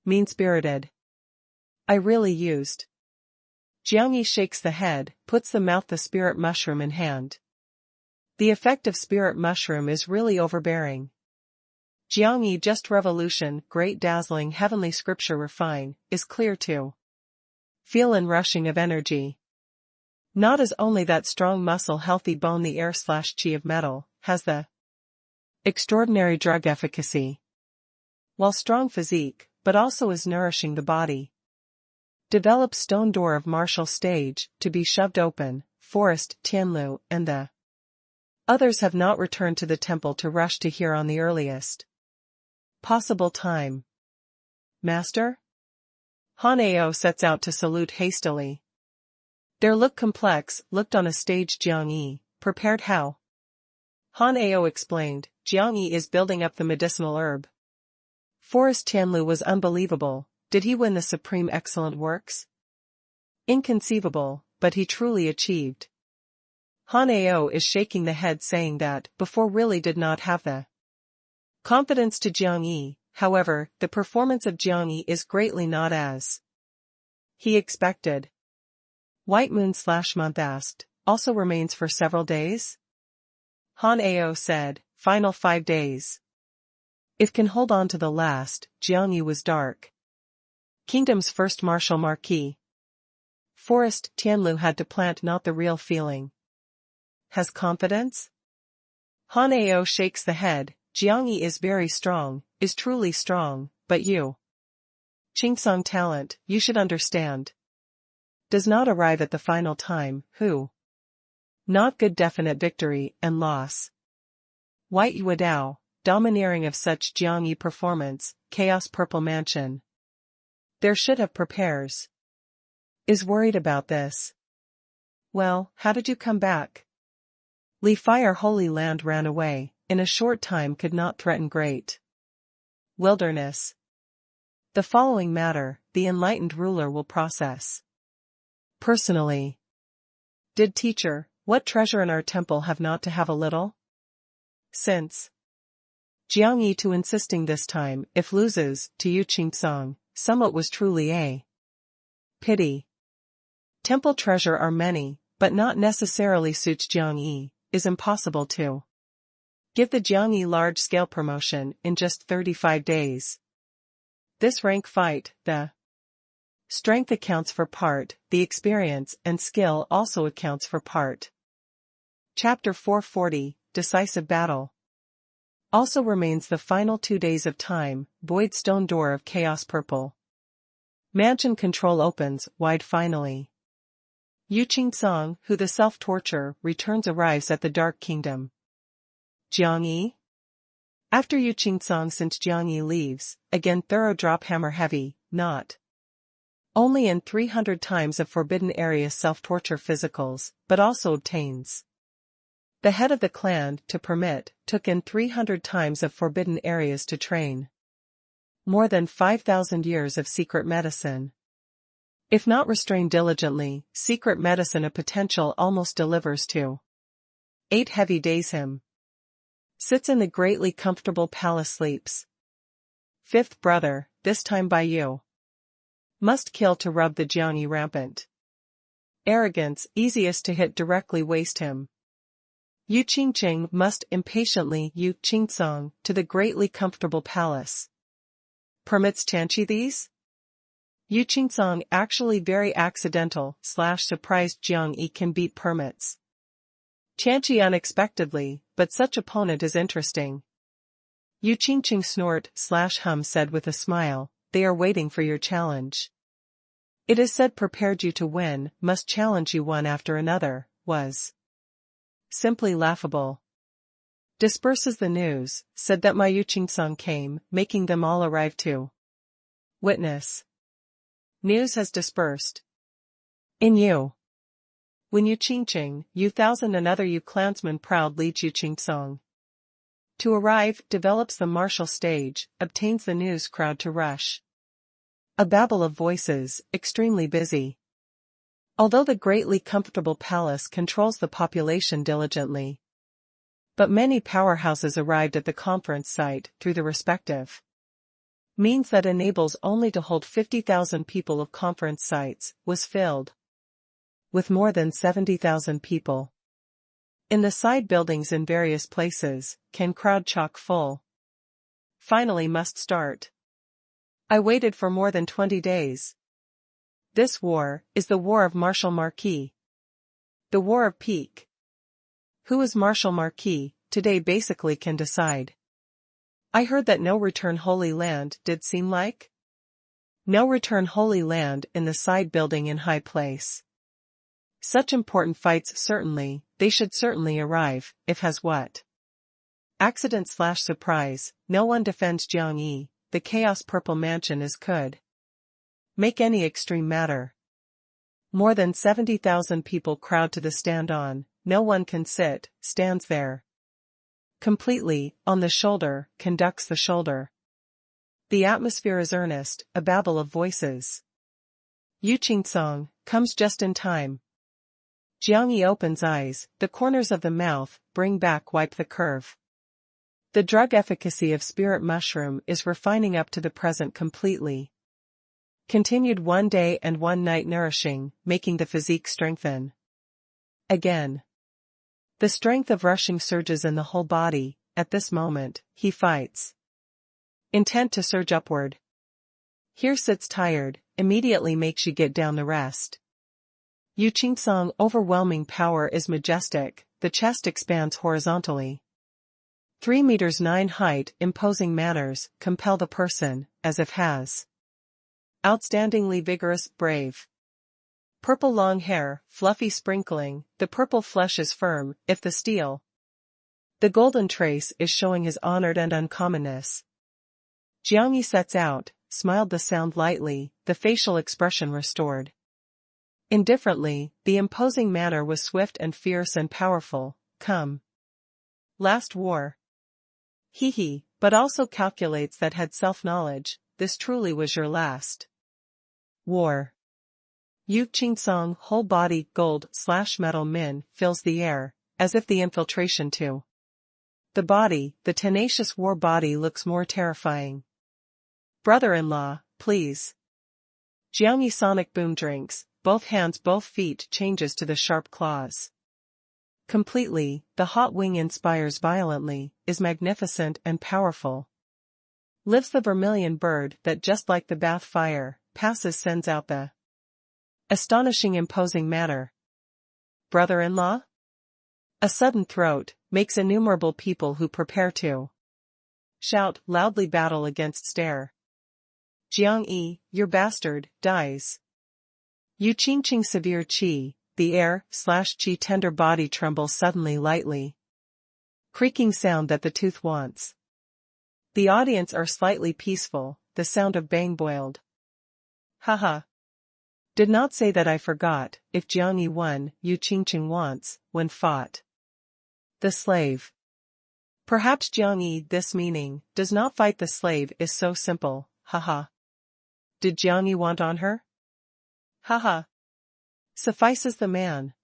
Mean-spirited. I really used. Jiang Yi shakes the head, puts the spirit mushroom in hand. The effect of spirit mushroom is really overbearing. Jiang Yi just revolution, great dazzling heavenly scripture refine, is clear too. Feel in rushing of energy. Not as only that strong muscle healthy bone the air/chi of metal, has the extraordinary drug efficacy. While strong physique, but also is nourishing the body. Develop stone door of martial stage, to be shoved open, Forest, Tianlu, and the others have not returned to the temple to rush to hear on the earliest possible time. Master? Han Ao sets out to salute hastily. Their look complex, looked on a stage Jiang Yi, prepared how? Han Ao explained, Jiang Yi is building up the medicinal herb. Forest Tianlu was unbelievable, did he win the supreme excellent works? Inconceivable, but he truly achieved. Han Ao is shaking the head saying that, before really did not have the confidence to Jiang Yi, however, the performance of Jiang Yi is greatly not as he expected. White Moon/month asked, also remains for several days? Han Ao said, final 5 days. If can hold on to the last, Jiang Yi was dark. Kingdom's first martial marquis. Forest Tianlu had to plant not the real feeling. Has confidence? Han Ao shakes the head, Jiang Yi is very strong, is truly strong, but you. Qingsong talent, you should understand. Does not arrive at the final time, who? Not good definite victory and loss. White Yuedao, domineering of such Jiang Yi performance, Chaos Purple Mansion. There should have prepares. Is worried about this. Well, how did you come back? Li Fire Holy Land ran away, in a short time could not threaten great wilderness. The following matter, the enlightened ruler will process. Personally. Did teacher, what treasure in our temple have not to have a little? Since. Jiang Yi to insisting this time, if loses, to Yu Qingsong, somewhat was truly a pity. Temple treasure are many, but not necessarily suits Jiang Yi, is impossible to give the Jiang Yi large-scale promotion in just 35 days. This rank fight, the strength accounts for part, the experience and skill also accounts for part. Chapter 440, Decisive Battle. Also remains the final 2 days of time, Void Stone Door of Chaos Purple. Mansion control opens, wide finally. Yu Qingsong, who the self-torture returns arrives at the Dark Kingdom. Jiang Yi? After Yu Qingsong since Jiang Yi leaves, again thorough drop hammer heavy, not only in 300 times of forbidden area self-torture physicals, but also obtains the head of the clan to permit, took in 300 times of forbidden areas to train. More than 5,000 years of secret medicine. If not restrained diligently, secret medicine a potential almost delivers to 8 heavy days him. Sits in the greatly comfortable palace sleeps. Fifth brother, this time by you. Must kill to rub the Jiang Yi rampant arrogance, easiest to hit directly waste him. Yu Qingqing must impatiently Yu Qingsong to the greatly comfortable palace. Permits Tianqi these? Yu Qingsong actually very accidental/surprised Jiang Yi can beat permits Tianqi unexpectedly, but such opponent is interesting. Yu Qingqing snort/hum said with a smile, they are waiting for your challenge. It is said prepared you to win, must challenge you one after another, was simply laughable. Disperses the news, said that my Yu Qingsong came, making them all arrive too. Witness. News has dispersed. In you. When Yu Qingqing, Yu Thousand and other Yu clansmen proud lead Yu Qingsong to arrive, develops the martial stage, obtains the news crowd to rush. A babble of voices, extremely busy. Although the greatly comfortable palace controls the population diligently. But many powerhouses arrived at the conference site through the respective means that enables only to hold 50,000 people of conference sites, was filled with more than 70,000 people. In the side buildings in various places, can crowd chock full. Finally must start. I waited for more than 20 days. This war is the war of Marshal Marquis. The war of Peak. Who is Marshal Marquis, today basically can decide. I heard that no return Holy Land did seem like? No return Holy Land in the side building in high place. Such important fights certainly, they should certainly arrive, if has what? Accident/surprise, no one defends Jiang Yi, the Chaos Purple Mansion is could make any extreme matter. More than 70,000 people crowd to the stand-on, no one can sit, stands there. Completely, on the shoulder, conducts the shoulder. The atmosphere is earnest, a babble of voices. Yu Qingsong comes just in time. Jiang Yi opens eyes, the corners of the mouth, bring back wipe the curve. The drug efficacy of spirit mushroom is refining up to the present completely. Continued 1 day and 1 night nourishing, making the physique strengthen. Again. The strength of rushing surges in the whole body, at this moment, he fights. Intent to surge upward. Here sits tired, immediately makes you get down the rest. Yu Qingsong overwhelming power is majestic, the chest expands horizontally. 3 meters 9 height, imposing manners, compel the person, as if has. Outstandingly vigorous, brave. Purple long hair, fluffy sprinkling, the purple flesh is firm, if the steel. The golden trace is showing his honored and uncommonness. Jiang Yi sets out, smiled the sound lightly, the facial expression restored. Indifferently, the imposing manner was swift and fierce and powerful, come. Last war. He, but also calculates that had self-knowledge, this truly was your last war. Yu Qingsong whole body gold/metal min fills the air, as if the infiltration too. The body, the tenacious war body looks more terrifying. Brother-in-law, please. Jiang Yi sonic boom drinks, both hands both feet changes to the sharp claws. Completely, the hot wing inspires violently, is magnificent and powerful. Lives the vermilion bird that just like the bath fire, passes sends out the astonishing imposing manner. Brother-in-law? A sudden throat, makes innumerable people who prepare to shout, loudly battle against stare. Jiang Yi, your bastard, dies. Yu Qingsong severe qi, the air/chi tender body trembles suddenly lightly. Creaking sound that the tooth wants. The audience are slightly peaceful, the sound of bang boiled. Haha. Did not say that I forgot, if Jiang Yi won, Yu Qingqing wants, when fought. The slave. Perhaps Jiang Yi, this meaning, does not fight the slave is so simple, haha. Did Jiang Yi want on her? Haha. Suffices the man.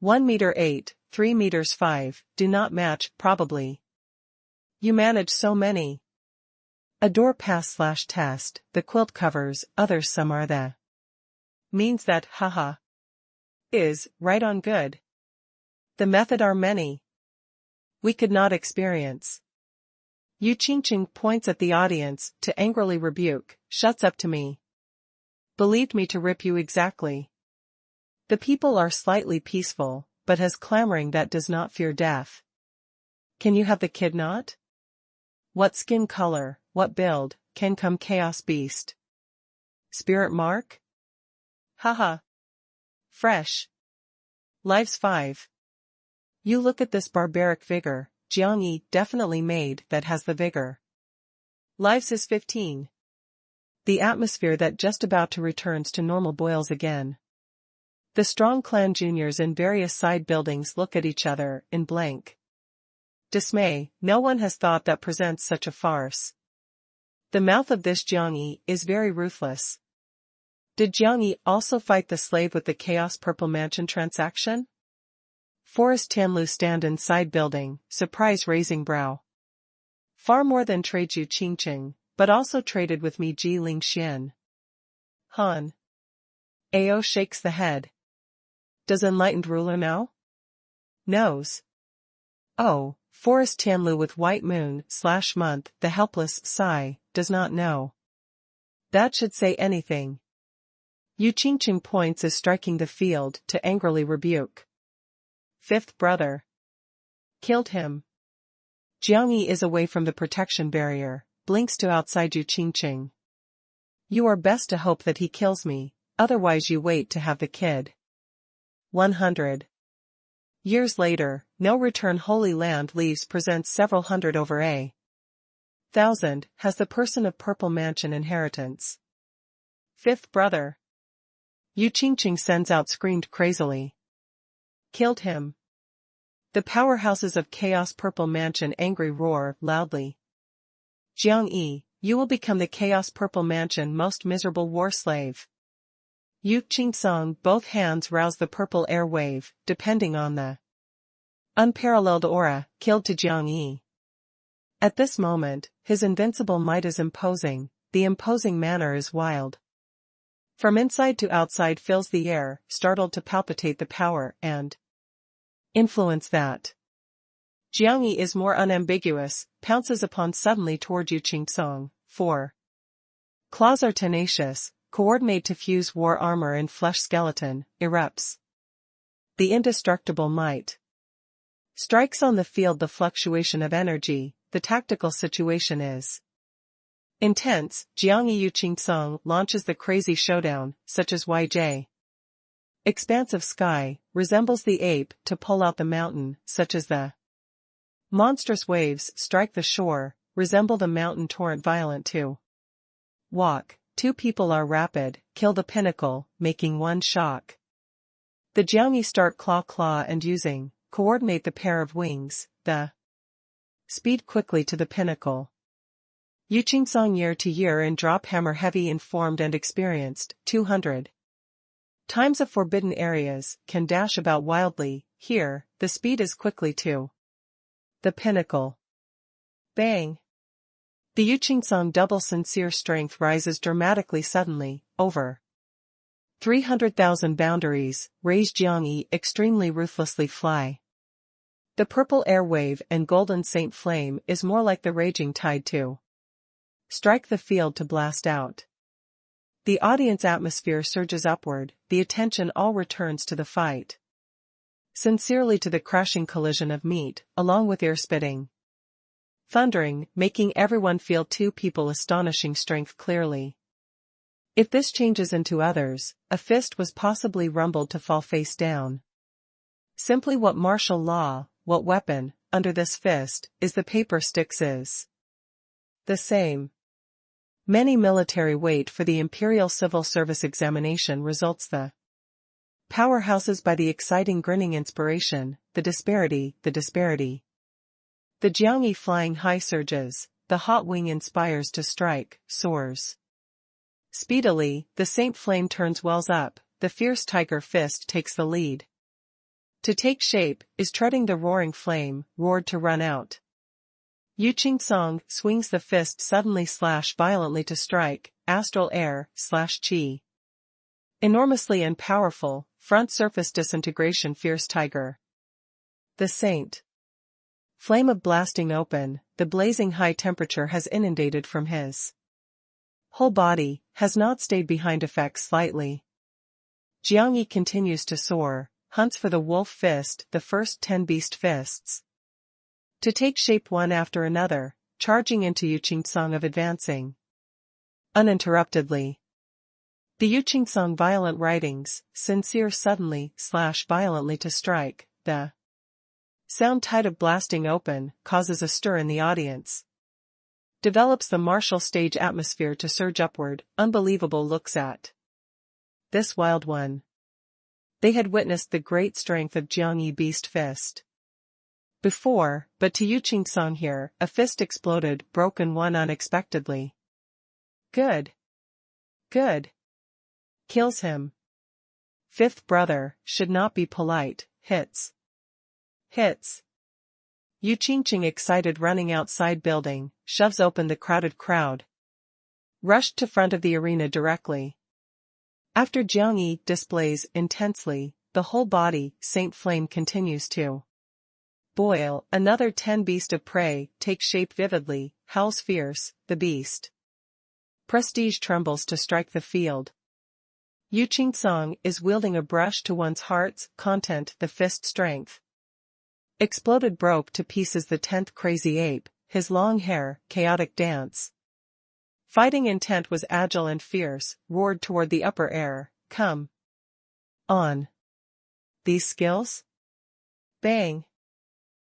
1 meter 8, 3 meters 5, do not match, probably. You manage so many. Adore pass/test, the quilt covers, others some are the. Means that, haha. Is, right on good. The method are many. We could not experience. Yu Qingqing points at the audience, to angrily rebuke, shuts up to me. Believed me to rip you exactly. The people are slightly peaceful, but has clamoring that does not fear death. Can you have the kid not? What skin color, what build, can come chaos beast? Spirit mark? Haha. Fresh. Lives 5. You look at this barbaric vigor, Jiang Yi definitely made that has the vigor. Lives is 15. The atmosphere that just about to returns to normal boils again. The strong clan juniors in various side buildings look at each other, in blank dismay. No one has thought that presents such a farce. The mouth of this Jiang Yi is very ruthless. Did Jiang Yi also fight the slave with the Chaos Purple Mansion transaction? Forrest Tianlu stand in side building, surprise raising brow. Far more than trade Yu Qingqing, but also traded with me Ji Lingxian. Han. Ao shakes the head. Does enlightened ruler know? Knows. Oh, Forrest Tianlu with white moon/month, the helpless sigh, does not know. That should say anything. Yu Qingqing points as striking the field to angrily rebuke. Fifth brother. Killed him. Jiang Yi is away from the protection barrier, blinks to outside Yu Qingqing. You are best to hope that he kills me, otherwise you wait to have the kid. 100. Years later, No Return Holy Land leaves presents several hundred over a thousand, has the person of Purple Mansion inheritance. Fifth brother. Yu Qingqing sends out screamed crazily. Killed him. The powerhouses of Chaos Purple Mansion angry roar loudly. Jiang Yi, you will become the Chaos Purple Mansion most miserable war slave. Yu Qingcong both hands rouse the purple air wave, depending on the unparalleled aura, killed to Jiang Yi. At this moment, his invincible might is imposing, the imposing manner is wild. From inside to outside fills the air, startled to palpitate the power and influence that. Jiang Yi is more unambiguous, pounces upon suddenly toward Yu Qingcong. 4. Claws are tenacious, coordinate to fuse war armor and flesh skeleton, erupts. The indestructible might. Strikes on the field the fluctuation of energy, the tactical situation is intense. Jiang Yi Yu Qingcong launches the crazy showdown, such as YJ. Expansive sky, resembles the ape to pull out the mountain, such as the monstrous waves strike the shore, resemble the mountain torrent violent to walk. 2 people are rapid, kill the pinnacle, making one shock. The Jiang Yi start claw and using, coordinate the pair of wings, the speed quickly to the pinnacle. Yu Qingcong year to year in drop hammer heavy informed and experienced, 200 times of forbidden areas, can dash about wildly, here, the speed is quickly to the pinnacle. Bang! The Yu Qingcong double sincere strength rises dramatically suddenly, over 300,000 boundaries, raise Jiang Yi extremely ruthlessly fly. The purple air wave and golden saint flame is more like the raging tide to strike the field to blast out. The audience atmosphere surges upward, the attention all returns to the fight. Sincerely to the crashing collision of meat, along with ear spitting. Thundering, making everyone feel 2 people astonishing strength clearly. If this changes into others, a fist was possibly rumbled to fall face down. Simply what martial law, what weapon, under this fist, is the paper sticks is the same. Many military wait for the Imperial Civil Service examination results the powerhouses by the exciting grinning inspiration, the disparity. The Jiangyi flying high surges, the hot wing inspires to strike, soars. Speedily, the Saint Flame turns wells up, the fierce tiger fist takes the lead. To take shape, is treading the roaring flame, roared to run out. Yu Qing swings the fist suddenly / violently to strike, astral air, / chi. Enormously and powerful, front surface disintegration fierce tiger. The Saint Flame of blasting open, the blazing high temperature has inundated from his whole body, has not stayed behind effects slightly. Jiangyi continues to soar, hunts for the wolf fist, the first 10 beast fists. To take shape one after another, charging into Yu Qing of advancing uninterruptedly. The Yu Qing violent writings, sincere suddenly / violently to strike, the sound tide of blasting open, causes a stir in the audience. Develops the martial stage atmosphere to surge upward, unbelievable looks at this wild one. They had witnessed the great strength of Jiangyi beast fist before, but to Yu Qing here, a fist exploded, broken one unexpectedly. Good. Kills him. Fifth brother, should not be polite, hits. Yu Qing excited running outside building, shoves open the crowded crowd. Rushed to front of the arena directly. After Jiangyi displays intensely, the whole body, Saint Flame continues to boil, another 10 beast of prey, take shape vividly, howls fierce, the beast. Prestige trembles to strike the field. Yu Qing is wielding a brush to one's heart's content, the fist strength. Exploded, broke to pieces the 10th crazy ape, his long hair, chaotic dance. Fighting intent was agile and fierce, roared toward the upper air, come on. These skills? Bang.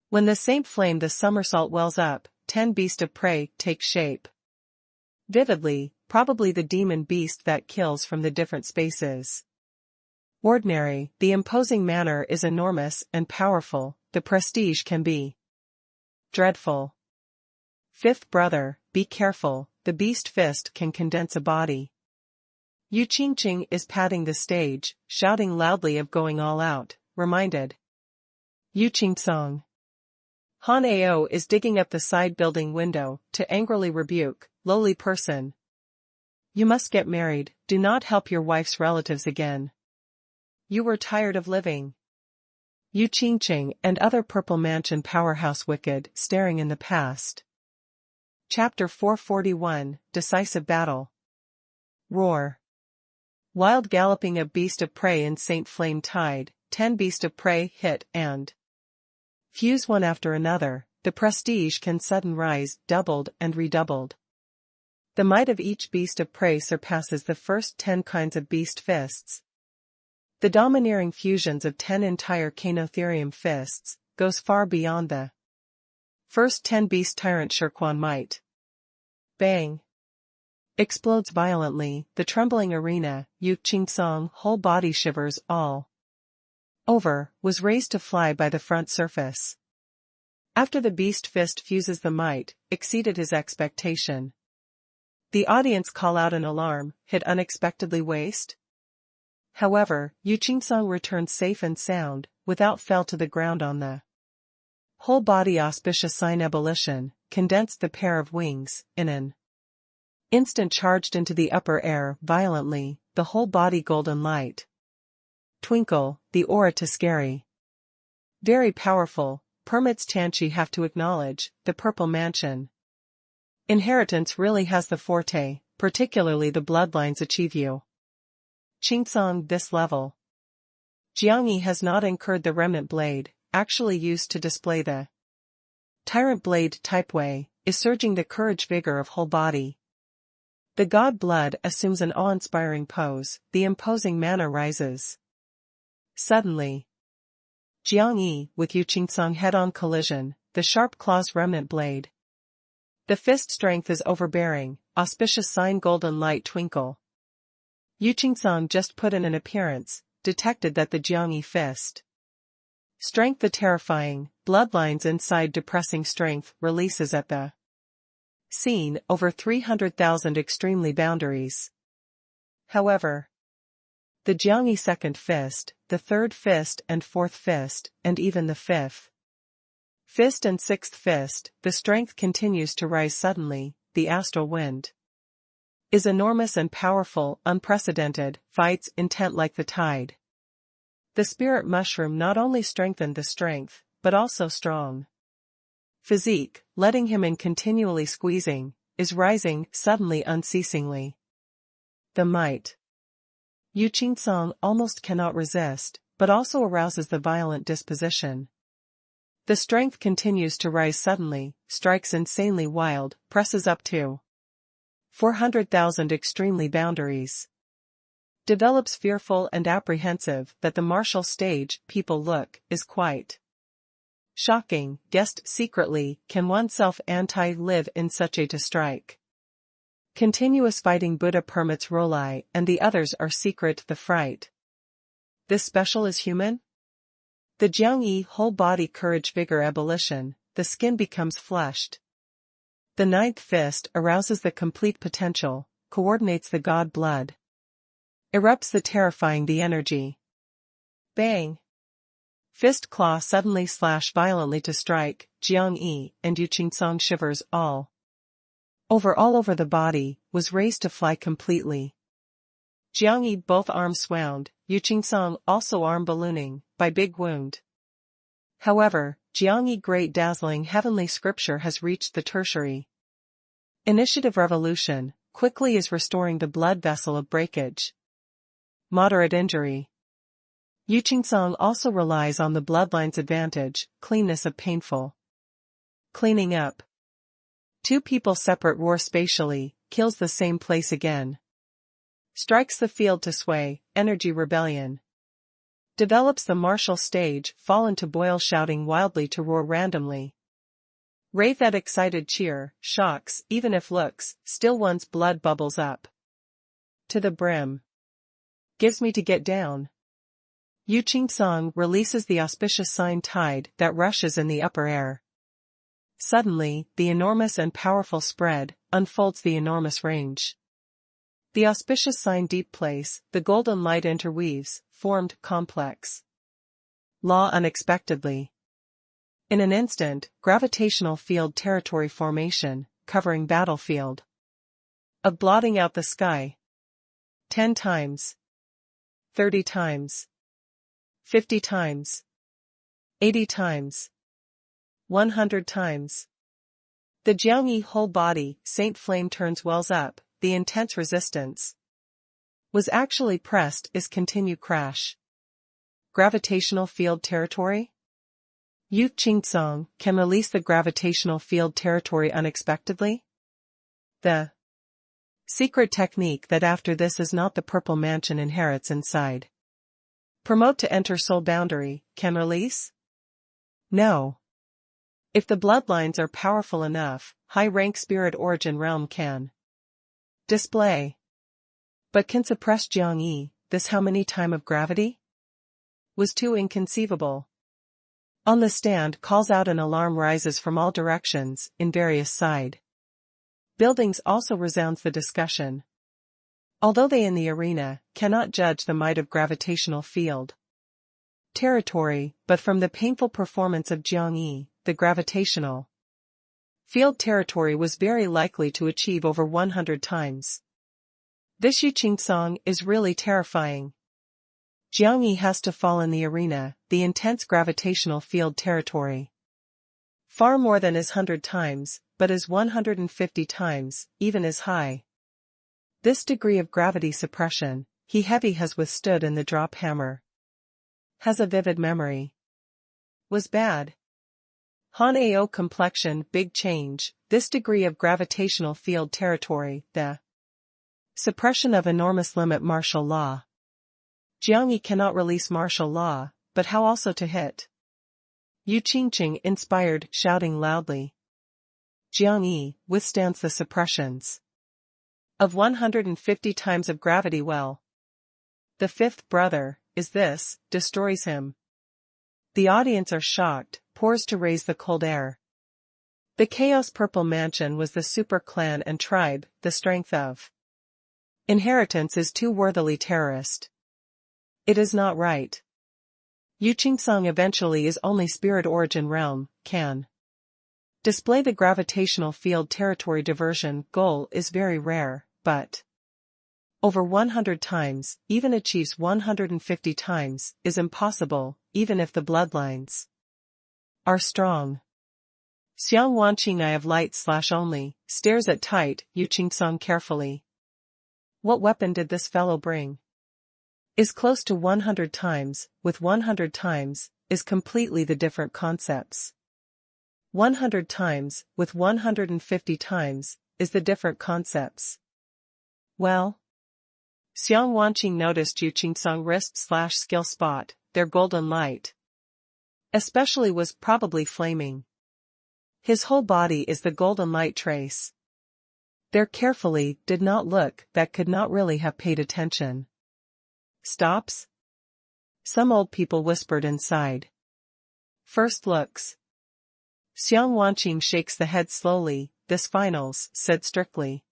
When the Saint Flame the somersault wells up, 10 beast of prey take shape. Vividly, probably the demon beast that kills from the different spaces. Ordinary, the imposing manner is enormous and powerful, the prestige can be dreadful. Fifth brother, be careful, the beast fist can condense a body. Yu Qing is patting the stage, shouting loudly of going all out, reminded. Yu Qing. Han Ao is digging up the side building window, to angrily rebuke, lowly person. You must get married, do not help your wife's relatives again. You were tired of living. Yu Qing and other Purple Mansion powerhouse wicked, staring in the past. Chapter 441, Decisive Battle. Roar. Wild galloping of beast of prey in Saint Flame tide, 10 beast of prey hit and fuse one after another, the prestige can sudden rise, doubled and redoubled. The might of each beast of prey surpasses the first 10 kinds of beast fists. The domineering fusions of 10 entire Cainotherium fists, goes far beyond the first 10 beast tyrant Shirquan might. Bang. Explodes violently, the trembling arena, Yu Qing whole body shivers all over, was raised to fly by the front surface. After the beast fist fuses the might, exceeded his expectation. The audience call out in alarm, hit unexpectedly waist? However, Yu Qing returned safe and sound, without fell to the ground on the whole body auspicious sign ebullition, condensed the pair of wings, in an instant charged into the upper air, violently, the whole body golden light. Twinkle, the aura to scary. Very powerful, permits Tianqi have to acknowledge, the Purple Mansion. Inheritance really has the forte, particularly the bloodlines achieve you. Qing this level. Jiangyi has not incurred the remnant blade, actually used to display the tyrant blade type way, is surging the courage vigor of whole body. The god blood assumes an awe-inspiring pose, the imposing manner rises. Suddenly, Jiang Yi with Yu Qingsong head-on collision, the sharp claw's remnant blade. The fist strength is overbearing, auspicious sign golden light twinkle. Yu Qingsong just put in an appearance, detected that the Jiang Yi fist strength the terrifying, bloodlines inside depressing strength releases at the scene over 300,000 extremely boundaries. However, the Jiang Yi second fist, the third fist and fourth fist, and even the fifth fist and sixth fist, the strength continues to rise suddenly, the astral wind is enormous and powerful, unprecedented, fights intent like the tide. The spirit mushroom not only strengthened the strength, but also strong physique, letting him in continually squeezing, is rising, suddenly unceasingly. The might. Yu Qingsong almost cannot resist, but also arouses the violent disposition. The strength continues to rise suddenly, strikes insanely wild, presses up to 400,000 extremely boundaries. Develops fearful and apprehensive that the martial stage, people look, is quite shocking, guessed secretly, can oneself live in such a to strike. Continuous fighting Buddha permits Rolai and the others are secret the fright. This special is human? The Jiang Yi whole body courage vigor ebullition, the skin becomes flushed. The ninth fist arouses the complete potential, coordinates the god blood. Erupts the terrifying the energy. Bang! Fist claw suddenly slash violently to strike, Jiang Yi and Yu Qingsong shivers all over the body, was raised to fly completely. Jiang Yi both arms swound, Yu Qingsong also arm ballooning, by big wound. However, Jiang Yi great dazzling heavenly scripture has reached the tertiary initiative revolution, quickly is restoring the blood vessel of breakage. Moderate injury. Yu Qingsong also relies on the bloodline's advantage, cleanness of painful cleaning up. Two people separate roar spatially, kills the same place again. Strikes the field to sway, energy rebellion. Develops the martial stage, fall into boil shouting wildly to roar randomly. Rave that excited cheer, shocks, even if looks, still one's blood bubbles up to the brim. Gives me to get down. Yu Qingsong releases the auspicious sign tide that rushes in the upper air. Suddenly, the enormous and powerful spread, unfolds the enormous range. The auspicious sign deep place, the golden light interweaves, formed, complex law unexpectedly. In an instant, gravitational field territory formation, covering battlefield. Of blotting out the sky. 10 times. 30 times. 50 times. 80 times. 100 times. The Jiang Yi whole body, saint flame turns wells up, the intense resistance was actually pressed is continue crash. Gravitational field territory? Yu Qingsong can release the gravitational field territory unexpectedly? The secret technique that after this is not the purple mansion inherits inside. Promote to enter soul boundary, can release? No. If the bloodlines are powerful enough, high-rank spirit origin realm can display. But can suppress Jiang Yi, this how many time of gravity? Was too inconceivable. On the stand calls out an alarm rises from all directions, in various side buildings also resounds the discussion. Although they in the arena, cannot judge the might of gravitational field territory, but from the painful performance of Jiang Yi, the gravitational field territory was very likely to achieve over 100 times. This Yu Qingsong is really terrifying. Jiang Yi has to fall in the arena, the intense gravitational field territory. Far more than is 100 times, but is 150 times, even as high. This degree of gravity suppression, he heavy has withstood in the drop hammer. Has a vivid memory. Was bad. Han Ao complexion, big change, this degree of gravitational field territory, the Suppression of enormous limit martial law. Jiangyi cannot release martial law, but how also to hit? Yu Qingqing inspired, shouting loudly. Jiangyi withstands the suppressions of 150 times of gravity well. The fifth brother, is this, destroys him. The audience are shocked, pours to raise the cold air. The Chaos Purple Mansion was the super clan and tribe, the strength of inheritance is too worthily terrorist. It is not right. Yu Qingsong eventually is only spirit origin realm, can display the gravitational field territory diversion goal is very rare, but over 100 times, even achieves 150 times, is impossible, even if the bloodlines are strong. Xiang Wanqing Eye of Light / only, stares at tight, Yu Qingsong carefully. What weapon did this fellow bring? Is close to 100 times, with 100 times, is completely the different concepts. 100 times, with 150 times, is the different concepts. Well? Xiang Wanqing noticed Yu Qingsong wrist / skill spot, their golden light. Especially was probably flaming. His whole body is the golden light trace. There carefully, did not look, that could not really have paid attention. Stops? Some old people whispered inside. First looks. Xiang Wanqing shakes the head slowly, this finals, said strictly.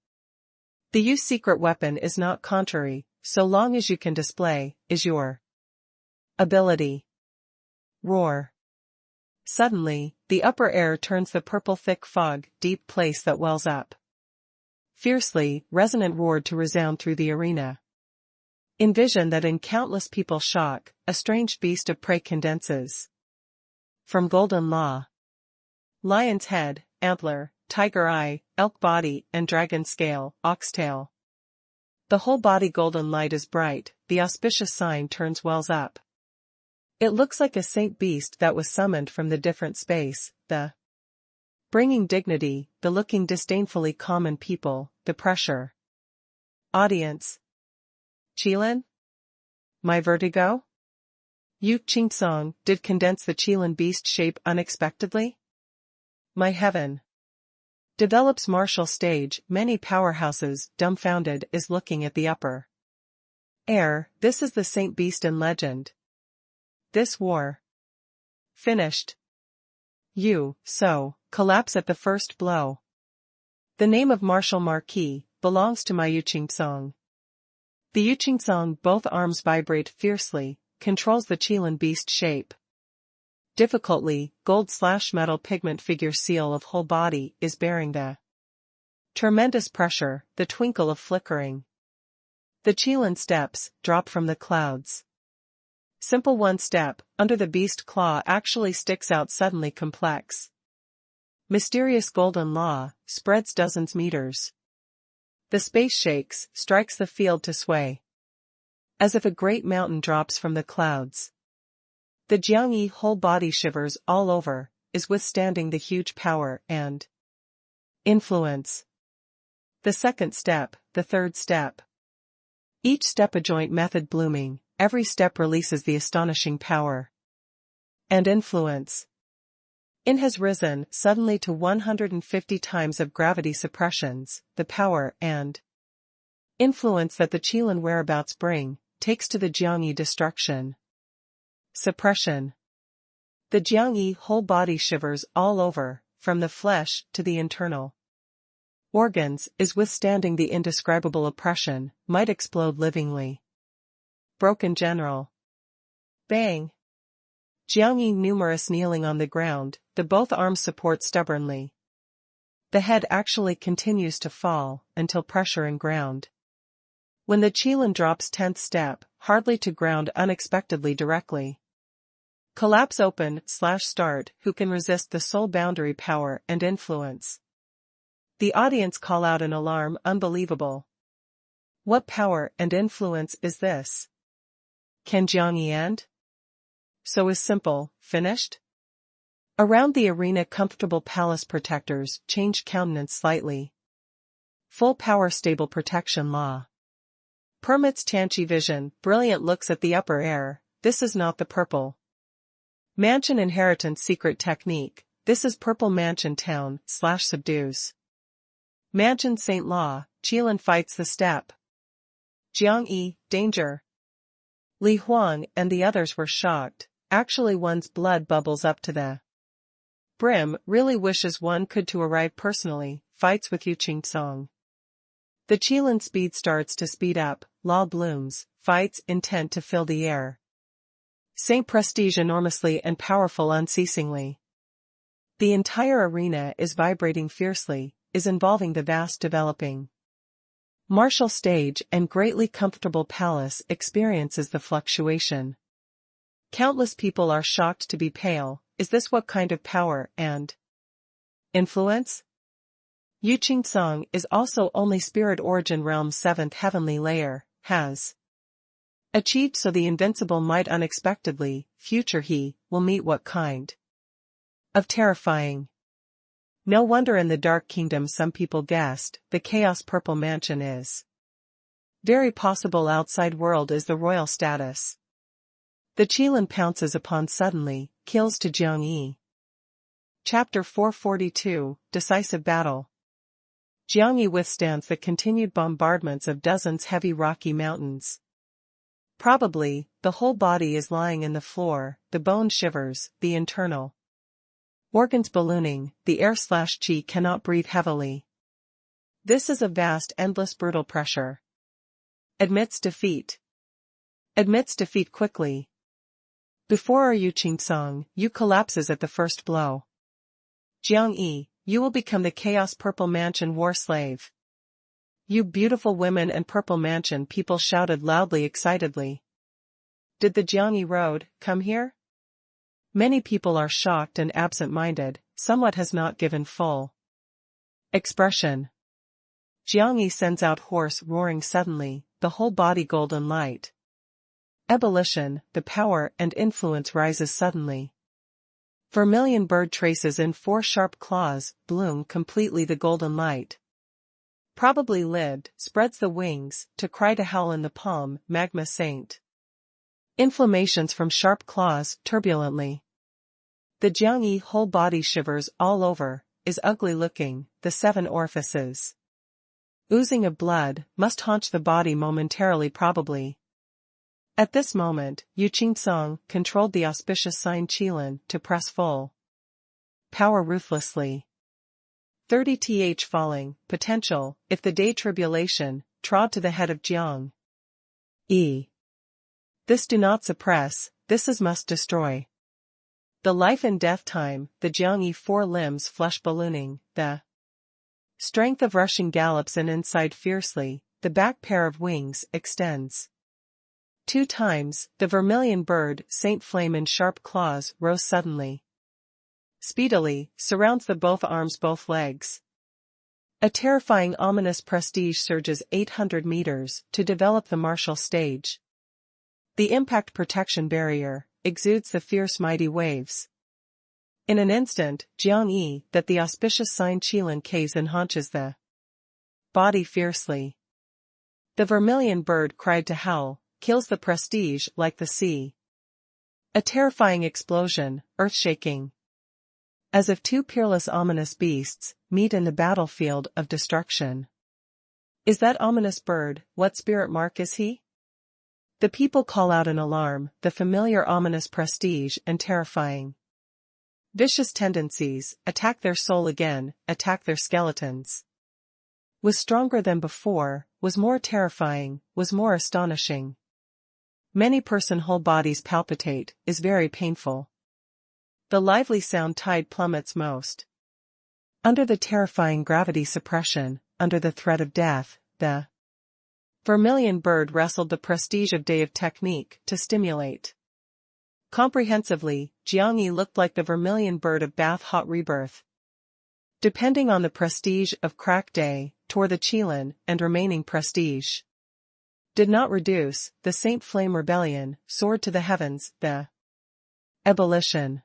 The Yu secret weapon is not contrary, so long as you can display, is your ability. Roar. Suddenly, the upper air turns the purple thick fog, deep place that wells up. Fiercely, resonant roared to resound through the arena. Envision that in countless people shock, a strange beast of prey condenses. From golden law. Lion's head, antler, tiger eye, elk body, and dragon scale, oxtail. The whole body golden light is bright, the auspicious sign turns wells up. It looks like a saint beast that was summoned from the different space, the bringing dignity, the looking disdainfully common people, the pressure. Audience. Qilin? My vertigo? Yu Qingsong did condense the Qilin beast shape unexpectedly? My heaven. Develops martial stage, many powerhouses, dumbfounded, is looking at the upper air, this is the saint beast in legend. This war. Finished. You, so, collapse at the first blow. The name of Martial Marquis, belongs to my Yu Qingsong. The Yu Qingsong both arms vibrate fiercely, controls the Qilin beast shape. Difficultly, gold/metal pigment figure seal of whole body is bearing the tremendous pressure, the twinkle of flickering. The Qilin steps, drop from the clouds. Simple one step, under the beast claw actually sticks out suddenly complex. Mysterious golden law, spreads dozens meters. The space shakes, strikes the field to sway. As if a great mountain drops from the clouds. The Jiangyi whole body shivers all over, is withstanding the huge power and influence. The second step, the third step. Each step a joint method blooming, every step releases the astonishing power and influence. In has risen suddenly to 150 times of gravity suppressions, the power and influence that the Qilin whereabouts bring, takes to the Jiangyi destruction. Suppression. The Jiangyi whole body shivers all over, from the flesh to the internal organs, is withstanding the indescribable oppression, might explode livingly. Broken general. Bang. Jiangyi numerous kneeling on the ground, the both arms support stubbornly. The head actually continues to fall, until pressure and ground. When the Qilin drops 10th step, hardly to ground unexpectedly directly. Collapse open/start, who can resist the soul boundary power and influence? The audience call out in alarm, unbelievable. What power and influence is this? Can Jiangyi end? So is simple, finished? Around the arena comfortable palace protectors change countenance slightly. Full power stable protection law. Permits Tianqi vision, brilliant looks at the upper air, this is not the purple mansion inheritance secret technique, this is purple mansion town, subdues. Mansion Saint Law, Qilin fights the steppe. Jiang Yi, danger. Li Huang and the others were shocked, actually one's blood bubbles up to the brim, really wishes one could to arrive personally, fights with Yu Qingsong. The Qilin speed starts to speed up, law blooms, fights intent to fill the air. Saint Prestige enormously and powerful unceasingly. The entire arena is vibrating fiercely, is involving the vast developing martial stage and greatly comfortable palace experiences the fluctuation. Countless people are shocked to be pale, is this what kind of power and influence? Yu Qingsong is also only spirit origin realm's 7th heavenly layer, has achieved so the invincible might unexpectedly, future he, will meet what kind of terrifying. No wonder in the Dark Kingdom some people guessed, the Chaos Purple Mansion is very possible outside world is the royal status. The Qilin pounces upon suddenly, kills to Jiang Yi. Chapter 442, Decisive Battle. Jiang Yi withstands the continued bombardments of dozens heavy rocky mountains. Probably, the whole body is lying in the floor, the bone shivers, the internal organs ballooning, the air/chi cannot breathe heavily. This is a vast endless brutal pressure. Admits defeat. Admits defeat quickly. Before our Yu Qingsong, Yu collapses at the first blow. Jiang Yi, you will become the Chaos Purple Mansion war slave. You beautiful women and Purple Mansion people shouted loudly excitedly. Did the Jiang Yi road come here? Many people are shocked and absent-minded, somewhat has not given full expression. Jiang Yi sends out hoarse roaring suddenly, the whole body golden light. Ebullition, the power and influence rises suddenly. Vermilion bird traces in 4 sharp claws, bloom completely the golden light. Probably lived, spreads the wings, to cry to howl in the palm, magma saint. Inflammations from sharp claws, turbulently. The Jiang Yi whole body shivers all over, is ugly looking, the 7 orifices oozing of blood, must haunch the body momentarily probably. At this moment, Yu Qingsong controlled the auspicious sign Qilin to press full power ruthlessly. 30th falling, potential, if the day tribulation, trod to the head of Jiang Yi. This do not suppress, this is must destroy. The life and death time, the Jiang Yi 4 limbs flesh ballooning, the strength of rushing gallops and inside fiercely, the back pair of wings extends. 2 times, the vermilion bird, Saint Flame in sharp claws, rose suddenly. Speedily, surrounds the both arms both legs. A terrifying ominous prestige surges 800 meters to develop the martial stage. The impact protection barrier exudes the fierce mighty waves. In an instant, Jiang Yi, that the auspicious sign Qilin caves and haunches the body fiercely. The vermilion bird cried to howl, kills the prestige like the sea. A terrifying explosion, earth-shaking. As if 2 peerless ominous beasts meet in the battlefield of destruction. Is that ominous bird, what spirit mark is he? The people call out in alarm, the familiar ominous prestige and terrifying. Vicious tendencies, attack their soul again, attack their skeletons. Was stronger than before, was more terrifying, was more astonishing. Many person whole bodies palpitate, is very painful. The lively sound tide plummets most. Under the terrifying gravity suppression, under the threat of death, the vermilion bird wrestled the prestige of day of technique to stimulate. Comprehensively, Jiang Yi looked like the vermilion bird of bath-hot rebirth. Depending on the prestige of crack day, tore the Qilin and remaining prestige. Did not reduce, the Saint Flame rebellion, soared to the heavens, the ebullition.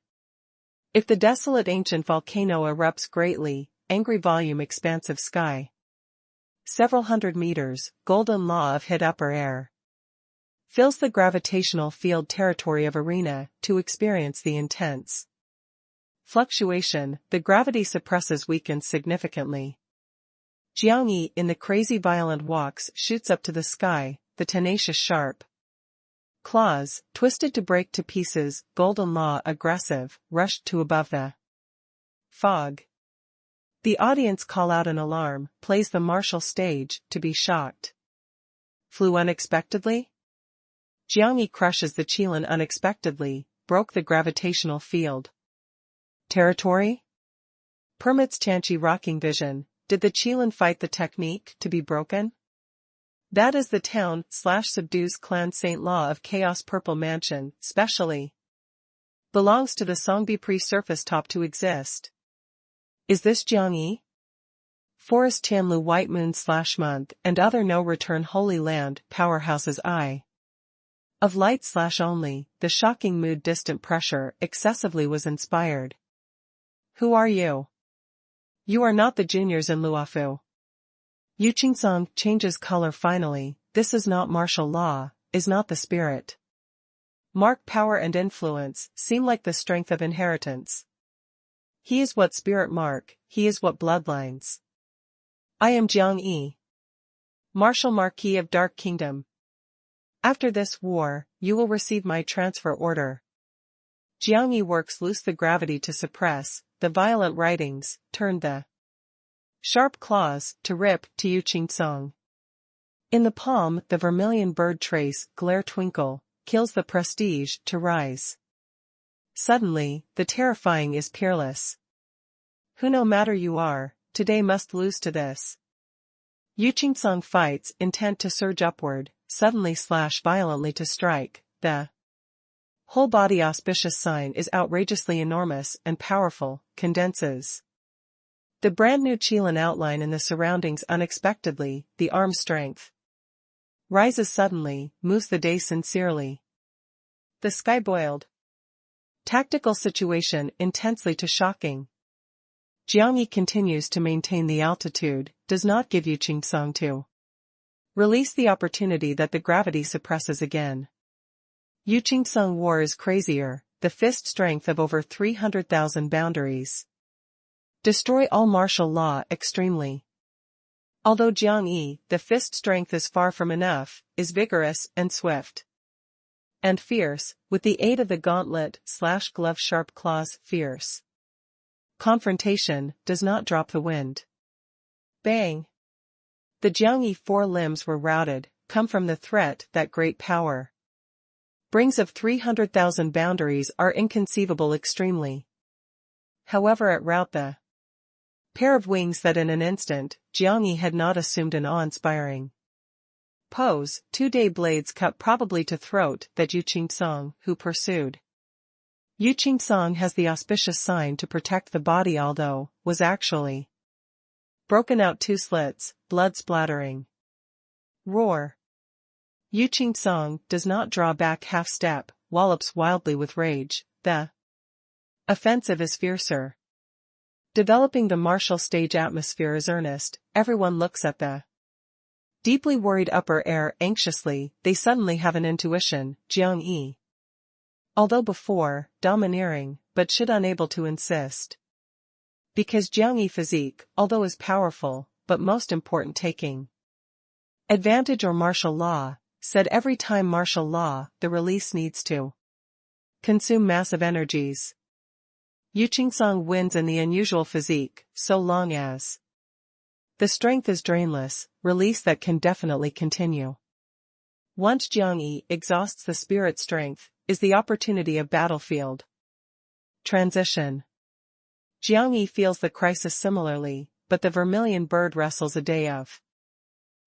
If the desolate ancient volcano erupts greatly, angry volume expansive sky. Several hundred meters, golden law of hid upper air. Fills the gravitational field territory of arena to experience the intense fluctuation, the gravity suppresses weakens significantly. Jiangyi in the crazy violent walks shoots up to the sky, the tenacious sharp claws, twisted to break to pieces, golden law aggressive, rushed to above the fog. The audience call out an alarm, plays the martial stage, to be shocked. Flew unexpectedly? Jiangyi crushes the Qilin unexpectedly, broke the gravitational field. Territory? Permits Tianqi rocking vision, did the Qilin fight the technique to be broken? That is the town/subdues clan Saint Law of Chaos Purple Mansion, specially belongs to the Songbi pre-surface top to exist. Is this Jiangyi? Forest Tianlu White Moon/month and other no-return Holy Land powerhouses eye. Of light/only, the shocking mood distant pressure excessively was inspired. Who are you? You are not the juniors in Luofu. Yu Qingsong changes color finally, this is not martial law, is not the spirit. Mark power and influence seem like the strength of inheritance. He is what spirit mark, he is what bloodlines. I am Jiangyi, Martial Marquis of Dark Kingdom. After this war, you will receive my transfer order. Jiangyi works loose the gravity to suppress, the violent writings, turn the sharp claws, to rip, to Yu Qingsong. In the palm, the vermilion bird trace, glare twinkle, kills the prestige, to rise. Suddenly, the terrifying is peerless. Who no matter you are, today must lose to this. Yu Qingsong fights, intent to surge upward, suddenly slash violently to strike, the whole body auspicious sign is outrageously enormous and powerful, condenses. The brand new Qilin outline in the surroundings unexpectedly, the arm strength rises suddenly, moves the day sincerely. The sky boiled. Tactical situation intensely to shocking. Jiangyi continues to maintain the altitude, does not give Yu Qingsong to release the opportunity that the gravity suppresses again. Yu Qingsong war is crazier, the fist strength of over 300,000 boundaries. Destroy all martial law extremely. Although Jiangyi, the fist strength is far from enough, is vigorous and swift. And fierce, with the aid of the gauntlet/glove sharp claws, fierce. Confrontation, does not drop the wind. Bang! The Jiangyi four limbs were routed, come from the threat that great power brings of 300,000 boundaries are inconceivable extremely. However at rout the pair of wings that in an instant, Jiangyi had not assumed an awe-inspiring pose, 2-day blades cut probably to throat that Yu Qingsong, who pursued. Yu Qingsong has the auspicious sign to protect the body although, was actually broken out 2 slits, blood splattering. Roar. Yu Qingsong does not draw back half step, wallops wildly with rage, the offensive is fiercer. Developing the martial stage atmosphere is earnest, everyone looks at the deeply worried upper air anxiously, they suddenly have an intuition, Jiangyi. Although before, domineering, but should unable to insist. Because Jiangyi physique, although is powerful, but most important taking advantage or martial law, said every time martial law, the release needs to consume massive energies. Yu Qingsong wins in the unusual physique, so long as the strength is drainless, release that can definitely continue. Once Jiangyi exhausts the spirit strength, is the opportunity of battlefield transition. Jiangyi feels the crisis similarly, but the vermilion bird wrestles a day of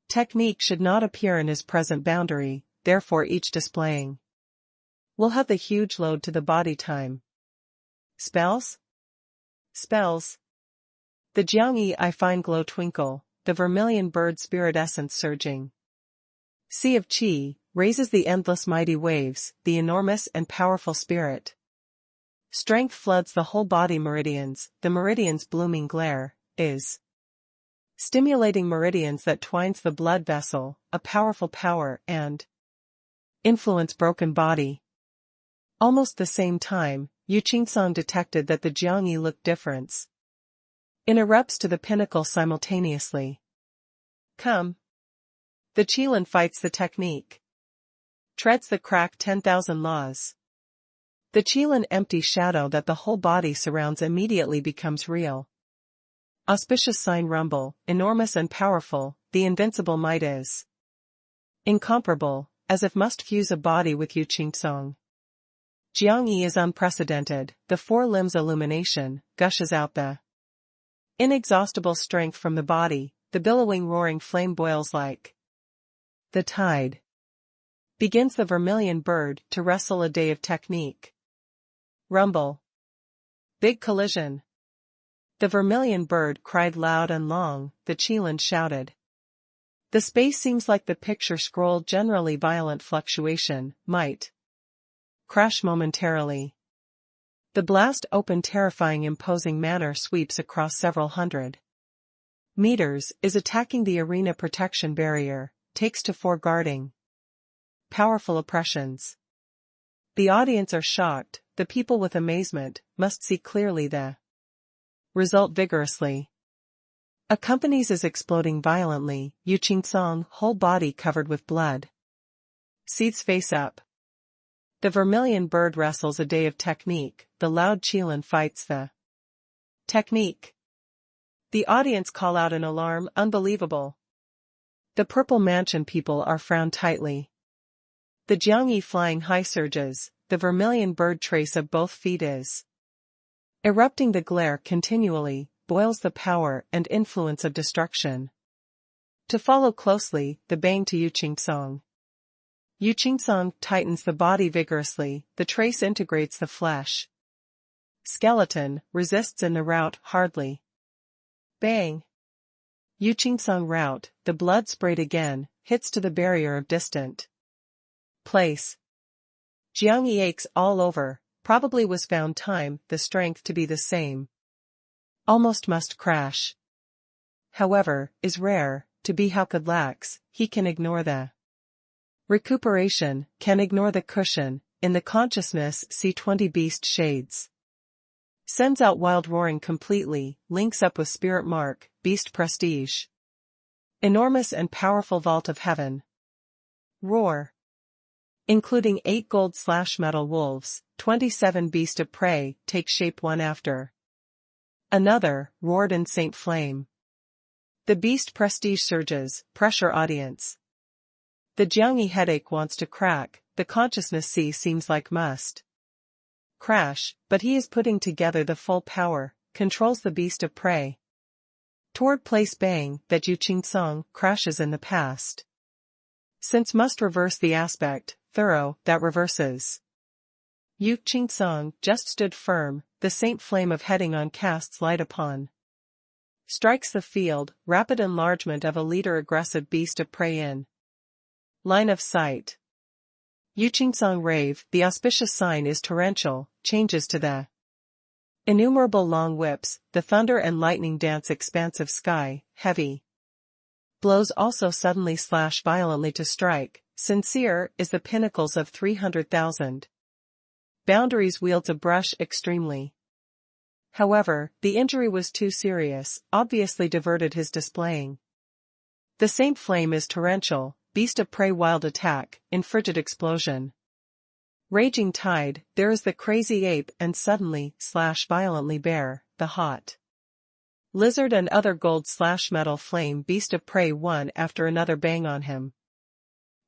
technique should not appear in his present boundary, therefore each displaying will have the huge load to the body time. Spells? Spells. The Jiangyi I find glow twinkle, the vermilion bird spirit essence surging. Sea of Qi, raises the endless mighty waves, the enormous and powerful spirit. Strength floods the whole body meridians, the meridians blooming glare, is stimulating meridians that twines the blood vessel, a powerful power and influence broken body. Almost the same time, Yu Qingsong detected that the Jiangyi looked different. It erupts to the pinnacle simultaneously. Come. The Qilin fights the technique. Treads the crack 10,000 laws. The Qilin empty shadow that the whole body surrounds immediately becomes real. Auspicious sign rumble, enormous and powerful, the invincible might is incomparable, as if must fuse a body with Yu Qingsong. Jiangyi is unprecedented, the four limbs illumination, gushes out the inexhaustible strength from the body, the billowing roaring flame boils like the tide. Begins the vermilion bird to wrestle a day of technique. Rumble. Big collision. The vermilion bird cried loud and long, the Qilin shouted. The space seems like the picture scroll generally violent fluctuation, might crash momentarily. The blast open terrifying imposing manner sweeps across several hundred meters, is attacking the arena protection barrier, takes to foreguarding powerful oppressions. The audience are shocked, the people with amazement, must see clearly the result vigorously. Accompanies is exploding violently, Yu Qingsong, whole body covered with blood. Seethes face up. The vermilion bird wrestles a day of technique, the loud Qilin fights the technique. The audience call out in alarm, unbelievable. The Purple Mansion people are frowned tightly. The Jiangyi flying high surges, the vermilion bird trace of both feet is erupting the glare continually, boils the power and influence of destruction. To follow closely, the bang to Yu Qingsong. Yu Qingsong tightens the body vigorously, the trace integrates the flesh. Skeleton, resists in the rout, hardly. Bang. Yu Qingsong rout, the blood sprayed again, hits to the barrier of distant place. Jiangyi aches all over, probably was found time, the strength to be the same. Almost must crash. However, is rare, to be how could lax, he can ignore the recuperation, can ignore the cushion, in the consciousness see 20 beast shades. Sends out wild roaring completely, links up with spirit mark, beast prestige. Enormous and powerful vault of heaven. Roar. Including 8 gold/metal wolves, 27 beast of prey, take shape one after another, roared in Saint Flame. The beast prestige surges, pressure audience. The Jiangyi headache wants to crack, the consciousness seems like must crash, but he is putting together the full power, controls the beast of prey. Toward place bang, that Yu Qingsong crashes in the past. Since must reverse the aspect, thorough, that reverses. Yu Qingsong just stood firm, the Saint Flame of heading on casts light upon. Strikes the field, rapid enlargement of a leader aggressive beast of prey in line of sight. Yu Qingsong rave, the auspicious sign is torrential, changes to the innumerable long whips, the thunder and lightning dance expansive sky, heavy. Blows also suddenly slash violently to strike, sincere is the pinnacles of 300,000. Boundaries wields a brush extremely. However, the injury was too serious, obviously diverted his displaying. The Saint Flame is torrential, beast of prey wild attack, in frigid explosion. Raging tide, there is the crazy ape and suddenly, slash violently bare, the hot lizard and other gold/metal flame beast of prey one after another bang on him.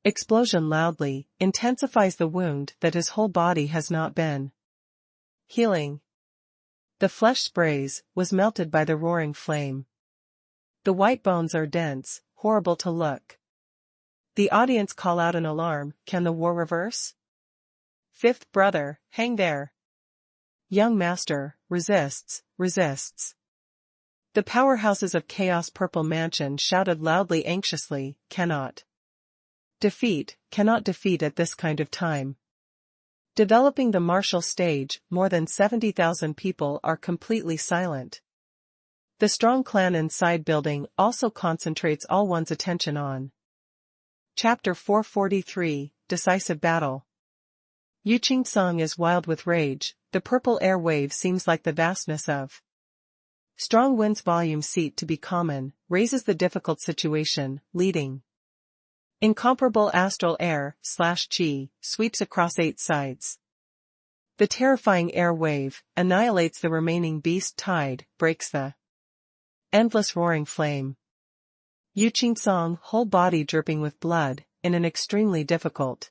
Explosion loudly, intensifies the wound that his whole body has not been healing. The flesh sprays, was melted by the roaring flame. The white bones are dense, horrible to look. The audience call out in alarm, can the war reverse? Fifth brother, hang there. Young master, resists. The powerhouses of Chaos Purple Mansion shouted loudly anxiously, cannot defeat at this kind of time. Developing the martial stage, more than 70,000 people are completely silent. The strong clan inside building also concentrates all one's attention on. Chapter 443, Decisive Battle. Yu Qingsong is wild with rage, the purple air wave seems like the vastness of strong wind's volume seat to be common, raises the difficult situation, leading. Incomparable astral air/chi sweeps across 8 sides. The terrifying air wave annihilates the remaining beast tide, breaks the endless roaring flame. Yu Qingsong, whole body dripping with blood, in an extremely difficult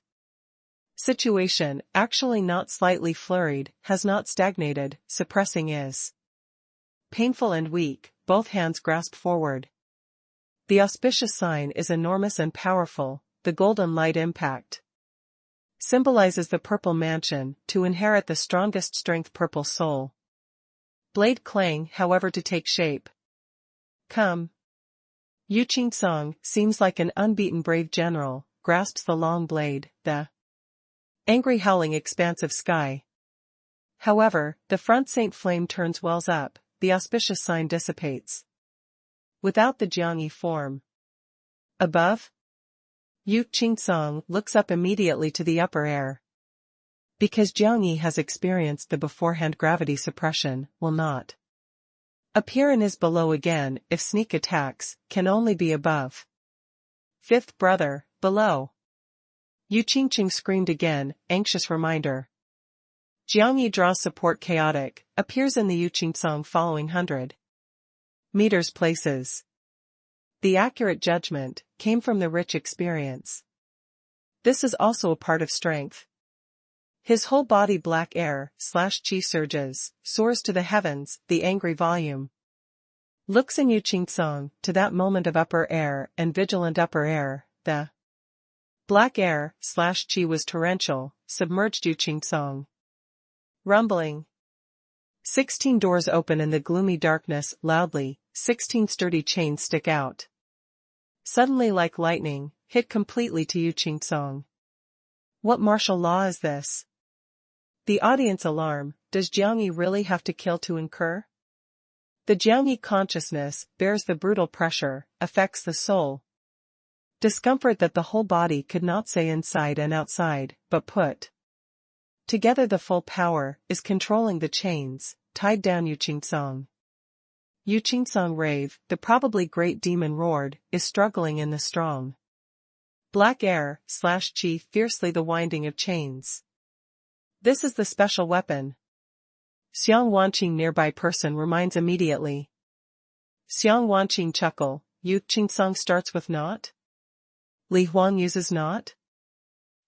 situation, actually not slightly flurried, has not stagnated, suppressing is painful and weak, both hands grasp forward. The auspicious sign is enormous and powerful, the golden light impact symbolizes the purple mansion, to inherit the strongest strength purple soul. Blade clang, however, to take shape. Come. Yu Qingsong seems like an unbeaten brave general, grasps the long blade, the angry howling expanse of sky. However, the front saint flame turns wells up, the auspicious sign dissipates. Without the Jiangyi form. Above? Yu Qingsong looks up immediately to the upper air. Because Jiangyi has experienced the beforehand gravity suppression, will not appear and is below again if sneak attacks, can only be above. Fifth brother, below. Yu Qingqing screamed again, anxious reminder. Jiangyi draws support chaotic, appears in the Yu Qingsong following 100 meters places. The accurate judgment came from the rich experience. This is also a part of strength. His whole body black air/chi surges, soars to the heavens, the angry volume. Looks in Yu Qingsong, to that moment of upper air and vigilant upper air, the black air/chi was torrential, submerged Yu Qingsong. Rumbling. 16 doors open in the gloomy darkness, loudly, 16 sturdy chains stick out. Suddenly like lightning, hit completely to Yu Qingsong. What martial law is this? The audience alarm, does Jiangyi really have to kill to incur? The Jiangyi consciousness bears the brutal pressure, affects the soul. Discomfort that the whole body could not say inside and outside, but put together the full power, is controlling the chains, tied down Yu Qingsong. Yu Qingsong rave, the probably great demon roared, is struggling in the strong black air/chi fiercely the winding of chains. This is the special weapon. Xiang Wanqing nearby person reminds immediately. Xiang Wanqing chuckle, Yu Qingsong starts with not? Li Huang uses not?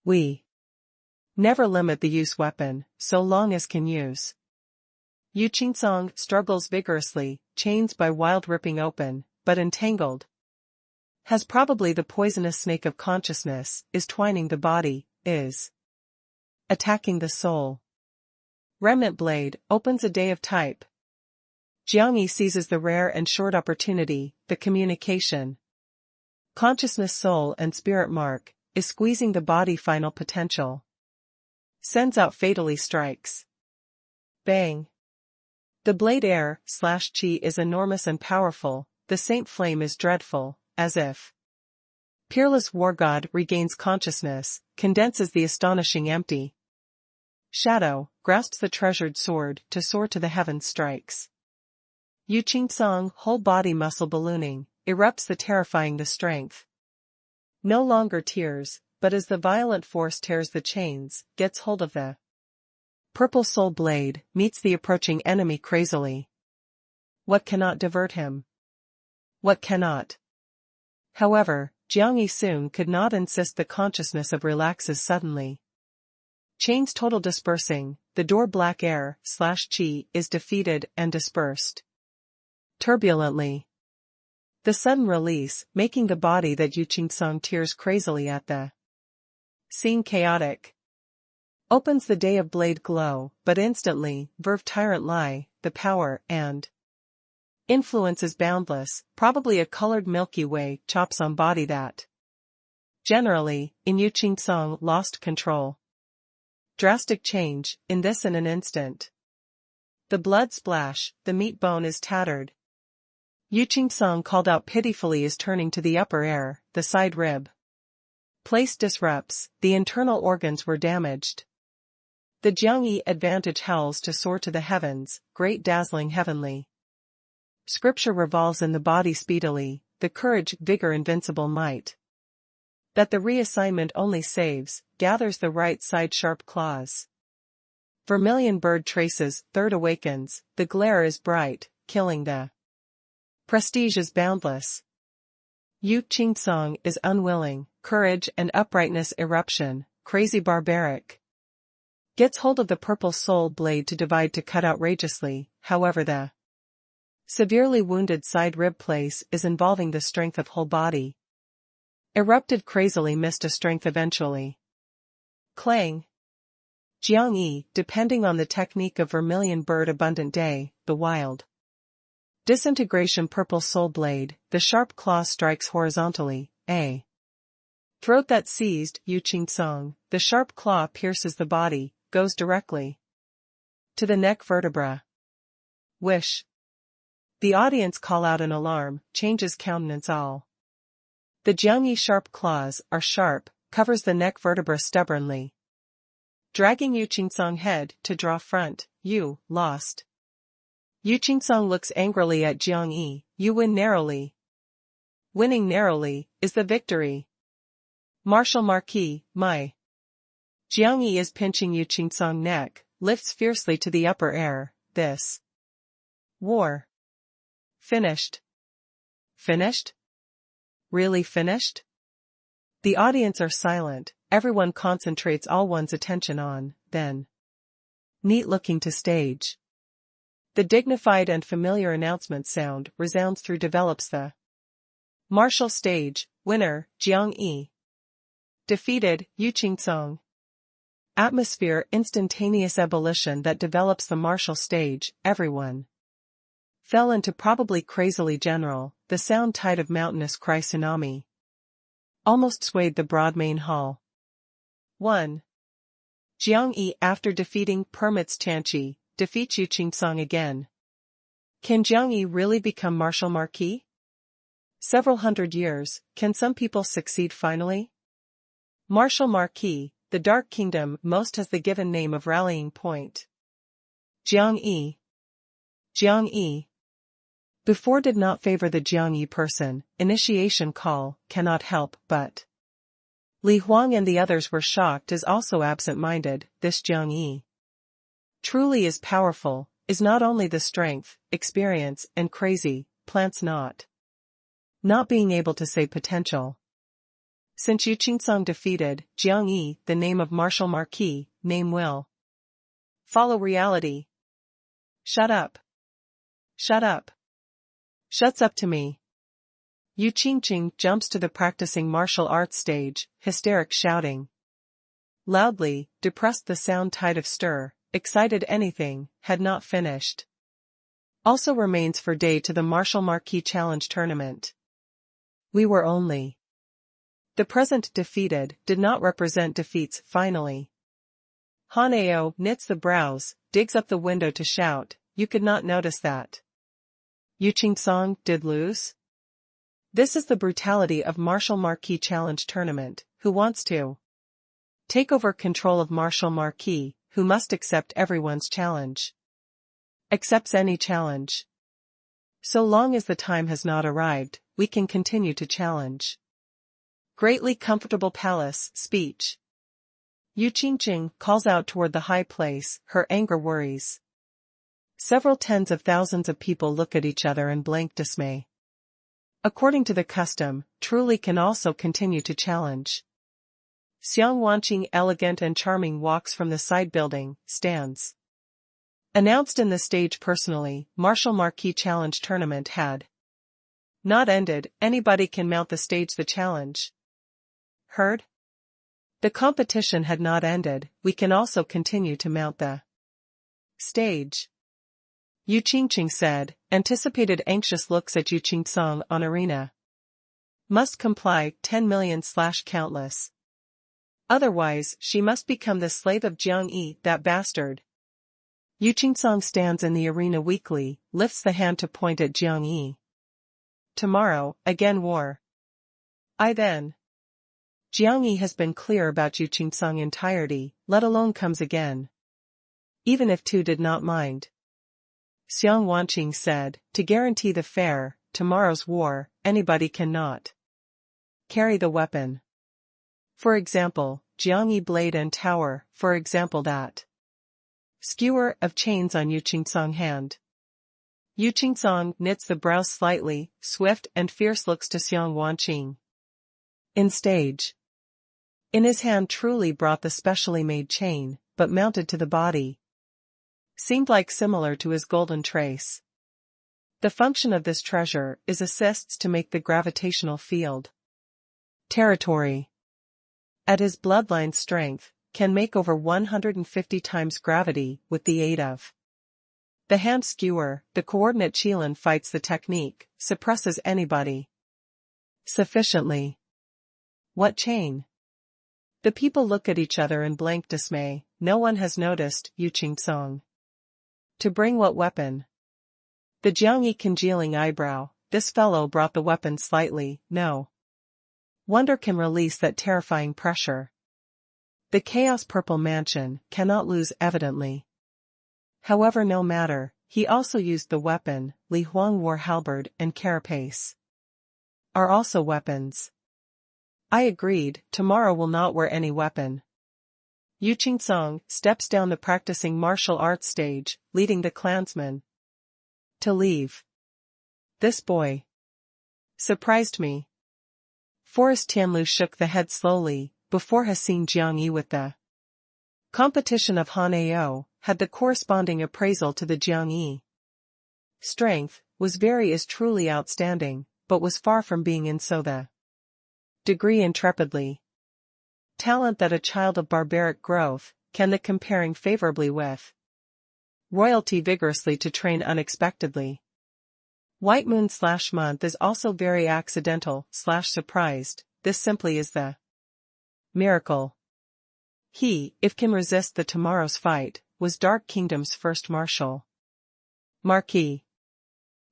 We never limit the use weapon, so long as can use. Yu Qingsong struggles vigorously, chains by wild ripping open, but entangled. Has probably the poisonous snake of consciousness, is twining the body, is attacking the soul. Remnant blade, opens a day of type. Jiangyi seizes the rare and short opportunity, the communication. Consciousness soul and spirit mark, is squeezing the body final potential. Sends out fatally strikes. Bang. The blade air/chi is enormous and powerful, the saint flame is dreadful, as if peerless war god regains consciousness, condenses the astonishing empty. Shadow, grasps the treasured sword, to soar to the heavens strikes. Yu Qingsong, whole body muscle ballooning, erupts the terrifying the strength. No longer tears, but as the violent force tears the chains, gets hold of the purple soul blade, meets the approaching enemy crazily. What cannot divert him? What cannot? However, Jiangyi soon could not insist the consciousness of relaxes suddenly. Chains total dispersing, the door black air/chi is defeated and dispersed. Turbulently. The sudden release, making the body that Yu Qingsong tears crazily at the scene chaotic. Opens the day of blade glow, but instantly, verve tyrant lie, the power and influence is boundless, probably a colored Milky Way chops on body that generally, in Yu Qingsong lost control. Drastic change, in this in an instant. The blood splash, the meat bone is tattered. Yu Qingcong called out pitifully as turning to the upper air, the side rib. Place disrupts, the internal organs were damaged. The Jiangyi advantage howls to soar to the heavens, great dazzling heavenly. Scripture revolves in the body speedily, the courage, vigor, invincible might. That the reassignment only saves, gathers the right side sharp claws. Vermilion bird traces, third awakens, the glare is bright, killing the prestige is boundless. Yu Qingcong is unwilling, courage and uprightness eruption, crazy barbaric. Gets hold of the purple soul blade to divide to cut outrageously, however the severely wounded side rib place is involving the strength of whole body. Erupted crazily missed a strength eventually. Clang. Jiangyi, depending on the technique of vermilion bird abundant day, the wild. Disintegration purple soul blade, the sharp claw strikes horizontally, a throat that seized, Yu Qingcong, the sharp claw pierces the body, goes directly to the neck vertebra. Wish. The audience call out in alarm, changes countenance all. The Jiangyi sharp claws are sharp, covers the neck vertebra stubbornly. Dragging Yu Qingcong head to draw front, Yu, lost. Yu Qingcong looks angrily at Jiangyi, you win narrowly. Winning narrowly, is the victory. Martial Marquis, my. Jiangyi is pinching Yu Qingcong neck, lifts fiercely to the upper air, this war. Finished. Finished? Really finished? The audience are silent, everyone concentrates all one's attention on, then. Neat looking to stage. The dignified and familiar announcement sound resounds through develops the martial stage, winner, Jiangyi. Defeated, Yu Qingcong. Atmosphere instantaneous ebullition that develops the martial stage, everyone. Fell into probably crazily general, the sound tide of mountainous cry tsunami. Almost swayed the broad main hall. 1. Jiangyi after defeating permits Tianqi, defeats Yu Qingcong again. Can Jiangyi really become Martial Marquis? Several hundred years, can some people succeed finally? Martial Marquis, the Dark Kingdom most has the given name of rallying point. Jiangyi. Jiangyi. Before did not favor the Jiangyi person, initiation call, cannot help, but. Li Huang and the others were shocked as also absent-minded, this Jiangyi. Truly is powerful, is not only the strength, experience, and crazy, plants not. Not being able to say potential. Since Yu Qingcong defeated, Jiangyi, the name of Martial Marquis, name will. Follow reality. Shut up. Shut up. Shuts up to me. Yu Qingqing jumps to the practicing martial arts stage, hysteric shouting. Loudly, depressed the sound tide of stir, excited anything, had not finished. Also remains for day to the Martial Marquis Challenge tournament. We were only. The present defeated did not represent defeats finally. Haneo knits the brows, digs up the window to shout, you could not notice that. Yu Qingcong did lose? This is the brutality of Martial Marquis Challenge tournament, who wants to take over control of Martial Marquis, who must accept everyone's challenge. Accepts any challenge. So long as the time has not arrived, we can continue to challenge. Greatly comfortable palace, speech. Yu Qingqing calls out toward the high place, her anger worries. Several tens of thousands of people look at each other in blank dismay. According to the custom, truly can also continue to challenge. Xiang Wanqing elegant and charming walks from the side building, stands. Announced in the stage personally, Martial Marquis Challenge tournament had not ended, anybody can mount the stage the challenge. Heard? The competition had not ended, we can also continue to mount the stage. Yu Qingqing said, anticipated anxious looks at Yu Qingcong on arena. Must comply, 10 million / countless. Otherwise, she must become the slave of Jiangyi, that bastard. Yu Qingcong stands in the arena weakly, lifts the hand to point at Jiangyi. tomorrow, again war. I then. Jiang Yi has been clear about Yu Qingsong entirety, let alone comes again. Even if Tu did not mind. Xiang Wanqing said, to guarantee the fair, tomorrow's war, anybody cannot carry the weapon. For example, Jiang Yi blade and tower, for example that skewer of chains on Yu Qingsong hand. Yu Qingsong knits the brows slightly, swift and fierce looks to Xiang Wanqing. In stage. In his hand truly brought the specially made chain, but mounted to the body. Seemed like similar to his golden trace. The function of this treasure is assists to make the gravitational field territory. At his bloodline strength, can make over 150 times gravity with the aid of the hand skewer. The coordinate Qilin fights the technique, suppresses anybody sufficiently. What chain? The people look at each other in blank dismay. No one has noticed Yu Qingsong. To bring what weapon? The Jiang Yi congealing eyebrow. This fellow brought the weapon slightly, no wonder can release that terrifying pressure. The Chaos Purple Mansion cannot lose evidently. However, no matter, he also used the weapon. Li Huang wore halberd and carapace. Are also weapons. I agreed, tomorrow will not wear any weapon. Yu Qingsong steps down the practicing martial arts stage, leading the clansmen to leave. This boy surprised me. Forrest Tianlu shook the head slowly, before has seen Jiang Yi with the competition of Han Ao, had the corresponding appraisal to the Jiang Yi. Strength, was very is truly outstanding, but was far from being in so the degree intrepidly. Talent that a child of barbaric growth, can the comparing favorably with royalty vigorously to train unexpectedly. White moon/month is also very accidental/surprised, this simply is the miracle. He, if can resist the tomorrow's fight, was Dark Kingdom's first marshal. Marquis.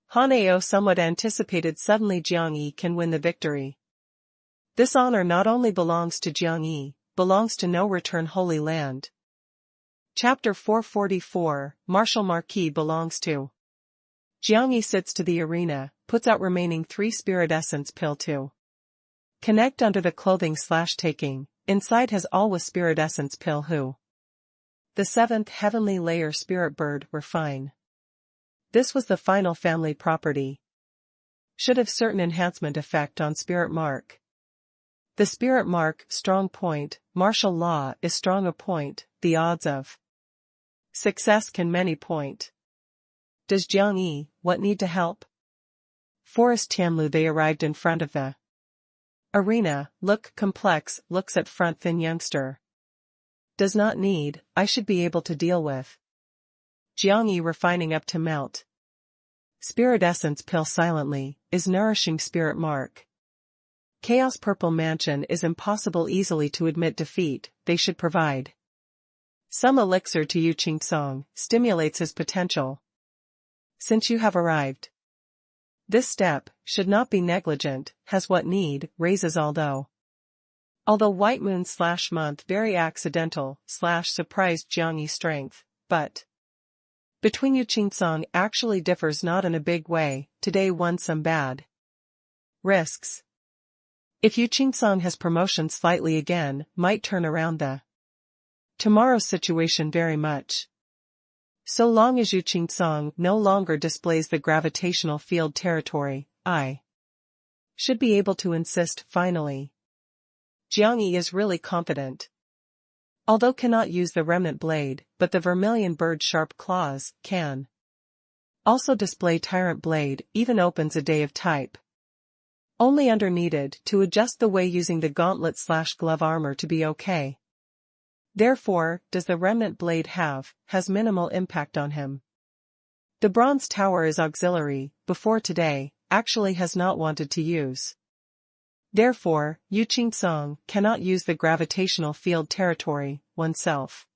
Han Ao somewhat anticipated suddenly Jiang Yi can win the victory. This honor not only belongs to Jiang Yi, belongs to No Return Holy Land. Chapter 444, Marshal Marquis belongs to Jiang Yi sits to the arena, puts out remaining 3 spirit essence pill to connect under the clothing/taking, inside has always spirit essence pill who. The 7th heavenly layer spirit bird refine. This was the final family property. Should have certain enhancement effect on spirit mark. The spirit mark, strong point, martial law is strong a point, the odds of success can many point. Does Jiang Yi, what need to help? Forrest Tianlu they arrived in front of the arena, look complex, looks at front thin youngster. Does not need, I should be able to deal with. Jiang Yi refining up to melt. Spirit essence pill silently, is nourishing spirit mark. Chaos Purple Mansion is impossible easily to admit defeat, they should provide some elixir to Yu Qingsong, stimulates his potential. Since you have arrived. This step, should not be negligent, has what need, raises although White moon/month very accidental/surprised Jiang Yi strength, but between Yu Qingsong actually differs not in a big way, today won some bad risks. If Yu Qingsong has promotion slightly again, might turn around the tomorrow's situation very much. So long as Yu Qingsong no longer displays the gravitational field territory, I should be able to insist finally. Jiang Yi is really confident. Although cannot use the remnant blade, but the vermilion bird sharp claws, can also display tyrant blade, even opens a day of type. Only under needed to adjust the way using the gauntlet/glove armor to be okay. Therefore, does the remnant blade has minimal impact on him. The bronze tower is auxiliary, before today, actually has not wanted to use. Therefore, Yu Qingsong cannot use the gravitational field territory, oneself.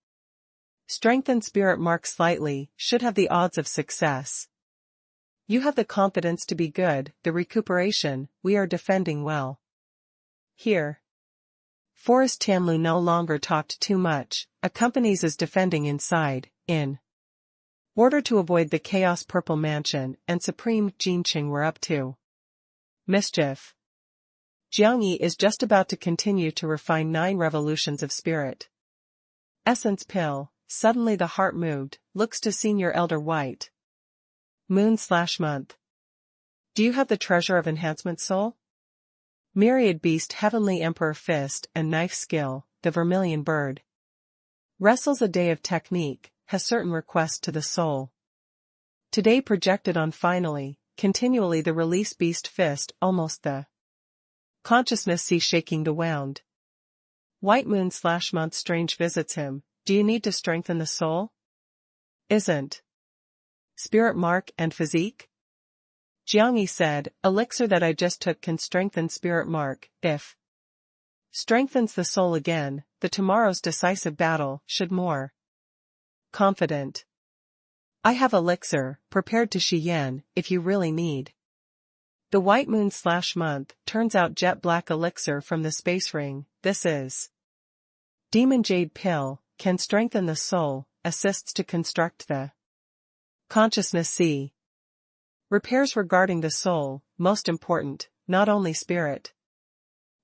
Strengthen spirit mark slightly, should have the odds of success. You have the confidence to be good, the recuperation, we are defending well. Here. Forrest Tianlu no longer talked too much, accompanies his defending inside, in order to avoid the chaos Purple Mansion and Supreme Jinqing were up to mischief. Jiang Yi is just about to continue to refine 9 revolutions of spirit. Essence pill, suddenly the heart moved, looks to Senior Elder White. Moon/month. Do you have the treasure of enhancement soul? Myriad Beast Heavenly Emperor Fist and Knife Skill, the Vermilion Bird. Wrestles a day of technique, has certain requests to the soul. Today projected on finally, continually the release Beast Fist almost the consciousness see shaking the wound. White Moon/month Strange visits him, do you need to strengthen the soul? Isn't spirit mark and physique? Jiang Yi said, elixir that I just took can strengthen spirit mark, if strengthens the soul again, the tomorrow's decisive battle should more confident. I have elixir, prepared to Shi Yan, if you really need. The White Moon/month turns out jet black elixir from the space ring, this is Demon Jade Pill, can strengthen the soul, assists to construct the consciousness C. Repairs regarding the soul, most important, not only spirit.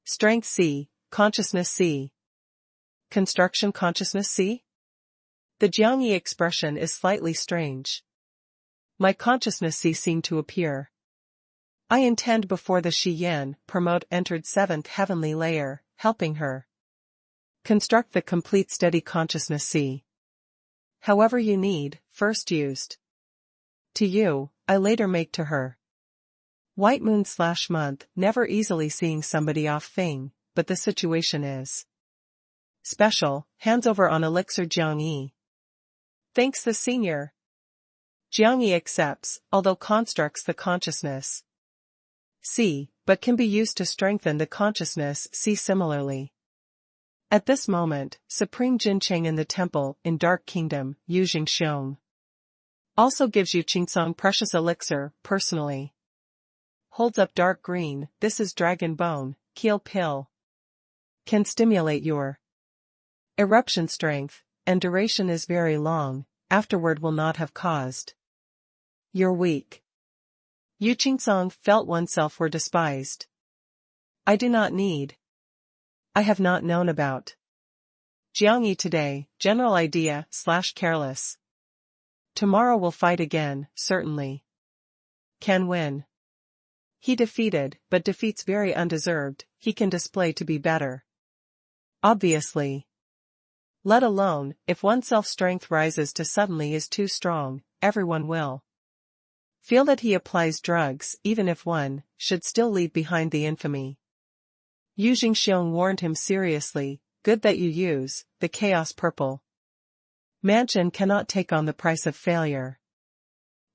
Strength C, consciousness C. Construction consciousness C? The Jiang Yi expression is slightly strange. My consciousness C seemed to appear. I intend before the Shi Yan promote entered 7th heavenly layer, helping her construct the complete steady consciousness C. However you need, first used to you, I later make to her. White Moon/month never easily seeing somebody off thing, but the situation is special, hands over on elixir Jiang Yi. Thanks the senior. Jiang Yi accepts, although constructs the consciousness C, but can be used to strengthen the consciousness C similarly. At this moment, Supreme Jincheng in the temple in Dark Kingdom, Yu Jingxiong, also gives you Qingsong precious elixir, personally. Holds up dark green, this is dragon bone, keel pill. Can stimulate your eruption strength, and duration is very long, afterward will not have caused you're weak. Yu Qingsong felt oneself were despised. I do not need. I have not known about. Jiang Yi today, general idea/careless. Tomorrow will fight again, certainly. Can win. He defeated, but defeats very undeserved, he can display to be better. Obviously. Let alone, if oneself strength rises to suddenly is too strong, everyone will feel that he applies drugs, even if one should still leave behind the infamy. Yu Jingxiong warned him seriously, good that you use the Chaos Purple Mansion cannot take on the price of failure.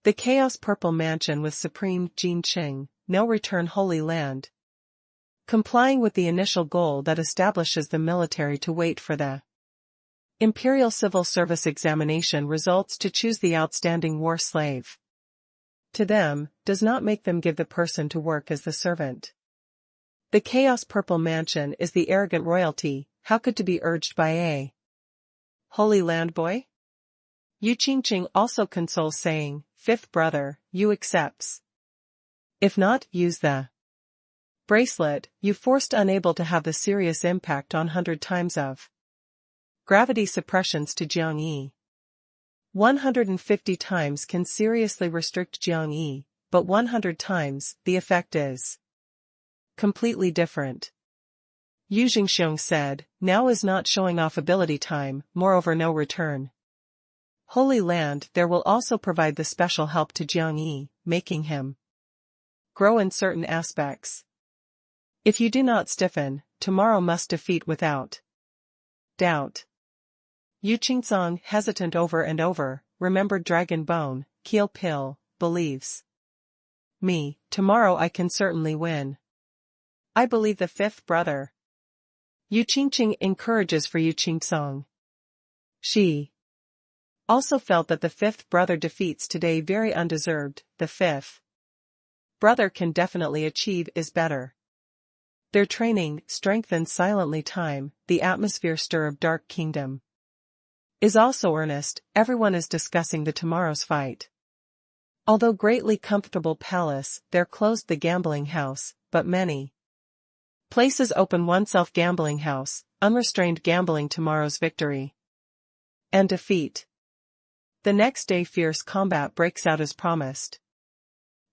The Chaos Purple Mansion with Supreme Jinqing, no return Holy Land. Complying with the initial goal that establishes the military to wait for the Imperial Civil Service examination results to choose the outstanding war slave. To them, does not make them give the person to work as the servant. The Chaos Purple Mansion is the arrogant royalty, how could to be urged by a Holy Land boy? Yu Qingqing also consoles saying, fifth brother, you accepts. If not, use the bracelet, you forced unable to have the serious impact on 100 times of gravity suppressions to Jiang Yi. 150 times can seriously restrict Jiang Yi, but 100 times, the effect is completely different. Yu Jingxiong said, now is not showing off ability time, moreover no return. Holy Land there will also provide the special help to Jiang Yi, making him grow in certain aspects. If you do not stiffen, tomorrow must defeat without doubt. Yu Qingsong, hesitant over and over, remembered Dragon Bone, Keel Pill, believes me, tomorrow I can certainly win. I believe the fifth brother. Yu Qingqing encourages for Yu Qingsong. She also felt that the fifth brother defeats today very undeserved. The fifth brother can definitely achieve is better. Their training strengthens silently time, the atmosphere stir of Dark Kingdom is also earnest, everyone is discussing the tomorrow's fight. Although greatly comfortable palace, there closed the gambling house, but many places open oneself gambling house, unrestrained gambling tomorrow's victory and defeat. The next day fierce combat breaks out as promised.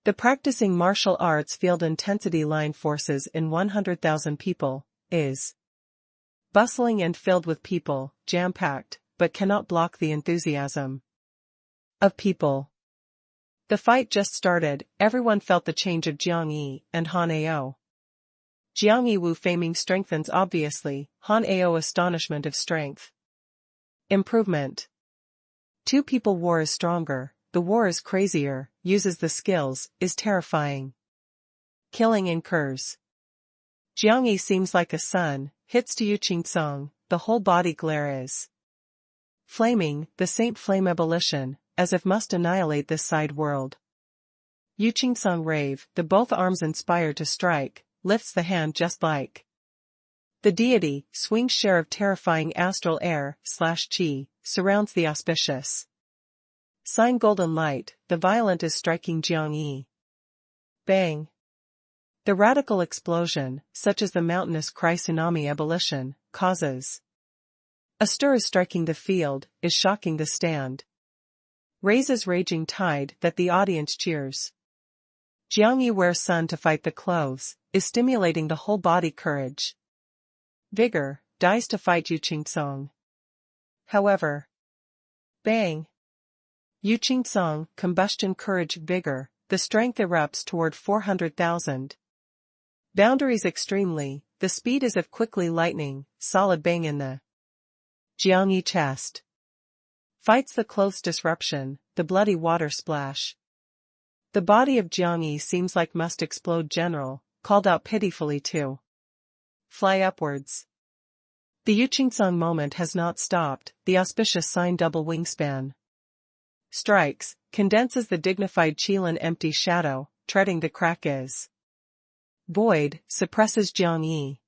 The practicing martial arts field intensity line forces in 100,000 people, is bustling and filled with people, jam-packed, but cannot block the enthusiasm of people. The fight just started, everyone felt the change of Jiang Yi and Han Ao. Jiang Yi Wu faming strengthens obviously, Han Ao astonishment of strength. Improvement. Two people war is stronger, the war is crazier, uses the skills, is terrifying. Killing incurs. Jiang Yi seems like a sun, hits to Yu Qingcong, the whole body glare is flaming, the saint flame ebullition, as if must annihilate this side world. Yu Qingcong rave, the both arms inspired to strike, lifts the hand just like the deity, swings share of terrifying astral air, /chi, surrounds the auspicious sign golden light, the violent is striking Jiang Yi. Bang. The radical explosion, such as the mountainous cry tsunami ebullition, causes a stir is striking the field, is shocking the stand. Raises raging tide that the audience cheers. Jiang Yi wears sun to fight the clothes, is stimulating the whole body courage. Vigor, dies to fight Yu Qingcong. However. Bang. Yu Qingcong, combustion courage vigor, the strength erupts toward 400,000. Boundaries extremely, the speed is of quickly lightning, solid bang in the Jiang Yi chest. Fights the clothes disruption, the bloody water splash. The body of Jiang Yi seems like must explode general, called out pitifully to fly upwards. The Yu Qingcong moment has not stopped, the auspicious sign double wingspan strikes, condenses the dignified Qilin empty shadow, treading the crack is void, suppresses Jiang Yi.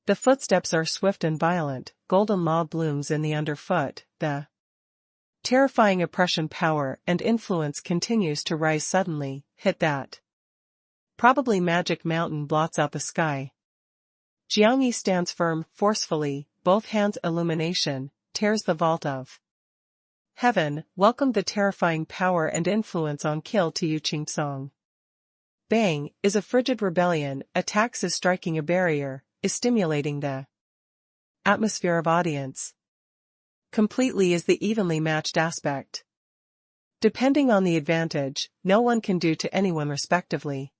The footsteps are swift and violent, golden law blooms in the underfoot, the terrifying oppression power and influence continues to rise suddenly, hit that probably magic mountain blots out the sky. Jiang Yi stands firm, forcefully, both hands illumination, tears the vault of heaven, welcomed the terrifying power and influence on kill to Yu Qingcong. Bang, is a frigid rebellion, attacks is striking a barrier, is stimulating the atmosphere of audience. Completely is the evenly matched aspect. Depending on the advantage, no one can do to anyone respectively.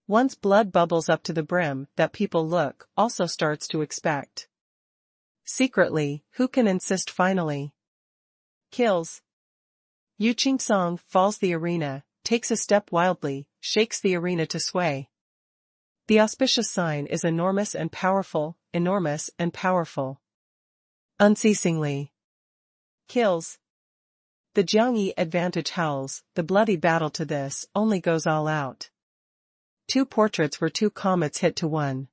Once blood bubbles up to the brim, that people look, also starts to expect. Secretly, who can insist finally? Kills. Yu Qingcong falls the arena, takes a step wildly, shakes the arena to sway. The auspicious sign is enormous and powerful, enormous and powerful. Unceasingly. Kills. The Jiang Yi advantage howls, the bloody battle to this only goes all out. Two portraits were two comets hit to one.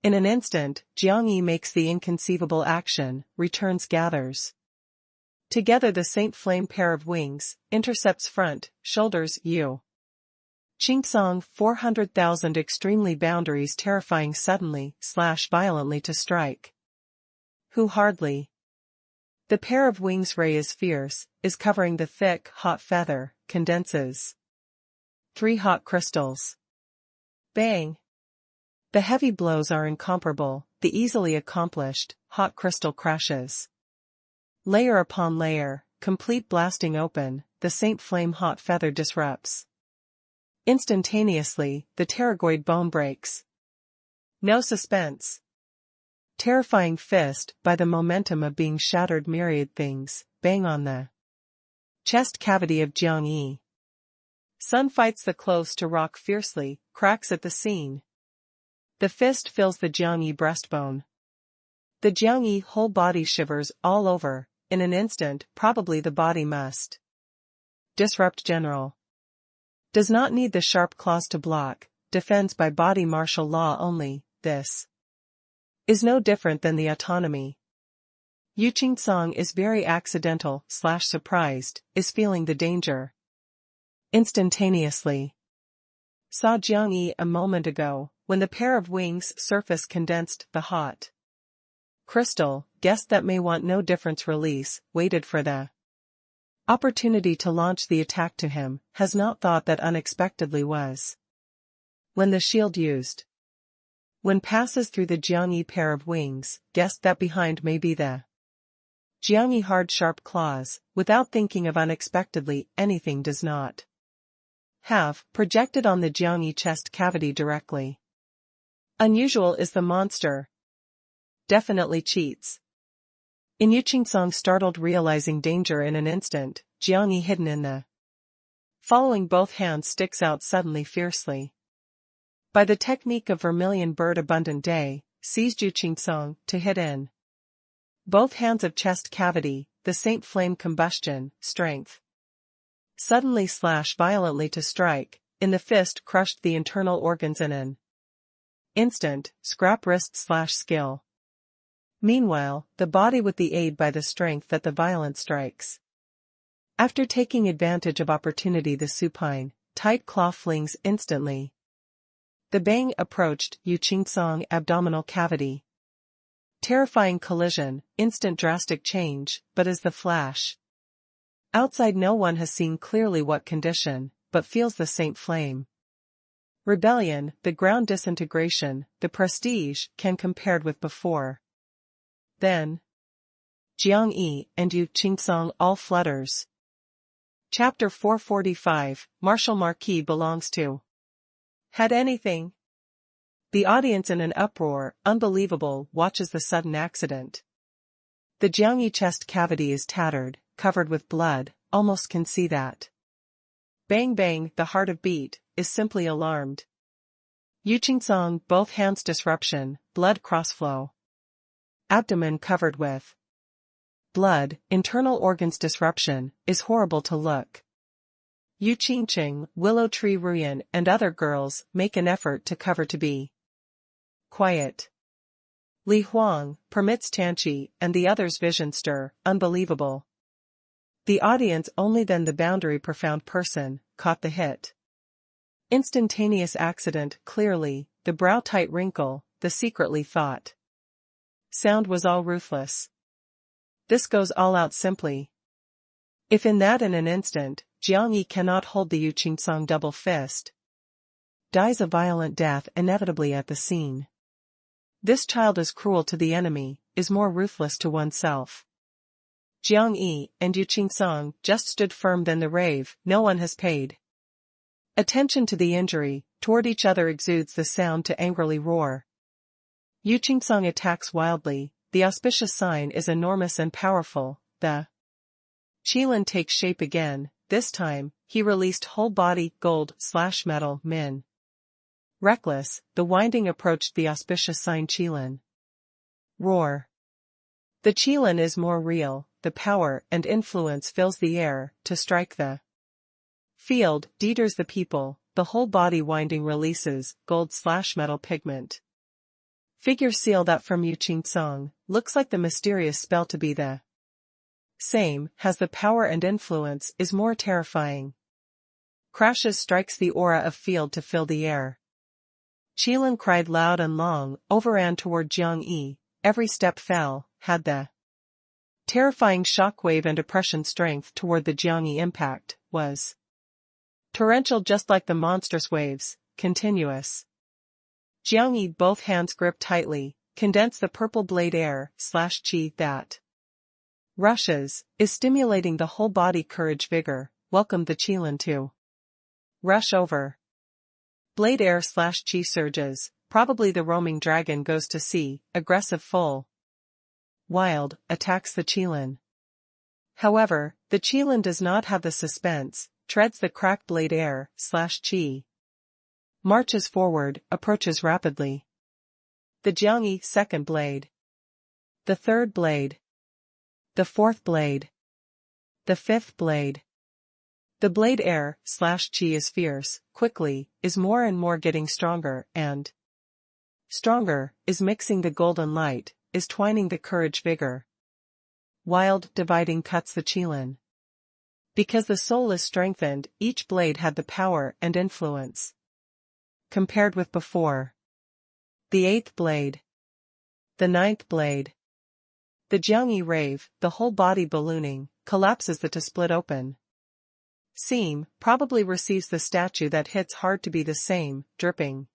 In an instant, Jiang Yi makes the inconceivable action, returns gathers together the saint flame pair of wings, intercepts front, shoulders, Yu Qingcong 400,000 extremely boundaries terrifying suddenly, violently to strike. Who hardly. The pair of wings ray is fierce, is covering the thick, hot feather, condenses 3 hot crystals. Bang. The heavy blows are incomparable, the easily accomplished, hot crystal crashes. Layer upon layer, complete blasting open, the saint flame hot feather disrupts. Instantaneously, the pterygoid bone breaks. No suspense. Terrifying fist, by the momentum of being shattered myriad things, bang on the chest cavity of Jiang Yi. Sun fights the clothes to rock fiercely, cracks at the seam. The fist fills the Jiang Yi breastbone. The Jiang Yi whole body shivers all over, in an instant, probably the body must disrupt general. Does not need the sharp claws to block, defends by body martial law only. This is no different than the autonomy. Yu Qingsong is very accidental/surprised, is feeling the danger. Instantaneously. Saw Jiang Yi a moment ago, when the pair of wings surface condensed the hot crystal, guessed that may want no difference release, waited for the opportunity to launch the attack to him, has not thought that unexpectedly was when the shield used. When passes through the Jiang Yi pair of wings, guessed that behind may be the Jiang Yi hard sharp claws, without thinking of unexpectedly, anything does not have projected on the Jiang Yi chest cavity directly. Unusual is the monster. Definitely cheats. In Yu Qingsong startled realizing danger in an instant, Jiang Yi hidden in the following both hands sticks out suddenly fiercely. By the technique of Vermilion Bird Abundant Day, seized Yu Qingsong to hit in both hands of chest cavity, the Saint Flame combustion, strength. Suddenly slash violently to strike, in the fist crushed the internal organs in an instant, scrap wrist/skill. Meanwhile, the body with the aid by the strength that the violent strikes. After taking advantage of opportunity the supine, tight claw flings instantly. The bang approached Yu Qingsong abdominal cavity. Terrifying collision, instant drastic change, but as the flash. Outside no one has seen clearly what condition, but feels the Saint Flame. Rebellion, the ground disintegration, the prestige, can compared with before. Then Jiang Yi and Yu Qingsong all flutters. Chapter 445, Martial Marquis belongs to. Had anything? The audience in an uproar, unbelievable, watches the sudden accident. The Jiang Yi chest cavity is tattered, covered with blood, almost can see that. Bang bang, the heart of beat, is simply alarmed. Yu Qingsong, both hands disruption, blood crossflow. Abdomen covered with blood, internal organs disruption, is horrible to look. Yu Qingqing, Willow Tree Ruyan and other girls make an effort to cover to be quiet. Li Huang permits Tianqi and the others vision stir, unbelievable. The audience only then the boundary profound person, caught the hit. Instantaneous accident, clearly, the brow tight wrinkle, the secretly thought. Sound was all ruthless. This goes all out simply. If in that in an instant, Jiang Yi cannot hold the Yu Qingsong double fist. Dies a violent death inevitably at the scene. This child is cruel to the enemy, is more ruthless to oneself. Jiang Yi and Yu Qingsong just stood firm then the rave, no one has paid attention to the injury, toward each other exudes the sound to angrily roar. Yu Qingsong attacks wildly, the auspicious sign is enormous and powerful, the Qilin takes shape again, this time, he released whole body, gold/metal, min. Reckless, the winding approached the auspicious sign Qilin. Roar. The Qilin is more real, the power and influence fills the air, to strike the field, Dieters the people, the whole body winding releases, gold/metal pigment. Figure seal that from Yu Qingsong, looks like the mysterious spell to be the same, has the power and influence, is more terrifying. Crashes strikes the aura of field to fill the air. Qilin cried loud and long, overran toward Jiang Yi, every step fell, had the terrifying shockwave and oppression strength toward the Jiang Yi impact, was torrential just like the monstrous waves, continuous. Jiang Yi both hands grip tightly, condense the purple blade air/qi that rushes, is stimulating the whole body courage vigor, welcomed the Qilin to rush over. Blade air/qi surges, probably the roaming dragon goes to sea, aggressive full. Wild, attacks the Qilin. However, the Qilin does not have the suspense, treads the cracked blade air/qi. Marches forward, approaches rapidly. The Jiang Yi second blade. The third blade. The fourth blade. The fifth blade. The blade air/chi is fierce, quickly, is more and more getting stronger and stronger, is mixing the golden light, is twining the courage vigor. Wild, dividing cuts the Qilin. Because the soul is strengthened, each blade had the power and influence. Compared with before. The eighth blade. The ninth blade. The Jiangyi rave, the whole body ballooning, collapses to split open. Seam, probably receives the statue that hits hard to be the same, dripping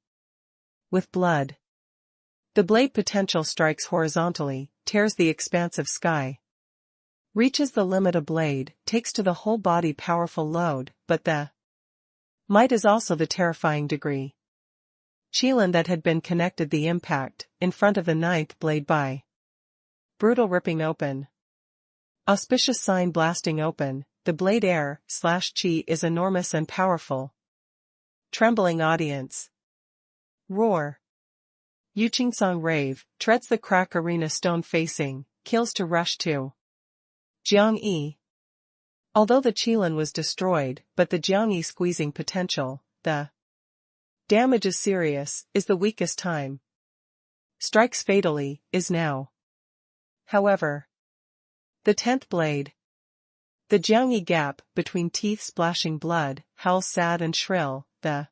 with blood. The blade potential strikes horizontally, tears the expansive sky. Reaches the limit of blade, takes to the whole body powerful load, but the might is also the terrifying degree. Qilin that had been connected the impact, in front of the ninth blade by brutal ripping open. Auspicious sign blasting open, the blade air/chi is enormous and powerful. Trembling audience. Roar. Yuqingsong rave, treads the crack arena stone facing, kills to rush to Jiangyi. Although the Qilin was destroyed, but the Jiangyi squeezing potential, the damage is serious, is the weakest time. Strikes fatally, is now. However. The 10th blade. The Jiangyi gap, between teeth splashing blood, howls sad and shrill, the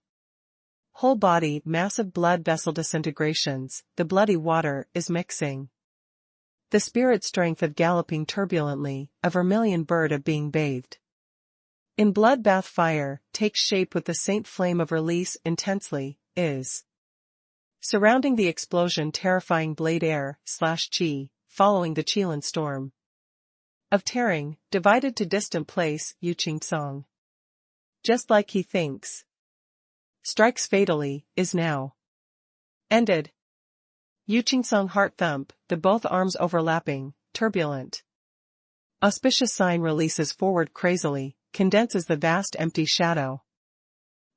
whole body massive blood vessel disintegrations, the bloody water is mixing. The spirit strength of galloping turbulently, a vermilion bird of being bathed in bloodbath fire, takes shape with the saint flame of release intensely, is surrounding the explosion terrifying blade air/chi, following the Qilin storm of tearing, divided to distant place, Yuqingsong. Just like he thinks. Strikes fatally, is now ended. Yuqingsong heart thump, the both arms overlapping, turbulent. Auspicious sign releases forward crazily, condenses the vast empty shadow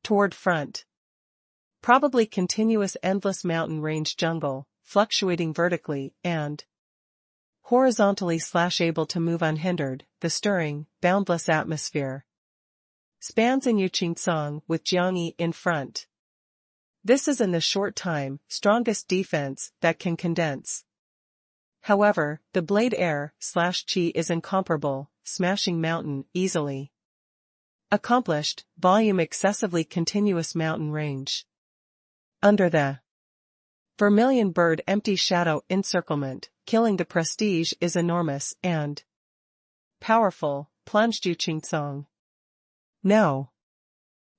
toward front. Probably continuous endless mountain range jungle, fluctuating vertically and horizontally / able to move unhindered, the stirring, boundless atmosphere. Spans in Yuqingsong with Jiangyi in front. This is in the short time, strongest defense that can condense. However, the blade air/chi is incomparable, smashing mountain easily. Accomplished, volume excessively continuous mountain range. Under the vermilion bird empty shadow encirclement, killing the prestige is enormous and powerful, plunged Yuqingsong. No.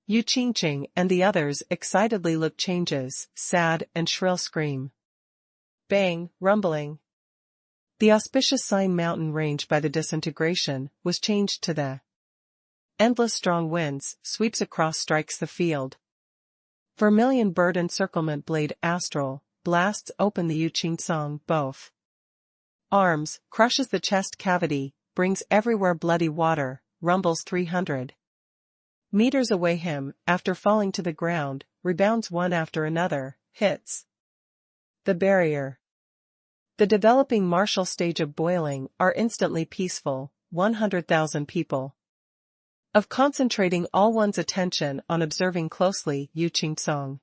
Yuqingqing and the others excitedly look changes, sad and shrill scream. Bang, rumbling. The auspicious sign mountain range by the disintegration was changed to the endless strong winds, sweeps across strikes the field. Vermilion bird encirclement blade astral, blasts open the Yuqingsong both arms, crushes the chest cavity, brings everywhere bloody water, rumbles 300 meters away him, after falling to the ground, rebounds one after another, hits the barrier. The developing martial stage of boiling are instantly peaceful, 100,000 people. Of concentrating all one's attention on observing closely Yuqingsong.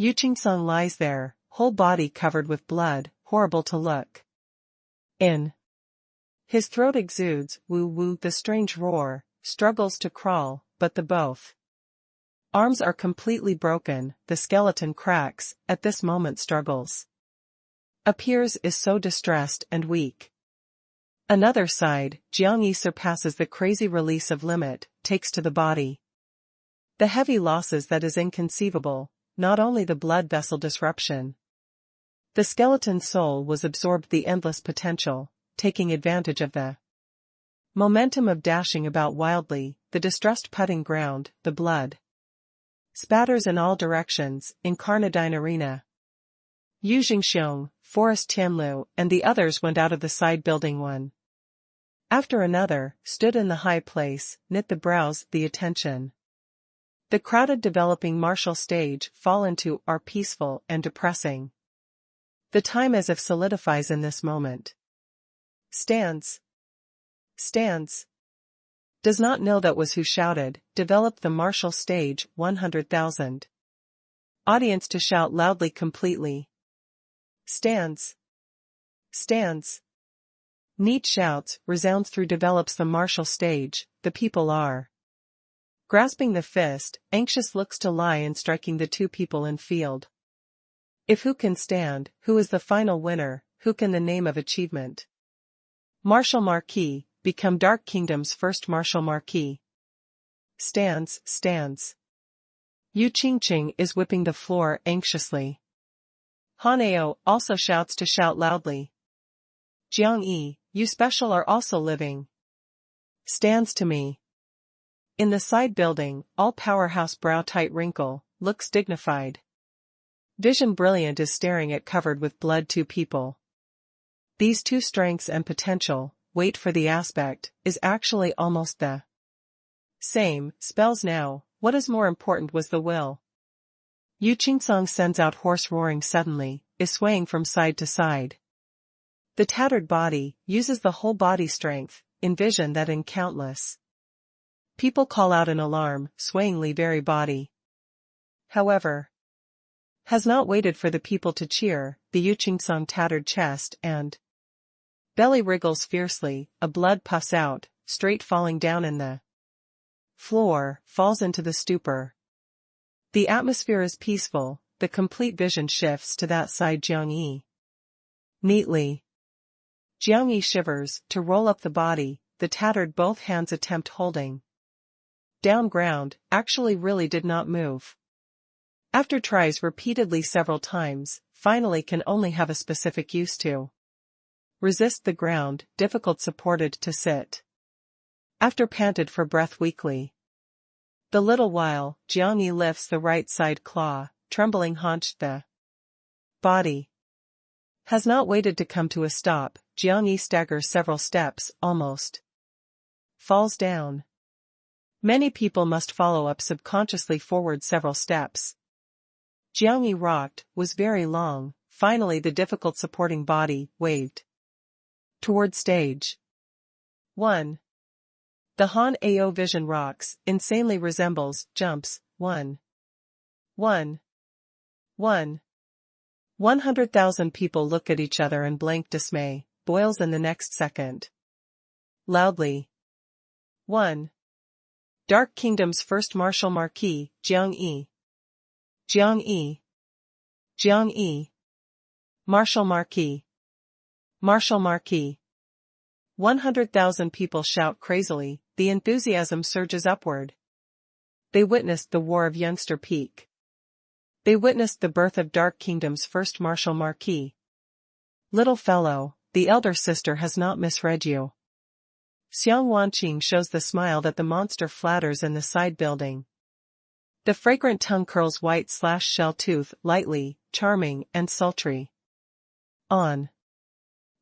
Yuqingsong lies there, whole body covered with blood, horrible to look. In his throat exudes, woo-woo, the strange roar, struggles to crawl, but the both arms are completely broken, the skeleton cracks, at this moment struggles. Appears is so distressed and weak. Another side, Jiangyi surpasses the crazy release of limit, takes to the body the heavy losses that is inconceivable, not only the blood vessel disruption. The skeleton soul was absorbed the endless potential, taking advantage of the momentum of dashing about wildly, the distressed putting ground, the blood spatters in all directions, Incarnadine Arena. Yu Jingxiong, Forest Tianlu, and the others went out of the side building one after another, stood in the high place, knit the brows, the attention. The crowded developing martial stage fall into are peaceful and depressing. The time as if solidifies in this moment. Stands, Stands. Does not know that was who shouted, developed the martial stage, 100,000. Audience to shout loudly completely. Stands. Stands. Neat shouts, resounds through develops the martial stage, the people are. Grasping the fist, anxious looks to lie and striking the two people in field. If who can stand, who is the final winner, who can the name of achievement. Martial Marquis, become Dark Kingdom's first martial marquis. Stands, stands. Yu Qingqing is whipping the floor anxiously. Haneo also shouts to shout loudly. Jiang Yi, you special are also living. Stands to me. In the side building, all powerhouse brow tight wrinkle, looks dignified. Vision brilliant is staring at covered with blood two people. These two strengths and potential, wait for the aspect, is actually almost the same, spells now, what is more important was the will. Yu Qingsong sends out hoarse roaring suddenly, is swaying from side to side. The tattered body, uses the whole body strength, in vision that in countless people call out in alarm, swayingly very body. However, has not waited for the people to cheer, the Yu Qingsong tattered chest and belly wriggles fiercely, a blood puffs out, straight falling down in the floor, falls into the stupor. The atmosphere is peaceful, the complete vision shifts to that side Jiang Yi. Neatly. Jiang Yi shivers, to roll up the body, the tattered both hands attempt holding. Down ground, actually really did not move. After tries repeatedly several times, finally can only have a specific use to resist the ground, difficult supported to sit. After panted for breath weakly. The little while, Jiang Yi lifts the right side claw, trembling haunched the body. Has not waited to come to a stop, Jiang Yi staggers several steps, almost falls down. Many people must follow up subconsciously forward several steps. Jiang Yi rocked, was very long, finally the difficult supporting body, waved toward stage. 1. The Han Ao vision rocks, insanely resembles, jumps, 1. 100,000 people look at each other in blank dismay, boils in the next second. Loudly. 1. Dark Kingdom's first martial marquis, Jiang Yi. Jiang Yi. Jiang Yi. Martial Marquis. Martial Marquis. 100,000 people shout crazily, the enthusiasm surges upward. They witnessed the war of Youngster Peak. They witnessed the birth of Dark Kingdom's first martial marquis. Little fellow, the elder sister has not misread you. Xiang Wanqing shows the smile that the monster flatters in the side building. The fragrant tongue curls white/shell tooth, lightly, charming, and sultry. On.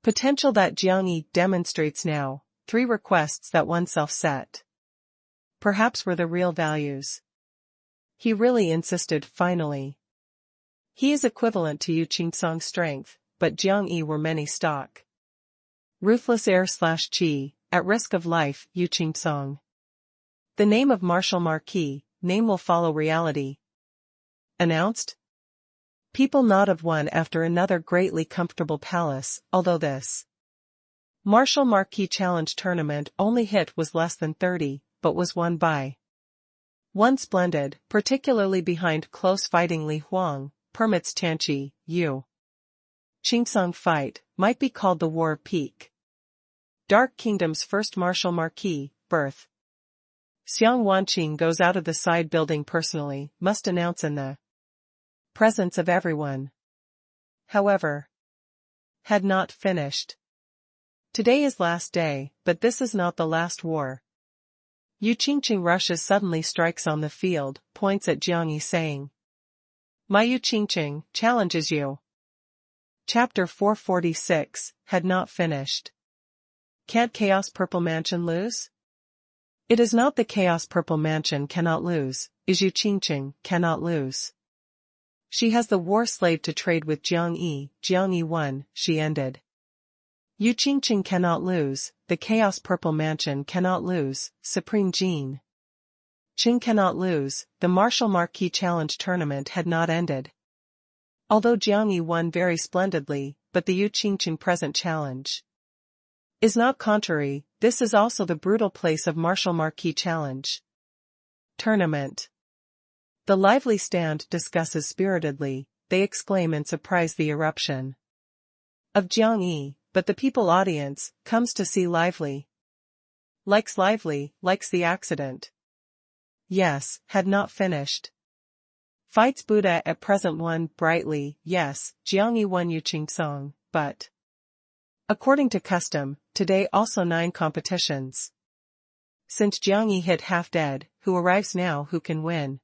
Potential that Jiang Yi demonstrates now, 3 requests that oneself set. Perhaps were the real values. He really insisted finally. He is equivalent to Yu Qingsong's strength, but Jiang Yi were many stock. Ruthless air/chi, at risk of life, Yu Qingsong. The name of martial marquis, name will follow reality. Announced? People nod of one after another greatly comfortable palace, although this martial marquis challenge tournament only hit was less than 30, but was won by one splendid, particularly behind close fighting Li Huang, permits Tianqi, Yu Qingsong fight, might be called the War of Peak. Dark Kingdom's first martial marquis, birth. Xiang Wanqing goes out of the side building personally, must announce in the presence of everyone. However, had not finished. Today is last day, but this is not the last war. Yu Qingqing rushes suddenly strikes on the field, points at Jiang Yi saying, My Yu Qingqing, challenges you. Chapter 446, had not finished. Can't Chaos Purple Mansion lose? It is not the Chaos Purple Mansion cannot lose, is Yu Qingqing, cannot lose. She has the war slave to trade with Jiang Yi won, she ended. Yu Qingqing cannot lose, the Chaos Purple Mansion cannot lose, Supreme Jean Qing cannot lose, the Martial Marquis Challenge tournament had not ended. Although Jiang Yi won very splendidly, but the Yu Qingqing present challenge is not contrary. This is also the brutal place of Martial Marquis Challenge tournament. The lively stand discusses spiritedly, they exclaim and surprise the eruption of Jiang Yi, but the people audience comes to see lively. Likes the accident. Yes, had not finished. Fights Buddha at present won brightly, yes, Jiang Yi won Yu Qingqing, but according to custom, today also 9 competitions. Since Jiang Yi hit half dead, who arrives now who can win?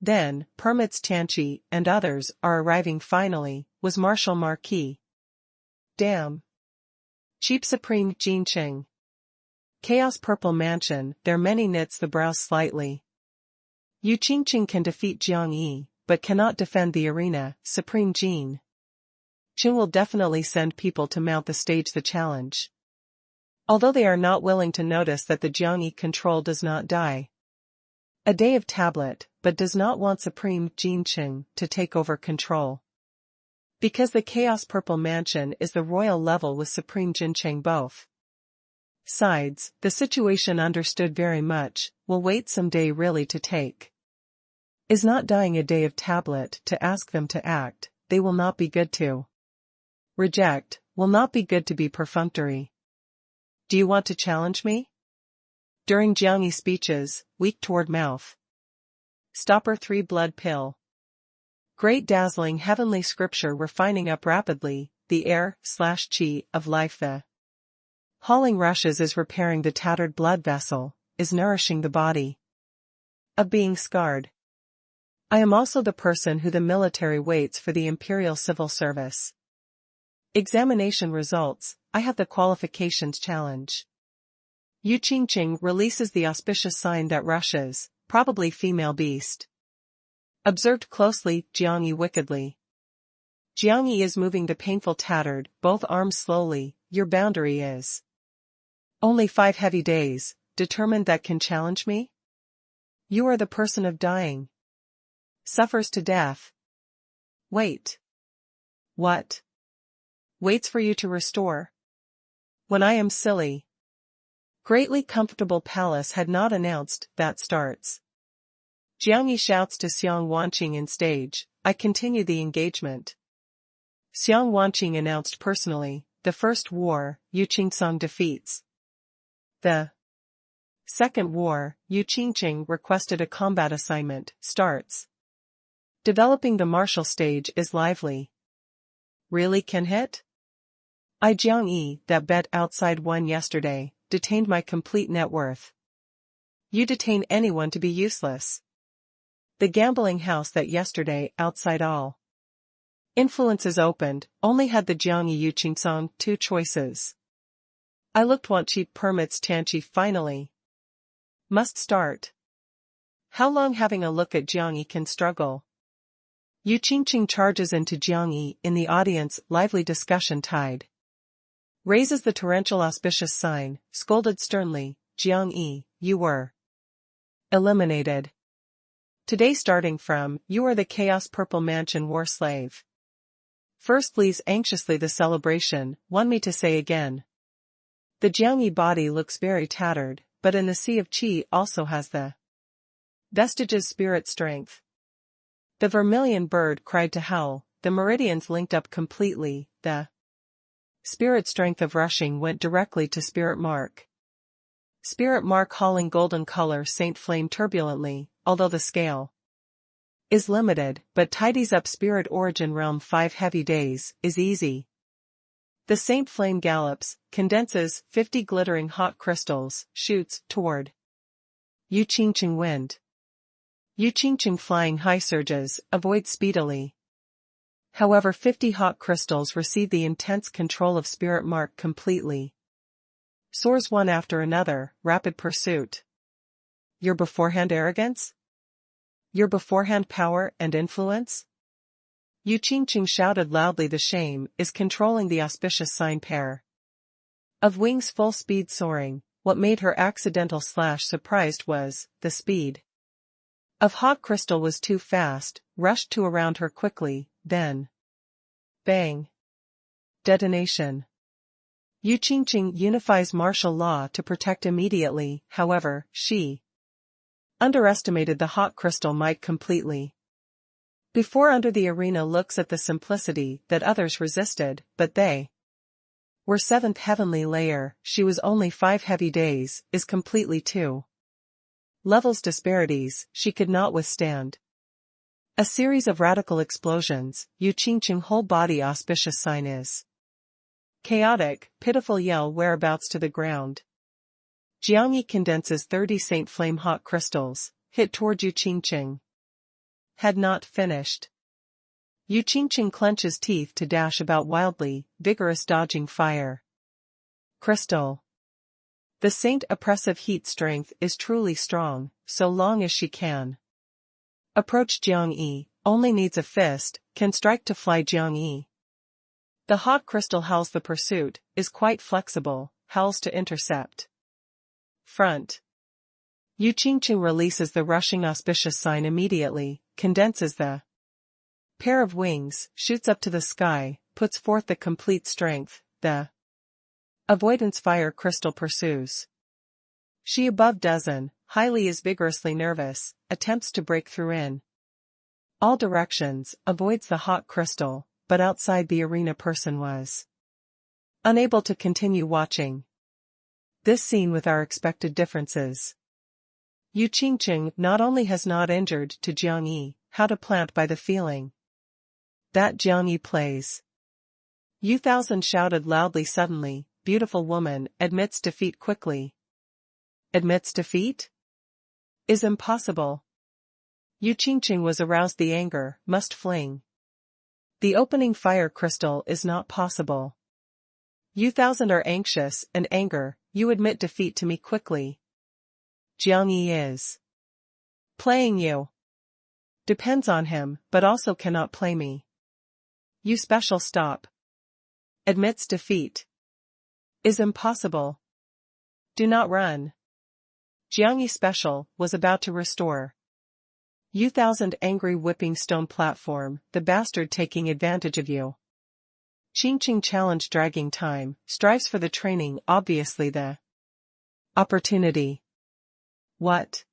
Then, permits Tianqi and others are arriving finally, was Martial Marquis. Damn. Cheap Supreme Jean Qing. Chaos Purple Mansion, there many knits the brows slightly. Yu Qingqing can defeat Jiang Yi, but cannot defend the arena, Supreme Jean Qing will definitely send people to mount the stage the challenge. Although they are not willing to notice that the Jiang Yi control does not die. A day of tablet, but does not want Supreme Jean Qing to take over control. Because the Chaos Purple Mansion is the royal level with Supreme Jin Qing both sides, the situation understood very much, will wait some day really to take. Is not dying a day of tablet to ask them to act, they will not be good to reject, will not be good to be perfunctory. Do you want to challenge me? During Jiang Yi speeches, weak toward mouth. Stopper 3 blood pill. Great dazzling heavenly scripture refining up rapidly, the air/chi of life the hauling rushes is repairing the tattered blood vessel, is nourishing the body of being scarred. I am also the person who the military waits for the Imperial Civil Service examination results. I have the qualifications challenge. Yu Qingqing releases the auspicious sign that rushes, probably female beast. Observed closely, Jiang Yi wickedly. Jiang Yi is moving the painful tattered, both arms slowly, your boundary is only 5 heavy days, determined that can challenge me? You are the person of dying. Suffers to death. Wait. What? Waits for you to restore. When I am silly. Greatly comfortable palace had not announced, that starts. Jiang Yi shouts to Xiang Wanqing in stage, I continue the engagement. Xiang Wanqing announced personally, the first war, Yu Qingqing defeats. The second war, Yu Qingqing requested a combat assignment, starts. Developing the martial stage is lively. Really can hit? I Jiang Yi, that bet outside won yesterday, detained my complete net worth. You detain anyone to be useless. The gambling house that yesterday outside all influences opened, only had the Jiang Yi Yu Qingqing 2 choices. I looked want cheap permits Tianqi finally. Must start. How long having a look at Jiang Yi can struggle? Yu Qingqing charges into Jiang Yi in the audience, lively discussion tide. Raises the torrential auspicious sign, scolded sternly, Jiang Yi, you were eliminated. Today starting from, you are the Chaos Purple Mansion war slave. First leaves anxiously the celebration, want me to say again. The Jiang Yi body looks very tattered, but in the sea of qi also has the vestiges spirit strength. The vermilion bird cried to howl, the meridians linked up completely, the spirit strength of rushing went directly to spirit mark. Spirit mark hauling golden color saint flame turbulently, although the scale is limited, but tidies up spirit origin realm 5 heavy days, is easy. The saint flame gallops, condenses 50 glittering hot crystals, shoots toward Yu Qingqing wind. Yu Qingqing flying high surges, avoid speedily. However 50 hot crystals receive the intense control of spirit mark completely. Soars one after another, rapid pursuit. Your beforehand arrogance? Your beforehand power and influence? Yu Qingqing shouted loudly the shame is controlling the auspicious sign pair. Of Wing's full speed soaring, what made her accidental/surprised was the speed. Of Hot Crystal was too fast, rushed to around her quickly, then bang. Detonation. Yu Qingqing unifies martial law to protect immediately, however, she underestimated the Hot Crystal might completely. Before Under the Arena looks at the simplicity that others resisted, but they were 7th heavenly layer, she was only 5 heavy days, is completely 2 levels disparities, she could not withstand. A series of radical explosions, Yu Qingqing whole body auspicious sign is chaotic, pitiful yell whereabouts to the ground. Jiang Yi condenses 30 Saint Flame Hot Crystals, hit toward Yu Qingqing. Had not finished. Yu Qingqing clenches teeth to dash about wildly, vigorous dodging fire. Crystal. The saint oppressive heat strength is truly strong, so long as she can approach Jiang Yi, only needs a fist, can strike to fly Jiang Yi. The Hot Crystal howls the pursuit, is quite flexible, howls to intercept. Front. Yu Qingqing releases the rushing auspicious sign immediately, condenses the pair of wings, shoots up to the sky, puts forth the complete strength, the avoidance fire crystal pursues. She above dozen, highly is vigorously nervous, attempts to break through in all directions, avoids the Hot Crystal, but outside the arena person was unable to continue watching this scene with our expected differences. Yu Qingqing not only has not injured to Jiang Yi, how to plant by the feeling that Jiang Yi plays. Yu Thousand shouted loudly suddenly, beautiful woman, admits defeat quickly. Admits defeat? Is impossible. Yu Qingqing was aroused the anger, must fling. The opening fire crystal is not possible. You thousand are anxious and anger, you admit defeat to me quickly. Jiang Yi is playing you. Depends on him, but also cannot play me. You special stop. Admits defeat. Is impossible. Do not run. Jiang Yi special, was about to restore. You thousand angry whipping stone platform, the bastard taking advantage of you. Qingqing challenge dragging time, strives for the training, obviously the opportunity. What?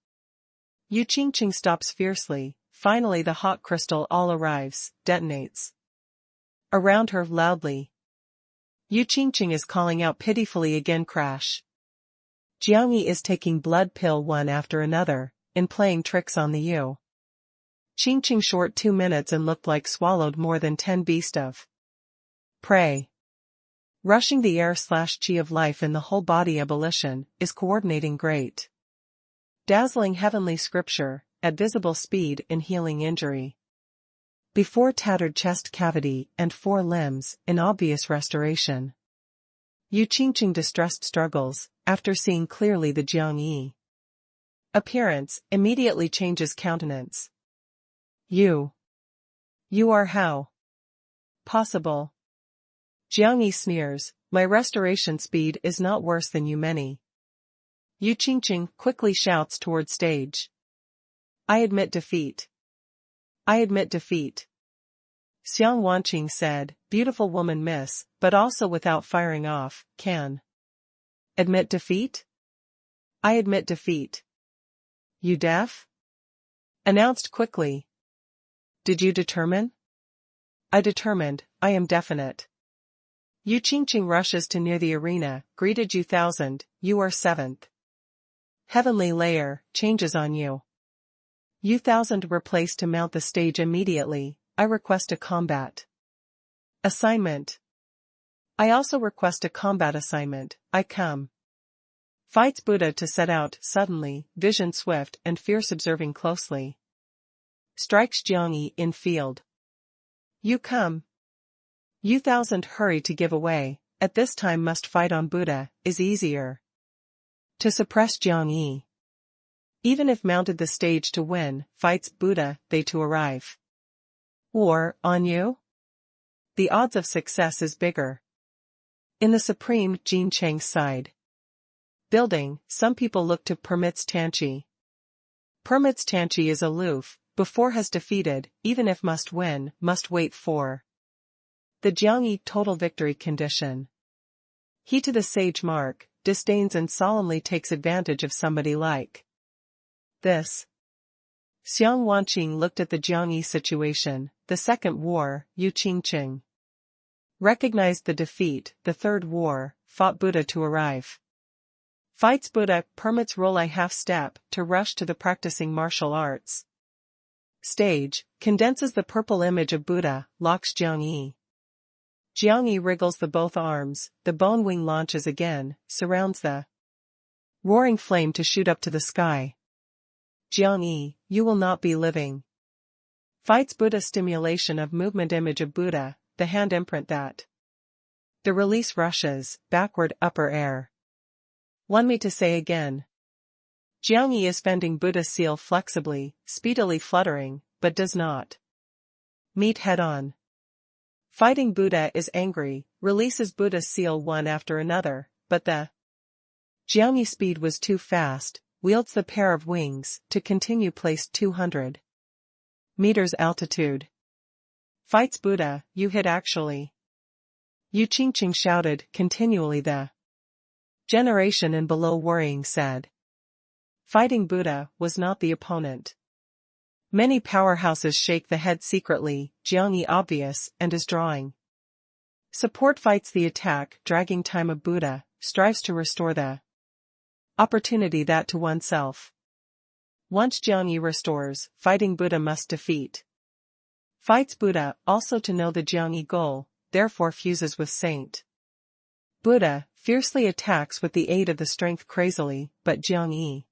Yu Qingqing stops fiercely, finally the Hot Crystal all arrives, detonates. Around her loudly. Yu Qingqing is calling out pitifully again crash. Jiang Yi is taking blood pill one after another, in playing tricks on the Yu Qingqing short 2 minutes and looked like swallowed more than 10 beast of prey. Rushing the air/chi of life in the whole body abolition, is coordinating great. Dazzling heavenly scripture, at visible speed in healing injury. Before tattered chest cavity and 4 limbs, in obvious restoration. Yu Qingqing distressed struggles, after seeing clearly the Jiang Yi appearance, immediately changes countenance. You are how possible? Jiang Yi sneers, my restoration speed is not worse than you many. Yu Qingqing quickly shouts toward stage. I admit defeat. I admit defeat. Xiang Wanqing said, beautiful woman miss, but also without firing off, can admit defeat? I admit defeat. You deaf? Announced quickly. Did you determine? I determined, I am definite. Yu Qingqing rushes to near the arena, greeted you thousand, you are 7th. Heavenly layer, changes on you. You thousand were placed to mount the stage immediately, I request a combat assignment. I also request a combat assignment, I come. Fights Buddha to set out, suddenly, vision swift and fierce observing closely. Strikes Jiang Yi in field. You come. You thousand hurry to give away, at this time must fight on Buddha, is easier. To suppress Jiang Yi. Even if mounted the stage to win, fights Buddha, they to arrive. Or, on you? The odds of success is bigger. In the Supreme Jincheng side building, some people look to Permits Tanchi. Permits Tanchi is aloof, before has defeated, even if must win, must wait for. The Jiangyi total victory condition. He to the sage mark, disdains and solemnly takes advantage of somebody like this. Xiang Wanqing looked at the Jiangyi situation, the second war, Yu Qingqing. Recognized the defeat, the third war, fought Buddha to arrive. Fights Buddha, permits Rolai half-step, to rush to the practicing martial arts. Stage, condenses the purple image of Buddha, locks Jiangyi. Jiangyi wriggles the both arms, the bone wing launches again, surrounds the roaring flame to shoot up to the sky. Jiangyi, you will not be living. Fights Buddha stimulation of movement image of Buddha, the hand imprint that. The release rushes, backward upper air. Want me to say again. Jiangyi is fending Buddha seal flexibly, speedily fluttering, but does not meet head-on. Fighting Buddha is angry, releases Buddha's seal one after another, but the Jiangyi speed was too fast, wields the pair of wings, to continue placed 200 meters altitude. Fights Buddha, you hit actually. Yu Qingqing shouted continually the generation and below worrying said. Fighting Buddha was not the opponent. Many powerhouses shake the head secretly, Jiangyi obvious, and is drawing. Support fights the attack, dragging time of Buddha, strives to restore the opportunity that to oneself. Once Jiangyi restores, fighting Buddha must defeat. Fights Buddha, also to know the Jiangyi goal, therefore fuses with Saint. Buddha, fiercely attacks with the aid of the strength crazily, but Jiangyi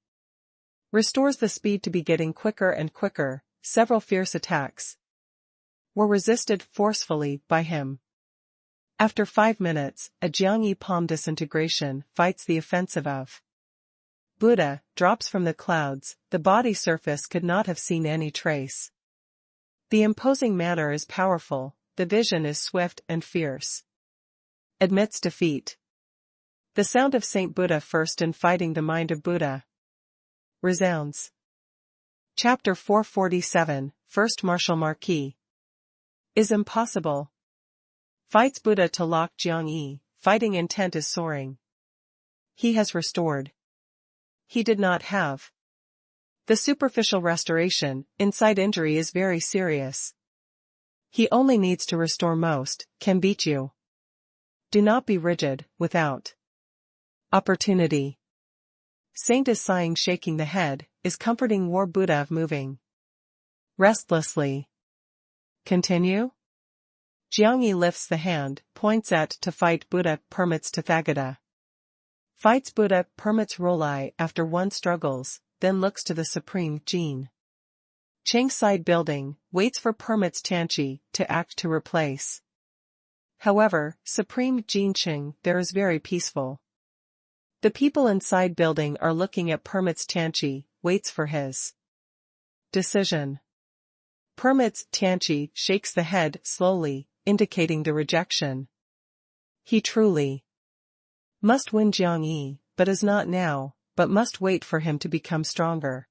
restores the speed to be getting quicker and quicker, several fierce attacks were resisted forcefully by him. After 5 minutes, a Jiangyi palm disintegration fights the offensive of Buddha, drops from the clouds, the body surface could not have seen any trace. The imposing manner is powerful, the vision is swift and fierce. Admits defeat. The sound of Saint Buddha first in fighting the mind of Buddha resounds. Chapter 447, First Martial Marquis. Is impossible. Fights Buddha to lock Jiangyi, fighting intent is soaring. He has restored. He did not have. The superficial restoration, inside injury is very serious. He only needs to restore most, can beat you. Do not be rigid, without opportunity. Saint is sighing shaking the head, is comforting War Buddha of moving restlessly. Continue? Jiangyi lifts the hand, points at to fight Buddha, permits Tathagata. Fights Buddha, permits Rolai after one struggles, then looks to the Supreme Jin Cheng side building, waits for permits Tanchi to act to replace. However, Supreme Jincheng there is very peaceful. The people inside building are looking at permits Tanchi, waits for his decision. Permits Tanchi shakes the head slowly, indicating the rejection. He truly must win Jiangyi, but is not now, but must wait for him to become stronger.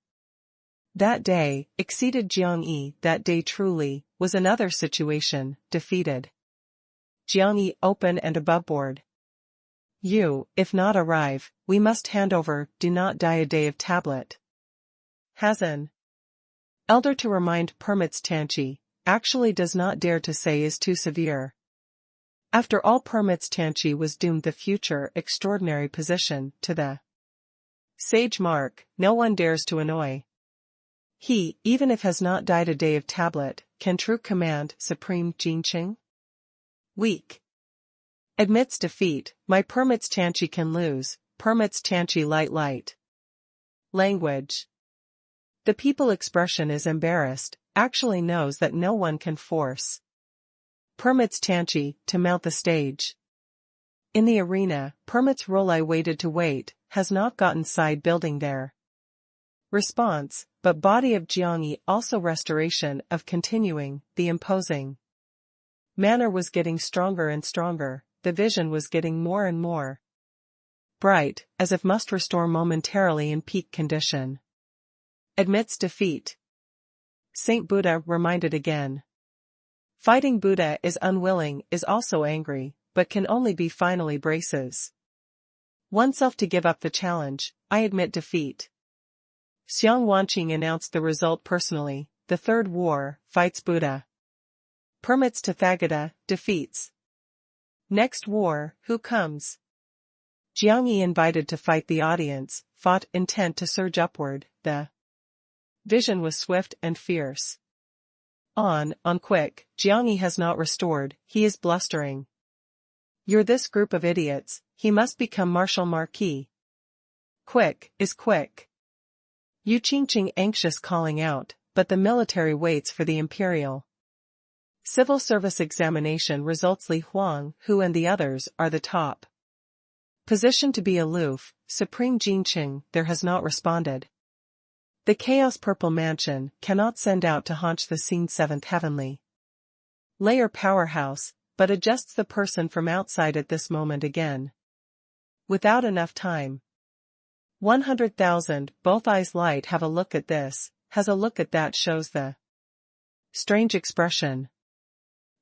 That day, exceeded Jiangyi, that day truly, was another situation, defeated. Jiangyi open and aboveboard. You, if not arrive, we must hand over, do not die a day of tablet. Hazan. Elder to remind permits Tanchi, actually does not dare to say is too severe. After all permits Tanchi was doomed the future extraordinary position, to the sage mark, no one dares to annoy. He, even if has not died a day of tablet, can true command Supreme Jincheng? Weak. Admits defeat, my permits Tanchi can lose, permits Tanchi light. Language. The people expression is embarrassed, actually knows that no one can force. Permits Tanchi to mount the stage. In the arena, permits Rolai waited to wait, has not gotten side building there. Response, but body of Jiangyi also restoration of continuing, the imposing manner was getting stronger and stronger, the vision was getting more and more bright, as if must restore momentarily in peak condition. Admits defeat. Saint Buddha reminded again. Fighting Buddha is unwilling, is also angry, but can only be finally braces oneself to give up the challenge. I admit defeat. Xiang Wanqing announced the result personally. The third war, fights Buddha. Permits Tathagata, defeats. Next war, who comes? Jiang Yi invited to fight the audience, fought, intent to surge upward. The vision was swift and fierce. On quick, Jiang Yi has not restored, he is blustering. You're this group of idiots, he must become Marshal Marquis. Quick, is quick. Yu Qingqing anxious calling out, but the military waits for the imperial civil service examination results. Li Huang, who and the others are the top position to be aloof. Supreme Jinqing, there has not responded. The Chaos Purple Mansion cannot send out to haunch the scene 7th heavenly layer powerhouse, but adjusts the person from outside at this moment again. Without enough time. 100,000, both eyes light. Have a look at this, has a look at that, shows the strange expression.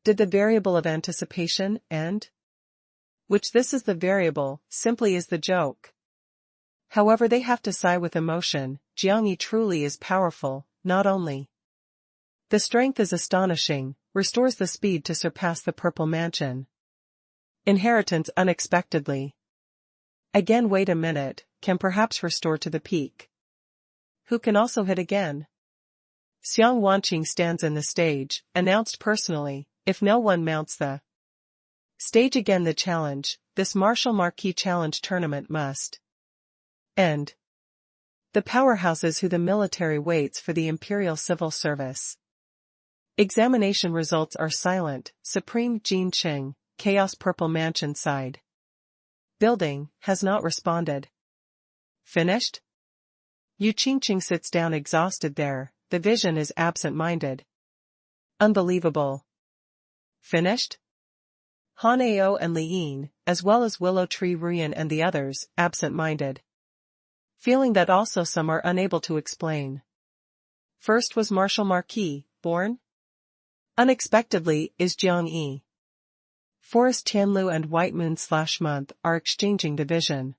Did the variable of anticipation end? Which this is the variable, simply is the joke. However, they have to sigh with emotion. Jiang Yi truly is powerful, not only the strength is astonishing, restores the speed to surpass the Purple Mansion. Inheritance unexpectedly. Again, wait a minute, can perhaps restore to the peak. Who can also hit again? Xiang Wanqing stands in the stage, announced personally, if no one mounts the stage again the challenge, this Marshal Marquis Challenge tournament must end. The powerhouses who the military waits for the Imperial Civil Service. Examination results are silent. Supreme Jinqing, Chaos Purple Mansion side. Building, has not responded. Finished? Yu Qingqing sits down exhausted there, the vision is absent-minded. Unbelievable. Finished? Han Ao and Li Yin, as well as Willow Tree Ruyan and the others, absent-minded. Feeling that also some are unable to explain. First was Marshal Marquis, born? Unexpectedly, is Jiang Yi. Forest Tianlu and White Moon/Month are exchanging the vision.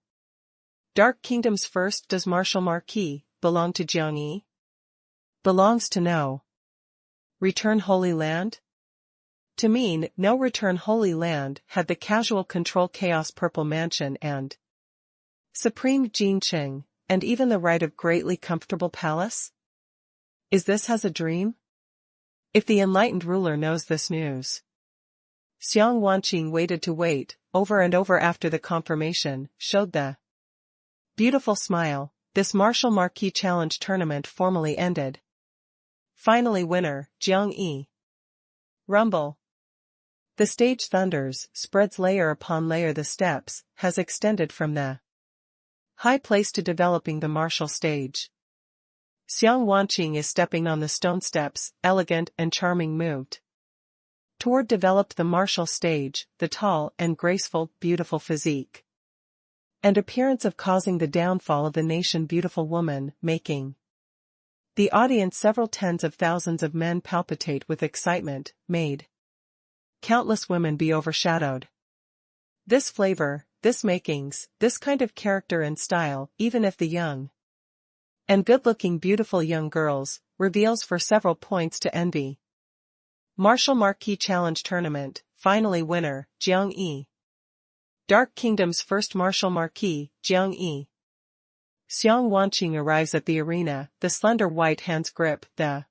Dark Kingdoms first. Does Marshal Marquis belong to Jiang Yi? Belongs to no. Return Holy Land? To mean, no return Holy Land had the casual control Chaos Purple Mansion and Supreme Jinqing, and even the right of greatly comfortable palace? Is this has a dream? If the enlightened ruler knows this news. Xiang Wanqing waited to wait, over and over after the confirmation, showed the beautiful smile. This Marshal Marquis Challenge tournament formally ended. Finally winner, Jiang Yi. Rumble. The stage thunders, spreads layer upon layer. The steps, has extended from the high place to developing the martial stage. Xiang Wanqing is stepping on the stone steps, elegant and charming moved toward developed the martial stage, the tall and graceful, beautiful physique and appearance of causing the downfall of the nation. Beautiful woman, making the audience several tens of thousands of men palpitate with excitement, made countless women be overshadowed. This flavor, this makings, this kind of character and style, even if the young and good-looking beautiful young girls, reveals for several points to envy. Marshal Marquis Challenge Tournament, finally winner, Jiang Yi. Dark Kingdom's first Marshal Marquis, Jiang Yi. Xiang Wanqing arrives at the arena, the slender white hands grip, the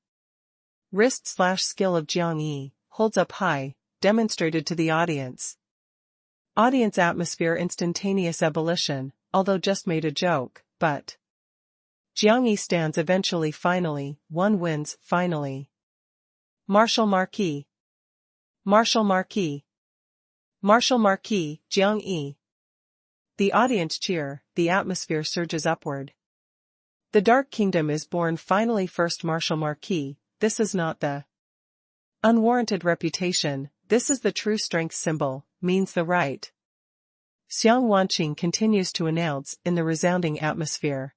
wrist/skill of Jiang Yi, holds up high, demonstrated to the audience. Audience atmosphere instantaneous ebullition, although just made a joke, but Jiang Yi stands eventually finally, one wins, finally. Marshal Marquis. Marshal Marquis. Marshal Marquis, Jiang Yi. The audience cheer, the atmosphere surges upward. The Dark Kingdom is born finally first Marshal Marquis. This is not the unwarranted reputation, this is the true strength symbol. means the right. Xiang Wanqing continues to announce in the resounding atmosphere.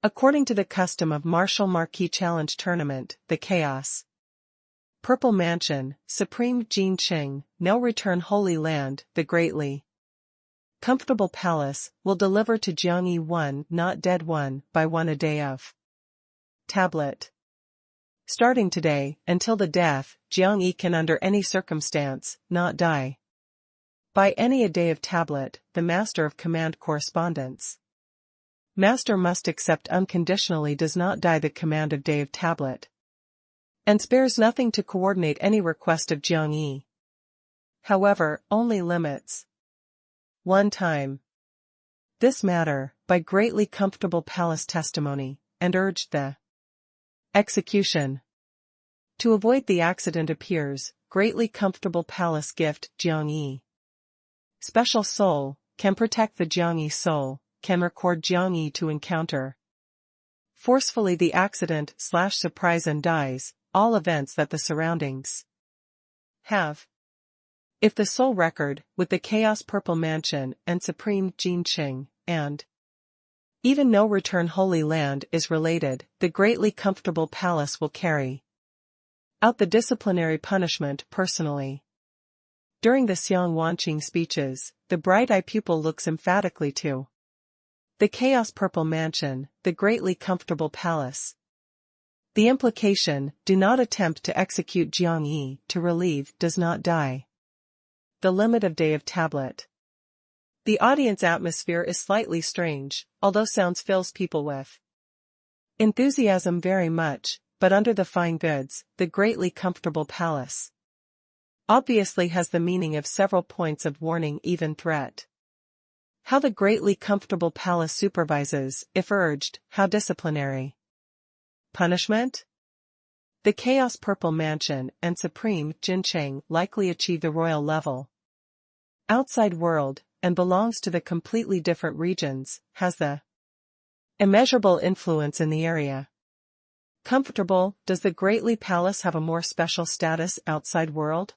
According to the custom of Martial Marquee Challenge Tournament, the Chaos Purple Mansion, Supreme Jin Qing, No Return Holy Land, the Greatly Comfortable Palace, will deliver to Jiangyi 1 Not Dead 1 by 1 a day of tablet. Starting today, until the death, Jiangyi can under any circumstance, not die. By any a day of tablet, the Master of Command Correspondence. Master must accept unconditionally does not die the command of day of tablet. And spares nothing to coordinate any request of Jiangyi. However, only limits. One time. This matter, by greatly comfortable palace testimony, and urged the execution. To avoid the accident appears, greatly comfortable palace gift Jiangyi. Special soul, can protect the Jiangyi soul, can record Jiangyi to encounter forcefully the accident/surprise and dies, all events that the surroundings have. If the soul record, with the Chaos Purple Mansion and Supreme Jin Qing, and even No Return Holy Land is related, the greatly comfortable palace will carry out the disciplinary punishment personally. During the Xiang Wanqing speeches, the bright-eyed pupil looks emphatically to the Chaos Purple Mansion, the greatly comfortable palace. The implication, do not attempt to execute Jiangyi, to relieve, does not die. The limit of day of tablet. The audience atmosphere is slightly strange, although sounds fills people with enthusiasm very much, but under the fine goods, the greatly comfortable palace obviously has the meaning of several points of warning, even threat. How the greatly comfortable palace supervises, if urged, how disciplinary punishment? The Chaos Purple Mansion and Supreme Jin Qing likely achieve the royal level outside world, and belongs to the completely different regions, has the immeasurable influence in the area. Comfortable, does the greatly palace have a more special status outside world?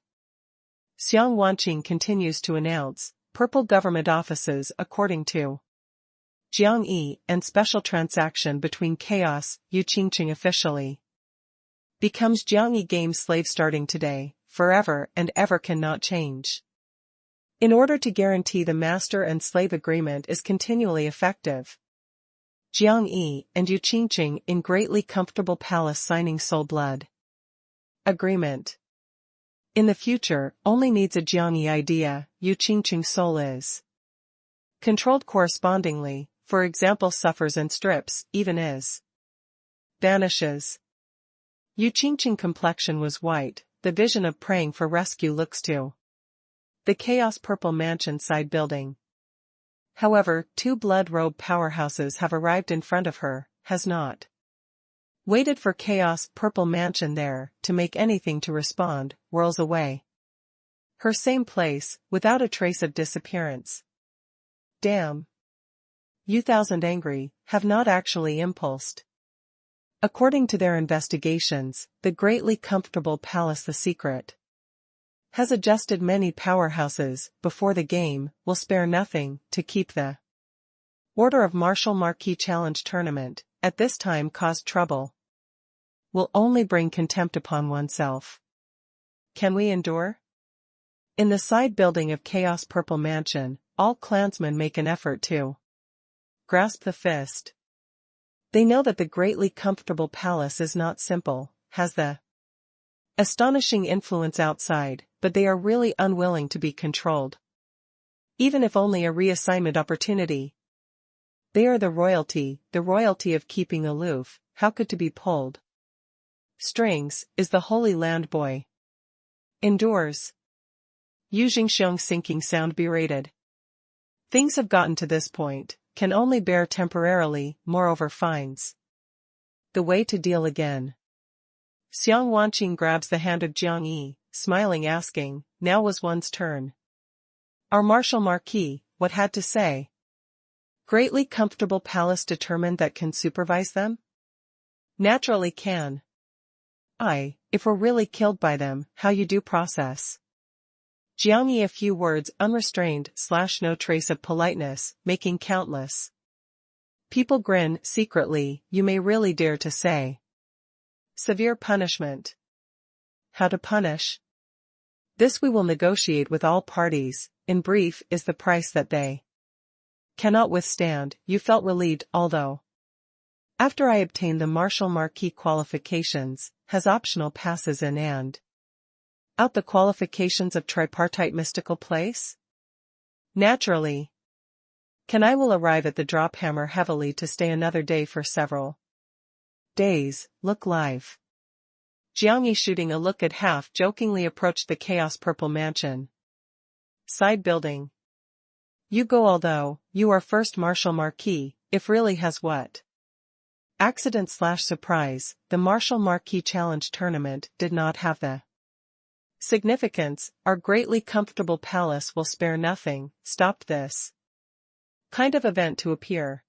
Xiang Wanqing continues to announce, purple government offices according to Jiangyi and special transaction between Chaos, Yu Qingqing officially becomes Jiangyi game slave starting today, forever and ever cannot change. In order to guarantee the master and slave agreement is continually effective. Jiangyi and Yu Qingqing in greatly comfortable palace signing soul blood agreement. In the future, only needs a Jiangyi idea, Yu Qingqing soul is controlled correspondingly, for example suffers and strips, even is vanishes. Yu Qingqing complexion was white, the vision of praying for rescue looks to the Chaos Purple Mansion side building. However, two blood-robe powerhouses have arrived in front of her, has not waited for Chaos Purple Mansion there, to make anything to respond, whirls away. Her same place, without a trace of disappearance. Damn. You thousand angry, have not actually impulsed. According to their investigations, the greatly comfortable palace the secret has adjusted many powerhouses, before the game, will spare nothing, to keep the order of Martial Marquee Challenge Tournament, at this time caused trouble. Will only bring contempt upon oneself. Can we endure? In the side building of Chaos Purple Mansion, all clansmen make an effort to grasp the fist. They know that the greatly comfortable palace is not simple, has the astonishing influence outside, but they are really unwilling to be controlled. Even if only a reassignment opportunity. They are the royalty of keeping aloof, how could to be pulled strings, is the Holy Land boy. Endures. Yu Jingxiong sinking sound berated. Things have gotten to this point, can only bear temporarily, moreover finds the way to deal again. Xiang Wanqing grabs the hand of Jiangyi, smiling asking, now was one's turn. Our Martial Marquis, what had to say? Greatly comfortable palace determined that can supervise them? Naturally can. If we're really killed by them, how you do process? Jiang a few words unrestrained / no trace of politeness, making countless people grin secretly, you may really dare to say. Severe punishment. How to punish? This we will negotiate with all parties, in brief is the price that they cannot withstand. You felt relieved, although after I obtained the Martial Marquis qualifications, has optional passes in and out the qualifications of tripartite mystical place? Naturally. I will arrive at the drop hammer heavily to stay another day for several days, look live. Jiang Yi shooting a look at half-jokingly approached the Chaos Purple Mansion. Side building. You go although, you are first Martial Marquis, if really has what? Accident / surprise, the Martial Marquis Challenge Tournament did not have the significance, our greatly comfortable palace will spare nothing, stopped this kind of event to appear.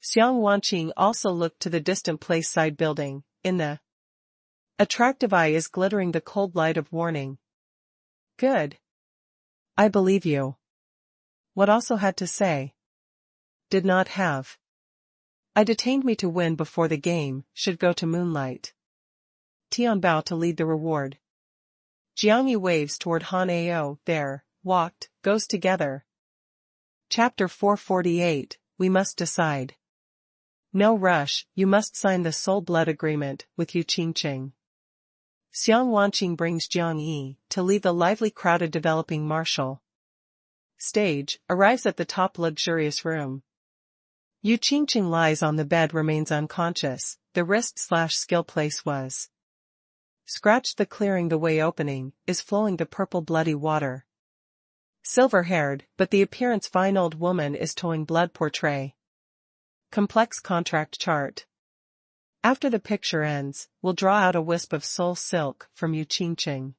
Xiang Wanqing also looked to the distant place side building, in the attractive eye is glittering the cold light of warning. Good. I believe you. What also had to say? Did not have. I detained me to win before the game, should go to Moonlight Tianbao to lead the reward. Jiang Yi waves toward Han Ao, there, walked, goes together. Chapter 448, we must decide. No rush, you must sign the soul blood agreement, with Yu Qingqing. Xiang Wanqing brings Jiang Yi, to lead the lively crowded developing martial stage, arrives at the top luxurious room. Yu Qingqing lies on the bed, remains unconscious, the wrist/skill place was scratched, the clearing the way opening, is flowing the purple bloody water. Silver-haired, but the appearance fine old woman is towing blood portrait. Complex contract chart. After the picture ends, we'll draw out a wisp of soul silk from Yu Qingqing.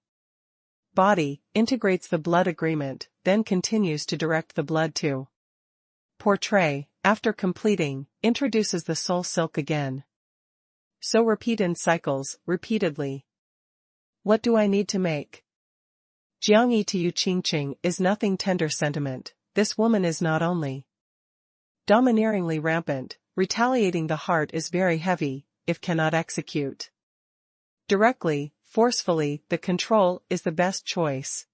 Body, integrates the blood agreement, then continues to direct the blood to portrait, after completing, introduces the soul silk again. So repeat in cycles, repeatedly. What do I need to make? Jiang Yi to Yu Qingqing is nothing tender sentiment, this woman is not only domineeringly rampant, retaliating the heart is very heavy, if cannot execute directly, forcefully, the control is the best choice.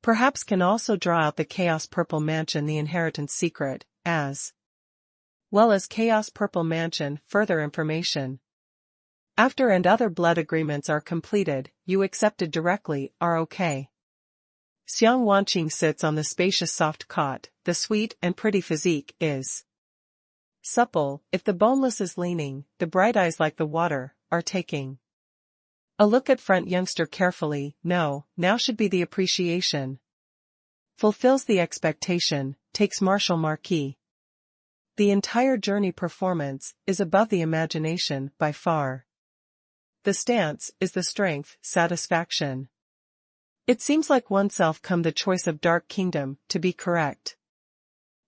Perhaps can also draw out the Chaos Purple Mansion the inheritance secret, as well as Chaos Purple Mansion further information. After and other blood agreements are completed, you accepted directly, are okay. Xiang Wanqing sits on the spacious soft cot, the sweet and pretty physique is supple, if the boneless is leaning, the bright eyes like the water, are taking a look at front youngster carefully, no, now should be the appreciation. Fulfills the expectation, takes Martial Marquis. The entire journey performance is above the imagination, by far. The stance is the strength, satisfaction. It seems like oneself come the choice of Dark Kingdom, to be correct.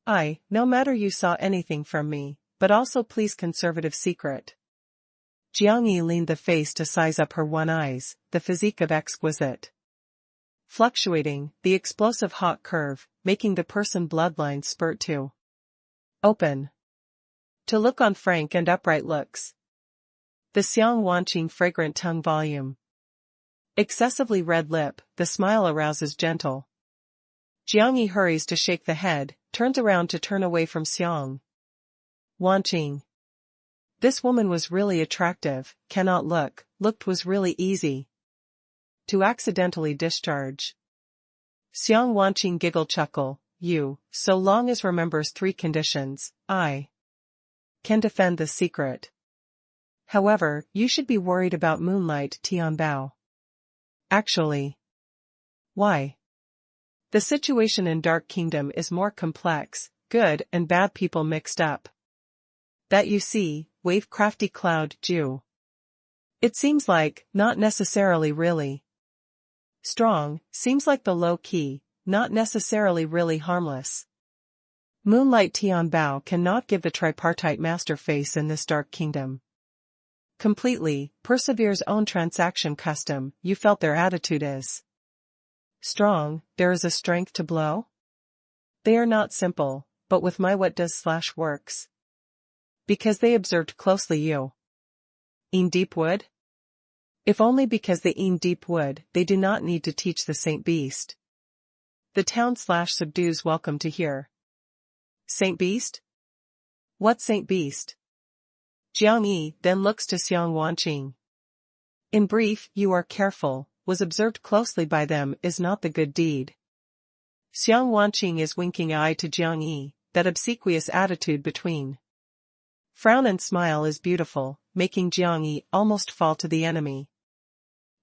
No matter you saw anything from me, but also please conservative secret. Jiang Yi leaned the face to size up her one eyes, the physique of exquisite. Fluctuating, the explosive hot curve, making the person bloodline spurt to open. To look on frank and upright looks. The Xiang Wanqing fragrant tongue volume. Excessively red lip, the smile arouses gentle. Jiang Yi hurries to shake the head, turns around to turn away from Xiang Wanqing. This woman was really attractive, cannot looked was really easy to accidentally discharge. Xiang Wanqing giggle chuckle, you, so long as remembers 3 conditions, I can defend the secret. However, you should be worried about Moonlight Tianbao. Actually. Why? The situation in Dark Kingdom is more complex, good and bad people mixed up. That you see, wave crafty cloud, Jew. It seems like, not necessarily really strong, seems like the low key, not necessarily really harmless. Moonlight Tianbao cannot give the tripartite master face in this Dark Kingdom. Completely, Persevere's own transaction custom, you felt their attitude is Strong, there is a strength to blow? They are not simple, but with my what does slash works. Because they observed closely you. In deep wood? If only because they in deep wood, they do not need to teach the Saint Beast. The town slash subdues welcome to hear. Saint Beast? What Saint Beast? Jiang Yi then looks to Xiang Wanqing. In brief, you are careful, was observed closely by them is not the good deed. Xiang Wanqing is winking eye to Jiang Yi, that obsequious attitude between frown and smile is beautiful, making Jiang Yi almost fall to the enemy.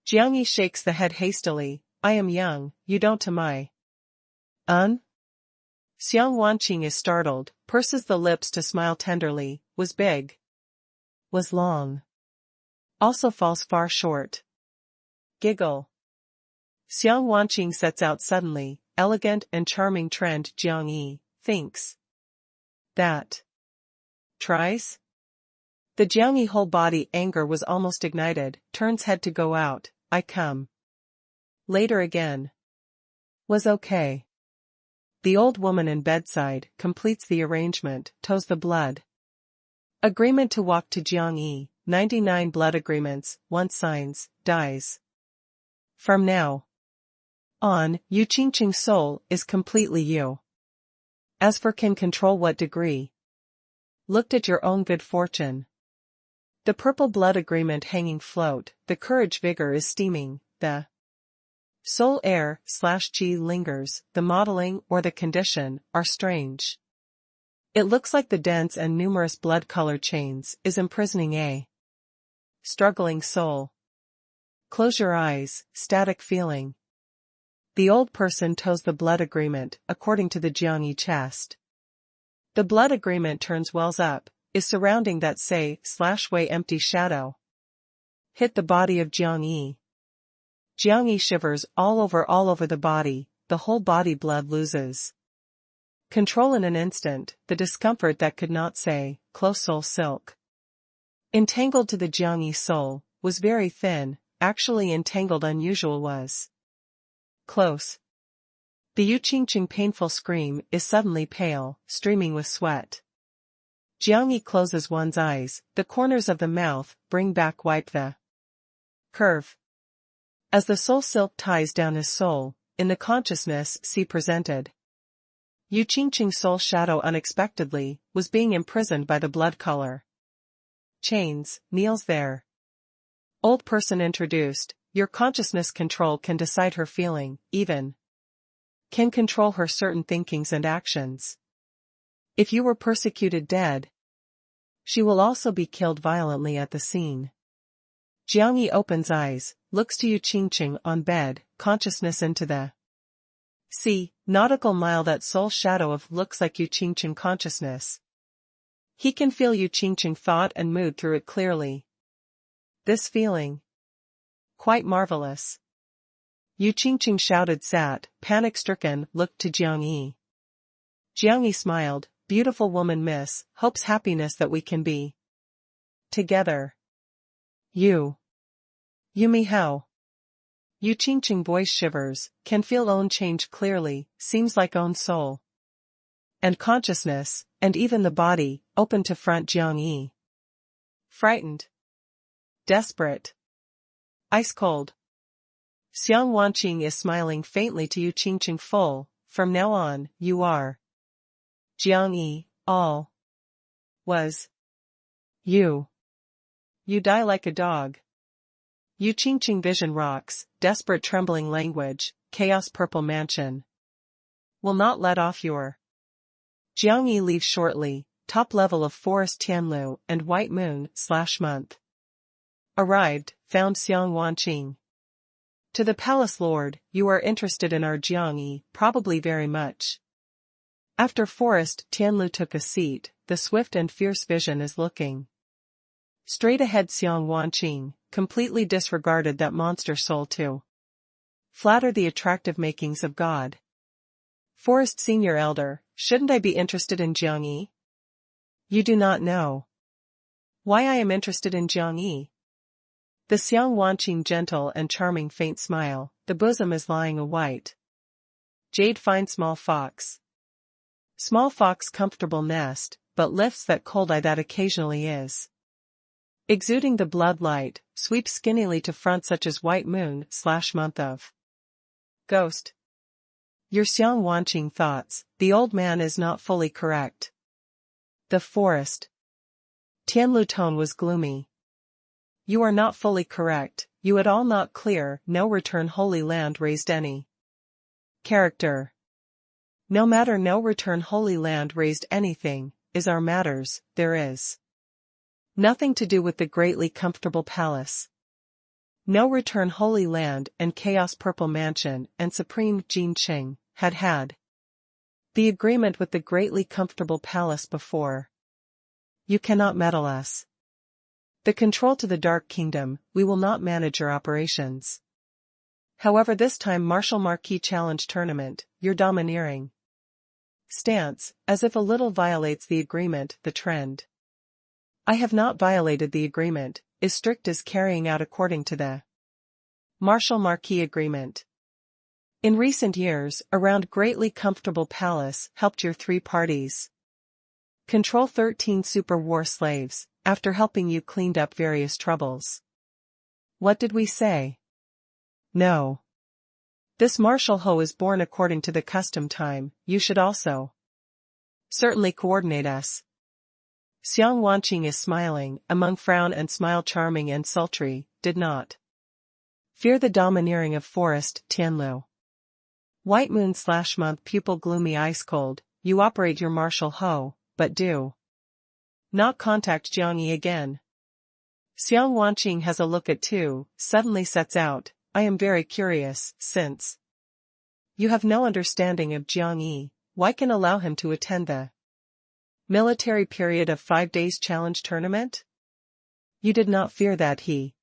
Jiang Yi shakes the head hastily, I am young, you don't to my. Xiang Wanqing is startled, purses the lips to smile tenderly, was big. Was long. Also falls far short. Giggle. Xiang Wanqing sets out suddenly, elegant and charming trend Jiang Yi, thinks. That. Tries? The Jiang Yi whole body anger was almost ignited, turns head to go out, I come. Later again. Was okay. The old woman in bedside completes the arrangement, toes the blood. Agreement to walk to Jiang Yi, 99 blood agreements, once signs, dies. From now on, Yu Qingqing's soul is completely you. As for can control what degree? Looked at your own good fortune. The purple blood agreement hanging float, the courage vigor is steaming, the soul air / G lingers, the modeling or the condition are strange. It looks like the dense and numerous blood-colored chains is imprisoning a struggling soul. Close your eyes, static feeling. The old person toes the blood agreement, according to the Jiang Yi chest. The blood agreement turns wells up, is surrounding that say/way empty shadow. Hit the body of Jiang Yi. Jiang Yi shivers all over the body, the whole body blood loses control in an instant, the discomfort that could not say, close soul silk. Entangled to the Jiang Yi soul, was very thin, actually entangled unusual was close. The Yu Qingqing painful scream is suddenly pale, streaming with sweat. Jiang Yi closes one's eyes, the corners of the mouth, bring back wipe the curve. As the soul silk ties down his soul, in the consciousness see presented. Yu Qingqing's soul shadow unexpectedly, was being imprisoned by the blood color. Chains, kneels there. Old person introduced, your consciousness control can decide her feeling, even. Can control her certain thinkings and actions. If you were persecuted dead, she will also be killed violently at the scene. Jiang Yi opens eyes, looks to Yu Qingqing on bed, consciousness into the nautical mile that soul shadow of looks like Yu Qingqing consciousness. He can feel Yu Qingqing thought and mood through it clearly. This feeling. Quite marvelous. Yu Qingqing shouted sat, panic-stricken, looked to Jiang Yi. Jiang Yi smiled, beautiful woman miss, hopes happiness that we can be together. You me how? Yu Qingqing voice shivers, can feel own change clearly, seems like own soul. And consciousness, and even the body, open to front Jiang Yi. Frightened. Desperate. Ice cold. Xiang Wanqing is smiling faintly to Yu Qingqing full, from now on, you are. Jiang Yi, all. Was. You. You die like a dog. Yu Qingqing vision rocks, desperate trembling language, chaos purple mansion. Will not let off your. Jiang Yi leaves shortly, top level of forest Tianlu and white moon/month. Arrived, found Xiang Wanqing. To the palace lord, you are interested in our Jiang Yi, probably very much. After forest Tianlu took a seat, the swift and fierce vision is looking. Straight ahead Xiang Wanqing, completely disregarded that monster soul to flatter the attractive makings of God. Forest senior elder, shouldn't I be interested in Jiang Yi? You do not know why I am interested in Jiang Yi. The Xiang Wanqing gentle and charming faint smile, the bosom is lying a white jade fine small fox. Small fox comfortable nest, but lifts that cold eye that occasionally is. Exuding the blood light, sweeps skinnily to front such as white moon/month of ghost. Your Xiang Wanqing thoughts, the old man is not fully correct. The forest. Tianlu tone was gloomy. You are not fully correct, you at all not clear, no return Holy Land raised any character. No matter no return Holy Land raised anything, is our matters, there is nothing to do with the greatly comfortable palace. No return Holy Land and Chaos Purple Mansion and Supreme Jin Qing had the agreement with the greatly comfortable palace before. You cannot meddle us. The control to the Dark Kingdom, we will not manage your operations. However, this time Martial Marquis Challenge Tournament, your domineering stance, as if a little violates the agreement, the trend. I have not violated the agreement, is strict as carrying out according to the Martial Marquis Agreement. In recent years, around greatly comfortable palace helped your three parties control 13 super war slaves, after helping you cleaned up various troubles. What did we say? No. This Marshal Ho is born according to the custom time, you should also certainly coordinate us. Xiang Wanqing is smiling, among frown and smile charming and sultry, did not fear the domineering of forest, Tianlu. White moon/month pupil gloomy ice cold, you operate your Marshal Ho, but do not contact Jiang Yi again. Xiang Wanqing has a look at two, suddenly sets out, I am very curious, since you have no understanding of Jiang Yi, why can allow him to attend the military period of 5 days challenge tournament? You did not fear that he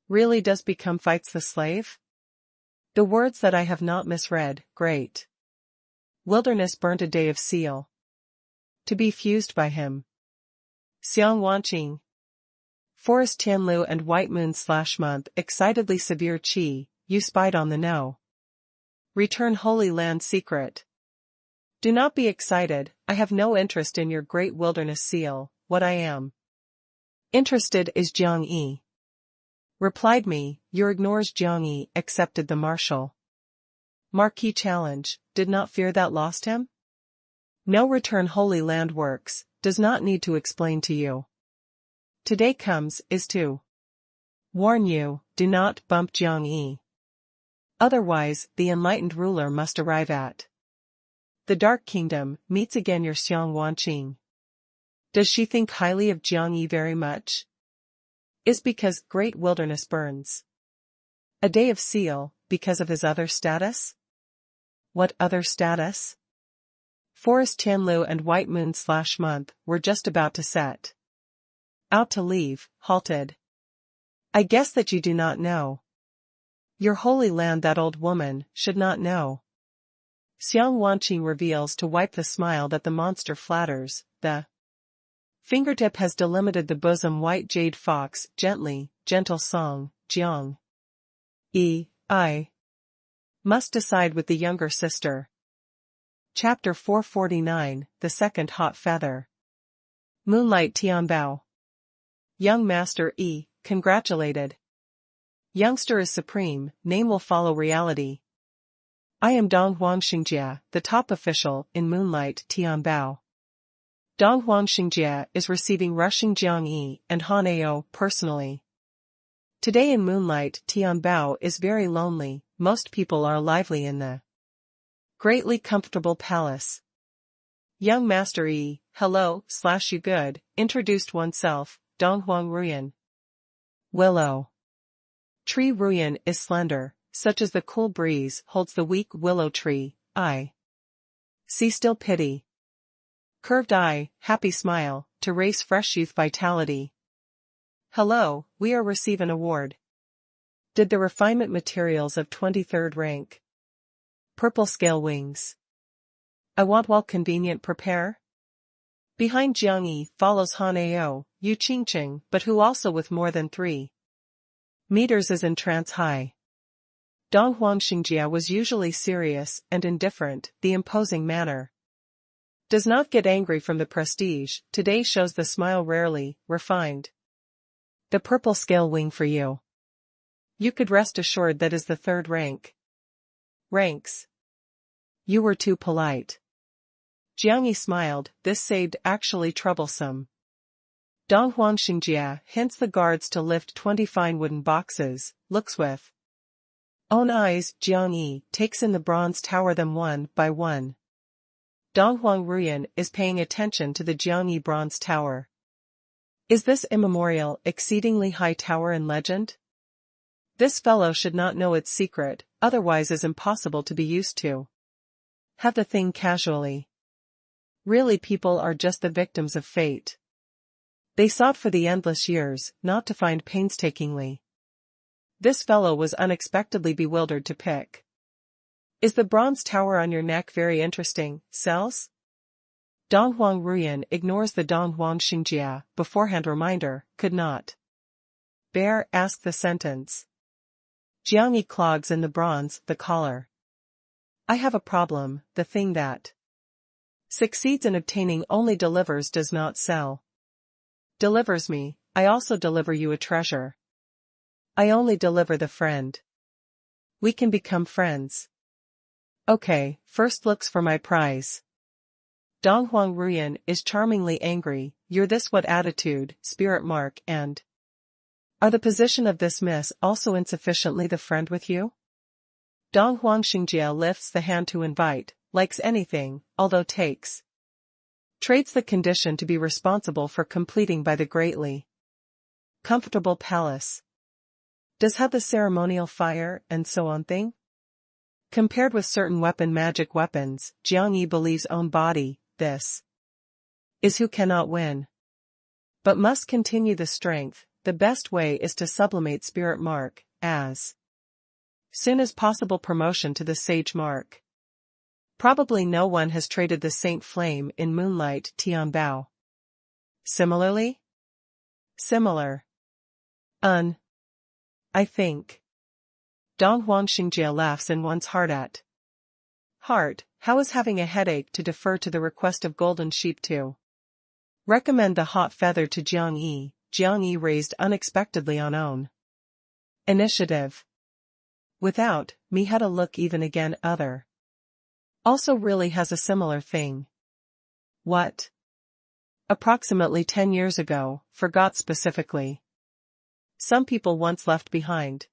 really does become fights the slave? The words that I have not misread, great wilderness burnt a day of seal. To be fused by him. Xiang Wanqing. Forest Tianlu and White Moon/month excitedly severe Qi, you spied on the no. Return Holy Land secret. Do not be excited, I have no interest in your great wilderness seal, what I am interested is Jiang Yi. Replied me, your ignores Jiang Yi accepted the Martial Marquis challenge, did not fear that lost him? No return Holy Land works, does not need to explain to you. Today comes, is to warn you, do not bump Jiang Yi. Otherwise, the enlightened ruler must arrive at the Dark Kingdom, meets again your Xiang Wanqing. Does she think highly of Jiang Yi very much? Is because great wilderness burns a day of seal, because of his other status? What other status? Forest Tianlu and White Moon/month were just about to set out to leave, halted. I guess that you do not know. Your Holy Land that old woman should not know. Xiang Wanqing reveals to wipe the smile that the monster flatters, the fingertip has delimited the bosom white jade fox, gently, gentle song, Jiang Yi, I must decide with the younger sister. Chapter 449, The Second Hot Feather. Moonlight Tianbao. Young Master Yi, congratulated. Youngster is supreme, name will follow reality. I am Dong Huangxingjia, the top official in Moonlight Tianbao. Dong Huangxingjia is receiving rushing Jiang Yi and Han Ao personally. Today in Moonlight Tianbao is very lonely, most people are lively in the greatly comfortable palace. Young Master Yi, hello/you good, introduced oneself, Donghuang Ruyan. Willow tree Ruyan is slender, such as the cool breeze holds the weak willow tree, I see still pity. Curved eye, happy smile, to raise fresh youth vitality. Hello, we are receive an award. Did the refinement materials of 23rd rank. Purple scale wings. I want while convenient prepare. Behind Jiang Yi follows Han Ao, Yu Qingqing, but who also with more than 3 Meters is in trance high. Dong Huang Xingjia was usually serious and indifferent, the imposing manner. Does not get angry from the prestige, today shows the smile rarely, refined. The purple scale wing for you. You could rest assured that is the third rank. Ranks. You were too polite. Jiang Yi smiled, this saved actually troublesome. Dong Huang Xingjia hints the guards to lift 20 fine wooden boxes, looks with own eyes, Jiang Yi takes in the bronze tower them one by one. Dong Huang Ruyan is paying attention to the Jiang Yi bronze tower. Is this immemorial, exceedingly high tower in legend? This fellow should not know its secret, otherwise is impossible to be used to. Have the thing casually. Really people are just the victims of fate. They sought for the endless years, not to find painstakingly. This fellow was unexpectedly bewildered to pick. Is the bronze tower on your neck very interesting, Cells? Dong Huang Ruyan ignores the Dong Huang Xingjia, beforehand reminder, could not bear, ask the sentence. Jiang Yi clogs in the bronze, the collar. I have a problem, the thing that succeeds in obtaining only delivers does not sell. Delivers me, I also deliver you a treasure. I only deliver the friend. We can become friends. Okay, first looks for my prize. Dong Huang Ruyan is charmingly angry, you're this what attitude, spirit mark and are the position of this miss also insufficiently the friend with you? Dong Huang Xingjia lifts the hand to invite, likes anything, although takes. Trades the condition to be responsible for completing by the greatly comfortable palace. Does have the ceremonial fire and so on thing? Compared with certain magic weapons, Jiang Yi believes own body, this is who cannot win. But must continue the strength, the best way is to sublimate spirit mark, as soon as possible promotion to the sage mark. Probably no one has traded the saint flame in moonlight Tianbao. Similarly? Similar. I think. Dong Huang Xingjia laughs in one's heart at heart, how is having a headache to defer to the request of Golden Sheep to recommend the hot feather to Jiang Yi. Jiang Yi raised unexpectedly on own initiative. Without, me had a look even again other. Also really has a similar thing. What? Approximately 10 years ago, forgot specifically. Some people once left behind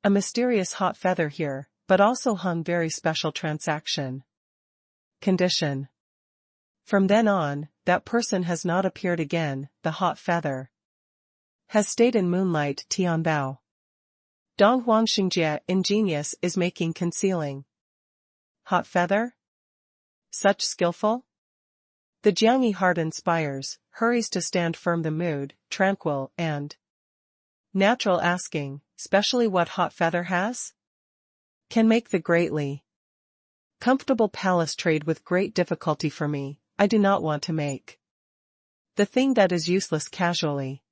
a mysterious hot feather here, but also hung very special transaction. Condition. From then on, that person has not appeared again, the hot feather has stayed in moonlight Tianbao. Dong Huang Xingjia, ingenious, is making concealing. Hot feather? Such skillful? The Jiang Yi heart inspires, hurries to stand firm the mood, tranquil and natural asking, specially what hot feather has? Can make the greatly comfortable palace trade with great difficulty for me, I do not want to make the thing that is useless casually.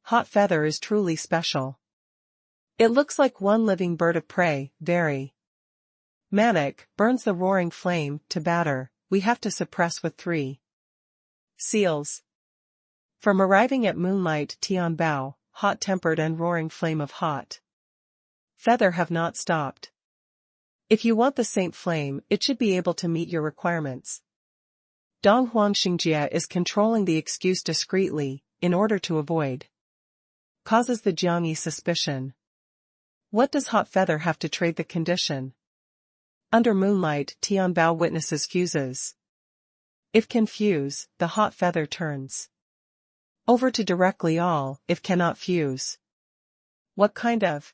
Hot feather is truly special. It looks like one living bird of prey, very manic, burns the roaring flame, to batter, we have to suppress with 3 seals. From arriving at moonlight Tianbao, hot-tempered and roaring flame of hot feather have not stopped. If you want the saint flame, it should be able to meet your requirements. Dong Huang Xingjia is controlling the excuse discreetly, in order to avoid causes the Jiang Yi suspicion. What does hot feather have to trade the condition? Under moonlight, Tianbao witnesses fuses. If can fuse, the hot feather turns over to directly all, if cannot fuse. What kind of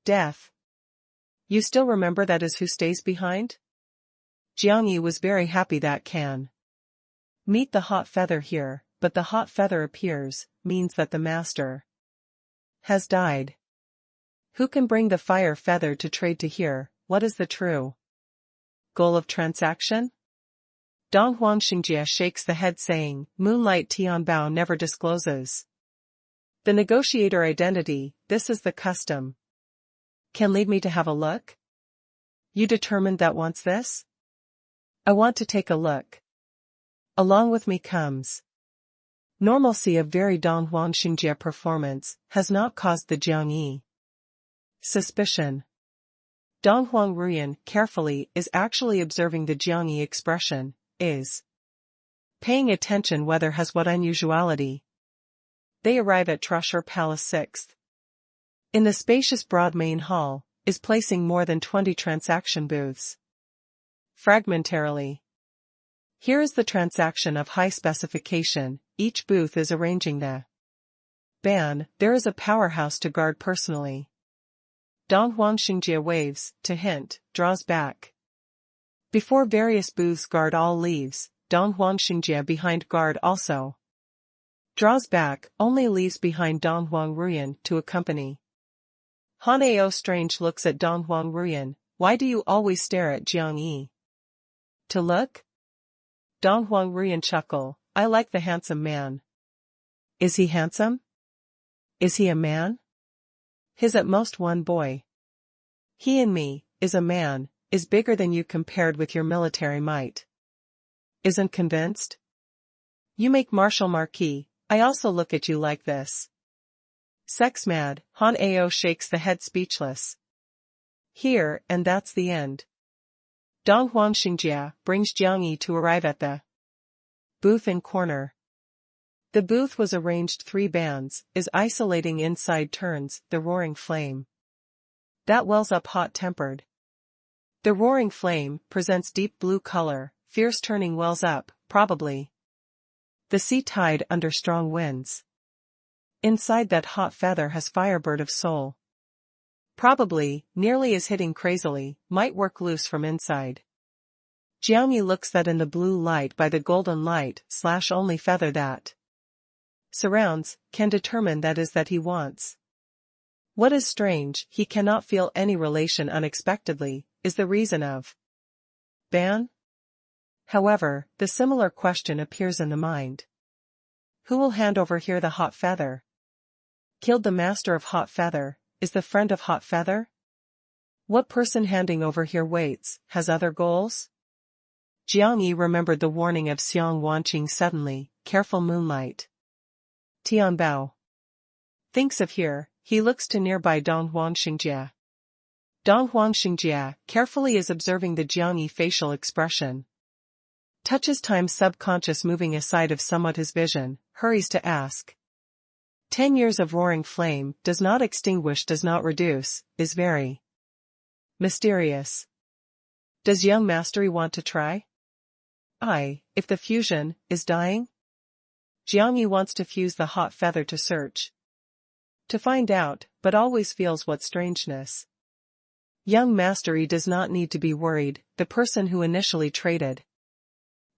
death? You still remember that is who stays behind? Jiang Yi was very happy that can meet the hot feather here, but the hot feather appears, means that the master has died. Who can bring the fire feather to trade to here? What is the true goal of transaction? Dong Huang Xingjia shakes the head saying, moonlight Tianbao never discloses The negotiator identity, this is the custom. Can lead me to have a look? You determined that wants this? I want to take a look. Along with me comes. Normalcy of very Donghuang Xingjie performance has not caused the Jiangyi suspicion. Donghuang Ruyan carefully is actually observing the Jiangyi expression, is paying attention whether has what unusuality. They arrive at Trusher Palace 6th. In the spacious broad main hall, is placing more than 20 transaction booths. Fragmentarily. Here is the transaction of high specification, each booth is arranging the ban, there is a powerhouse to guard personally. Donghuang Xingjie waves, to hint, draws back. Before various booths guard all leaves, Donghuang Xingjie behind guard also. Draws back, only leaves behind Donghuang Ruyan to accompany. Han Ao strange looks at Donghuang Ruyan, why do you always stare at Jiang Yi? To look? Donghuang Ruyan chuckle, I like the handsome man. Is he handsome? Is he a man? His at most one boy. He and me, is a man, is bigger than you compared with your military might. Isn't convinced? You make Marshal Marquis, I also look at you like this. Sex mad, Han Ao shakes the head speechless. Here, and that's the end. Donghuang Xingjie brings Jiang Yi to arrive at the booth in corner. The booth was arranged 3 bands, is isolating inside turns, the roaring flame. That wells up hot-tempered. The roaring flame presents deep blue color, fierce turning wells up, probably. The sea tide under strong winds. Inside that hot feather has firebird of soul. Probably, nearly is hitting crazily, might work loose from inside. Jiangyi looks that in the blue light by the golden light / only feather that surrounds, can determine that is that he wants. What is strange, he cannot feel any relation unexpectedly, is the reason of ban? However, the similar question appears in the mind. Who will hand over here the hot feather? Killed the master of hot feather, is the friend of hot feather? What person handing over here waits, has other goals? Jiang Yi remembered the warning of Xiang Wanqing suddenly, careful moonlight. Tianbao thinks of here, he looks to nearby Donghuang Xingjie. Donghuang Xingjie carefully is observing the Jiangyi facial expression. Touches time subconscious moving aside of somewhat his vision, hurries to ask. 10 years of roaring flame does not extinguish, does not reduce, is very mysterious. Does young mastery want to try? If the fusion is dying? Jiangyi wants to fuse the hot feather to search. To find out, but always feels what strangeness. Young mastery does not need to be worried, the person who initially traded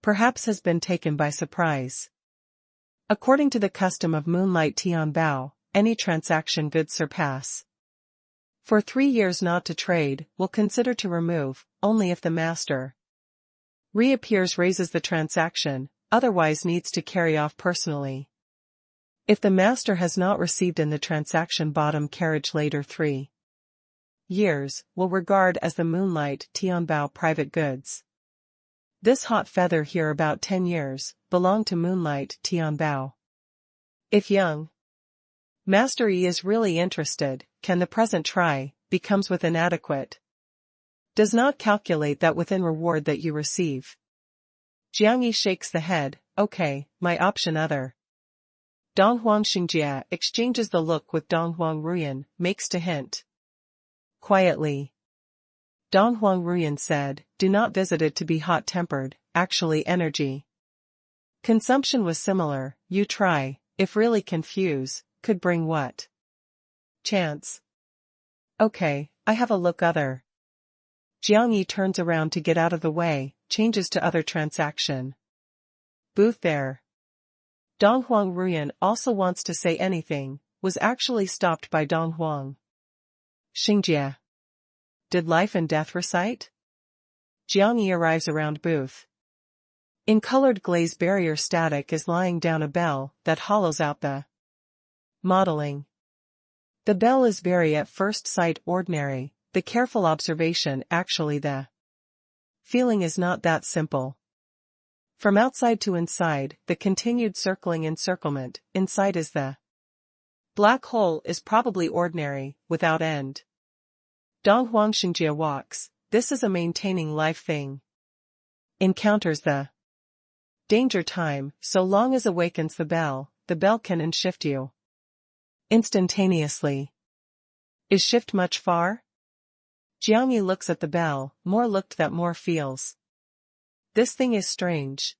perhaps has been taken by surprise. According to the custom of Moonlight Tianbao, any transaction good surpass. For 3 years not to trade, will consider to remove, only if the master reappears raises the transaction, otherwise needs to carry off personally. If the master has not received in the transaction bottom carriage later 3 years, will regard as the Moonlight Tianbao private goods. This hot feather here about 10 years, belonged to Moonlight Tianbao. If young mastery is really interested, can the present try, becomes with inadequate. Does not calculate that within reward that you receive. Jiangyi shakes the head, okay, my option other. Donghuang Xingjie exchanges the look with Donghuang Ruyan, makes to hint. Quietly. Donghuang Ruyan said, do not visit it to be hot-tempered, actually energy. Consumption was similar, you try, if really confuse, could bring what? Chance. Okay, I have a look other. Jiangyi turns around to get out of the way, changes to other transaction. Booth there. Donghuang Ruyan also wants to say anything, was actually stopped by Donghuang Xingjie. Did life and death recite? Jiangyi arrives around booth. In colored glaze barrier static is lying down a bell that hollows out the Modeling. The bell is very at first sight ordinary, the careful observation actually the feeling is not that simple. From outside to inside, the continued circling encirclement, inside is the black hole is probably ordinary, without end. Donghuang Xingjia walks, this is a maintaining life thing. Encounters the danger time, so long as awakens the bell can unshift you instantaneously. Is shift much far? Jiangyi looks at the bell, more looked that more feels. This thing is strange.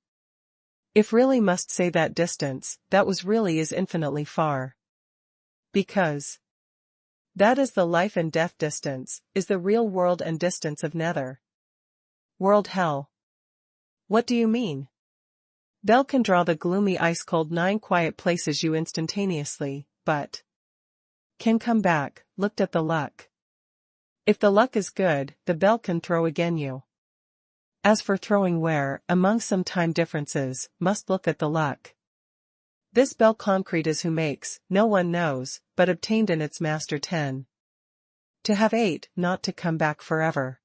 If really must say that distance, that was really is infinitely far. Because that is the life and death distance, is the real world and distance of nether world hell. What do you mean? Bell can draw the gloomy ice-cold 9 quiet places you instantaneously, but can come back, looked at the luck. If the luck is good, the bell can throw again you. As for throwing where, among some time differences, must look at the luck. This bell concrete is who makes, no one knows, but obtained in its master 10. To have 8, not to come back forever.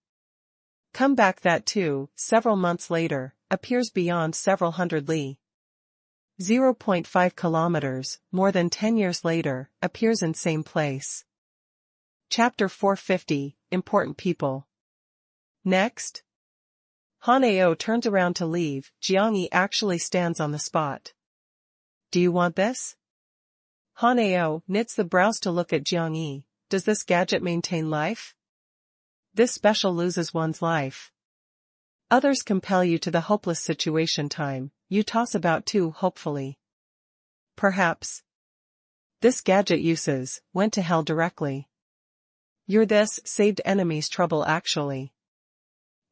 Come back that too, several months later, appears beyond several hundred li. 0.5 kilometers, more than 10 years later, appears in same place. Chapter 450, Important People. Next. Hanao turns around to leave, Jiangyi actually stands on the spot. Do you want this? Hanao knits the brows to look at Jiangyi. Does this gadget maintain life? This special loses one's life. Others compel you to the hopeless situation time, you toss about too hopefully. Perhaps. This gadget uses, went to hell directly. Your this saved enemies trouble actually.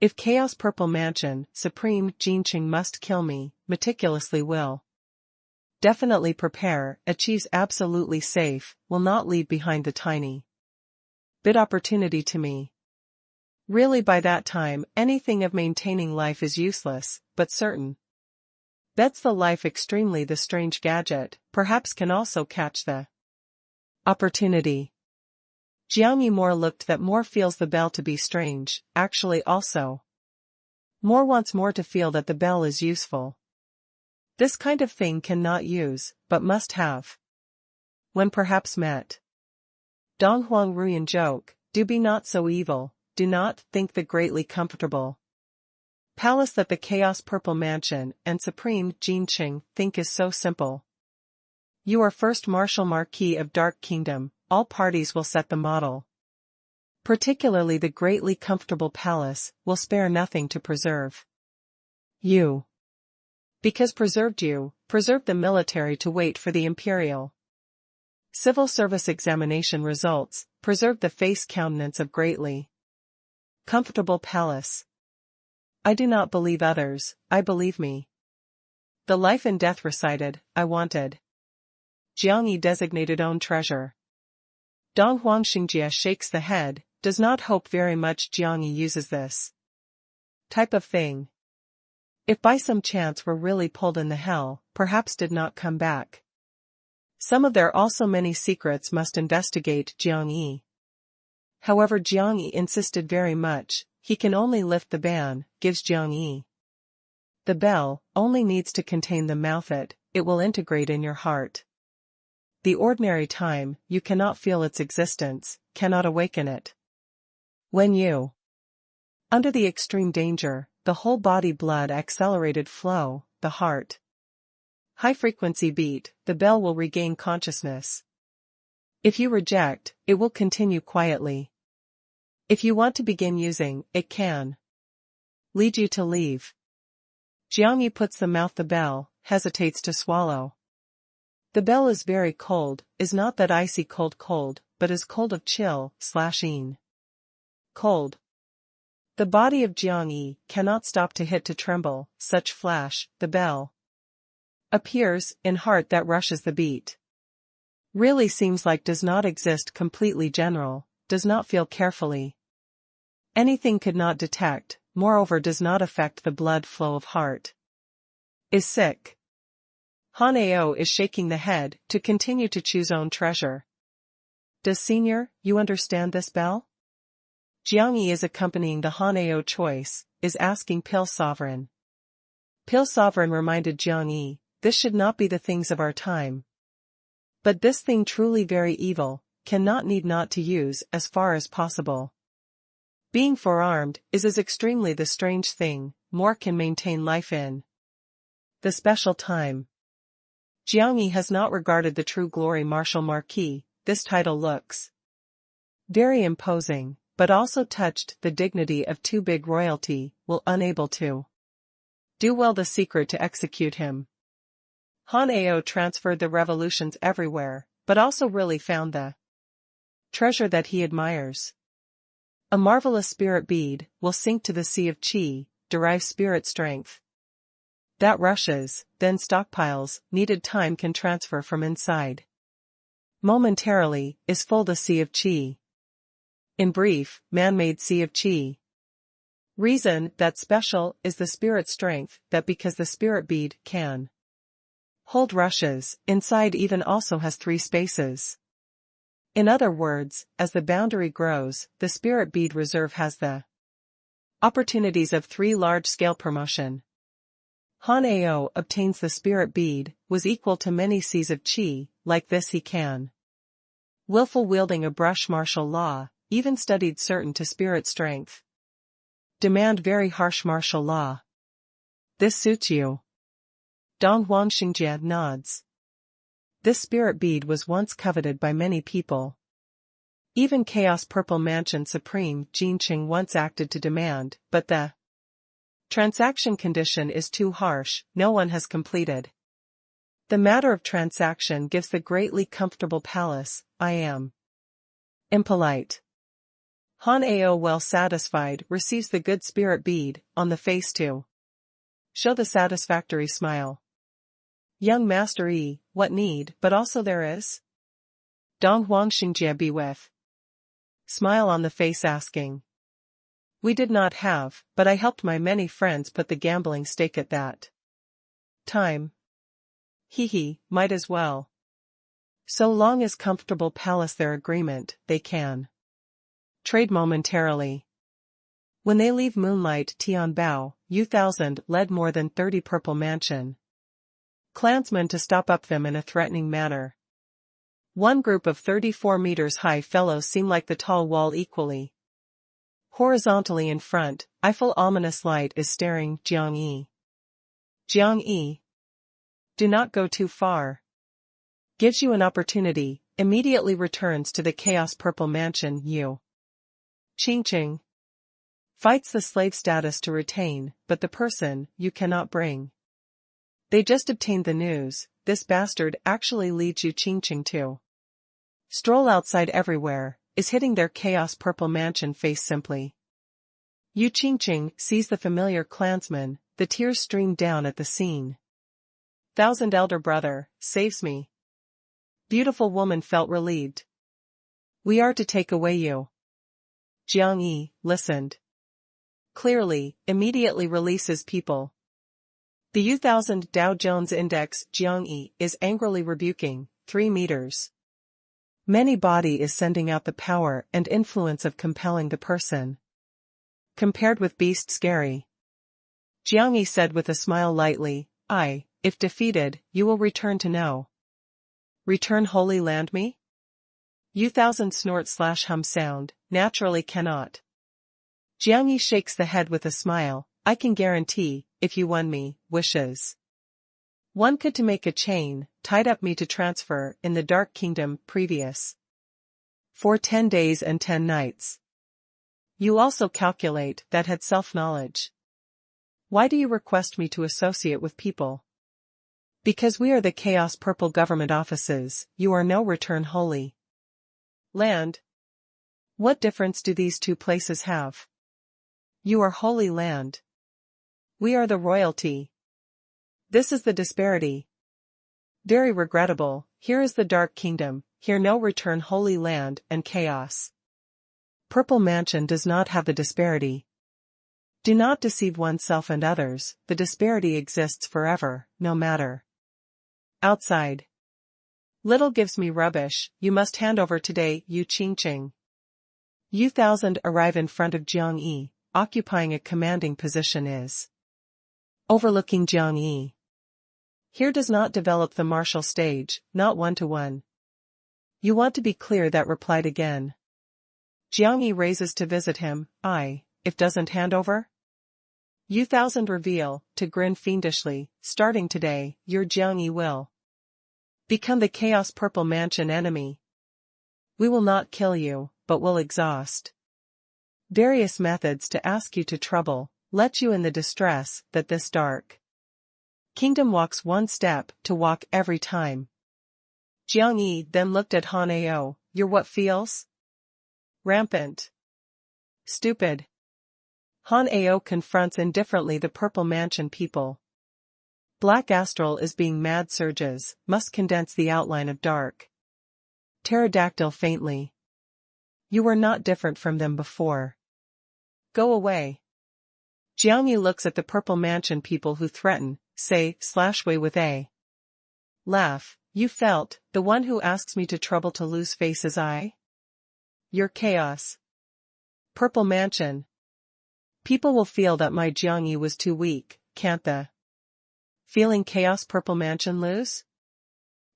If Chaos Purple Mansion, Supreme Jinqing must kill me, meticulously will. Definitely prepare, achieves absolutely safe, will not leave behind the tiny bit opportunity to me. Really by that time, anything of maintaining life is useless, but certain. Bets the life extremely the strange gadget, perhaps can also catch the opportunity. Jiangyi more looked that more feels the bell to be strange, actually also. More wants more to feel that the bell is useful. This kind of thing cannot use, but must have. When perhaps met. Donghuang Ruyan joke, do be not so evil, do not think the greatly comfortable palace that the Chaos Purple Mansion and Supreme Jinqing think is so simple. You are first Marshal Marquis of Dark Kingdom, all parties will set the model. Particularly the greatly comfortable palace, will spare nothing to preserve you. Because preserved you, preserved the military to wait for the imperial civil service examination results, preserved the face countenance of greatly comfortable palace. I do not believe others, I believe me. The life and death recited, I wanted. Jiangyi designated own treasure. Donghuang Xingjia shakes the head, does not hope very much Jiangyi uses this type of thing. If by some chance were really pulled in the hell, perhaps did not come back. Some of there also many secrets must investigate Jiangyi. However Jiangyi insisted very much, he can only lift the ban, gives Jiangyi. The bell only needs to contain the mouth it will integrate in your heart. The ordinary time, you cannot feel its existence, cannot awaken it. When you under the extreme danger, the whole body blood accelerated flow, the heart high frequency beat, the bell will regain consciousness. If you reject, it will continue quietly. If you want to begin using, it can lead you to leave. Jiangyi puts the mouth the bell, hesitates to swallow. The bell is very cold, is not that icy cold, but is cold of chill/een. Cold. The body of Jiangyi cannot stop to hit to tremble, such flash, the bell appears, in heart that rushes the beat. Really seems like does not exist completely general, does not feel carefully. Anything could not detect, moreover does not affect the blood flow of heart. Is sick. Hanao is shaking the head to continue to choose own treasure. Does Senior, you understand this, Belle? Jiang Yi is accompanying the Hanao choice, is asking Pale Sovereign. Pale Sovereign reminded Jiang Yi, this should not be the things of our time. But this thing truly very evil, cannot need not to use as far as possible. Being forearmed is as extremely the strange thing, more can maintain life in the special time. Jiang Yi has not regarded the true glory Marshal Marquis, this title looks very imposing, but also touched the dignity of too big royalty, will unable to do well the secret to execute him. Hanao transferred the revolutions everywhere, but also really found the treasure that he admires. A marvelous spirit bead will sink to the sea of Qi, derive spirit strength. That rushes, then stockpiles, needed time can transfer from inside. Momentarily, is full the sea of Qi. In brief, man-made sea of Qi. Reason that special is the spirit strength that because the spirit bead can hold rushes, inside even also has 3 spaces. In other words, as the boundary grows, the spirit bead reserve has the opportunities of 3 large-scale promotion. Hanao obtains the spirit bead, was equal to many seas of Qi, like this he can willful wielding a brush martial law, even studied certain to spirit strength. Demand very harsh martial law. This suits you. Dong Huangxingjie nods. This spirit bead was once coveted by many people. Even Chaos Purple Mansion Supreme Jin Qing once acted to demand, but the transaction condition is too harsh, no one has completed. The matter of transaction gives the greatly comfortable palace, I am impolite. Hanao well satisfied receives the good spirit bead, on the face to show the satisfactory smile. Young Master Yi, what need but also there is? Dong Huangxingjie be with smile on the face asking. We did not have, but I helped my many friends put the gambling stake at that time. He, might as well. So long as comfortable palace their agreement, they can trade momentarily. When they leave Moonlight Tianbao, U-1000 led more than 30 Purple Mansion clansmen to stop up them in a threatening manner. One group of 34 meters high fellows seem like the tall wall equally. Horizontally in front, Eiffel ominous light is staring Jiang Yi. Jiang Yi. Do not go too far. Gives you an opportunity, immediately returns to the Chaos Purple Mansion you. Qingqing. Fights the slave status to retain, but the person, you cannot bring. They just obtained the news, this bastard actually leads you Qingqing to stroll outside everywhere, is hitting their Chaos Purple Mansion face simply. Yu Qingqing sees the familiar clansman, the tears stream down at the scene. 1000 elder brother, saves me. Beautiful woman felt relieved. We are to take away you. Jiang Yi listened. Clearly, immediately releases people. The U-1000 Dow Jones Index Jiang Yi is angrily rebuking, 3 meters. Many body is sending out the power and influence of compelling the person. Compared with beast scary. Jiang Yi said with a smile lightly, if defeated, you will return to know. Return Holy Land me? U-1000 snort/hum sound, naturally cannot. Jiang Yi shakes the head with a smile, I can guarantee, if you won me, wishes. One could to make a chain, tied up me to transfer in the Dark Kingdom previous. For 10 days and 10 nights. You also calculate that had self-knowledge. Why do you request me to associate with people? Because we are the Chaos Purple government offices, you are no return Holy Land. What difference do these 2 places have? You are Holy Land. We are the royalty. This is the disparity. Very regrettable, here is the Dark Kingdom, here no return Holy Land and Chaos Purple Mansion does not have the disparity. Do not deceive oneself and others, the disparity exists forever, no matter Outside. Little gives me rubbish, you must hand over today, Yu Qingqing. Yu-thousand arrive in front of Jiang Yi, occupying a commanding position is overlooking Jiang Yi. Here does not develop the martial stage, not one-to-one. You want to be clear that replied again. Jiang Yi raises to visit him, if doesn't hand over? Yu-thousand reveal, to grin fiendishly, starting today, your Jiang Yi will become the Chaos Purple Mansion enemy. We will not kill you, but will exhaust various methods to ask you to trouble, let you in the distress that this dark kingdom walks one step to walk every time. Jiang Yi then looked at Han Ao, you're what feels? Rampant. Stupid. Han Ao confronts indifferently the Purple Mansion people. Black Astral is being mad surges, must condense the outline of dark. Pterodactyl faintly. You were not different from them before. Go away. Jiang Yi looks at the Purple Mansion people who threaten, way with a laugh. You felt, the one who asks me to trouble to lose face is I? Your chaos. Purple Mansion. People will feel that my Jiang Yi was too weak, can't the feeling Chaos Purple Mansion lose?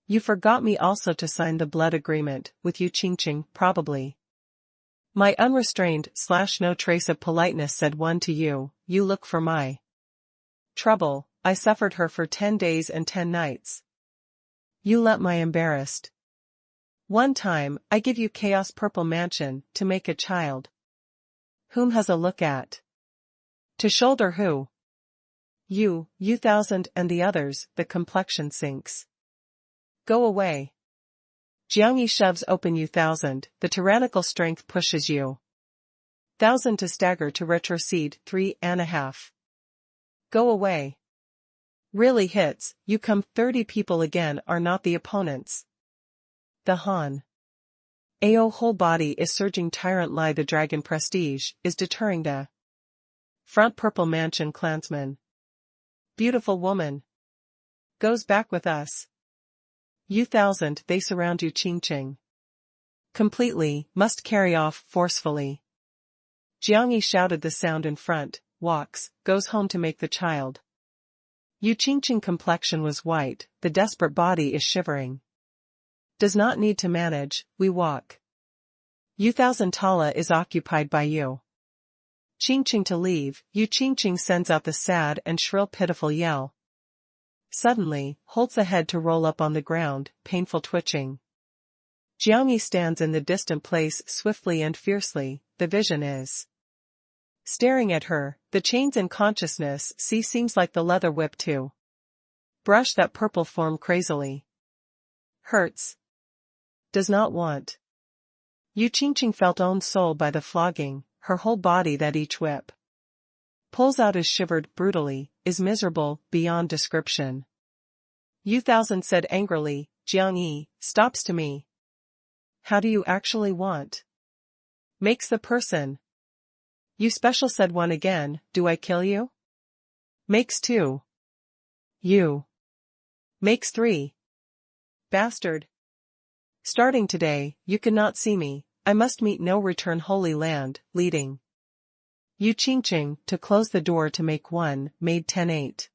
You forgot me also to sign the blood agreement, with Yu Qingqing, probably. My unrestrained, no trace of politeness said one to you, you look for my trouble, I suffered her for 10 days and 10 nights. You let my embarrassed. One time, I give you Chaos Purple Mansion, to make a child. Whom has a look at? To shoulder who? You-thousand and the others, the complexion sinks. Go away. Jiang Yi shoves open Yu-thousand, the tyrannical strength pushes Yu-thousand to stagger to retrocede 3.5. Go away. Really hits, you come 30 people again are not the opponents. The Han Ao whole body is surging tyrant lie the dragon prestige, is deterring the front Purple Mansion clansman. Beautiful woman. Goes back with us. Yu-thousand they surround Yu Qingqing. Completely, must carry off forcefully. Jiang Yi shouted the sound in front, walks, goes home to make the child. Yu Qingqing complexion was white, the desperate body is shivering. Does not need to manage, we walk. Yu-thousand Tala is occupied by Yu Qingqing to leave, Yu Qingqing sends out the sad and shrill pitiful yell. Suddenly, holds the head to roll up on the ground, painful twitching. Jiang Yi stands in the distant place swiftly and fiercely, the vision is staring at her, the chains in consciousness seems like the leather whip to brush that purple form crazily. Hurts. Does not want. Yu Qingqing felt owned soul by the flogging, her whole body that each whip pulls out is shivered brutally, is miserable, beyond description. Yu-thousand said angrily, Jiang Yi, stops to me. How do you actually want? Makes the person. You special said one again, do I kill you? Makes 2. You. Makes 3. Bastard. Starting today, you cannot see me, I must meet no return Holy Land, leading Yu Qingqing to close the door to make one, made 10-8.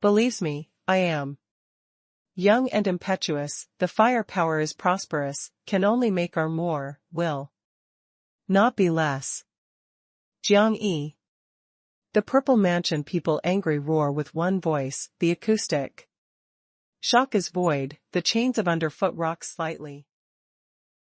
Believes me, I am young and impetuous, the firepower is prosperous, can only make our more, will not be less. Jiang Yi. The Purple Mansion people angry roar with one voice, the acoustic shock is void, the chains of underfoot rock slightly.